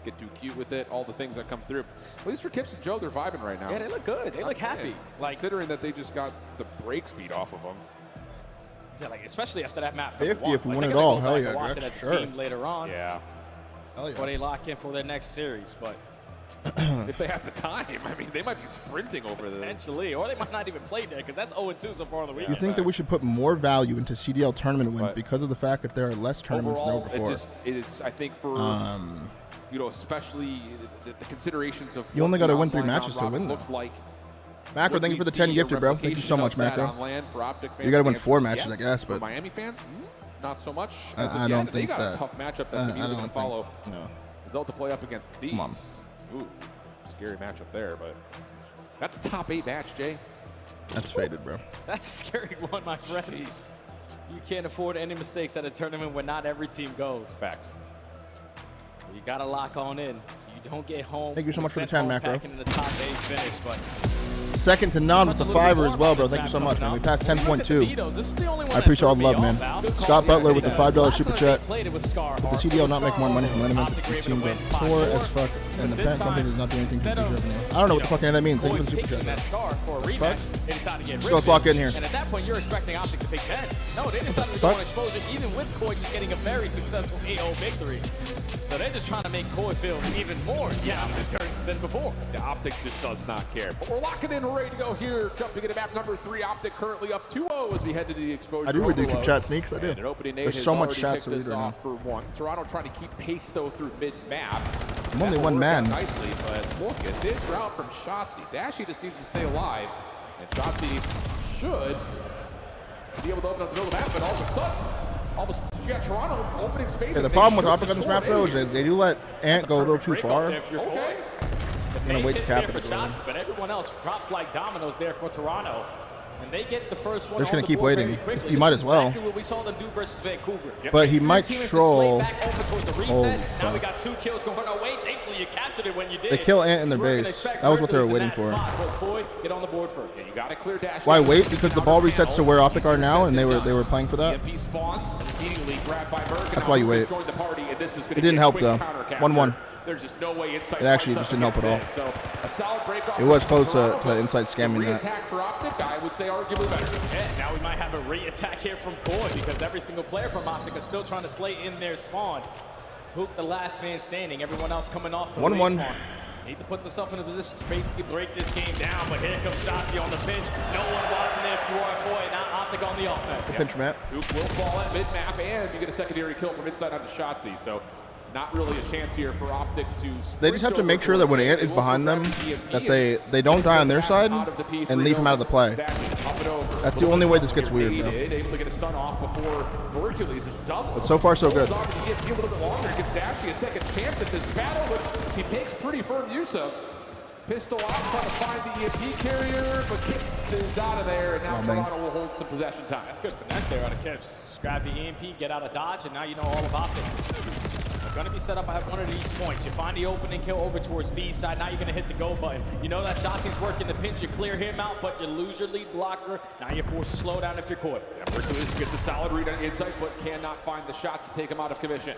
get too cute with it, all the things that come through. At least for Kips and Joe, they're vibing right now. Yeah, they look good. They look happy. Like, considering that they just got the break speed off of them. Yeah, like especially after that map. 50 if we Like, win they're it gonna all. go Hell back yeah, and watch Drex, it at the sure. team later on. Yeah. Hell yeah. Before they lock in for their next series, but If they have the time, I mean, they might be sprinting over this. potentially, or they might not even play there because that's 0-2 so far on the weekend. You think that we should put more value into CDL tournament wins because of the fact that there are less tournaments Overall, than ever before? it is, I think, for especially the considerations of You what only the gotta win 3 online matches to round win, looked though. like. Macro, Would thank you we for the 10 see a gifted, bro. Thank you so replication much, of that Macro. on land for OpTic fans? You gotta win The 4 answer is matches, yes. I guess, For but Miami fans, not so much. I As of don't yet. They think got that. a tough matchup that's I immediately don't going to think- follow. no. They'll have to play up against these. Come on. Ooh, scary matchup there, but That's a top 8 match, Jay. That's faded, bro. That's a scary one, my friend. Jeez. You can't afford any mistakes at a tournament where not every team goes. Facts. So you got to lock on in so you don't get home. Thank you so much for the 10, Mac, bro. In the top 8 finish, but second to none with the 5er as well, bro. Thank you so much, man. We passed 10.2. I appreciate all the love, man. Scott Butler with the $5 super chat. With the CDL not make more money from letting them to team, but poor as fuck, and the parent company does not do anything to increase revenue. I don't know what the fuck any of that means. Thank you for the super chat. Fuck. Let's lock in here. And at that point, you're expecting OpTic to take 10. No, they decided to go on exposure, even with Koi just getting a very successful 8-0 victory. So they're just trying to make Koi feel even more than before. The OpTic just does not care. But we're locking in, ready to go here. Jumping into map number 3. OpTic currently up 2-0 as we head to the exposure. I do read the YouTube chat, Sneaks. I do. There's so much chat to read right now. For one. Toronto trying to keep pace, though, through mid-map. I'm only one man. Nicely, but look at this route from Shotsy. Dashy just needs to stay alive. And Shotsy should be able to open up the middle of the map, but all of a sudden, you got Toronto opening space. Yeah, the problem with OpTic on this map, though, is that they do let Ant go a little too far. Okay. I'm going to wait to cap it. But everyone else drops like dominoes there for Toronto. And they get the first one. They're just going to keep waiting. You might as well. Exactly what we saw them do versus Vancouver. But he might troll. Holy fuck. Now we got 2 kills going away. Thankfully, you captured it when you did. They kill Ant in their base. That was what they were waiting for. Koi, get on the board first. Yeah, you got to clear Dash. Why wait? Because the ball resets to where OpTic are now, and they were playing for that. That's why you wait. It didn't help though. 1-1. There's just no way Insight. It actually just didn't help at all. So a solid break off. It was close to Insight scamming that. Attack for OpTic, I would say arguably better. Yeah, now we might have a re-attack here from Koi because every single player from OpTic is still trying to slay in their spawn. Hook the last man standing. Everyone else coming off the 1-1. Need to put themselves in a position to basically break this game down, but here comes Shotsy on the pinch. No one watching there if you are Koi. Now OpTic on the offense. The pinch map. Hook will fall at mid-map, and you get a secondary kill from inside onto Shotsy. So not really a chance here for OpTic to. They just have to make sure that when Ant is behind them, that they don't die on their side and leave him out of the play. That's the only way this gets weird, bro. Able to get a stun off before Hercules is double. But so far, so good. He gets a little bit longer, gives Dashy a second chance at this battle, which he takes pretty firm use of. Pistol out, trying to find the EMP carrier, but Kips is out of there, and now Toronto will hold some possession time. That's good finesse there out of Kips. Just grab the EMP, get out of dodge, and now you know all about it. They're going to be set up at one of these points. You find the opening kill over towards B side. Now you're going to hit the go button. You know that Shotsy's working the pinch. You clear him out, but you lose your lead blocker. Now you're forced to slow down if you're caught. Yeah, Hercules gets a solid read on Insight, but cannot find the shots to take him out of commission.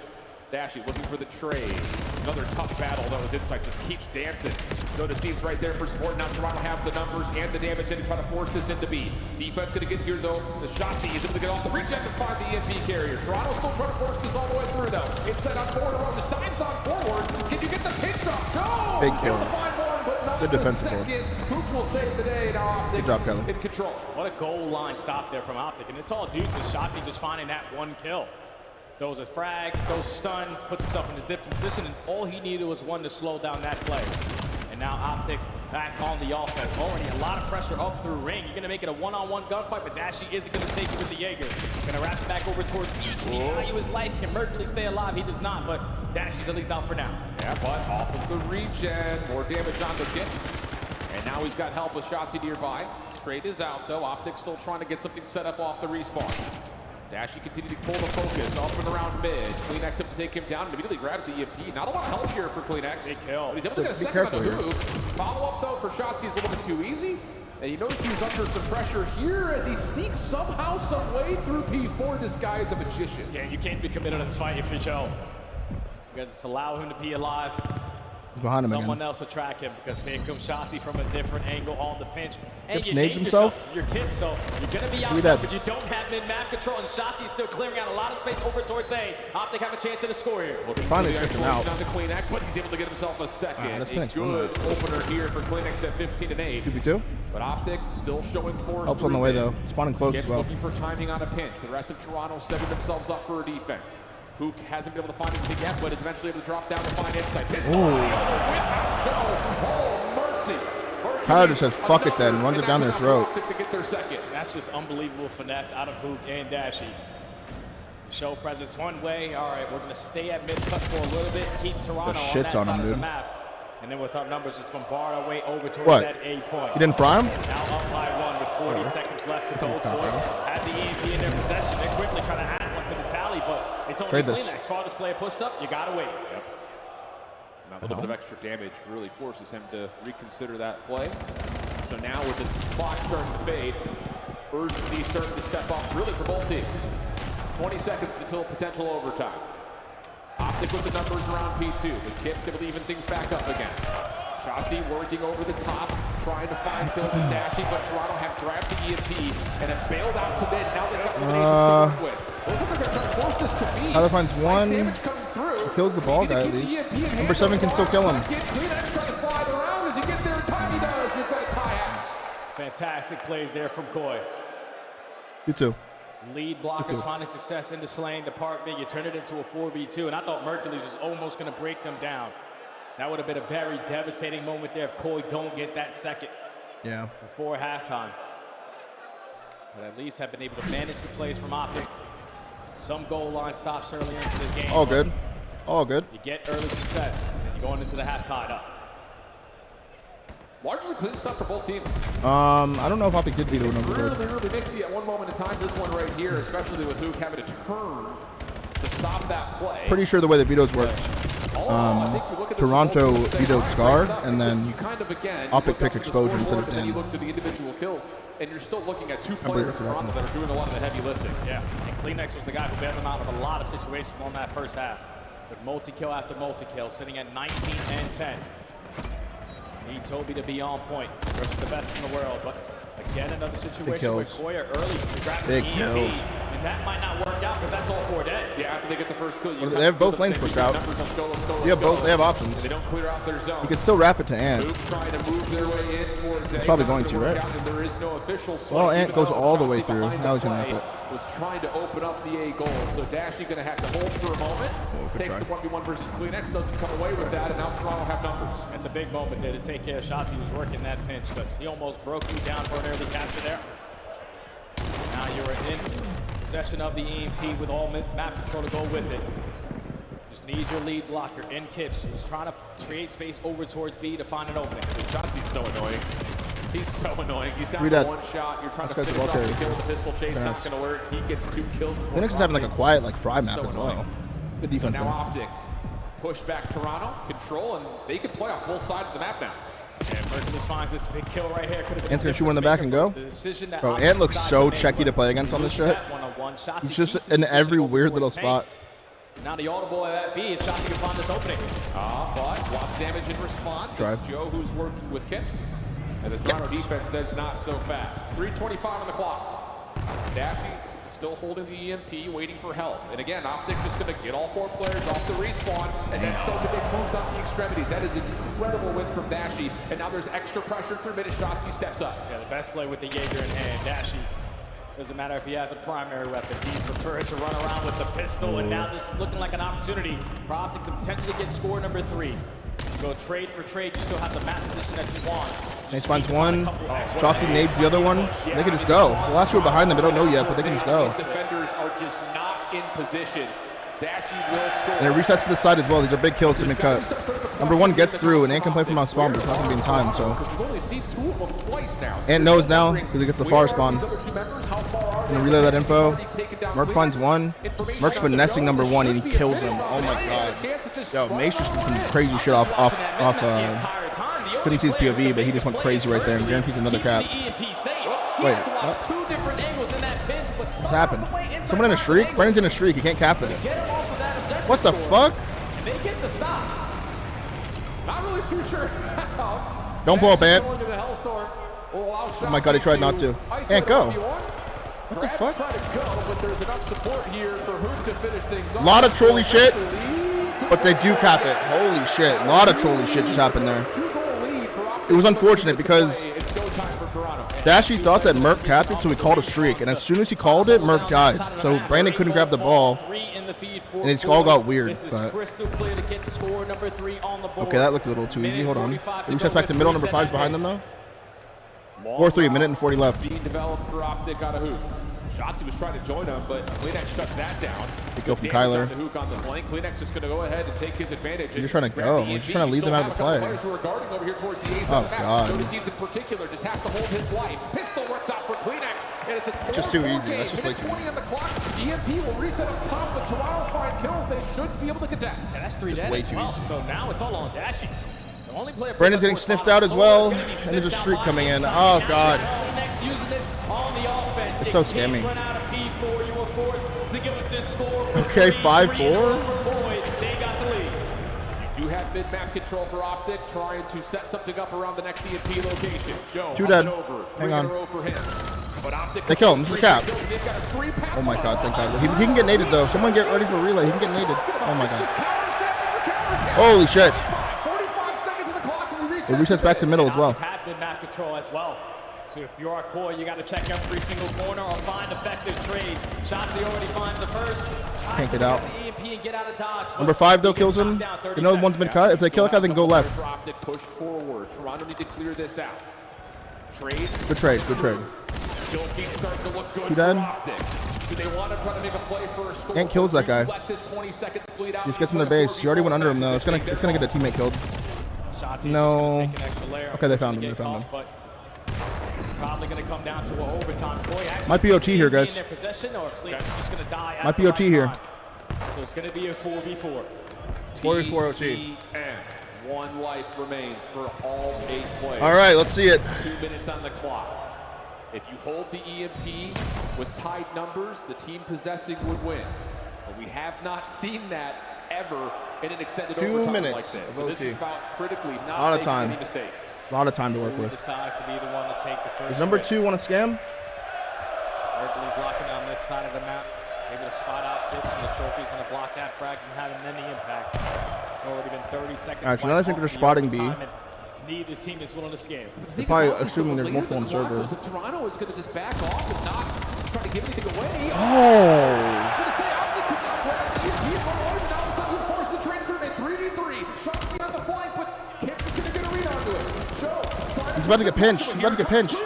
Dashy looking for the trade. Another tough battle, though, as Insight just keeps dancing. Soda seems right there for support. Now Toronto have the numbers and the damage and try to force this into B. Defense going to get here, though. The Shotsy is able to get off the regen to find the EMP carrier. Toronto still trying to force this all the way through, though. Insight on forward, around this dives on forward. Can you get the pinch off? Joe! Big kills. Good defensive work. Hook will save the day. Now good job, Kelly. In control. What a goal line stop there from OpTic, and it's all due to Shotsy just finding that one kill. Throws a frag, throws a stun, puts himself in a different position, and all he needed was one to slow down that play. And now OpTic back on the offense. Already a lot of pressure up through ring. You're going to make it a one-on-one gunfight, but Dashy isn't going to take it with the Jaeger. Going to wrap it back over towards E. Can he value his life? Can Mercury stay alive? He does not, but Dashy's at least out for now. Yeah, but off of the regen. More damage on the Gips. And now he's got help with Shotsy nearby. Trade is out, though. OpTic still trying to get something set up off the respawns. Dashy continued to pull the focus up and around mid. CleanX up to take him down and immediately grabs the EMP. Not a lot of help here for CleanX. Big kill. But he's able to get a second on the Hook. Follow up though for Shotsy is a little bit too easy. And you notice he's under some pressure here as he sneaks somehow, some way through P4. This guy is a magician. Yeah, you can't be committed on this fight if you're Joe. You gotta just allow him to be alive. Behind him Someone again. else will track him because here comes Shotsy from a different angle on the pinch. And you nades named himself. yourself your Kip, so you're going to be out there, but you don't have mid-map control, and Shotsy's still clearing out a lot of space over towards A. OpTic have a chance at a score here. Finally switched him out. Down to CleanX, but he's able to get himself a second. That's a CleanX good opener here for CleanX at 15-8. 2v2. But OpTic still showing force. Helps on the way though. Spawning close as well. Looking for timing on a pinch. The rest of Toronto setting themselves up for a defense. Hook hasn't been able to find anything yet, but is eventually able to drop down to find Insight. Pistol on the whip out Joe. Oh, mercy. Kyle just says fuck it then, runs it down their throat. To get their second. That's just unbelievable finesse out of Hook and Dashy. Show presence one way. All right, we're going to stay at mid-cut for a little bit. Keep Toronto on that side of the map. And then with our numbers, just bombard our way over towards What? that A point. You didn't fry him? Now up by 1 with 40 seconds left to go. Had the EMP in their possession. They're quickly trying to add one to the tally, but it's only Trade this. Kleenex. Farthest player pushed up, you gotta wait. Yep. Now a little bit of extra damage really forces him to reconsider that play. So now with the clock starting to fade, urgency starting to step up really for both teams. 20 seconds until potential overtime. OpTic with the numbers around P2. The Kips able to even things back up again. Shotsy working over the top, trying to find kills with Dashy, but Toronto have grabbed the EMP and have bailed out to mid. Now they've got eliminations to work with. Those are going to try to force this to be. Tyler finds one. Damage coming through. He kills the ball guy at least. Number 7 can still kill him. Kleenex trying to slide around. Does he get there in time? He does. We've got a tie half. Fantastic plays there from Koi. You too. Lead blockers finding success in the slaying department. You turn it into a 4v2, and I thought Mercules was almost going to break them down. That would have been a very devastating moment there if Koi don't get that second. Yeah. Before halftime. But at least have been able to manage the plays from OpTic. Some goal line stops early into the game. All good. All good. You get early success. You're going into the half tied up. Largely clean stuff for both teams. I don't know if OpTic did beat a number. Really mixy at one moment in time. This one right here, especially with Hook having to turn to stop that play. Pretty sure the way the vetoes worked. Toronto vetoed Scar, and then OpTic picked Exposure instead of Dan. You look to the individual kills, and you're still looking at 2 players in Toronto that are doing a lot of the heavy lifting. Yeah, and Kleenex was the guy who bailed them out of a lot of situations on that first half. With multi-kill after multi-kill, sitting at 19 and 10. Need Toby to be on point versus the best in the world, but again, another situation where Koya early to grab the EMP, and that might not work out because that's all 4 dead. Yeah, after they get the first kill, Well, they have both lanes pushed out. Yeah, both. They have options. They don't clear out their zone. You could still wrap it to Ant. Hoop trying to move their way in towards He's probably going to, right? and there is no official Well, Ant goes all the way through. Now he's gonna wrap it. Was trying to open up the A goal, so Dashy going to have to hold for a moment. Takes the 1v1 versus Kleenex, doesn't come away with that, and now Toronto have numbers. That's a big moment there to take care of Shotsy. He was working that pinch, but he almost broke you down for an early capture there. Now you're in possession of the EMP with all map control to go with it. Just need your lead blocker in Kips, who's trying to create space over towards B to find an opening. Shotsy's so annoying. He's so annoying. He's down Read to that. 1 shot. You're trying This to guy's finish off well the kill with the pistol chase. Nice. Not going to work. He gets 2 kills. Kleenex is having like a quiet fry map So as well. annoying. Good defense. So now OpTic push back Toronto, control, and they can play off both sides of the map now. And Mercules finds this big kill right here. Ant's gonna shoot one in the back and go. Bro, Ant looks so checky to play against on this shit. He's just in every weird little spot. Now the audible at B if Shotsy can find this opening. But lots of damage in response. It's Joe who's working with Kips. And the Toronto defense says not so fast. 3:25 on the clock. Dashy still holding the EMP, waiting for help. And again, OpTic just going to get all 4 players off the respawn and then start to make moves on the extremities. That is an incredible win from Dashy. And now there's extra pressure through mid as Shotsy steps up. Yeah, the best play with the Jaeger in hand. Dashy, doesn't matter if he has a primary weapon. He's preferred to run around with the pistol. And now this is looking like an opportunity for OpTic to potentially get score number 3. Go trade for trade, you still have the map position that you want. Nace finds one. Shotsy nades the other one. They can just go. The last two are behind them. They don't know yet, but they can just go. These defenders are just not in position. Dashy will score. And it resets to the side as well. These are big kills to be cut. Number 1 gets through, and Ant can play from out spawn, but it's not going to be in time, so. We've only seen 2 of them twice now. Ant knows now, because he gets the far spawn. Gonna relay that info. Merc finds one. Merc's finessing number 1, and he kills him. Oh my god. Yo, Mace just did some crazy shit off Finney's POV, but he just went crazy right there and guarantees another cap. Wait, what? What's happened? Someone in a streak? Brandon's in a streak. He can't cap it. What the fuck? They get the stop. Not really too sure how. Don't blow up, Ant. Oh my god, he tried not to. Ant, go. What the fuck? A lot of trolley shit, but they do cap it. Holy shit. A lot of trolley shit just happened there. It was unfortunate because Dashy thought that Merc capped it, so he called a streak. And as soon as he called it, Merc died. So Brandon couldn't grab the ball. And it all got weird. But okay, that looked a little too easy. Hold on. He sets back to middle. Number 5's behind them, though. 4-3, minute and 40 left. Being developed for OpTic out of Hoop. Shotsy was trying to join him, but Kleenex shut that down. Good kill from Kyler. The hook on the flank. Kleenex just going to go ahead and take his advantage. You're trying to go. We're just trying to lead them out of the play. Who are guarding over here towards the A oh, God. Jonas in particular just has to hold his life. Pistol works out for Kleenex, and it's a just too easy. That's just way too easy. On the clock. EMP will reset up top, but Toronto find kills. They should be able to contest. And that's 3 dead as well. So now it's all on Dashy. Brandon's getting sniffed out as well, and there's a streak coming in. Oh, God. It's so scammy. Okay, 5-4. You do have mid-map control for OpTic, trying to set something up around the next EMP location. Joe, 2 dead. Hang on. They kill him. This is a cap. Oh, my God. Thank God. He can get naded, though. Someone get ready for a relay. He can get naded. Oh, my God. Holy shit. It resets back to middle as well. Had mid-map control as well. So if you're our core, you got to check every single corner or find effective trades. Shotsy already finds the first. Can't get out. And get out of dodge. Number 5 though kills him. You know one's been cut. If they kill a guy, they can go left. OpTic pushed forward. Toronto need to clear this out. Trade. Good trade. Good trade. Starting to look good. He dead. Do they want to try to make a play for a score? Ant kills that guy. He just gets in the base. He already went under him though. It's gonna get a teammate killed. No. Okay, they found him. They found him. Probably going to come down to an overtime play. Might be OT here, guys. Might be OT here. So it's going to be a 4v4. 4v4 OT. And 1 life remains for all 8 players. All right, let's see it. 2 minutes on the clock. If you hold the EMP with tied numbers, the team possessing would win. But we have not seen that ever in an extended 2 overtime minutes like this. of So OT. this is about critically not A lot of making time. any mistakes. A lot of time to work with. Decides to be the one to take the first. Does number 2 want to scam? Hercules locking on this side of the map. He's able to spot out tips, and the trophy's going to block that frag from having any impact. It's already been 30 seconds. All right, so now I think they're spotting B. Neither team is willing to scam. They're probably assuming there's multiple on server. Toronto is going to just back off and not try to give anything away. Oh. Going to say OpTic could just grab the EMP from Lloyd, and all of a sudden you force the transfer in 3v3. Shotsy on the flank, but Kemp is going to get a read onto it. Joe, He's about to get pinched. He's about to get pinched.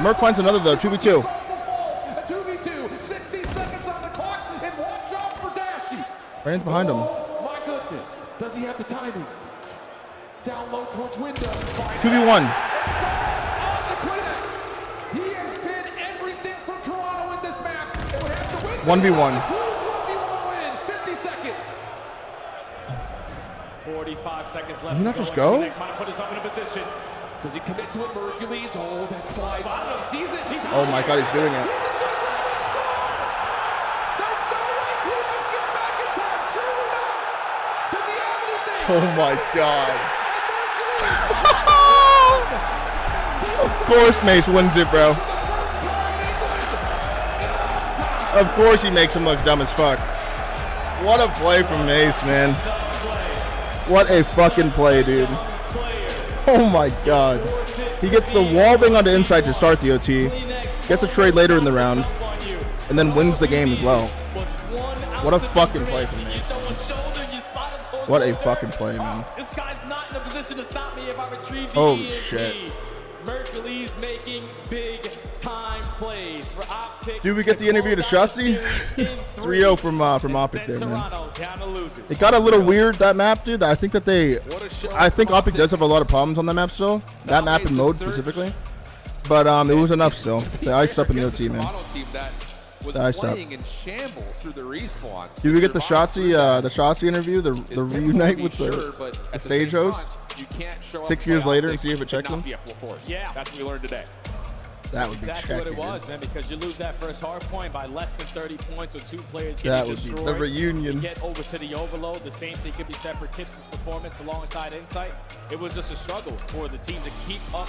Murph finds another though. 2v2. A 2v2. 60 seconds on the clock, and watch out for Dashy. Brandon's behind him. Oh my goodness. Does he have the timing? Down low towards window. 2v1. On the Kleenex. He has been everything for Toronto in this map. It would have to win. 1v1. 1v1 win. 50 seconds. 45 seconds left. Doesn't that just go? Kleenex might put himself in a position. Does he commit to it? Hercules. Oh, that slide. He sees it. Oh my God, he's doing it. There's no way Kleenex gets back in time. Surely not. Does he have anything? Oh my God. Of course Mace wins it, bro. Of course he makes him look dumb as fuck. What a play from Mace, man. What a fucking play, dude. Oh my God. He gets the wall bang on the inside to start the OT. Gets a trade later in the round. And then wins the game as well. What a fucking play from Mace. What a fucking play, man. This guy's not in a position to stop me if I retrieve the Holy EMP. shit. Mercury's making big time plays for OpTic. Do we get the interview to Shotsy? 3-0 from OpTic there, man. It got a little weird, that map, dude. I think OpTic does have a lot of problems on that map still. That map and mode specifically. But it was enough still. They iced up in the OT, man. They iced up. In shambles through the respawns. Do we get the Shotsy interview, the reunite with the stage host? You can't show 6 years later and see if it checks him? Yeah, that's what we learned today. That would exactly be what it checking. was, man, because you lose that first hard point by less than 30 points or 2 players getting That would be destroyed. the reunion. You get over to the overload. The same thing could be said for Kips' performance alongside Insight. It was just a struggle for the team to keep up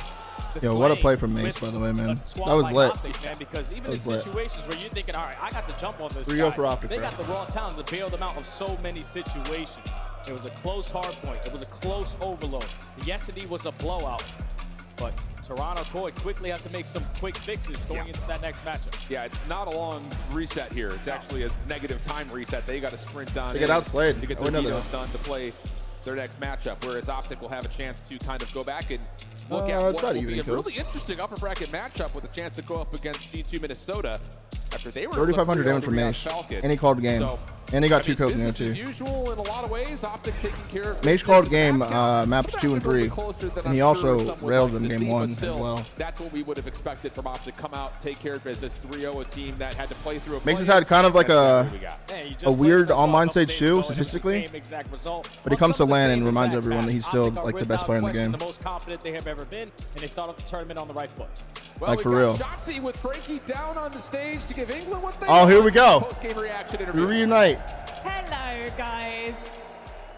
the Yo, what a slaying play from Mace, by the way, man. That was lit. OpTic, man, because even in situations where you're thinking, all right, I got the jump on this 3-0 guy, for OpTic, they bro. got the raw talent to bail them out of so many situations. It was a close hard point. It was a close overload. Yesterday was a blowout, but Toronto core quickly have to make some quick fixes going into that next matchup. Yeah, it's not a long reset here. It's actually a negative time reset. They got to sprint down. They get outslayed. to get their vetoes done to play their next matchup, whereas OpTic will have a chance to kind of go back and look at it's what not will even be a kills. really interesting upper bracket matchup with a chance to go up against G2 Minnesota after they were 3,500 damage from Mace. And he called game. So, and he got 2 kills in there business too. as usual in a lot of ways. OpTic taking care of Mace business called in game the map count. maps 2 and 3. And he also railed them game 1 as well. That's what we would have expected from OpTic. Come out, take care of business. 3-0, a team that had to play through a Mace has had kind of like a weird online stage too, statistically. But he comes to LAN and reminds everyone that he's still like the best player in the game. The most confident they have ever been, and they start off the tournament on the right foot. Well, like for real. Shotsy with Frankie down on the stage to give England what they Oh, here we go. Post-game reaction We interview. reunite. Hello, guys.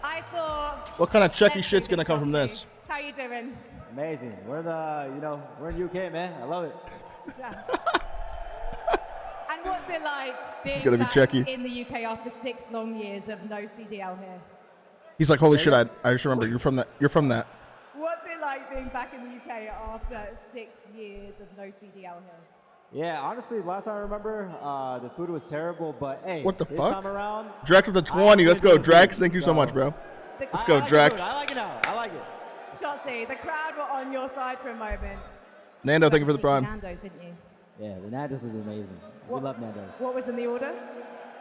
I thought. What kind of Chucky shit's gonna come from this? How you doing? Amazing. We're in UK, man. I love it. Yeah. And what's it like This is being gonna be back Chucky. in the UK after 6 long years of no CDL here? He's like, holy shit! I just remember you're from that. You're from that. What's it like being back in the UK after 6 years of no CDL here? Yeah, honestly, last time I remember, the food was terrible, but hey, What the this fuck? time around, Drex with the 20. Let's go, Drex. Thank you so much, bro. Let's go, Drex. I like it now. I like it. Shotsy, the crowd were on your side for a moment. Nando, thank you for the prime. Nando's, didn't you? Yeah, the Nando's is amazing. We love Nando's. What was in the order?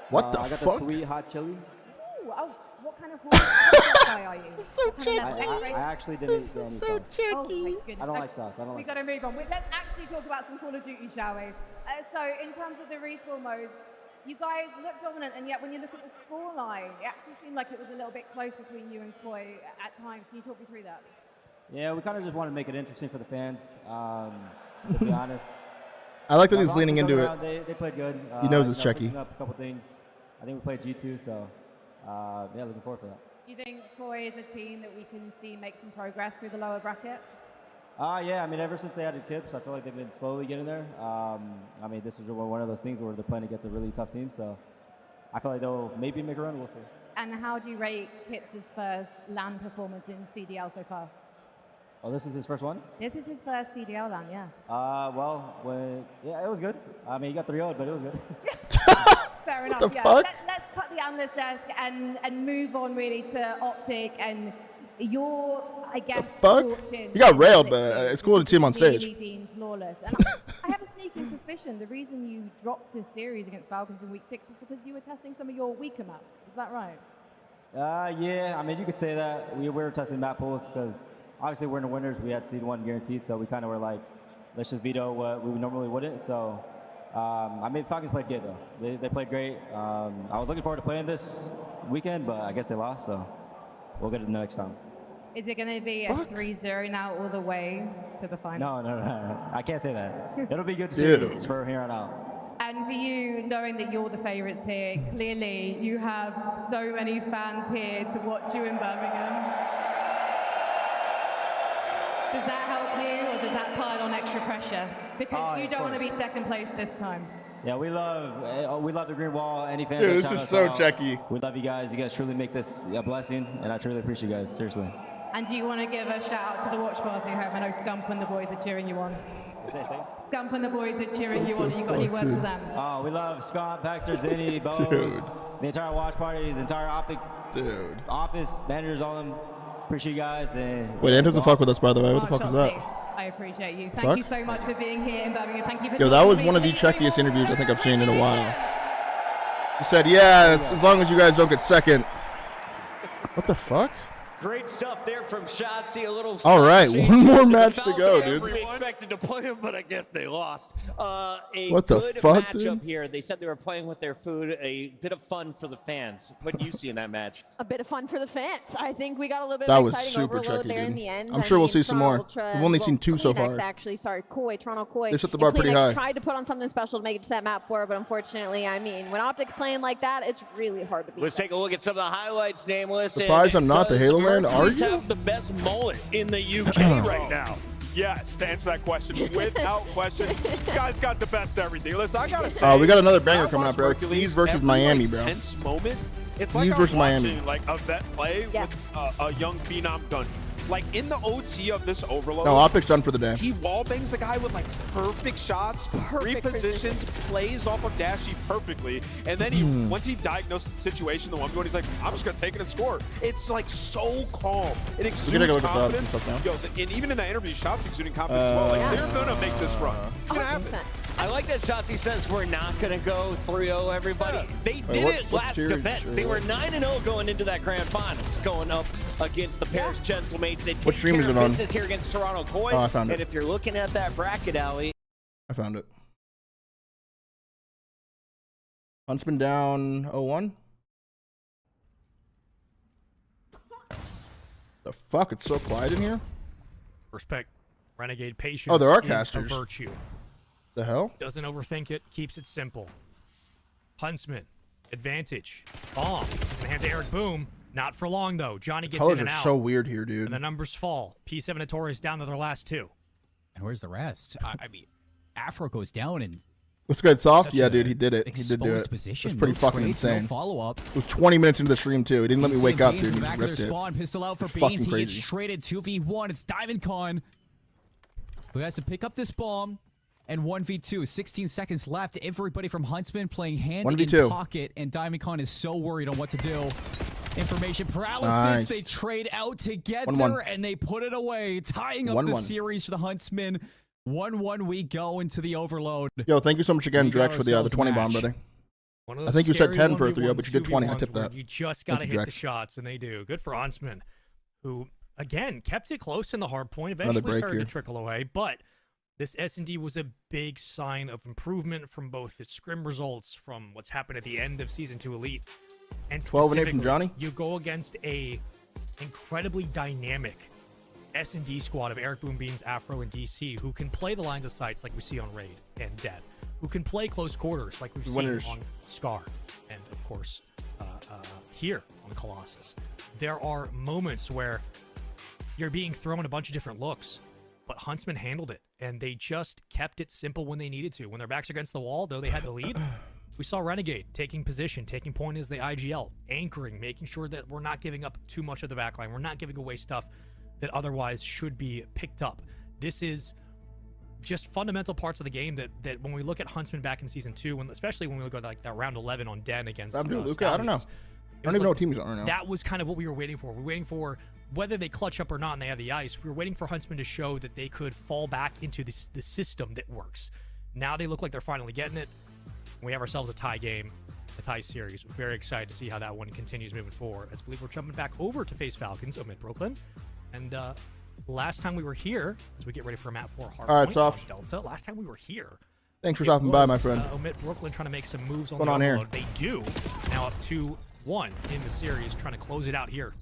What the I got fuck? the sweet hot chili. Ooh, oh, what kind of horse guy are you? This is so I actually didn't eat any sauce. Oh, my goodness. I don't like sauce. I don't We like got to move on. Let's actually talk about some Call of Duty, shall we? So, in terms of the respawn modes, you guys look dominant, and yet when you look at the scoreline, it actually seemed like it was a little bit close between you and Koi at times. Can you talk me through that? Yeah, we kind of just want to make it interesting for the fans, to be honest. I like that But he's leaning also into around, it. They played good. He knows it's Chucky. Picking up a couple things. I think we played G2, so yeah, looking forward for that. Do you think Koi is a team that we can see make some progress through the lower bracket? Yeah, I mean, ever since they added Kips, I feel like they've been slowly getting there. I mean, this is one of those things where they're playing against a really tough team, so I feel like they'll maybe make a run. We'll see. And how do you rate Kips's first LAN performance in CDL so far? Oh, this is his first one? This is his first CDL LAN, yeah. Yeah, it was good. I mean, he got 3-0'd, but it was good. Fair enough. What the yeah. fuck? Let's cut the analyst desk and move on really to OpTic and your, I guess, Fuck. fortune. He got railed, but it's cool to see him on Really stage. being flawless. And I have a sneaking suspicion the reason you dropped a series against Falcons in week 6 is because you were testing some of your weaker maps. Is that right? Yeah, I mean, you could say that. We were testing map pools because obviously we're in the winners. We had seed 1 guaranteed, so we kind of were like, let's just veto what we normally wouldn't. So, I mean, Falcons played good, though. They played great. I was looking forward to playing this weekend, but I guess they lost, so we'll get it next time. Is it going to be a 3-0 now all the way to the final? No. I can't say that. It'll be good Dude. series for here on out. And for you, knowing that you're the favourites here, clearly you have so many fans here to watch you in Birmingham. Does that help you, or does that pile on extra pressure? Because you of don't want to be course. second place this time. Yeah, we love the green wall. Any fans? Dude, that this shout is us so out. Chucky. We love you guys. You guys truly make this a blessing, and I truly appreciate you guys. Seriously. And do you want to give a shout out to the watch party home? I know Scump and the boys are cheering you on. Say. Scump and the boys are cheering you on. You got any words for them? Oh, we love Scott, Hector, Zinni, Bose, Dude. the entire watch party, the entire OpTic office, managers, all of them. Appreciate you guys. And Wait, Ant doesn't fuck with us, by the way. What the Oh, fuck is Shotsy, that? I appreciate you. Fuck? Thank you so much for being here in Birmingham. Thank you for Yo, that was one of the chuckiest interviews I think I've seen in a while. He said, yeah, as long as you guys don't get second. What the fuck? Great stuff there from Shotsy. A little. All right, shade one more to the match to Falcons. go, dude. We expected to play them, but I guess they lost. What the good fuck, matchup dude? here. They said they were playing with their food. A bit of fun for the fans. What do you see in that match? A bit of fun for the fans. I think we got a little bit That of was exciting super overload Chucky, there in dude. the end. I'm sure we'll see some more. Ultra, We've only seen 2 so Kleenex, far. Actually, sorry, Toronto Koi. They set the and bar pretty Kleenex high. tried to put on something special to make it to that map 4, but unfortunately, I mean, when OpTic's playing like that, it's really hard to beat. Let's take a look at some of the highlights, Nameless. Surprised I'm not the Halo Man, are Mercury's you? have the best mullet in the UK right now. Yes, to answer that question, without question, you guys got the best everything. Listen, I gotta say, We got another banger I coming up, watched bro. Hercules Thieves versus every, Miami, like, bro. Tense moment. It's Thieves like I was versus Miami. watching like a vet play with a young phenom gun. Like in the OT of this overload. No, OpTic's done for the day. He wall bangs the guy with like perfect shots, repositions, plays off of Dashy perfectly, and then he once he diagnosed the situation, the one going, he's like, I'm just gonna take it and score. It's like so calm. It exudes confidence. Yo, and even in the interview, Shots exuding confidence as well. Like they're gonna make this run. It's gonna happen. I like that Shotsy says we're not going to go 3-0, everybody. They did it last event. They were 9-0 going into that grand finals, going up against the Paris Gentlemates. They take care of business here against Toronto Koi. Oh, I found it. And if you're looking at that bracket, Ali. I found it. Huntsman down 0-1. The fuck? It's so quiet in here. Respect. Renegade patience. Oh, there are is casters. a virtue. The hell? Doesn't overthink it. Keeps it simple. Huntsman. Advantage. Bomb. And hand to Eric Boom. Not for long, though. Johnny gets Colors in and are out. so weird here, dude. And the numbers fall. P7 Notorious down to their last 2. And where's the rest? I mean, Afro goes down and... Let's go soft. Yeah, dude, he did it. He did do it. Position. It was pretty fucking insane. No follow-up. It was 20 minutes into the stream, too. He didn't let me wake up, dude. He just ripped it. Spawn, pistol out for it's Beans. fucking He gets crazy. traded 2v1. It's Diamond Con, who has to pick up this bomb. And 1v2, 16 seconds left. Everybody from Huntsman playing hand in pocket, and Diamond Con is so worried on what to do. Information paralysis. Nice. They trade out together, 1-1. and they put it away, tying up the series for the Huntsmen. 1-1, we go into the overload. Yo, thank you so much again, Drex, for the 20 bomb, brother. I think you said 10 for a 3-0, but you did 20. I tipped that. You just got to hit the shots, and they do. Good for Huntsman, who, again, kept it close in the hard point. Eventually started to trickle away, but... This S&D was a big sign of improvement from both its scrim results, from what's happened at the end of Season 2 Elite, and 12-8 from Johnny. You go against a incredibly dynamic S&D squad of Eric Boom Beans, Afro, and DC, who can play the lines of sights like we see on Raid and Dead, who can play close quarters like we've seen on Scar, and of course here on Colossus. There are moments where you're being thrown a bunch of different looks, but Huntsman handled it, and they just kept it simple when they needed to. When their backs are against the wall, though they had the lead, we saw Renegade taking position, taking point as the IGL, anchoring, making sure that we're not giving up too much of the backline. We're not giving away stuff that otherwise should be picked up. This is just fundamental parts of the game that when we look at Huntsman back in Season 2, especially when we look at like that round 11 on Den against Luca, I don't know. I don't even know what teams are right now. That was kind of what we were waiting for. We're waiting for whether they clutch up or not and they have the ice. We were waiting for Huntsman to show that they could fall back into the system that works. Now they look like they're finally getting it. We have ourselves a tie game, a tie series. We're very excited to see how that one continues moving forward. As I believe we're jumping back over to face Falcons amid Brooklyn. And last time we were here, as we get ready for Map 4 hard point soft. Delta, last time we were here. Thanks for stopping by, my friend. Omit Brooklyn trying to make some moves on What's the going on overload. They do. Now up 2-1 in the series, trying to close it out here.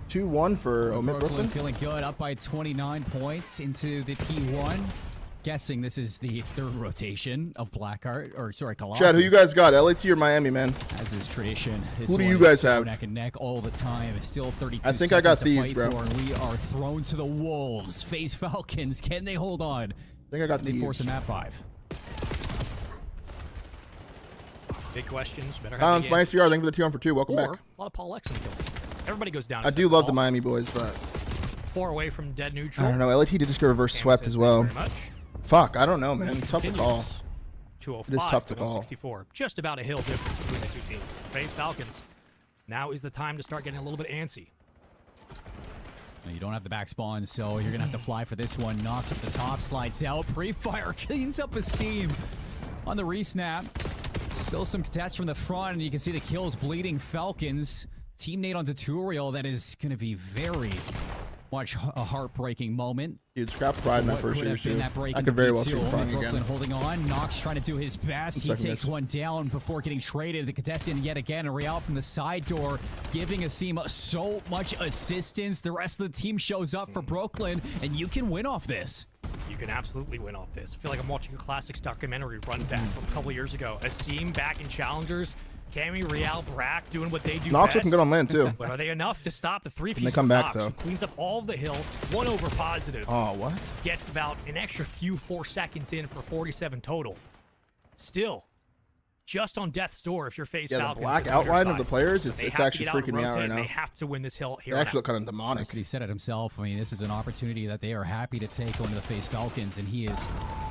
2-1 for Omit Brooklyn. Feeling good, up by 29 points into the P1. Guessing this is the third rotation of Blackheart, or sorry, Colossus. Chad, who you guys got? LAT or Miami, man? As is tradition. Who do you guys have? Neck and neck all the time. Still 32 I think I got seconds Thieves, bro. and we are thrown to the wolves. Face Falcons. Can they hold on? I think I got Thieves. They force a map 5. Big questions. Better have Silence my CR. Thank you for the 2 on for 2. Welcome back. A lot of Paul X in the kill. Everybody goes down. I do love the Miami boys, but 4 away from dead neutral. I don't know. LAT did just get reverse swept as well. Fuck, I don't know, man. It's tough to call. 205 it is tough to call. 164. Just about a hill difference between the two teams. Face Falcons. Now is the time to start getting a little bit antsy. You don't have the back spawn, so you're going to have to fly for this one. Knocks up the top, slides out. Pre-fire cleans up a seam on the resnap. Still some contests from the front, and you can see the kills bleeding Falcons. Team Nate on tutorial. That is going to be very much a heartbreaking moment. Dude, Scrap fried in that first series, too. I could very well see him frying again. Holding on. Nox trying to do his best. He takes one down before getting traded. The contestant yet again. And Real from the side door giving Asim so much assistance. The rest of the team shows up for Brooklyn, and you can win off this. You can absolutely win off this. I feel like I'm watching a classics documentary run back from a couple years ago. Asim back in Challengers. Cammy, Real, Brack doing what they do Nox best. looking good on land, too. But are they enough to stop the three-piece? They come back, Nox, though. who cleans up all of the hill. 1 over positive. Oh, what? Gets about an extra few 4 seconds in for 47 total. Still, just on death's door if you're FaZe Yeah, Falcons. the black outline of the players, it's actually freaking me out right now. They have to win this hill here. They actually look kind of demonic. He said it himself. I mean, this is an opportunity that they are happy to take going to the FaZe Falcons, and he is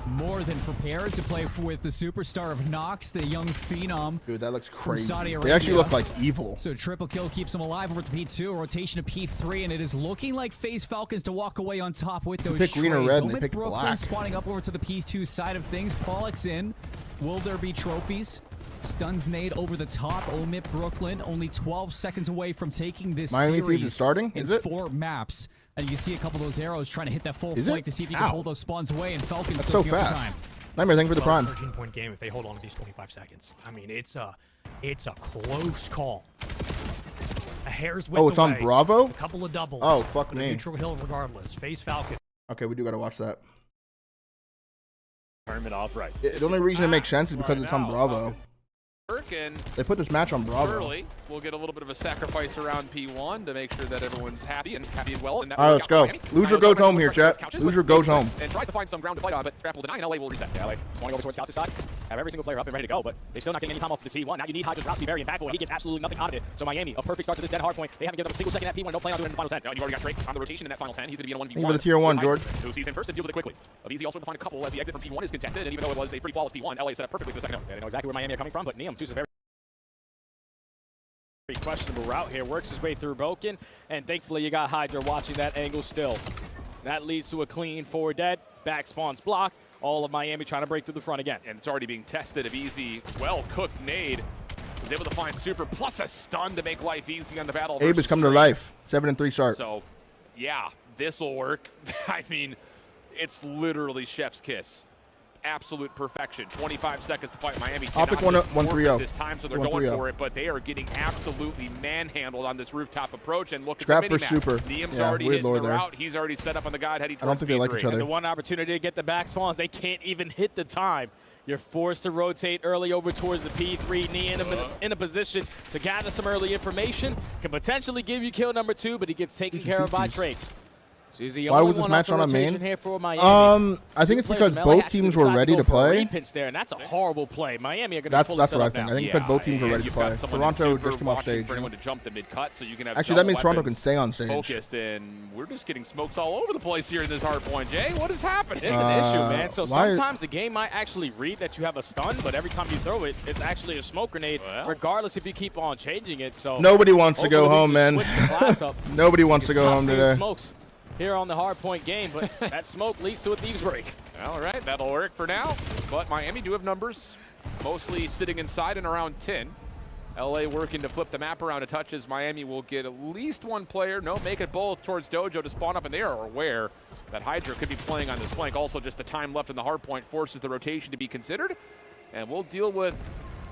more than prepared to play with the superstar of Nox, the young phenom. Dude, that looks crazy. Saudi Arabia. They actually look like evil. So triple kill keeps him alive over to P2, rotation to P3, and it is looking like FaZe Falcons to walk away on top with those Pick green or red, and they Omid pick Brooklyn black. spotting up over to the P2 side of things. Pollock's in. Will there be trophies? Stuns nade over the top. Omid Brooklyn only 12 seconds away from taking this Miami series Thieves is starting? Is in it? 4 maps. And you can see a couple of those arrows trying to hit that full Is flank it? to see if you can Ow. pull those spawns away, and Falcons That's still so picking up fast. the time. Nightmare, thank you for the prime. 13-point game if they hold on to these 25 seconds. I mean, it's a close call. A hair's width Oh, it's on away. Bravo? A couple of doubles. Oh, fuck on a me. neutral hill regardless. FaZe Falcon. Okay, we do gotta watch that. Tournament off right. The only reason it makes sense is because it's on Bravo. And They put this match on Bravo. early, we'll get a little bit of a sacrifice around P1 to make sure that everyone's happy and happy as well. And All right, let's go. Loser goes home here, chat. Loser goes home. And tries to find some ground to fight on, but Scrap will deny, and LA will reset. Yeah, LA just want to go over towards Couch's side, have every single player up and ready to go, but they're still not getting any time off the P1. Now you need Hydra's route to be very impactful, and he gets absolutely nothing out of it. So Miami, a perfect start to this dead hard point. They haven't given them a single second at P1. No plan on doing it in the final 10. No, you've already got Drake's on the rotation in that final 10. He's going to be in a 1v1. Thank you for the tier 1, George. Who sees him first and deals with it quickly. Easy also to find a couple as the exit from P1 is contested, and even though it was a pretty flawless P1, LA set up perfectly for the second out. They know exactly where Miami are coming from, but Neum chooses a very questionable route here. Works his way through Broken, and thankfully you got Hydra watching that angle still. That leads to a clean forward dead. Back spawns blocked. All of Miami trying to break through the front again. And it's already being tested. Of easy, well-cooked nade is able to find Super, plus a stun to make life easy on the battle. Abe is coming to life. 7-3 start. So, yeah, this will work. I mean, it's literally chef's kiss. Absolute perfection. 25 seconds to fight. Miami OpTic cannot 1-3-0. this time, so they're going for it, but they are getting absolutely manhandled on this rooftop approach. And look Scrap at the for mini-map. Super. Neum's Yeah, already weird hitting lore the there. route. He's already set up on the guide heading I don't towards think they like P3. each other. And the one opportunity to get the back spawns, they can't even hit the time. You're forced to rotate early over towards the P3. Neum in a position to gather some early information. Can potentially give you kill number 2, but he gets taken care of by Trakes. So he's the Why only was this one match off the on a main? rotation here for Miami. I think it's Two because players from LA both actually teams were decided ready to go for a play. repinch there, and that's a horrible play. Miami are going to fully That's set what I up think. now. I think because both teams were ready to play. Toronto just came off stage. For anyone to jump the mid-cut, so you can have Actually, that means double Toronto can weapons stay on stage. Focused, and we're just getting smokes all over the place here in this hard point. Jay, what is happening? It's an issue, man. So why- sometimes the game might actually read that you have a stun, but every time you throw it, it's actually a smoke grenade, regardless if you keep on changing it. So Nobody wants to go hopefully we home, can man. switch the class up. Nobody wants to go Stop home seeing today. smokes here on the hard point game, but that smoke leads to a thieves break. All right, that'll work for now. But Miami do have numbers, mostly sitting inside and around 10. LA working to flip the map around to touches. Miami will get at least one player. No, make it both towards Dojo to spawn up, and they are aware that Hydra could be playing on this flank. Also, just the time left in the hard point forces the rotation to be considered. And we'll deal with,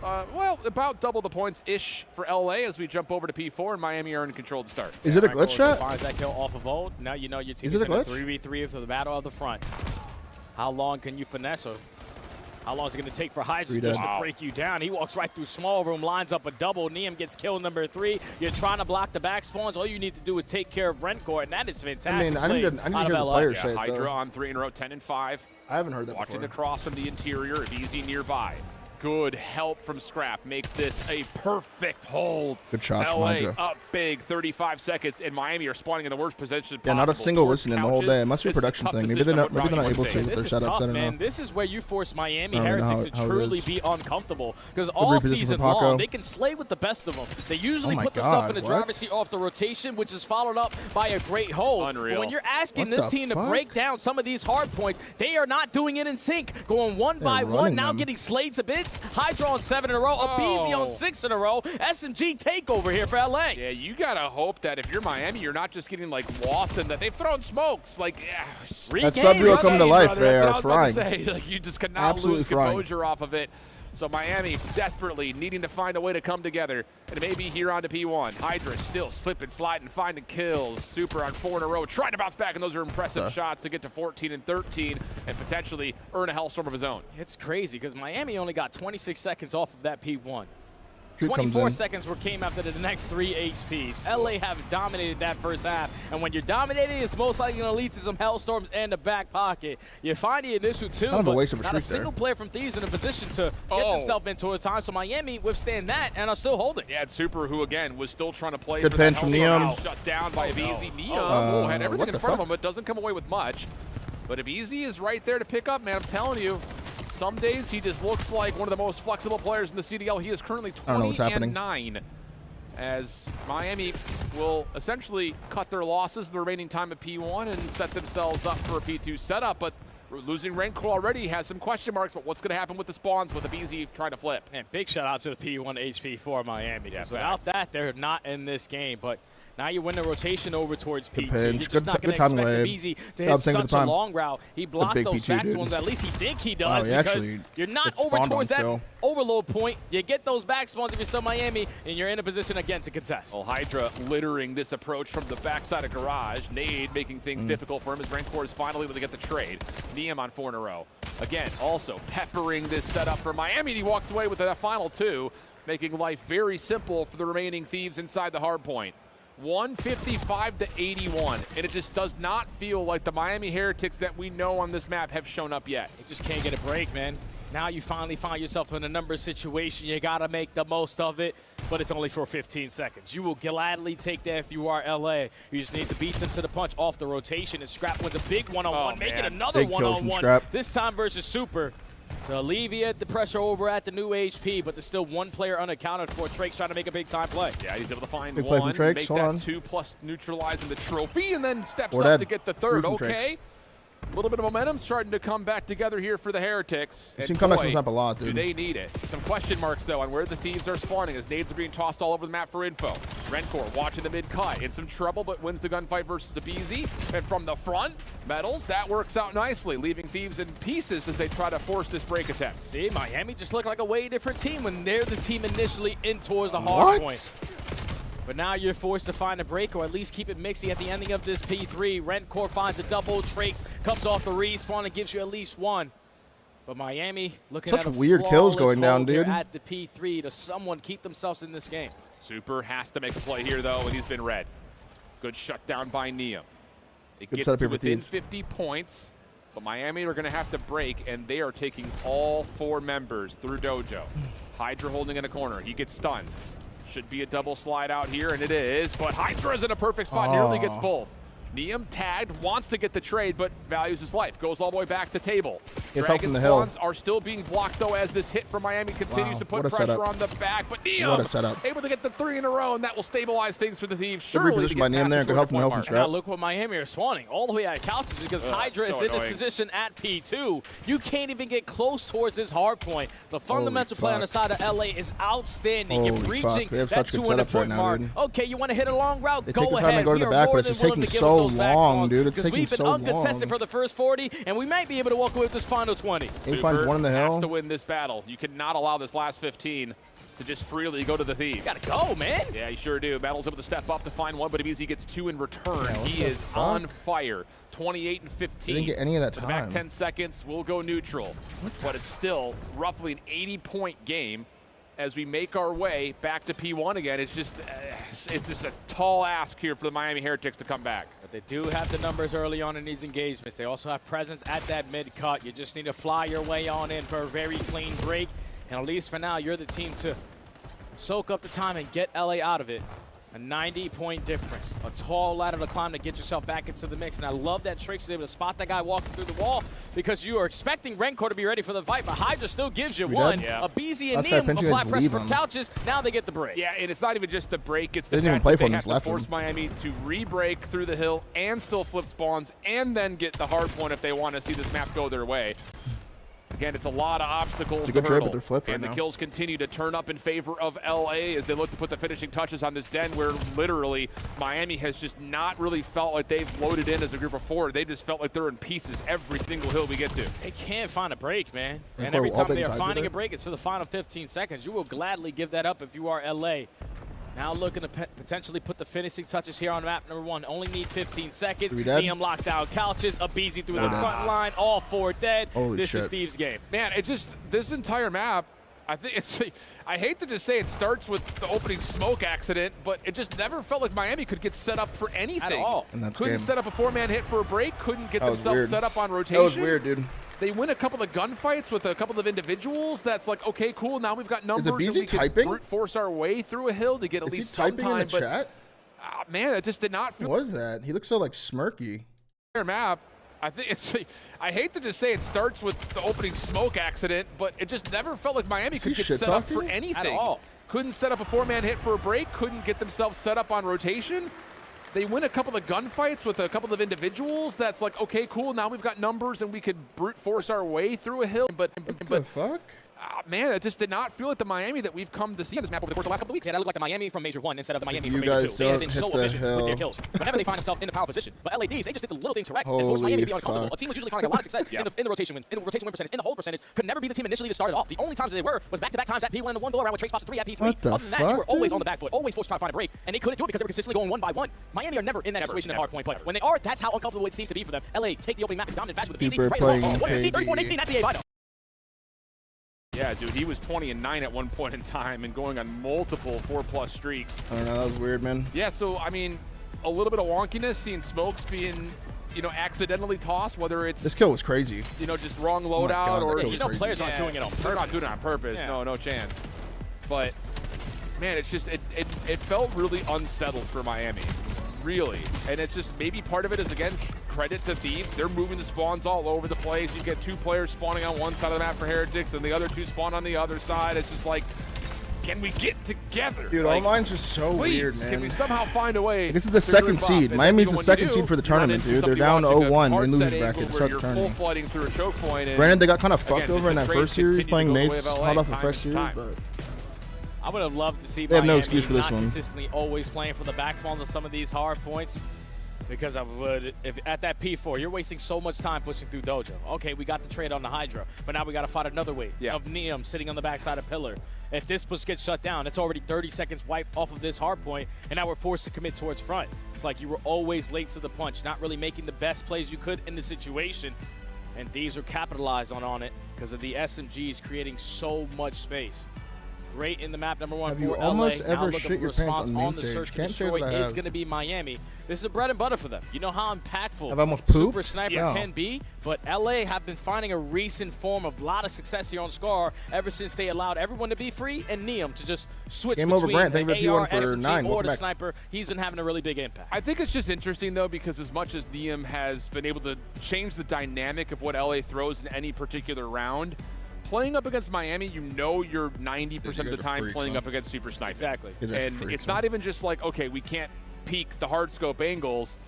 well, about double the points-ish for LA as we jump over to P4, and Miami are in control to start. Is it a glitch shot? Finds that kill off of Old. Now you know your team Is is it a in a glitch? 3v3 for the battle of the front. How long can you finesse her? How long is it going to take for Hydra Three just dead. to break you down? He walks right through small room, lines up a double. Neum gets kill number 3. You're trying to block the back spawns. All you need to do is take care of Rencor, and that is fantastic. I mean, I need to plays hear out the of LA. players Yeah, say it, Hydra though. on 3 in a row, 10 and 5. I haven't heard that Watching before. the cross from the interior, easy nearby. Good help from Scrap makes this a perfect hold. Good shot from LA Hydra. up big, 35 seconds, and Miami are spawning in the worst position Yeah, possible. not a single Towards listening the whole couches. day. It must be a This is production tough thing. Maybe decision they're on not what able route to you with wanna their This is setups. I tough, don't man. know. This is where you force Miami I don't know Heretics to how it truly is. be uncomfortable. Because all reposition for season Paco. long, they can slay with the best of them. They usually Oh my put themselves God, in the what? driver's seat off the rotation, which is followed up by a great hold. Unreal. But when you're asking What this the team to fuck? break down some of these hard points, they are not doing it in sync. Going one by one, running now them. getting slayed to bits. Hydra on 7 in a row, Abeezy on 6 in a row. SMG takeover here for LA. Yeah, you gotta hope that if you're Miami, you're not just getting like lost in that they've thrown smokes. Like, That sub duo come to life. They That's what I are was about to frying. say. Like, you just cannot Absolutely lose frying. composure off of it. So Miami desperately needing to find a way to come together, and maybe here on to P1. Hydra still slipping, sliding, finding kills. Super on 4 in a row, trying to bounce back, and those are impressive shots to get to 14 and 13, and potentially earn a hellstorm of his own. It's crazy because Miami only got 26 seconds off of that P1. 24 seconds came after the next 3 HPs. LA have dominated that first half, and when you're dominating, it's most likely going to lead to some hellstorms and the back pocket. You find the initial two, but not a single player from Thieves in a position to get themselves into a time. So Miami withstand that and are still holding. Yeah, it's Super, who again was still trying to play. Good for pinch that from Neum. Shut down by Abizi. Neum had everything in front of him, but doesn't come away with much. But Abizi is right there to pick up, man. I'm telling you. Some days he just looks like one of the most flexible players in the CDL. He is currently 20-9 as Miami will essentially cut their losses in the remaining time of P1 and set themselves up for a P2 setup. But losing Rancor already has some question marks, but what's going to happen with the spawns with Abizi trying to flip? And big shout out to the P1 HP for Miami. Because without that, they're not in this game. But now you win the rotation over towards P2. You're just not going to expect Abizi to hit such a long route. He blocks those back ones. At least he think he does because you're not over towards that overload point. You get those back spawns if you're still Miami, and you're in a position again to contest. Well, Hydra littering this approach from the backside of Garage. Nade making things difficult for him as Rancor is finally able to get the trade. Neum on 4 in a row. Again, also peppering this setup for Miami. He walks away with that final 2, making life very simple for the remaining Thieves inside the hard point. 155-81, and it just does not feel like the Miami Heretics that we know on this map have shown up yet. You just can't get a break, man. Now you finally find yourself in a numbers situation. You got to make the most of it, but it's only for 15 seconds. You will gladly take that if you are LA. You just need to beat them to the punch off the rotation, and Scrap wins a big one-on-one, making another one-on-one, this time versus Super. To alleviate the pressure over at the new HP, but there's still one player unaccounted for. Trake's trying to make a big-time play. Yeah, he's able to find one, make that 2+ neutralizing the trophy, and then steps up to get the third. Okay, a little bit of momentum starting to come back together here for the Heretics. We've seen comebacks from the map a lot, dude. Do they need it? Some question marks, though, on where the Thieves are spawning as nades are being tossed all over the map for info. Rencor watching the mid-cut. In some trouble, but wins the gunfight versus Abizi. And from the front, Metals, that works out nicely, leaving Thieves in pieces as they try to force this break attempt. See, Miami just look like a way different team when they're the team initially in towards the hard point. But now you're forced to find a break or at least keep it mixy at the ending of this P3. Rencor finds a double. Trakes comes off the respawn and gives you at least one. But Miami looking at a weird kills going down, dude. At the P3 to someone keep themselves in this game. Super has to make a play here, though, and he's been red. Good shutdown by Neum. It gets to within 50 points, but Miami are going to have to break, and they are taking all 4 members through Dojo. Hydra holding in a corner. He gets stunned. Should be a double slide out here, and it is, but Hydra's in a perfect spot, nearly gets both. Neum tagged, wants to get the trade, but values his life. Goes all the way back to table. Dragon spawns are still being blocked, though, as this hit from Miami continues to put pressure on the back. But Neum able to get the 3 in a row, and that will stabilize things for the Thieves. Surely position by Neum there. Good help from Scrap. Now look what Miami are spawning all the way at couches because Hydra is in this position at P2. You can't even get close towards this hard point. The fundamental play on the side of LA is outstanding. You're reaching that 200 point mark. Okay, you want to hit a long route? Go ahead. We are more than willing to give it long, dude. It's taking we've been so uncontested for the first 40, and we might be able to walk away with this final 20. He finds one in the hill. Has to win this battle. You cannot allow this last 15 to just freely go to the Thieves. You gotta go, man. Yeah, you sure do. Battle's able to step up to find one, but it means he gets 2 in return. He is on fire. 28 and 15. Didn't get any of that time. The back 10 seconds will go neutral, but it's still roughly an 80-point game. As we make our way back to P1 again, it's just a tall ask here for the Miami Heretics to come back. But they do have the numbers early on in these engagements. They also have presence at that mid-cut. You just need to fly your way on in for a very clean break. And at least for now, you're the team to soak up the time and get LA out of it. A 90-point difference. A tall ladder to climb to get yourself back into the mix. And I love that Trix is able to spot that guy walking through the wall because you are expecting Rencor to be ready for the fight, but Hydra still gives you one. Abizi and Neum apply pressure from couches. Now they get the break. Yeah, and it's not even just the break. It's the fact that they have to force Miami to re-break through the hill and still flip spawns and then get the hard point if they want to see this map go their way. Again, it's a lot of obstacles to hurdle, and the kills continue to turn up in favor of LA as they look to put the finishing touches on this den where literally Miami has just not really felt like they've loaded in as a group of 4. They just felt like they're in pieces every single hill we get to. They can't find a break, man. And every time they are finding a break, it's for the final 15 seconds. You will gladly give that up if you are LA. Now looking to potentially put the finishing touches here on map number 1. Only need 15 seconds. Neum locks down couches. Abizi through the front line. All 4 dead. This is Steve's game. Man, this entire map, I think it's. I hate to just say it starts with the opening smoke accident, but it just never felt like Miami could get set up for anything. At all. And that's couldn't game. set up a 4-man hit for a break. Couldn't get That was themselves weird. set up on rotation. That was weird, dude. They win a couple of gunfights with a couple of individuals. That's like, okay, cool. Now we've got numbers. Is it and we can typing? brute force our way through a hill to get at Is least he typing some time. in the chat? Man, it just did not feel. What was that? He looks so like smirky. Fair map. I think it's. I hate to just say it starts with the opening smoke accident, but it just never felt like Miami could get set up for anything. At all. Couldn't set up a 4-man hit for a break. Couldn't get themselves set up on rotation. They win a couple of gunfights with a couple of individuals. That's like, okay, cool. Now we've got numbers and we could brute force our way through a hill. But What the fuck? man, it just did not feel like the Miami that we've come to see on this map over the course of the last couple of weeks. Yeah, that looked like the Miami from Major 1 instead of the Miami You from Major 2. guys They have don't been hit so the efficient with their hill. kills whenever they find themselves in the power position. But LADs, they just did the little things correct and forced Miami to be uncomfortable. fuck. A team was usually finding a lot of success in the rotation win, percentage, in the hold percentage. Could never be the team initially that started off. The only times that they were was back-to-back times at P1 and the 1 go around with trade spots 3 at P3. What the Other than that, they were fuck, always dude? on the back foot, always forced to try to find a break, and they couldn't do it because they were consistently going 1 by 1. Miami are never in that situation in hardpoint play. When they are, that's how uncomfortable it seems to be for them. LA take the opening map in dominant fashion with the People PC. are Right, playing 34-18 at the A final. Yeah, dude, he was 20-9 at one point in time and going on multiple 4+ streaks. I don't know. That was weird, man. Yeah, so, I mean, a little bit of wonkiness, seeing smokes being, you know, accidentally tossed, whether it's... This kill was crazy. You know, just wrong Oh my loadout God, or... that You know players aren't doing it on purpose. They're not doing it on purpose. Yeah. No chance. But, man, it's just... It felt really unsettled for Miami. Really. And it's just maybe part of it is, again, credit to Thieves. They're moving the spawns all over the place. You get 2 players spawning on one side of the map for Heretics and the other 2 spawn on the other side. It's just like, can we get together? Dude, like, online's just so please, weird, man. Can we somehow find a way? This is the to second group up? seed. And Miami's then, the when second you seed for the do, you run tournament, into dude. They're somebody down watching a 0-1 hard in losers set bracket to angle start where the you're tournament. full flooding through a choke point. And Granted, they got kind of again, fucked just over in the that trades first series continue playing to go the way mates of LA hot off the time first after series, time. but I would have loved to see They have no Miami excuse for this not one. consistently always playing for the back spawns of some of these hard points. Because I would, if at that P4, you're wasting so much time pushing through Dojo. Okay, we got the trade on the Hydra, but now we got to fight another wave of Neum sitting on the backside of Pillar. If this push gets shut down, it's already 30 seconds wiped off of this hard point, and now we're forced to commit towards front. It's like you were always late to the punch, not really making the best plays you could in the situation, and these are capitalized on it because of the SMGs creating so much space. Great in the map, number 1 Have for you LA. almost Now ever look at shit the your pants response on main on the stage? search and Can't say destroy that I is have. going to be Miami. This is bread and butter for them. You know how impactful Have I almost pooped? Super Sniper Yeah. can be, but LA have been finding a recent form of a lot of success here on Scar ever since they allowed everyone to be free and Neum to just switch Game over, between Grant. Thank you the for AR, P1 for SMG, 9. or Welcome the back. Sniper. He's been having a really big impact. I think it's just interesting, though, because as much as Neum has been able to change the dynamic of what LA throws in any particular round, playing up against Miami, you know you're 90% of the time playing up against Super Sniper. Exactly. And it's not even just like, okay, we can't peek the hard scope angles.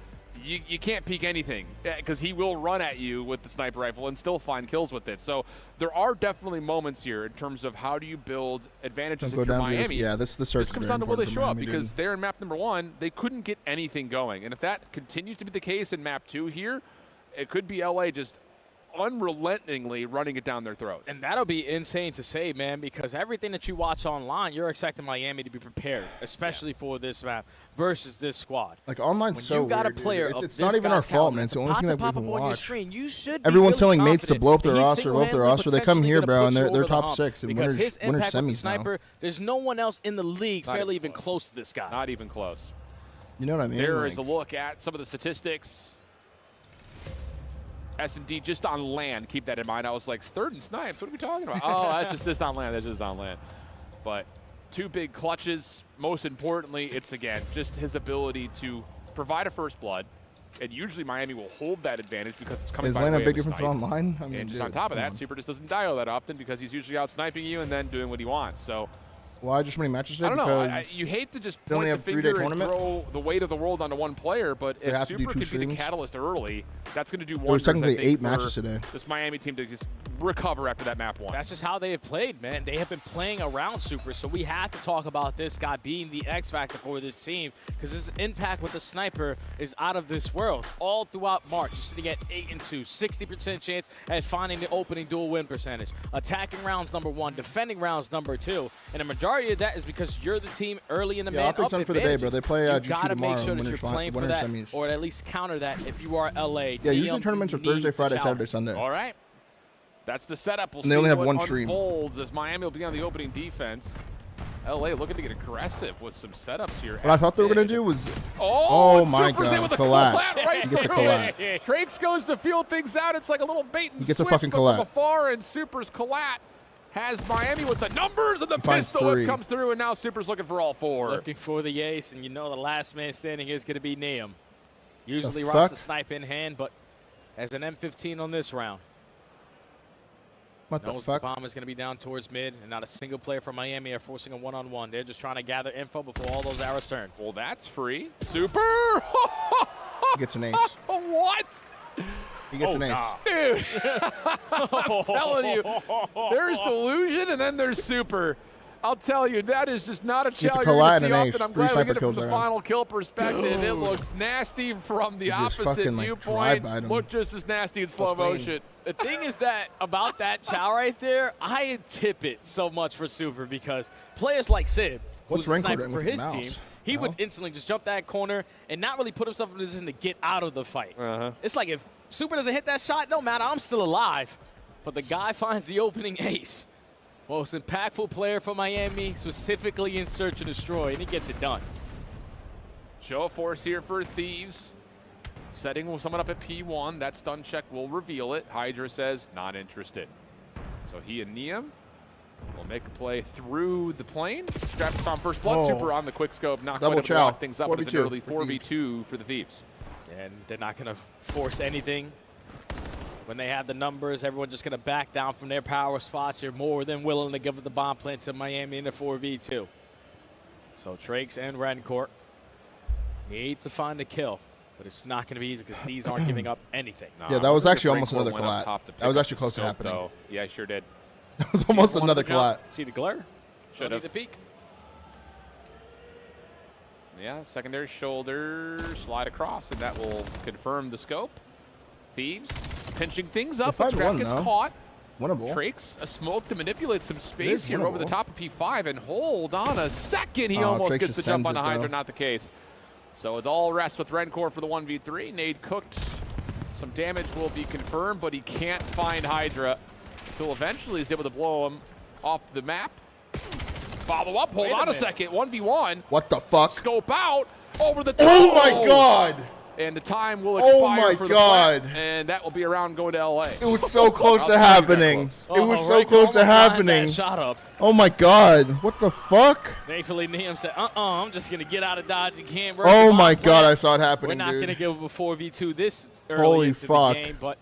You can't peek anything because he will run at you with the sniper rifle and still find kills with it. So there are definitely moments here in terms of how do you build advantages Don't if go you're down to Miami. yeah, this the search This comes down to will they show up because they're in map number 1. They couldn't get anything going. And if that continues to be the case in map 2 here, it could be LA just unrelentingly running it down their throats. And that'll be insane to say, man, because everything that you watch online, you're expecting Miami to be prepared, especially for this map versus this squad. Like online's when so you got weird, a player dude. of It's this not even our guy's fault, caliber man. It's the to only thing that we pop can up on your watch. screen, you should Everyone's be telling really mates to blow up their confident roster, blow up their he's roster. They come single-handedly here, bro, and put you they're over the top hump 6 in because his winner impact with the semis now. sniper, there's no one else in the league Not fairly even even close to this guy. Not even close. You know what I mean? There Like, is a look at some of the statistics. S&D just on land. Keep that in mind. I was like, 3rd and snipes. What are we talking about? Oh, that's just on land. That's just on land. But 2 big clutches. Most importantly, it's, again, just his ability to provide a first blood. And usually Miami will hold that advantage because it's coming Is by Lane way a of big a difference snipe. online? I mean, and just dude, on top of come that, on. Super just doesn't dial that often because he's usually out sniping you and then doing what he wants. So why just many matches today? I don't know. Because You hate to just they only point the have 3-day finger and tournament? throw the weight of the world onto one player, but They if have to do Super 2 could be the streams? catalyst early, that's going to do was wonders. technically I think, 8 for matches today. This Miami team to just recover after that map 1. That's just how they have played, man. They have been playing around Super, so we have to talk about this guy being the X factor for this team because his impact with the sniper is out of this world. All throughout March, he's sitting at 8-2, 60% chance at finding the opening dual win percentage. Attacking rounds number 1, defending rounds number 2, and the majority of that is because you're the team early in the Yeah, man OpTic's up done for the day, bro. advantages. They play You G2 gotta make tomorrow sure in that you're winners playing for winners that, semis. or at least counter that if you are LA. Yeah, usually Neum, tournaments are you need Thursday, to Friday, challenge. Saturday, Sunday. All right. That's the setup. We'll And they see only have what one stream. unfolds as Miami will be on the opening defense. LA looking to get aggressive with some setups here. What I thought they were going to do was... Oh, my Super's in God. with a Collat. right He gets a through collat. it. Trakes goes to feel things out. It's like a little bait and He gets a switch, fucking but collat. from afar, and Super's collat has Miami with the numbers, and the finds pistol whip 3. comes through, and now Super's looking for all 4. Looking for the ace, and you know the last man standing here is going to be Neum. Usually The rocks fuck? a snipe in hand, but has an M15 on this round. What the Knows fuck? the bomb is going to be down towards mid, and not a single player from Miami are forcing a one-on-one. They're just trying to gather info before all those arrows turn. Well, that's free. Super! He gets an ace. What? He gets an ace. Nah. Dude, I'm telling you, there's delusion and then there's super. I'll tell you, that is just not a Gets a challenge you're collat going to and see an ace. often. I'm 3 glad we sniper get it from kills the there. final kill perspective. Dude. It looks nasty from the He just opposite fucking, like, viewpoint. drive-byed him. Looked just as nasty in slow clean. motion. The thing is that about that chow right there, I tip it so much for Super because players like Sid, What's who's a Renko sniper doing for with the his mouse? team, he would instantly just jump that corner and not really put himself in a position to get out of the fight. It's like if Super doesn't hit that shot, no matter, I'm still alive. But the guy finds the opening ace. Most impactful player for Miami, specifically in Search and Destroy, and he gets it done. Show of force here for Thieves. Setting someone up at P1. That stun check will reveal it. Hydra says not interested. So he and Neum will make a play through the plane. Straps on first blood. Oh. Super on the quick scope. Not Double going to chow. lock things up. But it's an 4v2 early for 4v2 for the Thieves. And they're not going to force anything. When they have the numbers, everyone's just going to back down from their power spots. You're more than willing to give up the bomb plant to Miami in the 4v2. So Trakes and Rencourt need to find a kill. But it's not going to be easy because these aren't giving up anything. Yeah, that was actually almost another collat. That was actually close to happening. Though. Yeah, I sure did. That was almost another collat. See the glare? Should have. The peek. Yeah, secondary shoulder, slide across, and that will confirm the scope. Thieves pinching things up, but Scrap gets caught. Winnable. Trakes a smoke to manipulate some is space here over the winnable. top of P5, and hold on a second. He almost Trakes gets the just jump on sends the it, Hydra, though. not the case. So it's all rest with Rencourt for the 1v3. Nade cooked. Some damage will be confirmed, but he can't find Hydra until eventually he's able to blow him off the map. Follow up, hold on a second, 1v1. What the fuck? Scope out, over the top. Oh my god! And the time will expire Oh my for the god! plant, and that will be around going to LA. It was so close to happening. It was so Rencourt close to lines that happening. shot up. Oh my god! What the fuck? Thankfully, Neum said, I'm just going to get out of Dodge. You can't work Oh the my bomb god! plant. I saw it happening, We're not dude. going to give up a 4v2 this early Holy into fuck. the game, but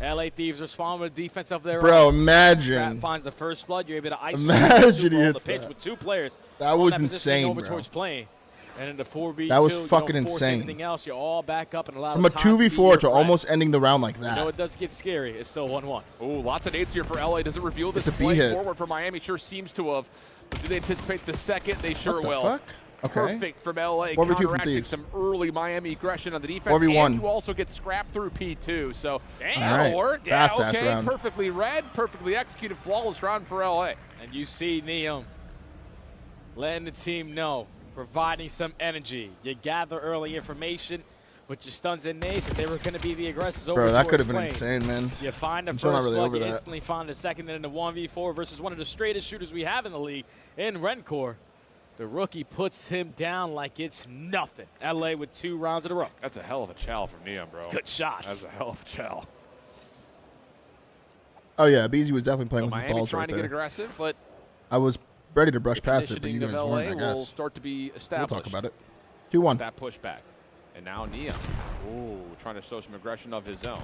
LA Thieves respond with a defense of their Bro, own. imagine. Scrap finds the first blood. You're able to isolate Imagine Super he on hits the pitch that. with 2 players. That on was positioning insane, over bro. towards playing. And in the 4v2, That was you fucking don't force insane. anything else. You're all back up and allowed From a time to be 2v4 your to friend. almost ending the round like You know, that. it does get scary. It's still 1-1. Oh, lots of nades here for LA. Does it reveal this It's a B play hit. forward for Miami? Sure seems to have. But do they anticipate the second? They sure What the will. fuck? Okay. Perfect from LA. 4v2 from Counteracting Thieves. some early Miami aggression on the defense. 4v1. And you also get scrapped through P2. So Damn. that'll Alright. work. Yeah, Fast-ass okay. round. Perfectly read, perfectly executed, flawless round for LA. And you see Neum letting the team know, providing some energy. You gather early information, but your stuns and nades, if they were going to be the aggressors over Bro, that towards could have been playing. insane, man. You find the I'm still not first really blood, over you that. instantly find the second, and in the 1v4 versus one of the straightest shooters we have in the league in Rencourt. The rookie puts him down like it's nothing. LA with 2 rounds in a row. That's a hell of a chow from Neum, bro. Good shots. That's a hell of a chow. Oh yeah, BZ was definitely playing So with his Miami balls trying right to get there. aggressive, but I was ready to brush the past it, but you conditioning guys of weren't, LA I will guess. start to be We'll established. talk about it. 2-1. That pushback. And now Neum. Ooh, trying to show some aggression of his own.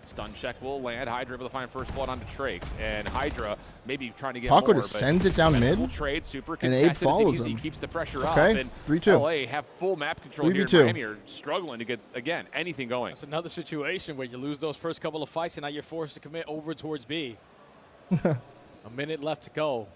Stun check will land. Hydra able to find first blood onto Trakes. And Hydra maybe trying to get Paco more, just but sends it down mid, full trade, super and Abe contested. follows It's easy, him. keeps the pressure Okay, up. And 3-2. LA have full map control here. 3v2. Miami are struggling to get, again, anything going. That's another situation where you lose those first couple of fights, and now you're forced to commit over towards B. A minute left to go.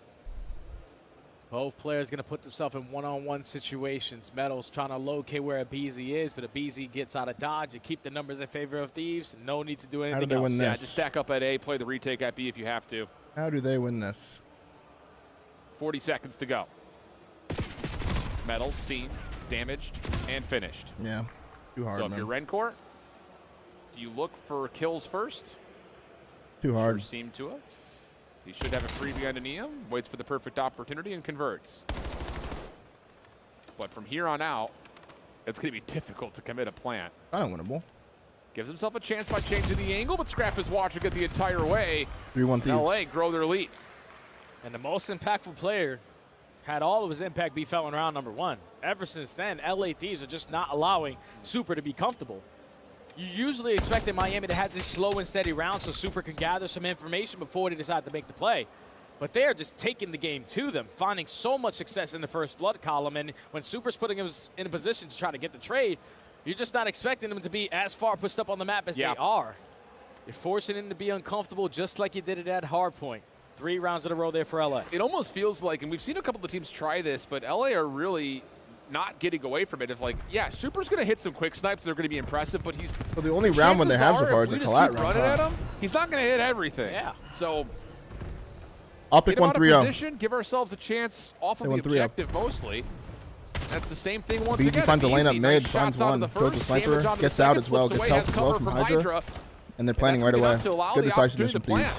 Both players going to put themselves in one-on-one situations. Metals trying to locate where a BZ is, but a BZ gets out of dodge. You keep the numbers in favor of Thieves. No need to do anything How do they else. win Yeah, this? just stack up at A, play the retake at B if you have to. How do they win this? 40 seconds to go. Metals seen, damaged, and finished. Yeah, too hard, So if man. you're Rencourt, do you look for kills first? Too hard. Sure seemed to have. He should have a freebie on Neum, waits for the perfect opportunity, and converts. But from here on out, it's going to be difficult to commit a plant. Unwinnable. Gives himself a chance by changing the angle, but Scrap is watching it the entire way. 3-1 Thieves. LA grow their lead. And the most impactful player had all of his impact be felt in round number 1. Ever since then, LA Thieves are just not allowing Super to be comfortable. You usually expected Miami to have this slow and steady round so Super can gather some information before they decide to make the play. But they are just taking the game to them, finding so much success in the first blood column. And when Super's putting him in a position to try to get the trade, you're just not expecting them to be as far pushed up on the map as they are. You're forcing them to be uncomfortable just like you did it at hardpoint. 3 rounds in a row there for LA. It almost feels like, and we've seen a couple of teams try this, but LA are really not getting away from it. If like, yeah, Super's going to hit some quick snipes. They're going to be impressive, but he's. Well, the only round when they have so far is a collat round. Running at him, he's not going to hit everything. Yeah. So. OpTic won 3-0. Position, give ourselves a chance off of the objective mostly. That's the same thing once BG again. finds a lane up mid, nice finds one, the kills the sniper, gets out as well, gets help as well from Hydra, and they're planning right away. Good decisiveness from Thieves.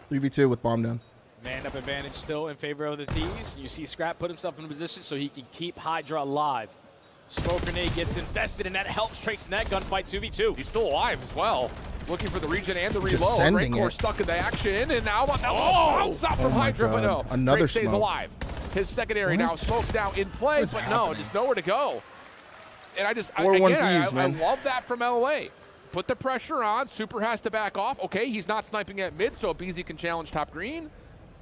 3v2 with bomb down. Man-up advantage still in favor of the Thieves. You see Scrap put himself in a position so he can keep Hydra alive. Smoke grenade gets invested, and that helps Trake's net gunfight 2v2. He's still alive as well. Looking for the regen and the reload. Rancor stuck in the action, and now outside from Hydra, but no. Another Drake stays alive. His secondary now, Smoke's now in play, but no, just nowhere to go. And I just, I love that from LA. Put the pressure on. Super has to back off. Okay, he's not sniping at mid, so BZ can challenge top green.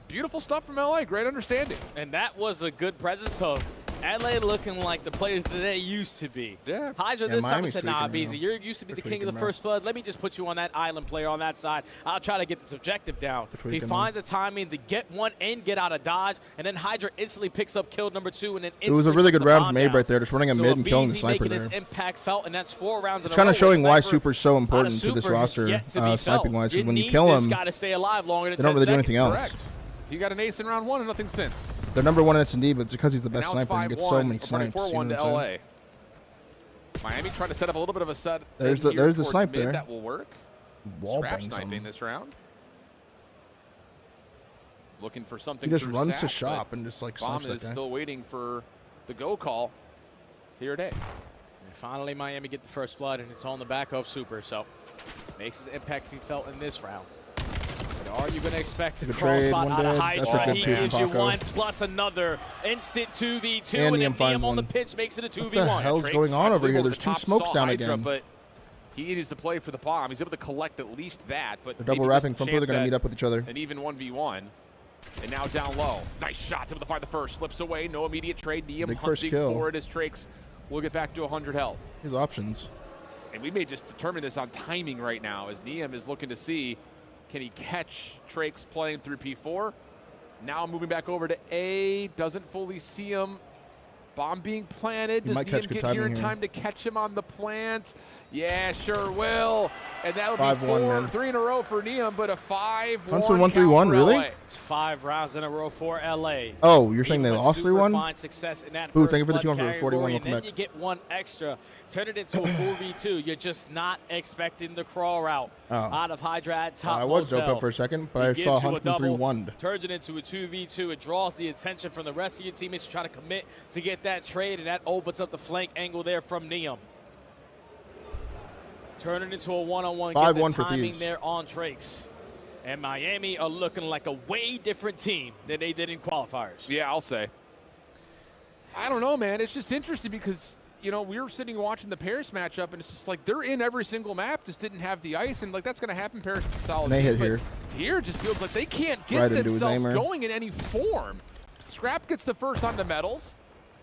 Beautiful stuff from LA. Great understanding. And that was a good presence of LA looking like the players that they used to be. Yeah. Hydra this time said, nah, BZ, you're used to be the king of the first blood. Let me just put you on that island player on that side. I'll try to get this objective down. He finds the timing to get one and get out of dodge, and then Hydra instantly picks up kill number 2, and then it was a really good round from Abe right there, just running a mid and killing the sniper there. His impact felt, and that's 4 rounds in a row. It's kind of showing why Super's so important to this roster, sniping-wise, because when you kill them, got to stay alive longer than they don't really do anything else. Correct. He got an ace in round 1 and nothing since. They're number 1 in S&D, but it's because he's the best sniper and gets so many snipes. 4-1 to LA. Miami trying to set up a little bit of a set. There's the snipe there. That will work. Scrap sniping this round. Looking for something. He just runs to shop and just like Bomb snipes that guy. is still waiting for the go call here today. And finally, Miami get the first blood, and it's on the back of Super, so makes his impact be felt in this round. But are you going to expect a cross spot out of Hydra? He gives you 1 plus another instant 2v2, and then Neum on the pitch makes it a 2v1. What the hell's going on over here? There's 2 smokes down again. But he needs to play for the bomb. He's able to collect at least that. But they're double wrapping. From they're going to meet up with each other. An even 1v1. And now down low. Nice shots. Able to find the first. Slips away. No immediate trade. Neum hunting forward as Trakes will get back to 100 health. His options. And we may just determine this on timing right now as Neum is looking to see, can he catch Trakes playing through P4? Now moving back over to A. Doesn't fully see him. Bomb being planted. Does Neum get here in time to catch him on the plant? Yeah, sure will. And that would be 3 in a row for Neum, but a 5-1. Huntsman 1-3-1, really? It's 5 rounds in a row for LA. Oh, you're saying they lost 3-1? Success in that Ooh, thank you for the 241. And then you get 1 extra. Turn it into a 4v2. You're just not expecting the crawl route out of Hydra at top. I was doped up for a second, but I saw Huntsman 3-1. Turns it into a 2v2. It draws the attention from the rest of your teammates to try to commit to get that trade, and that opens up the flank angle there from Neum. Turn it into a 1-on-1. Get the timing there on Trakes. And Miami are looking like a way different team than they did in qualifiers. Yeah, I'll say. I don't know, man. It's just interesting because, you know, we were sitting watching the Paris matchup, and it's just like they're in every single map, just didn't have the ice, and like that's going to happen. Paris is a solid. And they hit here. Here just feels like they can't get themselves going in any form. Scrap gets the first on the medals.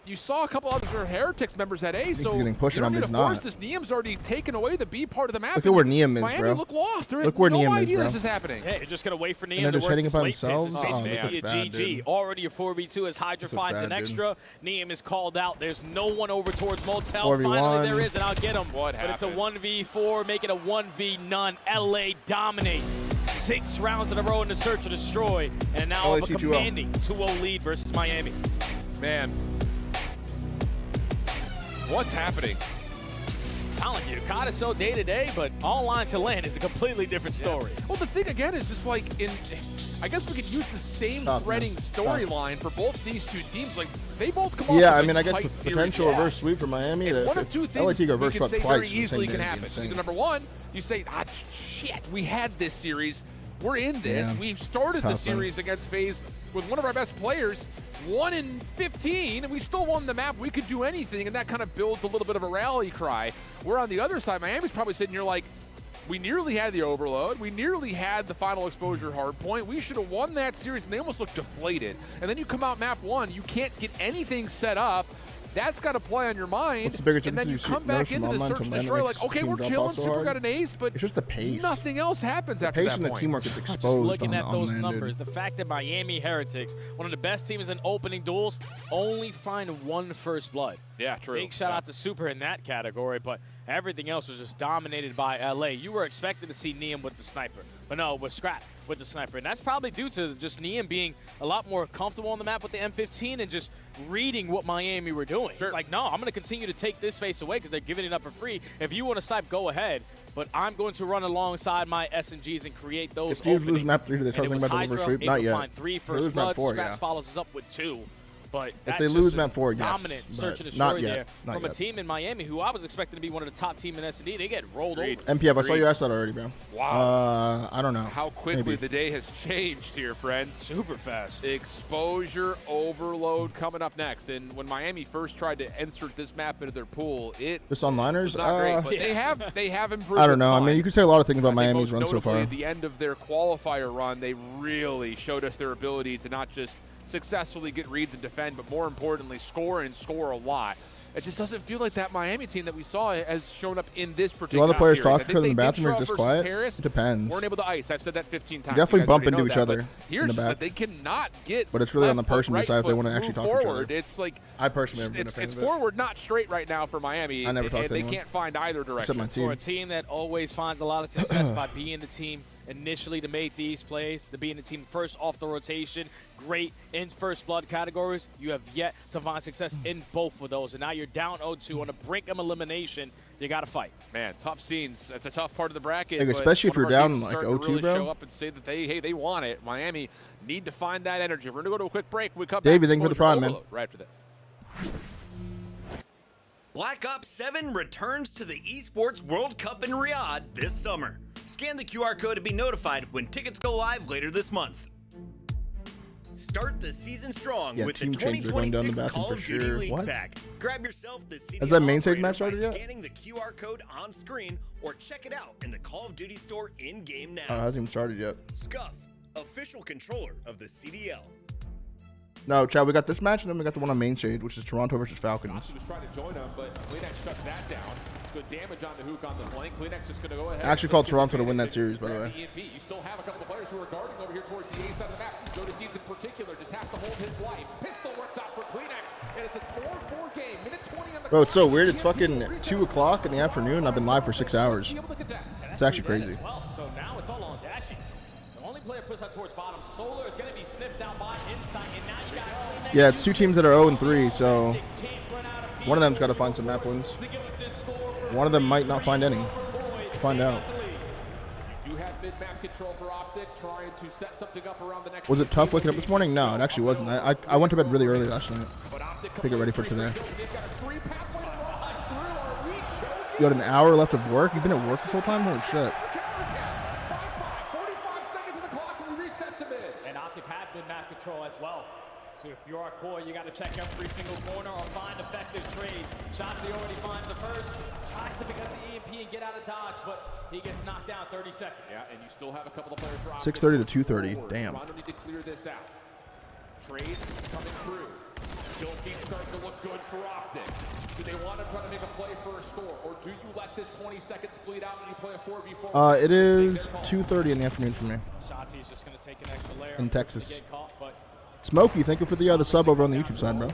You saw a couple other Heretics members at A, so he's getting pushed on, but he's not. This Neum's already taken away the B part of the map. Look at where Neum is, bro. Look lost. Look where Neum is, bro. This is happening. Hey, you're just gonna wait for Neum to work the slate themselves. pits. This looks bad, GG. Already a 4v2 as Hydra finds an extra. Neum is called out. There's no one over towards Motel. 4v1. Finally, there is, and I'll get him. What happened? But it's a 1v4, make it a 1v none. LA dominate. 6 rounds in a row in the search to destroy, and now a commanding 2-0 lead versus Miami. Man. What's happening? telling you, COD is so day-to-day, but online to LAN is a completely different story. Yeah. Well, the thing, again, is just like I guess we could use the same threading storyline for both these two teams. Like, they both come off Yeah, I with, mean, I like, guess tight potential series. reverse sweep for Miami. And one of two things LAT we reverse can sweep say very twice easily can happen. insane. Either number one, you say, shit, we had this series. We're in this. Yeah. We started the Tough, series against FaZe with one of our best players, 1 in 15, and we still won the map. We could do anything, and that kind of builds a little bit of a rally cry. We're on the other side. Miami's probably sitting here like, we nearly had the overload. We nearly had the final exposure hard point. We should have won that series, and they almost look deflated. And then you come out map 1, you can't get anything set up. That's got to play on your mind. What's the bigger and then you come back into the search and destroy like, okay, we're chilling, Super got an ace, but it's just the pace. Nothing else happens after that point. The pace and the teamwork gets exposed. Just looking at those unlanded. numbers, the fact that Miami Heretics, one of the best teams in opening duels, only find 1 first blood. Yeah, true. Big shout out to Super in that category, but everything else was just dominated by LA. You were expected to see Neum with the sniper, but no, with Scrap with the sniper. And that's probably due to just Neum being a lot more comfortable on the map with the M15 and just reading what Miami were doing. Sure. Like, no, I'm going to continue to take this face away because they're giving it up for free. If you want to snipe, go ahead. But I'm going to run alongside my SNGs and create those If Steve's openings. losing map 3, they're talking about the Hydra reverse sweep. able Not to yet. find 3 They first lose map blood. 4, Scraps yeah. follows us up with 2. But If that's they just lose a map 4, yes, dominant but search and not destroy yet. there Not from yet. a team in Miami who I was expecting to be one of the top team in S&D. They get rolled over. MPF, I saw you ask that already, bro. Wow. I don't know. How quickly Maybe. the day has changed here, friends. Super fast. Exposure overload coming up next. And when Miami first tried to insert this map into their pool, it Just on liners? was not great. But they have improved. I don't know. a I ton. mean, you could say a lot of things about I think Miami's most run so notably far. At the end of their qualifier run, they really showed us their ability to not just successfully get reads and defend, but more importantly, score and score a lot. It just doesn't feel like that Miami team that we saw has shown up in this Do particular all the players series. talk I to think each other in the they did bathroom or show up just versus quiet? Paris, It depends. weren't able to ice. I've said that 15 times. You definitely guys bump already into know each that, other but here's in the just back. that they cannot get But it's really on the left foot, person to right decide if they foot, want to actually move talk to each forward. other. It's like I personally have been a fan it's of it. forward, not straight right now for Miami. I never talked and to they anyone. can't find either direction. Except my team. For a team that always finds a lot of success by being the team initially to make these plays, to being the team first off the rotation, great in first blood categories, you have yet to find success in both of those. And now you're down 0-2 on the brink of elimination. You got to fight. Man, tough scenes. It's a tough part of the bracket. Like, but especially if one of you're our down teams like starting to 0-2, really bro. show up and say that they want it. Miami need to find that energy. We're going to go to a quick break. When we come Davey, back. thank you for the Exposure prime, man. Overload right after this. Black Ops 7 returns to the Esports World Cup in Riyadh this summer. Scan the QR code to be notified when tickets go live later this month. Start the season strong Yeah, with the team change, they're going down the 2026 bathroom Call for of Duty sure. League What? Pack. Grab yourself the CDL Has that main stage operator match by started yet? scanning the QR code on screen or check it out in the Call of Duty store in-game now. Oh, it hasn't even started yet. Scuff, official controller of the CDL. No, Chad, we got this match, and then we got the one on main stage, which is Toronto versus Falcons. Shotsy was trying to join him, but Kleenex shut that down. Good damage on the hook on the flank. Kleenex is going to go ahead. I actually called Toronto to win that series, by the way. You still have a couple of players who are guarding over here towards the A side of the map. Joe Deceives in particular just has to hold his life. Pistol works out for Kleenex, and it's a 4-4 game. Minute 20 on the Bro, it's so weird. It's fucking 2 o'clock in the afternoon. I've been live for 6 hours. It's actually crazy. Well, so now it's all on Dashie. The only player pushed out towards bottom. Solar is going to be sniffed out by Insight, and now you got Kleenex. Yeah, it's 2 teams that are 0-3, so one of them's got to find some map wins. One of them might not find any. Find out. You do have mid-map control for OpTic, trying to set something up around the next. Was it tough waking up this morning? No, it actually wasn't. I went to bed really early last night to get ready for today. You got an hour left of work? You've been at work this whole time? Holy shit. 45 seconds of the clock when we reset to mid. And OpTic had mid-map control as well. So if you're a core, you got to check every single corner or find effective trades. Shotsy already finds the first, tries to pick up the EMP and get out of dodge, but he gets knocked down 30 seconds. Yeah, and you still have a couple of players for 6:30 to 2:30. Damn. Toronto need to clear this out. Trades coming through. Kill feed starting to look good for OpTic. Do they want to try to make a play for a score, or do you let this 20 seconds bleed out and you play a 4v4? It is 2:30 in the afternoon for me. Shotsy is just going to take an extra layer In Texas. to get caught, but Smokey, thank you for the sub over on the YouTube side, bro.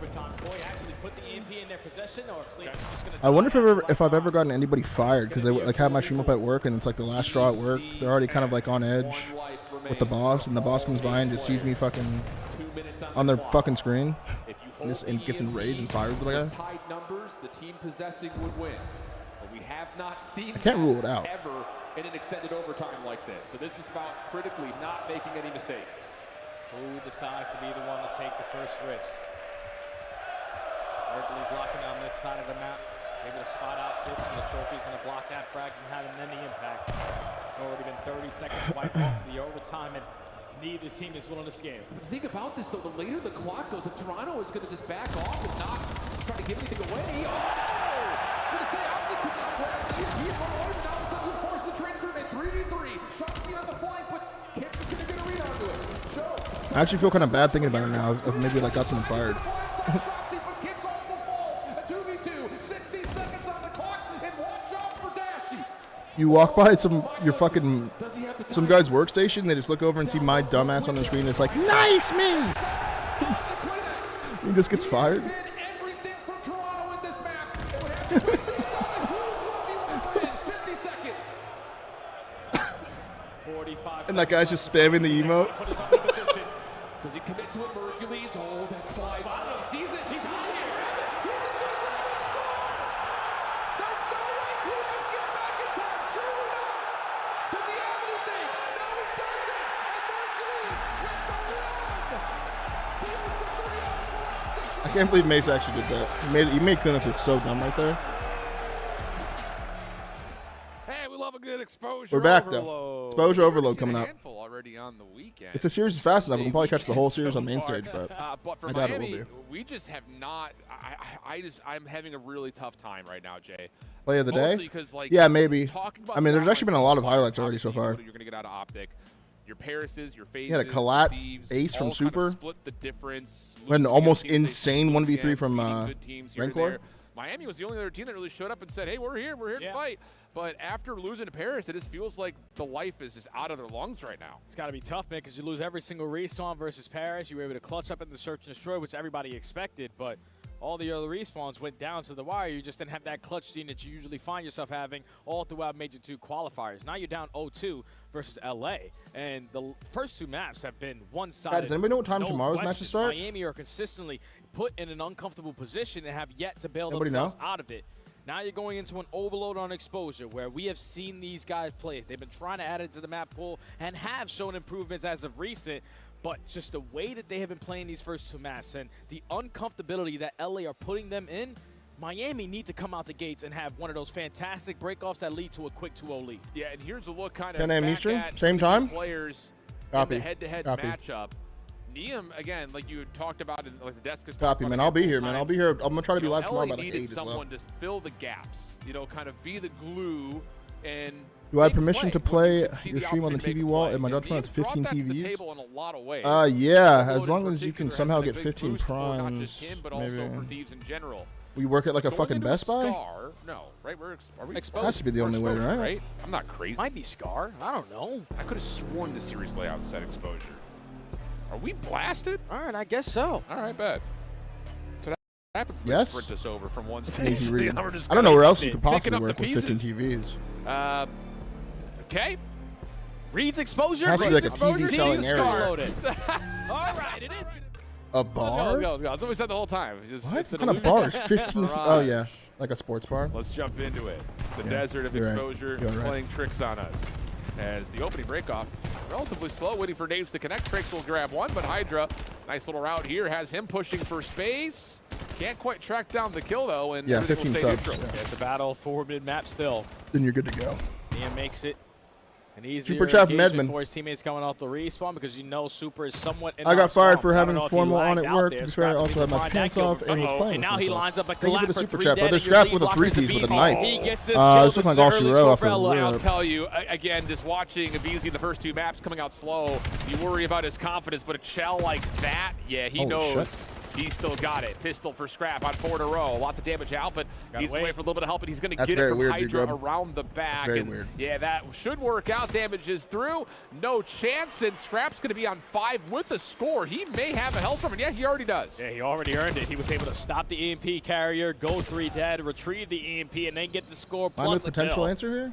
I wonder if I've ever gotten anybody fired because they like have my stream up at work and it's like the last straw at work. They're already kind of like on edge with the boss, and the boss comes by and just sees me fucking on their fucking screen and gets enraged and fires the guy. Tied numbers, the team possessing would win. But we have not seen I can't rule it out. ever in an extended overtime like this. So this is about critically not making any mistakes. Who decides to be the one to take the first risk? Hercules locking down this side of the map. He's able to spot out tips, and the trophy's going to block that frag from having any impact. It's already been 30 seconds wiped off the overtime, and neither team is willing to scale. The thing about this, though, the later the clock goes, if Toronto is going to just back off and not try to give anything away. Oh! I'm going to say, OpTic could just grab it here. He's run away, but now it's going to force the transfer in 3v3. Shotsy on the flank, but Kemp is going to get a read onto it. Show. I actually feel kind of bad thinking about it now. Of maybe like got someone fired. Shotsy, but Kemp also falls. A 2v2, 60 seconds on the clock, and watch out for Dashy. You walk by some guy's workstation, they just look over and see my dumbass on the screen. It's like, nice miss. He just gets fired. Everything from Toronto in this map. It would have to win 50 seconds. 45 And that guy's just spamming the emote. Does he commit to it, Hercules? Oh, that slide. He sees it. He's out here. He's just going to grab and score. There's no way Kudex gets back in time. Surely not. Does he have anything? No, he doesn't. And Hercules with the run. Seals the 3-0. I can't believe Mace actually did that. He made Cleanup look so dumb right there. Hey, we love a good exposure. We're back overload. though. Exposure overload coming up. Already on the weekend. If the series is fast enough, we can probably catch the whole series on main stage, but for I doubt it Miami, will be. we just have not. I'm having a really tough time right now, Jay. Play of the day? Because, like, yeah, maybe. talking about I mean, there's actually been a lot of highlights already so far. You're gonna get out of OpTic. Your Paris's, your phases. He had a collat ace from Super. Split the difference. We had an almost insane 1v3 from Rancor. Miami was the only other team that really showed up and said, hey, we're here to fight. But after losing to Paris, it just feels like the life is just out of their lungs right now. It's got to be tough, man, because you lose every single respawn versus Paris. You were able to clutch up in the search and destroy, which everybody expected, but all the other respawns went down to the wire. You just didn't have that clutch scene that you usually find yourself having all throughout Major 2 qualifiers. Now you're down 0-2 versus LA, and the first two maps have been one-sided. Does anybody know what time tomorrow's matches start? Miami are consistently put in an uncomfortable position and have yet to bail themselves out of it. Now you're going into an overload on exposure where we have seen these guys play. They've been trying to add it to the map pool and have shown improvements as of recent, but just the way that they have been playing these first two maps and the uncomfortability that LA are putting them in, Miami need to come out the gates and have one of those fantastic breakoffs that lead to a quick 2-0 lead. Yeah, and here's a look kind of 10 a.m. back Eastern, at same time? Players Copy. in the head-to-head Copy. matchup. Neum, again, like you talked about in like the desk. Copy, man. I'll be here, man. I'll be here. I'm going to try to be live tomorrow by like 8 as well. someone to fill the gaps, kind of be the glue and do I have permission to play your stream on the TV wall? And my Dutch has 15 TVs. Yeah, as long as you can somehow get 15 primes. Maybe. We work at like a fucking Best Buy? No, right? Are we exposed? Has to be the only way, right? I'm not crazy. Might be Scar. I don't know. I could have sworn the series layout said exposure. Are we blasted? All right, I guess so. All right, bet. So that happens to sprint us over from one stage. Easy read. I don't know where else you could possibly work with 15 TVs. Okay. Reed's exposure. Has to be like a TV selling area. All right, it is. A bar? Go. That's what we said the whole time. What kind of bar is 15? Oh, yeah. Like a sports bar? Let's jump into it. The desert of exposure playing tricks on us. As the opening breakoff, relatively slow, waiting for Naves to connect. Tricks will grab one, but Hydra, nice little route here, has him pushing for space. Can't quite track down the kill, though. And yeah, 15 subs. Yeah, it's a battle for mid-map still. Then you're good to go. Liam makes it an easier Super chat from engagement Edmund. for his teammates coming off the respawn because Super is somewhat in I got fired for I don't having know if he formal on lagged at out work. there. To be fair, I also had my pants off and was playing and now with he myself. lines up a Thank you for the for super 3 chat. dead, But there's and scrap your with a lead 3-piece with a knife. He gets this It's looking like all she wrote off the I'll tell you, again, just watching Abizi the first two maps coming out slow, you worry about his confidence, but a Chell like that, yeah, he knows. He's still got it. Pistol for scrap on 4 in a row. Lots of damage out, but he's away for a little bit of help, and he's going to get it from Hydra around the back. That's very weird. Yeah, that should work out. Damage is through. No chance, and Scrap's going to be on 5 with a score. He may have a Hellstorm, and yeah, he already does. Yeah, he already earned it. He was able to stop the EMP carrier, go 3 dead, retrieve the EMP, and then get the score plus a potential answer here?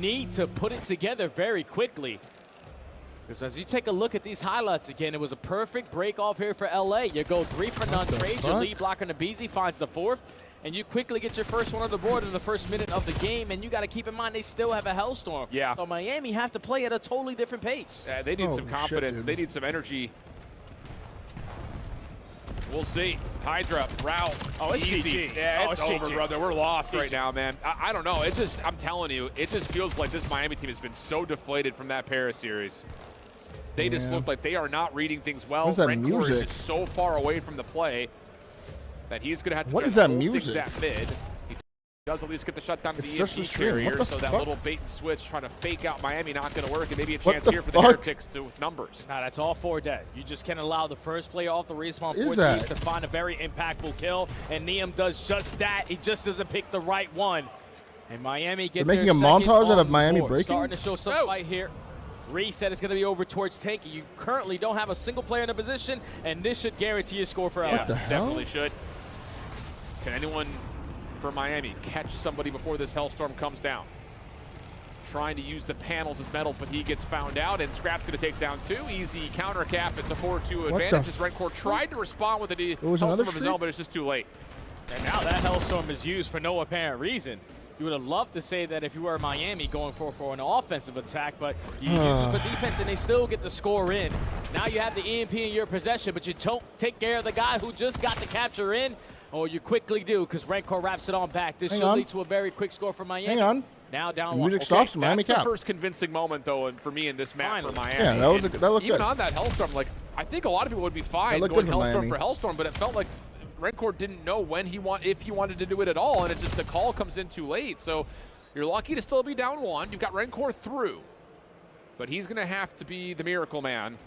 need to put it together very quickly. Because as you take a look at these highlights again, it was a perfect break off here for LA. You go 3 for none trade. Your lead blocker Nabizi finds the 4th, and you quickly get your first one on the board in the first minute of the game. And you got to keep in mind they still have a Hellstorm. Yeah. So Miami have to play at a totally different pace. Yeah, they need some confidence. They need some energy. We'll see. Hydra, route. Oh, it's easy. GG. Yeah, it's over, GG. brother. We're lost right now, man. I don't know. It just, I'm telling you, it just feels like this Miami team has been so deflated from that Paris series. They just look like they are not reading things well. What's that Rencore is music? just so far away from the play that he's going to have to What try is to that hold music? things at mid. He does at least get the shutdown to the just EMP a stream. What carrier, the so that fuck? little bait and switch trying to fake out Miami not going to work, and maybe a What chance the here for the fuck? Heretics to with numbers. Nah, that's all 4 dead. You just can't allow the first player off the respawn Is for that? Thieves to find a very impactful kill, and Neum does just that. He just doesn't pick the right one. And Miami get They're making their a second montage out on of the Miami board. breaking? Starting to show some fight here. Reset is going to be over towards Tanky. You currently don't have a single player in a position, and this should guarantee a score for LA. Yeah, definitely should. Can anyone for Miami catch somebody before this Hellstorm comes down? Trying to use the panels as metals, but he gets found out, and Scrap's going to take down 2. Easy counter cap. It's a 4-2 advantage as Rencore tried to respond with a Hellstorm of his own, but it's just too late. And now that Hellstorm is used for no apparent reason. You would have loved to say that if you were Miami going for an offensive attack, but you use it for defense and they still get the score in. Now you have the EMP in your possession, but you don't take care of the guy who just got the capture in, or you quickly do because Rencore wraps it on back. This should lead to a very quick score for Miami. Hang on. Now down The 1. music stops, Miami That's cap. the first convincing moment, though, and for me in this map for Miami. Yeah, that looked even good. on that Hellstorm, like, I think a lot of people would be fine looked going good for Hellstorm Miami. for Hellstorm, but it felt like Rencore didn't know if he wanted to do it at all, and it just the call comes in too late. So you're lucky to still be down 1. You've got Rencore through, but he's going to have to be the miracle man,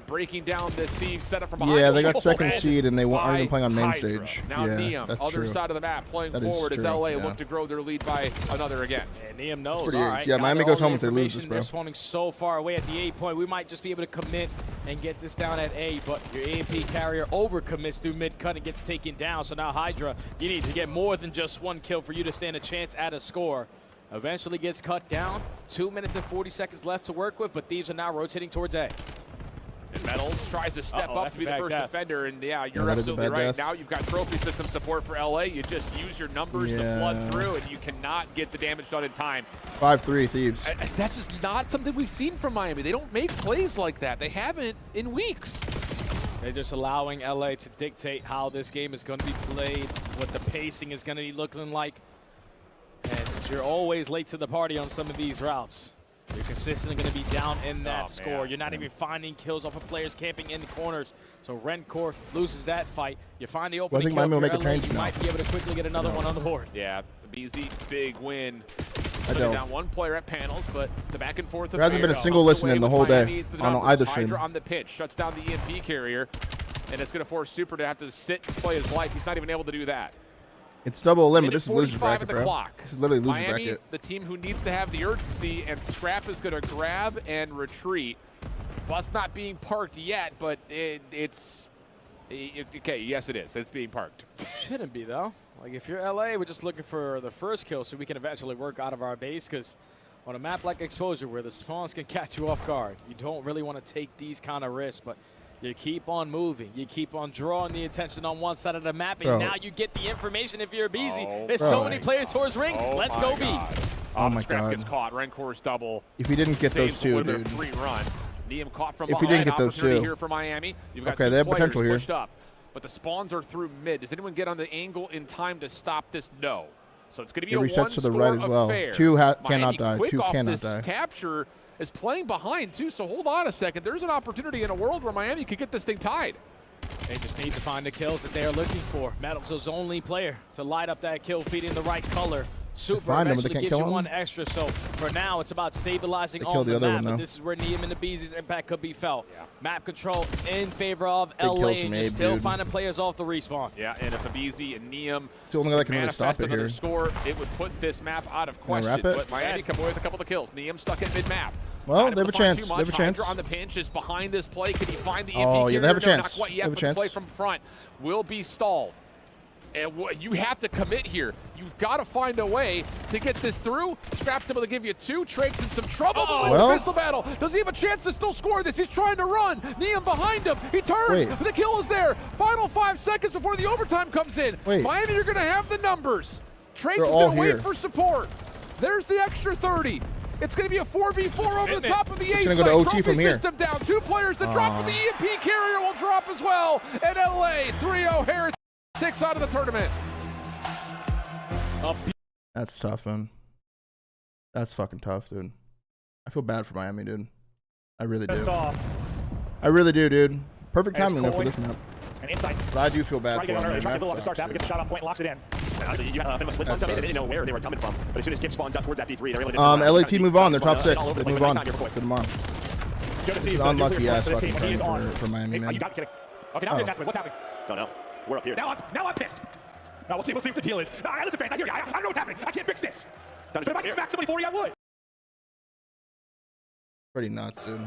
breaking down this Thieves setup from behind. Yeah, they got Oh, second red seed, and they aren't even by playing on main Hydra. stage. Now Yeah, Neum, that's other true. side of the map, playing That is forward as true, LA yeah. look to grow their lead by another again. And Neum knows. pretty All huge. right, Yeah, got Miami all goes the home if they lose this, information. bro. They're spawning so far away at the A point. We might just be able to commit and get this down at A, but your EMP carrier overcommits through mid-cut and gets taken down. So now Hydra, you need to get more than just 1 kill for you to stand a chance at a score. Eventually gets cut down. 2 minutes and 40 seconds left to work with, but Thieves are now rotating towards A. And Metals tries to step up that's to be a the bad first death. defender, and yeah, you're that is a absolutely bad right. death. Now you've got trophy system support for LA. You just use your numbers to flood through, and you cannot get the damage done in time. 5-3 Thieves. That's just not something we've seen from Miami. They don't make plays like that. They haven't in weeks. They're just allowing LA to dictate how this game is going to be played, what the pacing is going to be looking like. And since you're always late to the party on some of these routes, you're consistently going to be down in that score. You're not even finding kills off of players camping in the corners. So Rencore loses that fight. You find the opening think kill Miami will for make a LA, change you now. might be able to quickly get another one on the board. Yeah, BZ, big win. I Putting don't. down 1 player at panels, but the back and forth. There hasn't been a single listen in the whole day on either stream. Hydra on the pitch, shuts down the EMP carrier, and it's going to force Super to have to sit and play his life. He's not even able to do that. It's double limit. Minute This is loser 45 bracket, at the bro. clock. This is literally loser Miami, bracket. the team who needs to have the urgency, and Scrap is going to grab and retreat. Bus not being parked yet, but it's okay. Yes, it is. It's being parked. Shouldn't be, though. Like, if you're LA, we're just looking for the first kill so we can eventually work out of our base, because on a map like Exposure where the spawns can catch you off guard, you don't really want to take these kind of risks, but you keep on moving. You keep on drawing the attention on one side of the map, and Bro. now you get the information if you're BZ. There's bro. so many players towards ring. Let's go B. Oh my Scrap God. gets caught. Rencore's double. If he didn't get Saves those two, a little bit dude. of free run. Neum caught from If he behind. didn't get those Opportunity two. here for Miami. You've got Okay, 2 they have players potential here. pushed up, but the spawns are through mid. Does anyone get on the angle in time to stop this? No. So it's going to be It a resets to the one-score right as well. affair. 2 cannot Miami die. quick 2 off cannot this die. capture is playing behind too. So hold on a second. There's an opportunity in a world where Miami could get this thing tied. They just need to find the kills that they are looking for. Metals is the only player to light up that kill feed in the right color. Super find him, but they eventually can't gives you kill him? 1 extra, so for now it's about stabilizing They on killed the the other map, one, but though. this is where Neum and the Beezy's impact could be felt. Map control in favor of Big LA, kills and from you're Abe, still dude. finding players off the respawn. Yeah, and if Abizi and Neum It's the only guy that can really stop manifest it another here. score, it would put this map out of Wanna question. wrap it? But Miami come away with a couple of kills. Neum stuck in mid-map. Well, Not they have able a to find chance. too They have a much. chance. Hydra on the pinch is behind this play. Can he find the EMP Oh, yeah, they have a carrier? No, chance. not quite They yet, have a but the play chance. from front will be stalled. And you have to commit here. You've got to find a way to get this through. Scrap's able to give you 2. Trake's in some trouble. Well, the pistol battle. Does he have a chance to still score this? He's trying to run. Neum behind him. He turns. Wait. The kill is there. Final 5 seconds before the overtime comes in. Wait. Miami, you're going to have the numbers. Trake's They're all going to wait here. for support. There's the extra 30. It's going to be a 4v4 over the top of the A It's site. gonna go to OT Trophy from here. system down. 2 players. The drop of the EMP carrier will drop as well. And LA 3-0 Heretics out of the tournament. That's tough, man. That's fucking tough, dude. I feel bad for Miami, dude. I really do. I really do, dude. Perfect timing though for this map. And inside. But I do feel bad for him. Try to go on the start tap, gets the shot on point, locks it in. So you got a split spawns up. They didn't know where they were coming from. But as soon as Kip spawns up towards that B3, they're able to LAT move on. They're top 6. They move on to tomorrow. This is an unlucky ass fucking thing for Miami, man. You got kidding. Okay, now what's happening? Don't know. We're up here. Now I'm pissed. Now we'll see what the deal is. Listen, fans, I hear you. I don't know what's happening. I can't fix this. But if I could smack somebody 40, I would. Pretty nuts, dude.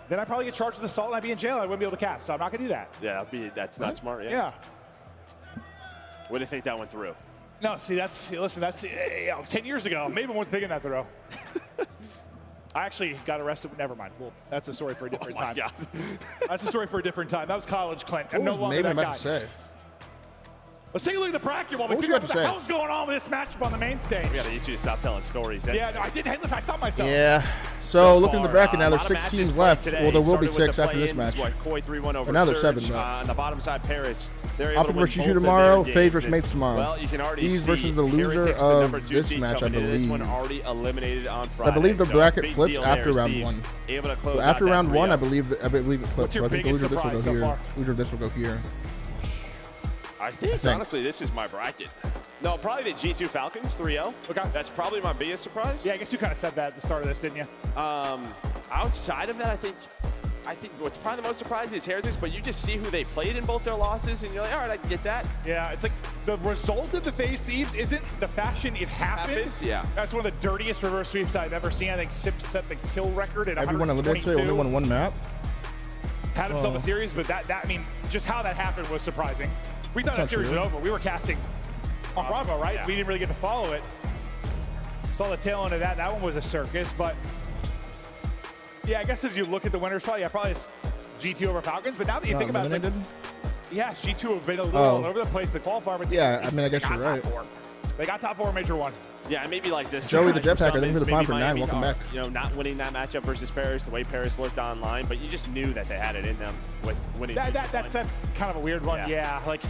Then I'd probably get charged with assault and I'd be in jail. I wouldn't be able to cast, so I'm not going to do that. Yeah, that's not smart, yeah. Yeah. What do you think that went through? No, see, that's 10 years ago. Maybe I was thinking that throw. I actually got arrested. Never mind. Well, that's a story for a different time. God. That's a story for a different time. That was college, Clint. I'm What no was longer Maven that about guy. to say? Let's take a look at the bracket while we What was figure you out about what to the say? hell's going on with this matchup on the main stage. We gotta get you to stop telling stories. Yeah, no, I didn't. Hey, listen, I saw myself. Yeah. So looking at the bracket now, there's 6 teams left. Well, there will be 6 after this match. Koi 3-1 over But now there's Surge. 7. On the bottom side, Paris. They're able to OpTic win versus both you of tomorrow. their FaZe games. versus Mates tomorrow. Well, you can already These see versus the loser Heretics, the of number 2 this seed match, I coming into This one believe. already eliminated on Friday. I believe the So bracket big flips deal after there. round Steve's 1. Able to close So out after that round 1, 3-0. I believe it flips. What's So your I think the biggest loser of this will go surprise so here. far? Loser of this will go here. I think, honestly, this is my bracket. No, probably the G2 Falcons 3-0. Okay. That's probably my biggest surprise. Yeah, I guess you kind of said that at the start of this, didn't you? Outside of that, I think what's probably the most surprising is Heretics, but you just see who they played in both their losses, and you're like, all right, I can get that. Yeah, it's like the result of the FaZe Thieves isn't the fashion it happened. Yeah. That's one of the dirtiest reverse sweeps I've ever seen. I think Sips set the kill record at Everyone eliminated, so 122. only won 1 map. Had himself a series, but that I mean, just how that happened was surprising. We thought that That's series true. was over. We were casting on Bravo, right? Yeah. We didn't really get to follow it. Saw the tail end of that. That one was a circus, but yeah, I guess as you look at the winners, probably it's G2 over Falcons. But now that you think about it, it's like, yeah, G2 have been a little all over the place. The qualifier, but Yeah, I mean, I guess you're right. top 4. They got top 4 major 1. Yeah, and maybe like this. Joey the Jetpack, I think is for the maybe prime for 9. Miami, Welcome back. You know, not winning that matchup versus Paris, the way Paris looked online, but you just knew that they had it in them with winning. That's kind of a weird one. Yeah, like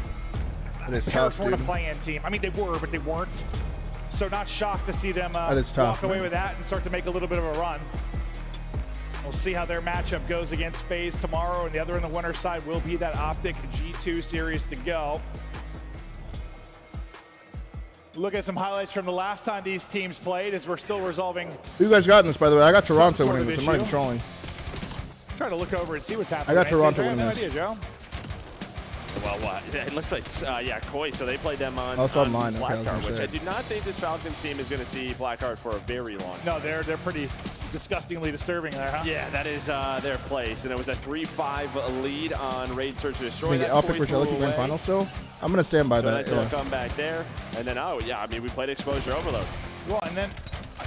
It is Paris tough, weren't a dude. play-in team. I mean, they were, but they weren't. So not shocked to see them That is tough, walk away man. with that and start to make a little bit of a run. We'll see how their matchup goes against FaZe tomorrow, and the other on the winner's side will be that OpTic G2 series to go. Look at some highlights from the last time these teams played as we're still resolving. Who you guys got in this, by the way? I got Toronto sort winning of this. I'm not even issue. trolling. Trying to look over and see what's happening. I got Toronto I have winning no this. idea, Joe. Well, what? It looks like, yeah, Koi, so they played them on, Oh, it's on mine, okay, I was Blackheart, gonna which say. I do not think this Falcons team is going to see Blackheart for a very long time. No, they're pretty disgustingly disturbing there, huh? Yeah, that is their place. And it was a 3-5 lead on Raid Search and Destroy. Wait, That OpTic Koi versus flew LAT Grand away. Final still? I'm going to stand by So that. nice little Yeah. comeback there. And then, oh, yeah, I mean, we played Exposure Overload. Well, and then,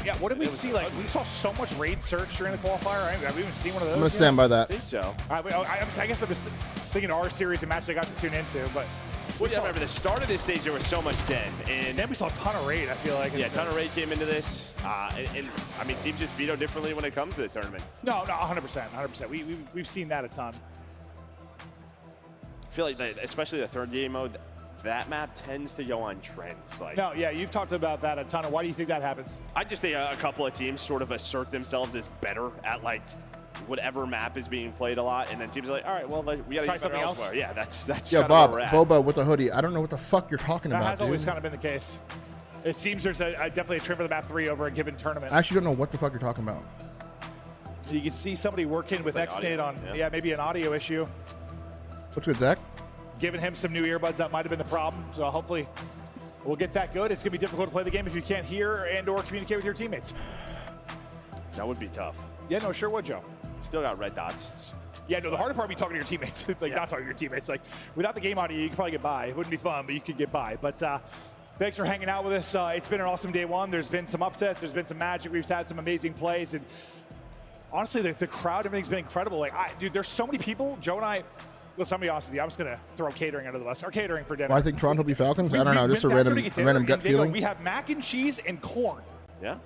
yeah, what did we see? Like, we saw so much raid search during the qualifier. Have we even seen one of those? I'm going to stand by that. I think so. I guess I'm just thinking of our series and match I got to tune into, but Well, yeah, remember, the start of this stage, there was so much dead. And then we saw a ton of raid, I feel like. Yeah, a ton of raid came into this. And I mean, teams just veto differently when it comes to the tournament. No, 100%. We've seen that a ton. I feel like, especially the third game mode, that map tends to go on trends. Like, No, yeah, you've talked about that a ton. Why do you think that happens? I just think a couple of teams sort of assert themselves as better at like whatever map is being played a lot, and then teams are like, all right, well, we got to Try get better something else? elsewhere. Yeah, that's Yeah, kinda Bob, where we're at. Boba with the hoodie. I don't know what the fuck you're talking That about, has dude. always kind of been the case. It seems there's definitely a trend for the map 3 over a given tournament. I actually don't know what the fuck you're talking about. You can see somebody working with like Xnate audio, on, yeah. maybe an audio issue. What's good, Zach? Giving him some new earbuds, that might have been the problem. So hopefully we'll get that good. It's going to be difficult to play the game if you can't hear and or communicate with your teammates. That would be tough. Yeah, no, sure would, Joe. Still got red dots. Yeah, no, the harder part would be talking to your teammates. Like, not talking to your teammates. Like, without the game audio, you could probably get by. It wouldn't be fun, but you could get by. But thanks for hanging out with us. It's been an awesome day one. There's been some upsets. There's been some magic. We've had some amazing plays. And honestly, the crowd, everything's been incredible. Like, dude, there's so many people. Joe and I, listen, I'm going to be honest with you. I'm just going to throw catering under the bus. Or catering for dinner. Well, I think Toronto will be Falcons. I don't know. Just a random gut feeling. We have mac and cheese and corn. Yeah.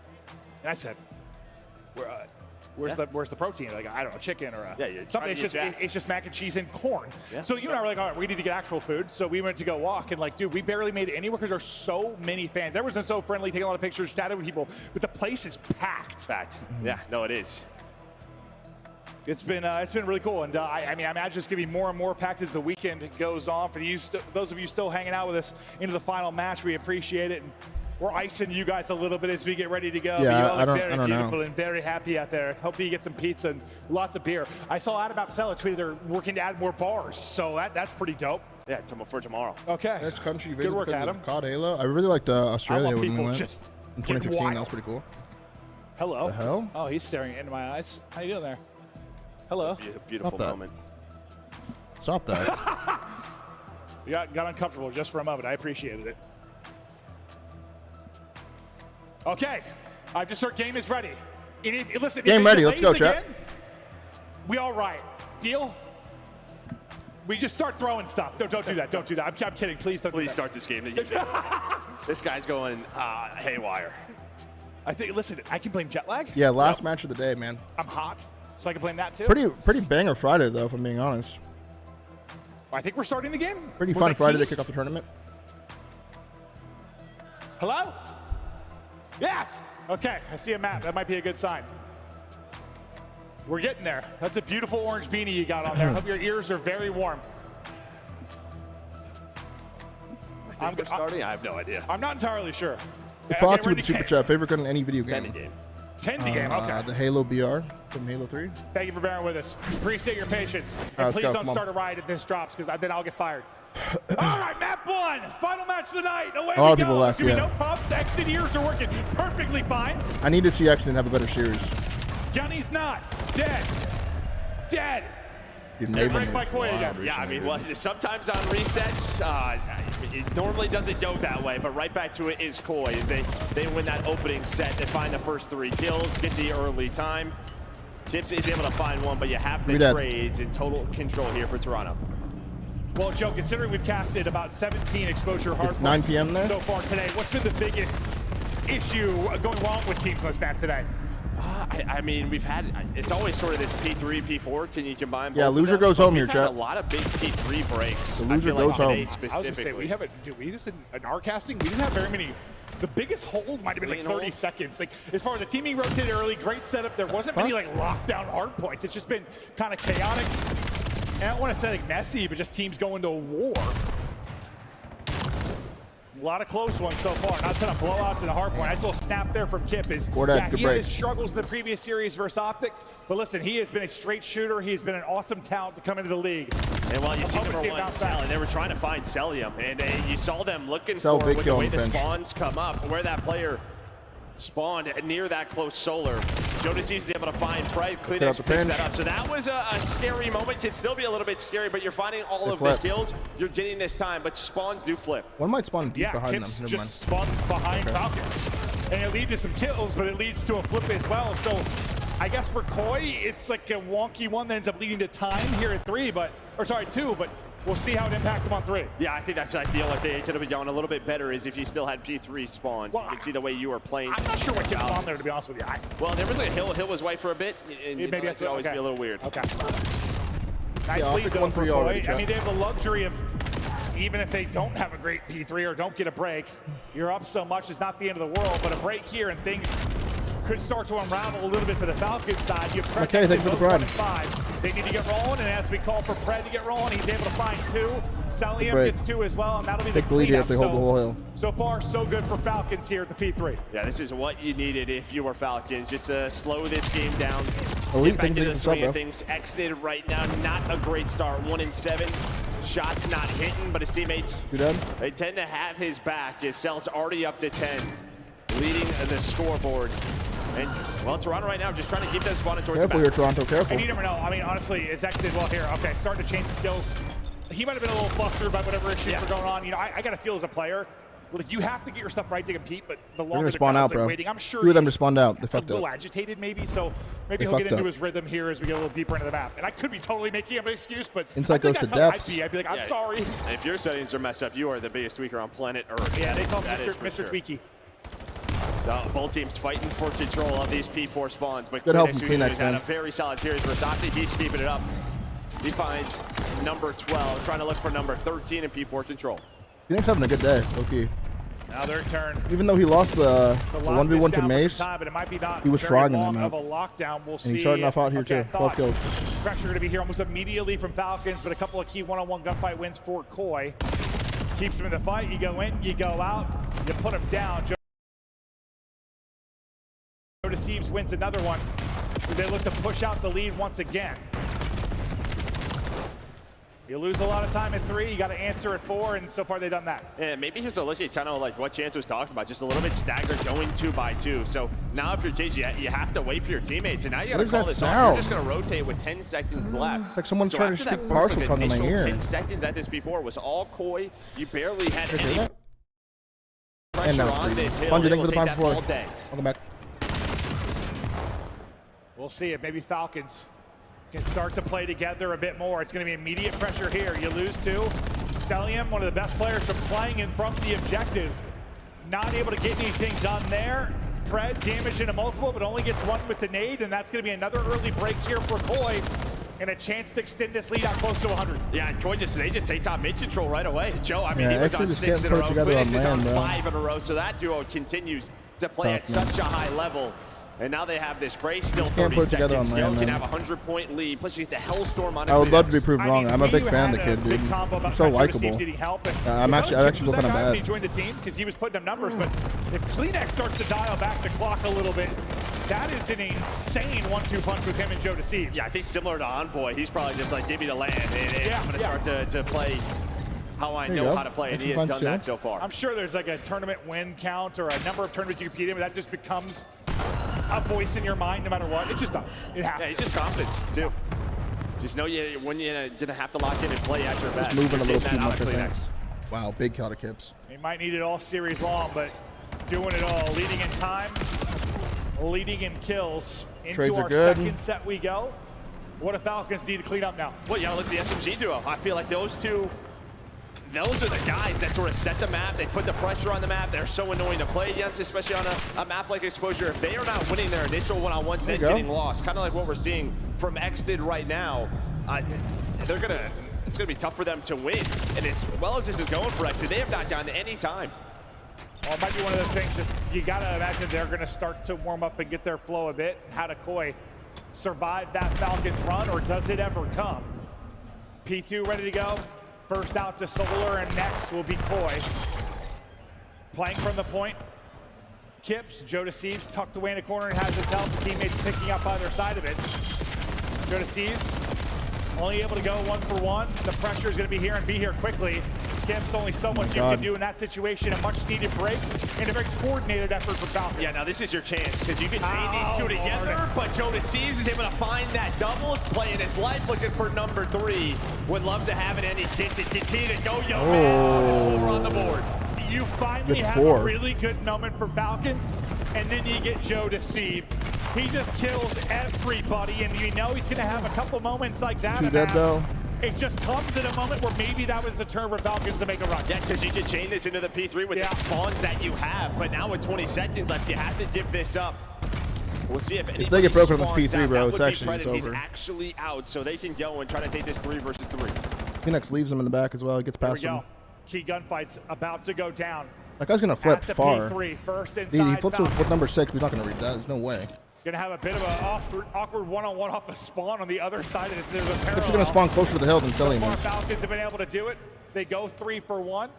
And I said, where's the protein? Like, I don't know, chicken or something. It's just mac and cheese and corn. Yeah. So you and I were like, all right, we need to get actual food. So we went to go walk, and like, dude, we barely made it anywhere because there's so many fans. Everyone's been so friendly, taking a lot of pictures, chatting with people, but the place is packed. Yeah, no, it is. It's been really cool, and I mean, I imagine it's gonna be more and more packed as the weekend goes on. For those of you still hanging out with us into the final match, we appreciate it. And we're icing you guys a little bit as we get ready to go. Yeah, you all look I don't beautiful know. and very happy out there. Hope you get some pizza and lots of beer. I saw Adam Apsella tweeted they're working to add more bars, so that's pretty dope. Yeah, for tomorrow. Okay. Best country Good visit work, because Adam. of COD Halo. I really liked Australia when we people went just in get 2016. wild. That was pretty cool. Hello. The hell? Oh, he's staring into my eyes. How you doing there? Hello. Beautiful Stop that. moment. Stop that. You got uncomfortable just for a moment. I appreciated it. Okay, I've just heard game is ready. Listen, Game ready. Let's go, chat. We all right. Deal? We just start throwing stuff. Don't do that. Don't do that. I'm kidding. Please don't. Please start this game. This guy's going haywire. I think. Listen, I can blame jet lag. Yeah, last match of the day, man. I'm hot, so I can blame that too. Pretty banger Friday though, if I'm being honest. I think we're starting the game. Pretty fun Friday to kick off the tournament. Hello? Yes. Okay, I see a map. That might be a good sign. We're getting there. That's a beautiful orange beanie you got on there. I hope your ears are very warm. I think we're starting. I have no idea. I'm not entirely sure. Foxy with the super chat. Favorite gun in any video game? 10 game. 10 game. Okay. The Halo BR from Halo 3. Thank you for bearing with us. Appreciate your patience. All And right, please let's go. don't Come start a riot if this drops, because then I'll get fired. All right, map one. Final match of the night. Away A lot of we people go. left, There's yeah. gonna be no pumps. Exit ears are working perfectly fine. I need to see X and have a better series. Gunny's not. Dead. Dead. Dude, Hey, Maven break is by Koi wild again. Yeah, I recently, mean, well, dude. sometimes on resets, it normally doesn't go that way, but right back to it is Koi. As they win that opening set, they find the first 3 kills, get the early time. Chips is able to find one, but you have the trades in total control here for Toronto. Well, Joe, considering we've casted about 17 exposure hard It's 9 points p.m. there? so far today, what's been the biggest issue going wrong with teams on this map today? I mean, we've had, it's always sort of this P3, P4. Can you combine both? Yeah, of loser them? goes But home we've here, had chat. a lot of big P3 breaks. The I loser feel like goes today home. I was gonna say, we just in our casting, we didn't have very many. The biggest hold might have been like 30 seconds. Like, as far as the teaming rotated early, great setup. There wasn't many like lockdown hard points. It's just been kind of chaotic. And I don't want to say like messy, but just teams going to war. A lot of close ones so far. Not a ton of blowouts in the hard point. I saw a snap there from Kip. He good had break. his struggles in the previous series versus OpTic. But listen, he has been a straight shooter. He has been an awesome talent to come into the league. And while you see Opponents number need to one, bounce Sal, back. and they were trying to find Celium, and you saw them looking Sal, for big with kill the way on the the bench. spawns come up, where that player spawned near that close solar. Jonas is able to find Pride. Clear Kleenex out the picks pinch. that up. So that was a scary moment. Can still be a little bit scary, but you're finding all They of flip. the kills. You're getting this time, but spawns do flip. One might spawn deep behind Kip's them. Never mind. just spawned behind Falcons. And it leads to some kills, but it leads to a flip as well. So I guess for Koi, it's like a wonky one that ends up leading to time here at 2, but we'll see how it impacts him on 3. Yeah, I think that's ideal. If they could have gone a little bit better is if you still had P3 spawns. Well, you can see the way you were playing. I'm not sure what Kip's on there, to be honest with you. Well, there was a Hill. Hill was white for a bit. And Maybe that could always be a little weird. Okay. Yeah, Nice I'll lead pick though one for for you Koi. already, I mean, Jeff. they have the luxury of, even if they don't have a great P3 or don't get a break, you're up so much, it's not the end of the world, but a break here and things could start to unravel a little bit for the Falcons side. You have Okay, thank you for the both pride. 1-5. They need to get rolling, and as we call for Pred to get rolling, he's able to find 2. Celium break. gets 2 as well, and that'll be the Big lead here cleanup. if they hold the whole hill. So far, so good for Falcons here at the P3. Yeah, this is what you needed if you were Falcons. Just to slow this game down. Elite, Get back thank you into the for the swing sub, of bro. things. Exited right now. Not a great start. 1-7. Shots not hitting, but his teammates, You done? they tend to have his back. His Cell's already up to 10. Leading the scoreboard. And, well, Toronto right now just trying to keep them spawning towards Careful the here, back. Toronto. Careful. And you never know. I mean, honestly, it's X did well here. Okay, starting to chain some kills. He might have been a little flustered by whatever issues are going on. You know, I got to feel as a player, like you have to get your stuff right to compete, but the longer the crowd's like waiting, I'm sure two of them spawned out. They fucked a little up. agitated maybe, so maybe They he'll get fucked into up. his rhythm here as we get a little deeper into the map. And I could be totally making up an excuse, but Insight I think goes to that's how depths. I'd be like, I'm sorry. And if your settings are messed up, you are the biggest tweaker on planet Earth. Yeah, they call him That is Mr. for Tweaky. So both teams fighting for control of these P4 spawns, but Good help Kleenex from Jr. Kleenex, has had man. a very solid series. Versace, he's keeping it up. He finds number 12, trying to look for number 13 in P4 control. Phoenix having a good day, okay. Now their turn. Even though he lost the 1v1 to Mace, but it might be not he was very frogging long them of out. a lockdown. We'll And see. he's starting off hot here Okay, too. 12 kills. Pressure going to be here almost immediately from Falcons, but a couple of key one-on-one gunfight wins for Koi. Keeps him in the fight. You go in, you go out, you put him down. Joe Deceives wins another one. They look to push out the lead once again. You lose a lot of time at 3, you got to answer at 4, and so far they've done that. Yeah, maybe here's a look at kind of like what Chance was talking about, just a little bit staggered going 2 by 2. So now if you're JG, you have to wait for your teammates, and now you got to call this off. You're just going to rotate with 10 seconds left. It's like someone's so trying to after stick that first, parcel tongue in my initial ear. 10 seconds at this before was all Koi. You barely had Did you hear any that? And pressure now on it's this hill. Bungie, They thank you will for the take prime that all before. day. Welcome back. We'll see if maybe Falcons can start to play together a bit more. It's going to be immediate pressure here. You lose 2. Celium, one of the best players from playing in from the objective, not able to get anything done there. Pred damage into multiple, but only gets 1 with the nade, and that's going to be another early break here for Koi, and a chance to extend this lead out close to 100. Yeah, and Koi they just take top mid control right away. Joe, I mean, Yeah, he was on Exodus 6 in a getting row. put together Kleenex on is on land, bro. 5 in a row, so that duo continues to play at Tough, man. such a high level. And now they have this break, still Just can't 30 put it together seconds. on Yo land, can man. have a 100-point lead, plus he's the Hellstorm on I would love to be Kleenex. proved wrong. I'm a big fan of the kid, dude. He's so likable. I actually feel kind of bad. He joined the team because he was putting up numbers, but if Kleenex starts to dial back the clock a little bit, that is an insane 1-2 punch with him and Joe Deceives. Yeah, I think similar to Envoy, he's probably just like, give me the land, and I'm going to start to play how I know how to play, and he has done that so far. I'm sure there's like a tournament win count or a number of tournaments you compete in, but that just becomes a voice in your mind no matter what. It just does. It has Yeah, it's just confidence, too. Just know when you're going to have to lock in and play at your best. Just moving a You're little getting too that out much, of I think. Kleenex. Wow, big counter kips. He might need it all series long, but doing it all. Leading in time, leading in kills. Into Trades are our good. second set we go. What do Falcons need to clean up now? Well, yeah, look at the SMG duo. I feel like those two, those are the guys that sort of set the map. They put the pressure on the map. They're so annoying to play against, especially on a map like Exposure. If they are not winning their initial one-on-ones, then getting lost, kind of like what we're seeing from Xdid right now, it's gonna be tough for them to win. And as well as this is going for Xdid, they have not gotten any time. Well, it might be one of those things, just you gotta imagine they're gonna start to warm up and get their flow a bit. How to Koi survive that Falcons run, or does it ever come? P2 ready to go. First out to Solar, and next will be Koi. Playing from the point. Kips, Joe Deceives tucked away in a corner and has his help. Teammates picking up either side of it. Joe Deceives only able to go 1 for 1. The pressure is going to be here and be here quickly. Kips, only so much you can do in that situation. A much needed break and a very coordinated effort for Falcons. Yeah, now this is your chance because you can chain these two together, but Joe Deceives is able to find that double. Is playing his life, looking for number 3. Would love to have it, and he gets it. Continue to go, yo, man. 4 on the board. You finally have a really good moment for Falcons, and then you get Joe Deceived. He just kills everybody, and you know he's going to have a couple moments like that. Too dead, though. It just comes at a moment where maybe that was the turn for Falcons to make a run. Yeah, because you can chain this into the P3 with the spawns that you have, but now with 20 seconds left, you have to give this up. We'll see if they get broken on this spawns P3, out. bro, That it's would be actually Fred, and over. He's actually out, so they can go and try to take this 3 versus 3. Phoenix leaves him in the back as well. He gets Here we past him. go. Key gunfights about to go down. That guy's gonna flip At the far. P3, first Dude, inside he flips with number 6, but he's not gonna read that. There's no way. Gonna have a bit of an awkward one-on-one off a spawn on the other side of this. There's a parallel. He's gonna spawn closer to the hill than So Celium far, is. Falcons have been able to do it. They go 3 for 1.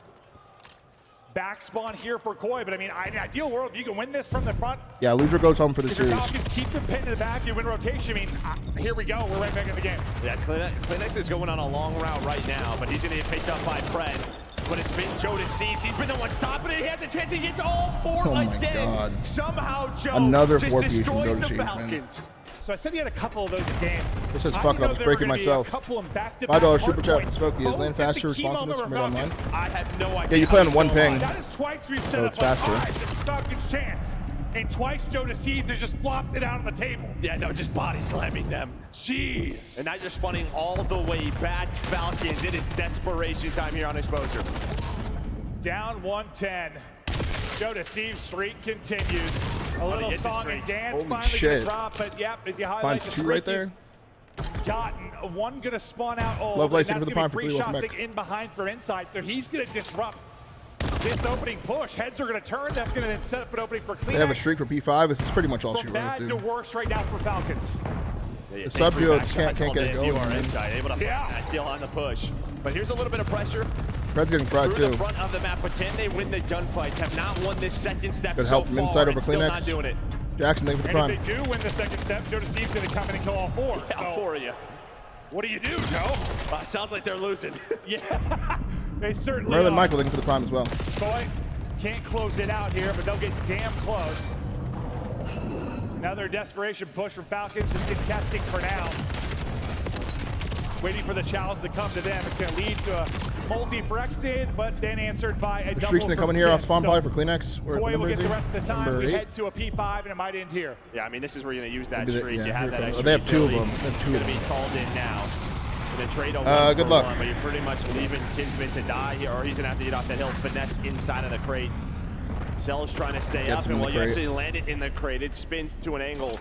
Back spawn here for Koi, but I mean, in an ideal world, you can win this from the front. Yeah, Ludra goes home for the If your series. Falcons keep them pinned in the back, you win rotation. I mean, here we go. We're right back in the game. Yeah, Kleenex is going on a long route right now, but he's going to get picked up by Fred. but it's been Joe Deceives. He's been the one stopping it. He has a chance to get to all 4 again. God. Somehow Joe Another just 4 piece from destroys Joe the Deceives, man. Falcons. So I said he had a couple of those a game. This is fucking up. I was breaking myself. $5 super chat for Smokey. Is land faster responsiveness from it online? I have no idea. Yeah, you play on 1 ping. That is twice we've set So up it's faster. All right, this is Falcons' chance. And twice Joe Deceives has just flopped it out on the table. Yeah, no, just body slamming them. Jeez. And now you're spawning all the way back, Falcons. It is desperation time here on Exposure. Down 110. Joe Deceives' streak continues. A little song and dance Holy finally shit. gonna drop, but yep, as you highlight, Finds the 2 streak right there. Gotten one gonna spawn out old. Love and Lacing that's for the gonna prime be for 3. free Welcome shots back. in behind from inside, so he's gonna disrupt this opening push. Heads are gonna turn. That's gonna then set up an opening for Kleenex. They have a streak for P5. This is pretty much all she From wrote, bad dude. to worse right now for Falcons. The sub duo just can't get it going. You are man. inside, able to find that kill on the push. But here's a little bit of pressure. Fred's getting fried Through too. the front of the map, but can they win the gunfights? Have not won this second step Good so help from far, inside over and still not Kleenex. doing it. Jackson, thank you for the And prime. if they do win the second step, Joe Deceives gonna come in and kill all 4. Yeah, all 4 of you. What do you do, Joe? It sounds like they're losing. Yeah, they certainly Merlin are. Michael, thank you for the prime as well. Boy, can't close it out here, but they'll get damn close. Another desperation push from Falcons, just contesting for now. Waiting for the challenge to come to them. It's going to lead to a multi for Extid, but then answered by a The double streak's gonna from come in here off Kids. spawn So probably for Kleenex. Where Koi will number get is the he? rest of the time. Number We 8. head to a P5, and it might end here. Yeah, I mean, this is where you're going to use that Maybe they- streak. yeah, You have here that it comes. extra They have 2 of utility. them. They have 2 It's of going to them. be called in now. And a trade a Good for luck. one, but you're pretty much leaving Kinsman to die here, or he's going to have to get off that hill. Finesse inside of the crate. Cell's trying to stay Gets up, him in and the while you crate. actually land it in the crate, it spins to an angle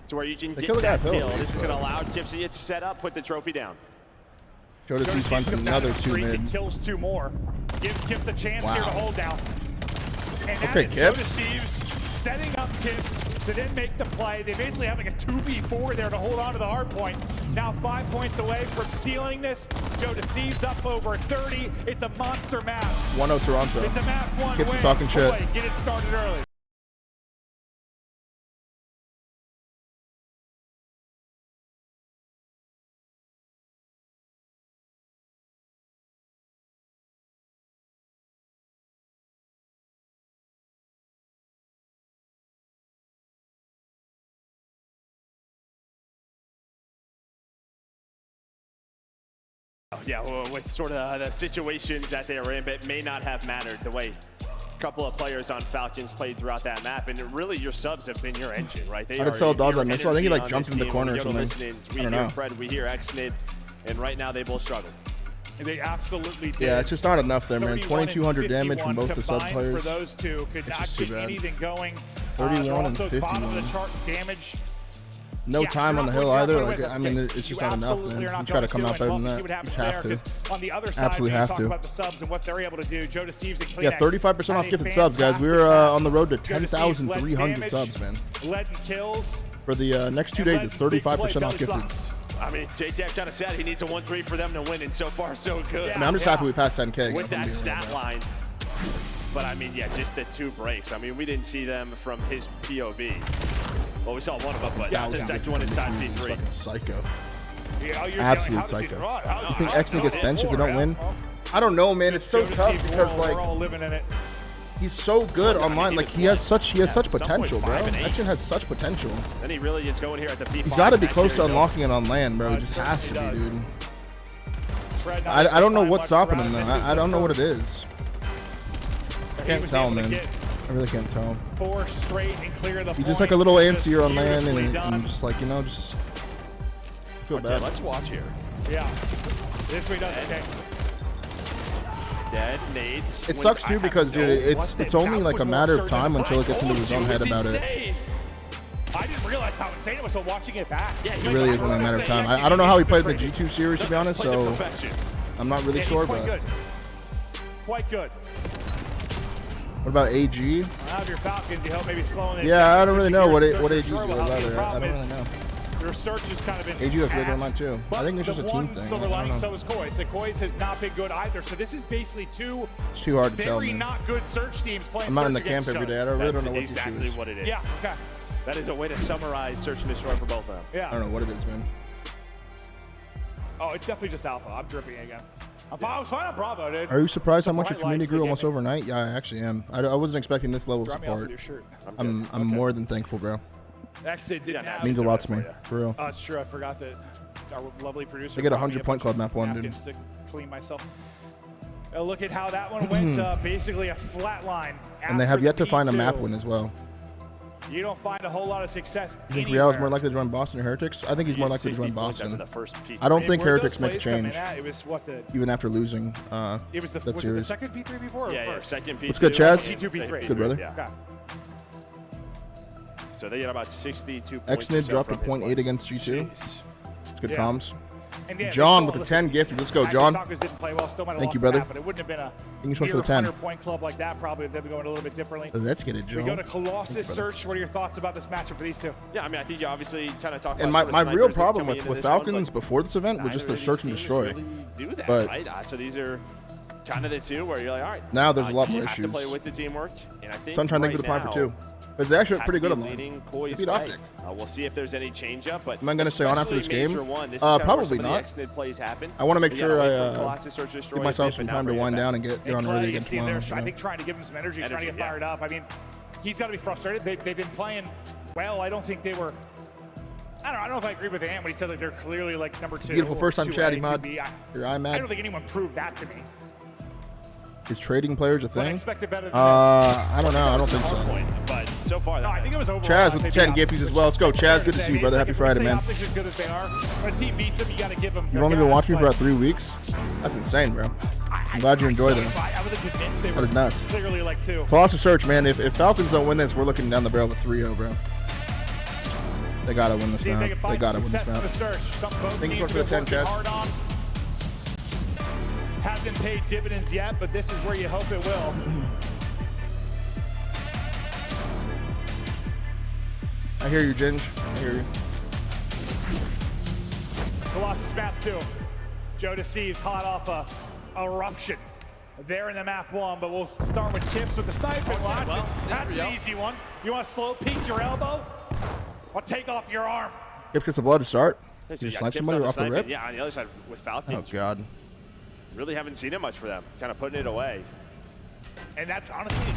to where you can They get killed the guy that at hill, kill. at This least, is going to though. allow Gypsy to get set up, put the trophy down. Joe Deceives finds comes out another of the 2 streak mid. and kills 2 more. Gives Kips a chance here to Wow. hold down. And that Okay, is Joe Kips. Deceives setting up Kips to then make the play. They basically have like a 2v4 there to hold on to the hard point. Now 5 points away from sealing this. Joe Deceives up over 30. It's a monster map. 1-0 Toronto. It's a map 1 Kips win. is talking shit. Boy, get it started early. Yeah, well, with sort of the situations that they were in, but it may not have mattered the way a couple of players on Falcons played throughout that map. And really, your subs have been your engine, right? They How did are Cell dodge your that missile? I think he, energy like, on jumped this into the team. corner or When we go to something. listening, we I don't hear know. Fred, we hear Xnid, and right now they both struggle. They absolutely did. Yeah, it's just not enough there, man. 31 and 2,200 damage from 51 both the sub combined players. For those two, could It's not just too get bad. anything going. 31 they're and also 51. bottom of the chart damage. No Yeah, time you're on the not hill going either. to Like, win this I mean, case. it's just You not enough, absolutely man. are not You try to going come out better than and we'll that. see what You happens have there, to. 'cause on the other side, Absolutely when you have talk to. about the subs and what they're able to do. Joe Deceives and Kleenex Yeah, 35% off had a gifted subs, guys. We fantastic were map. on the road to Joe Deceives led 10,300 damage, subs, man. led in kills. For the next 2 and days, led it's in big 35% play off belly gifted. drops. I mean, JJ kind of said he needs a 1-3 for them to win, and so far, so good. I mean, I'm just happy we passed 10K. With if I'm that being stat real, bro. line. But I mean, yeah, just the 2 breaks. I mean, we didn't see them from his POV. Well, we saw one of them, but not the second one inside P3. Fucking psycho. Yeah, you're Absolute how does he psycho. draw it? How- You think how- Exton gets how- benched if they don't yeah. win? I don't know, man. It's so Joe tough Deceives, because, we're like, all living in it. he's so good online. Like, he has such potential, bro. 5 and 8. Exton has such potential. Then he really is going here at the P5. He's got to be Next close year, to he's unlocking it on land, bro. He just certainly has to be, does. dude. Fred, I don't know not what's much stopping around. him, though. This is I the don't know what it first. is. I He can't was tell, able to man. get I really can't tell. 4 straight and clear the He's point. just like a little Just antsier on land beautifully and done. just like, you know, just feel Okay, bad. let's watch here. Yeah. This way does okay. Dead nades. It sucks too because, dude, it's only like a matter of time until it gets into his own head about it. I didn't realize how insane it was until watching it back. Yeah, It really is only a matter of time. I don't know how he played the G2 series, to be honest, so I'm not really Yeah, sure, he's quite but good. Quite good. what about AG? Now if you're Falcons, you hope maybe slowing it Yeah, down. I don't really know what AG Search is for sure, really well, the either. I problem don't is really know. Their search has kind of been AG looks good ass, online too. but I think it's just a the team one thing. silver I don't lining, know. so is Koi's. And Koi's has not been good either. So this is basically 2 It's too hard to tell, very man. not good search teams playing I'm not in the search camp against every each day. I other. really That's don't know what the issue exactly is. what it is. Yeah, okay. That is a way to summarize search and destroy for both of them. Yeah. I don't know what it is, man. Oh, it's definitely just alpha. I'm dripping again. I was fine on Bravo, dude. Are you surprised how much your community grew almost overnight? Yeah, I actually am. I wasn't expecting this level of Drop me off with support. your shirt. I'm more than thankful, bro. Actually, it didn't happen. Means a lot to me, for real. Oh, it's true. I forgot that our lovely producer. I get a brought me 100-point club map one, dude. napkins to clean myself. Look at how that one went. Basically a flat line. And they have yet to find a P2. map win as well. You don't find a whole lot of success. You think Real is more likely to join Boston or Heretics? I think he's more likely to join Boston. I don't think Heretics make a change. It was what the. Even after losing It was the. that Was it the series. second P3 before? Or Yeah, first? second P2. What's good, Chaz? P2, P3. Good, brother. Yeah. Okay. So they get about 62 points. Exnid dropped a from his 0.8 against G2. It's good Yeah. comms. And yeah, John they with the still- 10 gifted. Let's go, Actually, John. Falcons didn't play well. Still might have Thank you, lost the brother. map, but it wouldn't have been a Thank you so much for near the 10. 100-point club like that. Probably they'd be going a little bit differently. Let's get it, We go John. to Colossus Search. What are your thoughts about this matchup for these two? Yeah, I mean, I think you obviously kind of talked And about my sort of real snipers problem coming with into this one, Falcons like, before this event was neither just their of search these and teams destroy. really do that, But right? So these are kind of the two where you're like, all right. now there's a lot you more have issues. to play with the teamwork, and I think So I'm trying to think right of the prime for now, 2. Because they actually look pretty good on leading line. Koi's Beat way. OpTic. We'll see if there's any change up, but Am I going to stay on after this especially game? Major One, this is kind of where Probably some of not. the Exnid plays happen. I want to make You sure gotta wait I for Colossus Search Destroy give myself if some and time not to bring it wind back. down and get on early against Lions. I think trying to give him some energy, trying to get fired up. I mean, he's got to be frustrated. They've been playing well. I don't think they were. I don't know if I agree with Ant when he said that they're clearly like number 2. Beautiful first time 2A, chatting, Mod. 2B. Your I iMad. don't think anyone proved that to me. Is trading players a But I thing? expected better than I don't know. I don't think so. But so far, No, I think it was overall. Chaz with the 10 gifties as well. Let's go, Chaz. Good to see you, brother. Happy Friday, man. OpTic as good as they are. When a team beats them, you got to give them. You've only been watching me for about 3 weeks? That's insane, bro. I'm glad you enjoy them. I wasn't convinced they That were is nuts. clearly like 2. Colossus Search, man. If Falcons don't win this, we're looking down the barrel with 3-0, bro. They gotta win this See if they map. can They find gotta win success this in map. the search. Something both Thank you teams so much for the have 10, been Chaz. working hard on. Hasn't paid dividends yet, but this is where you hope it will. I hear you, Ginge. I hear you. Colossus map 2. Joe Deceives hot off a eruption. There in the map 1, but we'll start with Kips with the sniping watch. well, That's there we an go. easy one. You want to slow peek your elbow? Or take off your arm? Gift gets the blood to start. So Did you got snipe Kips somebody on the off the sniping. rip? Yeah, on the other side with Falcons. Oh, God. Really haven't seen it much for them. Kind of putting it away. And that's honestly,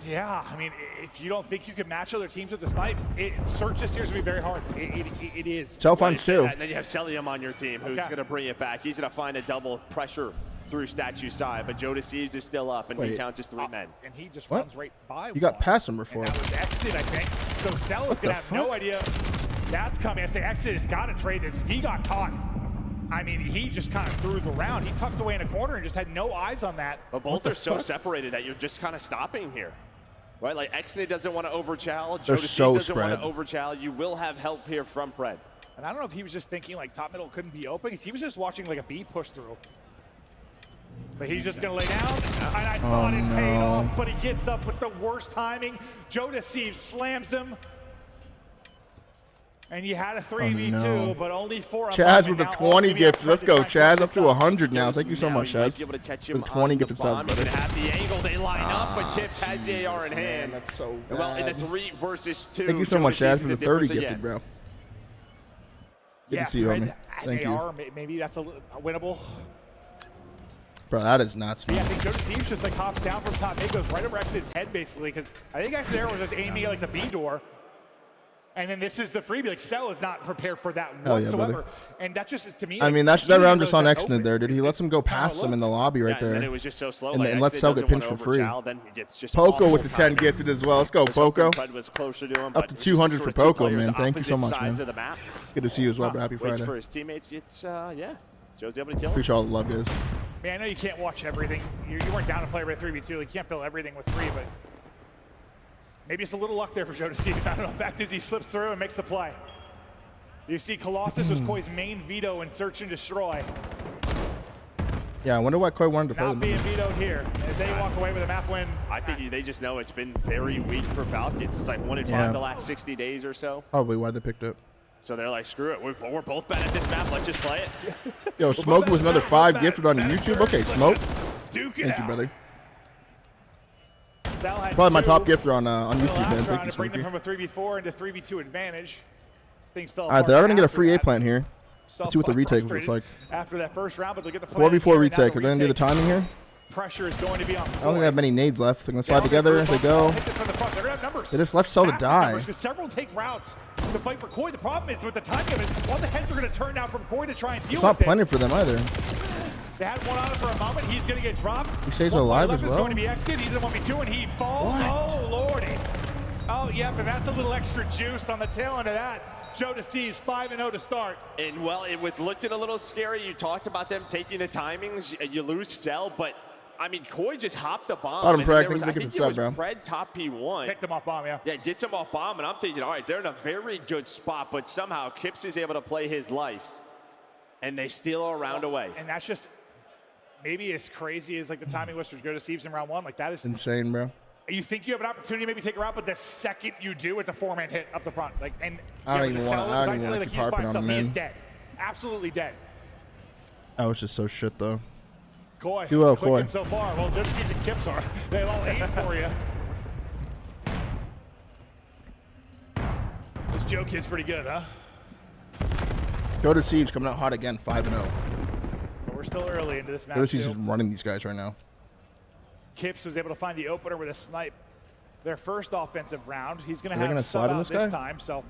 yeah, I mean, if you don't think you can match other teams with the snipe, search this year is going to be very hard. It is. Self-finds too. And then you have Celium on your team who's Okay. going to bring it back. He's going to find a double pressure through statue side, but Joe Deceives is still up, and he Wait. counts as 3 men. And he just What? runs right by You got one. past him before. And that was exit, I think. So Cell is What going the to have no fuck? idea that's coming. I say exit has got to trade this. If he got caught, I mean, he just kind of threw the round. He tucked away in a corner and just had no eyes on that. But both are so separated that you're just kind of stopping here. Right, like Exnid doesn't want to overchow. Joe They're Deceives so doesn't want to spread. overchow. You will have help here from Fred. And I don't know if he was just thinking like top middle couldn't be open. He was just watching like a B push through. But he's just going to lay down. And I thought it paid off, but he gets up with the worst timing. Joe Deceives slams him. And you had a 3v2, no. but only 4 Chaz with the 20 gift. Let's go, Chaz. Up to 100 now. Thank you so much, Might Chaz. be able to catch For him the 20 on gifted the subs, bomb. brother. He's gonna have the angle. They line up, but Tips has the AR in Jesus, hand. man, that's so Well, in the bad. 3 versus 2. Thank you so Joe much, Chaz, Deceives for the is 30 difference gifted, again. bro. Good Yeah, to see you, Fred, homie. Thank you. AR, maybe that's a winnable. Bro, that is nuts, Yeah, I man. think Joe Deceives just like hops down from top mid, goes right over Exit's head basically, because I think Exit was just aiming at like the B door. And then this is the freebie. Like Cell is not prepared for that Hell yeah, whatsoever. brother. And that just is to me. I like, mean, that he didn't round just really on get Exnid open. there, dude. He lets him go past him in the lobby right Yeah, and there. then it was just so slow. And, like, and lets Exit Cell get doesn't pinched for wanna free. overchow, then it gets just Poco awful with the 10 timing. gifted as well. Let's go, Was hoping Poco. Fred was closer to him, Up but to it's just 200 sort for of two Poco, players man. Thank you so opposite much, sides man. of the map. Good to see you as well, bro. Happy Waits Friday. for his teammates. It's, yeah. Joe's able to kill him. Appreciate all the love, guys. Man, I know you can't watch everything. You weren't down to play with 3v2. Like, you can't fill everything with 3, but maybe it's a little luck there for Joe to see. I don't know. The fact is he slips through and makes the play. You see Colossus was Koi's main veto in Search and Destroy. Yeah, I wonder why Koi wanted to play Not them. being vetoed here. If they walk away with a map win. I think they just know it's been very weak for Falcons. It's like 1 in 5 Yeah. the last 60 days or so. Probably why they picked it. So they're like, screw it. We're both bad at this map. Let's just play it. Yo, Smoke was another 5 gifted on YouTube. Okay, Smoke. Duke it Thank you, out. brother. Sal had Probably my 2 top gifter on YouTube, last man. round Thank you, to bring them Smokey. from a 3v4 into 3v2 advantage. Things fell All right, apart they're going to get a after free A that. plant here. Let's see what the retake looks like. After that first round, but they'll get the 4v4 retake. Are they going to do the timing here? Pressure is going to be on. I don't think they have many nades left. They're going to slide together. They go. They just left Cell to die. Because several take routes to fight for Koi. The problem is with the timing of it, all the heads are going to turn down from Koi to try and deal It's with not this. plenty for them either. They had one on it for a moment. He's going to get dropped. He stays alive as well. Is going to be exited. He's in 1v2 and he falls. What? Oh, lordy. Oh, yeah, but that's a little extra juice on the tail end of that. Joe DeCease 5-0 to start. And, well, it was looking a little scary. You talked about them taking the timings. You lose Cell, but, I mean, Koi just hopped the bomb. Bottom Preg, I think it was Fred top P1. Picked him off bomb, yeah. Yeah, gets him off bomb, and I'm thinking, all right, they're in a very good spot, but somehow Kips is able to play his life, and they steal a round away. And that's just maybe as crazy as, like, the timing was for Joe DeCease in round one. Like, that is insane, bro. You think you have an opportunity to maybe take her out, but the second you do, it's a 4-man hit up the front. Like, and I don't even want to keep harping on him, man. He's dead. Absolutely dead. That was just so shit, though. Koi, Duo, Koi. so far. Well, Joe DeCease and Kips are. They all aim for you. This joke is pretty good, huh? Joe DeCease coming out hot again, 5-0. But we're still early into this match. Joe DeCease is running these guys right now. Kips was able to find the opener with a snipe. Their first offensive round. He's going to Are they have gonna slide on this this guy? time. So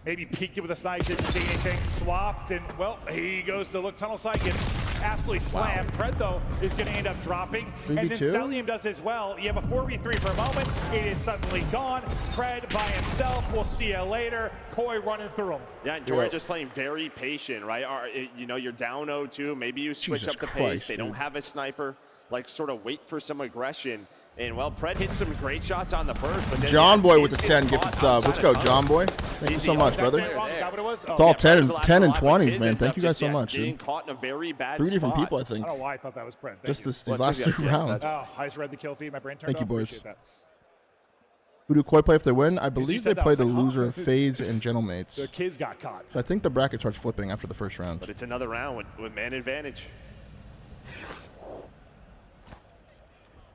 maybe peeked it with a snipe, didn't see anything, swapped, and well, he goes to look tunnel side, gets absolutely slammed. Pred though is going to end up dropping, and then 3v2? Celium does as well. You have a 4v3 for a moment. It is suddenly gone. Pred by himself. We'll see you later. Koi running through him. Yeah, and Tori just playing very patient, right? You know, you're down 0-2. Maybe you switch Jesus up the Christ, pace. They don't have a sniper. Like, sort of wait for some aggression. And, well, Pred hit some great shots on the first. But then John Boy with the 10 gifted sub. Let's go, John Boy. Thank you so much, brother. It's all 10 and 20s, man. Thank you guys so much. Getting caught in a very bad 3 different spot. people, I think. I don't know why I thought that was Pred. Just these last 3 rounds. Oh, I just read the kill feed. My brain turned Thank you, off. boys. Appreciate that. Who do Koi play if they win? I believe they said that, I play was the like, huh? loser of FaZe and Gentlemates. The kids got caught. So I think the bracket starts flipping after the first round. But it's another round with man advantage.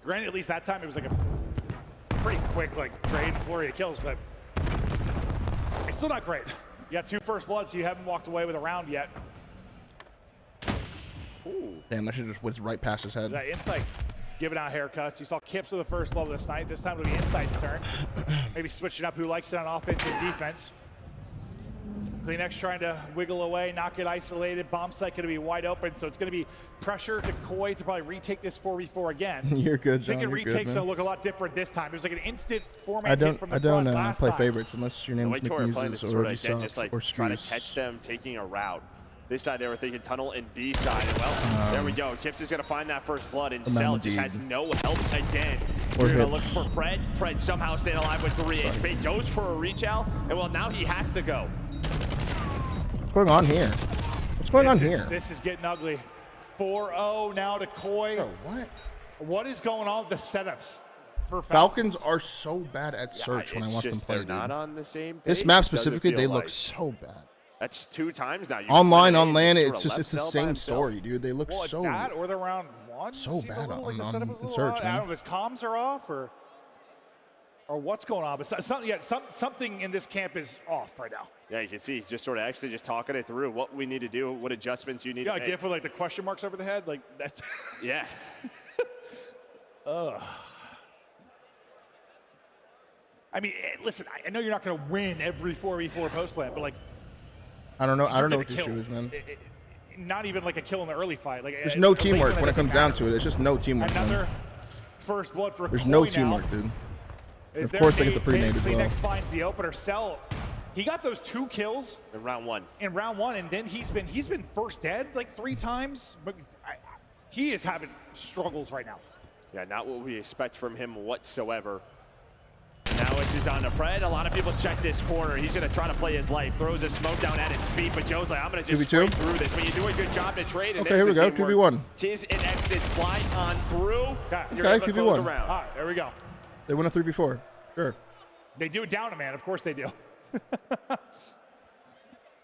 Granted, at least that time it was like a pretty quick like trade and flurry of kills, but it's still not great. You got 2 first bloods, so you haven't walked away with a round yet. Ooh. Damn, that shit just whizzed right past his head. That Insight giving out haircuts. You saw Kips with the first blood of the night. This time it'll be Insight's turn. Maybe switching up who likes it on offense and defense. Kleenex trying to wiggle away, not get isolated. Bomb site going to be wide open, so it's going to be pressure to Koi to probably retake this 4v4 again. You're good, John. Thinking You're good, retakes man. will look a lot different this time. It was like an instant format I don't from the front last play time. favorites unless your name is Nick Tori playing Muses this or sort of, again, just Ubisoft like or trying to Struce. catch them taking a route. This side they were thinking tunnel and B side. And well, there we go. Kips is going to find that first blood, and Cell just has no help again. We're going to look for Pred. Pred somehow staying alive with 3 HP. Goes for a reach out, and well, now he has to go. What's going on here? What's going on here? This is getting ugly. 4-0 now to Koi. Bro, what? What is going on with the setups for Falcons are so bad at search when I watch them play, They're dude. not on the same page. This map doesn't specifically, feel they like. look so bad. That's 2 times now. Online, on land, it's sort of just it's the left Cell by same himself. story, dude. They look Well, so that or the round one. so bad like on the setup was a in little search, odd. I man. don't know if his comms are off or what's going on, but something in this camp is off right now. Yeah, you can see he's just sort of actually just talking it through. What we need to do, what adjustments you need to Yeah, make. GIF with like the question marks over the head, like that's. Yeah. Ugh. I mean, listen, I know you're not going to win every 4v4 post plan, but like. I don't know what the kill. issue is, man. Not even like a kill in the early fight. Like There's no teamwork when it comes down to it. It's just no teamwork. man. Another first blood for There's Koi no now. teamwork, dude. Is Of course they their get the pre-nade as well. Kleenex finds the opener. Cell, he got those 2 kills in round 1. In round 1, and then he's been first dead like 3 times. But he is having struggles right now. Yeah, not what we expect from him whatsoever. Now it's his on the Pred. A lot of people check this corner. He's going to try to play his life. Throws a smoke down at his feet, but Joe's like, I'm going to just 2v2? straight through this. But you do a good job to trade. And Okay, here we go. 2v1. Tiz and Exton fly on through. You're Okay, able to close 2v1. around. All right, there we go. They win a 3v4. Sure. They do it down a man. Of course they do.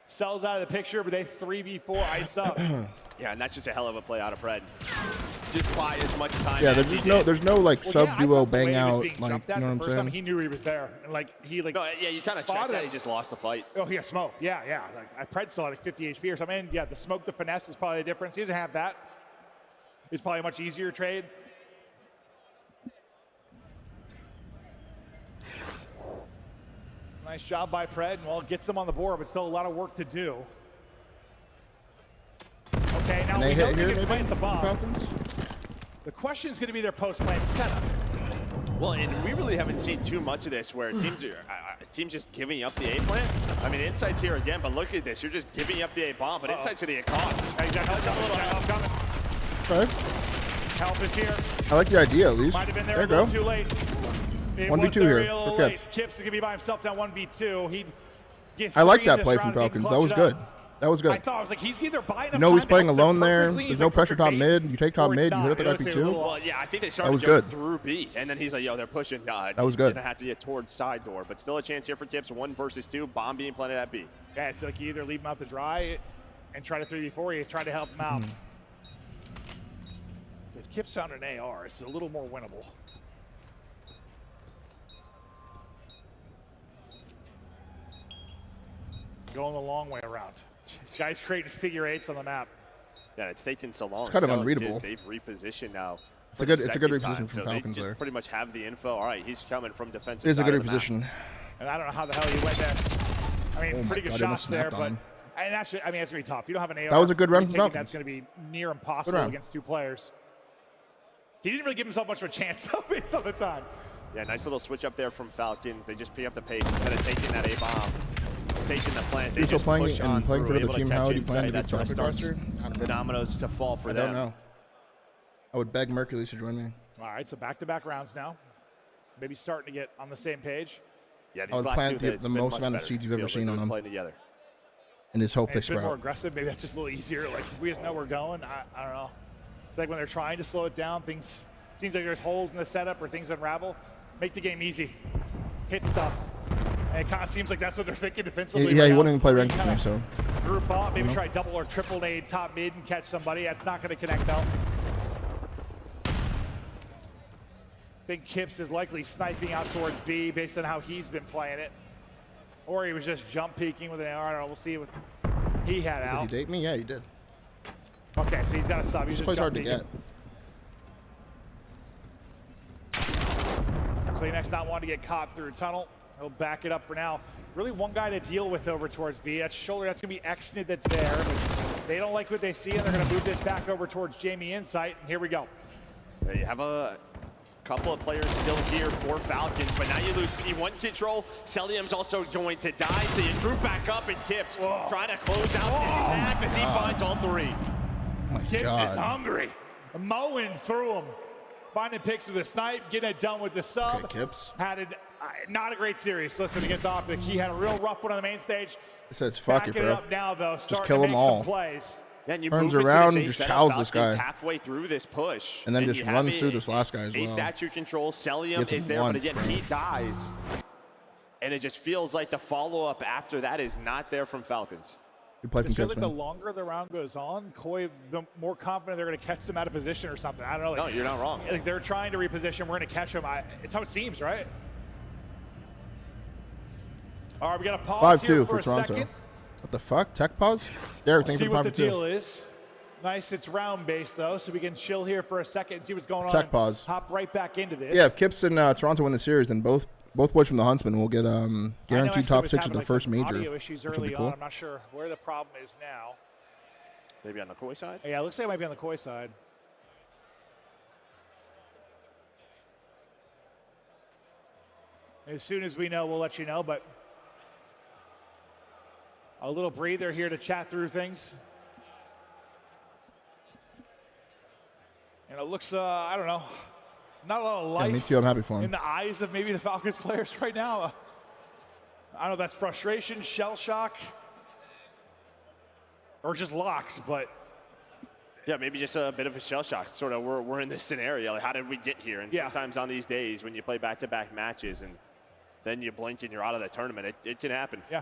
Sells out of the picture, but they 3v4 ice up. Yeah, and that's just a hell of a play out of Pred. Just buy as much time. Yeah, as there's no like sub duo The way bang he was out, being like, jumped you at know what the I'm first saying? time, he knew he was there, and like he like. No, yeah, you kind of checked spotted that. him. He just lost the fight. Oh, he got smoked. Yeah. Like Pred still had like 50 HP or something. And yeah, the smoke to finesse is probably the difference. He doesn't have that. It's probably a much easier trade. Nice job by Pred, and well, it gets them on the board, but still a lot of work to do. Okay, now we know they can plant the bomb. Falcons? The question is going to be their post-plant setup. Well, and we really haven't seen too much of this where teams just giving up the A plant. I mean, Insight's here again, but look at this. You're just giving up the A bomb, but Insight's to the A con. Help coming. Okay. Help is here. I like the idea at least. Might have been there There a you go. little too late. 1v2 here. Okay. Kips is going to be by himself down 1v2. I like that play from Falcons. That was good. That was good. I thought I was like, he's either buying. You know he's playing alone there. There's no pressure top mid. You take top mid. You hit up the guy P2. Well, yeah, I think they started That was going good. through B, and then he's like, yo, they're pushing. That was good. Gonna have to get towards side door, but still a chance here for Kips. 1 versus 2. Bomb being planted at B. Yeah, it's like you either leave him out to dry and try to 3v4, or you try to help him out. If Kips found an AR, it's a little more winnable. Going the long way around. This guy's creating figure eights on the map. Yeah, it's taking so long. It's kind of unreadable. They've repositioned now. It's a good reposition from so Falcons they just there. pretty much have the info. All right, he's coming from defensive. It is a side good of the map. reposition. And I don't know how the hell you win this. I mean, Oh my pretty good God, shots there, snapped on but him. and actually, I mean, it's gonna be tough. You don't have an AR. That was a good run from taking Falcons. That's gonna be near impossible round. against 2 players. He didn't really give himself much of a chance based on the time. Yeah, nice little switch up there from Falcons. They just pick up the pace instead of taking that A bomb. Taking the plant, they You're still just playing push and on playing through, for the able to team. catch How would you Insight. plan to be That's what roster starts roster? I don't the know. dominoes to fall for I them. don't know. I would beg Mercury to join me. All right, so back-to-back rounds now. Maybe starting to get on the same page. Yeah, I these would last plant two, the it's been most much amount of better. seeds you've ever Feels like seen they're on them. playing together. And just hope they It's been more sprout. aggressive. Maybe that's just a little easier. Like, if we just know we're going, I don't know. It's like when they're trying to slow it down, things seems like there's holes in the setup or things unravel. Make the game easy. Hit stuff. And it kind of seems like that's what they're thinking defensively. Yeah, right he now. wouldn't even play ranked Kinda game, so. Group up, maybe Mhm. try double or triple nade top mid and catch somebody. That's not going to connect though. I think Kips is likely sniping out towards B based on how he's been playing it. Or he was just jump peeking with an AR. I don't know. We'll see what he had Did out. he date me? Yeah, he did. Okay, so he's got a sub. He's This just plays hard jump to peeking. get. Kleenex not wanting to get caught through a tunnel. He'll back it up for now. Really one guy to deal with over towards B. That's Shoulder. That's going to be Xnid that's there. But they don't like what they see, and they're going to move this back over towards Jamie Insight. And here we go. There you have a couple of players still here for Falcons, but now you lose P1 control. Celium's also going to die, so you group back up, and Kips trying to close out his back as he finds all 3. Kips is hungry. Mowing through him. Finding picks with a snipe, getting it done with the sub. Okay, Kips. Had it, not a great series. Listen, against OpTic, he had a real rough one on the main stage. It says fuck it, Backing bro. up now, though, Just starting kill to them make all. some plays. Yeah, and you Turns move into around this and A just setup. chows this Falcons guy. halfway through this push. And then you just have runs a- through this last guy as A well. statue control. Celium Gets him is there, once, but again, bro. he dies. And it just feels like the follow-up after that is not there from Falcons. You play It from just feels Kips, like the man. longer the round goes on, Koi, the more confident they're going to catch them out of position or something. I don't know. Like, No, you're not wrong. Like they're trying to reposition. We're going to catch them. It's how it seems, right? All right, we got to pause here 5-2 for for a Toronto. second. What the fuck? Tech pause? Derek, thanks See for what the the 5-2. deal is. Nice, it's round based though, so we can chill here for a second and see what's going on. Tech and pause. Hop right back into this. Yeah, if Kips and Toronto win the series, then both boys from the Huntsman will get I know guaranteed actually top was 6 at having, the like, first some major, audio issues which will be early cool. on. I'm not sure where the problem is now. Maybe on the Koi side? Yeah, it looks like it might be on the Koi side. As soon as we know, we'll let you know, but a little breather here to chat through things. And it looks, I don't know, not a lot of life Yeah, me too. I'm happy for him. in the eyes of maybe the Falcons players right now. I don't know if that's frustration, shell shock, or just locked, but Yeah, maybe just a bit of a shell shock. Sort of, we're in this scenario. Like, how did we get here? And Yeah. sometimes on these days when you play back-to-back matches and then you blink and you're out of the tournament, it can happen. yeah.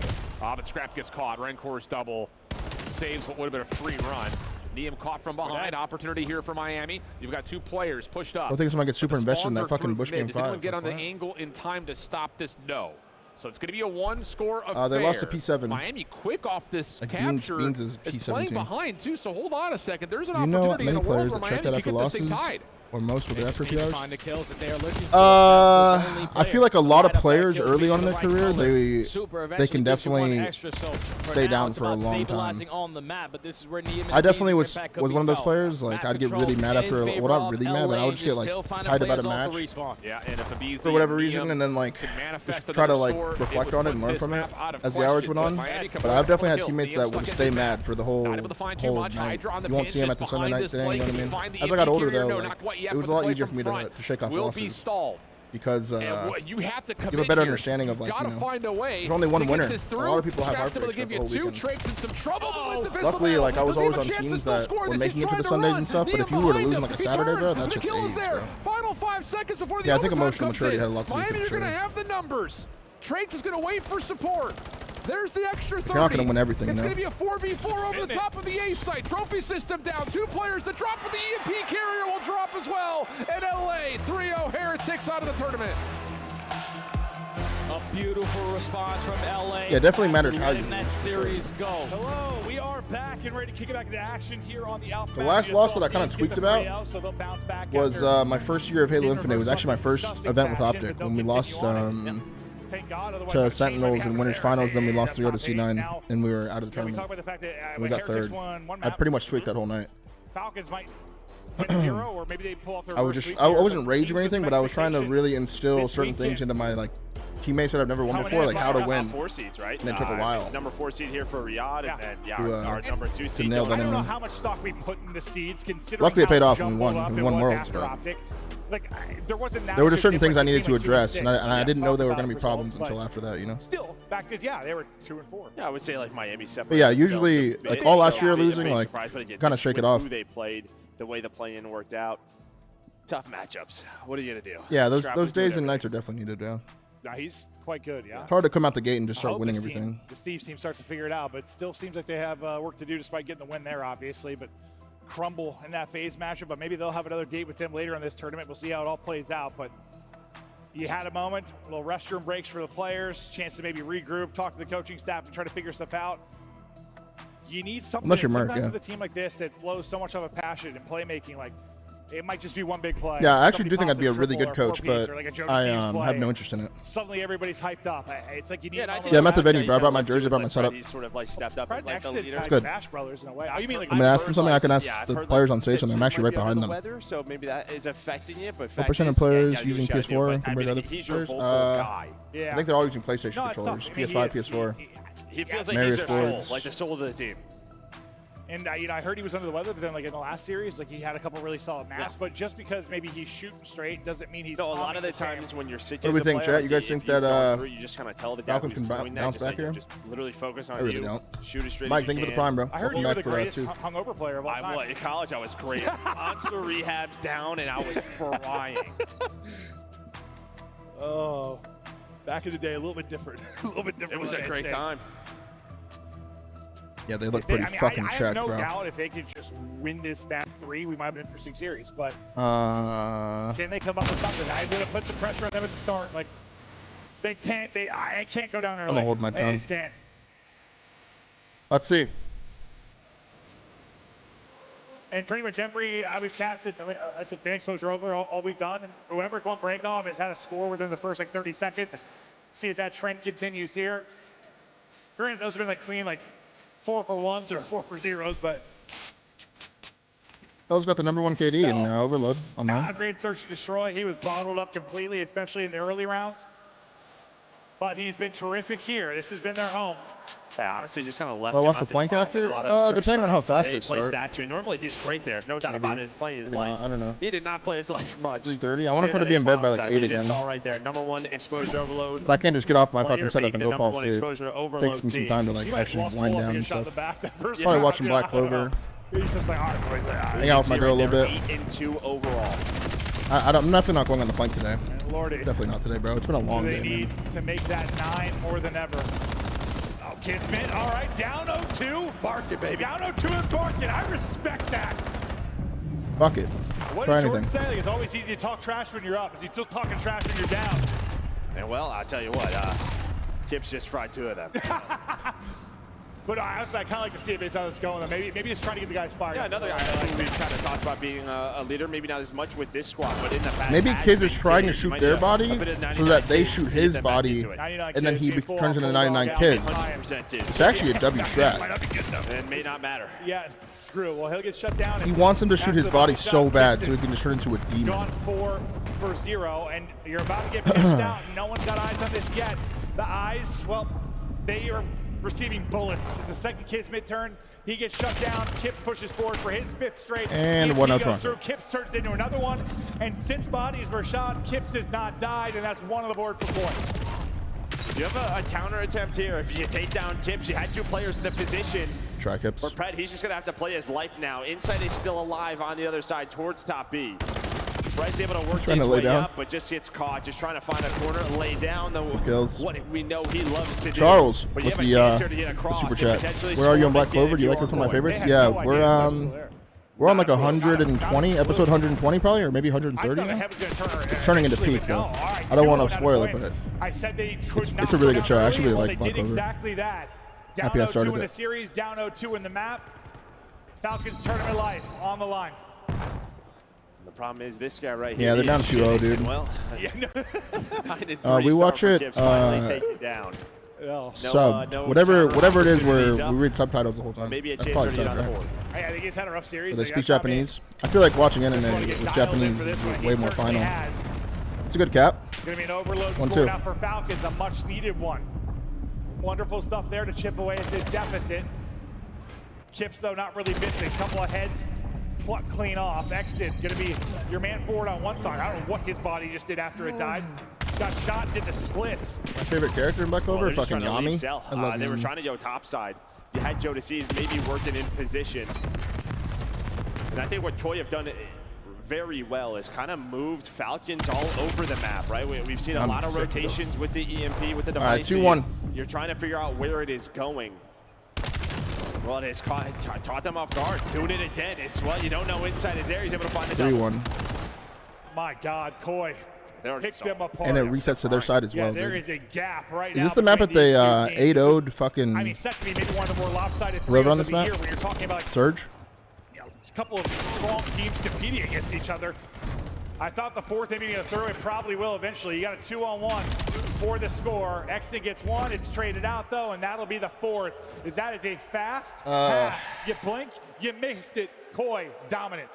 side. But Scrap gets caught. Rancor's double saves what would have been a free run. Niem caught from behind. Opportunity here for Miami. You've got 2 players pushed up. I don't think someone gets super invested in that fucking Bush game Does anyone 5. get on the angle in time to stop this? No. So it's going to be a 1-score affair. They lost to P7. Miami quick off this Like capture. Beans is playing P17. behind too. So hold on a second. There's an You know opportunity in many a world players where that check Miami that could after get this thing losses, tied. or most with their effort Need to PRs? find the kills that they are looking for. I feel like a lot of players early on in their career, they can definitely stay down for a long time. On the map, but this is where I definitely was one of those players. Like I'd get really mad after, well, not really mad, but I would just get like tight about a match Yeah, and if Abizi for whatever reason, and then like just try to like reflect on it and learn from it as the hours went on. But I've definitely had teammates that would stay mad for the whole night. You won't see them at the Sunday night thing. You know what I mean? As I got older though, like, it was a lot easier for me to shake off losses because you have a better understanding of, like, you know, there's only one winner. A lot of people have heartbreaks for the whole weekend. Luckily, like, I was always on teams that were making it to the Sundays and stuff, but if you were to lose on like a Saturday, bro, that's just AIDS, bro. Final 5 seconds before the Yeah, I think emotional maturity had a lot to do with it. Miami are For going to sure. have the numbers. Trakes is going to wait for support. There's the extra 30. You're not going to win everything, It's you going know? to be a 4v4 over the top of the A site. Trophy system down. 2 players. The drop of the EMP carrier will drop as well. And LA 3-0 Heretics out of the tournament. A beautiful response from LA. Yeah, it definitely matters how you letting that lose, for sure. series go. Hello, we are back and ready to kick it back into action here on the Alpha. The last loss that I kind of tweaked about was my first year of Halo Infinite. It was actually my first event with OpTic when we lost to Sentinels in Winners Finals. Then we lost 3-0 to C9, and we were out of the tournament. And we got third. I pretty much tweaked that whole night. Falcons might win 0, or maybe they pull off their I was just, I wasn't raging or anything, but I was trying to really instill certain things into my like teammates that I've never won before, like how to win. 4 seeds, right? And it took a while. Number 4 seed here for Riyadh, and then our number 2 to seed. nail that I don't in know there. how much stock we put in the seeds, considering Luckily, it how paid off and we jumbled won. up We it won was Worlds, after but OpTic. Like, there wasn't that there were much just certain things I difference needed to between, like, address, and I didn't know they were going to be results, problems until but after that, you know? Still, fact is, yeah, they were 2 and 4. Yeah, I would say like Miami separated. But yeah, themselves usually, a bit, like all last so year I'd be a losing, big like surprise, but again, kind of just shake it with off. Who they played, the way the play-in worked out. Tough matchups. What are you gonna do? Yeah, those Scrap with days it. and nights are definitely needed, yeah. Nah, he's quite good, yeah. It's hard to come out the gate and just I start hope winning this everything. The Steve's team starts to figure it out, but still seems like they have work to do despite getting the win there, obviously. But crumble in that phase matchup, but maybe they'll have another date with them later in this tournament. We'll see how it all plays out. But you had a moment, a little restroom breaks for the players, chance to maybe regroup, talk to the coaching staff, and try to figure stuff out. You need something. Unless you're Merc, sometimes yeah. with a team like this that flows so much of a passion and playmaking, like it might just be one big play. Yeah, I actually do Somebody think I'd be a pops really triple good or coach, four-piece but or like a Joe I Steve play. have no interest in it. Suddenly everybody's hyped up. It's like you need. Yeah, I'm at the venue, bro. I brought my jersey, I brought my setup. He's sort of like stepped up as like the leader. It's good. Bash Brothers in a way. Oh, you mean like I'm gonna ask them something. I can ask I've the heard, players like, on stage something. I'm actually right behind them. Weather, so maybe that is affecting it. But 4% of players using PS4 compared to other he's your players. vocal guy. I think they're all using PlayStation No, it's controllers, tough. I mean, PS5, he is. PS4. He feels like Mario he's their soul, Sports. like the soul of the team. And you know, I heard he was under the weather, but then like in the last series, like he had a couple really solid maps. But just because maybe he's shooting straight doesn't mean he's. So a lot of the times when you're sitting, What do we as a think, player, Chat? You guys if think you've that gone through, you just kind of tell the guy Falcons who's can doing that, bounce just back here? Just literally focus on I really you. don't. Shoot as straight Mike, as thank you you for the prime, bro. I heard Welcome you were back the for greatest two. hungover player of all time. In college, I was great. Monster rehabs down, and I was flying. Oh, back in the day, a little bit different. A little bit different. It was a great time. Yeah, they look pretty fucking I have checked, no bro. doubt if they could just win this map 3, we might have an interesting series. But can they come up with something? I'm gonna put the pressure on them at the start. Like they can't. I can't go down there. I'm gonna hold my They tongue. just can't. Let's see. And pretty much every we've casted, that's a fan exposure over all we've done. And whoever won breakoff has had a score within the first like 30 seconds. See if that trend continues here. Granted, those have been like clean, like 4 for 1s or 4 for 0s, but Hell's got the #1 KD in Overload on that. upgrade search and destroy. He was bottled up completely, especially in the early rounds. But he's been terrific here. This has been their home. Yeah, honestly, just kind of left. Well, what's the flank after? Depending on how fast they plays start. that too. Normally he's great there. No doubt about it. Play his life. I don't know. He did not play his life much. 3:30. I want to try to be in bed by like 8 again. All right there. #1 exposure overload. If I can't just get off my Player fucking setup beat and the go fall #1 asleep, exposure overload takes me some team. time to like You might actually have wind lost down and shot in the stuff. back that first Probably round. watch some Black I don't know. Clover. He's just like, all right, boys. Hang out with my girl a little bit. 8-2 overall. I'm definitely not going on the flank today. Lordy. Definitely not today, bro. It's been a long They day, need man. to make that 9 more than ever. Oh, Wow, Kismet. All right, down 0-2. Bark it, baby. Down 0-2 and bark it. I respect that. Fuck it. What Try did Jordan anything. say? Like, it's always easy to talk trash when you're up. Is he still talking trash when you're down? And well, I'll tell you what, Kips just fried 2 of them. But honestly, I kind of like to see it based on how it's going. Though. Maybe just trying to get the guys fired. Yeah, another guy who we've kind of talked about being a leader, maybe not as much with this squad, but in the past. Maybe Kids is trying to shoot their body so that they shoot his body, and then he turns into 99 Kids. It's actually a W strat. And may not matter. Yeah, true. Well, he'll get shut down. He wants him to shoot his body so bad so he can just turn into a demon. Gone 4 for 0, and you're about to get pitched out. No one's got eyes on this yet. The eyes, well, they are receiving bullets. It's the second Kids mid-turn. He gets shut down. Kips pushes forward for his 5th straight. And EMP 1-0 goes through. Kips turns into another one. And since bodies were shot, Kips has not died, and that's 1 on the board for points. You have a counter attempt here. If you take down Kips, you had 2 players in the position. Try Kips. For Pred, he's just going to have to play his life now. Inside is still alive on the other side towards top B. Fred's able to work his way up, but just gets caught. Just trying to find a corner, lay down the what we know he loves to do. Charles but with the super chat. Where are you on Black Clover? Do you like which one of my favorites? Yeah, we're on like 120, episode 120 probably, or maybe 130 now. It's turning into peak though. I don't want to spoil it, but it's a really good show. I actually really like Black Clover. Exactly that. Down Happy I started 0-2 in the it. series, down 0-2 in the map. Falcons tournament life on the line. The problem is this guy right here. Yeah, they're down 2-0, dude. Well, we watch it subbed. Whatever it is, we read subtitles the whole time. Maybe That's probably subbed, right? Hey, I think he's had a rough series. They speak Japanese. I feel like watching anime with Japanese is way more final. It's a good cap. Going to be an overload score now for Falcons, a much needed one. Wonderful stuff there to chip away at this deficit. Kips, though, not really missing. Couple of heads plucked clean off. Exton going to be your man forward on one side. I don't know what his body just did after it died. Got shot, did the splits. My favorite character in Black Clover, fucking Yami. I love they were Yami. trying to go topside. You had Joe DeCease maybe working in position. And I think what Toy have done very well is kind of moved Falcons all over the map, right? We've seen a lot of rotations with the EMP, with the device. All right, 2-1. You're trying to figure out where it is going. Well, it has caught them off guard. Doing it again. It's, well, you don't know inside his area. He's able to find the double. 3-1. My God, Koi. Pick them apart. And it resets to their side as well. There dude. is a gap right now. Is this the map that they 8-0'd fucking? I mean, set to be maybe one of the more lopsided Live 3-0s on this of the map? year when you're talking about like, Surge? you know, a couple of strong teams competing against each other. I thought the 4th inning of the 3rd, it probably will eventually. You got a 2-on-1 for the score. Exton gets 1. It's traded out, though, and that'll be the 4th. That is a fast pass. You blink, you missed it. Koi, dominant.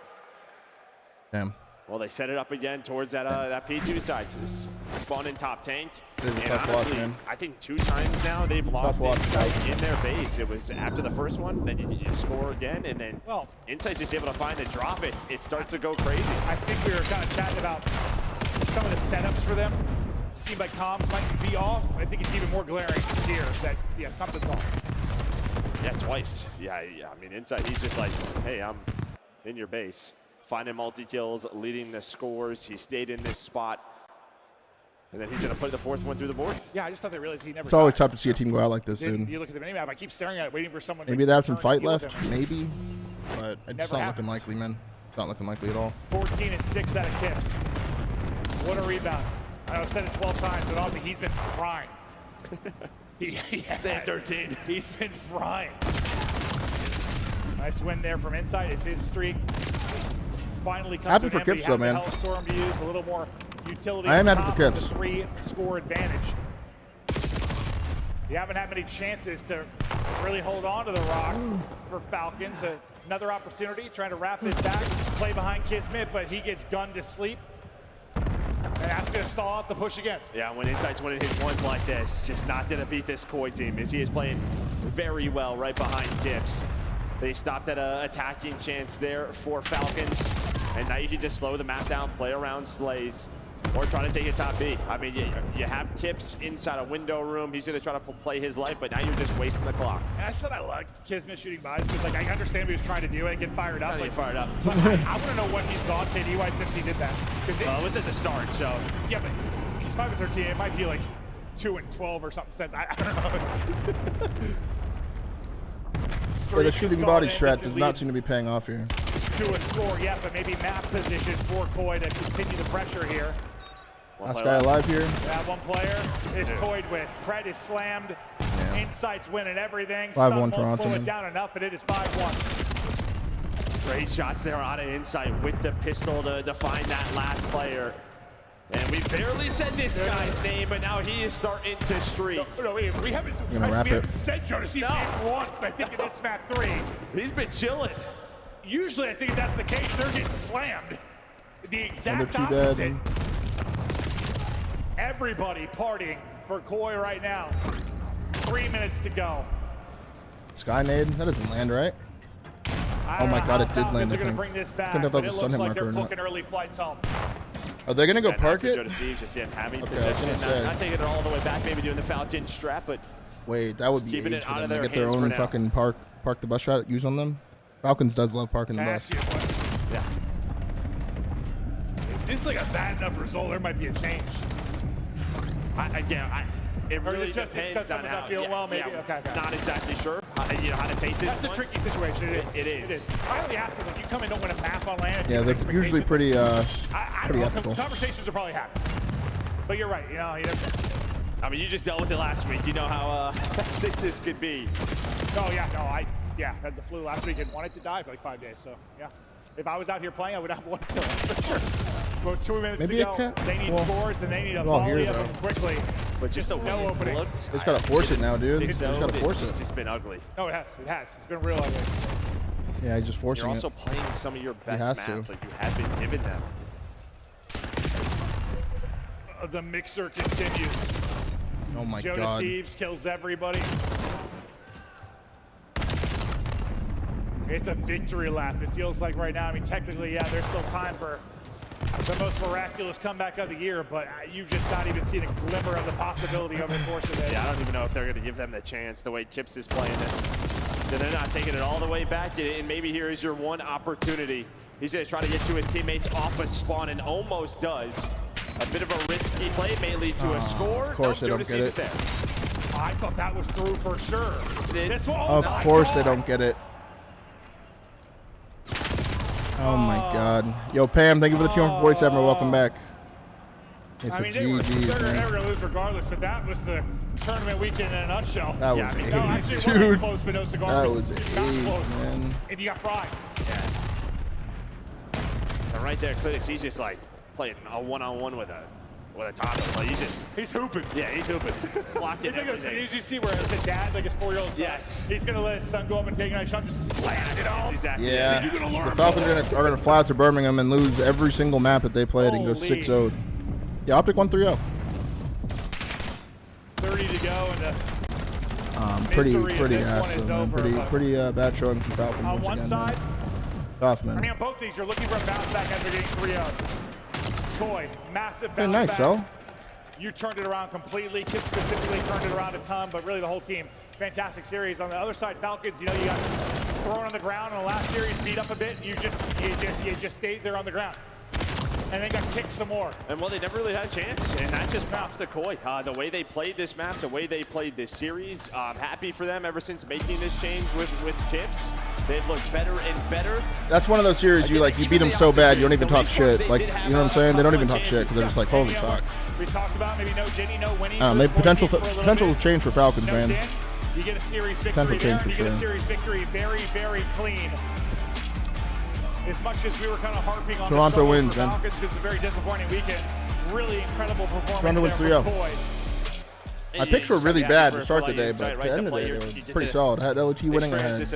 Damn. Well, they set it up again towards that P2 side. So this spawn in top tank. It is a And tough honestly, loss, man. I think 2 times now they've lost loss. Insight in their base. It was after the first one, then you score again, and then Insight's just able to find and drop it. It starts to go crazy. I think we were kind of chatting about some of the setups for them. Seemed like comms might be off. I think it's even more glaring here that, yeah, something's off. Yeah, twice. Yeah, I mean, Insight, he's just like, hey, I'm in your base. Finding multi-kills, leading the scores. He stayed in this spot. And then he's going to put the 4th one through the board. Yeah, I just thought they realized he never It's always died. tough to see a team go out like this, Then dude. you look at the minimap, I keep staring at it, waiting for someone Maybe to they have some turn fight and deal with left, him. maybe. But it's Never not happens. looking likely, man. It's not looking likely at all. 14 and 6 out of Kips. What a rebound. I know I've said it 12 times, but honestly, he's been frying. He has. 13. He's been frying. Nice win there from Insight. It's his streak. Finally comes Happy to for an end, but Kips, he has though, man. a Hellstorm to use, a little more utility. I am on happy for top of Kips. the 3-score advantage. You haven't had many chances to really hold on to the rock for Falcons. Another opportunity, trying to wrap this back, play behind Kismet, but he gets gunned to sleep. And that's going to stall out the push again. Yeah, when Insight's winning his ones like this, just not going to beat this Koi team, as he is playing very well right behind Kips. They stopped at an attacking chance there for Falcons. And now you can just slow the map down, play around Slays, or try to take it top B. I mean, you have Kips inside a window room. He's going to try to play his life, but now you're just wasting the clock. And I said I liked Kismet shooting buys because, like, I understand what he was trying to do and get fired up. Get fired up. But I want to know what he's gone KD-wise since he did that. Well, it was at the start, so. Yeah, but he's 5-13. It might be like 2-12 or something since. I don't know. Yeah, the shooting body strat does not seem to be paying off here. To a score, yeah, but maybe map position for Koi to continue the pressure here. Last guy alive here. That one player is toyed with. Pred is slammed. Yeah. Insight's winning everything. 5-1 Stun for won't slow Antonin. it down enough, but it is 5-1. Great shots there out of Insight with the pistol to find that last player. And we barely said this guy's name, but now he is starting to streak. No, we haven't said Shotsi's name once, I think, in this map 3. He's been chilling. Usually, I think that's the case. They're getting slammed. The exact Another 2 opposite. dead. Everybody partying for Koi right now. 3 minutes to go. Sky nade. That doesn't land, right? Oh my god, it did land, I think. Couldn't tell if that was a stun hit marker or not. Early flights home. Are they going to go park it? Just having Okay, I was possession, gonna say. not taking it all the way back, maybe doing the Falcon strap, but Wait, that would be keeping AIDS it for out them. of They their get their hands for own now. fucking park the bus shot use on them. Falcons does love parking the bus. Yeah. Is this like a bad enough result? There might be a change. It Or really just depends because on someone's how. not feeling well, maybe? Okay. Not exactly sure. How to take this. That's a tricky situation. It is. It is. It is. I only ask because like you come in, don't win a map on land. Yeah, they're usually pretty I don't know. ethical. Conversations are probably happening. But you're right. You know, I mean, you just dealt with it last week. You know how sick this could be. Oh yeah, no, I had the flu last week and wanted to die for like 5 days. So yeah, if I was out here playing, I would have one kill for sure. About 2 minutes Maybe to go. a cat. They need Well, scores and they need a we're all volley here, of them though. quickly. But just no opening. Just gotta force it now, dude. Just gotta force it. It's just been ugly. No, it has. It has. It's been real ugly. Yeah, he's just forcing You're it. also playing some of your best has maps, to. like you have been given them. The mixer continues. Oh my Jonas god. Eves kills everybody. It's a victory lap. It feels like right now. I mean, technically, yeah, there's still time for the most miraculous comeback of the year, but you've just not even seen a glimmer of the possibility over the course of it. Yeah, I don't even know if they're going to give them the chance the way Kips is playing this. Then they're not taking it all the way back, and maybe here is your one opportunity. He's going to try to get to his teammates off a spawn and almost does. A bit of a risky play may lead to a score. Of course they don't get it. There. I thought that was through for sure. This one, Of course they don't get it. Oh my god. Yo, Pam, thank you for the 247. Welcome back. It's I mean, a they're GG, man. going to lose regardless, but that was the tournament weekend in a nutshell. That was AIDS, dude. Close, but no cigars. That was AIDS, man. And you got fried. Yeah. And right there, Clinics, he's just like playing a one-on-one with a top. Like he's hooping. Yeah, he's hooping. Blocked it. It's like those videos you see where it's a dad, like his 4-year-old son. Yes. He's going to let his son go up and take a nice shot, just slam it all. Exactly. Yeah, You're gonna learn the Falcons are going to fly out to Birmingham and lose every single map that they played and go Holy. 6-0. Yeah, OpTic 1-3-0. 30 to go, and Pretty this one ass, is man. over, Pretty bad showing from Falcons on once one again, side, man. Tough, man. I mean, on both these, you're looking for a bounce back after getting 3-0. Koi, massive Very bounce nice, back. so. You turned it around completely. Kip specifically turned it around a ton, but really the whole team. Fantastic series. On the other side, Falcons, you know, you got thrown on the ground in the last series, beat up a bit, and you just stayed there on the ground. And then got kicked some more. And well, they never really had a chance, and that just props to Koi. The way they played this map, the way they played this series, I'm happy for them ever since making this change with Kips. They've looked better and better. That's one of those series you beat them so bad you don't even talk shit. Like, you know what I'm saying? They don't even talk shit because they're just like, holy fuck. We talked about maybe no Jenny, no winning. Maybe potential change for Falcons, no man. Dan, you get a series victory there, and you get a series victory very, very clean. As much as we were kind of harping on Toronto the wins, for man. Falcons because it's a very disappointing weekend. Really incredible performance. Toronto wins there 3-0. from Koi. My picks were really bad to start the day, but at the end of the day, they were pretty solid. I had LOT winning, I had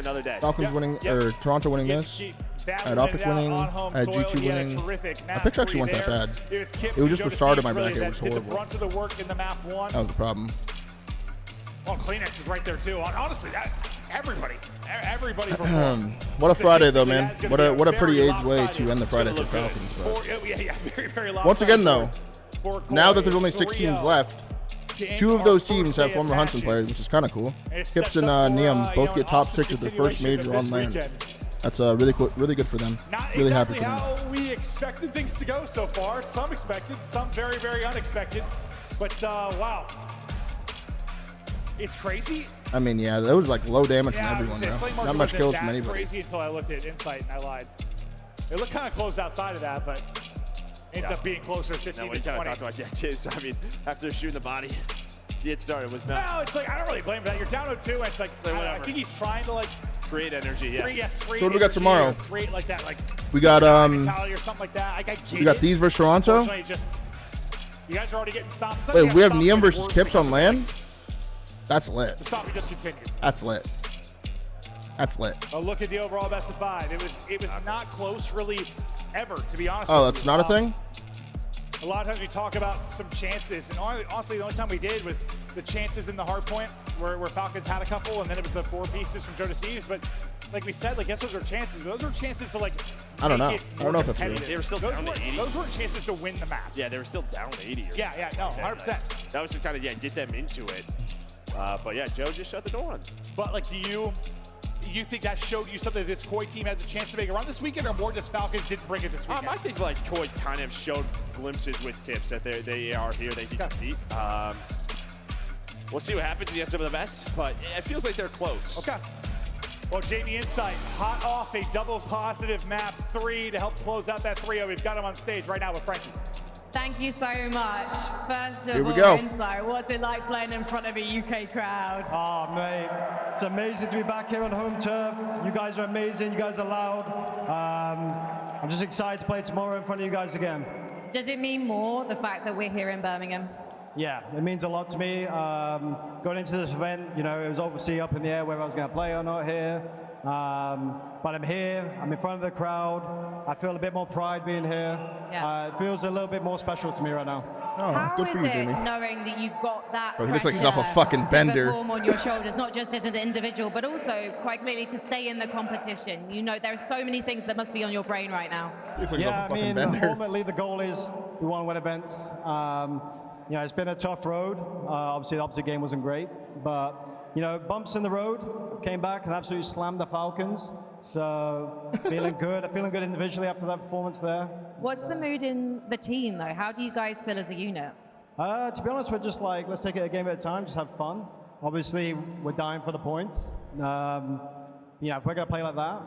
Falcons winning, or Toronto winning this. I had OpTic winning, I had G2 winning. My picks actually weren't that bad. It was just the start of my bracket was horrible. Brunt of the work in the map one. That was the problem. Well, Kleenex was right there too. Honestly, everybody performed. What a Friday though, man. What a pretty AIDS way to end the Friday for Falcons. But very once again though, now that there's only 6 teams left, 2 of those teams have former Huntsman players, which is kind of cool. Kips and Neum both get top 6 at their first major on land. That's really good for them. Really happy for them. Not exactly how we expected things to go so far. Some expected, some very, very unexpected. But wow, It's crazy. I mean, yeah, that was like low damage from Yeah, everyone, Slay bro. Marshall Not much wasn't kills that from anybody. crazy until I looked at Insight and I lied. It looked kind of close outside of that, but ends up being closer, 15 No, to we kind 20. of talked about Jizz. I mean, after shooting the body, to get started was not. No, it's like, I don't really blame him for that. You're down 0-2, and it's like, I think he's trying to, like, create energy, yeah. create So what do we got energy tomorrow? or create, like, that, like, We got mentality or something like that. Like, I get we got it. these versus Toronto. Unfortunately, just, you guys are already getting stopped. It's not Wait, like we have stopped Neum like versus words Kips on because, land. That's lit. The stop just continued. That's lit. That's lit. A look at the overall best of 5. It was not close really ever, to be honest. Oh, with that's you. not a thing? A lot of times we talk about some chances, and honestly, the only time we did was the chances in the hard point where Falcons had a couple, and then it was the 4 pieces from Joe Deceives. But like we said, like, yes, those are chances, but those were chances to, like, I don't know. make it I don't know if more that's real. competitive. They were still down to 80. Those weren't chances to win the match. Yeah, they were still down 80. Or Yeah, no, 100%. That was to kind of, get them into it. But yeah, Joe just shut the door on. But like, do you think that showed you something that this Koi team has a chance to make a run this weekend, or more just Falcons didn't bring it this weekend? I think like Koi kind of showed glimpses with Kips that they are here, they can compete. We'll see what happens against some of the best, but it feels like they're close. Okay. Well, Jamie Insight, hot off a double positive map 3 to help close out that 3-0. We've got him on stage right now with Frankie. Thank you so much. First of Here we all, go. Insight, what's it like playing in front of a UK crowd? Oh, mate, it's amazing to be back here on home turf. You guys are amazing. You guys are loud. I'm just excited to play tomorrow in front of you guys again. Does it mean more, the fact that we're here in Birmingham? Yeah, it means a lot to me. Going into this event, it was obviously up in the air whether I was going to play or not here. But I'm here, I'm in front of the crowd. I feel a bit more pride being here. Yeah. It feels a little bit more special to me right now. How is it knowing that you've got that Bro, he looks like he's off a fucking pressure bender. to perform on your shoulders, not just as an individual, but also quite clearly to stay in the competition? There are so many things that must be on your brain right now. Yeah, I mean, ultimately the goal is we want to win events. It's been a tough road. Obviously, the OpTic game wasn't great, but bumps in the road. Came back and absolutely slammed the Falcons. So feeling good. Feeling good individually after that performance there. What's the mood in the team, though? How do you guys feel as a unit? To be honest, we're just like, let's take it a game at a time, just have fun. Obviously, we're dying for the points. If we're going to play like that,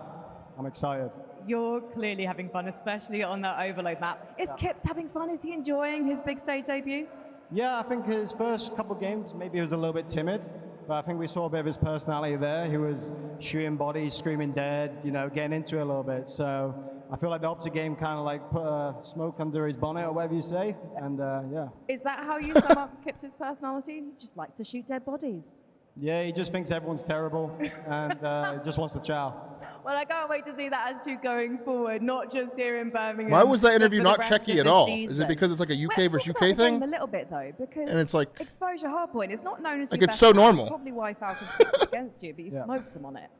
I'm excited. You're clearly having fun, especially on that overload map. Is Kips having fun? Is he enjoying his big stage debut? Yeah, I think his first couple games, maybe he was a little bit timid, but I think we saw a bit of his personality there. He was shooting bodies, screaming dead, getting into it a little bit. So I feel like the OpTic game kind of like put smoke under his bonnet or whatever you say, and yeah. Is that how you sum up Kips's personality? He just likes to shoot dead bodies. Yeah, he just thinks everyone's terrible and just wants to chow. Well, I can't wait to see that attitude going forward, not just here in Birmingham. Why was that but interview for the not rest checky of at the all? season. Is it because it's like a UK Let's versus talk UK about the thing? game a little bit though, because And it's like exposure hardpoint. It's not known as like your it's best so match. normal. It's probably why Falcons picked against you, but you smoked them on it.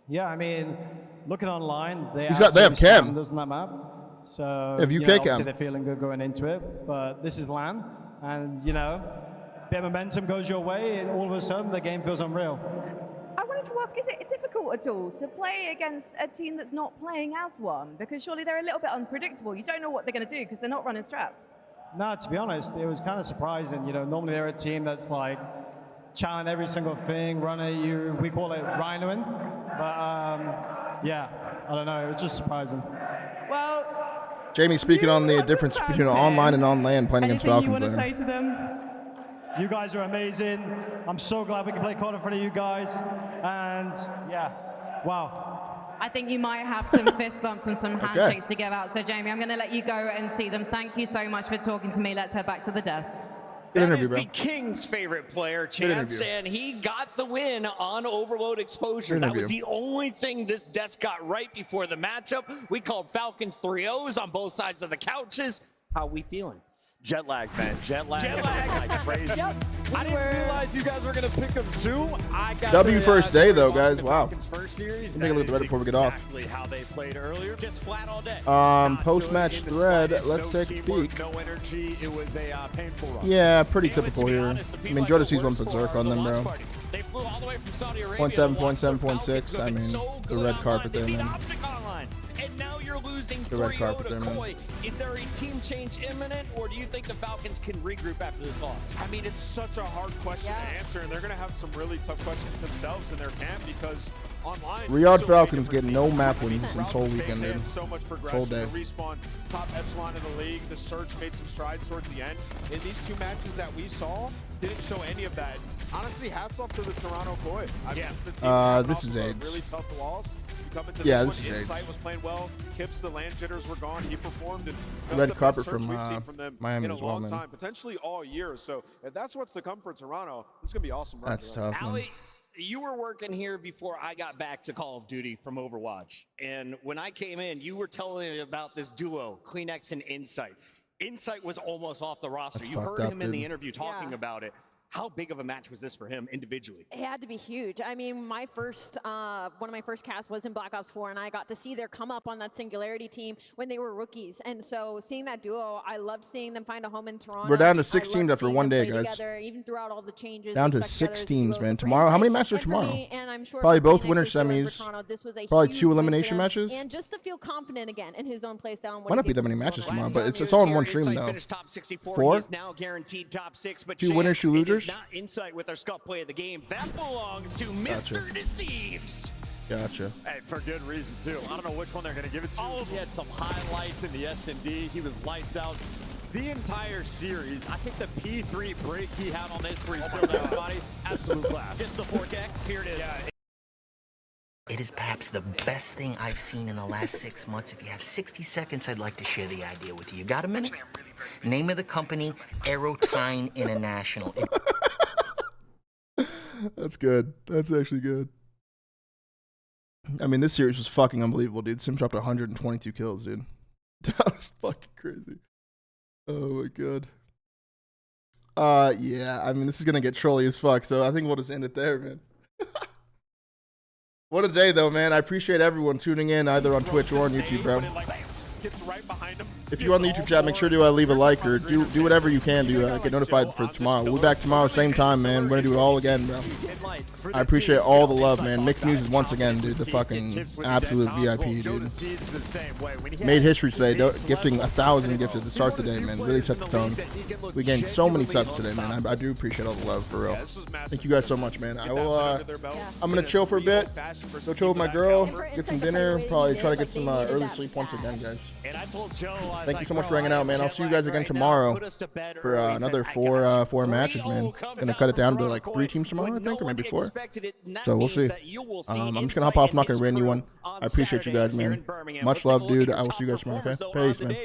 Yeah, I mean, looking online, they have absolutely cam. slammed us on that map. So They have UK obviously cam. they're feeling good going into it, but this is LAN, and bit of momentum goes your way, and all of a sudden the game feels unreal. I wanted to ask, is it difficult at all to play against a team that's not playing as one? Because surely they're a little bit unpredictable. You don't know what they're going to do because they're not running strats. No, to be honest, it was kind of surprising. Normally they're a team that's like challenge every single thing, run at you. We call it rhinoing, but yeah, I don't know. It was just surprising. Well, Jamie speaking on the difference between online and on land playing against Falcons. Anything you want to say to them? You guys are amazing. I'm so glad we can play COD in front of you guys. And yeah, wow. I think you might have some fist bumps and some handshakes to give out. So Jamie, I'm going to let you go and see them. Thank you so much for talking to me. Let's head back to the desk. That is the King's favorite player, Chance, interview. and he got the win on overload exposure. That was the only thing this desk got right before the matchup. We called Falcons 3-0s on both sides of the couches. How we feeling? Jet lags, man. Jet lag. Jet lag. Like crazy. I didn't realize you guys were going to pick them too. I got W first day though, guys. Wow. First series. Take a look at the Reddit before we get off. Exactly how they played earlier. Just flat all day. Post-match thread. Let's take a peek. No energy. It was a painful run. Yeah, pretty typical here. I mean, Joe Deceives went berserk on them, bro. They flew all the way from Saudi Arabia. 0.7, 0.7, 0.6. I mean, the red carpet there, man. And now you're you're losing The red 3-0 carpet to there, man. Koi, is there a team change imminent, or do you think the Falcons can regroup after this loss? I mean, it's such a hard question to answer, and they're going to have some really tough questions themselves in their camp because online, Riyadh so Falcons many getting different no map teams. wins this whole weekend, They dude. had so much Whole progression. day. The Respawn, top echelon in the league. The Surge made some strides towards the end. In these 2 matches that we saw, didn't show any of that. Honestly, hats off to the Toronto Koi. I mean, it's a team this is a AIDS. really tough loss. You come into Yeah, this this one, is AIDS. Insight was playing well. Kips, the land jitters were gone. He performed. And that was Red the best carpet Surge from, we've seen from them Miami in a as well, long man. time, potentially all year. So if that's what's to come for Toronto, this is going to be awesome. run That's for them. tough, man. Allie, you were working here before I got back to Call of Duty from Overwatch. And when I came in, you were telling me about this duo, Kleenex and Insight. Insight was almost off the roster. That's You heard fucked up, him in the dude. interview talking about it. How big of a match was this for him individually? It had to be huge. I mean, my first, one of my first casts was in Black Ops 4, and I got to see their come up on that Singularity team when they were rookies. And so seeing that duo, I loved seeing them find a home in Toronto. We're down to I 6 loved teams after seeing one them day, play guys. together, even throughout all the changes. Down they to stuck 6 together as teams, duos man. for Tomorrow, how many Insight. matches are And for tomorrow? me, and I'm sure Probably for both Kleenex winner as well as for semis. Toronto, this was a Probably huge 2 win for elimination them. matches. And just to feel confident again in his own play style. Might not be that many matches tomorrow, but it's all in one stream, though. Top 64. 4? He is now guaranteed top 6, but 2 winners, 2 it is losers? not Insight with our scuff play of the game. That belongs to Gotcha. Mr. Deceives. Gotcha. Hey, for good reason, too. I don't know which one they're going to give it to. He had some highlights in the S&D. He was lights out the entire series. I think the P3 break he had on this where he killed everybody, absolute class. Just the 4K. Here it is. It is perhaps the best thing I've seen in the last 6 months. If you have 60 seconds, I'd like to share the idea with you. You got a minute? Name of the company, Aerotine International. That's good. That's actually good. I mean, this series was fucking unbelievable, dude. Sim dropped 122 kills, dude. That was fucking crazy. Oh my god. Yeah. I mean, this is gonna get trolly as fuck. So I think we'll just end it there, man. What a day, though, man. I appreciate everyone tuning in either on Twitch or on YouTube, bro. If you're on the YouTube chat, make sure to leave a like or do whatever you can to get notified for tomorrow. We'll be back tomorrow, same time, man. We're going to do it all again, bro. I appreciate all the love, man. Mixed Music, once again, dude, the fucking absolute VIP, dude. Made history today, gifting 1,000 gifts at the start of the day, man. Really set the tone. We gained so many subs today, man. I do appreciate all the love, for real. Thank you guys so much, man. I will, I'm going to chill for a bit, go chill with my girl, get some dinner, probably try to get some early sleep once again, guys. Thank you so much for hanging out, man. I'll see you guys again tomorrow for another four matches, man. Gonna cut it down to like 3 teams tomorrow, I think, or maybe 4. So we'll see. I'm just gonna hop off. I'm not gonna rant you one. I appreciate you guys, man. Much love, dude. I will see you guys tomorrow, okay? Peace, man.